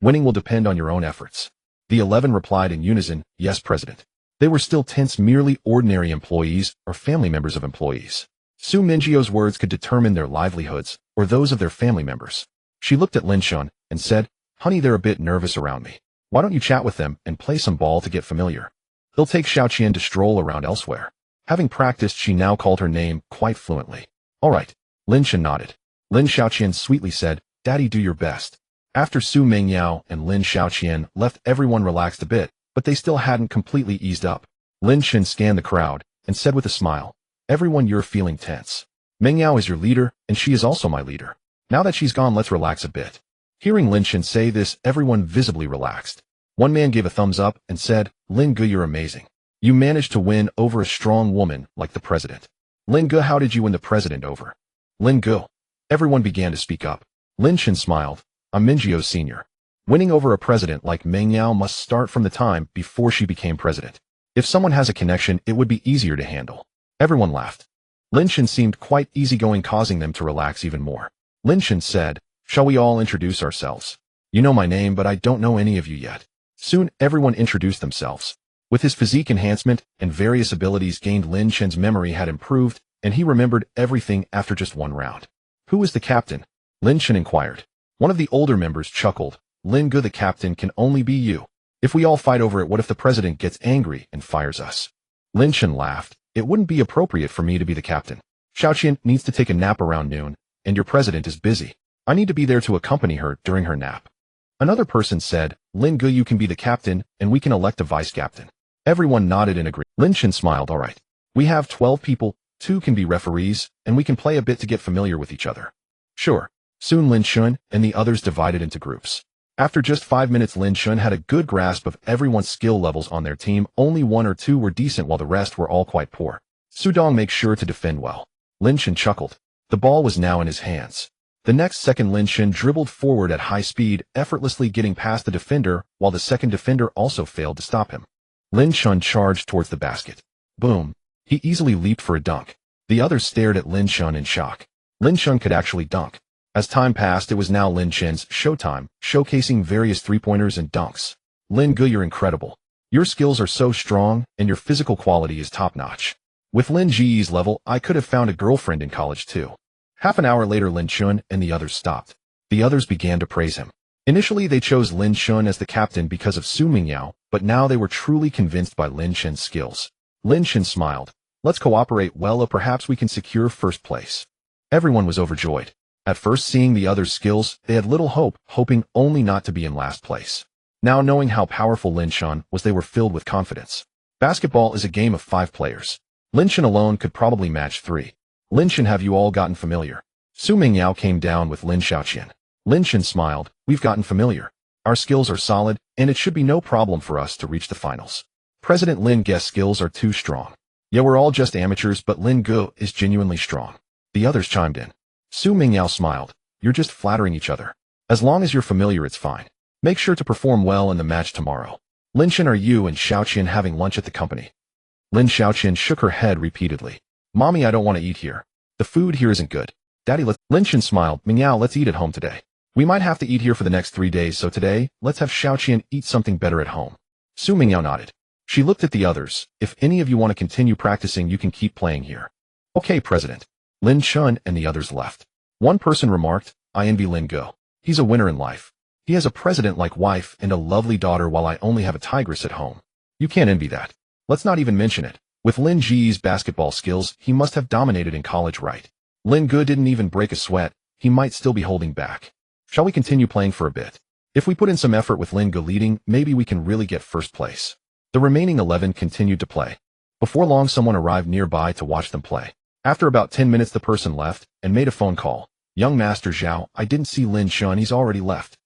Winning will depend on your own efforts. The 11 replied in unison, yes, President. They were still tense, merely ordinary employees or family members of employees. Su Mingyio's words could determine their livelihoods or those of their family members. She looked at Lin Shun and said, honey, they're a bit nervous around me. Why don't you chat with them and play some ball to get familiar? They'll take Xiaoqian to stroll around elsewhere. Having practiced, she now called her name quite fluently. All right. Lin Shun nodded. Lin Xiaoqian sweetly said, Daddy, do your best. After Su Mingyao and Lin Xiaoqian left, everyone relaxed a bit, but they still hadn't completely eased up. Lin Shun scanned the crowd and said with a smile, everyone, you're feeling tense. Mingyao is your leader, and she is also my leader. Now that she's gone, let's relax a bit. Hearing Lin Shun say this, everyone visibly relaxed. One man gave a thumbs up and said, Lin Ge, you're amazing. You managed to win over a strong woman like the president. Lin Ge, how did you win the president over? Lin Ge. Everyone began to speak up. Lin Shun smiled. I'm Mingyio's senior. Winning over a president like Mingyao must start from the time before she became president. If someone has a connection, it would be easier to handle. Everyone laughed. Lin Shun seemed quite easygoing, causing them to relax even more. Lin Shun said, shall we all introduce ourselves? You know my name, but I don't know any of you yet. Soon, everyone introduced themselves. With his physique enhancement and various abilities gained, Lin Shun's memory had improved, and he remembered everything after just one round. Who is the captain? Lin Shun inquired. One of the older members chuckled. Lin Ge, the captain can only be you. If we all fight over it, what if the president gets angry and fires us? Lin Shun laughed. It wouldn't be appropriate for me to be the captain. Xiaoqian needs to take a nap around noon, and your president is busy. I need to be there to accompany her during her nap. Another person said, Lin Ge, you can be the captain, and we can elect a vice captain. Everyone nodded in agreement. Lin Shun smiled. All right. We have 12 people, 2 can be referees, and we can play a bit to get familiar with each other. Sure. Soon Lin Shun and the others divided into groups. After just 5 minutes, Lin Shun had a good grasp of everyone's skill levels on their team. Only 1 or 2 were decent, while the rest were all quite poor. Sudong, make sure to defend well. Lin Shun chuckled. The ball was now in his hands. The next second, Lin Shun dribbled forward at high speed, effortlessly getting past the defender, while the second defender also failed to stop him. Lin Shun charged towards the basket. Boom. He easily leaped for a dunk. The others stared at Lin Shun in shock. Lin Shun could actually dunk. As time passed, it was now Lin Shun's showtime, showcasing various three-pointers and dunks. Lin Ge, you're incredible. Your skills are so strong, and your physical quality is top-notch. With Lin Ge's level, I could have found a girlfriend in college too. Half an hour later, Lin Shun and the others stopped. The others began to praise him. Initially, they chose Lin Shun as the captain because of Su Mingyao, but now they were truly convinced by Lin Shun's skills. Lin Shun smiled. Let's cooperate well, or perhaps we can secure first place. Everyone was overjoyed. At first, seeing the others' skills, they had little hope, hoping only not to be in last place. Now, knowing how powerful Lin Shun was, they were filled with confidence. Basketball is a game of 5 players. Lin Shun alone could probably match 3. Lin Shun, have you all gotten familiar? Su Mingyao came down with Lin Xiaoqian. Lin Shun smiled. We've gotten familiar. Our skills are solid, and it should be no problem for us to reach the finals. President Lin Ge's skills are too strong. Yeah, we're all just amateurs, but Lin Ge is genuinely strong. The others chimed in. Su Mingyao smiled. You're just flattering each other. As long as you're familiar, it's fine. Make sure to perform well in the match tomorrow. Lin Shen, are you and Xiaoqian having lunch at the company? Lin Xiaoqian shook her head repeatedly. Mommy, I don't want to eat here. The food here isn't good. Daddy, Lin Shen smiled. Mingyao, let's eat at home today. We might have to eat here for the next 3 days, so today, let's have Xiaoqian eat something better at home. Su Mingyao nodded. She looked at the others. If any of you want to continue practicing, you can keep playing here. Okay, President. Lin Chun and the others left. One person remarked, I envy Lin Go. He's a winner in life. He has a president-like wife and a lovely daughter while I only have a tigress at home. You can't envy that. Let's not even mention it. With Lin Ji's basketball skills, he must have dominated in college, right? Lin Ge didn't even break a sweat. He might still be holding back. Shall we continue playing for a bit? If we put in some effort with Lin Ge leading, maybe we can really get first place. The remaining 11 continued to play. Before long, someone arrived nearby to watch them play. After about 10 minutes, the person left and made a phone call. Young Master Zhao, I didn't see Lin Shun, he's already left.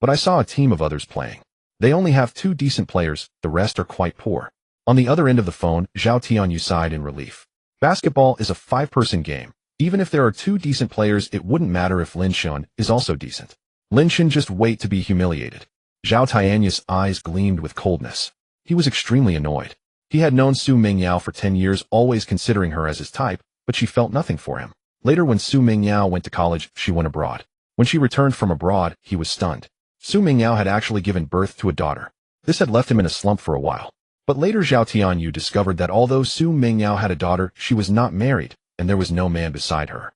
But I saw a team of others playing. They only have 2 decent players, the rest are quite poor. On the other end of the phone, Zhao Tianyu sighed in relief. Basketball is a 5-person game. Even if there are 2 decent players, it wouldn't matter if Lin Shun is also decent. Lin Shun just wait to be humiliated. Zhao Tianyu's eyes gleamed with coldness. He was extremely annoyed. He had known Su Mingyao for 10 years, always considering her as his type, but she felt nothing for him. Later, when Su Mingyao went to college, she went abroad. When she returned from abroad, he was stunned. Su Mingyao had actually given birth to a daughter. This had left him in a slump for a while. But later Zhao Tianyu discovered that although Su Mingyao had a daughter, she was not married, and there was no man beside her.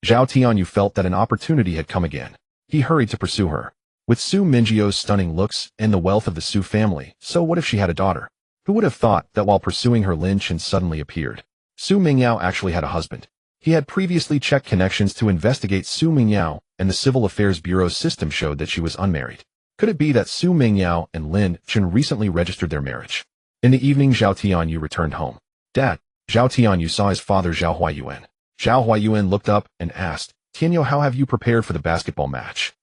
Zhao Tianyu felt that an opportunity had come again. He hurried to pursue her. With Su Mingyio's stunning looks and the wealth of the Su family, so what if she had a daughter? Who would have thought that while pursuing her, Lin Chen suddenly appeared? Su Mingyao actually had a husband. He had previously checked connections to investigate Su Mingyao, and the Civil Affairs Bureau's system showed that she was unmarried. Could it be that Su Mingyao and Lin Chen recently registered their marriage? In the evening, Zhao Tianyu returned home. Dad, Zhao Tianyu saw his father Zhao Huayuan. Zhao Huayuan looked up and asked, Tianyu, how have you prepared for the basketball match?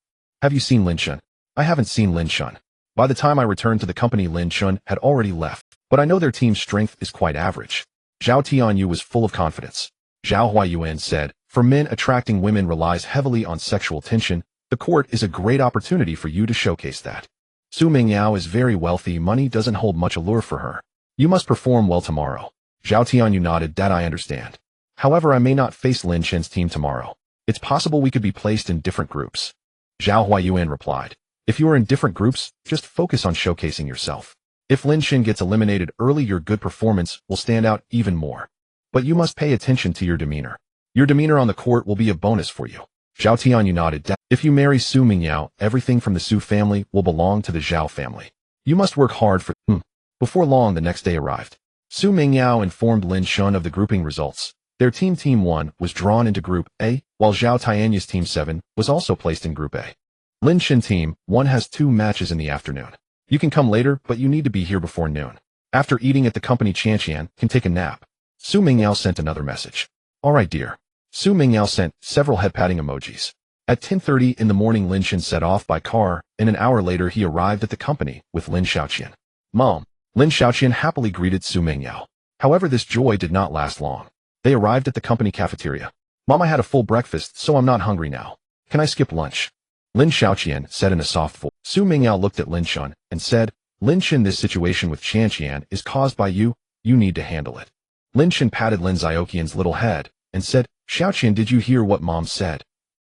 Have you seen Lin Chen? I haven't seen Lin Chen. By the time I returned to the company, Lin Chen had already left, but I know their team's strength is quite average. Zhao Tianyu was full of confidence. Zhao Huayuan said, for men, attracting women relies heavily on sexual tension. The court is a great opportunity for you to showcase that. Su Mingyao is very wealthy, money doesn't hold much allure for her. You must perform well tomorrow. Zhao Tianyu nodded. That I understand. However, I may not face Lin Chen's team tomorrow. It's possible we could be placed in different groups. Zhao Huayuan replied. If you are in different groups, just focus on showcasing yourself. If Lin Chen gets eliminated early, your good performance will stand out even more. But you must pay attention to your demeanor. Your demeanor on the court will be a bonus for you. Zhao Tianyu nodded. If you marry Su Mingyao, everything from the Su family will belong to the Zhao family. You must work hard for Before long, the next day arrived. Su Mingyao informed Lin Shun of the grouping results. Their Team 1 was drawn into Group A, while Zhao Tianyu's Team 7 was also placed in Group A. Lin Shen Team 1 has 2 matches in the afternoon. You can come later, but you need to be here before noon. After eating at the company, Qianqian can take a nap. Su Mingyao sent another message. All right, dear. Su Mingyao sent several head-patting emojis. At 10:30 in the morning, Lin Chen set off by car, and an hour later he arrived at the company with Lin Xiaoqian. Mom. Lin Xiaoqian happily greeted Su Mingyao. However, this joy did not last long. They arrived at the company cafeteria. Mom, I had a full breakfast, so I'm not hungry now. Can I skip lunch? Lin Xiaoqian said in a soft voice. Su Mingyao looked at Lin Chen and said, Lin Chen, this situation with Qianqian is caused by you. You need to handle it. Lin Chen patted Lin Xiaoqian's little head and said, Xiaoqian, did you hear what Mom said?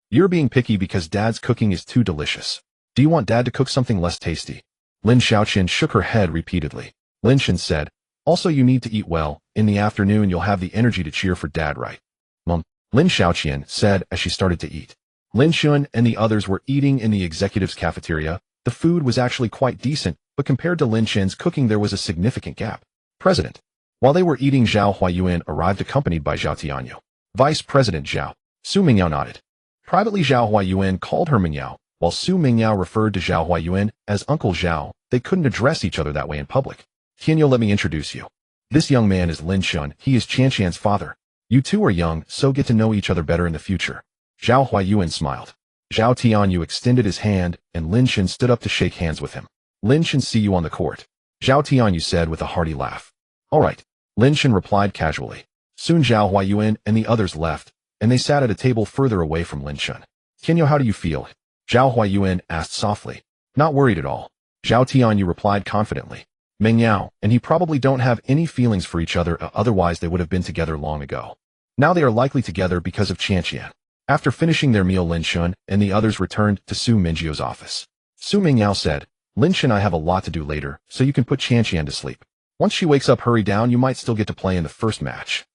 You're being picky because Dad's cooking is too delicious. Do you want Dad to cook something less tasty? Lin Xiaoqian shook her head repeatedly. Lin Chen said, also you need to eat well. In the afternoon you'll have the energy to cheer for Dad, right? Mom. Lin Xiaoqian said as she started to eat. Lin Shun and the others were eating in the executive's cafeteria. The food was actually quite decent, but compared to Lin Chen's cooking there was a significant gap. President. While they were eating, Zhao Huayuan arrived accompanied by Zhao Tianyu. Vice President Zhao. Su Mingyao nodded. Privately, Zhao Huayuan called her Mingyao, while Su Mingyao referred to Zhao Huayuan as Uncle Zhao. They couldn't address each other that way in public. Tianyu, let me introduce you. This young man is Lin Shun. He is Qianqian's father. You two are young, so get to know each other better in the future. Zhao Huayuan smiled. Zhao Tianyu extended his hand, and Lin Shen stood up to shake hands with him. Lin Shen, see you on the court. Zhao Tianyu said with a hearty laugh. All right. Lin Shen replied casually. Soon Zhao Huayuan and the others left, and they sat at a table further away from Lin Shen. Tianyu, how do you feel? Zhao Huayuan asked softly. Not worried at all. Zhao Tianyu replied confidently. Meng Yao, and he probably don't have any feelings for each other, otherwise they would have been together long ago. Now they are likely together because of Qianqian. After finishing their meal, Lin Shun and the others returned to Su Mingjio's office. Su Mingyao said, Lin Shun, I have a lot to do later, so you can put Qianqian to sleep. Once she wakes up, hurry down, you might still get to play in the first match.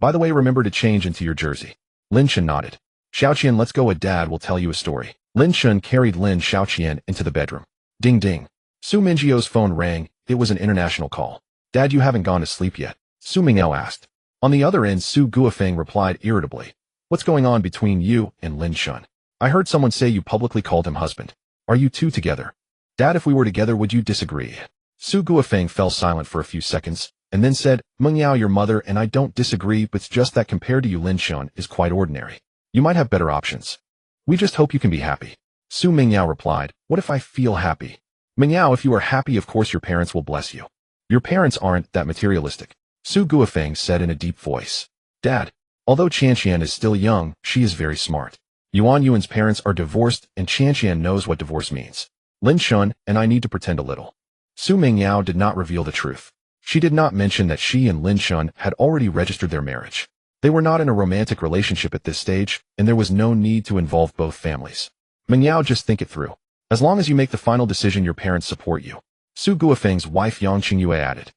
By the way, remember to change into your jersey. Lin Shun nodded. Xiaoqian, let's go, Dad will tell you a story. Lin Shun carried Lin Xiaoqian into the bedroom. Ding ding. Su Mingjio's phone rang. It was an international call. Dad, you haven't gone to sleep yet? Su Mingyao asked. On the other end, Su Guofeng replied irritably. What's going on between you and Lin Shun? I heard someone say you publicly called him husband. Are you two together? Dad, if we were together, would you disagree? Su Guofeng fell silent for a few seconds, and then said, Meng Yao, your mother and I don't disagree, but it's just that compared to you, Lin Shun is quite ordinary. You might have better options. We just hope you can be happy. Su Mingyao replied, what if I feel happy? Meng Yao, if you are happy, of course your parents will bless you. Your parents aren't that materialistic. Su Guofeng said in a deep voice. Dad, although Qianqian is still young, she is very smart. Yuan Yuan's parents are divorced, and Qianqian knows what divorce means. Lin Shun and I need to pretend a little. Su Mingyao did not reveal the truth. She did not mention that she and Lin Shun had already registered their marriage. They were not in a romantic relationship at this stage, and there was no need to involve both families. Meng Yao, just think it through. As long as you make the final decision, your parents support you. Su Guofeng's wife Yang Qingyue added.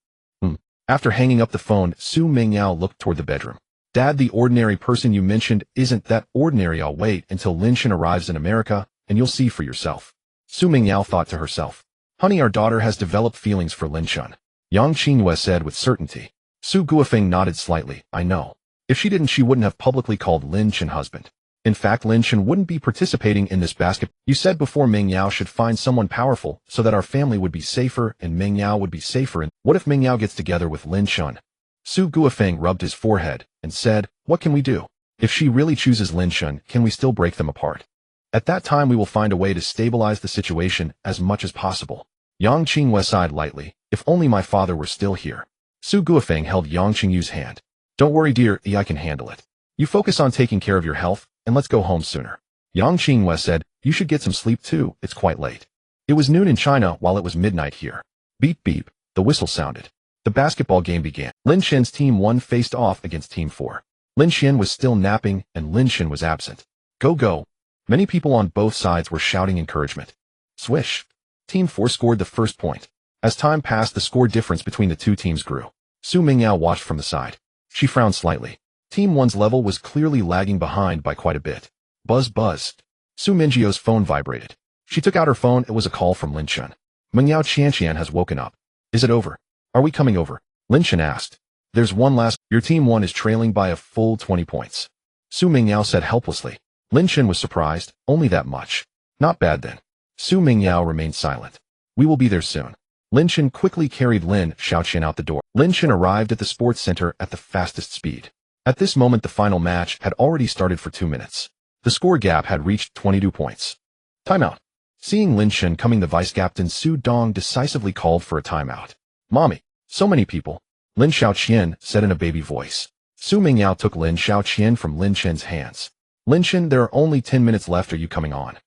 After hanging up the phone, Su Mingyao looked toward the bedroom. Dad, the ordinary person you mentioned isn't that ordinary. I'll wait until Lin Shun arrives in America, and you'll see for yourself. Su Mingyao thought to herself. Honey, our daughter has developed feelings for Lin Shun. Yang Qingyue said with certainty. Su Guofeng nodded slightly. I know. If she didn't, she wouldn't have publicly called Lin Shun husband. In fact, Lin Shun wouldn't be participating in this basket. You said before Meng Yao should find someone powerful so that our family would be safer and Meng Yao would be safer. And what if Meng Yao gets together with Lin Shun? Su Guofeng rubbed his forehead and said, what can we do? If she really chooses Lin Shun, can we still break them apart? At that time, we will find a way to stabilize the situation as much as possible. Yang Qingyue sighed lightly. If only my father were still here. Su Guofeng held Yang Qingyue's hand. Don't worry, dear, I can handle it. You focus on taking care of your health, and let's go home sooner. Yang Qingyue said, you should get some sleep too, it's quite late. It was noon in China while it was midnight here. Beep beep, the whistle sounded. The basketball game began. Lin Shen's Team 1 faced off against Team 4. Lin Shen was still napping, and Lin Shen was absent. Go go. Many people on both sides were shouting encouragement. Swish. Team 4 scored the first point. As time passed, the score difference between the two teams grew. Su Mingyao watched from the side. She frowned slightly. Team 1's level was clearly lagging behind by quite a bit. Buzz buzz. Su Mingjio's phone vibrated. She took out her phone. It was a call from Lin Shun. Meng Yao, Qianqian has woken up. Is it over? Are we coming over? Lin Shun asked. There's one last. Your Team 1 is trailing by a full 20 points. Su Mingyao said helplessly. Lin Shun was surprised. Only that much. Not bad then. Su Mingyao remained silent. We will be there soon. Lin Shun quickly carried Lin Xiaoqian out the door. Lin Shun arrived at the sports center at the fastest speed. At this moment, the final match had already started for 2 minutes. The score gap had reached 22 points. Timeout. Seeing Lin Shun coming, the vice-captain Su Dong decisively called for a timeout. Mommy, so many people. Lin Xiaoqian said in a baby voice. Su Mingyao took Lin Xiaoqian from Lin Shen's hands. Lin Shen, there are only 10 minutes left. Are you coming on?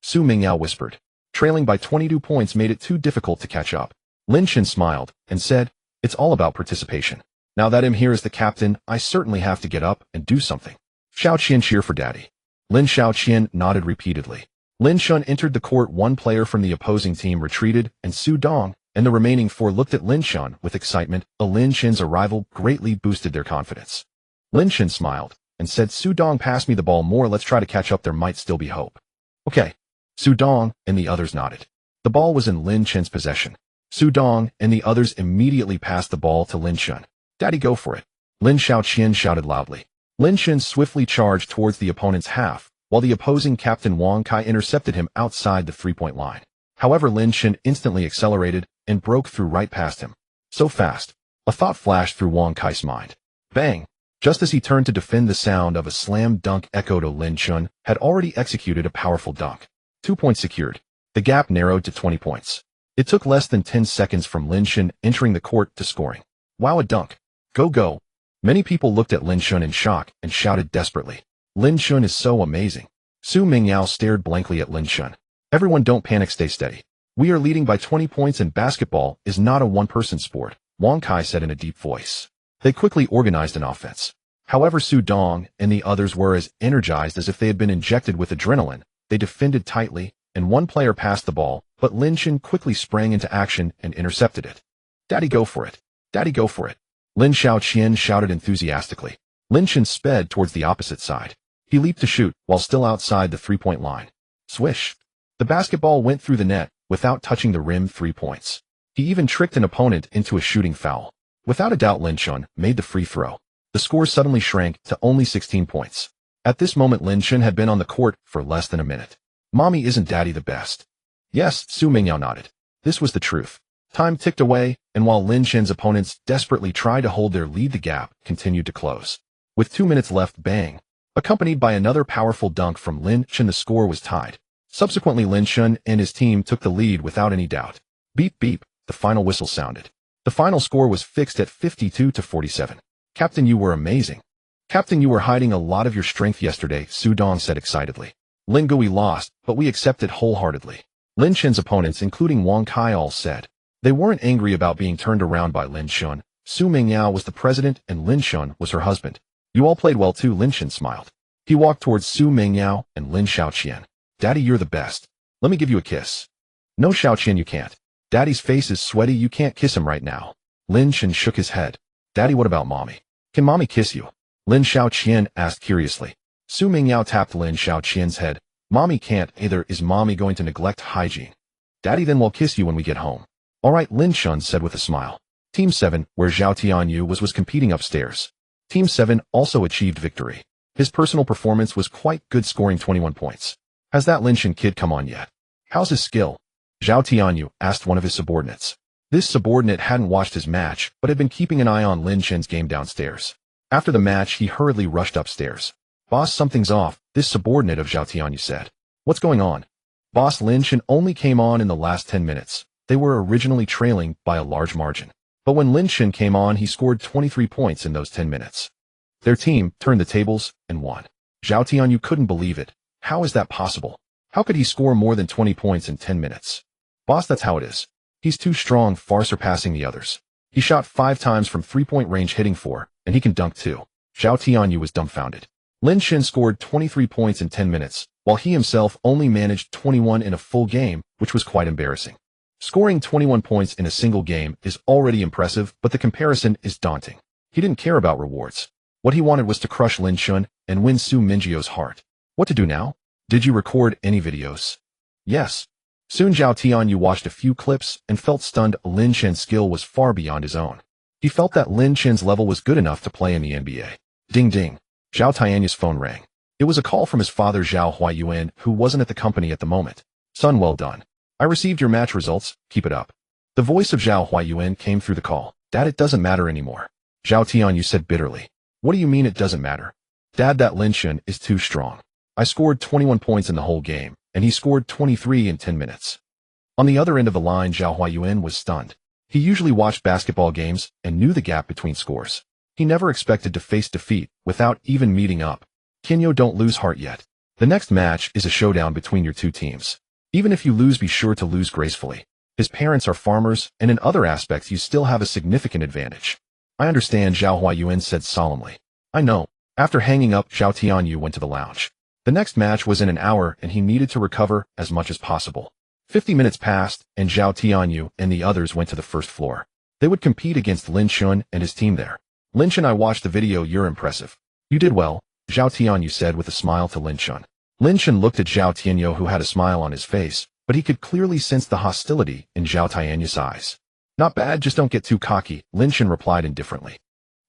Su Mingyao whispered. Trailing by 22 points made it too difficult to catch up. Lin Shen smiled and said, it's all about participation. Now that I'm here as the captain, I certainly have to get up and do something. Xiaoqian, cheer for daddy. Lin Xiaoqian nodded repeatedly. Lin Shun entered the court. One player from the opposing team retreated, and Su Dong and the remaining 4 looked at Lin Shun with excitement. Lin Shen's arrival greatly boosted their confidence. Lin Shun smiled and said, Su Dong, pass me the ball more. Let's try to catch up. There might still be hope. Okay. Su Dong and the others nodded. The ball was in Lin Shen's possession. Su Dong and the others immediately passed the ball to Lin Shun. Daddy, go for it. Lin Xiaoqian shouted loudly. Lin Shun swiftly charged towards the opponent's half, while the opposing captain Wang Kai intercepted him outside the 3-point line. However, Lin Shun instantly accelerated and broke through right past him. So fast. A thought flashed through Wang Kai's mind. Bang! Just as he turned to defend, the sound of a slam dunk echoed. Lin Shun had already executed a powerful dunk. 2 points secured. The gap narrowed to 20 points. It took less than 10 seconds from Lin Shun entering the court to scoring. Wow, a dunk. Go go. Many people looked at Lin Shun in shock and shouted desperately. Lin Shun is so amazing. Su Mingyao stared blankly at Lin Shun. Everyone, don't panic, stay steady. We are leading by 20 points and basketball is not a one-person sport, Wang Kai said in a deep voice. They quickly organized an offense. However, Su Dong and the others were as energized as if they had been injected with adrenaline. They defended tightly, and one player passed the ball, but Lin Chen quickly sprang into action and intercepted it. Daddy, go for it. Daddy, go for it. Lin Xiaoqian shouted enthusiastically. Lin Chen sped towards the opposite side. He leaped to shoot, while still outside the three-point line. Swish. The basketball went through the net, without touching the rim 3 points. He even tricked an opponent into a shooting foul. Without a doubt, Lin Chen made the free throw. The score suddenly shrank to only 16 points. At this moment, Lin Chen had been on the court for less than a minute. Mommy, isn't Daddy the best? Yes, Su Mingyao nodded. This was the truth. Time ticked away, and while Lin Chen's opponents desperately tried to hold their lead, the gap continued to close. With 2 minutes left, bang. Accompanied by another powerful dunk from Lin Chen, the score was tied. Subsequently, Lin Chen and his team took the lead without any doubt. Beep beep, the final whistle sounded. The final score was fixed at 52-47. Captain, you were amazing. Captain, you were hiding a lot of your strength yesterday, Su Dong said excitedly. Lin Gui lost, but we accepted wholeheartedly. Lin Chen's opponents, including Wang Kai, all said. They weren't angry about being turned around by Lin Chen. Su Mingyao was the president and Lin Chen was her husband. You all played well too, Lin Chen smiled. He walked towards Su Mingyao and Lin Xiaoqian. Daddy, you're the best. Let me give you a kiss. No, Xiaoqian, you can't. Daddy's face is sweaty, you can't kiss him right now. Lin Chen shook his head. Daddy, what about Mommy? Can Mommy kiss you? Lin Xiaoqian asked curiously. Su Mingyao tapped Lin Xiaoqian's head. Mommy can't either. Is Mommy going to neglect hygiene? Daddy, then we'll kiss you when we get home. All right, Lin Chen said with a smile. Team 7, where Zhao Tianyu was competing upstairs. Team 7 also achieved victory. His personal performance was quite good, scoring 21 points. Has that Lin Chen kid come on yet? How's his skill? Zhao Tianyu asked one of his subordinates. This subordinate hadn't watched his match, but had been keeping an eye on Lin Chen's game downstairs. After the match, he hurriedly rushed upstairs. Boss, something's off, this subordinate of Zhao Tianyu said. What's going on? Boss, Lin Chen only came on in the last 10 minutes. They were originally trailing by a large margin. But when Lin Chen came on, he scored 23 points in those 10 minutes. Their team turned the tables and won. Zhao Tianyu couldn't believe it. How is that possible? How could he score more than 20 points in 10 minutes? Boss, that's how it is. He's too strong, far surpassing the others. He shot 5 times from 3-point range, hitting 4, and he can dunk too. Zhao Tianyu was dumbfounded. Lin Chen scored 23 points in 10 minutes, while he himself only managed 21 in a full game, which was quite embarrassing. Scoring 21 points in a single game is already impressive, but the comparison is daunting. He didn't care about rewards. What he wanted was to crush Lin Chen and win Su Mingyu's heart. What to do now? Did you record any videos? Yes. Soon Zhao Tianyu watched a few clips and felt stunned. Lin Chen's skill was far beyond his own. He felt that Lin Chen's level was good enough to play in the NBA. Ding ding. Zhao Tianyu's phone rang. It was a call from his father Zhao Huayuan, who wasn't at the company at the moment. Son, well done. I received your match results, keep it up. The voice of Zhao Huayuan came through the call. Dad, it doesn't matter anymore. Zhao Tianyu said bitterly. What do you mean it doesn't matter? Dad, that Lin Chen is too strong. I scored 21 points in the whole game, and he scored 23 in 10 minutes. On the other end of the line, Zhao Huayuan was stunned. He usually watched basketball games and knew the gap between scores. He never expected to face defeat without even meeting up. Kinyo, don't lose heart yet. The next match is a showdown between your two teams. Even if you lose, be sure to lose gracefully. His parents are farmers, and in other aspects you still have a significant advantage. I understand, Zhao Huayuan said solemnly. I know. After hanging up, Zhao Tianyu went to the lounge. The next match was in an hour, and he needed to recover as much as possible. 50 minutes passed, and Zhao Tianyu and the others went to the first floor. They would compete against Lin Chen and his team there. Lin Chen, I watched the video, you're impressive. You did well, Zhao Tianyu said with a smile to Lin Chen. Lin Chen looked at Zhao Tianyu, who had a smile on his face, but he could clearly sense the hostility in Zhao Tianyu's eyes. Not bad, just don't get too cocky, Lin Chen replied indifferently.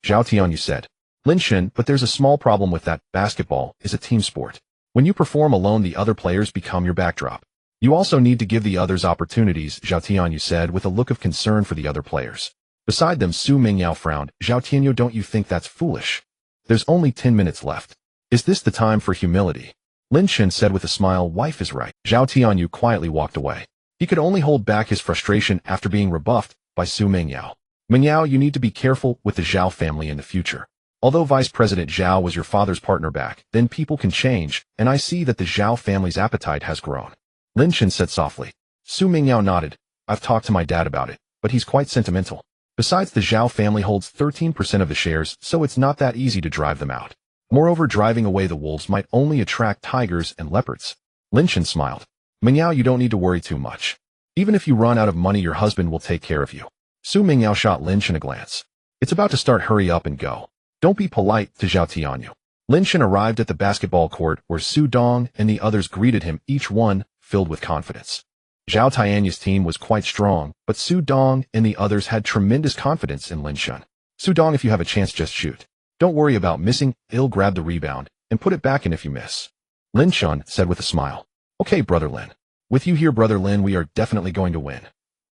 Zhao Tianyu said. Lin Chen, but there's a small problem with that. Basketball is a team sport. When you perform alone, the other players become your backdrop. You also need to give the others opportunities, Zhao Tianyu said with a look of concern for the other players. Beside them, Su Mingyao frowned. Zhao Tianyu, don't you think that's foolish? There's only 10 minutes left. Is this the time for humility? Lin Chen said with a smile, wife is right. Zhao Tianyu quietly walked away. He could only hold back his frustration after being rebuffed by Su Mingyao. Mingyao, you need to be careful with the Zhao family in the future. Although Vice President Zhao was your father's partner back, then people can change, and I see that the Zhao family's appetite has grown. Lin Chen said softly. Su Mingyao nodded. I've talked to my dad about it, but he's quite sentimental. Besides, the Zhao family holds 13% of the shares, so it's not that easy to drive them out. Moreover, driving away the wolves might only attract tigers and leopards. Lin Shen smiled. Mingyao, you don't need to worry too much. Even if you run out of money, your husband will take care of you. Su Mingyao shot Lin Shen a glance. It's about to start, hurry up and go. Don't be polite to Zhao Tianyu. Lin Shen arrived at the basketball court where Su Dong and the others greeted him, each one filled with confidence. Zhao Tianyu's team was quite strong, but Su Dong and the others had tremendous confidence in Lin Shen. Su Dong, if you have a chance, just shoot. Don't worry about missing, he'll grab the rebound and put it back in if you miss. Lin Shen said with a smile. Okay, Brother Lin. With you here, Brother Lin, we are definitely going to win.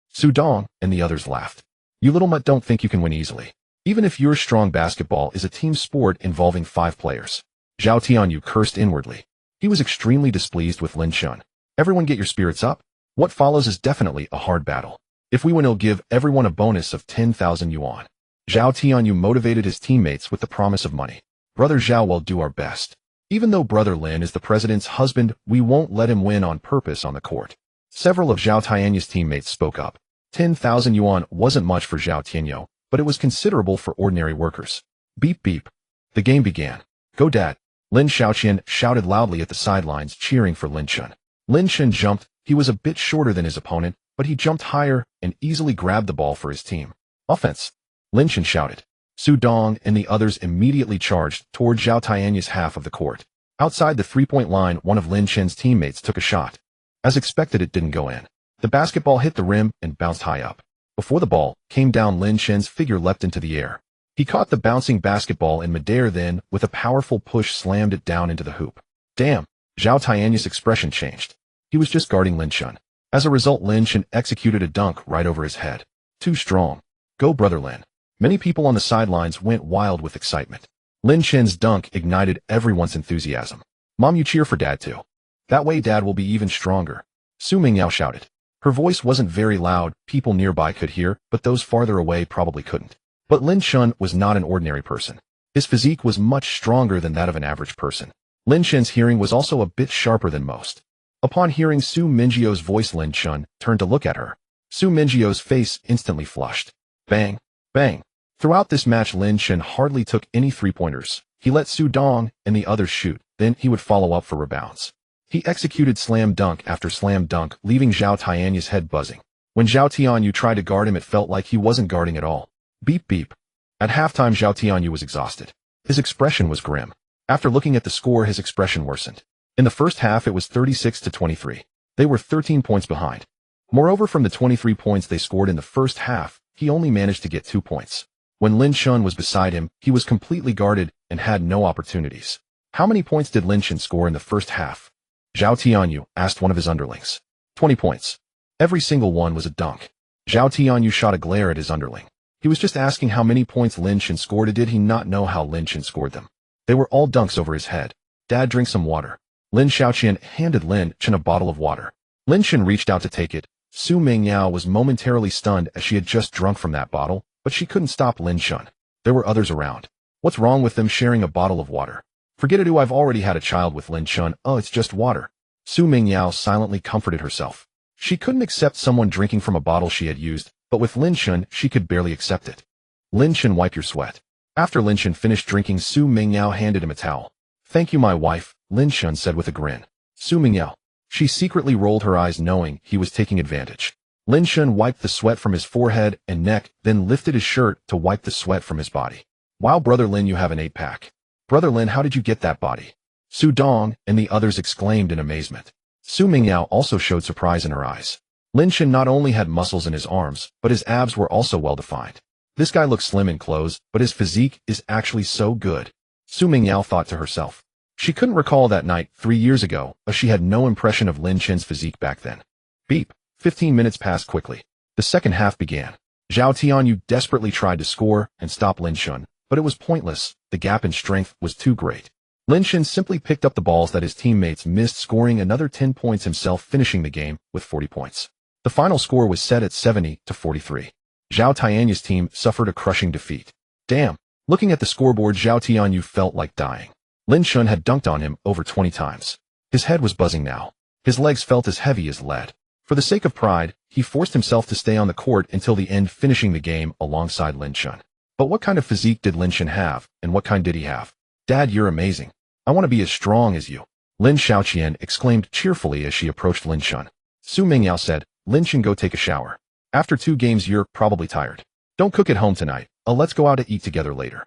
Su Dong and the others laughed. You little mutt don't think you can win easily. Even if you're strong, basketball is a team sport involving 5 players. Zhao Tianyu cursed inwardly. He was extremely displeased with Lin Shen. Everyone get your spirits up. What follows is definitely a hard battle. If we win, he'll give everyone a bonus of 10,000 yuan. Zhao Tianyu motivated his teammates with the promise of money. Brother Zhao will do our best. Even though Brother Lin is the president's husband, we won't let him win on purpose on the court. Several of Zhao Tianyu's teammates spoke up. 10,000 yuan wasn't much for Zhao Tianyu, but it was considerable for ordinary workers. Beep beep. The game began. Go Dad. Lin Shaoqian shouted loudly at the sidelines, cheering for Lin Shen. Lin Shen jumped. He was a bit shorter than his opponent, but he jumped higher and easily grabbed the ball for his team. Offense. Lin Shen shouted. Su Dong and the others immediately charged toward Zhao Tianyu's half of the court. Outside the three-point line, one of Lin Shen's teammates took a shot. As expected, it didn't go in. The basketball hit the rim and bounced high up. Before the ball came down, Lin Shen's figure leapt into the air. He caught the bouncing basketball in midair, then, with a powerful push, slammed it down into the hoop. Damn! Zhao Tianyu's expression changed. He was just guarding Lin Shen. As a result, Lin Shen executed a dunk right over his head. Too strong. Go Brother Lin. Many people on the sidelines went wild with excitement. Lin Shen's dunk ignited everyone's enthusiasm. Mom, you cheer for Dad too. That way Dad will be even stronger. Su Mingyao shouted. Her voice wasn't very loud, people nearby could hear, but those farther away probably couldn't. But Lin Shen was not an ordinary person. His physique was much stronger than that of an average person. Lin Shen's hearing was also a bit sharper than most. Upon hearing Su Mingyu's voice, Lin Shen turned to look at her. Su Mingyu's face instantly flushed. Bang! Bang! Throughout this match, Lin Shen hardly took any three-pointers. He let Su Dong and the others shoot, then he would follow up for rebounds. He executed slam dunk after slam dunk, leaving Zhao Tianyu's head buzzing. When Zhao Tianyu tried to guard him, it felt like he wasn't guarding at all. Beep beep. At halftime, Zhao Tianyu was exhausted. His expression was grim. After looking at the score, his expression worsened. In the first half, it was 36-23. They were 13 points behind. Moreover, from the 23 points they scored in the first half, he only managed to get 2 points. When Lin Shen was beside him, he was completely guarded and had no opportunities. How many points did Lin Shen score in the first half? Zhao Tianyu asked one of his underlings. 20 points. Every single one was a dunk. Zhao Tianyu shot a glare at his underling. He was just asking how many points Lin Shen scored, or did he not know how Lin Shen scored them? They were all dunks over his head. Dad, drink some water. Lin Shaoqian handed Lin Shen a bottle of water. Lin Shen reached out to take it. Su Mingyao was momentarily stunned as she had just drunk from that bottle, but she couldn't stop Lin Shen. There were others around. What's wrong with them sharing a bottle of water? Forget it, I've already had a child with Lin Shen. Oh, it's just water. Su Mingyao silently comforted herself. She couldn't accept someone drinking from a bottle she had used, but with Lin Shen, she could barely accept it. Lin Shen, wipe your sweat. After Lin Shen finished drinking, Su Mingyao handed him a towel. Thank you, my wife, Lin Shen said with a grin. Su Mingyao. She secretly rolled her eyes, knowing he was taking advantage. Lin Shen wiped the sweat from his forehead and neck, then lifted his shirt to wipe the sweat from his body. Wow, Brother Lin, you have an 8-pack. Brother Lin, how did you get that body? Su Dong and the others exclaimed in amazement. Su Mingyao also showed surprise in her eyes. Lin Shen not only had muscles in his arms, but his abs were also well defined. This guy looks slim in clothes, but his physique is actually so good. Su Mingyao thought to herself. She couldn't recall that night 3 years ago, as she had no impression of Lin Shen's physique back then. Beep. 15 minutes passed quickly. The second half began. Zhao Tianyu desperately tried to score and stop Lin Shen, but it was pointless. The gap in strength was too great. Lin Shen simply picked up the balls that his teammates missed, scoring another 10 points himself, finishing the game with 40 points. The final score was set at 70-43. Zhao Tianyu's team suffered a crushing defeat. Damn. Looking at the scoreboard, Zhao Tianyu felt like dying. Lin Shen had dunked on him over 20 times. His head was buzzing now. His legs felt as heavy as lead. For the sake of pride, he forced himself to stay on the court until the end, finishing the game alongside Lin Chun. But what kind of physique did Lin Chun have, and what kind did he have? Dad, you're amazing. I want to be as strong as you. Lin Xiaoqian exclaimed cheerfully as she approached Lin Chun. Su Mingyao said, Lin Chun, go take a shower. After 2 games you're probably tired. Don't cook at home tonight. Let's go out to eat together later.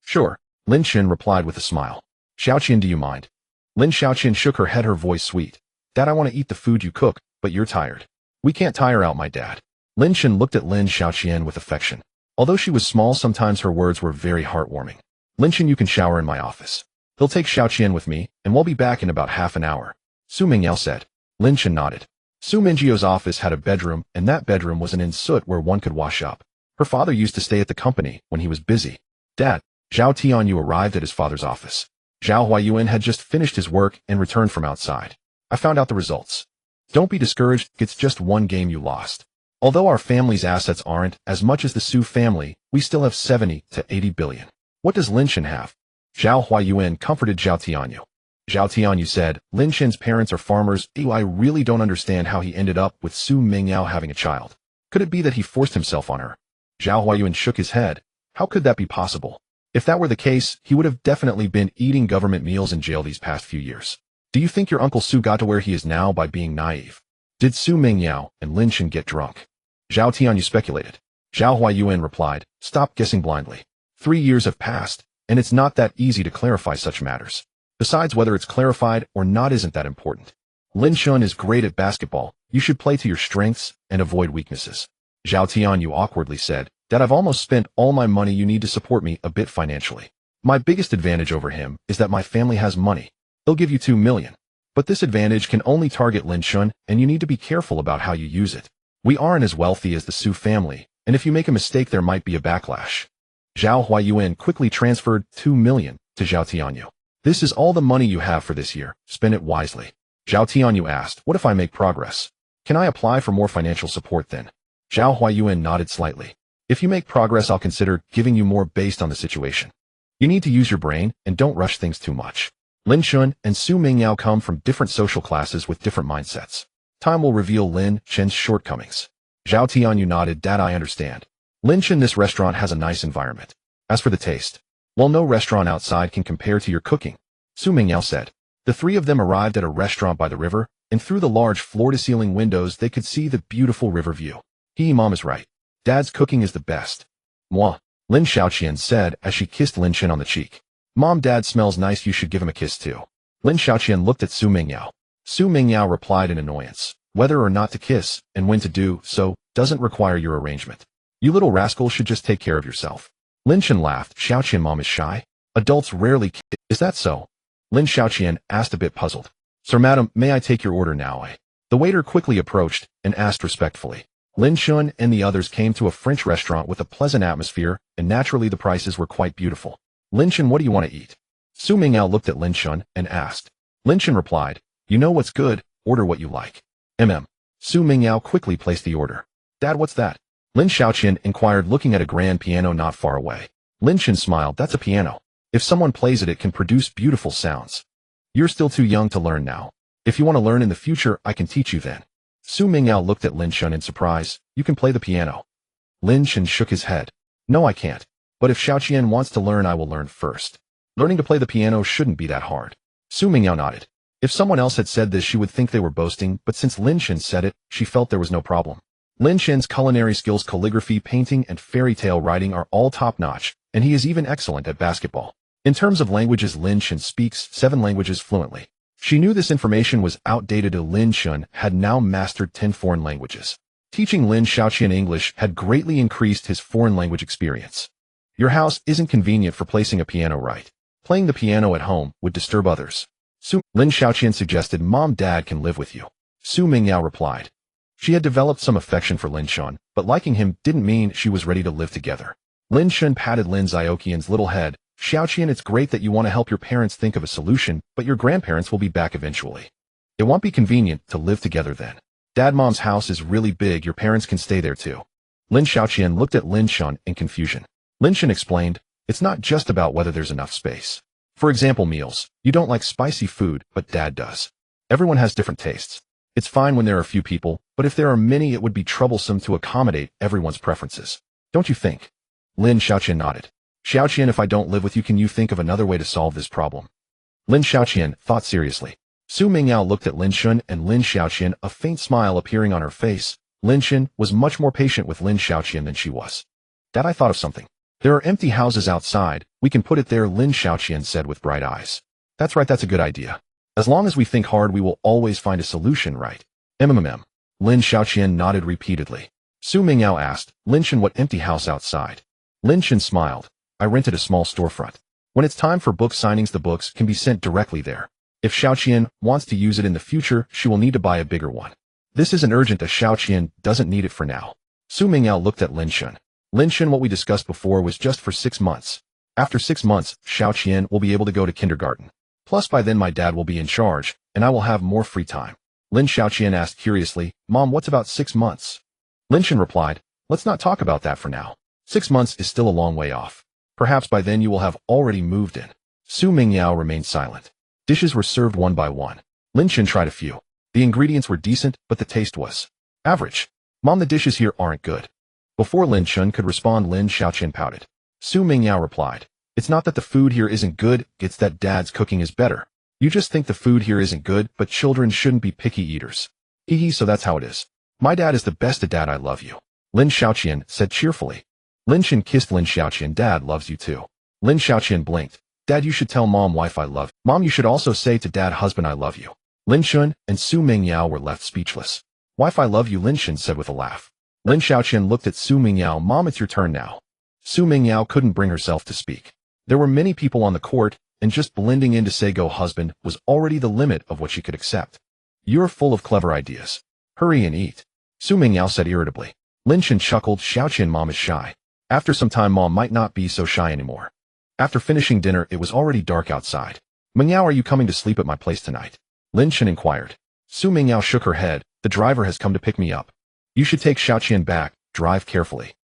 Sure, Lin Chun replied with a smile. Xiaoqian, do you mind? Lin Xiaoqian shook her head, her voice sweet. Dad, I want to eat the food you cook, but you're tired. We can't tire out my dad. Lin Chun looked at Lin Xiaoqian with affection. Although she was small, sometimes her words were very heartwarming. Lin Chun, you can shower in my office. He'll take Xiaoqian with me, and we'll be back in about half an hour. Su Mingyao said. Lin Chun nodded. Su Mingyio's office had a bedroom, and that bedroom was an in-suit where one could wash up. Her father used to stay at the company when he was busy. Dad, Zhao Tianyu arrived at his father's office. Zhao Huayuan had just finished his work and returned from outside. I found out the results. Don't be discouraged, it's just 1 game you lost. Although our family's assets aren't as much as the Su family, we still have 70 to 80 billion. What does Lin Chun have? Zhao Huayuan comforted Zhao Tianyu. Zhao Tianyu said, Lin Chun's parents are farmers. I really don't understand how he ended up with Su Mingyao having a child. Could it be that he forced himself on her? Zhao Huayuan shook his head. How could that be possible? If that were the case, he would have definitely been eating government meals in jail these past few years. Do you think your Uncle Su got to where he is now by being naive? Did Su Mingyao and Lin Chun get drunk? Zhao Tianyu speculated. Zhao Huayuan replied, stop guessing blindly. 3 years have passed, and it's not that easy to clarify such matters. Besides, whether it's clarified or not isn't that important. Lin Chun is great at basketball. You should play to your strengths and avoid weaknesses. Zhao Tianyu awkwardly said, Dad, I've almost spent all my money. You need to support me a bit financially. My biggest advantage over him is that my family has money. He'll give you 2 million. But this advantage can only target Lin Chun, and you need to be careful about how you use it. We aren't as wealthy as the Su family, and if you make a mistake there might be a backlash. Zhao Huayuan quickly transferred 2 million to Zhao Tianyu. This is all the money you have for this year. Spend it wisely. Zhao Tianyu asked, what if I make progress? Can I apply for more financial support then? Zhao Huayuan nodded slightly. If you make progress, I'll consider giving you more based on the situation. You need to use your brain and don't rush things too much. Lin Chun and Su Mingyao come from different social classes with different mindsets. Time will reveal Lin Chun's shortcomings. Zhao Tianyu nodded. Dad, I understand. Lin Chun, this restaurant has a nice environment. As for the taste, well, no restaurant outside can compare to your cooking, Su Mingyao said. The 3 of them arrived at a restaurant by the river, and through the large floor-to-ceiling windows they could see the beautiful river view. Mom is right. Dad's cooking is the best. Moi, Lin Xiaoqian said as she kissed Lin Chun on the cheek. Mom, Dad smells nice. You should give him a kiss too. Lin Xiaoqian looked at Su Mingyao. Su Mingyao replied in annoyance. Whether or not to kiss, and when to do so, doesn't require your arrangement. You little rascal should just take care of yourself. Lin Chun laughed. Xiaoqian, Mom is shy. Adults rarely kiss. Is that so? Lin Xiaoqian asked, a bit puzzled. Sir, madam, may I take your order now? The waiter quickly approached and asked respectfully. Lin Chun and the others came to a French restaurant with a pleasant atmosphere, and naturally the prices were quite beautiful. Lin Chun, what do you want to eat? Su Mingyao looked at Lin Chun and asked. Lin Chun replied, you know what's good, order what you like. Su Mingyao quickly placed the order. Dad, what's that? Lin Xiaoqian inquired, looking at a grand piano not far away. Lin Chun smiled. That's a piano. If someone plays it, it can produce beautiful sounds. You're still too young to learn now. If you want to learn in the future, I can teach you then. Su Mingyao looked at Lin Chun in surprise. You can play the piano? Lin Chun shook his head. No, I can't. But if Xiaoqian wants to learn, I will learn first. Learning to play the piano shouldn't be that hard. Su Mingyao nodded. If someone else had said this, she would think they were boasting, but since Lin Chun said it, she felt there was no problem. Lin Chun's culinary skills, calligraphy, painting, and fairy tale writing are all top-notch, and he is even excellent at basketball. In terms of languages, Lin Chun speaks 7 languages fluently. She knew this information was outdated, as Lin Chun had now mastered 10 foreign languages. Teaching Lin Xiaoqian English had greatly increased his foreign language experience. Your house isn't convenient for placing a piano, right? Playing the piano at home would disturb others. Lin Xiaoqian suggested. Mom, Dad can live with you. Su Mingyao replied. She had developed some affection for Lin Chun, but liking him didn't mean she was ready to live together. Lin Chun patted Lin Xiaoqian's little head. Xiaoqian, it's great that you want to help your parents think of a solution, but your grandparents will be back eventually. It won't be convenient to live together then. Dad, Mom's house is really big. Your parents can stay there too. Lin Xiaoqian looked at Lin Chun in confusion. Lin Chun explained, it's not just about whether there's enough space. For example, meals. You don't like spicy food, but Dad does. Everyone has different tastes. It's fine when there are few people, but if there are many it would be troublesome to accommodate everyone's preferences. Don't you think? Lin Xiaoqian nodded. Xiaoqian, if I don't live with you, can you think of another way to solve this problem? Lin Xiaoqian thought seriously. Su Mingyao looked at Lin Shun and Lin Xiaoqian, a faint smile appearing on her face. Lin Shun was much more patient with Lin Xiaoqian than she was. Dad, I thought of something. There are empty houses outside. We can put it there, Lin Xiaoqian said with bright eyes. That's right, that's a good idea. As long as we think hard, we will always find a solution, right? Lin Xiaoqian nodded repeatedly. Su Mingyao asked, Lin Shun, what empty house outside? Lin Shun smiled. I rented a small storefront. When it's time for book signings, the books can be sent directly there. If Xiaoqian wants to use it in the future, she will need to buy a bigger one. This isn't urgent as Xiaoqian doesn't need it for now. Su Mingyao looked at Lin Shun. Lin Shun, what we discussed before was just for 6 months. After 6 months, Xiaoqian will be able to go to kindergarten. Plus by then my dad will be in charge, and I will have more free time. Lin Xiaoqian asked curiously, Mom, what's about 6 months? Lin Shun replied, let's not talk about that for now. 6 months is still a long way off. Perhaps by then you will have already moved in. Su Mingyao remained silent. Dishes were served one by one. Lin Shun tried a few. The ingredients were decent, but the taste was average. Mom, the dishes here aren't good. Before Lin Shun could respond, Lin Xiaoqian pouted. Su Mingyao replied, it's not that the food here isn't good, it's that Dad's cooking is better. You just think the food here isn't good, but children shouldn't be picky eaters. Hee, so that's how it is. My dad is the best at Dad, I love you. Lin Xiaoqian said cheerfully. Lin Shun kissed Lin Xiaoqian. Dad loves you too. Lin Xiaoqian blinked. Dad, you should tell Mom wife I love. Mom, you should also say to Dad husband I love you. Lin Shun and Su Mingyao were left speechless. Wife I love you, Lin Shun said with a laugh. Lin Xiaoqian looked at Su Mingyao. Mom, it's your turn now. Su Mingyao couldn't bring herself to speak. There were many people on the court, and just blending in to say go husband was already the limit of what she could accept. You're full of clever ideas. Hurry and eat. Su Mingyao said irritably. Lin Shun chuckled. Xiaoqian, Mom is shy. After some time Mom might not be so shy anymore. After finishing dinner it was already dark outside. Mingyao, are you coming to sleep at my place tonight? Lin Shun inquired. Su Mingyao shook her head. The driver has come to pick me up. You should take Xiaoqian back. Drive carefully.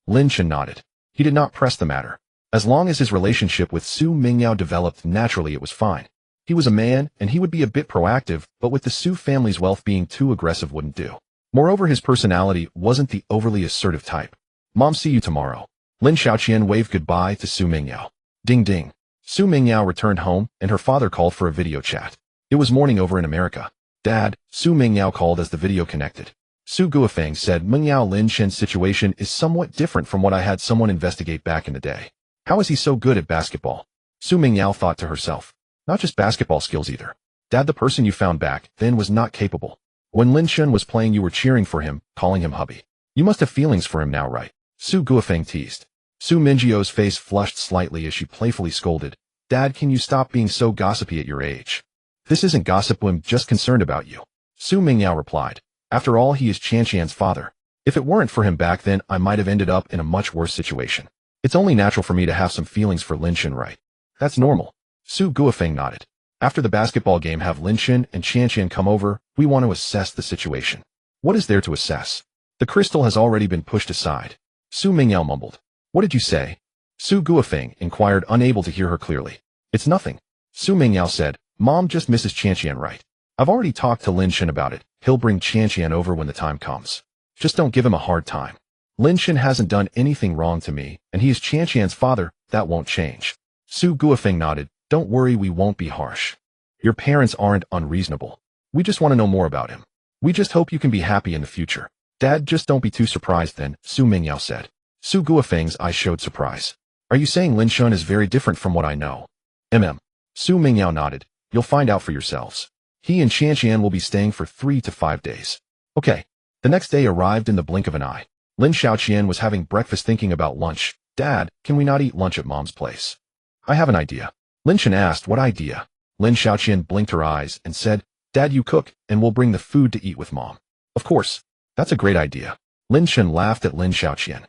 Lin Shun nodded. He did not press the matter. As long as his relationship with Su Mingyao developed naturally it was fine. He was a man and he would be a bit proactive, but with the Su family's wealth being too aggressive wouldn't do. Moreover, his personality wasn't the overly assertive type. Mom, see you tomorrow. Lin Xiaoqian waved goodbye to Su Mingyao. Ding ding. Su Mingyao returned home and her father called for a video chat. It was morning over in America. Dad, Su Mingyao called as the video connected. Su Guofeng said, Mingyao, Lin Shen's situation is somewhat different from what I had someone investigate back in the day. How is he so good at basketball? Su Mingyao thought to herself. Not just basketball skills either. Dad, the person you found back then was not capable. When Lin Shen was playing you were cheering for him, calling him hubby. You must have feelings for him now, right? Su Guofeng teased. Su Mingyio's face flushed slightly as she playfully scolded. Dad, can you stop being so gossipy at your age? This isn't gossip, I'm just concerned about you. Su Mingyao replied. After all, he is Qianqian's father. If it weren't for him back then, I might have ended up in a much worse situation. It's only natural for me to have some feelings for Lin Shen, right? That's normal. Su Guofeng nodded. After the basketball game, have Lin Shen and Qianqian come over. We want to assess the situation. What is there to assess? The crystal has already been pushed aside. Su Mingyao mumbled. What did you say? Su Guofeng inquired, unable to hear her clearly. It's nothing. Su Mingyao said, Mom just misses Qianqian, right? I've already talked to Lin Shen about it. He'll bring Qianqian over when the time comes. Just don't give him a hard time. Lin Shen hasn't done anything wrong to me, and he is Qianqian's father. That won't change. Su Guofeng nodded. Don't worry, we won't be harsh. Your parents aren't unreasonable. We just want to know more about him. We just hope you can be happy in the future. Dad, just don't be too surprised then, Su Mingyao said. Su Guofeng's eyes showed surprise. Are you saying Lin Shen is very different from what I know? Su Mingyao nodded. You'll find out for yourselves. He and Qianqian will be staying for 3 to 5 days. Okay. The next day arrived in the blink of an eye. Lin Xiaoqian was having breakfast thinking about lunch. Dad, can we not eat lunch at Mom's place? I have an idea. Lin Shen asked, what idea? Lin Xiaoqian blinked her eyes and said, Dad, you cook, and we'll bring the food to eat with Mom. Of course. That's a great idea. Lin Shen laughed at Lin Xiaoqian.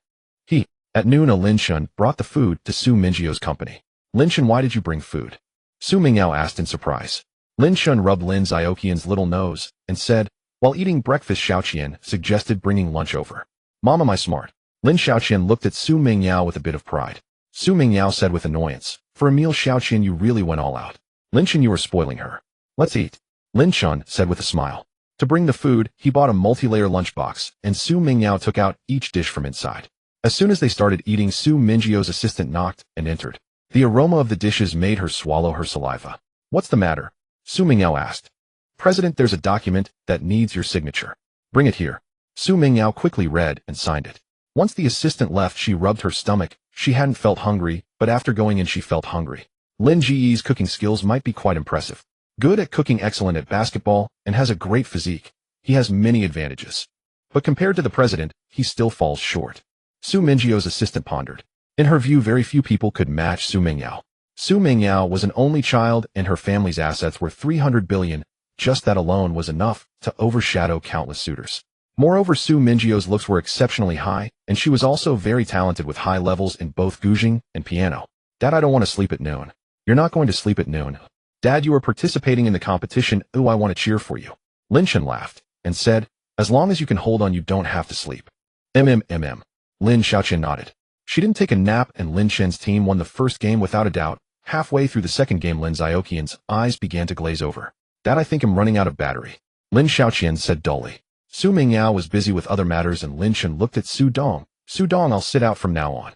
At noon, Lin Shen brought the food to Su Mingyio's company. Lin Shen, why did you bring food? Su Mingyao asked in surprise. Lin Shen rubbed Lin Xiaoqian's little nose and said, while eating breakfast, Xiaoqian suggested bringing lunch over. Mom, am I smart? Lin Xiaoqian looked at Su Mingyao with a bit of pride. Su Mingyao said with annoyance, for a meal, Xiaoqian, you really went all out. Lin Shen, you are spoiling her. Let's eat. Lin Shen said with a smile. To bring the food, he bought a multi-layer lunchbox, and Su Mingyao took out each dish from inside. As soon as they started eating, Su Mingyu's assistant knocked and entered. The aroma of the dishes made her swallow her saliva. "What's the matter?" Su Mingyao asked. "President, there's a document that needs your signature." "Bring it here." Su Mingyao quickly read and signed it. Once the assistant left, she rubbed her stomach. She hadn't felt hungry, but after going in she felt hungry. Lin Ji's cooking skills might be quite impressive. Good at cooking, excellent at basketball, and has a great physique. He has many advantages. But compared to the president, he still falls short. Su Mingyu's assistant pondered. In her view, very few people could match Su Mingyao. Su Mingyao was an only child, and her family's assets were 300 billion. Just that alone was enough to overshadow countless suitors. Moreover, Su Mingyu's looks were exceptionally high, and she was also very talented with high levels in both guzheng and piano. "Dad, I don't want to sleep at noon." "You're not going to sleep at noon." "Dad, you are participating in the competition. Ooh, I want to cheer for you." Lin Chen laughed and said, "As long as you can hold on, you don't have to sleep." Lin Xiaoqian nodded. She didn't take a nap, and Lin Chen's team won the first game without a doubt. Halfway through the second game, Lin Xiaoqian's eyes began to glaze over. "Dad, I think I'm running out of battery," Lin Xiaoqian said dully. Su Mingyao was busy with other matters, and Lin Chen looked at Su Dong. "Su Dong, I'll sit out from now on."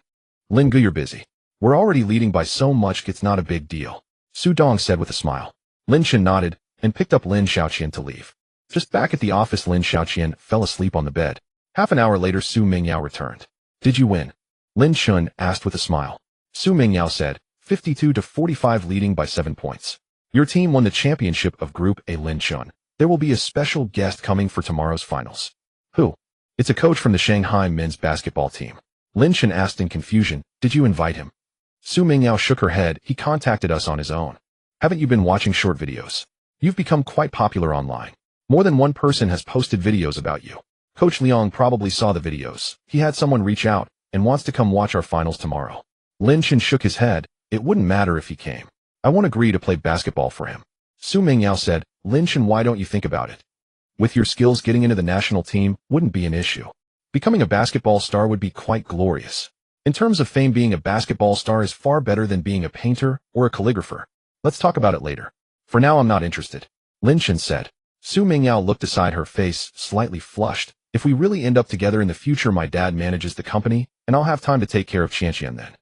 "Lin Gu, you're busy. We're already leading by so much, it's not a big deal," Su Dong said with a smile. Lin Chen nodded and picked up Lin Xiaoqian to leave. Just back at the office, Lin Xiaoqian fell asleep on the bed. Half an hour later, Su Mingyao returned. "Did you win?" Lin Chen asked with a smile. Su Mingyao said, 52-45, leading by 7 points. "Your team won the championship of Group A." Lin Chen. "There will be a special guest coming for tomorrow's finals." "Who?" "It's a coach from the Shanghai men's basketball team." Lin Chen asked in confusion. "Did you invite him?" Su Mingyao shook her head. "He contacted us on his own." "Haven't you been watching short videos? You've become quite popular online. More than one person has posted videos about you. Coach Liang probably saw the videos. He had someone reach out and wants to come watch our finals tomorrow." Lin Chen shook his head. "It wouldn't matter if he came. I won't agree to play basketball for him." Su Mingyao said, "Lin Chen, why don't you think about it? With your skills, getting into the national team wouldn't be an issue. Becoming a basketball star would be quite glorious. In terms of fame, being a basketball star is far better than being a painter or a calligrapher. Let's talk about it later. For now, I'm not interested," Lin Chen said. Su Mingyao looked aside, her face slightly flushed. "If we really end up together in the future, my dad manages the company, and I'll have time to take care of Qianqian then.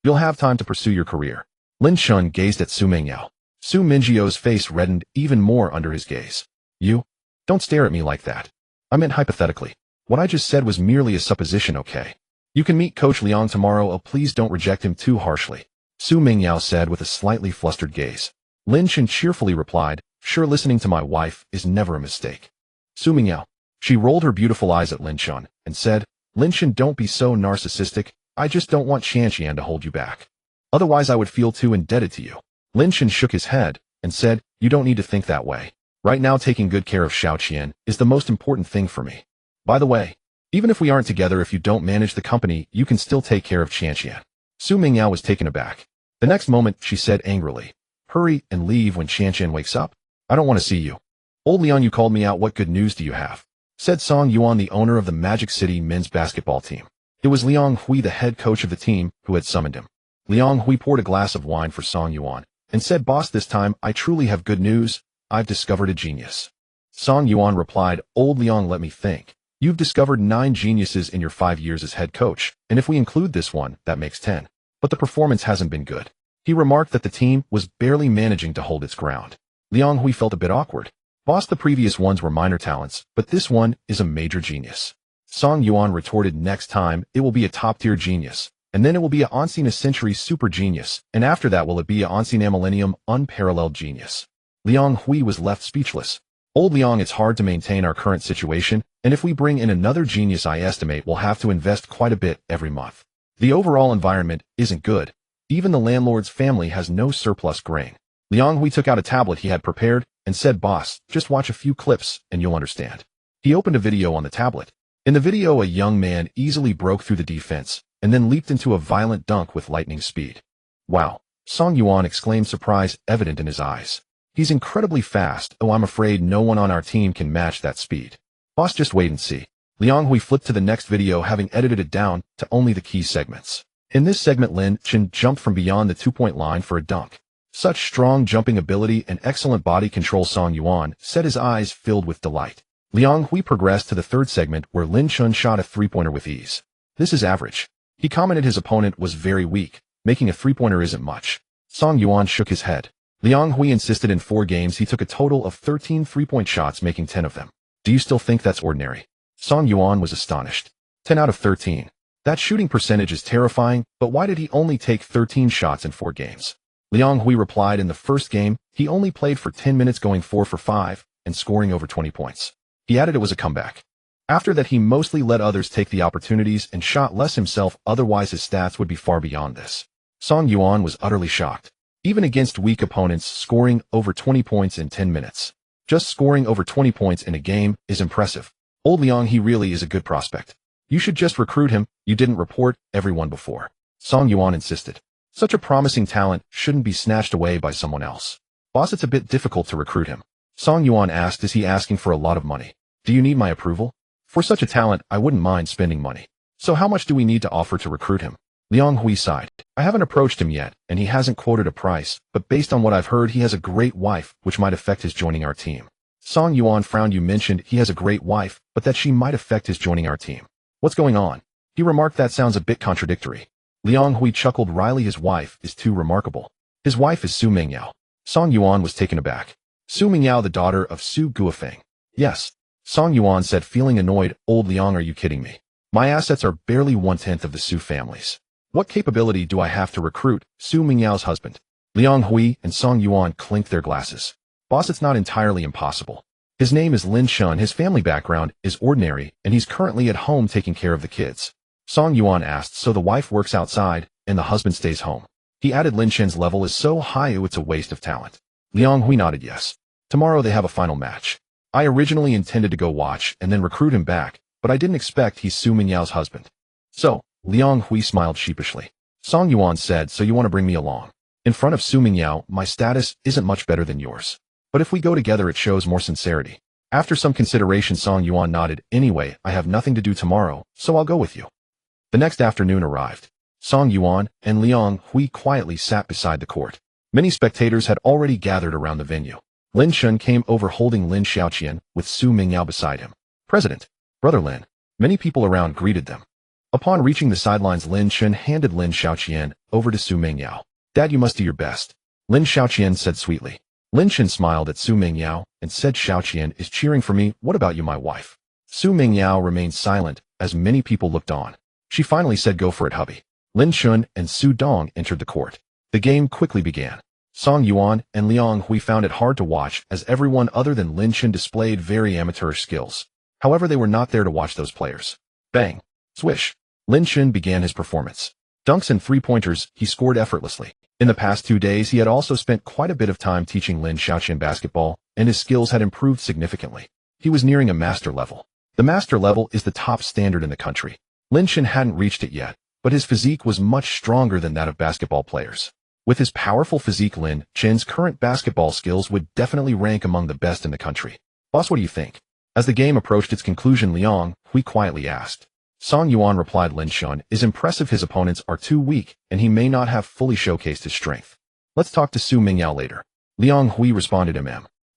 You'll have time to pursue your career." Lin Chen gazed at Su Mingyao. Su Mingyu's face reddened even more under his gaze. "You? Don't stare at me like that. I meant hypothetically. What I just said was merely a supposition, okay? You can meet Coach Liang tomorrow. Oh, please don't reject him too harshly," Su Mingyao said with a slightly flustered gaze. Lin Chen cheerfully replied, "Sure, listening to my wife is never a mistake." Su Mingyao. She rolled her beautiful eyes at Lin Chen and said, "Lin Chen, don't be so narcissistic. I just don't want Qianqian to hold you back. Otherwise, I would feel too indebted to you." Lin Chen shook his head and said, "You don't need to think that way. Right now, taking good care of Xiaoqian is the most important thing for me. By the way, even if we aren't together, if you don't manage the company, you can still take care of Qianqian." Su Mingyao was taken aback. The next moment, she said angrily, "Hurry and leave when Qianqian wakes up. I don't want to see you." "Old Liang, you called me out. What good news do you have?" said Song Yuan, the owner of the Magic City men's basketball team. It was Liang Hui, the head coach of the team, who had summoned him. Liang Hui poured a glass of wine for Song Yuan and said, "Boss, this time I truly have good news. I've discovered a genius." Song Yuan replied, "Old Liang, let me think. You've discovered 9 geniuses in your 5 years as head coach, and if we include this one, that makes 10. But the performance hasn't been good." He remarked that the team was barely managing to hold its ground. Liang Hui felt a bit awkward. "Boss, the previous ones were minor talents, but this one is a major genius." Song Yuan retorted, "Next time, it will be a top-tier genius, and then it will be a Ancient Century super genius, and after that will it be a Ancient Millennium unparalleled genius." Liang Hui was left speechless. "Old Liang, it's hard to maintain our current situation, and if we bring in another genius, I estimate we'll have to invest quite a bit every month. The overall environment isn't good. Even the landlord's family has no surplus grain." Liang Hui took out a tablet he had prepared and said, "Boss, just watch a few clips and you'll understand." He opened a video on the tablet. In the video, a young man easily broke through the defense and then leaped into a violent dunk with lightning speed. "Wow," Song Yuan exclaimed, surprise evident in his eyes. "He's incredibly fast. Oh, I'm afraid no one on our team can match that speed." "Boss, just wait and see." Liang Hui flipped to the next video, having edited it down to only the key segments. In this segment, Lin Chen jumped from beyond the 2-point line for a dunk. Such strong jumping ability and excellent body control, Song Yuan said, his eyes filled with delight. Liang Hui progressed to the third segment where Lin Chun shot a three-pointer with ease. This is average. He commented his opponent was very weak, making a three-pointer isn't much. Song Yuan shook his head. Liang Hui insisted in 4 games he took a total of 13 three-point shots, making 10 of them. Do you still think that's ordinary? Song Yuan was astonished. 10 out of 13. That shooting percentage is terrifying, but why did he only take 13 shots in 4 games? Liang Hui replied in the first game, he only played for 10 minutes going 4 for 5 and scoring over 20 points. He added it was a comeback. After that he mostly let others take the opportunities and shot less himself, otherwise his stats would be far beyond this. Song Yuan was utterly shocked. Even against weak opponents, scoring over 20 points in 10 minutes. Just scoring over 20 points in a game is impressive. Old Liang, he really is a good prospect. You should just recruit him. You didn't report everyone before. Song Yuan insisted. Such a promising talent shouldn't be snatched away by someone else. Boss, it's a bit difficult to recruit him. Song Yuan asked, is he asking for a lot of money? Do you need my approval? For such a talent, I wouldn't mind spending money. So how much do we need to offer to recruit him? Liang Hui sighed. I haven't approached him yet, and he hasn't quoted a price, but based on what I've heard, he has a great wife, which might affect his joining our team. Song Yuan frowned. You mentioned he has a great wife, but that she might affect his joining our team. What's going on? He remarked. That sounds a bit contradictory. Liang Hui chuckled wryly. His wife is too remarkable. His wife is Su Mingyao. Song Yuan was taken aback. Su Mingyao, the daughter of Su Guofeng. Yes. Song Yuan said, feeling annoyed. Old Liang, are you kidding me? My assets are barely 1/10 of the Su family's. What capability do I have to recruit Su Mingyao's husband? Liang Hui and Song Yuan clinked their glasses. Boss, it's not entirely impossible. His name is Lin Chun, his family background is ordinary, and he's currently at home taking care of the kids. Song Yuan asked, so the wife works outside, and the husband stays home. He added, Lin Chun's level is so high it's a waste of talent. Liang Hui nodded yes. Tomorrow they have a final match. I originally intended to go watch and then recruit him back, but I didn't expect he's Su Mingyao's husband. So, Liang Hui smiled sheepishly. Song Yuan said, so you want to bring me along? In front of Su Mingyao, my status isn't much better than yours. But if we go together, it shows more sincerity. After some consideration, Song Yuan nodded. Anyway, I have nothing to do tomorrow, so I'll go with you. The next afternoon arrived. Song Yuan and Liang Hui quietly sat beside the court. Many spectators had already gathered around the venue. Lin Chun came over holding Lin Xiaoqian, with Su Mingyao beside him. President, Brother Lin. Many people around greeted them. Upon reaching the sidelines, Lin Chun handed Lin Xiaoqian over to Su Mingyao. Dad, you must do your best. Lin Xiaoqian said sweetly. Lin Chun smiled at Su Mingyao and said, Xiaoqian is cheering for me. What about you, my wife? Su Mingyao remained silent as many people looked on. She finally said, go for it, hubby. Lin Chun and Su Dong entered the court. The game quickly began. Song Yuan and Liang Hui found it hard to watch as everyone other than Lin Chun displayed very amateurish skills. However, they were not there to watch those players. Bang! Swish! Lin Chun began his performance. Dunks and three-pointers, he scored effortlessly. In the past 2 days, he had also spent quite a bit of time teaching Lin Xiaoqian basketball, and his skills had improved significantly. He was nearing a master level. The master level is the top standard in the country. Lin Chun hadn't reached it yet, but his physique was much stronger than that of basketball players. With his powerful physique, Lin Chun's current basketball skills would definitely rank among the best in the country. Boss, what do you think? As the game approached its conclusion, Liang Hui quietly asked. Song Yuan replied, Lin Chun is impressive. His opponents are too weak, and he may not have fully showcased his strength. Let's talk to Su Mingyao later. Liang Hui responded,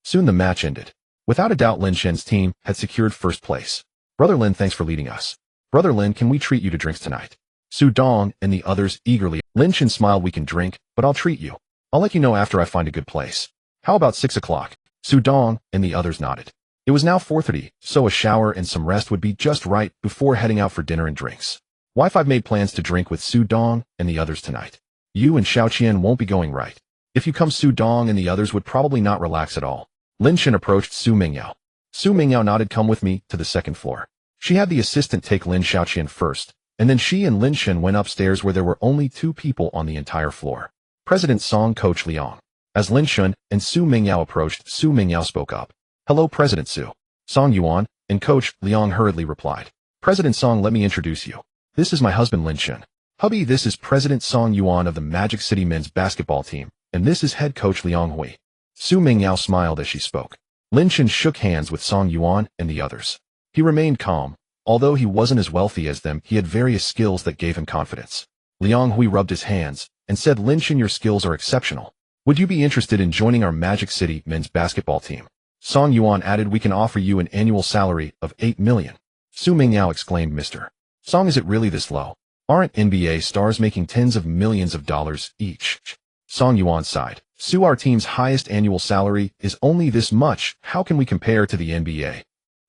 Soon the match ended. Without a doubt, Lin Chun's team had secured first place. Brother Lin, thanks for leading us. Brother Lin, can we treat you to drinks tonight? Su Dong and the others eagerly. Lin Chun smiled, we can drink, but I'll treat you. I'll let you know after I find a good place. How about 6 o'clock? Su Dong and the others nodded. It was now 4:30, so a shower and some rest would be just right before heading out for dinner and drinks. Wife, I've made plans to drink with Su Dong and the others tonight. You and Xiaoqian won't be going, right? If you come, Su Dong and the others would probably not relax at all. Lin Chun approached Su Mingyao. Su Mingyao nodded, come with me to the second floor. She had the assistant take Lin Xiaoqian first, and then she and Lin Chun went upstairs where there were only 2 people on the entire floor. President Song, Coach Liang. As Lin Chun and Su Mingyao approached, Su Mingyao spoke up. Hello, President Su. Song Yuan and Coach Liang hurriedly replied. President Song, let me introduce you. This is my husband, Lin Chun. Hubby, this is President Song Yuan of the Magic City men's basketball team, and this is head coach Liang Hui. Su Mingyao smiled as she spoke. Lin Chun shook hands with Song Yuan and the others. He remained calm. Although he wasn't as wealthy as them, he had various skills that gave him confidence. Liang Hui rubbed his hands and said, Lin Chun, your skills are exceptional. Would you be interested in joining our Magic City men's basketball team? Song Yuan added, we can offer you an annual salary of 8 million. Su Mingyao exclaimed, Mr. Song, is it really this low? Aren't NBA stars making tens of millions of dollars each? Song Yuan sighed. Su, our team's highest annual salary is only this much. How can we compare to the NBA?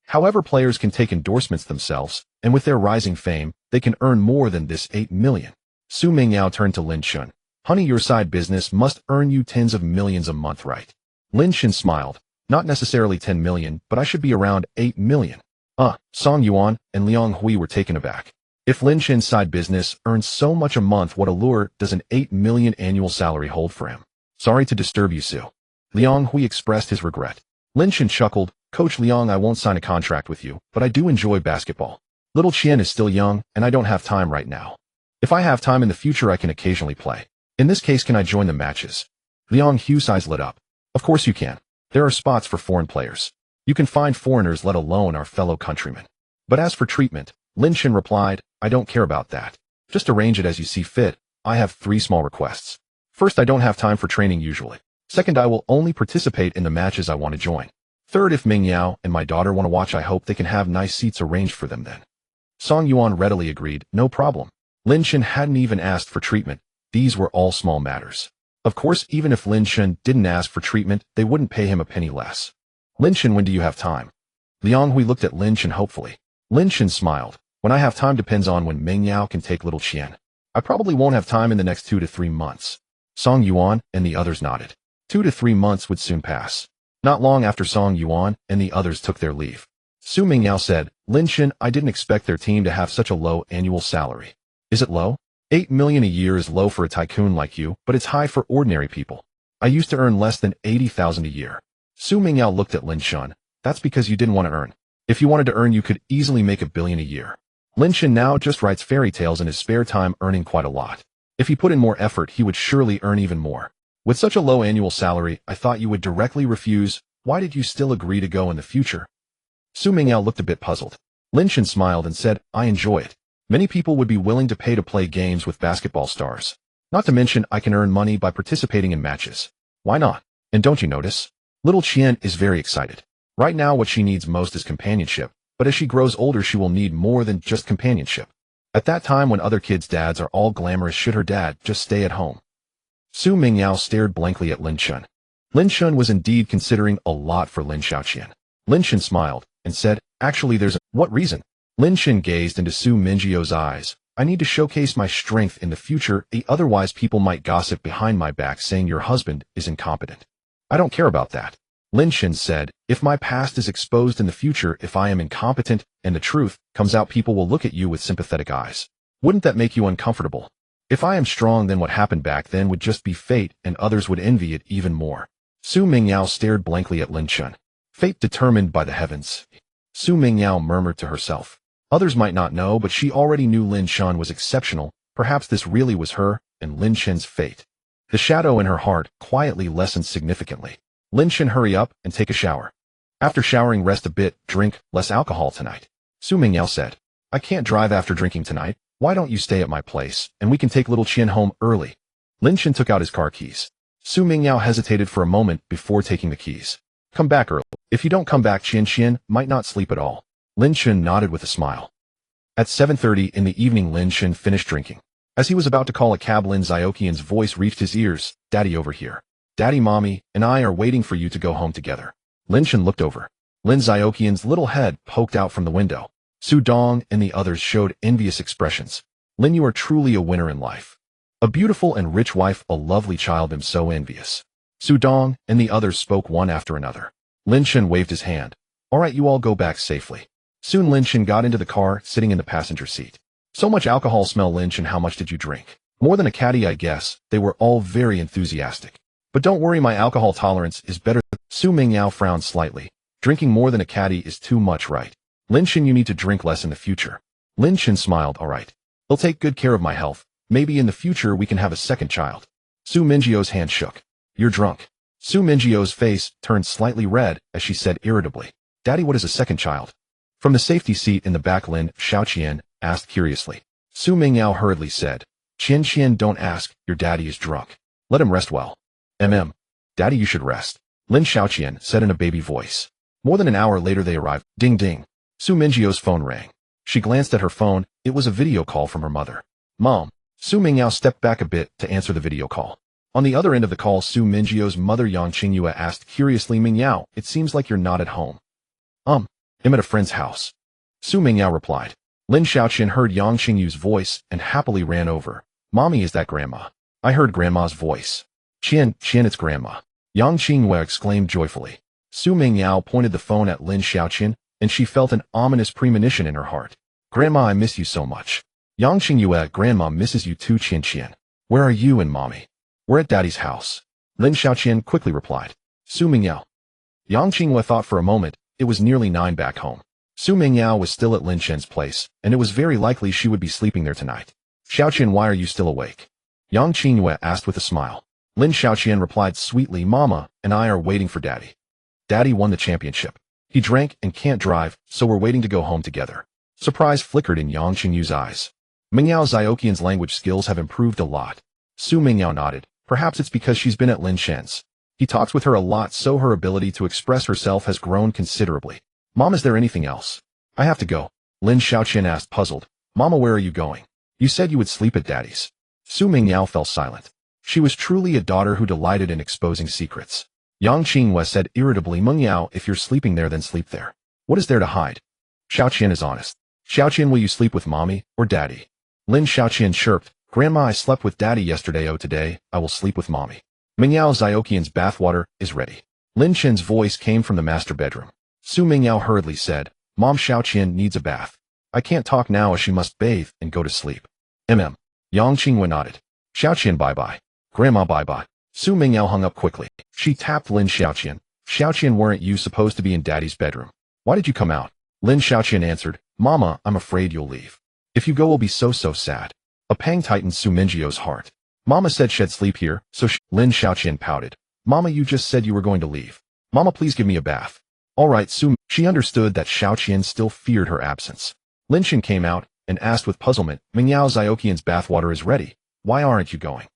However, players can take endorsements themselves, and with their rising fame, they can earn more than this 8 million. Su Mingyao turned to Lin Shun. Honey, your side business must earn you tens of millions a month, right? Lin Shun smiled. Not necessarily 10 million, but I should be around 8 million. Song Yuan and Liang Hui were taken aback. If Lin Shin's side business earns so much a month, what allure does an 8 million annual salary hold for him? Sorry to disturb you, Su. Liang Hui expressed his regret. Lin Shin chuckled. Coach Liang, I won't sign a contract with you, but I do enjoy basketball. Little Qian is still young, and I don't have time right now. If I have time in the future, I can occasionally play. In this case, can I join the matches? Liang Hui's eyes lit up. Of course you can. There are spots for foreign players. You can find foreigners, let alone our fellow countrymen. But as for treatment, Lin Shin replied, I don't care about that. Just arrange it as you see fit. I have 3 small requests. First, I don't have time for training usually. Second, I will only participate in the matches I want to join. Third, if Mingyao and my daughter want to watch, I hope they can have nice seats arranged for them then. Song Yuan readily agreed, no problem. Lin Shin hadn't even asked for treatment. These were all small matters. Of course, even if Lin Shin didn't ask for treatment, they wouldn't pay him a penny less. Lin Shin, when do you have time? Liang Hui looked at Lin Shin hopefully. Lin Shin smiled. When I have time depends on when Mingyao can take little Qian. I probably won't have time in the next 2 to 3 months. Song Yuan and the others nodded. 2 to 3 months would soon pass. Not long after Song Yuan and the others took their leave, Su Mingyao said, Lin Shin, I didn't expect their team to have such a low annual salary. Is it low? 8 million a year is low for a tycoon like you, but it's high for ordinary people. I used to earn less than 80,000 a year. Su Mingyao looked at Lin Shin. That's because you didn't want to earn. If you wanted to earn, you could easily make $1 billion a year. Lin Shin now just writes fairy tales in his spare time, earning quite a lot. If he put in more effort, he would surely earn even more. With such a low annual salary, I thought you would directly refuse. Why did you still agree to go in the future? Su Mingyao looked a bit puzzled. Lin Shin smiled and said, I enjoy it. Many people would be willing to pay to play games with basketball stars. Not to mention, I can earn money by participating in matches. Why not? And don't you notice? Little Qian is very excited. Right now, what she needs most is companionship, but as she grows older, she will need more than just companionship. At that time, when other kids' dads are all glamorous, should her dad just stay at home? Su Mingyao stared blankly at Lin Shin. Lin Shin was indeed considering a lot for Lin Xiaoqian. Lin Shin smiled and said, actually, what reason? Lin Shin gazed into Su Mingyio's eyes. I need to showcase my strength in the future, otherwise people might gossip behind my back saying your husband is incompetent. I don't care about that. Lin Shin said, if my past is exposed in the future, if I am incompetent and the truth comes out, people will look at you with sympathetic eyes. Wouldn't that make you uncomfortable? If I am strong, then what happened back then would just be fate and others would envy it even more. Su Mingyao stared blankly at Lin Shin. Fate determined by the heavens. Su Mingyao murmured to herself. Others might not know, but she already knew Lin Shin was exceptional. Perhaps this really was her and Lin Shin's fate. The shadow in her heart quietly lessened significantly. Lin Shin, hurry up and take a shower. After showering, rest a bit, drink less alcohol tonight. Su Mingyao said, I can't drive after drinking tonight. Why don't you stay at my place, and we can take little Qian home early? Lin Shin took out his car keys. Su Mingyao hesitated for a moment before taking the keys. Come back early. If you don't come back, Qian might not sleep at all. Lin Shin nodded with a smile. At 7:30 in the evening, Lin Shin finished drinking. As he was about to call a cab, Lin Xiaoqian's voice reached his ears. Daddy, over here. Daddy, Mommy, and I are waiting for you to go home together. Lin Shin looked over. Lin Xiaoqian's little head poked out from the window. Su Dong and the others showed envious expressions. Lin, you are truly a winner in life. A beautiful and rich wife, a lovely child, I'm so envious. Su Dong and the others spoke one after another. Lin Shin waved his hand. All right, you all go back safely. Soon Lin Shin got into the car, sitting in the passenger seat. So much alcohol smell, Lin Shin, how much did you drink? More than a caddy, I guess. They were all very enthusiastic. But don't worry, my alcohol tolerance is better. Su Mingyao frowned slightly. Drinking more than a caddy is too much, right? Lin Shin, you need to drink less in the future. Lin Shin smiled. All right. They'll take good care of my health. Maybe in the future we can have a second child. Su Mingyio's hand shook. You're drunk. Su Mingyio's face turned slightly red as she said irritably, Daddy, what is a second child? From the safety seat in the back, Lin Xiaoqian asked curiously. Su Mingyao hurriedly said, Qian, don't ask. Your daddy is drunk. Let him rest well. Daddy, you should rest. Lin Xiaoqian said in a baby voice. More than an hour later they arrived. Ding ding. Su Mingyu's phone rang. She glanced at her phone. It was a video call from her mother. Mom. Su Mingyao stepped back a bit to answer the video call. On the other end of the call, Su Mingyu's mother Yang Qingyue asked curiously, Mingyao, it seems like you're not at home. I'm at a friend's house. Su Mingyao replied. Lin Xiaoqian heard Yang Qingyu's voice and happily ran over. Mommy, is that Grandma? I heard Grandma's voice. Qian, it's Grandma. Yang Qingyue exclaimed joyfully. Su Mingyao pointed the phone at Lin Xiaoqian, and she felt an ominous premonition in her heart. Grandma, I miss you so much. Yang Qingyue, Grandma misses you too. Qian. Where are you and Mommy? We're at Daddy's house. Lin Xiaoqian quickly replied. Su Mingyao. Yang Qingyue thought for a moment. It was nearly 9 back home. Su Mingyao was still at Lin Shen's place, and it was very likely she would be sleeping there tonight. Xiaoqian, why are you still awake? Yang Qingyue asked with a smile. Lin Xiaoqian replied sweetly, Mama and I are waiting for Daddy. Daddy won the championship. He drank and can't drive, so we're waiting to go home together. Surprise flickered in Yang Qingyu's eyes. Mingyao Xiaoqian's language skills have improved a lot. Su Mingyao nodded. Perhaps it's because she's been at Lin Shen's. He talks with her a lot, so her ability to express herself has grown considerably. Mom, is there anything else? I have to go. Lin Xiaoqian asked, puzzled. Mama, where are you going? You said you would sleep at Daddy's. Su Mingyao fell silent. She was truly a daughter who delighted in exposing secrets. Yang Qingyue said irritably, Mingyao, if you're sleeping there, then sleep there. What is there to hide? Xiaoqian is honest. Xiaoqian, will you sleep with Mommy or Daddy? Lin Xiaoqian chirped. Grandma, I slept with Daddy yesterday. Oh, today, I will sleep with Mommy. Mingyao Xiaoqian's bathwater is ready. Lin Shen's voice came from the master bedroom. Su Mingyao hurriedly said, Mom, Xiaoqian needs a bath. I can't talk now as she must bathe and go to sleep. Yang Qingyue nodded. Xiaoqian, bye-bye. Grandma, bye-bye. Su Mingyao hung up quickly. She tapped Lin Xiaoqian. Xiaoqian, weren't you supposed to be in Daddy's bedroom? Why did you come out? Lin Xiaoqian answered, Mama, I'm afraid you'll leave. If you go, we'll be so sad. A pang tightened Su Mingyu's heart. Mama said she'd sleep here, so Lin Xiaoqian pouted. Mama, you just said you were going to leave. Mama, please give me a bath. All right, She understood that Xiaoqian still feared her absence. Lin Shen came out and asked with puzzlement, Mingyao Xiaoqian's bathwater is ready. Why aren't you going?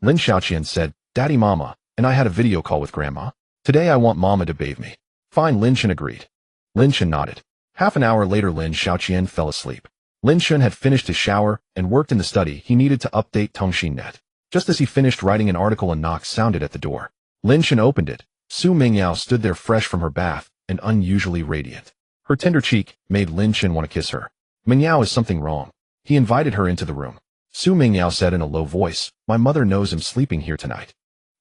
Lin Xiaoqian said, Daddy, Mama, and I had a video call with Grandma. Today I want Mama to bathe me. Fine, Lin Shen agreed. Lin Shen nodded. Half an hour later, Lin Xiaoqian fell asleep. Lin Shen had finished his shower and worked in the study. He needed to update Tongxin.net. Just as he finished writing an article, a knock sounded at the door. Lin Shen opened it. Su Mingyao stood there fresh from her bath and unusually radiant. Her tender cheek made Lin Shen want to kiss her. Mingyao, is something wrong? He invited her into the room. Su Mingyao said in a low voice, My mother knows I'm sleeping here tonight.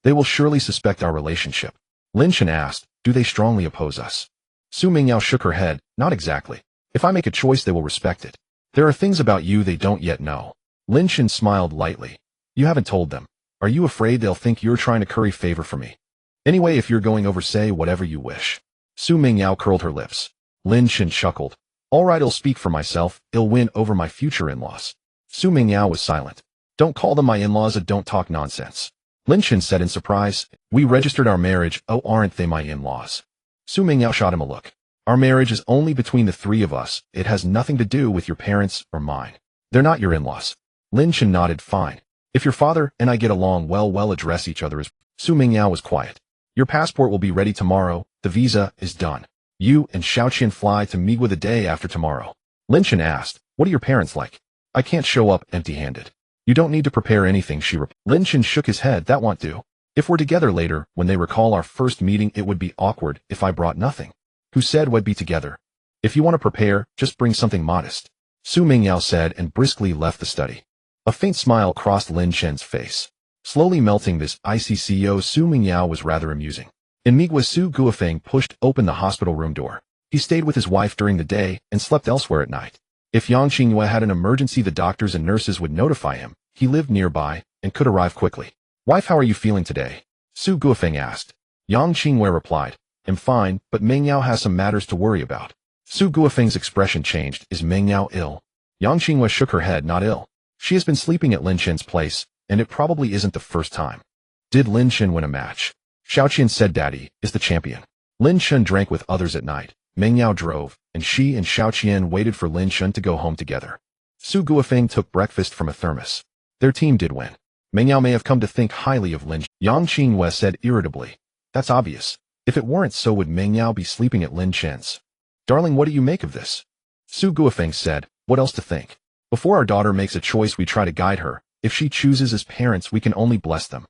They will surely suspect our relationship. Lin Shen asked, Do they strongly oppose us? Su Mingyao shook her head, Not exactly. If I make a choice, they will respect it. There are things about you they don't yet know. Lin Shen smiled lightly. You haven't told them. Are you afraid they'll think you're trying to curry favor for me? Anyway, if you're going over, say whatever you wish. Su Mingyao curled her lips. Lin Shen chuckled. All right, I'll speak for myself. I'll win over my future in-laws. Su Mingyao was silent. Don't call them my in-laws, don't talk nonsense. Lin Shen said in surprise, We registered our marriage. Oh, aren't they my in-laws? Su Mingyao shot him a look. Our marriage is only between the three of us. It has nothing to do with your parents or mine. They're not your in-laws. Lin Shen nodded. Fine. If your father and I get along well, we'll address each other as. Su Mingyao was quiet. Your passport will be ready tomorrow. The visa is done. You and Xiaoqian fly to Migwa the day after tomorrow. Lin Shen asked, What are your parents like? I can't show up empty-handed. You don't need to prepare anything, she replied. Lin Shen shook his head. That won't do. If we're together later, when they recall our first meeting, it would be awkward if I brought nothing. Who said we'd be together? If you want to prepare, just bring something modest. Su Mingyao said and briskly left the study. A faint smile crossed Lin Shen's face. Slowly melting this icy CEO, Su Mingyao was rather amusing. In Migwa, Su Guofeng pushed open the hospital room door. He stayed with his wife during the day and slept elsewhere at night. If Yang Qingyue had an emergency, the doctors and nurses would notify him. He lived nearby and could arrive quickly. Wife, how are you feeling today? Su Guofeng asked. Yang Qingyue replied, I'm fine, but Mingyao has some matters to worry about. Su Guofeng's expression changed. Is Mingyao ill? Yang Qingyue shook her head. Not ill. She has been sleeping at Lin Shen's place, and it probably isn't the first time. Did Lin Shen win a match? Xiaoqian said Daddy is the champion. Lin Shen drank with others at night. Mingyao drove, and she and Xiaoqian waited for Lin Shen to go home together. Su Guofeng took breakfast from a thermos. Their team did win. Mingyao may have come to think highly of Lin Shen. Yang Qingyue said irritably. That's obvious. If it weren't so would Meng Yao be sleeping at Lin Chen's. Darling, what do you make of this? Su Guofeng said, what else to think? Before our daughter makes a choice we try to guide her. If she chooses as parents we can only bless them.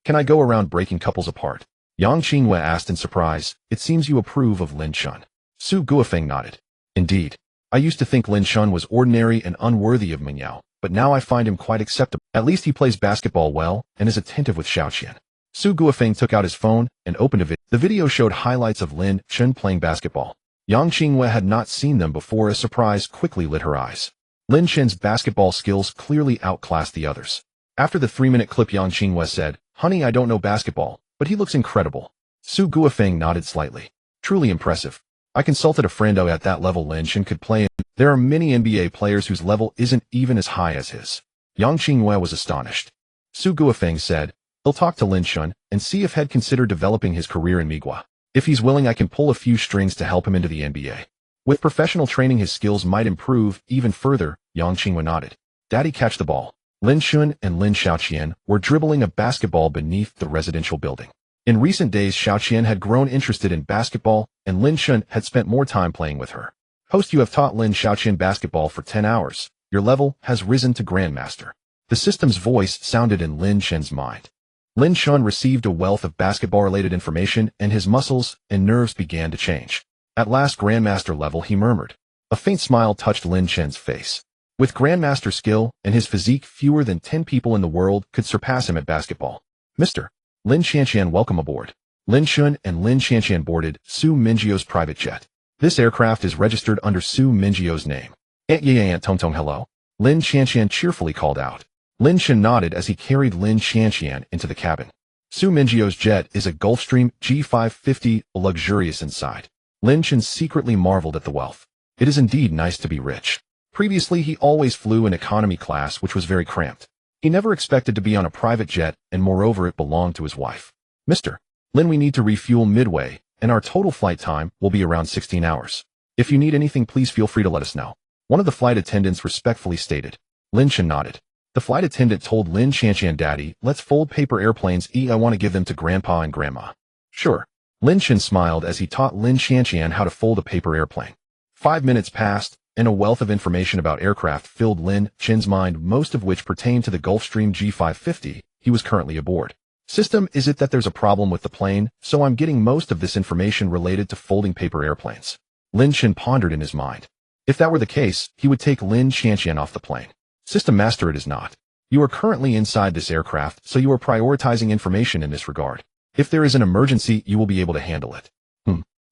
Can I go around breaking couples apart? Yang Qingwei asked in surprise. It seems you approve of Lin Shun. Su Guofeng nodded. Indeed. I used to think Lin Shun was ordinary and unworthy of Meng Yao, but now I find him quite acceptable. At least he plays basketball well and is attentive with Xiaoqian. Su Guofeng took out his phone and opened a video. The video showed highlights of Lin Shun playing basketball. Yang Qingwei had not seen them before. A surprise quickly lit her eyes. Lin Chen's basketball skills clearly outclassed the others. After the 3-minute clip, Yang Qingwei said, honey, I don't know basketball, but he looks incredible. Su Guofeng nodded slightly. Truly impressive. I consulted a friendo at that level Lin Chen could play in. There are many NBA players whose level isn't even as high as his. Yang Qingwei was astonished. Su Guofeng said, he'll talk to Lin Shun and see if he'd consider developing his career in Migua. If he's willing, I can pull a few strings to help him into the NBA. With professional training his skills might improve even further. Yang Qingwei nodded. Daddy, catch the ball. Lin Shun and Lin Xiaoqian were dribbling a basketball beneath the residential building. In recent days Xiaoqian had grown interested in basketball and Lin Shun had spent more time playing with her. Host, you have taught Lin Xiaoqian basketball for 10 hours. Your level has risen to Grandmaster. The system's voice sounded in Lin Shen's mind. Lin Shun received a wealth of basketball-related information and his muscles and nerves began to change. At last Grandmaster level, he murmured. A faint smile touched Lin Shen's face. With Grandmaster skill and his physique, fewer than 10 people in the world could surpass him at basketball. Mr. Lin Xianqian, welcome aboard. Lin Shun and Lin Xianqian boarded Su Mingio's private jet. This aircraft is registered under Su Mingio's name. Aunt Ye Aunt Tong Tong, hello. Lin Xianqian cheerfully called out. Lin Shen nodded as he carried Lin Xianqian into the cabin. Su Mingio's jet is a Gulfstream G550, luxurious inside. Lin Shen secretly marveled at the wealth. It is indeed nice to be rich. Previously he always flew in economy class, which was very cramped. He never expected to be on a private jet, and moreover it belonged to his wife. Mr. Lin, we need to refuel midway, and our total flight time will be around 16 hours. If you need anything, please feel free to let us know. One of the flight attendants respectfully stated. Lin Shen nodded. The flight attendant told Lin Xianqian, Daddy, let's fold paper airplanes. I want to give them to Grandpa and Grandma. Sure. Lin Shen smiled as he taught Lin Xianqian how to fold a paper airplane. 5 minutes passed, and a wealth of information about aircraft filled Lin Shen's mind, most of which pertained to the Gulfstream G550 he was currently aboard. System, is it that there's a problem with the plane, so I'm getting most of this information related to folding paper airplanes? Lin Shen pondered in his mind. If that were the case, he would take Lin Xianqian off the plane. System Master, it is not. You are currently inside this aircraft, so you are prioritizing information in this regard. If there is an emergency, you will be able to handle it.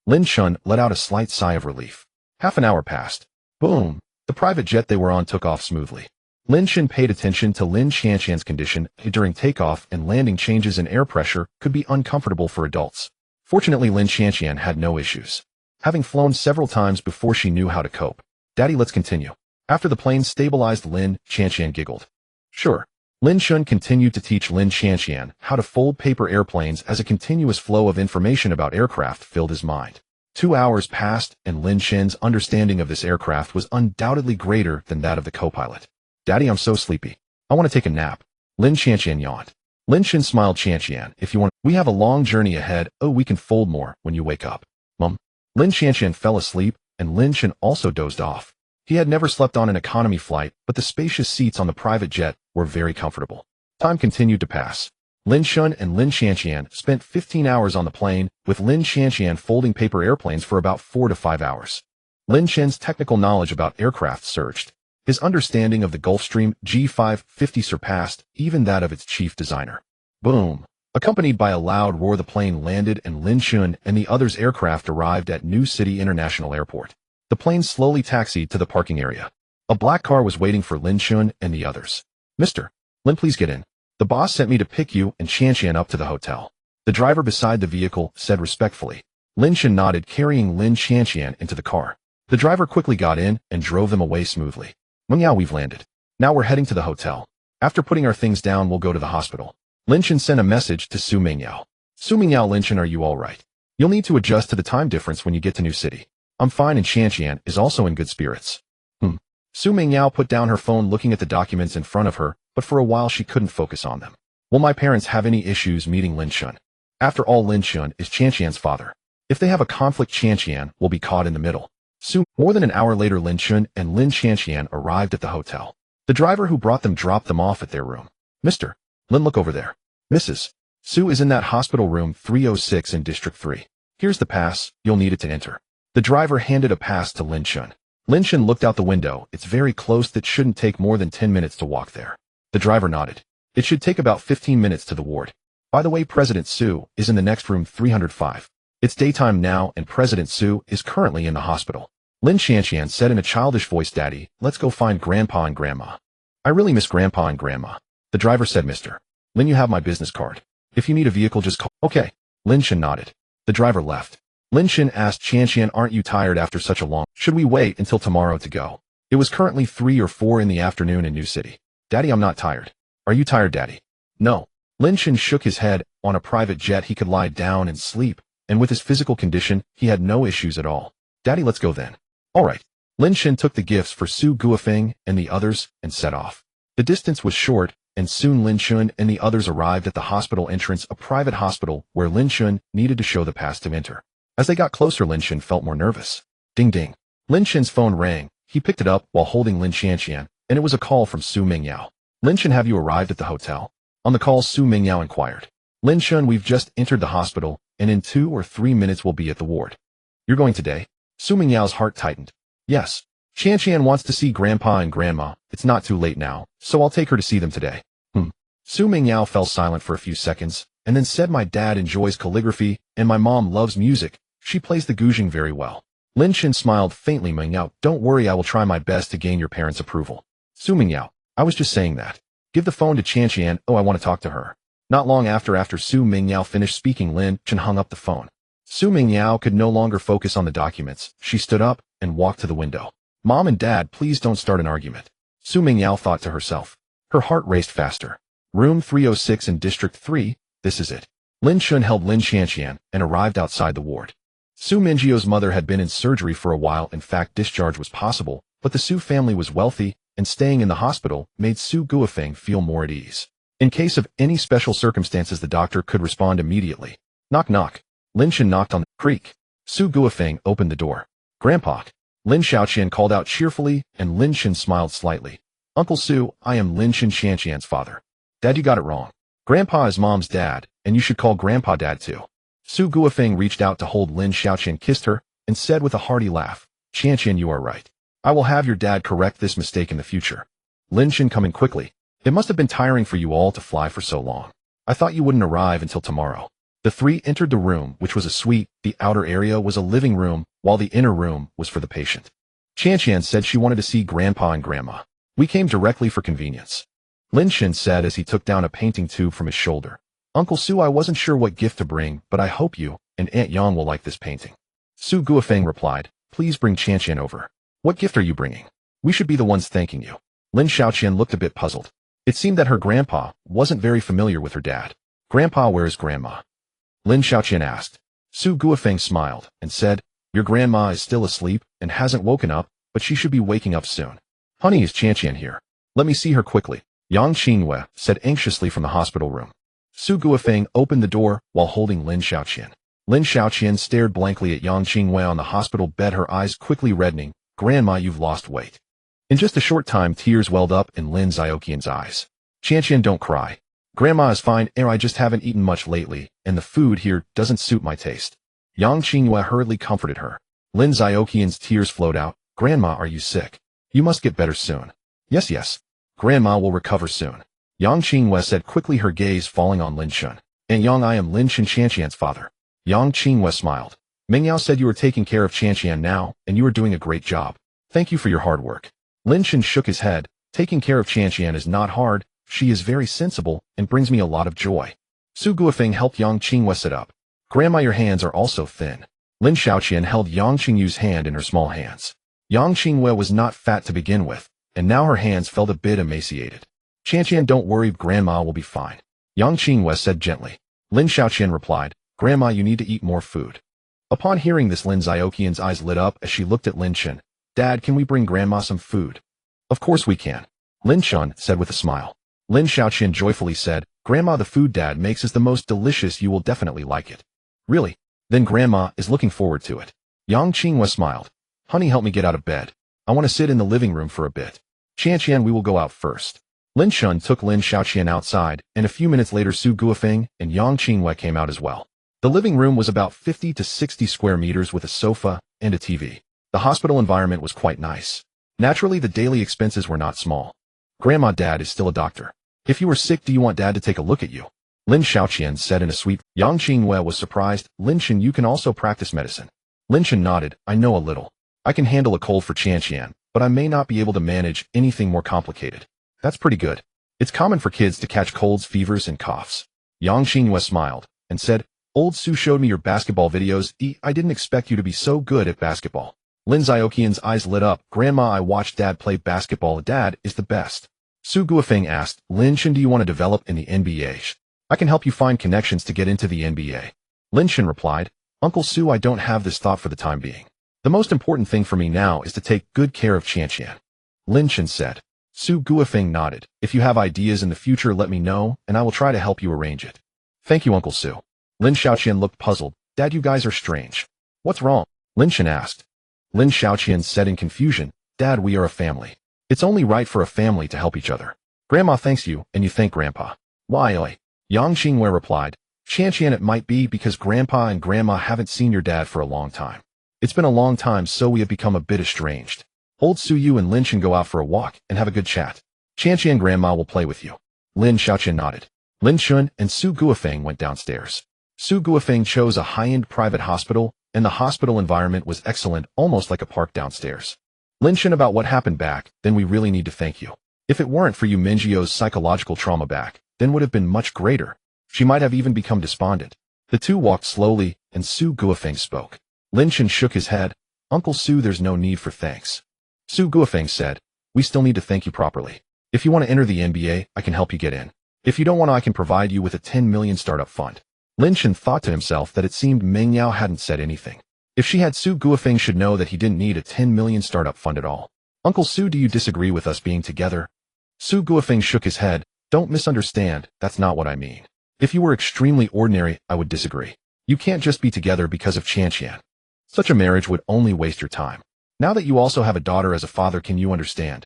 Lin Shun let out a slight sigh of relief. Half an hour passed. Boom! The private jet they were on took off smoothly. Lin Shen paid attention to Lin Xianqian's condition. During takeoff and landing, changes in air pressure could be uncomfortable for adults. Fortunately, Lin Xianqian had no issues, having flown several times before she knew how to cope. Daddy, let's continue. After the plane stabilized, Lin Xianqian giggled. Sure. Lin Shun continued to teach Lin Xianqian how to fold paper airplanes as a continuous flow of information about aircraft filled his mind. 2 hours passed, and Lin Shen's understanding of this aircraft was undoubtedly greater than that of the co-pilot. Daddy, I'm so sleepy. I want to take a nap. Lin Xianqian yawned. Lin Shen smiled. Xianqian, if you want, we have a long journey ahead. Oh, we can fold more when you wake up. Mom. Lin Xianqian fell asleep, and Lin Shen also dozed off. He had never slept on an economy flight, but the spacious seats on the private jet were very comfortable. Time continued to pass. Lin Shun and Lin Xianqian spent 15 hours on the plane, with Lin Xianqian folding paper airplanes for about 4 to 5 hours. Lin Shen's technical knowledge about aircraft surged. His understanding of the Gulfstream G550 surpassed even that of its chief designer. Boom! Accompanied by a loud roar, the plane landed and Lin Shun and the others' aircraft arrived at New City International Airport. The plane slowly taxied to the parking area. A black car was waiting for Lin Shun and the others. Mr. Lin, please get in. The boss sent me to pick you and Xianqian up to the hotel. The driver beside the vehicle said respectfully. Lin Shun nodded, carrying Lin Xianqian into the car. The driver quickly got in and drove them away smoothly. Meng Yao, we've landed. Now we're heading to the hotel. After putting our things down, we'll go to the hospital. Lin Shun sent a message to Su Mingyao. Su Mingyao, Lin Shun, are you all right? You'll need to adjust to the time difference when you get to New City. I'm fine, and Xianqian is also in good spirits. Su Mingyao put down her phone, looking at the documents in front of her, but for a while she couldn't focus on them. Will my parents have any issues meeting Lin Shun? After all, Lin Shun is Qianqian's father. If they have a conflict, Qianqian will be caught in the middle. Soon, more than an hour later, Lin Shun and Lin Qianqian arrived at the hotel. The driver who brought them dropped them off at their room. Mr. Lin, look over there. Mrs. Su is in that hospital room 306 in District 3. Here's the pass, you'll need it to enter. The driver handed a pass to Lin Shun. Lin Shun looked out the window. It's very close. That shouldn't take more than 10 minutes to walk there. The driver nodded. It should take about 15 minutes to the ward. By the way, President Su is in the next room 305. It's daytime now and President Su is currently in the hospital. Lin Qianqian said in a childish voice, Daddy, let's go find Grandpa and Grandma. I really miss Grandpa and Grandma. The driver said, Mr. Lin, you have my business card. If you need a vehicle, just call. Okay. Lin Shun nodded. The driver left. Lin Shun asked Qianqian, aren't you tired after such a long? Should we wait until tomorrow to go? It was currently 3 or 4 in the afternoon in New City. Daddy, I'm not tired. Are you tired, Daddy? No. Lin Shun shook his head. On a private jet, he could lie down and sleep, and with his physical condition, he had no issues at all. Daddy, let's go then. All right. Lin Shun took the gifts for Su Guofeng and the others and set off. The distance was short, and soon Lin Shun and the others arrived at the hospital entrance, a private hospital where Lin Shun needed to show the pass to enter. As they got closer, Lin Shun felt more nervous. Ding ding. Lin Shun's phone rang. He picked it up while holding Lin Qianqian, and it was a call from Su Mingyao. Lin Shun, have you arrived at the hotel? On the call, Su Mingyao inquired. Lin Shun, we've just entered the hospital, and in 2 or 3 minutes we'll be at the ward. You're going today? Su Mingyao's heart tightened. Yes. Qianqian wants to see Grandpa and Grandma. It's not too late now, so I'll take her to see them today. Su Mingyao fell silent for a few seconds, and then said, my dad enjoys calligraphy, and my mom loves music. She plays the guzheng very well. Lin Shun smiled faintly. Mingyao, don't worry, I will try my best to gain your parents' approval. Su Mingyao, I was just saying that. Give the phone to Qianqian. Oh, I want to talk to her. Not long after Su Mingyao finished speaking, Lin Shun hung up the phone. Su Mingyao could no longer focus on the documents. She stood up and walked to the window. Mom and Dad, please don't start an argument. Su Mingyao thought to herself. Her heart raced faster. Room 306 in District 3, this is it. Lin Shun held Lin Qianqian and arrived outside the ward. Su Mingyio's mother had been in surgery for a while. In fact, discharge was possible, but the Su family was wealthy, and staying in the hospital made Su Guofeng feel more at ease. In case of any special circumstances, the doctor could respond immediately. Knock knock. Lin Shun knocked on the creak. Su Guofeng opened the door. Grandpa. Lin Xiaoqian called out cheerfully, and Lin Shun smiled slightly. Uncle Su, I am Lin Shun, Qianqian's father. Dad, you got it wrong. Grandpa is Mom's dad, and you should call Grandpa Dad too. Su Guofeng reached out to hold Lin Xiaoqian, kissed her, and said with a hearty laugh, Qianqian, you are right. I will have your dad correct this mistake in the future. Lin Shun coming quickly. It must have been tiring for you all to fly for so long. I thought you wouldn't arrive until tomorrow. The three entered the room, which was a suite. The outer area was a living room, while the inner room was for the patient. Qianqian said she wanted to see Grandpa and Grandma. We came directly for convenience. Lin Shun said as he took down a painting tube from his shoulder. Uncle Su, I wasn't sure what gift to bring, but I hope you and Aunt Yang will like this painting. Su Guofeng replied, please bring Qianqian over. What gift are you bringing? We should be the ones thanking you. Lin Xiaoqian looked a bit puzzled. It seemed that her grandpa wasn't very familiar with her dad. Grandpa, where is Grandma? Lin Xiaoqian asked. Su Guofeng smiled and said, your grandma is still asleep and hasn't woken up, but she should be waking up soon. Honey, is Qianqian here? Let me see her quickly. Yang Qingwei said anxiously from the hospital room. Su Guofeng opened the door while holding Lin Xiaoqian. Lin Xiaoqian stared blankly at Yang Qingwei on the hospital bed, her eyes quickly reddening. Grandma, you've lost weight. In just a short time, tears welled up in Lin Xiaoqian's eyes. Qianqian, don't cry. Grandma is fine. I just haven't eaten much lately, and the food here doesn't suit my taste. Yang Qingwei hurriedly comforted her. Lin Xiaoqian's tears flowed out. Grandma, are you sick? You must get better soon. Yes. Grandma will recover soon. Yang Qingwei said quickly, her gaze falling on Lin Shun. And Yang, I am Lin Shun, Qianqian's father. Yang Qingwei smiled. Mingyao said you are taking care of Qianqian now, and you are doing a great job. Thank you for your hard work. Lin Shun shook his head. Taking care of Qianqian is not hard. She is very sensible and brings me a lot of joy. Su Guofeng helped Yang Qingwei sit up. Grandma, your hands are also thin. Lin Xiaoqian held Yang Qingyu's hand in her small hands. Yang Qingwei was not fat to begin with, and now her hands felt a bit emaciated. Qianqian, don't worry, Grandma will be fine. Yang Qingwei said gently. Lin Xiaoqian replied, Grandma, you need to eat more food. Upon hearing this, Lin Xiaoqian's eyes lit up as she looked at Lin Shun. Dad, can we bring Grandma some food? Of course we can. Lin Shun said with a smile. Lin Xiaoqian joyfully said, Grandma, the food Dad makes is the most delicious, you will definitely like it. Really? Then Grandma is looking forward to it. Yang Qinghua smiled. Honey, help me get out of bed. I want to sit in the living room for a bit. Qianqian, we will go out first. Lin Shun took Lin Xiaoqian outside, and a few minutes later Su Guofeng and Yang Qinghua came out as well. The living room was about 50 to 60 square meters with a sofa and a TV. The hospital environment was quite nice. Naturally, the daily expenses were not small. Grandma, Dad is still a doctor. If you were sick, do you want Dad to take a look at you? Lin Xiaoqian said in a sweet. Yang Qinghua was surprised. Lin Shen, you can also practice medicine. Lin Shen nodded. I know a little. I can handle a cold for Qianqian, but I may not be able to manage anything more complicated. That's pretty good. It's common for kids to catch colds, fevers, and coughs. Yang Qinghua smiled and said, Old Su showed me your basketball videos. I didn't expect you to be so good at basketball. Lin Xiaoqian's eyes lit up. Grandma, I watched Dad play basketball. Dad is the best. Su Guofeng asked, Lin Shen, do you want to develop in the NBA? I can help you find connections to get into the NBA. Lin Shen replied, Uncle Su, I don't have this thought for the time being. The most important thing for me now is to take good care of Qianqian. Lin Shen said. Su Guofeng nodded. If you have ideas in the future, let me know, and I will try to help you arrange it. Thank you, Uncle Su. Lin Xiaoqian looked puzzled. Dad, you guys are strange. What's wrong? Lin Shen asked. Lin Xiaoqian said in confusion, Dad, we are a family. It's only right for a family to help each other. Grandma thanks you, and you thank Grandpa. Why, oi? Yang Qinghua replied, Qianqian, it might be because Grandpa and Grandma haven't seen your dad for a long time. It's been a long time, so we have become a bit estranged. Old Su, you and Lin Shen go out for a walk and have a good chat. Qianqian, Grandma will play with you. Lin Xiaoqian nodded. Lin Shun and Su Guofeng went downstairs. Su Guofeng chose a high-end private hospital, and the hospital environment was excellent, almost like a park downstairs. Lin Shen, about what happened back, then we really need to thank you. If it weren't for you, Minjio's psychological trauma back, then would have been much greater. She might have even become despondent. The two walked slowly, and Su Guofeng spoke. Lin Shen shook his head. Uncle Su, there's no need for thanks. Su Guofeng said, we still need to thank you properly. If you want to enter the NBA, I can help you get in. If you don't want to, I can provide you with a 10 million startup fund. Lin Shen thought to himself that it seemed Meng Yao hadn't said anything. If she had, Su Guofeng should know that he didn't need a 10 million startup fund at all. Uncle Su, do you disagree with us being together? Su Guofeng shook his head. Don't misunderstand, that's not what I mean. If you were extremely ordinary, I would disagree. You can't just be together because of Qianqian. Such a marriage would only waste your time. Now that you also have a daughter as a father, can you understand?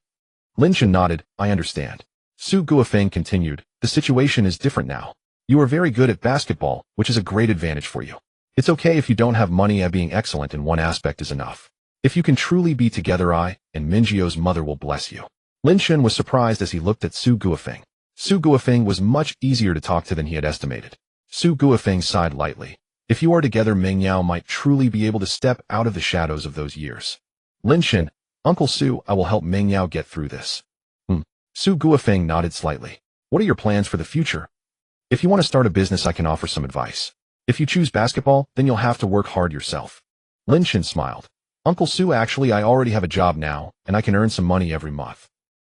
Lin Shen nodded. I understand. Su Guofeng continued. The situation is different now. You are very good at basketball, which is a great advantage for you. It's okay if you don't have money, and being excellent in one aspect is enough. If you can truly be together, I and Minjio's mother will bless you. Lin Shen was surprised as he looked at Su Guofeng. Su Guofeng was much easier to talk to than he had estimated. Su Guofeng sighed lightly. If you are together, Meng Yao might truly be able to step out of the shadows of those years. Lin Shen, Uncle Su, I will help Meng Yao get through this. Su Guofeng nodded slightly. What are your plans for the future? If you want to start a business, I can offer some advice. If you choose basketball, then you'll have to work hard yourself. Lin Shen smiled. Uncle Su, actually, I already have a job now, and I can earn some money every month.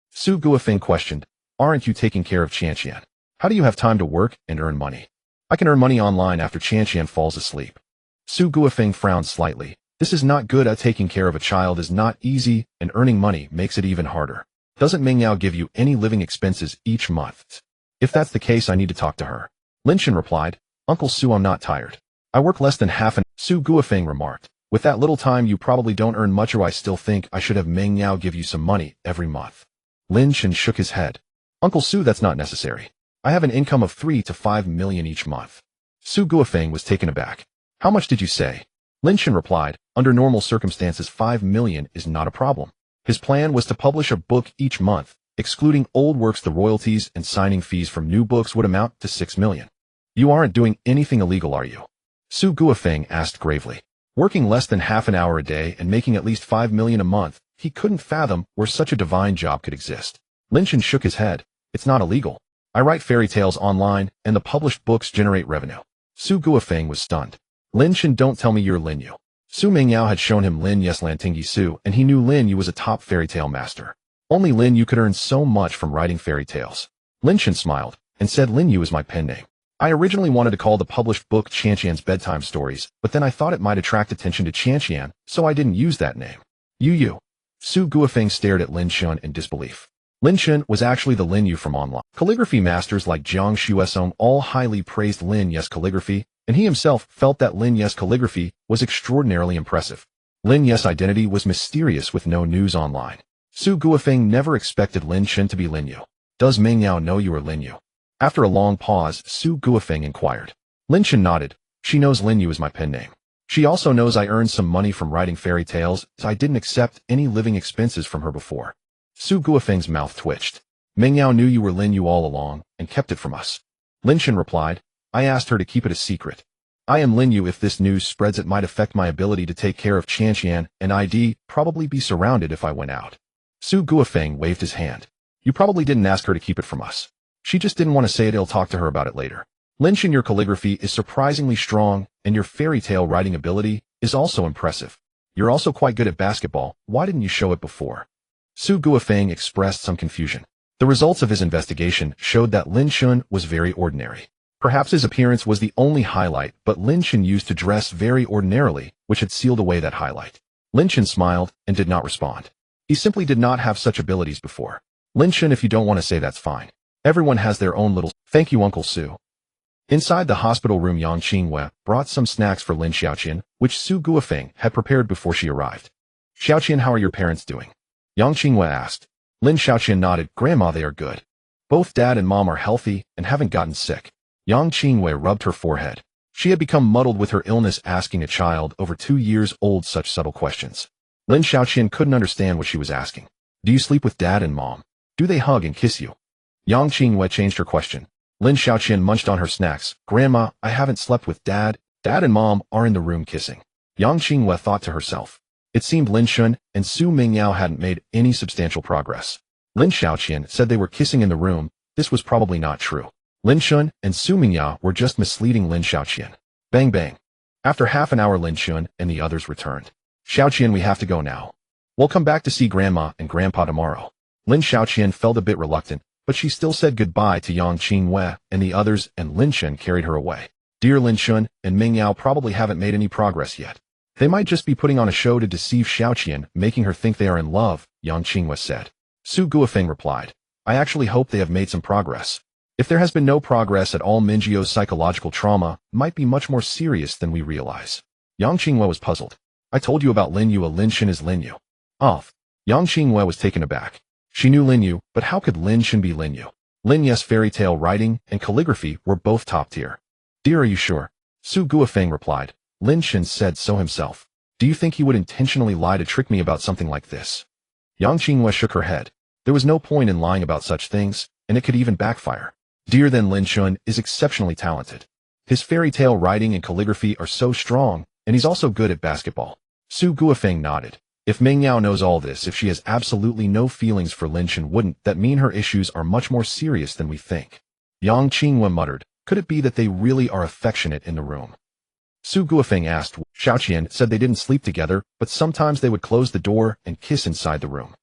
Su Guofeng questioned, aren't you taking care of Qianqian? How do you have time to work and earn money? I can earn money online after Qianqian falls asleep. Su Guofeng frowned slightly. This is not good. Taking care of a child is not easy, and earning money makes it even harder. Doesn't Meng Yao give you any living expenses each month? If that's the case, I need to talk to her. Lin Shen replied, Uncle Su, I'm not tired. I work less than half an hour. Su Guofeng remarked, with that little time you probably don't earn much, or I still think I should have Meng Yao give you some money every month. Lin Shen shook his head. Uncle Su, that's not necessary. I have an income of 3 to 5 million each month. Su Guofeng was taken aback. How much did you say? Lin Shen replied, under normal circumstances 5 million is not a problem. His plan was to publish a book each month. Excluding old works, the royalties and signing fees from new books would amount to 6 million. You aren't doing anything illegal, are you? Su Guofeng asked gravely. Working less than half an hour a day and making at least 5 million a month, he couldn't fathom where such a divine job could exist. Lin Shen shook his head. It's not illegal. I write fairy tales online, and the published books generate revenue. Su Guofeng was stunned. Lin Shen, don't tell me you're Lin Yu. Su Meng Yao had shown him Lin Yes Lantingi Su, and he knew Lin Yu was a top fairy tale master. Only Lin Yu could earn so much from writing fairy tales. Lin Shen smiled and said, Lin Yu is my pen name. I originally wanted to call the published book Qianqian's Bedtime Stories, but then I thought it might attract attention to Qianqian, so I didn't use that name. Yu. Su Guofeng stared at Lin Shun in disbelief. Lin Shun was actually the Lin Yu from online. Calligraphy masters like Jiang Shuesong all highly praised Lin Ye's calligraphy, and he himself felt that Lin Ye's calligraphy was extraordinarily impressive. Lin Ye's identity was mysterious with no news online. Su Guofeng never expected Lin Shun to be Lin Yu. Does Ming Yao know you are Lin Yu? After a long pause, Su Guofeng inquired. Lin Shun nodded. She knows Lin Yu is my pen name. She also knows I earned some money from writing fairy tales, so I didn't accept any living expenses from her before. Su Guofeng's mouth twitched. Ming Yao knew you were Lin Yu all along, and kept it from us. Lin Shun replied. I asked her to keep it a secret. I am Lin Yu. If this news spreads, it might affect my ability to take care of Qianqian, and I'd probably be surrounded if I went out. Su Guofeng waved his hand. You probably didn't ask her to keep it from us. She just didn't want to say it. I'll talk to her about it later. Lin Shun, your calligraphy is surprisingly strong, and your fairy tale writing ability is also impressive. You're also quite good at basketball. Why didn't you show it before? Su Guofeng expressed some confusion. The results of his investigation showed that Lin Shun was very ordinary. Perhaps his appearance was the only highlight, but Lin Shun used to dress very ordinarily, which had sealed away that highlight. Lin Shun smiled and did not respond. He simply did not have such abilities before. Lin Shun, if you don't want to say, that's fine. Everyone has their own little... Thank you, Uncle Su. Inside the hospital room, Yang Qingwei brought some snacks for Lin Xiaoqian, which Su Guofeng had prepared before she arrived. Xiaoqian, how are your parents doing? Yang Qingwei asked. Lin Xiaoqian nodded. Grandma, they are good. Both dad and mom are healthy and haven't gotten sick. Yang Qingwei rubbed her forehead. She had become muddled with her illness, asking a child over 2 years old such subtle questions. Lin Xiaoqian couldn't understand what she was asking. Do you sleep with dad and mom? Do they hug and kiss you? Yang Qingwei changed her question. Lin Xiaoqian munched on her snacks. Grandma, I haven't slept with dad. Dad and mom are in the room kissing. Yang Qingwei thought to herself. It seemed Lin Shun and Su Mingyao hadn't made any substantial progress. Lin Xiaoqian said they were kissing in the room. This was probably not true. Lin Shun and Su Mingyao were just misleading Lin Xiaoqian. Bang bang. After half an hour, Lin Shun and the others returned. Xiaoqian, we have to go now. We'll come back to see Grandma and Grandpa tomorrow. Lin Xiaoqian felt a bit reluctant, but she still said goodbye to Yang Qingwei and the others, and Lin Shun carried her away. Dear Lin Shun and Ming Yao probably haven't made any progress yet. They might just be putting on a show to deceive Xiaoqian, making her think they are in love, Yang Qingwei said. Su Guofeng replied. I actually hope they have made some progress. If there has been no progress at all, Mingjio's psychological trauma might be much more serious than we realize. Yang Qingwei was puzzled. I told you about Lin Yu. Lin Shun is Lin Yu. Off. Yang Qingwei was taken aback. She knew Lin Yu, but how could Lin Shun be Lin Yu? Lin Ye's fairy tale writing and calligraphy were both top tier. Dear, are you sure? Su Guofeng replied. Lin Shun said so himself. Do you think he would intentionally lie to trick me about something like this? Yang Qingwei shook her head. There was no point in lying about such things, and it could even backfire. Dear, then Lin Shun is exceptionally talented. His fairy tale writing and calligraphy are so strong, and he's also good at basketball. Su Guofeng nodded. If Ming Yao knows all this, if she has absolutely no feelings for Lin Shun, wouldn't that mean her issues are much more serious than we think? Yang Qingwei muttered. Could it be that they really are affectionate in the room? Su Guofeng asked. Xiaoqian said they didn't sleep together, but sometimes they would close the door and kiss inside the room.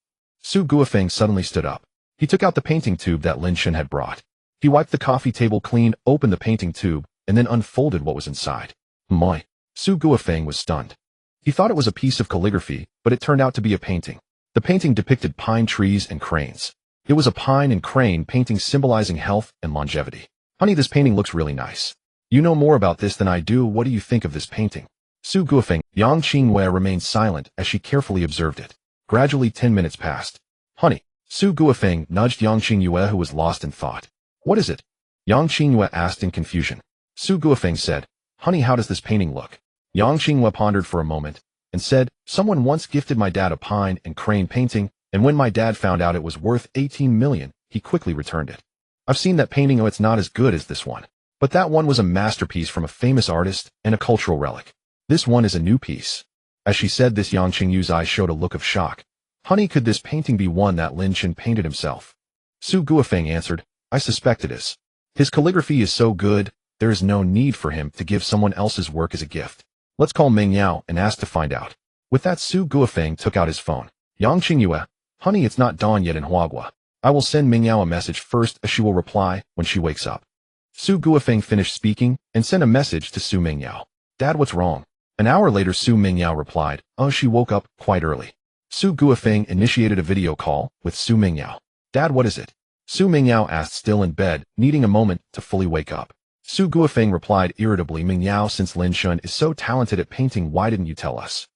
Su Guofeng suddenly stood up. He took out the painting tube that Lin Shun had brought. He wiped the coffee table clean, opened the painting tube, and then unfolded what was inside. My! Su Guofeng was stunned. He thought it was a piece of calligraphy, but it turned out to be a painting. The painting depicted pine trees and cranes. It was a pine and crane painting symbolizing health and longevity. Honey, this painting looks really nice. You know more about this than I do. What do you think of this painting? Su Guofeng. Yang Qingwei remained silent as she carefully observed it. Gradually 10 minutes passed. Honey. Su Guofeng nudged Yang Qingwei, who was lost in thought. What is it? Yang Qingwei asked in confusion. Su Guofeng said, Honey, how does this painting look? Yang Qingwei pondered for a moment and said, Someone once gifted my dad a pine and crane painting, and when my dad found out it was worth 18 million, he quickly returned it. I've seen that painting. Oh, it's not as good as this one. But that one was a masterpiece from a famous artist and a cultural relic. This one is a new piece. As she said this, Yang Qingyu's eyes showed a look of shock. Honey, could this painting be one that Lin Shun painted himself? Su Guofeng answered, I suspect it is. His calligraphy is so good, there is no need for him to give someone else's work as a gift. Let's call Ming Yao and ask to find out. With that, Su Guofeng took out his phone. Yang Qingyue, honey, it's not dawn yet in Huagua. I will send Ming Yao a message first, as she will reply when she wakes up. Su Guofeng finished speaking and sent a message to Su Mingyao. Dad, what's wrong? An hour later, Su Mingyao replied, Oh, she woke up quite early. Su Guofeng initiated a video call with Su Mingyao. Dad, what is it? Su Mingyao asked, still in bed, needing a moment to fully wake up. Su Guofeng replied irritably, Mingyao, since Lin Shun is so talented at painting, why didn't you tell us?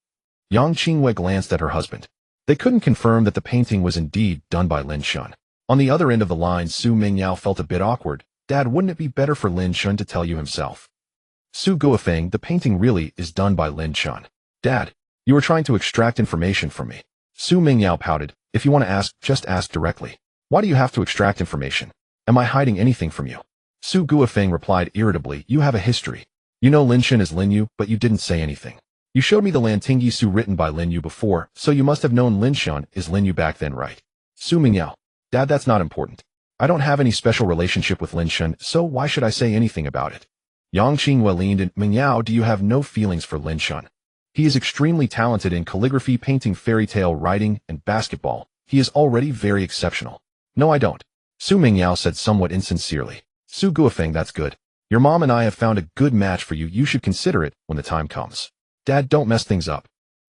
Yang Qingwei glanced at her husband. They couldn't confirm that the painting was indeed done by Lin Shun. On the other end of the line, Su Mingyao felt a bit awkward. Dad, wouldn't it be better for Lin Shun to tell you himself? Su Guofeng, the painting really is done by Lin Shun. Dad, you were trying to extract information from me. Su Mingyao pouted. If you want to ask, just ask directly. Why do you have to extract information? Am I hiding anything from you? Su Guofeng replied irritably, you have a history. You know Lin Shun is Lin Yu, but you didn't say anything. You showed me the Lantingyi Su written by Lin Yu before, so you must have known Lin Shun is Lin Yu back then, right? Su Mingyao. Dad, that's not important. I don't have any special relationship with Lin Shun, so why should I say anything about it? Yang Qingwei leaned in. Mingyao, do you have no feelings for Lin Shun? He is extremely talented in calligraphy, painting, fairy tale writing, and basketball. He is already very exceptional. No, I don't. Su Mingyao said somewhat insincerely. Su Guofeng, that's good. Your mom and I have found a good match for you. You should consider it when the time comes. Dad, don't mess things up.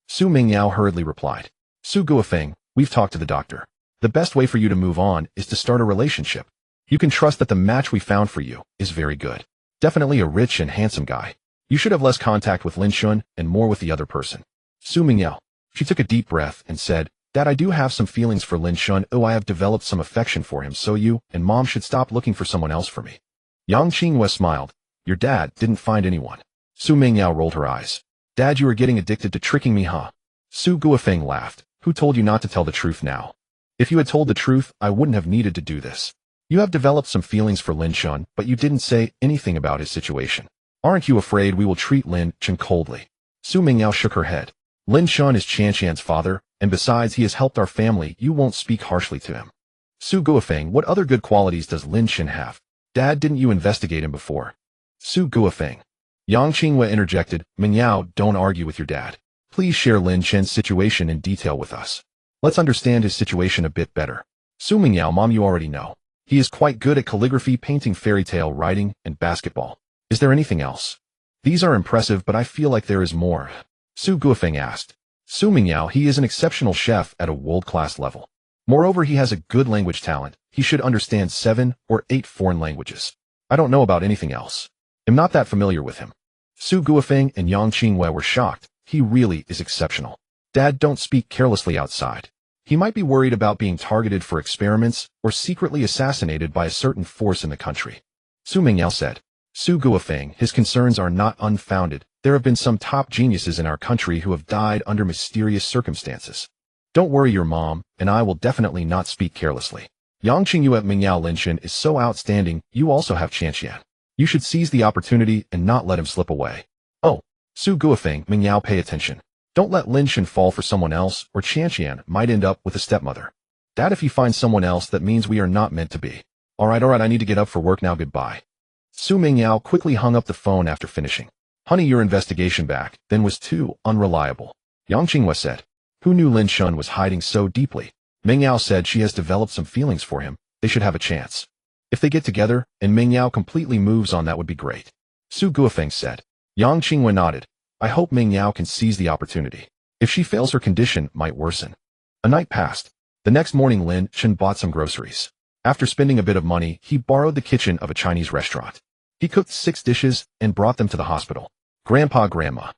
Su Mingyao hurriedly replied. Su Guofeng, we've talked to the doctor. The best way for you to move on is to start a relationship. You can trust that the match we found for you is very good. Definitely a rich and handsome guy. You should have less contact with Lin Shun and more with the other person. Su Mingyao. She took a deep breath and said, Dad, I do have some feelings for Lin Shun. Oh, I have developed some affection for him, so you and Mom should stop looking for someone else for me. Yang Qingwei smiled. Your dad didn't find anyone. Su Mingyao rolled her eyes. Dad, you are getting addicted to tricking me, huh? Su Guofeng laughed. Who told you not to tell the truth now? If you had told the truth, I wouldn't have needed to do this. You have developed some feelings for Lin Shun, but you didn't say anything about his situation. Aren't you afraid we will treat Lin Shun coldly? Su Mingyao shook her head. Lin Shun is Qianqian's father, and besides he has helped our family, you won't speak harshly to him. Su Guofeng, what other good qualities does Lin Shun have? Dad, didn't you investigate him before? Su Guofeng. Yang Qingwei interjected, Mingyao, don't argue with your dad. Please share Lin Shun's situation in detail with us. Let's understand his situation a bit better. Su Mingyao, Mom, you already know. He is quite good at calligraphy, painting, fairy tale writing, and basketball. Is there anything else? These are impressive, but I feel like there is more. Su Guofeng asked. Su Mingyao, he is an exceptional chef at a world-class level. Moreover, he has a good language talent. He should understand 7 or 8 foreign languages. I don't know about anything else. I'm not that familiar with him. Su Guofeng and Yang Qingwei were shocked. He really is exceptional. Dad, don't speak carelessly outside. He might be worried about being targeted for experiments or secretly assassinated by a certain force in the country. Su Mingyao said. Su Guofeng, his concerns are not unfounded. There have been some top geniuses in our country who have died under mysterious circumstances. Don't worry, your mom and I will definitely not speak carelessly. Yang Qingyu Mingyao Lin Shun is so outstanding, you also have Qianqian. You should seize the opportunity and not let him slip away. Oh, Su Guofeng, Mingyao, pay attention. Don't let Lin Shun fall for someone else, or Qianqian might end up with a stepmother. Dad, if he finds someone else, that means we are not meant to be. Alright, I need to get up for work now, goodbye. Su Mingyao quickly hung up the phone after finishing. Honey, your investigation back then was too unreliable. Yang Qingwei said. Who knew Lin Shun was hiding so deeply? Mingyao said she has developed some feelings for him. They should have a chance. If they get together, and Mingyao completely moves on, that would be great. Su Guofeng said. Yang Qingwei nodded. I hope Mingyao can seize the opportunity. If she fails, her condition might worsen. A night passed. The next morning, Lin Shun bought some groceries. After spending a bit of money, he borrowed the kitchen of a Chinese restaurant. He cooked 6 dishes and brought them to the hospital. Grandpa, Grandma,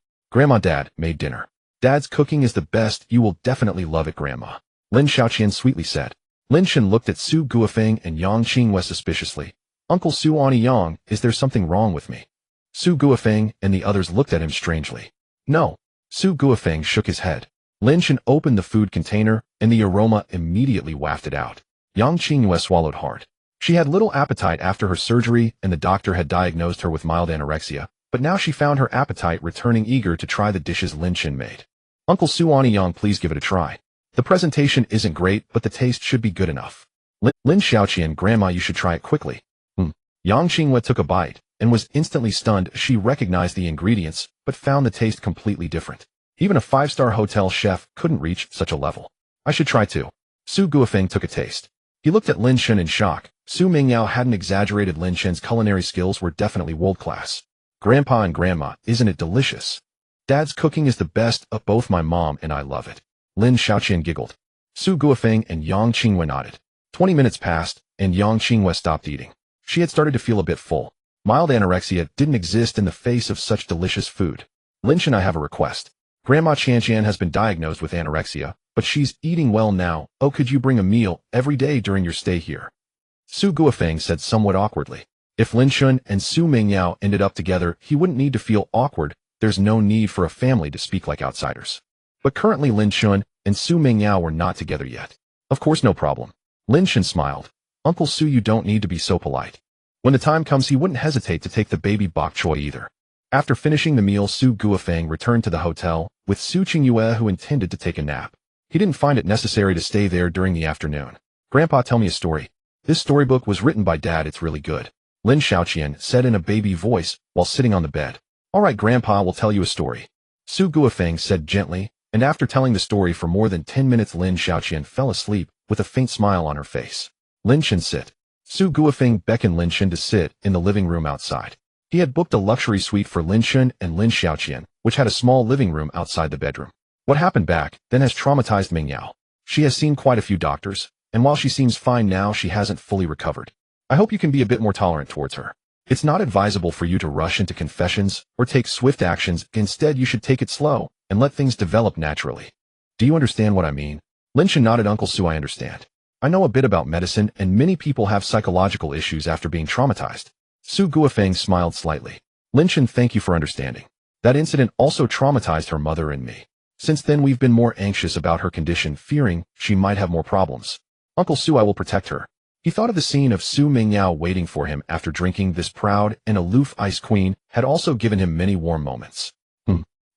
Dad made dinner. Dad's cooking is the best. You will definitely love it, Grandma. Lin Shaoqian sweetly said. Lin Shun looked at Su Guofeng and Yang Qingwei suspiciously. Uncle Su Ani Yang, is there something wrong with me? Su Guofeng and the others looked at him strangely. No. Su Guofeng shook his head. Lin Shun opened the food container, and the aroma immediately wafted out. Yang Qingwei swallowed hard. She had little appetite after her surgery, and the doctor had diagnosed her with mild anorexia, but now she found her appetite returning, eager to try the dishes Lin Shun made. Uncle Su Ani Yang, please give it a try. The presentation isn't great, but the taste should be good enough. Lin Shaoqian, Grandma, you should try it quickly. Yang Qingwei took a bite, and was instantly stunned. She recognized the ingredients, but found the taste completely different. Even a 5-star hotel chef couldn't reach such a level. I should try too. Su Guofeng took a taste. He looked at Lin Shun in shock. Su Mingyao hadn't exaggerated. Lin Shun's culinary skills were definitely world-class. Grandpa and Grandma, isn't it delicious? Dad's cooking is the best of both my mom and I love it. Lin Shaoqian giggled. Su Guofeng and Yang Qingwei nodded. 20 minutes passed, and Yang Qingwei stopped eating. She had started to feel a bit full. Mild anorexia didn't exist in the face of such delicious food. Lin Shen, I have a request. Grandma Qian has been diagnosed with anorexia, but she's eating well now. Oh, could you bring a meal every day during your stay here? Su Guofeng said somewhat awkwardly. If Lin Shen and Su Mingyao ended up together, he wouldn't need to feel awkward. There's no need for a family to speak like outsiders. But currently Lin Shen and Su Mingyao were not together yet. Of course, no problem. Lin Shen smiled. Uncle Su, you don't need to be so polite. When the time comes, he wouldn't hesitate to take the baby bok choy either. After finishing the meal, Su Guofeng returned to the hotel with Su Qingyue, who intended to take a nap. He didn't find it necessary to stay there during the afternoon. Grandpa, tell me a story. This storybook was written by Dad. It's really good. Lin Xiaoqian said in a baby voice while sitting on the bed. All right, Grandpa will tell you a story. Su Guofeng said gently, and after telling the story for more than 10 minutes, Lin Xiaoqian fell asleep with a faint smile on her face. Lin Shen, sit. Su Guofeng beckoned Lin Shen to sit in the living room outside. He had booked a luxury suite for Lin Shen and Lin Xiaoqian, which had a small living room outside the bedroom. What happened back then has traumatized Mingyao. She has seen quite a few doctors, and while she seems fine now, she hasn't fully recovered. I hope you can be a bit more tolerant towards her. It's not advisable for you to rush into confessions or take swift actions. Instead, you should take it slow and let things develop naturally. Do you understand what I mean? Lin Shen nodded. Uncle Su, I understand. I know a bit about medicine, and many people have psychological issues after being traumatized. Su Guofeng smiled slightly. Lin Shen, thank you for understanding. That incident also traumatized her mother and me. Since then, we've been more anxious about her condition, fearing she might have more problems. Uncle Su, I will protect her. He thought of the scene of Su Mingyao waiting for him after drinking. This proud and aloof ice queen had also given him many warm moments.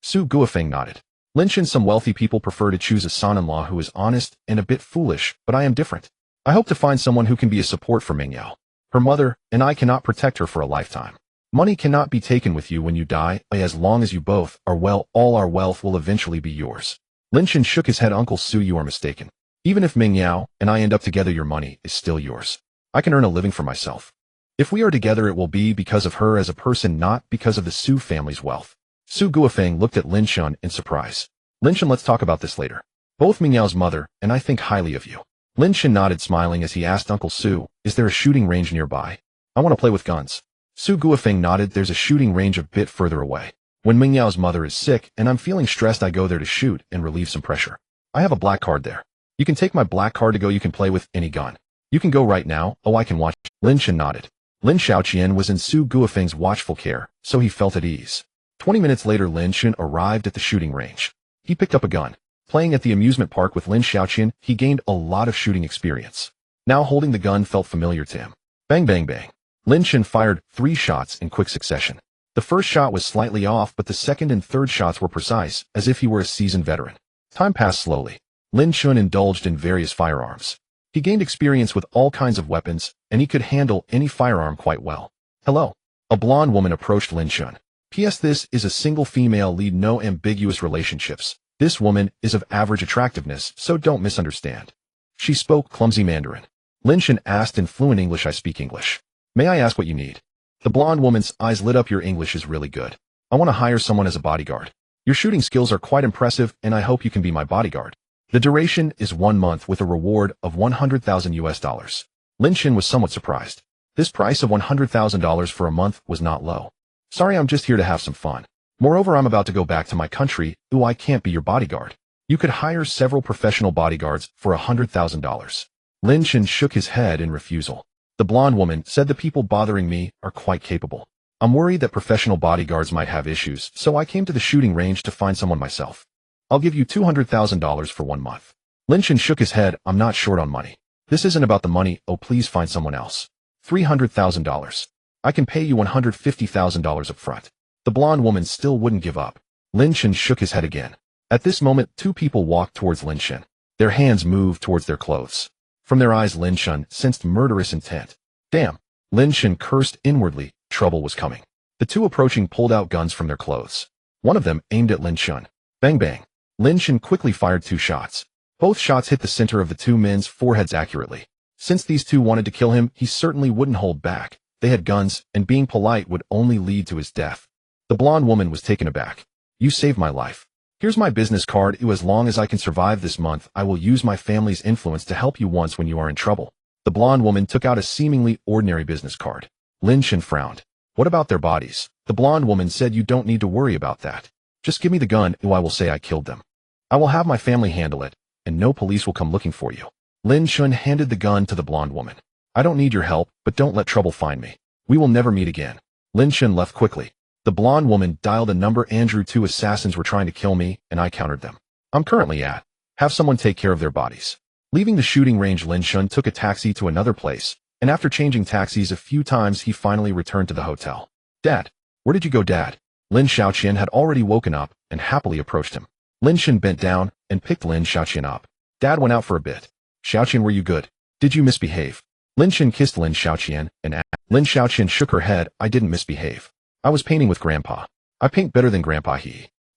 Su Guofeng nodded. Lin Shen, some wealthy people prefer to choose a son-in-law who is honest and a bit foolish, but I am different. I hope to find someone who can be a support for Mingyao. Her mother and I cannot protect her for a lifetime. Money cannot be taken with you when you die. As long as you both are well, all our wealth will eventually be yours. Lin Shen shook his head. Uncle Su, you are mistaken. Even if Mingyao and I end up together, your money is still yours. I can earn a living for myself. If we are together, it will be because of her as a person, not because of the Su family's wealth. Su Guofeng looked at Lin Shen in surprise. Lin Shen, let's talk about this later. Both Mingyao's mother and I think highly of you. Lin Shen nodded, smiling as he asked Uncle Su, is there a shooting range nearby? I want to play with guns. Su Guofeng nodded. There's a shooting range a bit further away. When Mingyao's mother is sick and I'm feeling stressed, I go there to shoot and relieve some pressure. I have a black card there. You can take my black card to go. You can play with any gun. You can go right now. Oh, I can watch. Lin Shen nodded. Lin Xiaoqian was in Su Guofeng's watchful care, so he felt at ease. 20 minutes later, Lin Shen arrived at the shooting range. He picked up a gun. Playing at the amusement park with Lin Xiaoqian, he gained a lot of shooting experience. Now holding the gun felt familiar to him. Bang, bang, bang. Lin Shen fired 3 shots in quick succession. The first shot was slightly off, but the second and third shots were precise, as if he were a seasoned veteran. Time passed slowly. Lin Shen indulged in various firearms. He gained experience with all kinds of weapons, and he could handle any firearm quite well. Hello. A blonde woman approached Lin Shen. P.S. This is a single female lead, no ambiguous relationships. This woman is of average attractiveness, so don't misunderstand. She spoke clumsy Mandarin. Lin Shen asked in fluent English, I speak English. May I ask what you need? The blonde woman's eyes lit up. Your English is really good. I want to hire someone as a bodyguard. Your shooting skills are quite impressive, and I hope you can be my bodyguard. The duration is 1 month with a reward of $100,000. Lin Shen was somewhat surprised. This price of $100,000 for a month was not low. Sorry, I'm just here to have some fun. Moreover, I'm about to go back to my country. Ooh, I can't be your bodyguard. You could hire several professional bodyguards for $100,000. Lin Shen shook his head in refusal. The blonde woman said the people bothering me are quite capable. I'm worried that professional bodyguards might have issues, so I came to the shooting range to find someone myself. I'll give you $200,000 for 1 month. Lin Shen shook his head. I'm not short on money. This isn't about the money. Oh, please find someone else. $300,000. I can pay you $150,000 up front. The blonde woman still wouldn't give up. Lin Shen shook his head again. At this moment, 2 people walked towards Lin Shen. Their hands moved towards their clothes. From their eyes, Lin Shen sensed murderous intent. Damn. Lin Shen cursed inwardly. Trouble was coming. The 2 approaching pulled out guns from their clothes. One of them aimed at Lin Shen. Bang, bang. Lin Shen quickly fired 2 shots. Both shots hit the center of the 2 men's foreheads accurately. Since these 2 wanted to kill him, he certainly wouldn't hold back. They had guns, and being polite would only lead to his death. The blonde woman was taken aback. You saved my life. Here's my business card. As long as I can survive this month, I will use my family's influence to help you once when you are in trouble. The blonde woman took out a seemingly ordinary business card. Lin Shen frowned. What about their bodies? The blonde woman said you don't need to worry about that. Just give me the gun and I will say I killed them. I will have my family handle it, and no police will come looking for you. Lin Shen handed the gun to the blonde woman. I don't need your help, but don't let trouble find me. We will never meet again. Lin Shen left quickly. The blonde woman dialed a number. Andrew, 2 assassins were trying to kill me, and I countered them. I'm currently at. Have someone take care of their bodies. Leaving the shooting range, Lin Shen took a taxi to another place, and after changing taxis a few times, he finally returned to the hotel. Dad, where did you go, Dad? Lin Xiaoqian had already woken up and happily approached him. Lin Shen bent down and picked Lin Xiaoqian up. Dad went out for a bit. Xiaoqian, were you good? Did you misbehave? Lin Shen kissed Lin Xiaoqian and asked. Lin Xiaoqian shook her head. I didn't misbehave. I was painting with Grandpa. I paint better than Grandpa.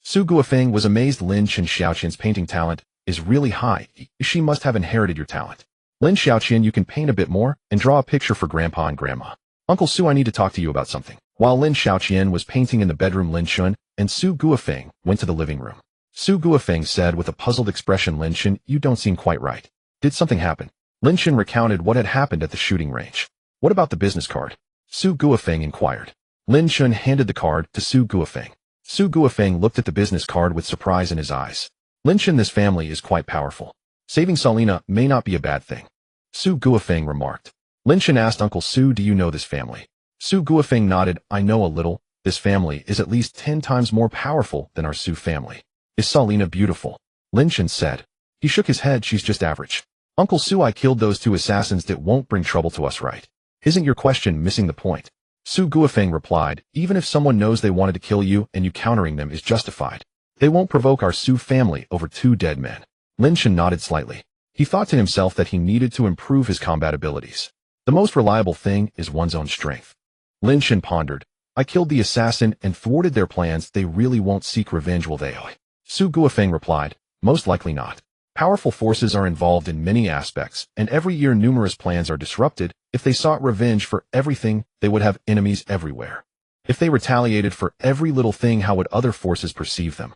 Su Guofeng was amazed. Lin Xiaoqian's painting talent is really high. She must have inherited your talent. Lin Xiaoqian, you can paint a bit more and draw a picture for Grandpa and Grandma. Uncle Su, I need to talk to you about something. While Lin Xiaoqian was painting in the bedroom, Lin Shen and Su Guofeng went to the living room. Su Guofeng said with a puzzled expression, Lin Shen, you don't seem quite right. Did something happen? Lin Shen recounted what had happened at the shooting range. What about the business card? Su Guofeng inquired. Lin Shen handed the card to Su Guofeng. Su Guofeng looked at the business card with surprise in his eyes. Lin Shen, this family is quite powerful. Saving Salina may not be a bad thing. Su Guofeng remarked. Lin Shen asked, Uncle Su, do you know this family? Su Guofeng nodded. I know a little. This family is at least 10 times more powerful than our Su family. Is Salina beautiful? Lin Shen said. He shook his head. She's just average. Uncle Su, I killed those 2 assassins. That won't bring trouble to us, right? Isn't your question missing the point? Su Guofeng replied, even if someone knows they wanted to kill you and you countering them is justified, they won't provoke our Su family over 2 dead men. Lin Shen nodded slightly. He thought to himself that he needed to improve his combat abilities. The most reliable thing is one's own strength. Lin Shen pondered. I killed the assassin and thwarted their plans. They really won't seek revenge, will they? Su Guofeng replied, most likely not. Powerful forces are involved in many aspects, and every year numerous plans are disrupted. If they sought revenge for everything, they would have enemies everywhere. If they retaliated for every little thing, how would other forces perceive them?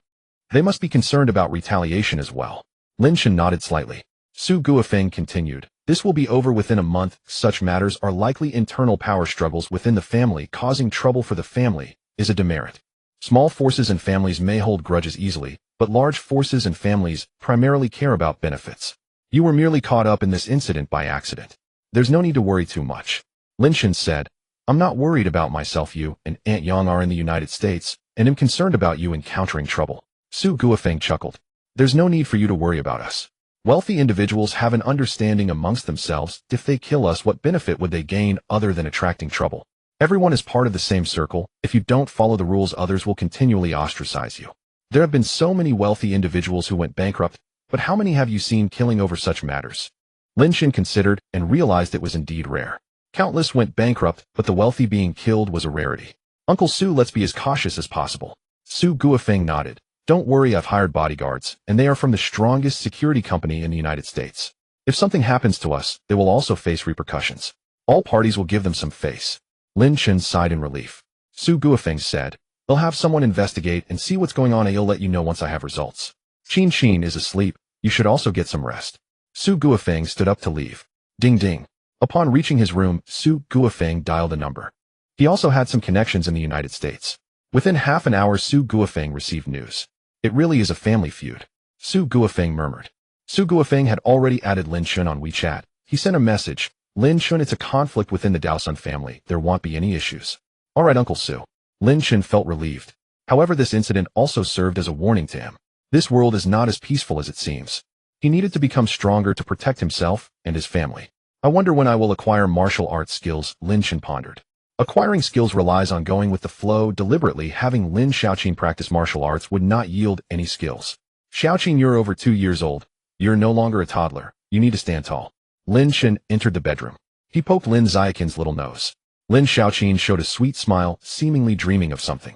They must be concerned about retaliation as well. Lin Shen nodded slightly. Su Guofeng continued. This will be over within a month. Such matters are likely internal power struggles within the family. Causing trouble for the family is a demerit. Small forces and families may hold grudges easily, but large forces and families primarily care about benefits. You were merely caught up in this incident by accident. There's no need to worry too much. Lin Shen said, I'm not worried about myself. You and Aunt Yang are in the United States, and am concerned about you encountering trouble. Su Guofeng chuckled. There's no need for you to worry about us. Wealthy individuals have an understanding amongst themselves. If they kill us, what benefit would they gain other than attracting trouble? Everyone is part of the same circle. If you don't follow the rules, others will continually ostracize you. There have been so many wealthy individuals who went bankrupt, but how many have you seen killing over such matters? Lin Shen considered and realized it was indeed rare. Countless went bankrupt, but the wealthy being killed was a rarity. Uncle Su, let's be as cautious as possible. Su Guofeng nodded. Don't worry, I've hired bodyguards, and they are from the strongest security company in the United States. If something happens to us, they will also face repercussions. All parties will give them some face. Lin Shen sighed in relief. Su Guofeng said, they'll have someone investigate and see what's going on. I'll let you know once I have results. Qin is asleep. You should also get some rest. Su Guofeng stood up to leave. Ding ding. Upon reaching his room, Su Guofeng dialed a number. He also had some connections in the United States. Within half an hour, Su Guofeng received news. It really is a family feud. Su Guofeng murmured. Su Guofeng had already added Lin Shen on WeChat. He sent a message. Lin Shen, it's a conflict within the Daosun family. There won't be any issues. All right, Uncle Su. Lin Shen felt relieved. However, this incident also served as a warning to him. This world is not as peaceful as it seems. He needed to become stronger to protect himself and his family. I wonder when I will acquire martial arts skills, Lin Shen pondered. Acquiring skills relies on going with the flow. Deliberately having Lin Xiaoqin practice martial arts would not yield any skills. Xiaoqin, you're over 2 years old. You're no longer a toddler. You need to stand tall. Lin Shen entered the bedroom. He poked Lin Xiaoqin's little nose. Lin Xiaoqin showed a sweet smile, seemingly dreaming of something.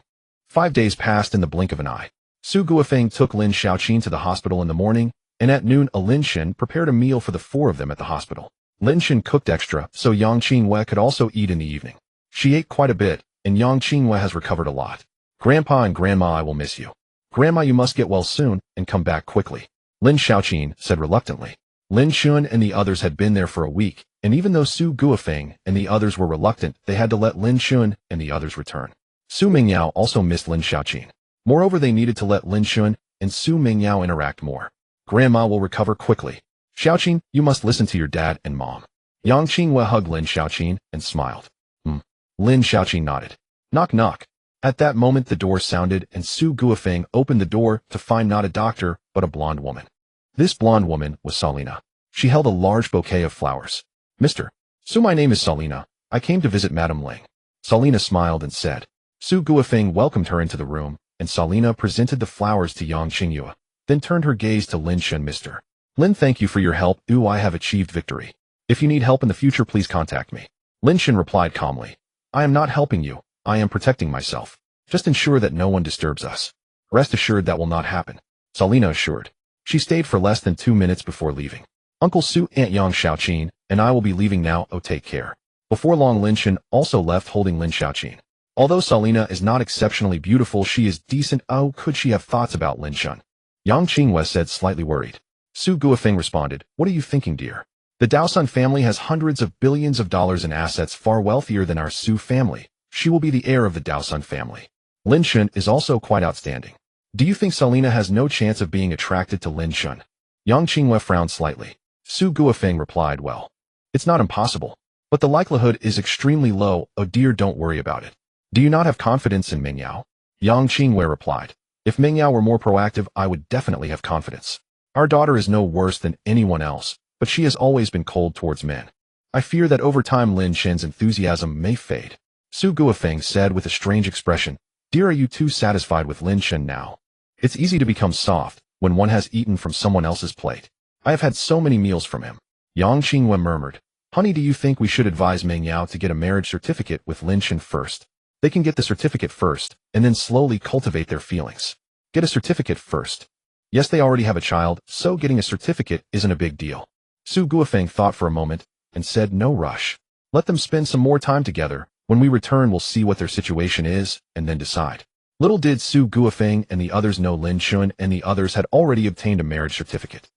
5 days passed in the blink of an eye. Su Guofeng took Lin Xiaoqin to the hospital in the morning, and at noon Lin Shen prepared a meal for the 4 of them at the hospital. Lin Shen cooked extra so Yang Qingwei could also eat in the evening. She ate quite a bit, and Yang Qingwei has recovered a lot. Grandpa and Grandma, I will miss you. Grandma, you must get well soon and come back quickly. Lin Xiaoqin said reluctantly. Lin Shun and the others had been there for a week, and even though Su Guofeng and the others were reluctant, they had to let Lin Xun and the others return. Su Mingyao also missed Lin Xiaoqin. Moreover, they needed to let Lin Xun and Su Mingyao interact more. Grandma will recover quickly. Xiaoqin, you must listen to your dad and mom. Yang Qingwei hugged Lin Xiaoqin and smiled. Lin Xiaoqin nodded. Knock knock. At that moment the door sounded and Su Guofeng opened the door to find not a doctor, but a blonde woman. This blonde woman was Salina. She held a large bouquet of flowers. Mr. Su, my name is Salina. I came to visit Madame Ling. Salina smiled and said. Su Guofeng welcomed her into the room, and Salina presented the flowers to Yang Qingyue, then turned her gaze to Lin Xun. Mr. Lin, thank you for your help. I have achieved victory. If you need help in the future, please contact me. Lin Xun replied calmly. I am not helping you. I am protecting myself. Just ensure that no one disturbs us. Rest assured that will not happen. Salina assured. She stayed for less than 2 minutes before leaving. Uncle Su, Aunt Yang Xiaoqin, and I will be leaving now. Oh, take care. Before long, Lin Xun also left holding Lin Xiaoqin. Although Salina is not exceptionally beautiful, she is decent. Oh, could she have thoughts about Lin Xun? Yang Qingwei said, slightly worried. Su Guofeng responded, what are you thinking, dear? The Daosun family has hundreds of billions of dollars in assets, far wealthier than our Su family. She will be the heir of the Daosun family. Lin Xun is also quite outstanding. Do you think Salina has no chance of being attracted to Lin Xun? Yang Qingwei frowned slightly. Su Guofeng replied, well, it's not impossible, but the likelihood is extremely low. Oh dear, don't worry about it. Do you not have confidence in Mingyao? Yang Qingwei replied. If Mingyao were more proactive, I would definitely have confidence. Our daughter is no worse than anyone else, but she has always been cold towards men. I fear that over time Lin Xun's enthusiasm may fade. Su Guofeng said with a strange expression. Dear, are you too satisfied with Lin Xun now? It's easy to become soft when one has eaten from someone else's plate. I have had so many meals from him. Yang Qingwei murmured. Honey, do you think we should advise Mingyao to get a marriage certificate with Lin Xun first? They can get the certificate first, and then slowly cultivate their feelings. Get a certificate first. Yes, they already have a child, so getting a certificate isn't a big deal. Su Guofeng thought for a moment, and said no rush. Let them spend some more time together. When we return, we'll see what their situation is, and then decide. Little did Su Guofeng and the others know Lin Xun and the others had already obtained a marriage certificate.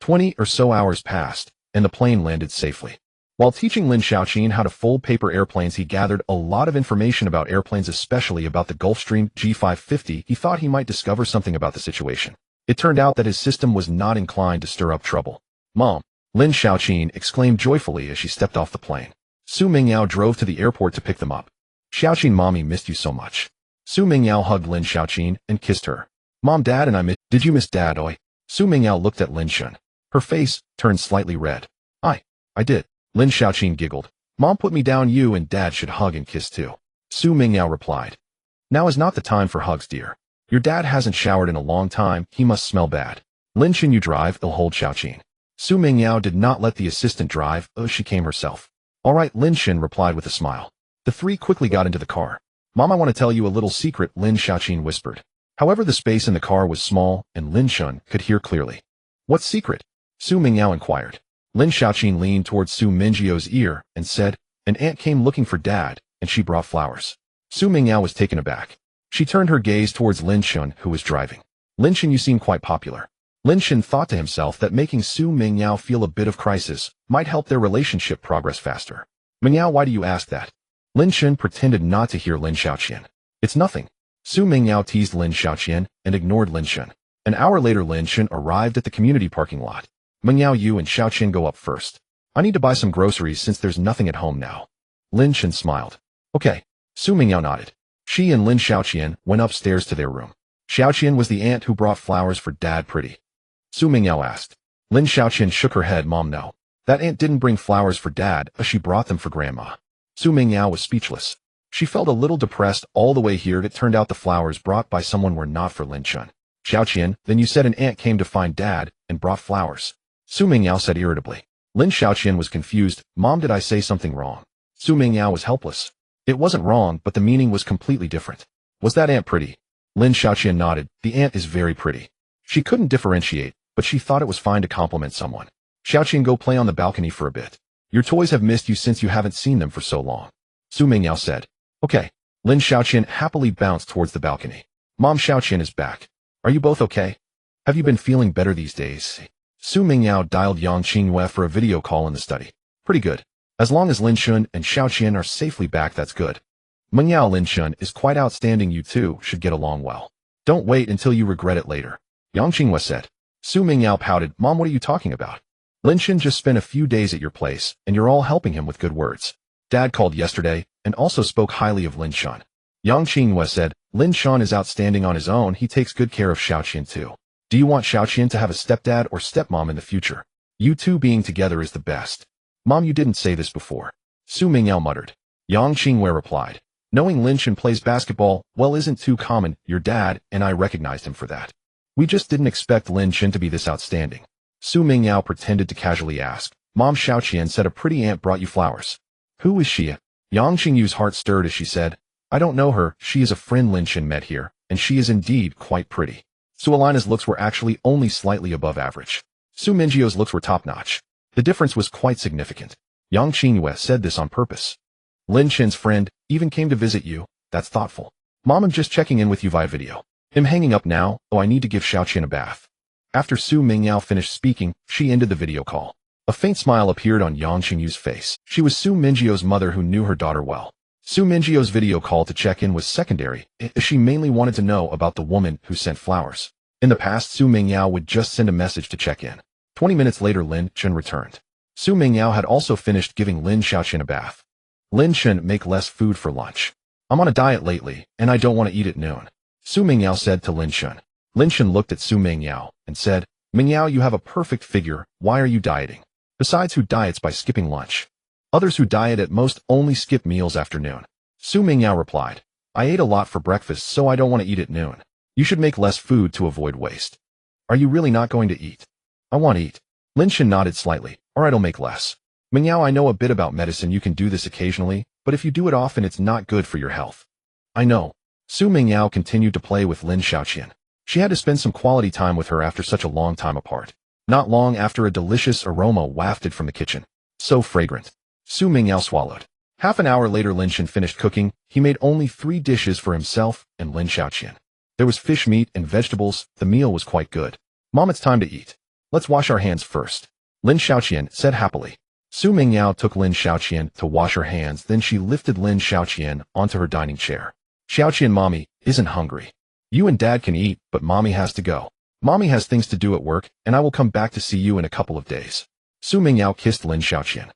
20 or so hours passed, and the plane landed safely. While teaching Lin Xiaoqin how to fold paper airplanes, he gathered a lot of information about airplanes, especially about the Gulfstream G550. He thought he might discover something about the situation. It turned out that his system was not inclined to stir up trouble. Mom! Lin Xiaoqin exclaimed joyfully as she stepped off the plane. Su Mingyao drove to the airport to pick them up. Xiaoqin, mommy missed you so much. Su Mingyao hugged Lin Xiaoqin and kissed her. Mom, Dad, and I missed. Did you miss Dad? Oi. Su Mingyao looked at Lin Xun. Her face turned slightly red. I did. Lin Xiaoqin giggled. Mom put me down. You and Dad should hug and kiss too. Su Mingyao replied. Now is not the time for hugs, dear. Your dad hasn't showered in a long time. He must smell bad. Lin Xun, you drive. I'll hold Xiaoqin. Su Mingyao did not let the assistant drive. She came herself. All right, Lin Xun replied with a smile. The three quickly got into the car. Mom, I want to tell you a little secret, Lin Xiaoqin whispered. However, the space in the car was small, and Lin Xun could hear clearly. What secret? Su Mingyao inquired. Lin Xiaoqin leaned towards Su Mingyio's ear and said, an aunt came looking for Dad, and she brought flowers. Su Mingyao was taken aback. She turned her gaze towards Lin Xun, who was driving. Lin Xun, you seem quite popular. Lin Xun thought to himself that making Su Mingyao feel a bit of crisis might help their relationship progress faster. Mingyao, why do you ask that? Lin Xun pretended not to hear Lin Xiaoqin. It's nothing. Su Mingyao teased Lin Xiaoqin and ignored Lin Xun. An hour later, Lin Xun arrived at the community parking lot. Mingyao, you and Xiaoqin go up first. I need to buy some groceries since there's nothing at home now. Lin Xun smiled. Okay. Su Mingyao nodded. She and Lin Xiaoqin went upstairs to their room. Xiaoqin was the aunt who brought flowers for Dad, pretty? Su Mingyao asked. Lin Xiaoqin shook her head. Mom, no. That aunt didn't bring flowers for Dad, she brought them for Grandma. Su Mingyao was speechless. She felt a little depressed all the way here. It turned out the flowers brought by someone were not for Lin Xun. Xiaoqin, then you said an aunt came to find Dad and brought flowers. Su Mingyao said irritably. Lin Xiaoqin was confused. Mom, did I say something wrong? Su Mingyao was helpless. It wasn't wrong, but the meaning was completely different. Was that aunt pretty? Lin Xiaoqin nodded. The aunt is very pretty. She couldn't differentiate, but she thought it was fine to compliment someone. Xiaoqin, go play on the balcony for a bit. Your toys have missed you since you haven't seen them for so long. Su Mingyao said. Okay. Lin Xiaoqin happily bounced towards the balcony. Mom, Xiaoqin is back. Are you both okay? Have you been feeling better these days? Su Mingyao dialed Yang Qingwei for a video call in the study. Pretty good. As long as Lin Shun and Xiao Qian are safely back, that's good. Meng Yao, Lin Shun is quite outstanding. You two should get along well. Don't wait until you regret it later. Yang Qinghua said. Su Mingyao pouted. Mom, what are you talking about? Lin Shun just spent a few days at your place, and you're all helping him with good words. Dad called yesterday, and also spoke highly of Lin Shun. Yang Qinghua said, Lin Shun is outstanding on his own. He takes good care of Xiao Qian too. Do you want Xiao Qian to have a stepdad or stepmom in the future? You two being together is the best. Mom, you didn't say this before. Su Mingyao muttered. Yang Qinghua replied. Knowing Lin Shun plays basketball, well, isn't too common. Your dad and I recognized him for that. We just didn't expect Lin Shun to be this outstanding. Su Mingyao pretended to casually ask. Mom, Xiao Qian said a pretty aunt brought you flowers. Who is she? Yang Qingyu's heart stirred as she said, I don't know her. She is a friend Lin Shun met here, and she is indeed quite pretty. Su Alina's looks were actually only slightly above average. Su Mingjio's looks were top-notch. The difference was quite significant. Yang Qinghua said this on purpose. Lin Shun's friend even came to visit you. That's thoughtful. Mom, I'm just checking in with you via video. I'm hanging up now. Oh, I need to give Xiao Qian a bath. After Su Mingyao finished speaking, she ended the video call. A faint smile appeared on Yang Qingyu's face. She was Su Mingjio's mother who knew her daughter well. Su Mingjio's video call to check in was secondary, as she mainly wanted to know about the woman who sent flowers. In the past, Su Mingyao would just send a message to check in. 20 minutes later, Lin Shun returned. Su Mingyao had also finished giving Lin Xiaoqian a bath. Lin Shun, make less food for lunch. I'm on a diet lately, and I don't want to eat at noon. Su Mingyao said to Lin Shun. Lin Shun looked at Su Mingyao and said, Mingyao, you have a perfect figure. Why are you dieting? Besides, who diets by skipping lunch? Others who diet at most only skip meals after noon. Su Mingyao replied, I ate a lot for breakfast, so I don't want to eat at noon. You should make less food to avoid waste. Are you really not going to eat? I want to eat. Lin Shun nodded slightly. All right, I'll make less. Mingyao, I know a bit about medicine. You can do this occasionally, but if you do it often, it's not good for your health. I know. Su Mingyao continued to play with Lin Xiaoqian. She had to spend some quality time with her after such a long time apart. Not long after, a delicious aroma wafted from the kitchen. So fragrant. Su Mingyao swallowed. Half an hour later, Lin Shun finished cooking. He made only 3 dishes for himself and Lin Xiaoqian. There was fish, meat, and vegetables. The meal was quite good. Mom, it's time to eat. Let's wash our hands first. Lin Xiaoqian said happily. Su Mingyao took Lin Xiaoqian to wash her hands, then she lifted Lin Xiaoqian onto her dining chair. Xiaoqian, Mommy isn't hungry. You and Dad can eat, but Mommy has to go. Mommy has things to do at work, and I will come back to see you in a couple of days. Su Mingyao kissed Lin Xiaoqian.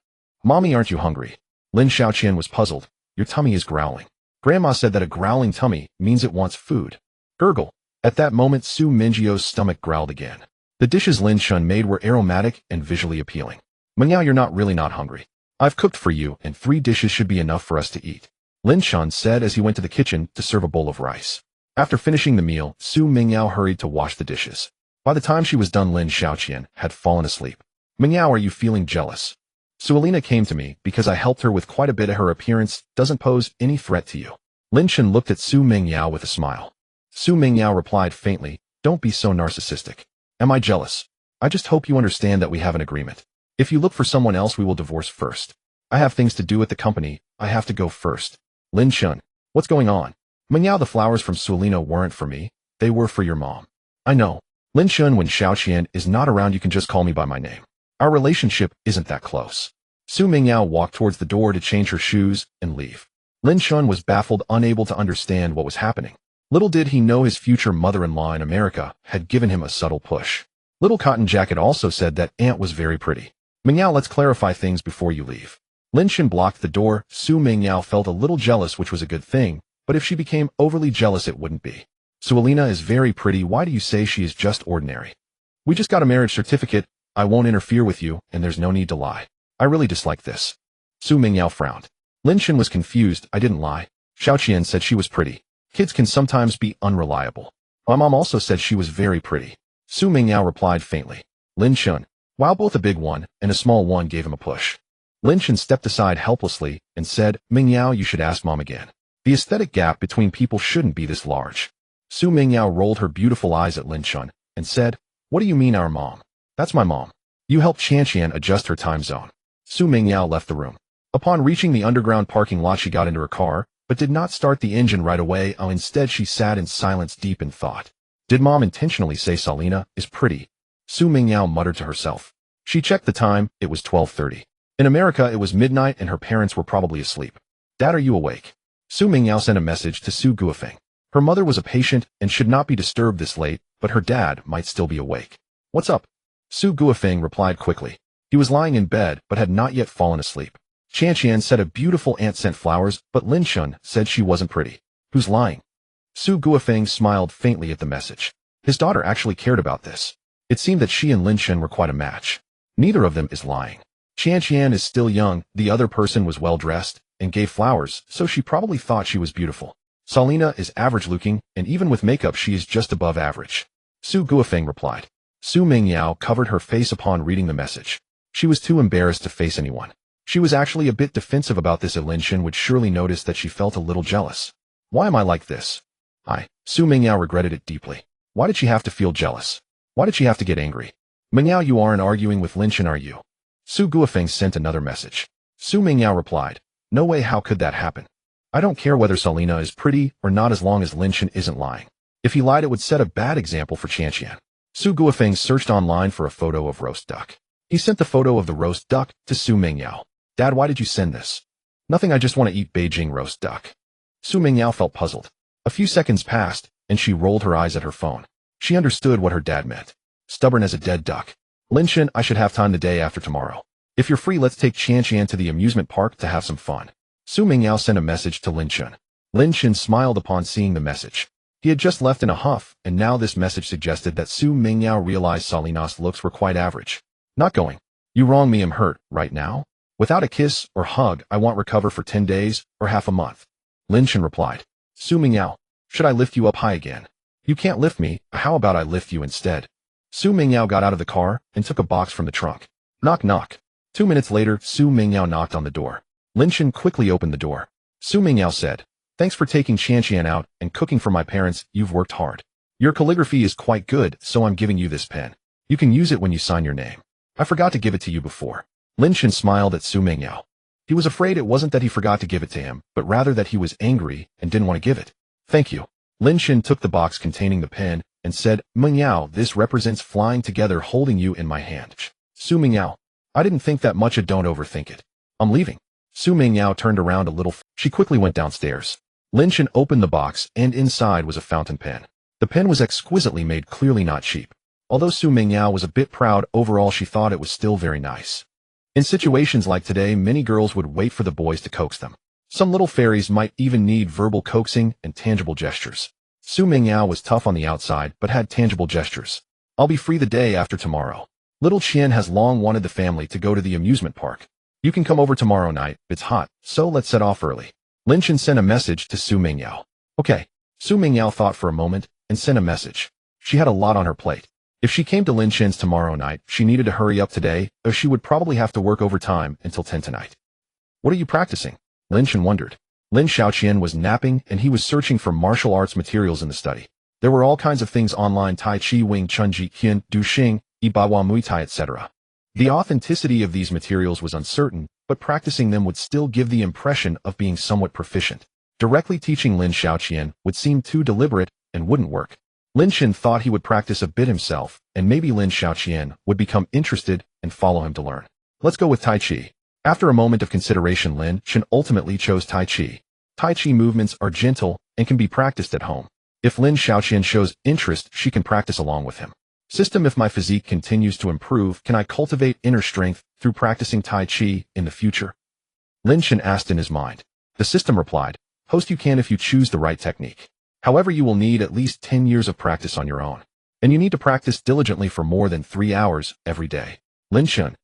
Mommy, aren't you hungry? Lin Xiaoqian was puzzled. Your tummy is growling. Grandma said that a growling tummy means it wants food. Gurgle. At that moment, Su Mingjio's stomach growled again. The dishes Lin Shun made were aromatic and visually appealing. Mingyao, you're really not hungry. I've cooked for you, and 3 dishes should be enough for us to eat. Lin Shun said as he went to the kitchen to serve a bowl of rice. After finishing the meal, Su Mingyao hurried to wash the dishes. By the time she was done, Lin Xiaoqian had fallen asleep. Mingyao, are you feeling jealous? Su Alina came to me because I helped her with quite a bit. Her appearance doesn't pose any threat to you. Lin Shun looked at Su Mingyao with a smile. Su Mingyao replied faintly, don't be so narcissistic. Am I jealous? I just hope you understand that we have an agreement. If you look for someone else, we will divorce first. I have things to do at the company. I have to go first. Lin Shun, what's going on? Mingyao, the flowers from Su Alina weren't for me. They were for your mom. I know. Lin Shun, when Xiaoqian is not around, you can just call me by my name. Our relationship isn't that close. Su Mingyao walked towards the door to change her shoes and leave. Lin Shun was baffled, unable to understand what was happening. Little did he know his future mother-in-law in America had given him a subtle push. Little Cotton Jacket also said that Aunt was very pretty. Mingyao, let's clarify things before you leave. Lin Shun blocked the door. Su Mingyao felt a little jealous, which was a good thing, but if she became overly jealous, it wouldn't be. Su Alina is very pretty. Why do you say she is just ordinary? We just got a marriage certificate. I won't interfere with you, and there's no need to lie. I really dislike this. Su Mingyao frowned. Lin Shun was confused. I didn't lie. Xiaoqian said she was pretty. Kids can sometimes be unreliable. My mom also said she was very pretty. Su Mingyao replied faintly. Lin Shun, while both a big one and a small one gave him a push. Lin Shun stepped aside helplessly and said, Mingyao, you should ask Mom again. The aesthetic gap between people shouldn't be this large. Su Mingyao rolled her beautiful eyes at Lin Shun and said, what do you mean our mom? That's my mom. You helped Qianqian adjust her time zone. Su Mingyao left the room. Upon reaching the underground parking lot, she got into her car, but did not start the engine right away. Instead, she sat in silence, deep in thought. Did Mom intentionally say Salina is pretty? Su Mingyao muttered to herself. She checked the time. It was 12:30. In America, it was midnight and her parents were probably asleep. Dad, are you awake? Su Mingyao sent a message to Su Guofeng. Her mother was a patient and should not be disturbed this late, but her dad might still be awake. What's up? Su Guofeng replied quickly. He was lying in bed but had not yet fallen asleep. Qian said a beautiful aunt sent flowers, but Lin Shun said she wasn't pretty. Who's lying? Su Guofeng smiled faintly at the message. His daughter actually cared about this. It seemed that she and Lin Shun were quite a match. Neither of them is lying. Qian is still young, the other person was well-dressed, and gave flowers, so she probably thought she was beautiful. Salina is average-looking, and even with makeup she is just above average. Su Guofeng replied. Su Mingyao covered her face upon reading the message. She was too embarrassed to face anyone. She was actually a bit defensive about this. Lin Shun would surely notice that she felt a little jealous. Why am I like this? Su Mingyao regretted it deeply. Why did she have to feel jealous? Why did she have to get angry? Mingyao, you aren't arguing with Lin Shun, are you? Su Guofeng sent another message. Su Mingyao replied. No way, how could that happen? I don't care whether Salina is pretty or not as long as Lin Shun isn't lying. If he lied, it would set a bad example for Qian. Su Guofeng searched online for a photo of roast duck. He sent the photo of the roast duck to Su Mingyao. Dad, why did you send this? Nothing, I just want to eat Beijing roast duck. Su Mingyao felt puzzled. A few seconds passed, and she rolled her eyes at her phone. She understood what her dad meant. Stubborn as a dead duck. Lin Shun, I should have time the day after tomorrow. If you're free, let's take Qian to the amusement park to have some fun. Su Mingyao sent a message to Lin Shun. Lin Shun smiled upon seeing the message. He had just left in a huff, and now this message suggested that Su Mingyao realized Salina's looks were quite average. Not going. You wrong me, I'm hurt, right now? Without a kiss or hug, I won't recover for 10 days or half a month. Lin Shun replied. Su Mingyao, should I lift you up high again? You can't lift me, how about I lift you instead? Su Mingyao got out of the car and took a box from the trunk. Knock knock. 2 minutes later, Su Mingyao knocked on the door. Lin Shun quickly opened the door. Su Mingyao said, thanks for taking Qian out and cooking for my parents, you've worked hard. Your calligraphy is quite good, so I'm giving you this pen. You can use it when you sign your name. I forgot to give it to you before. Lin Shun smiled at Su Mingyao. He was afraid it wasn't that he forgot to give it to him, but rather that he was angry and didn't want to give it. Thank you. Lin Shun took the box containing the pen and said, Mingyao, this represents flying together holding you in my hand. Su Mingyao, I didn't think that much, don't overthink it. I'm leaving. Su Mingyao turned around a little. She quickly went downstairs. Lin Shun opened the box and inside was a fountain pen. The pen was exquisitely made, clearly not cheap. Although Su Mingyao was a bit proud, overall she thought it was still very nice. In situations like today, many girls would wait for the boys to coax them. Some little fairies might even need verbal coaxing and tangible gestures. Su Mingyao was tough on the outside, but had tangible gestures. I'll be free the day after tomorrow. Little Qian has long wanted the family to go to the amusement park. You can come over tomorrow night, it's hot, so let's set off early. Lin Shun sent a message to Su Mingyao. Okay. Su Mingyao thought for a moment and sent a message. She had a lot on her plate. If she came to Lin Shun's tomorrow night, she needed to hurry up today, or she would probably have to work overtime until 10 tonight. What are you practicing? Lin Shun wondered. Lin Shaoqian was napping and he was searching for martial arts materials in the study. There were all kinds of things online: Tai Chi, Wing Chun, Ji Qian, Du Xing, Ibawa Muay Thai, etc. The authenticity of these materials was uncertain, but practicing them would still give the impression of being somewhat proficient. Directly teaching Lin Shaoqian would seem too deliberate and wouldn't work. Lin Shun thought he would practice a bit himself, and maybe Lin Shaoqian would become interested and follow him to learn. Let's go with Tai Chi. After a moment of consideration, Lin Shun ultimately chose Tai Chi. Tai Chi movements are gentle and can be practiced at home. If Lin Shaoqian shows interest, she can practice along with him. System: if my physique continues to improve, can I cultivate inner strength through practicing Tai Chi in the future? Lin Shun asked in his mind. The system replied, Host, you can if you choose the right technique. However, you will need at least 10 years of practice on your own. And you need to practice diligently for more than 3 hours every day. Lin Shun.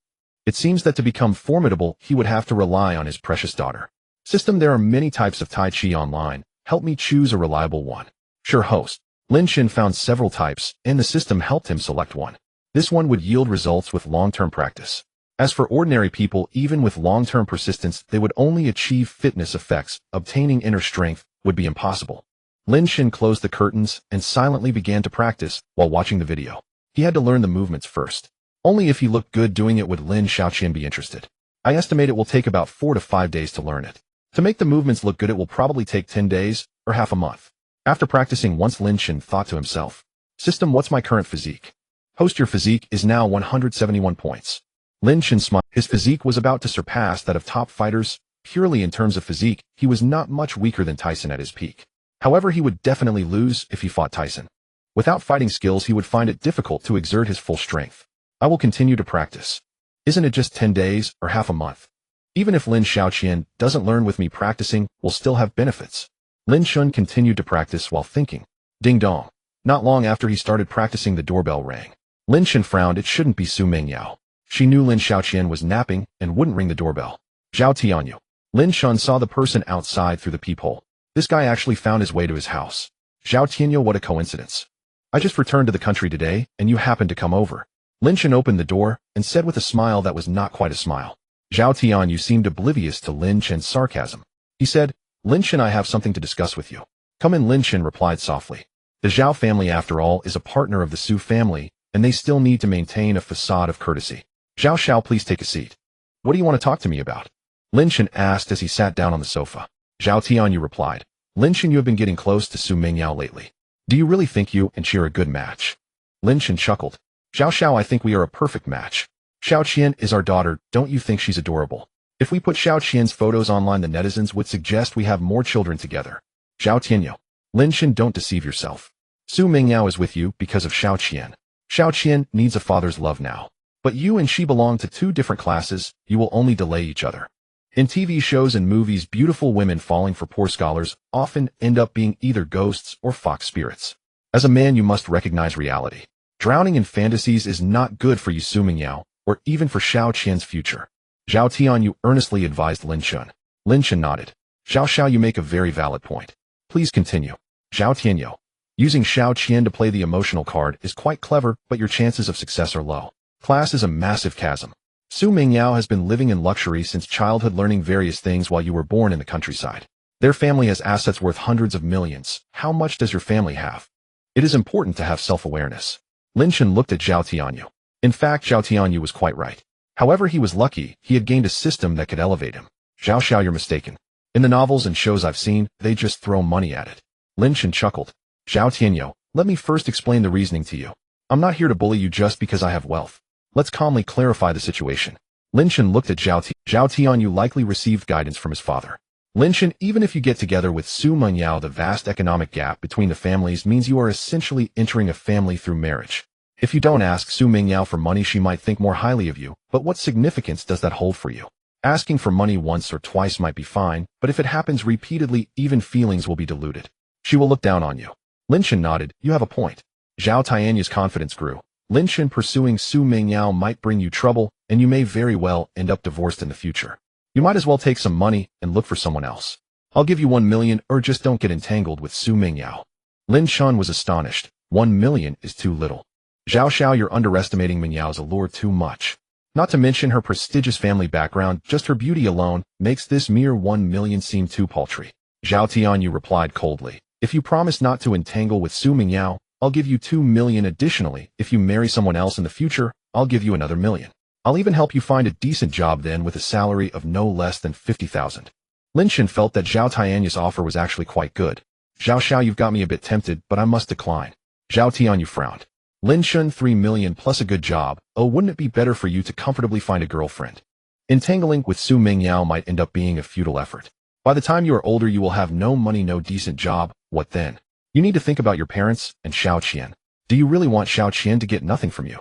It seems that to become formidable, he would have to rely on his precious daughter. System: there are many types of Tai Chi online. Help me choose a reliable one. Sure, host. Lin Shun found several types, and the system helped him select one. This one would yield results with long-term practice. As for ordinary people, even with long-term persistence, they would only achieve fitness effects. Obtaining inner strength would be impossible. Lin Shun closed the curtains and silently began to practice while watching the video. He had to learn the movements first. Only if he looked good doing it would Lin Shaoqian be interested. I estimate it will take about 4 to 5 days to learn it. To make the movements look good, it will probably take 10 days or half a month. After practicing once, Lin Shun thought to himself, System: what's my current physique? Host: your physique is now 171 points. Lin Shan smiled. His physique was about to surpass that of top fighters. Purely in terms of physique, he was not much weaker than Tyson at his peak. However, he would definitely lose if he fought Tyson. Without fighting skills, he would find it difficult to exert his full strength. I will continue to practice. Isn't it just 10 days or half a month? Even if Lin Xiaoqian doesn't learn with me, practicing will still have benefits. Lin Shun continued to practice while thinking. Ding dong. Not long after he started practicing, the doorbell rang. Lin Shun frowned. It shouldn't be Su Mingyao. She knew Lin Xiaoqian was napping and wouldn't ring the doorbell. Zhao Tianyu. Lin Shun saw the person outside through the peephole. This guy actually found his way to his house. Zhao Tianyu, what a coincidence. I just returned to the country today, and you happened to come over. Lin Shun opened the door and said with a smile that was not quite a smile. Zhao Tianyu seemed oblivious to Lin Shen's sarcasm. He said, Lin Shen, I have something to discuss with you. Come in. Lin Shen replied softly. The Zhao family, after all, is a partner of the Su family, and they still need to maintain a facade of courtesy. Zhao Xiao, please take a seat. What do you want to talk to me about? Lin Shen asked as he sat down on the sofa. Zhao Tianyu replied, Lin Shen, you have been getting close to Su Mingyao lately. Do you really think you and she are a good match? Lin Shen chuckled. Zhao Xiao, I think we are a perfect match. Xiao Qian is our daughter. Don't you think she's adorable? If we put Xiao Qian's photos online, the netizens would suggest we have more children together. Zhao Tianyu. Lin Shen, don't deceive yourself. Su Mingyao is with you because of Xiao Qian. Xiao Qian needs a father's love now. But you and she belong to two different classes. You will only delay each other. In TV shows and movies, beautiful women falling for poor scholars often end up being either ghosts or fox spirits. As a man, you must recognize reality. Drowning in fantasies is not good for you, Su Mingyao, or even for Xiao Qian's future. Zhao Tianyu earnestly advised Lin Shun. Lin Shun nodded. Zhao Xiao, you make a very valid point. Please continue. Zhao Tianyu. Using Xiao Qian to play the emotional card is quite clever, but your chances of success are low. Class is a massive chasm. Su Mingyao has been living in luxury since childhood, learning various things while you were born in the countryside. Their family has assets worth hundreds of millions. How much does your family have? It is important to have self-awareness. Lin Shun looked at Zhao Tianyu. In fact, Zhao Tianyu was quite right. However, he was lucky. He had gained a system that could elevate him. Zhao Xiao, you're mistaken. In the novels and shows I've seen, they just throw money at it. Lin Shun chuckled. Zhao Tianyu, let me first explain the reasoning to you. I'm not here to bully you just because I have wealth. Let's calmly clarify the situation. Lin Shun looked at Zhao Tianyu likely received guidance from his father. Lin Shun, even if you get together with Su Mingyao, the vast economic gap between the families means you are essentially entering a family through marriage. If you don't ask Su Mingyao for money, she might think more highly of you, but what significance does that hold for you? Asking for money once or twice might be fine, but if it happens repeatedly, even feelings will be diluted. She will look down on you. Lin Shun nodded. You have a point. Zhao Tianyu's confidence grew. Lin Shun, pursuing Su Mingyao might bring you trouble, and you may very well end up divorced in the future. You might as well take some money and look for someone else. I'll give you 1 million, or just don't get entangled with Su Mingyao. Lin Shun was astonished. 1 million is too little. Zhao Xiao, you're underestimating Mingyao's allure too much. Not to mention her prestigious family background, just her beauty alone makes this mere 1 million seem too paltry. Zhao Tianyu replied coldly. If you promise not to entangle with Su Mingyao, I'll give you 2 million additionally. If you marry someone else in the future, I'll give you another 1 million. I'll even help you find a decent job then with a salary of no less than 50,000. Lin Shen felt that Zhao Tianyu's offer was actually quite good. Zhao Xiao, you've got me a bit tempted, but I must decline. Zhao Tianyu frowned. Lin Shun, 3 million plus a good job. Oh, wouldn't it be better for you to comfortably find a girlfriend? Entangling with Su Mingyao might end up being a futile effort. By the time you are older, you will have no money, no decent job. What then? You need to think about your parents and Xiao Qian. Do you really want Xiao Qian to get nothing from you?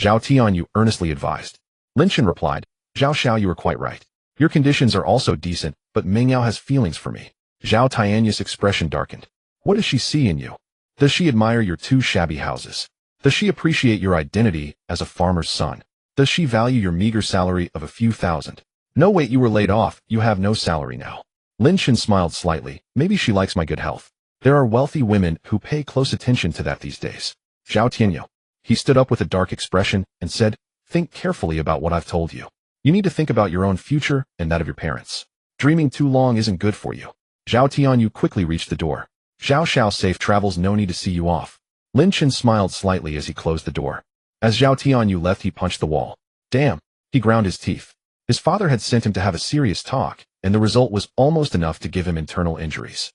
Zhao Tianyu earnestly advised. Lin Shen replied, Zhao Xiao, you are quite right. Your conditions are also decent, but Mingyao has feelings for me. Zhao Tianyu's expression darkened. What does she see in you? Does she admire your 2 shabby houses? Does she appreciate your identity as a farmer's son? Does she value your meager salary of a few thousand? No, wait, you were laid off. You have no salary now. Lin Shen smiled slightly. Maybe she likes my good health. There are wealthy women who pay close attention to that these days. Zhao Tianyu. He stood up with a dark expression and said, think carefully about what I've told you. You need to think about your own future and that of your parents. Dreaming too long isn't good for you. Zhao Tianyu quickly reached the door. Zhao Xiao, safe travels, no need to see you off. Lin Shen smiled slightly as he closed the door. As Zhao Tianyu left, he punched the wall. Damn, he ground his teeth. His father had sent him to have a serious talk, and the result was almost enough to give him internal injuries.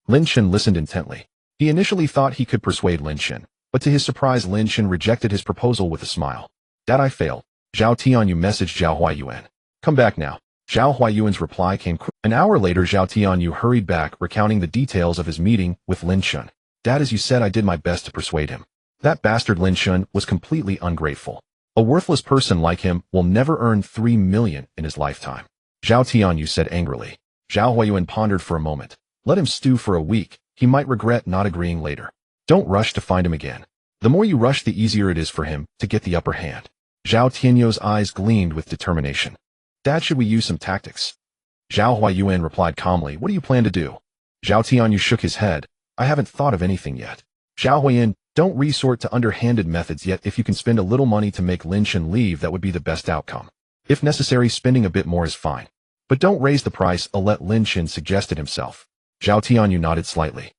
Lin Shen listened intently. He initially thought he could persuade Lin Shen, but to his surprise, Lin Shen rejected his proposal with a smile. That I failed. Zhao Tianyu messaged Zhao Huayuan. Come back now. Zhao Huayuan's reply came quick. An hour later, Zhao Tianyu hurried back, recounting the details of his meeting with Lin Shun. Dad, as you said, I did my best to persuade him. That bastard Lin Shun was completely ungrateful. A worthless person like him will never earn 3 million in his lifetime. Zhao Tianyu said angrily. Zhao Huayuan pondered for a moment. Let him stew for a week. He might regret not agreeing later. Don't rush to find him again. The more you rush, the easier it is for him to get the upper hand. Zhao Tianyu's eyes gleamed with determination. Dad, should we use some tactics? Zhao Huayuan replied calmly. What do you plan to do? Zhao Tianyu shook his head. I haven't thought of anything yet. Zhao Huayuan, don't resort to underhanded methods yet. If you can spend a little money to make Lin Shun leave, that would be the best outcome. If necessary, spending a bit more is fine. But don't raise the price, let Lin Shun suggested himself. Zhao Tianyu nodded slightly.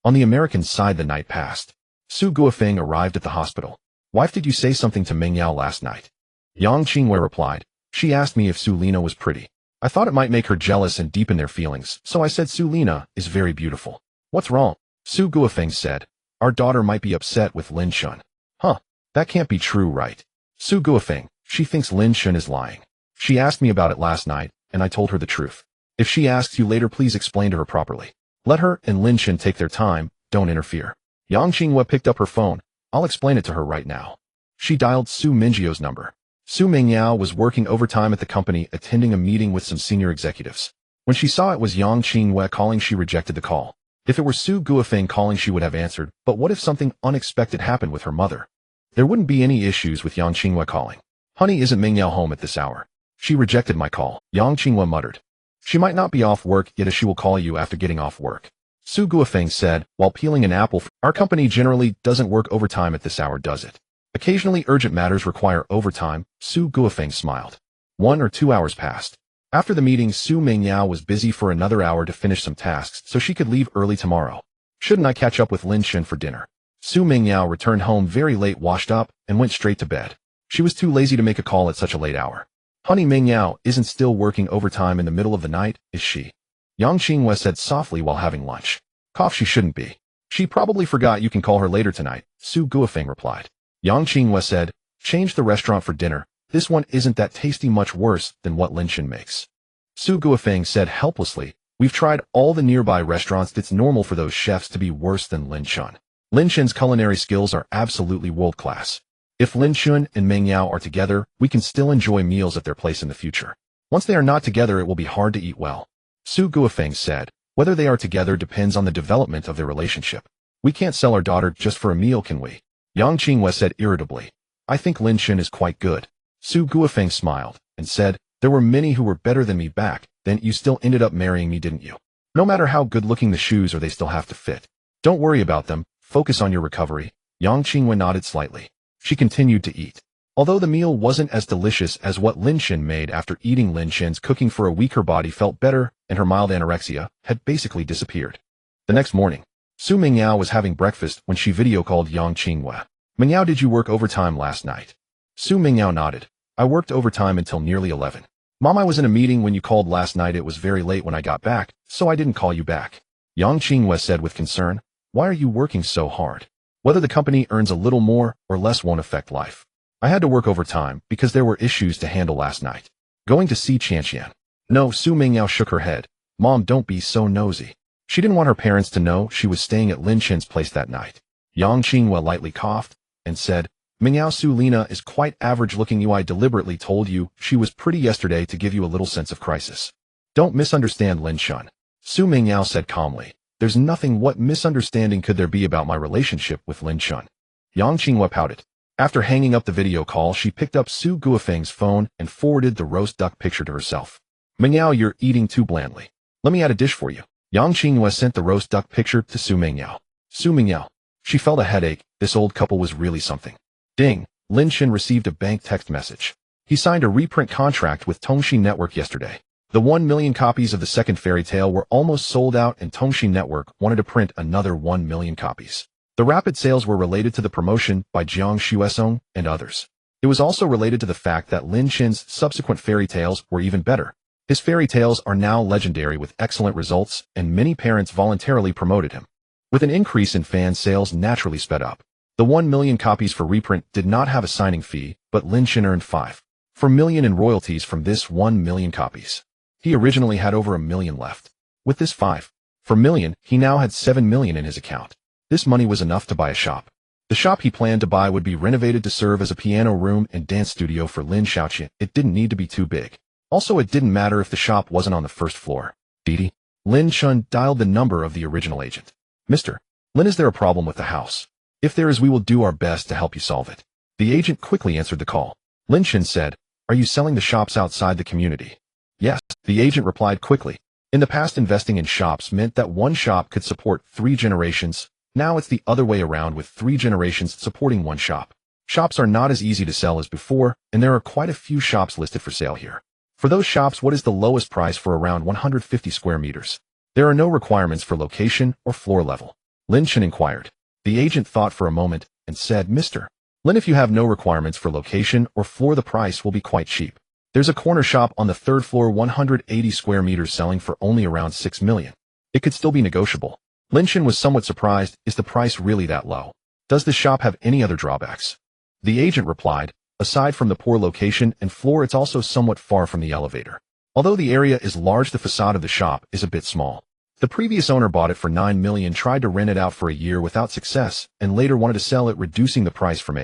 On the American side, the night passed. Su Guofeng arrived at the hospital. Wife, did you say something to Meng Yao last night? Yang Qingwei replied. She asked me if Su Lina was pretty. I thought it might make her jealous and deepen their feelings, so I said Su Lina is very beautiful. What's wrong? Su Guofeng said. Our daughter might be upset with Lin Shun. Huh, that can't be true, right? Su Guofeng, she thinks Lin Shun is lying. She asked me about it last night, and I told her the truth. If she asks you later, please explain to her properly. Let her and Lin Shun take their time, don't interfere. Yang Qingwei picked up her phone. I'll explain it to her right now. She dialed Su Mingjio's number. Su Mingyao was working overtime at the company, attending a meeting with some senior executives. When she saw it was Yang Qingwei calling, she rejected the call. If it were Su Guofeng calling, she would have answered, but what if something unexpected happened with her mother? There wouldn't be any issues with Yang Qingwei calling. Honey, isn't Mingyao home at this hour? She rejected my call. Yang Qingwei muttered. She might not be off work yet, as she will call you after getting off work. Su Guofeng said, while peeling an apple. Our company generally doesn't work overtime at this hour, does it? Occasionally urgent matters require overtime. Su Guofeng smiled. 1 or 2 hours passed. After the meeting, Su Mingyao was busy for another hour to finish some tasks so she could leave early tomorrow. Shouldn't I catch up with Lin Shun for dinner? Su Mingyao returned home very late, washed up, and went straight to bed. She was too lazy to make a call at such a late hour. Honey, Mingyao isn't still working overtime in the middle of the night, is she? Yang Qingwei said softly while having lunch. Cough, she shouldn't be. She probably forgot. You can call her later tonight, Su Guofeng replied. Yang Qingwei said, change the restaurant for dinner. This one isn't that tasty, much worse than what Lin Shun makes. Su Guofeng said helplessly, we've tried all the nearby restaurants. It's normal for those chefs to be worse than Lin Shun. Lin Shun's culinary skills are absolutely world-class. If Lin Shun and Meng Yao are together, we can still enjoy meals at their place in the future. Once they are not together, it will be hard to eat well. Su Guofeng said, whether they are together depends on the development of their relationship. We can't sell our daughter just for a meal, can we? Yang Qingwei said irritably. I think Lin Shun is quite good. Su Guofeng smiled and said, there were many who were better than me back then. You still ended up marrying me, didn't you? No matter how good looking the shoes are, they still have to fit. Don't worry about them. Focus on your recovery. Yang Qingwei nodded slightly. She continued to eat. Although the meal wasn't as delicious as what Lin Shun made, after eating Lin Shun's cooking for a week, her body felt better and her mild anorexia had basically disappeared. The next morning, Su Mingyao was having breakfast when she video called Yang Qingwei. Mingyao, did you work overtime last night? Su Mingyao nodded. I worked overtime until nearly 11. Mom, I was in a meeting when you called last night. It was very late when I got back, so I didn't call you back. Yang Qingwei said with concern. Why are you working so hard? Whether the company earns a little more or less won't affect life. I had to work overtime because there were issues to handle last night. Going to see Chanxian. No, Su Mingyao shook her head. Mom, don't be so nosy. She didn't want her parents to know she was staying at Lin Shun's place that night. Yang Qingwei lightly coughed and said, Mingyao, Su Lina is quite average looking. I deliberately told you she was pretty yesterday to give you a little sense of crisis. Don't misunderstand Lin Shun. Su Mingyao said calmly. There's nothing. What misunderstanding could there be about my relationship with Lin Shun? Yang Qingwei pouted. After hanging up the video call, she picked up Su Guofeng's phone and forwarded the roast duck picture to herself. Mingyao, you're eating too blandly. Let me add a dish for you. Yang Qingwei sent the roast duck picture to Su Mingyao. Su Mingyao. She felt a headache. This old couple was really something. Ding. Lin Shun received a bank text message. He signed a reprint contract with Tongxi Network yesterday. The 1 million copies of the second fairy tale were almost sold out, and Tongxi Network wanted to print another 1 million copies. The rapid sales were related to the promotion by Jiang Xuesong and others. It was also related to the fact that Lin Shun's subsequent fairy tales were even better. His fairy tales are now legendary with excellent results, and many parents voluntarily promoted him. With an increase in fan sales naturally sped up. The 1 million copies for reprint did not have a signing fee, but Lin Shun earned 5 for million in royalties from this 1 million copies. He originally had over 1 million left. With this 5 for million, he now had 7 million in his account. This money was enough to buy a shop. The shop he planned to buy would be renovated to serve as a piano room and dance studio for Lin Xiaoqian. It didn't need to be too big. Also, it didn't matter if the shop wasn't on the first floor. Didi. Lin Chun dialed the number of the original agent. Mr. Lin, is there a problem with the house? If there is, we will do our best to help you solve it. The agent quickly answered the call. Lin Chun said, are you selling the shops outside the community? Yes, the agent replied quickly. In the past, investing in shops meant that one shop could support 3 generations. Now it's the other way around, with 3 generations supporting one shop. Shops are not as easy to sell as before, and there are quite a few shops listed for sale here. For those shops, what is the lowest price for around 150 square meters? There are no requirements for location or floor level. Lin Chen inquired. The agent thought for a moment and said, Mr. Lin, if you have no requirements for location or floor, the price will be quite cheap. There's a corner shop on the 3rd floor, 180 square meters, selling for only around 6 million. It could still be negotiable. Lin Chen was somewhat surprised. Is the price really that low? Does the shop have any other drawbacks? The agent replied, aside from the poor location and floor, it's also somewhat far from the elevator. Although the area is large, the facade of the shop is a bit small. The previous owner bought it for 9 million, tried to rent it out for a year without success, and later wanted to sell it, reducing the price from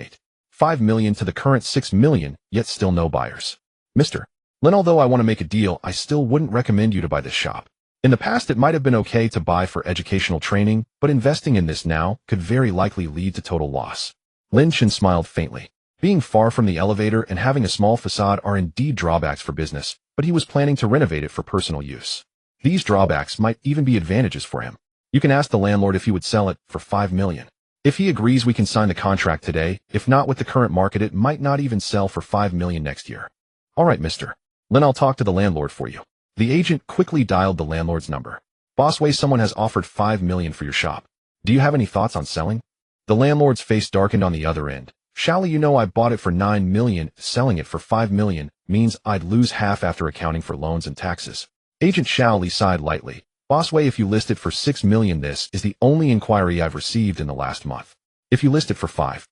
5 million to the current 6 million, yet still no buyers. Mr. Lin, although I want to make a deal, I still wouldn't recommend you to buy this shop. In the past, it might have been okay to buy for educational training, but investing in this now could very likely lead to total loss. Lin Chen smiled faintly. Being far from the elevator and having a small facade are indeed drawbacks for business, but he was planning to renovate it for personal use. These drawbacks might even be advantages for him. You can ask the landlord if he would sell it for 5 million. If he agrees, we can sign the contract today. If not, with the current market, it might not even sell for 5 million next year. All right, Mr. Lin, I'll talk to the landlord for you. The agent quickly dialed the landlord's number. Boss Wei, someone has offered 5 million for your shop. Do you have any thoughts on selling? The landlord's face darkened on the other end. Shally, you know I bought it for 9 million. Selling it for 5 million means I'd lose half after accounting for loans and taxes. Agent Shally sighed lightly. Boss Wei, if you list it for 6 million, this is the only inquiry I've received in the last month. If you list it for 5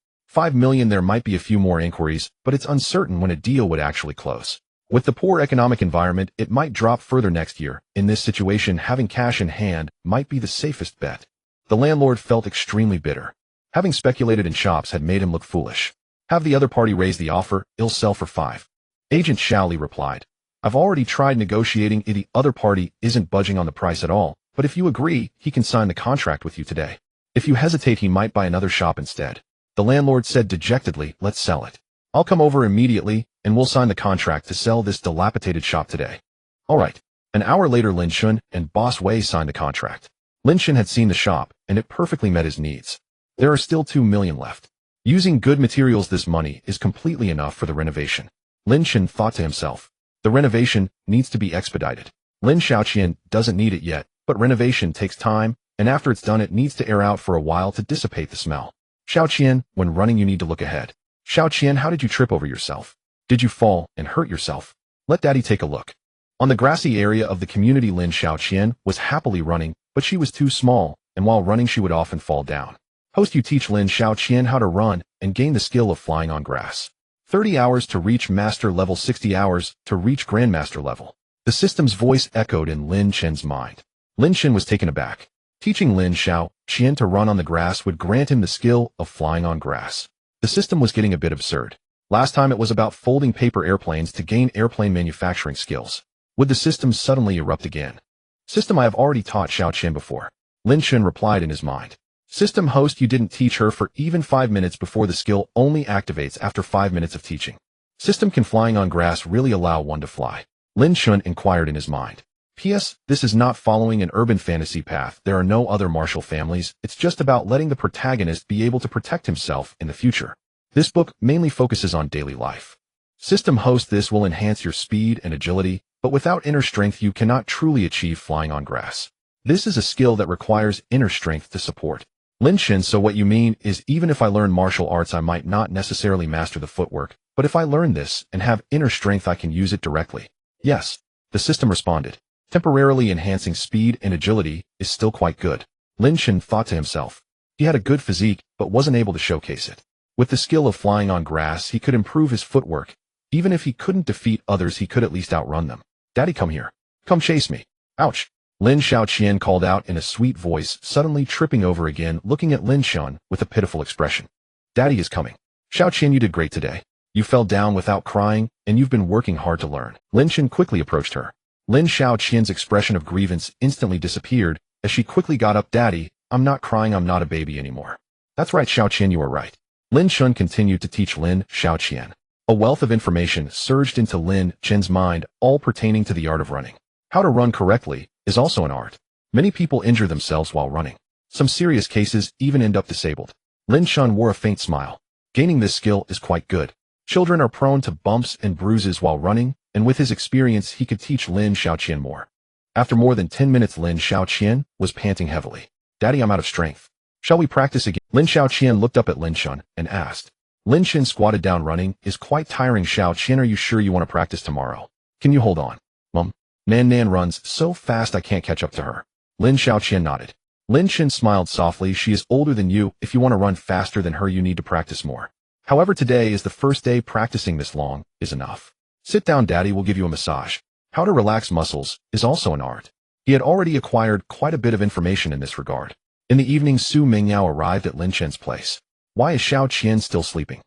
million, there might be a few more inquiries, but it's uncertain when a deal would actually close. With the poor economic environment, it might drop further next year. In this situation, having cash in hand might be the safest bet. The landlord felt extremely bitter. Having speculated in shops had made him look foolish. Have the other party raise the offer, it'll sell for 5. Agent Shally replied. I've already tried negotiating. The other party isn't budging on the price at all, but if you agree, he can sign the contract with you today. If you hesitate, he might buy another shop instead. The landlord said dejectedly, let's sell it. I'll come over immediately, and we'll sign the contract to sell this dilapidated shop today. All right. An hour later, Lin Chun and Boss Wei signed the contract. Lin Chun had seen the shop, and it perfectly met his needs. There are still 2 million left. Using good materials, this money is completely enough for the renovation. Lin Chun thought to himself. The renovation needs to be expedited. Lin Xiaoqian doesn't need it yet, but renovation takes time, and after it's done, it needs to air out for a while to dissipate the smell. Xiaoqian, when running, you need to look ahead. Xiaoqian, how did you trip over yourself? Did you fall and hurt yourself? Let Daddy take a look. On the grassy area of the community, Lin Xiaoqian was happily running, but she was too small, and while running she would often fall down. Host, you teach Lin Xiaoqian how to run and gain the skill of flying on grass. 30 hours to reach master level, 60 hours to reach grandmaster level. The system's voice echoed in Lin Chen's mind. Lin Chen was taken aback. Teaching Lin Xiaoqian to run on the grass would grant him the skill of flying on grass. The system was getting a bit absurd. Last time it was about folding paper airplanes to gain airplane manufacturing skills. Would the system suddenly erupt again? System, I have already taught Xiaoqian before. Lin Chen replied in his mind. System host, you didn't teach her for even 5 minutes before. The skill only activates after 5 minutes of teaching. System, can flying on grass really allow one to fly? Lin Chen inquired in his mind. P.S. This is not following an urban fantasy path. There are no other martial families. It's just about letting the protagonist be able to protect himself in the future. This book mainly focuses on daily life. System host, this will enhance your speed and agility, but without inner strength you cannot truly achieve flying on grass. This is a skill that requires inner strength to support. Lin Chen, so what you mean is even if I learn martial arts I might not necessarily master the footwork, but if I learn this and have inner strength I can use it directly. Yes, the system responded. Temporarily enhancing speed and agility is still quite good. Lin Chen thought to himself. He had a good physique, but wasn't able to showcase it. With the skill of flying on grass he could improve his footwork, Even if he couldn't defeat others, he could at least outrun them. Daddy, come here. Come chase me. Ouch. Lin Xiaoqian called out in a sweet voice, suddenly tripping over again, looking at Lin Shun with a pitiful expression. Daddy is coming. Xiaoqian, you did great today. You fell down without crying, and you've been working hard to learn. Lin Shun quickly approached her. Lin Xiaoqian's expression of grievance instantly disappeared as she quickly got up. Daddy, I'm not crying, I'm not a baby anymore. That's right, Xiaoqian, you are right. Lin Shun continued to teach Lin Xiaoqian. A wealth of information surged into Lin Chen's mind, all pertaining to the art of running. How to run correctly is also an art. Many people injure themselves while running. Some serious cases even end up disabled. Lin Shun wore a faint smile. Gaining this skill is quite good. Children are prone to bumps and bruises while running, and with his experience he could teach Lin Xiaoqian more. After more than 10 minutes, Lin Xiaoqian was panting heavily. Daddy, I'm out of strength. Shall we practice again? Lin Xiaoqian looked up at Lin Shun and asked. Lin Shun squatted down. Running is quite tiring. Xiaoqian, are you sure you want to practice tomorrow? Can you hold on? Mom. Nan runs so fast I can't catch up to her. Lin Xiaoqian nodded. Lin Shun smiled softly. She is older than you. If you want to run faster than her, you need to practice more. However, today is the first day. Practicing this long is enough. Sit down, Daddy will give you a massage. How to relax muscles is also an art. He had already acquired quite a bit of information in this regard. In the evening, Su Mingyao arrived at Lin Chen's place. Why is Xiaoqian still sleeping?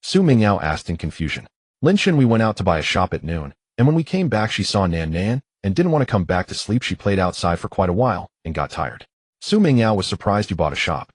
Su Mingyao asked in confusion. Lin Chen, we went out to buy a shop at noon, and when we came back she saw Nan and didn't want to come back to sleep. She played outside for quite a while and got tired. Su Mingyao was surprised you bought a shop.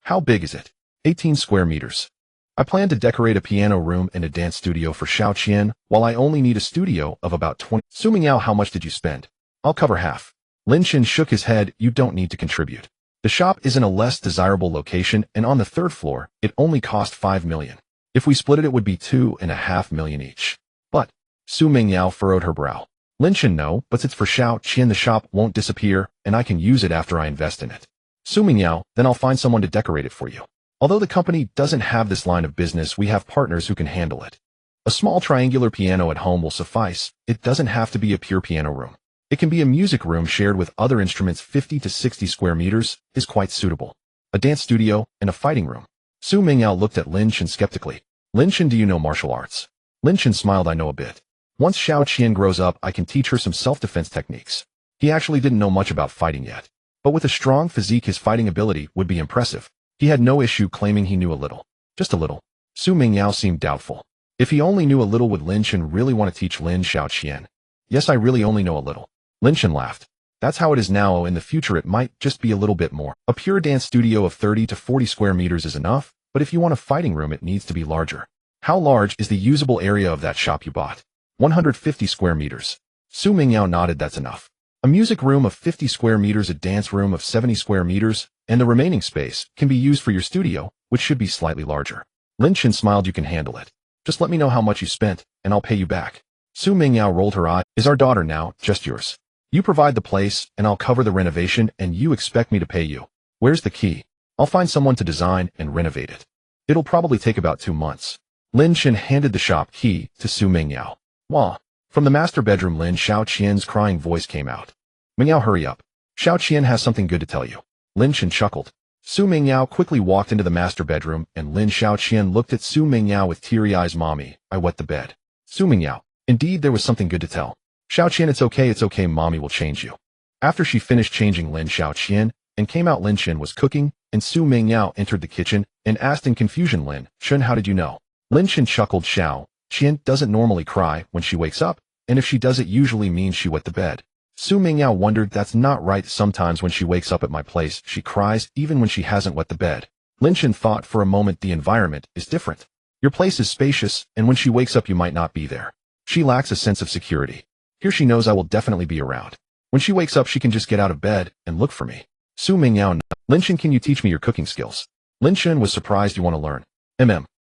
How big is it? 18 square meters. I plan to decorate a piano room and a dance studio for Xiaoqian, while I only need a studio of about 20. Su Mingyao, how much did you spend? I'll cover half. Lin Chen shook his head. You don't need to contribute. The shop is in a less desirable location, and on the third floor, it only cost 5 million. If we split it, it would be 2.5 million each. But, Su Mingyao furrowed her brow. Lin Chen, no, but it's for Xiaoqian. The shop won't disappear, and I can use it after I invest in it. Su Mingyao, then I'll find someone to decorate it for you. Although the company doesn't have this line of business, we have partners who can handle it. A small triangular piano at home will suffice. It doesn't have to be a pure piano room. It can be a music room shared with other instruments. 50 to 60 square meters is quite suitable. A dance studio and a fighting room. Su Mingyao looked at Lin Chen skeptically. Lin Chen, do you know martial arts? Lin Chen smiled. I know a bit. Once Xiaoqian grows up, I can teach her some self-defense techniques. He actually didn't know much about fighting yet. But with a strong physique, his fighting ability would be impressive. He had no issue claiming he knew a little. Just a little. Su Mingyao seemed doubtful. If he only knew a little, would Lin Chen really want to teach Lin Xiaoqian? Yes, I really only know a little. Lin Chen laughed. That's how it is now. In the future it might just be a little bit more. A pure dance studio of 30 to 40 square meters is enough, but if you want a fighting room it needs to be larger. How large is the usable area of that shop you bought? 150 square meters. Su Mingyao nodded. That's enough. A music room of 50 square meters, a dance room of 70 square meters, and the remaining space can be used for your studio, which should be slightly larger. Lin Chen smiled. You can handle it. Just let me know how much you spent, and I'll pay you back. Su Mingyao rolled her eye. Is our daughter now just yours? You provide the place, and I'll cover the renovation, and you expect me to pay you. Where's the key? I'll find someone to design and renovate it. It'll probably take about 2 months. Lin Chen handed the shop key to Su Mingyao. Wah. From the master bedroom, Lin Xiaoqian's crying voice came out. Mingyao, hurry up. Xiaoqian has something good to tell you. Lin Chen chuckled. Su Mingyao quickly walked into the master bedroom, and Lin Xiaoqian looked at Su Mingyao with teary eyes. Mommy, I wet the bed. Su Mingyao. Indeed, there was something good to tell. Xiaoqian, it's okay, mommy will change you. After she finished changing Lin Xiaoqian and came out, Lin Chen was cooking, and Su Mingyao entered the kitchen and asked in confusion, Lin Chen, how did you know? Lin Chen chuckled. Xiaoqian doesn't normally cry when she wakes up, and if she does it usually means she wet the bed. Su Mingyao wondered. That's not right. Sometimes when she wakes up at my place, she cries even when she hasn't wet the bed. Lin Chen thought for a moment. The environment is different. Your place is spacious, and when she wakes up you might not be there. She lacks a sense of security. Here she knows I will definitely be around. When she wakes up she can just get out of bed and look for me. Su Mingyao. Lin Chen, can you teach me your cooking skills? Lin Chen was surprised. You want to learn?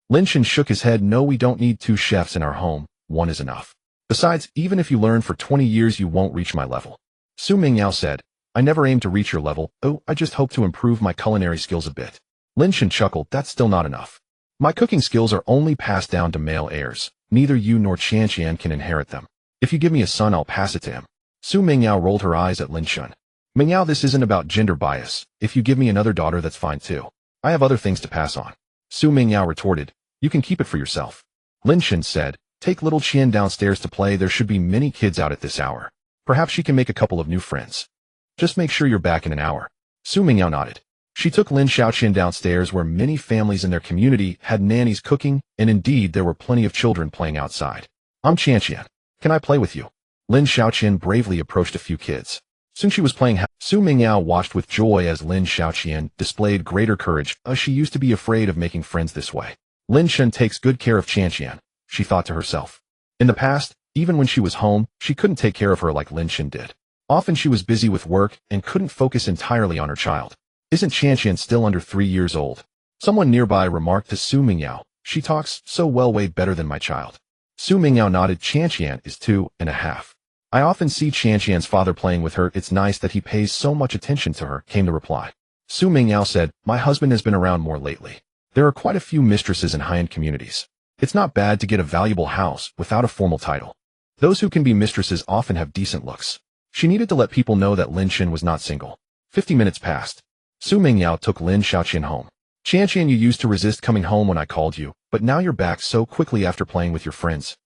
Lin Chen shook his head. No, we don't need 2 chefs in our home. 1 is enough. Besides, even if you learn for 20 years you won't reach my level. Su Mingyao said, I never aim to reach your level. Oh, I just hope to improve my culinary skills a bit. Lin Chen chuckled. That's still not enough. My cooking skills are only passed down to male heirs. Neither you nor Qian can inherit them. If you give me a son, I'll pass it to him. Su Mingyao rolled her eyes at Lin Chen. Mingyao, this isn't about gender bias. If you give me another daughter, that's fine too. I have other things to pass on. Su Mingyao retorted, you can keep it for yourself. Lin Chen said, Take little Qian downstairs to play. There should be many kids out at this hour. Perhaps she can make a couple of new friends. Just make sure you're back in an hour. Su Mingyao nodded. She took Lin Xiaoqian downstairs where many families in their community had nannies cooking, and indeed there were plenty of children playing outside. I'm Qianqian. Can I play with you? Lin Xiaoqian bravely approached a few kids. Soon she was playing. Su Mingyao watched with joy as Lin Xiaoqian displayed greater courage, as she used to be afraid of making friends this way. Lin Shen takes good care of Qianqian, she thought to herself. In the past, even when she was home, she couldn't take care of her like Lin Shen did. Often she was busy with work and couldn't focus entirely on her child. Isn't Qianqian still under 3 years old? Someone nearby remarked to Su Mingyao. She talks so well, way better than my child. Su Mingyao nodded. Qianqian is 2.5. I often see Qianqian's father playing with her. It's nice that he pays so much attention to her, came the reply. Su Mingyao said, my husband has been around more lately. There are quite a few mistresses in high-end communities. It's not bad to get a valuable house without a formal title. Those who can be mistresses often have decent looks. She needed to let people know that Lin Shen was not single. 50 minutes passed. Su Mingyao took Lin Xiaoqian home. Qianqian, you used to resist coming home when I called you, but now you're back so quickly after playing with your friends.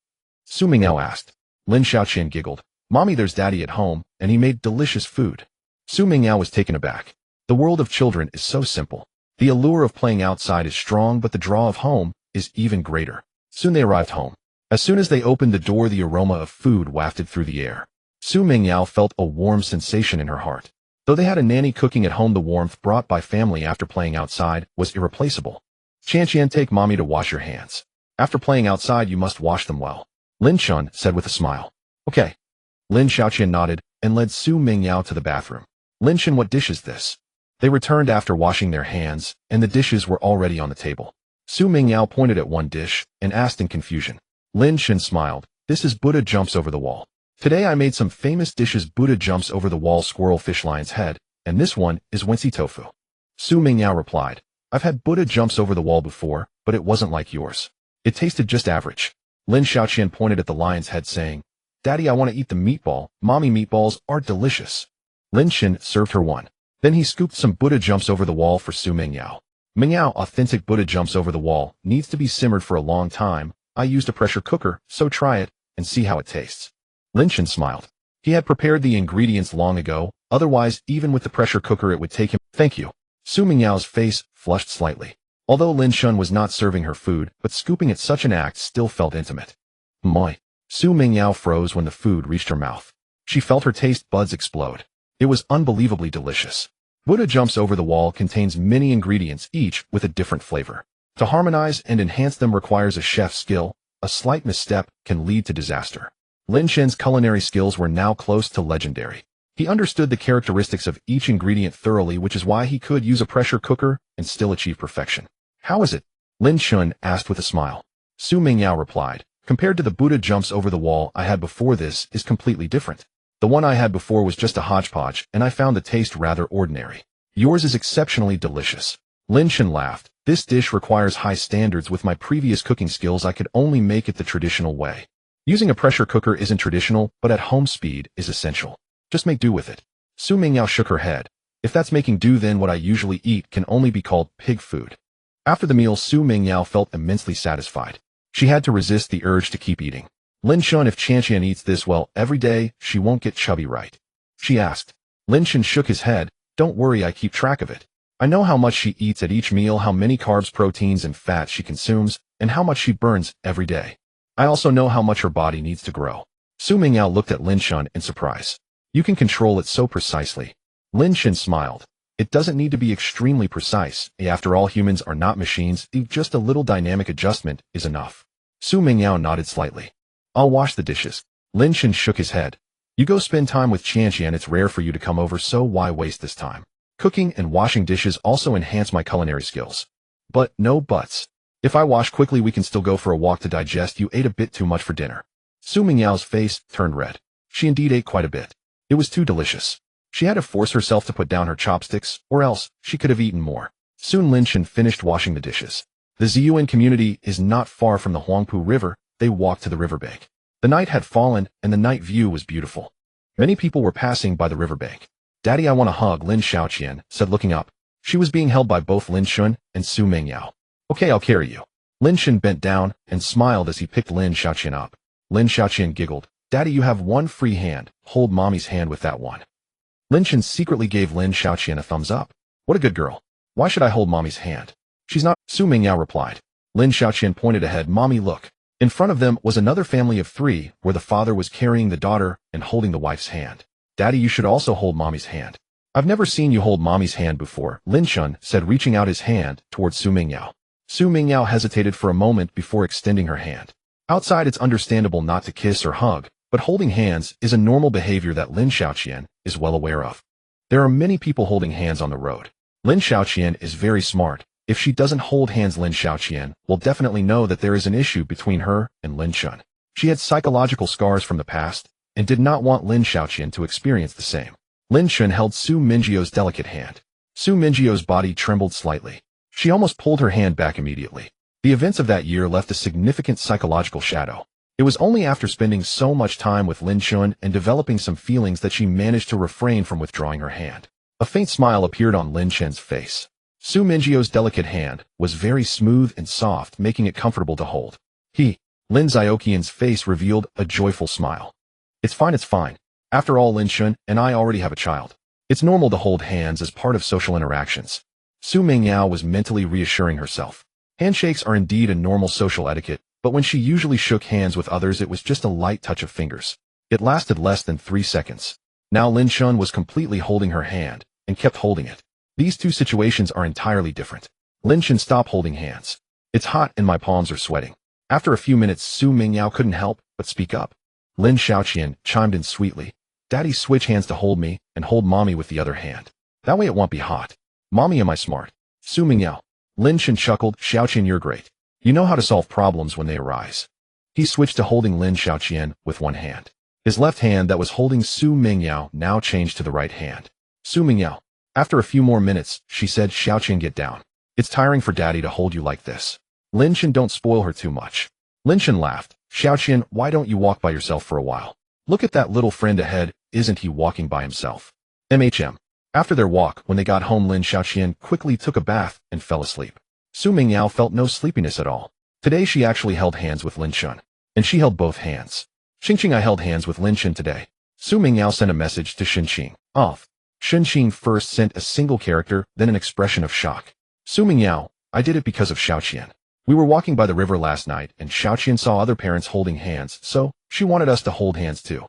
Su Mingyao asked. Lin Xiaoqian giggled. Mommy, there's Daddy at home, and he made delicious food. Su Mingyao was taken aback. The world of children is so simple. The allure of playing outside is strong, but the draw of home is even greater. Soon they arrived home. As soon as they opened the door, the aroma of food wafted through the air. Su Mingyao felt a warm sensation in her heart. Though they had a nanny cooking at home, the warmth brought by family after playing outside was irreplaceable. Qianqian, take Mommy to wash your hands. After playing outside, you must wash them well. Lin Shun said with a smile. Okay. Lin Xiaoqian nodded and led Su Mingyao to the bathroom. Lin Shun, what dish is this? They returned after washing their hands, and the dishes were already on the table. Su Mingyao pointed at one dish and asked in confusion. Lin Shen smiled. This is Buddha jumps over the wall. Today I made some famous dishes. Buddha jumps over the wall, squirrel fish lion's head, and this one is Wensi tofu. Su Mingyao replied. I've had Buddha jumps over the wall before, but it wasn't like yours. It tasted just average. Lin Xiaoqian pointed at the lion's head saying, Daddy, I want to eat the meatball. Mommy, meatballs are delicious. Lin Shen served her one. Then he scooped some Buddha jumps over the wall for Su Mingyao. Mingyao, authentic Buddha jumps over the wall needs to be simmered for a long time. I used a pressure cooker, so try it and see how it tastes. Lin Shen smiled. He had prepared the ingredients long ago, otherwise even with the pressure cooker it would take him. Thank you. Su Mingyao's face flushed slightly. Although Lin Shen was not serving her food, but scooping at such an act still felt intimate. Moi. Su Mingyao froze when the food reached her mouth. She felt her taste buds explode. It was unbelievably delicious. Buddha jumps over the wall contains many ingredients, each with a different flavor. To harmonize and enhance them requires a chef's skill. A slight misstep can lead to disaster. Lin Shen's culinary skills were now close to legendary. He understood the characteristics of each ingredient thoroughly, which is why he could use a pressure cooker and still achieve perfection. How is it? Lin Shen asked with a smile. Su Mingyao replied, compared to the Buddha jumps over the wall I had before, this is completely different. The one I had before was just a hodgepodge, and I found the taste rather ordinary. Yours is exceptionally delicious. Lin Shen laughed. This dish requires high standards. With my previous cooking skills, I could only make it the traditional way. Using a pressure cooker isn't traditional, but at home speed is essential. Just make do with it. Su Mingyao shook her head. If that's making do, then what I usually eat can only be called pig food. After the meal, Su Mingyao felt immensely satisfied. She had to resist the urge to keep eating. Lin Shen, if Qianqian eats this well every day, she won't get chubby, right? She asked. Lin Shen shook his head. Don't worry, I keep track of it. I know how much she eats at each meal, how many carbs, proteins, and fats she consumes, and how much she burns every day. I also know how much her body needs to grow. Su Mingyao looked at Lin Shen in surprise. You can control it so precisely. Lin Shen smiled. It doesn't need to be extremely precise. After all, humans are not machines. Just a little dynamic adjustment is enough. Su Mingyao nodded slightly. I'll wash the dishes. Lin Shen shook his head. You go spend time with Qianqian. It's rare for you to come over, so why waste this time? Cooking and washing dishes also enhance my culinary skills. But no buts. If I wash quickly, we can still go for a walk to digest. You ate a bit too much for dinner. Su Mingyao's face turned red. She indeed ate quite a bit. It was too delicious. She had to force herself to put down her chopsticks, or else she could have eaten more. Soon Lin Shen finished washing the dishes. The Ziyuan community is not far from the Huangpu River. They walked to the riverbank. The night had fallen, and the night view was beautiful. Many people were passing by the riverbank. Daddy, I want to hug, Lin Xiaoqian said, looking up. She was being held by both Lin Shen and Su Mingyao. Okay, I'll carry you. Lin Shen bent down and smiled as he picked Lin Xiaoqian up. Lin Xiaoqian giggled. Daddy, you have one free hand. Hold mommy's hand with that one. Lin Shen secretly gave Lin Xiaoqian a thumbs up. What a good girl. Why should I hold mommy's hand? She's not. Su Mingyao replied. Lin Xiaoqian pointed ahead. Mommy, look. In front of them was another family of 3, where the father was carrying the daughter and holding the wife's hand. Daddy, you should also hold mommy's hand. I've never seen you hold mommy's hand before, Lin Shen said, reaching out his hand towards Su Mingyao. Su Mingyao hesitated for a moment before extending her hand. Outside, it's understandable not to kiss or hug, but holding hands is a normal behavior that Lin Xiaoqian is well aware of. There are many people holding hands on the road. Lin Xiaoqian is very smart. If she doesn't hold hands, Lin Xiaoqian will definitely know that there is an issue between her and Lin Shen. She had psychological scars from the past and did not want Lin Xiaoqian to experience the same. Lin Shen held Su Mingyou's delicate hand. Su Mingyou's body trembled slightly. She almost pulled her hand back immediately. The events of that year left a significant psychological shadow. It was only after spending so much time with Lin Shen and developing some feelings that she managed to refrain from withdrawing her hand. A faint smile appeared on Lin Shen's face. Su Mingyou's delicate hand was very smooth and soft, making it comfortable to hold. Lin Xiaoqian's face revealed a joyful smile. It's fine, it's fine. After all, Lin Shen and I already have a child. It's normal to hold hands as part of social interactions. Su Mingyao was mentally reassuring herself. Handshakes are indeed a normal social etiquette, but when she usually shook hands with others, it was just a light touch of fingers. It lasted less than 3 seconds. Now Lin Shen was completely holding her hand and kept holding it. These two situations are entirely different. Lin Shen, stop holding hands. It's hot and my palms are sweating. After a few minutes, Su Mingyao couldn't help but speak up. Lin Xiaoqian chimed in sweetly. Daddy, switch hands to hold me and hold mommy with the other hand. That way it won't be hot. Mommy, am I smart? Su Mingyao. Lin Shen chuckled. Xiaoqian, you're great. You know how to solve problems when they arise. He switched to holding Lin Xiaoqian with one hand. His left hand that was holding Su Mingyao now changed to the right hand. Su Mingyao. After a few more minutes, she said, Xiaoqian, get down. It's tiring for daddy to hold you like this. Lin Shen, don't spoil her too much. Lin Shen laughed. Xiaoqian, why don't you walk by yourself for a while? Look at that little friend ahead, isn't he walking by himself? After their walk, when they got home, Lin Xiaoqian quickly took a bath and fell asleep. Su Mingyao felt no sleepiness at all. Today she actually held hands with Lin Shen. And she held both hands. Xingqing, I held hands with Lin Shen today. Su Mingyao sent a message to Xingqing. Off. Xingqing first sent a single character, then an expression of shock. Su Mingyao, I did it because of Xiaoqian. We were walking by the river last night, and Xiaoqian saw other parents holding hands, so she wanted us to hold hands too.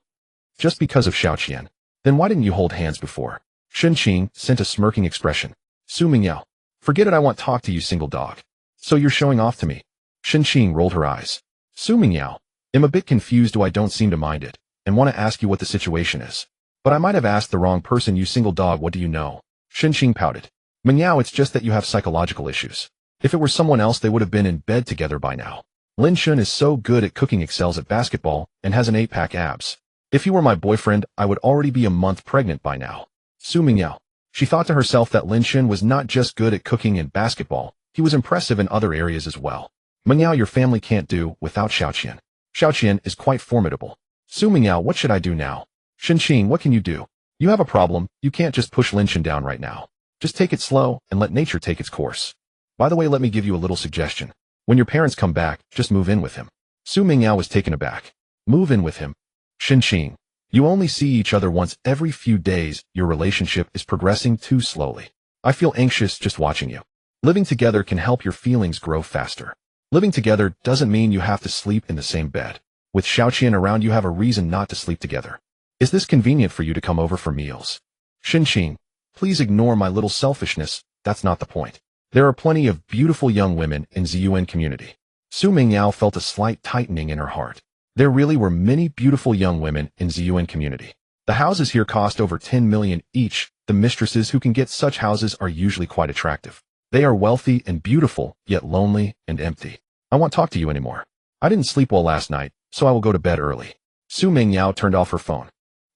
Just because of Xiaoqian. Then why didn't you hold hands before? Xingqing sent a smirking expression. Su Mingyao, forget it, I want to talk to you, single dog. So you're showing off to me? Xingqing rolled her eyes. Su Mingyao, I'm a bit confused, I don't seem to mind it, and want to ask you what the situation is. But I might have asked the wrong person, you single dog, what do you know? Xingqing pouted. Mingyao, it's just that you have psychological issues. If it were someone else, they would have been in bed together by now. Lin Shen is so good at cooking, excels at basketball, and has an 8-pack abs. If he were my boyfriend, I would already be a month pregnant by now. Su Mingyao. She thought to herself that Lin Shen was not just good at cooking and basketball, he was impressive in other areas as well. Mingyao, your family can't do without Xiaoqian. Xiaoqian is quite formidable. Su Mingyao, what should I do now? Xingqing, what can you do? You have a problem, you can't just push Lin Shen down right now. Just take it slow and let nature take its course. By the way, let me give you a little suggestion. When your parents come back, just move in with him. Su Mingyao was taken aback. Move in with him? Xingqing, you only see each other once every few days, your relationship is progressing too slowly. I feel anxious just watching you. Living together can help your feelings grow faster. Living together doesn't mean you have to sleep in the same bed. With Xiaoqian around, you have a reason not to sleep together. Is this convenient for you to come over for meals? Xingqing, please ignore my little selfishness, that's not the point. There are plenty of beautiful young women in Ziyuan community. Su Mingyao felt a slight tightening in her heart. There really were many beautiful young women in Ziyuan community. The houses here cost over 10 million each. The mistresses who can get such houses are usually quite attractive. They are wealthy and beautiful, yet lonely and empty. I won't talk to you anymore. I didn't sleep well last night, so I will go to bed early. Su Mingyao turned off her phone.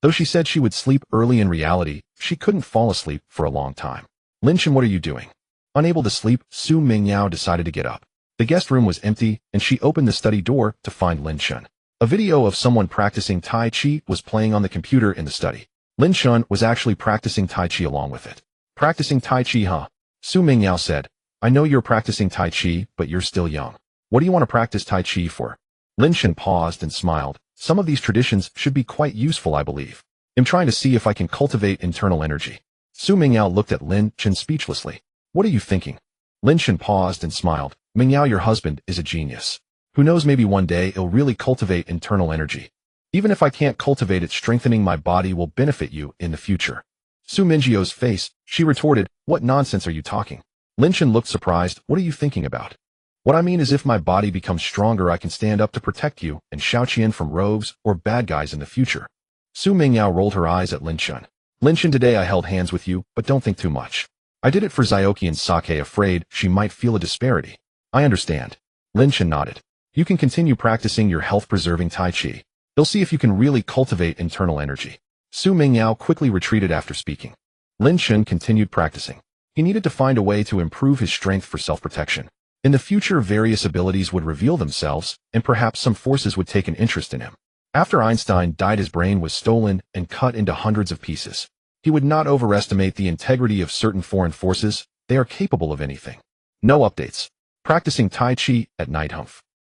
Though she said she would sleep early, in reality, she couldn't fall asleep for a long time. Lin Shen, what are you doing? Unable to sleep, Su Mingyao decided to get up. The guest room was empty, and she opened the study door to find Lin Shen. A video of someone practicing Tai Chi was playing on the computer in the study. Lin Shen was actually practicing Tai Chi along with it. Practicing Tai Chi, huh? Su Mingyao said. I know you're practicing Tai Chi, but you're still young. What do you want to practice Tai Chi for? Lin Shen paused and smiled. Some of these traditions should be quite useful, I believe. I'm trying to see if I can cultivate internal energy. Su Mingyao looked at Lin Shen speechlessly. What are you thinking? Lin Shen paused and smiled. Mingyao, your husband is a genius. Who knows, maybe one day he'll really cultivate internal energy. Even if I can't cultivate it, strengthening my body will benefit you in the future. Su Mingyio's face, she retorted, what nonsense are you talking? Lin Shen looked surprised. What are you thinking about? What I mean is if my body becomes stronger, I can stand up to protect you and shout you in from rogues or bad guys in the future. Su Mingyao rolled her eyes at Lin Shen. Lin Shen, today I held hands with you, but don't think too much. I did it for Xiaoqi and Sake, afraid she might feel a disparity. I understand. Lin Shen nodded. You can continue practicing your health-preserving Tai Chi. You'll see if you can really cultivate internal energy. Su Mingyao quickly retreated after speaking. Lin Shen continued practicing. He needed to find a way to improve his strength for self-protection. In the future, various abilities would reveal themselves, and perhaps some forces would take an interest in him. After Einstein died, his brain was stolen and cut into hundreds of pieces. He would not overestimate the integrity of certain foreign forces. They are capable of anything. No updates. Practicing Tai Chi at night.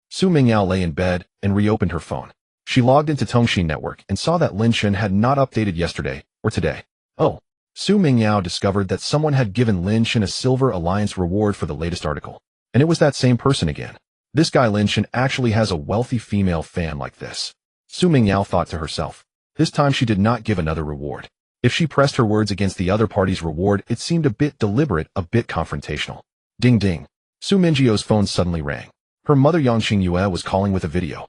Su Mingyao lay in bed and reopened her phone. She logged into Tongxin Network and saw that Lin Shen had not updated yesterday or today. Oh. Su Mingyao discovered that someone had given Lin Shen a Silver Alliance reward for the latest article. And it was that same person again. This guy Lin Shen actually has a wealthy female fan like this. Su Mingyao thought to herself. This time she did not give another reward. If she pressed her words against the other party's reward, it seemed a bit deliberate, a bit confrontational. Ding ding. Su Mingyio's phone suddenly rang. Her mother Yang Xingyue was calling with a video.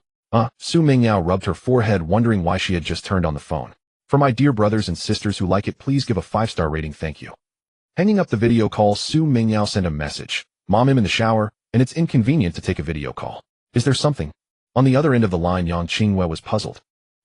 Su Mingyao rubbed her forehead, wondering why she had just turned on the phone. For my dear brothers and sisters who like it, please give a 5-star rating, thank you. Hanging up the video call, Su Mingyao sent a message. Mom, I'm in the shower, and it's inconvenient to take a video call. Is there something? On the other end of the line, Yang Xingyue was puzzled.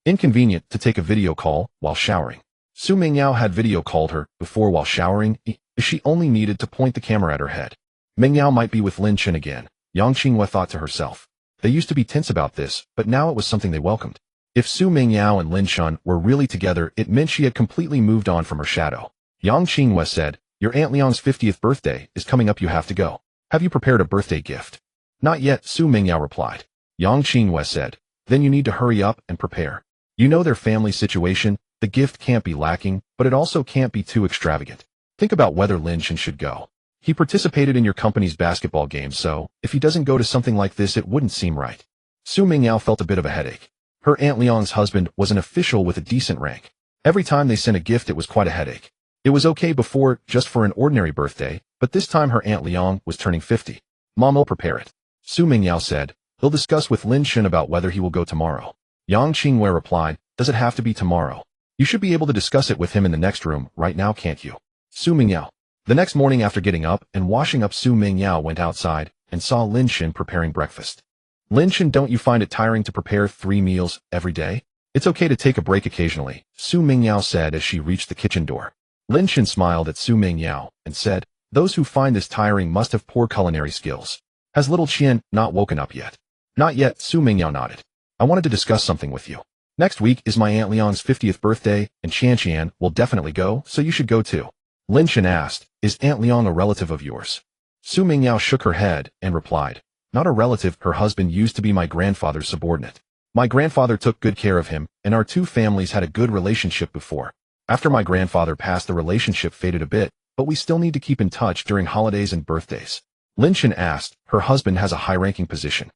Inconvenient to take a video call while showering. Su Mingyao had video called her before while showering. She only needed to point the camera at her head. Mingyao might be with Lin Shen again. Yang Xingyue thought to herself. They used to be tense about this, but now it was something they welcomed. If Su Mingyao and Lin Shen were really together, it meant she had completely moved on from her shadow. Yang Xingyue said, your Aunt Liang's 50th birthday is coming up, you have to go. Have you prepared a birthday gift? Not yet, Su Mingyao replied. Yang Xingyue said, then you need to hurry up and prepare. You know their family situation, the gift can't be lacking, but it also can't be too extravagant. Think about whether Lin Shen should go. He participated in your company's basketball game, so if he doesn't go to something like this, it wouldn't seem right. Su Mingyao felt a bit of a headache. Her Aunt Liang's husband was an official with a decent rank. Every time they sent a gift, it was quite a headache. It was okay before, just for an ordinary birthday, but this time her Aunt Liang was turning 50. Mom will prepare it. Su Mingyao said. He'll discuss with Lin Shen about whether he will go tomorrow. Yang Xingyue replied, does it have to be tomorrow? You should be able to discuss it with him in the next room right now, can't you? Su Mingyao. The next morning, after getting up and washing up, Su Mingyao went outside and saw Lin Shen preparing breakfast. Lin Shen, don't you find it tiring to prepare 3 meals every day? It's okay to take a break occasionally, Su Mingyao said as she reached the kitchen door. Lin Shen smiled at Su Mingyao and said, those who find this tiring must have poor culinary skills. Has little Qian not woken up yet? Not yet, Su Mingyao nodded. I wanted to discuss something with you. Next week is my Aunt Liang's 50th birthday, and Qian will definitely go, so you should go too. Lin Shen asked, is Aunt Liang a relative of yours? Su Mingyao shook her head and replied, not a relative, her husband used to be my grandfather's subordinate. My grandfather took good care of him, and our two families had a good relationship before. After my grandfather passed, the relationship faded a bit, but we still need to keep in touch during holidays and birthdays. Lin Shen asked, her husband has a high-ranking position.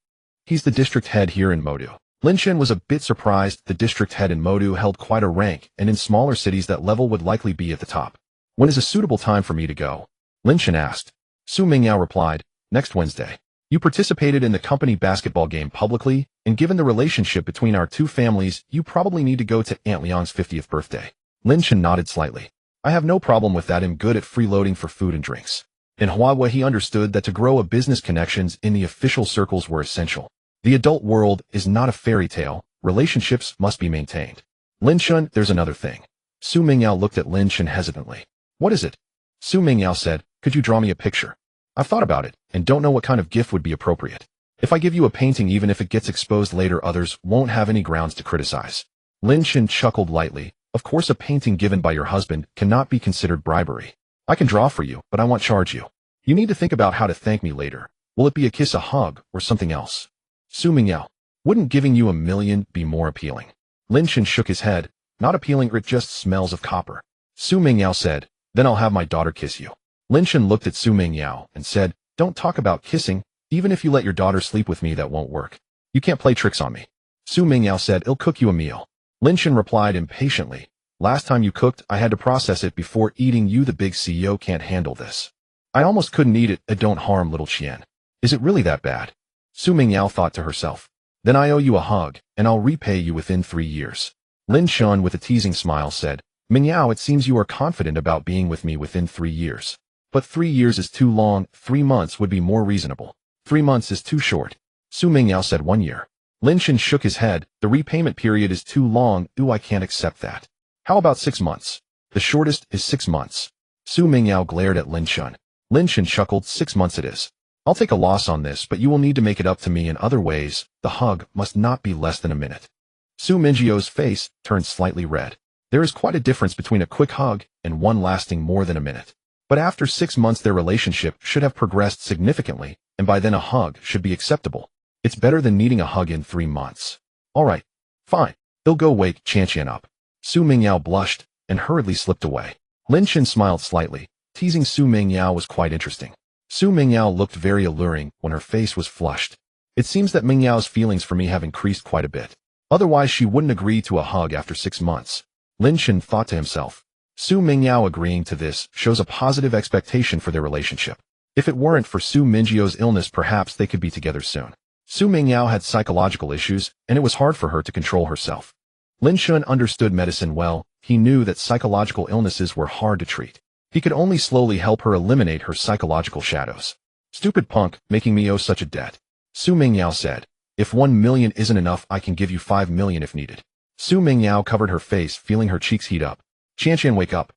He's the district head here in Modu. Lin Shen was a bit surprised. The district head in Modu held quite a rank, and in smaller cities that level would likely be at the top. When is a suitable time for me to go? Lin Shen asked. Su Mingyao replied, next Wednesday. You participated in the company basketball game publicly, and given the relationship between our two families, you probably need to go to Aunt Liang's 50th birthday. Lin Shen nodded slightly. I have no problem with that. I'm good at freeloading for food and drinks. In Huawei, he understood that to grow a business, connections in the official circles were essential. The adult world is not a fairy tale. Relationships must be maintained. Lin Shen, there's another thing. Su Mingyao looked at Lin Shen hesitantly. What is it? Su Mingyao said, could you draw me a picture? I've thought about it, and don't know what kind of gift would be appropriate. If I give you a painting, even if it gets exposed later, others won't have any grounds to criticize. Lin Shen chuckled lightly. Of course, a painting given by your husband cannot be considered bribery. I can draw for you, but I won't charge you. You need to think about how to thank me later. Will it be a kiss, a hug, or something else? Su Mingyao. Wouldn't giving you $1 million be more appealing? Lin Shen shook his head. Not appealing, it just smells of copper. Su Mingyao said, then I'll have my daughter kiss you. Lin Shen looked at Su Mingyao and said, don't talk about kissing. Even if you let your daughter sleep with me, that won't work. You can't play tricks on me. Su Mingyao said, I'll cook you a meal. Lin Shen replied impatiently, last time you cooked, I had to process it before eating. You, the big CEO, can't handle this. I almost couldn't eat it. Don't harm little Qian. Is it really that bad? Su Mingyao thought to herself. Then I owe you a hug, and I'll repay you within 3 years. Lin Shen, with a teasing smile, said, Mingyao, it seems you are confident about being with me within 3 years. But 3 years is too long. 3 months would be more reasonable. 3 months is too short. Su Mingyao said 1 year. Lin Shen shook his head. The repayment period is too long. Ooh, I can't accept that. How about 6 months? The shortest is 6 months. Su Mingyao glared at Lin Shen. Lin Shen chuckled. 6 months it is. I'll take a loss on this, but you will need to make it up to me in other ways. The hug must not be less than a minute. Su Mingyao face turned slightly red. There is quite a difference between a quick hug and one lasting more than a minute. But after 6 months their relationship should have progressed significantly, and by then a hug should be acceptable. It's better than needing a hug in 3 months. All right. Fine. He'll go wake Qian up. Su Mingyao blushed and hurriedly slipped away. Lin Shen smiled slightly. Teasing Su Mingyao was quite interesting. Su Mingyao looked very alluring when her face was flushed. It seems that Mingyao's feelings for me have increased quite a bit. Otherwise she wouldn't agree to a hug after 6 months. Lin Shen thought to himself. Su Mingyao agreeing to this shows a positive expectation for their relationship. If it weren't for Su Mingyao's illness, perhaps they could be together soon. Su Mingyao had psychological issues, and it was hard for her to control herself. Lin Shen understood medicine well. He knew that psychological illnesses were hard to treat. He could only slowly help her eliminate her psychological shadows. Stupid punk, making me owe such a debt. Su Mingyao said, if 1 million isn't enough, I can give you 5 million if needed. Su Mingyao covered her face, feeling her cheeks heat up. Qian, wake up.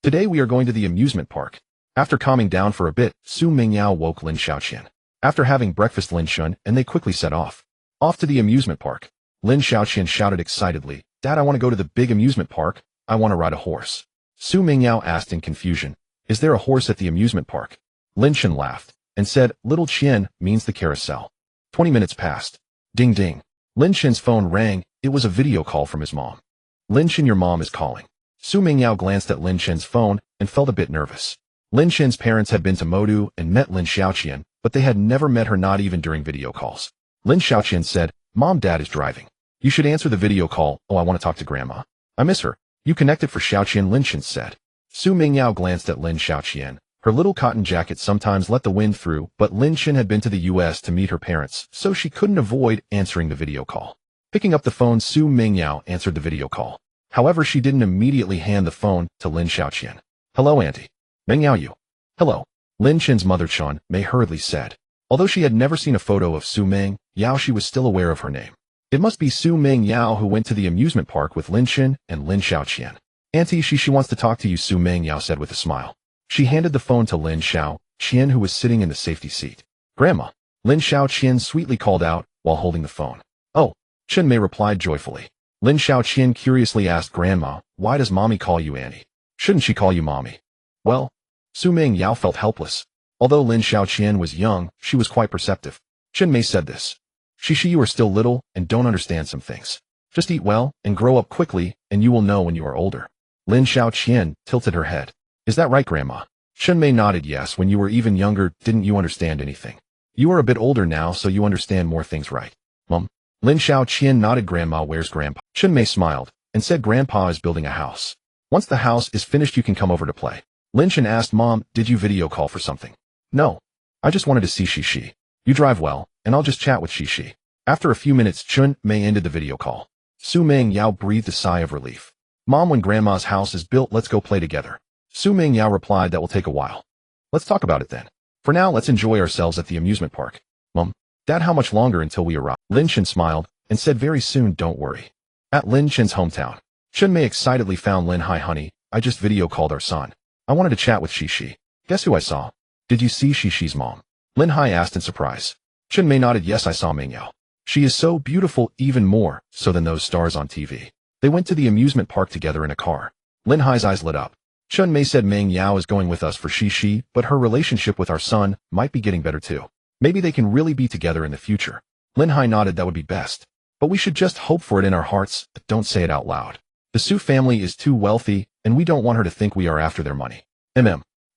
Today we are going to the amusement park. After calming down for a bit, Su Mingyao woke Lin Xiaoqian. After having breakfast, Lin Shen and they quickly set off. Off to the amusement park. Lin Xiaoqian shouted excitedly, Dad, I want to go to the big amusement park. I want to ride a horse. Su Mingyao asked in confusion, is there a horse at the amusement park? Lin Shen laughed and said, little Qian means the carousel. 20 minutes passed. Ding ding. Lin Shen's phone rang. It was a video call from his mom. Lin Shen, your mom is calling. Su Mingyao glanced at Lin Shen's phone and felt a bit nervous. Lin Shen's parents had been to Modu and met Lin Xiaoqian, but they had never met her, not even during video calls. Lin Xiaoqian said, Mom, Dad is driving. You should answer the video call. Oh, I want to talk to Grandma. I miss her. You connected for Xiaoqian, Lin Shen said. Su Mingyao glanced at Lin Xiaoqian. Her little cotton jacket sometimes let the wind through, but Lin Shen had been to the US to meet her parents, so she couldn't avoid answering the video call. Picking up the phone, Su Mingyao answered the video call. However, she didn't immediately hand the phone to Lin Xiaoqian. Hello, Auntie. Mingyao, you. Hello. Lin Shen's mother, Chan, Mei, hurriedly said. Although she had never seen a photo of Su Mingyao, she was still aware of her name. It must be Su Mingyao who went to the amusement park with Lin Shen and Lin Xiaoqian. Auntie, she wants to talk to you, Su Mingyao said with a smile. She handed the phone to Lin Xiaoqian, who was sitting in the safety seat. Grandma. Lin Xiaoqian sweetly called out while holding the phone. Oh, Chen Mei replied joyfully. Lin Xiaoqian curiously asked Grandma, why does Mommy call you Auntie? Shouldn't she call you Mommy? Well, Su Mingyao felt helpless. Although Lin Xiaoqian was young, she was quite perceptive. Chen Mei said this. Shishi, you are still little and don't understand some things. Just eat well and grow up quickly, and you will know when you are older. Lin Xiaoqian tilted her head. Is that right, Grandma? Chen Mei nodded yes. When you were even younger, didn't you understand anything? You are a bit older now, so you understand more things, right? Mom? Lin Xiaoqian nodded. Grandma, where's Grandpa? Chen Mei smiled and said, Grandpa is building a house. Once the house is finished, you can come over to play. Lin Shen asked, Mom, did you video call for something? No. I just wanted to see Shishi. You drive well, and I'll just chat with Shishi. After a few minutes, Chen Mei ended the video call. Su Mingyao breathed a sigh of relief. Mom, when Grandma's house is built, let's go play together. Su Mingyao replied, that will take a while. Let's talk about it then. For now, let's enjoy ourselves at the amusement park. Mom, Dad, how much longer until we arrive? Lin Shen smiled and said, very soon, don't worry. At Lin Shen's hometown, Chen Mei excitedly found Lin. Hi, honey, I just video called our son. I wanted to chat with Shishi. Guess who I saw? Did you see Shishi's mom? Lin Hai asked in surprise. Chen Mei nodded, yes, I saw Mingyao. She is so beautiful, even more so than those stars on TV. They went to the amusement park together in a car. Lin Hai's eyes lit up. Chen Mei said Mingyao is going with us for Shishi, but her relationship with our son might be getting better too. Maybe they can really be together in the future. Lin Hai nodded that would be best. But we should just hope for it in our hearts, but don't say it out loud. The Su family is too wealthy, and we don't want her to think we are after their money.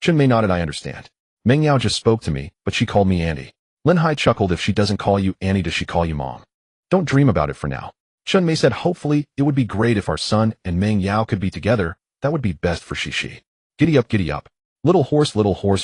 Chen Mei nodded. I understand. Meng Yao just spoke to me, but she called me Andy. Lin Hai chuckled. If she doesn't call you Annie, does she call you Mom? Don't dream about it for now. Chen Mei said hopefully it would be great if our son and Meng Yao could be together. That would be best for Shishi. Giddy up, giddy up. Little horse,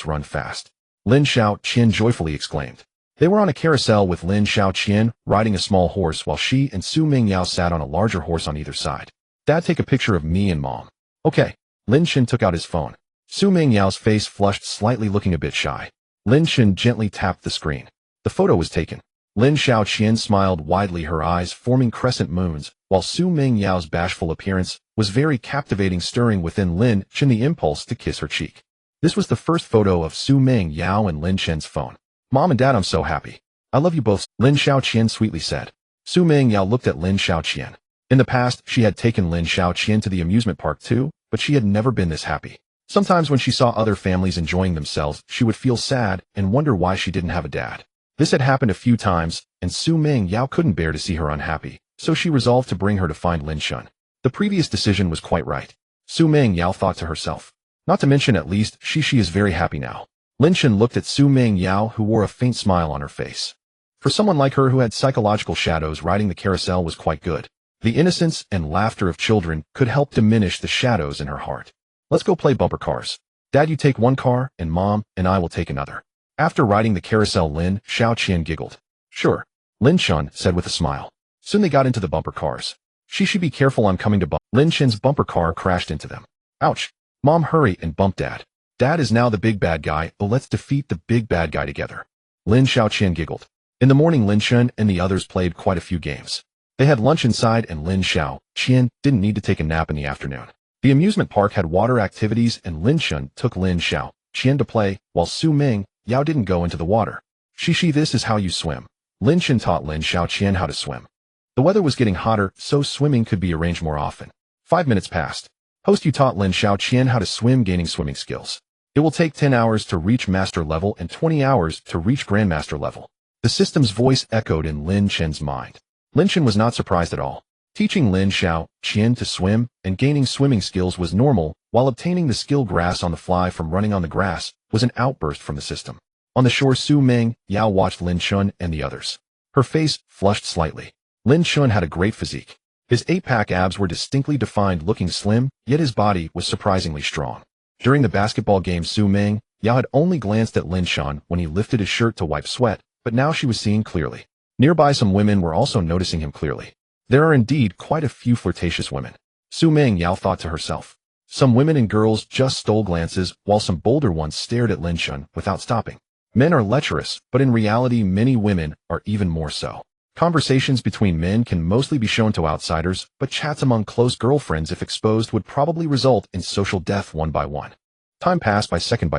run fast. Lin Xiaoqian joyfully exclaimed. They were on a carousel with Lin Xiaoqian riding a small horse while she and Su Meng Yao sat on a larger horse on either side. Dad, take a picture of me and Mom. Okay. Lin Chen took out his phone. Su Meng Yao's face flushed slightly, looking a bit shy. Lin Chen gently tapped the screen. The photo was taken. Lin Xiaoqian smiled widely, her eyes forming crescent moons, while Su Meng Yao's bashful appearance was very captivating, stirring within Lin Chen the impulse to kiss her cheek. This was the first photo of Su Meng Yao and Lin Chen's phone. Mom and Dad, I'm so happy. I love you both, Lin Xiaoqian sweetly said. Su Meng Yao looked at Lin Xiaoqian. In the past, she had taken Lin Xiaoqian to the amusement park too, but she had never been this happy. Sometimes when she saw other families enjoying themselves, she would feel sad and wonder why she didn't have a dad. This had happened a few times, and Su Meng Yao couldn't bear to see her unhappy, so she resolved to bring her to find Lin Shun. The previous decision was quite right. Su Meng Yao thought to herself. Not to mention, at least, she is very happy now. Lin Shun looked at Su Meng Yao, who wore a faint smile on her face. For someone like her who had psychological shadows, riding the carousel was quite good. The innocence and laughter of children could help diminish the shadows in her heart. Let's go play bumper cars. Dad, you take one car, and Mom and I will take another. After riding the carousel, Lin Xiaoqian giggled. Sure, Lin Shun said with a smile. Soon they got into the bumper cars. She should be careful, I'm coming to bump. Lin Shen's bumper car crashed into them. Ouch. Mom, hurry and bump Dad. Dad is now the big bad guy, but let's defeat the big bad guy together. Lin Xiaoqian giggled. In the morning, Lin Shun and the others played quite a few games. They had lunch inside, and Lin Xiaoqian didn't need to take a nap in the afternoon. The amusement park had water activities, and Lin Shun took Lin Xiaoqian to play, while Su Meng Yao didn't go into the water. Shishi, this is how you swim. Lin Shun taught Lin Xiaoqian how to swim. The weather was getting hotter, so swimming could be arranged more often. 5 minutes passed. Host, you taught Lin Xiaoqian how to swim, gaining swimming skills. It will take 10 hours to reach master level and 20 hours to reach grandmaster level. The system's voice echoed in Lin Chen's mind. Lin Chen was not surprised at all. Teaching Lin Xiaoqian to swim and gaining swimming skills was normal, while obtaining the skill grass on the fly from running on the grass was an outburst from the system. On the shore, Su Meng Yao watched Lin Shun and the others. Her face flushed slightly. Lin Shun had a great physique. His 8-pack abs were distinctly defined, looking slim, yet his body was surprisingly strong. During the basketball game, Su Meng Yao had only glanced at Lin Shun when he lifted his shirt to wipe sweat, but now she was seeing clearly. Nearby, some women were also noticing him clearly. There are indeed quite a few flirtatious women. Su Meng Yao thought to herself. Some women and girls just stole glances, while some bolder ones stared at Lin Shun without stopping. Men are lecherous, but in reality many women are even more so. Conversations between men can mostly be shown to outsiders, but chats among close girlfriends, if exposed, would probably result in social death one by one. Time passed by second.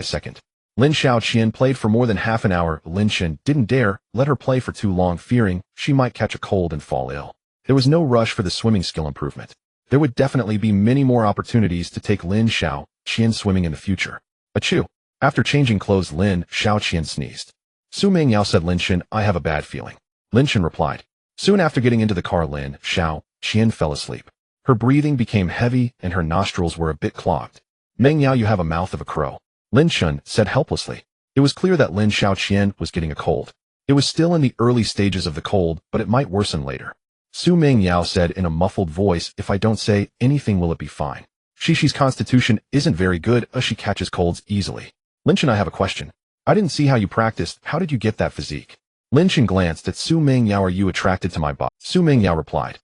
Lin Xiaoqian played for more than half an hour. Lin Chen didn't dare let her play for too long, fearing she might catch a cold and fall ill. There was no rush for the swimming skill improvement. There would definitely be many more opportunities to take Lin Xiaoqian swimming in the future. Achoo! After changing clothes, Lin Xiaoqian sneezed. Su Meng Yao said, Lin Chen, I have a bad feeling. Lin Chen replied. Soon after getting into the car, Lin Xiaoqian fell asleep. Her breathing became heavy and her nostrils were a bit clogged. Meng Yao, you have a mouth of a crow. Lin Chen said helplessly. It was clear that Lin Xiaoqian was getting a cold. It was still in the early stages of the cold, but it might worsen later. Su Meng Yao said in a muffled voice, if I don't say anything, will it be fine? Shishi's constitution isn't very good, she catches colds easily. Lin Chen, I have a question. I didn't see how you practiced. How did you get that physique? Lin Chen glanced at Su Meng Yao. Are you attracted to my body? Su Meng Yao replied.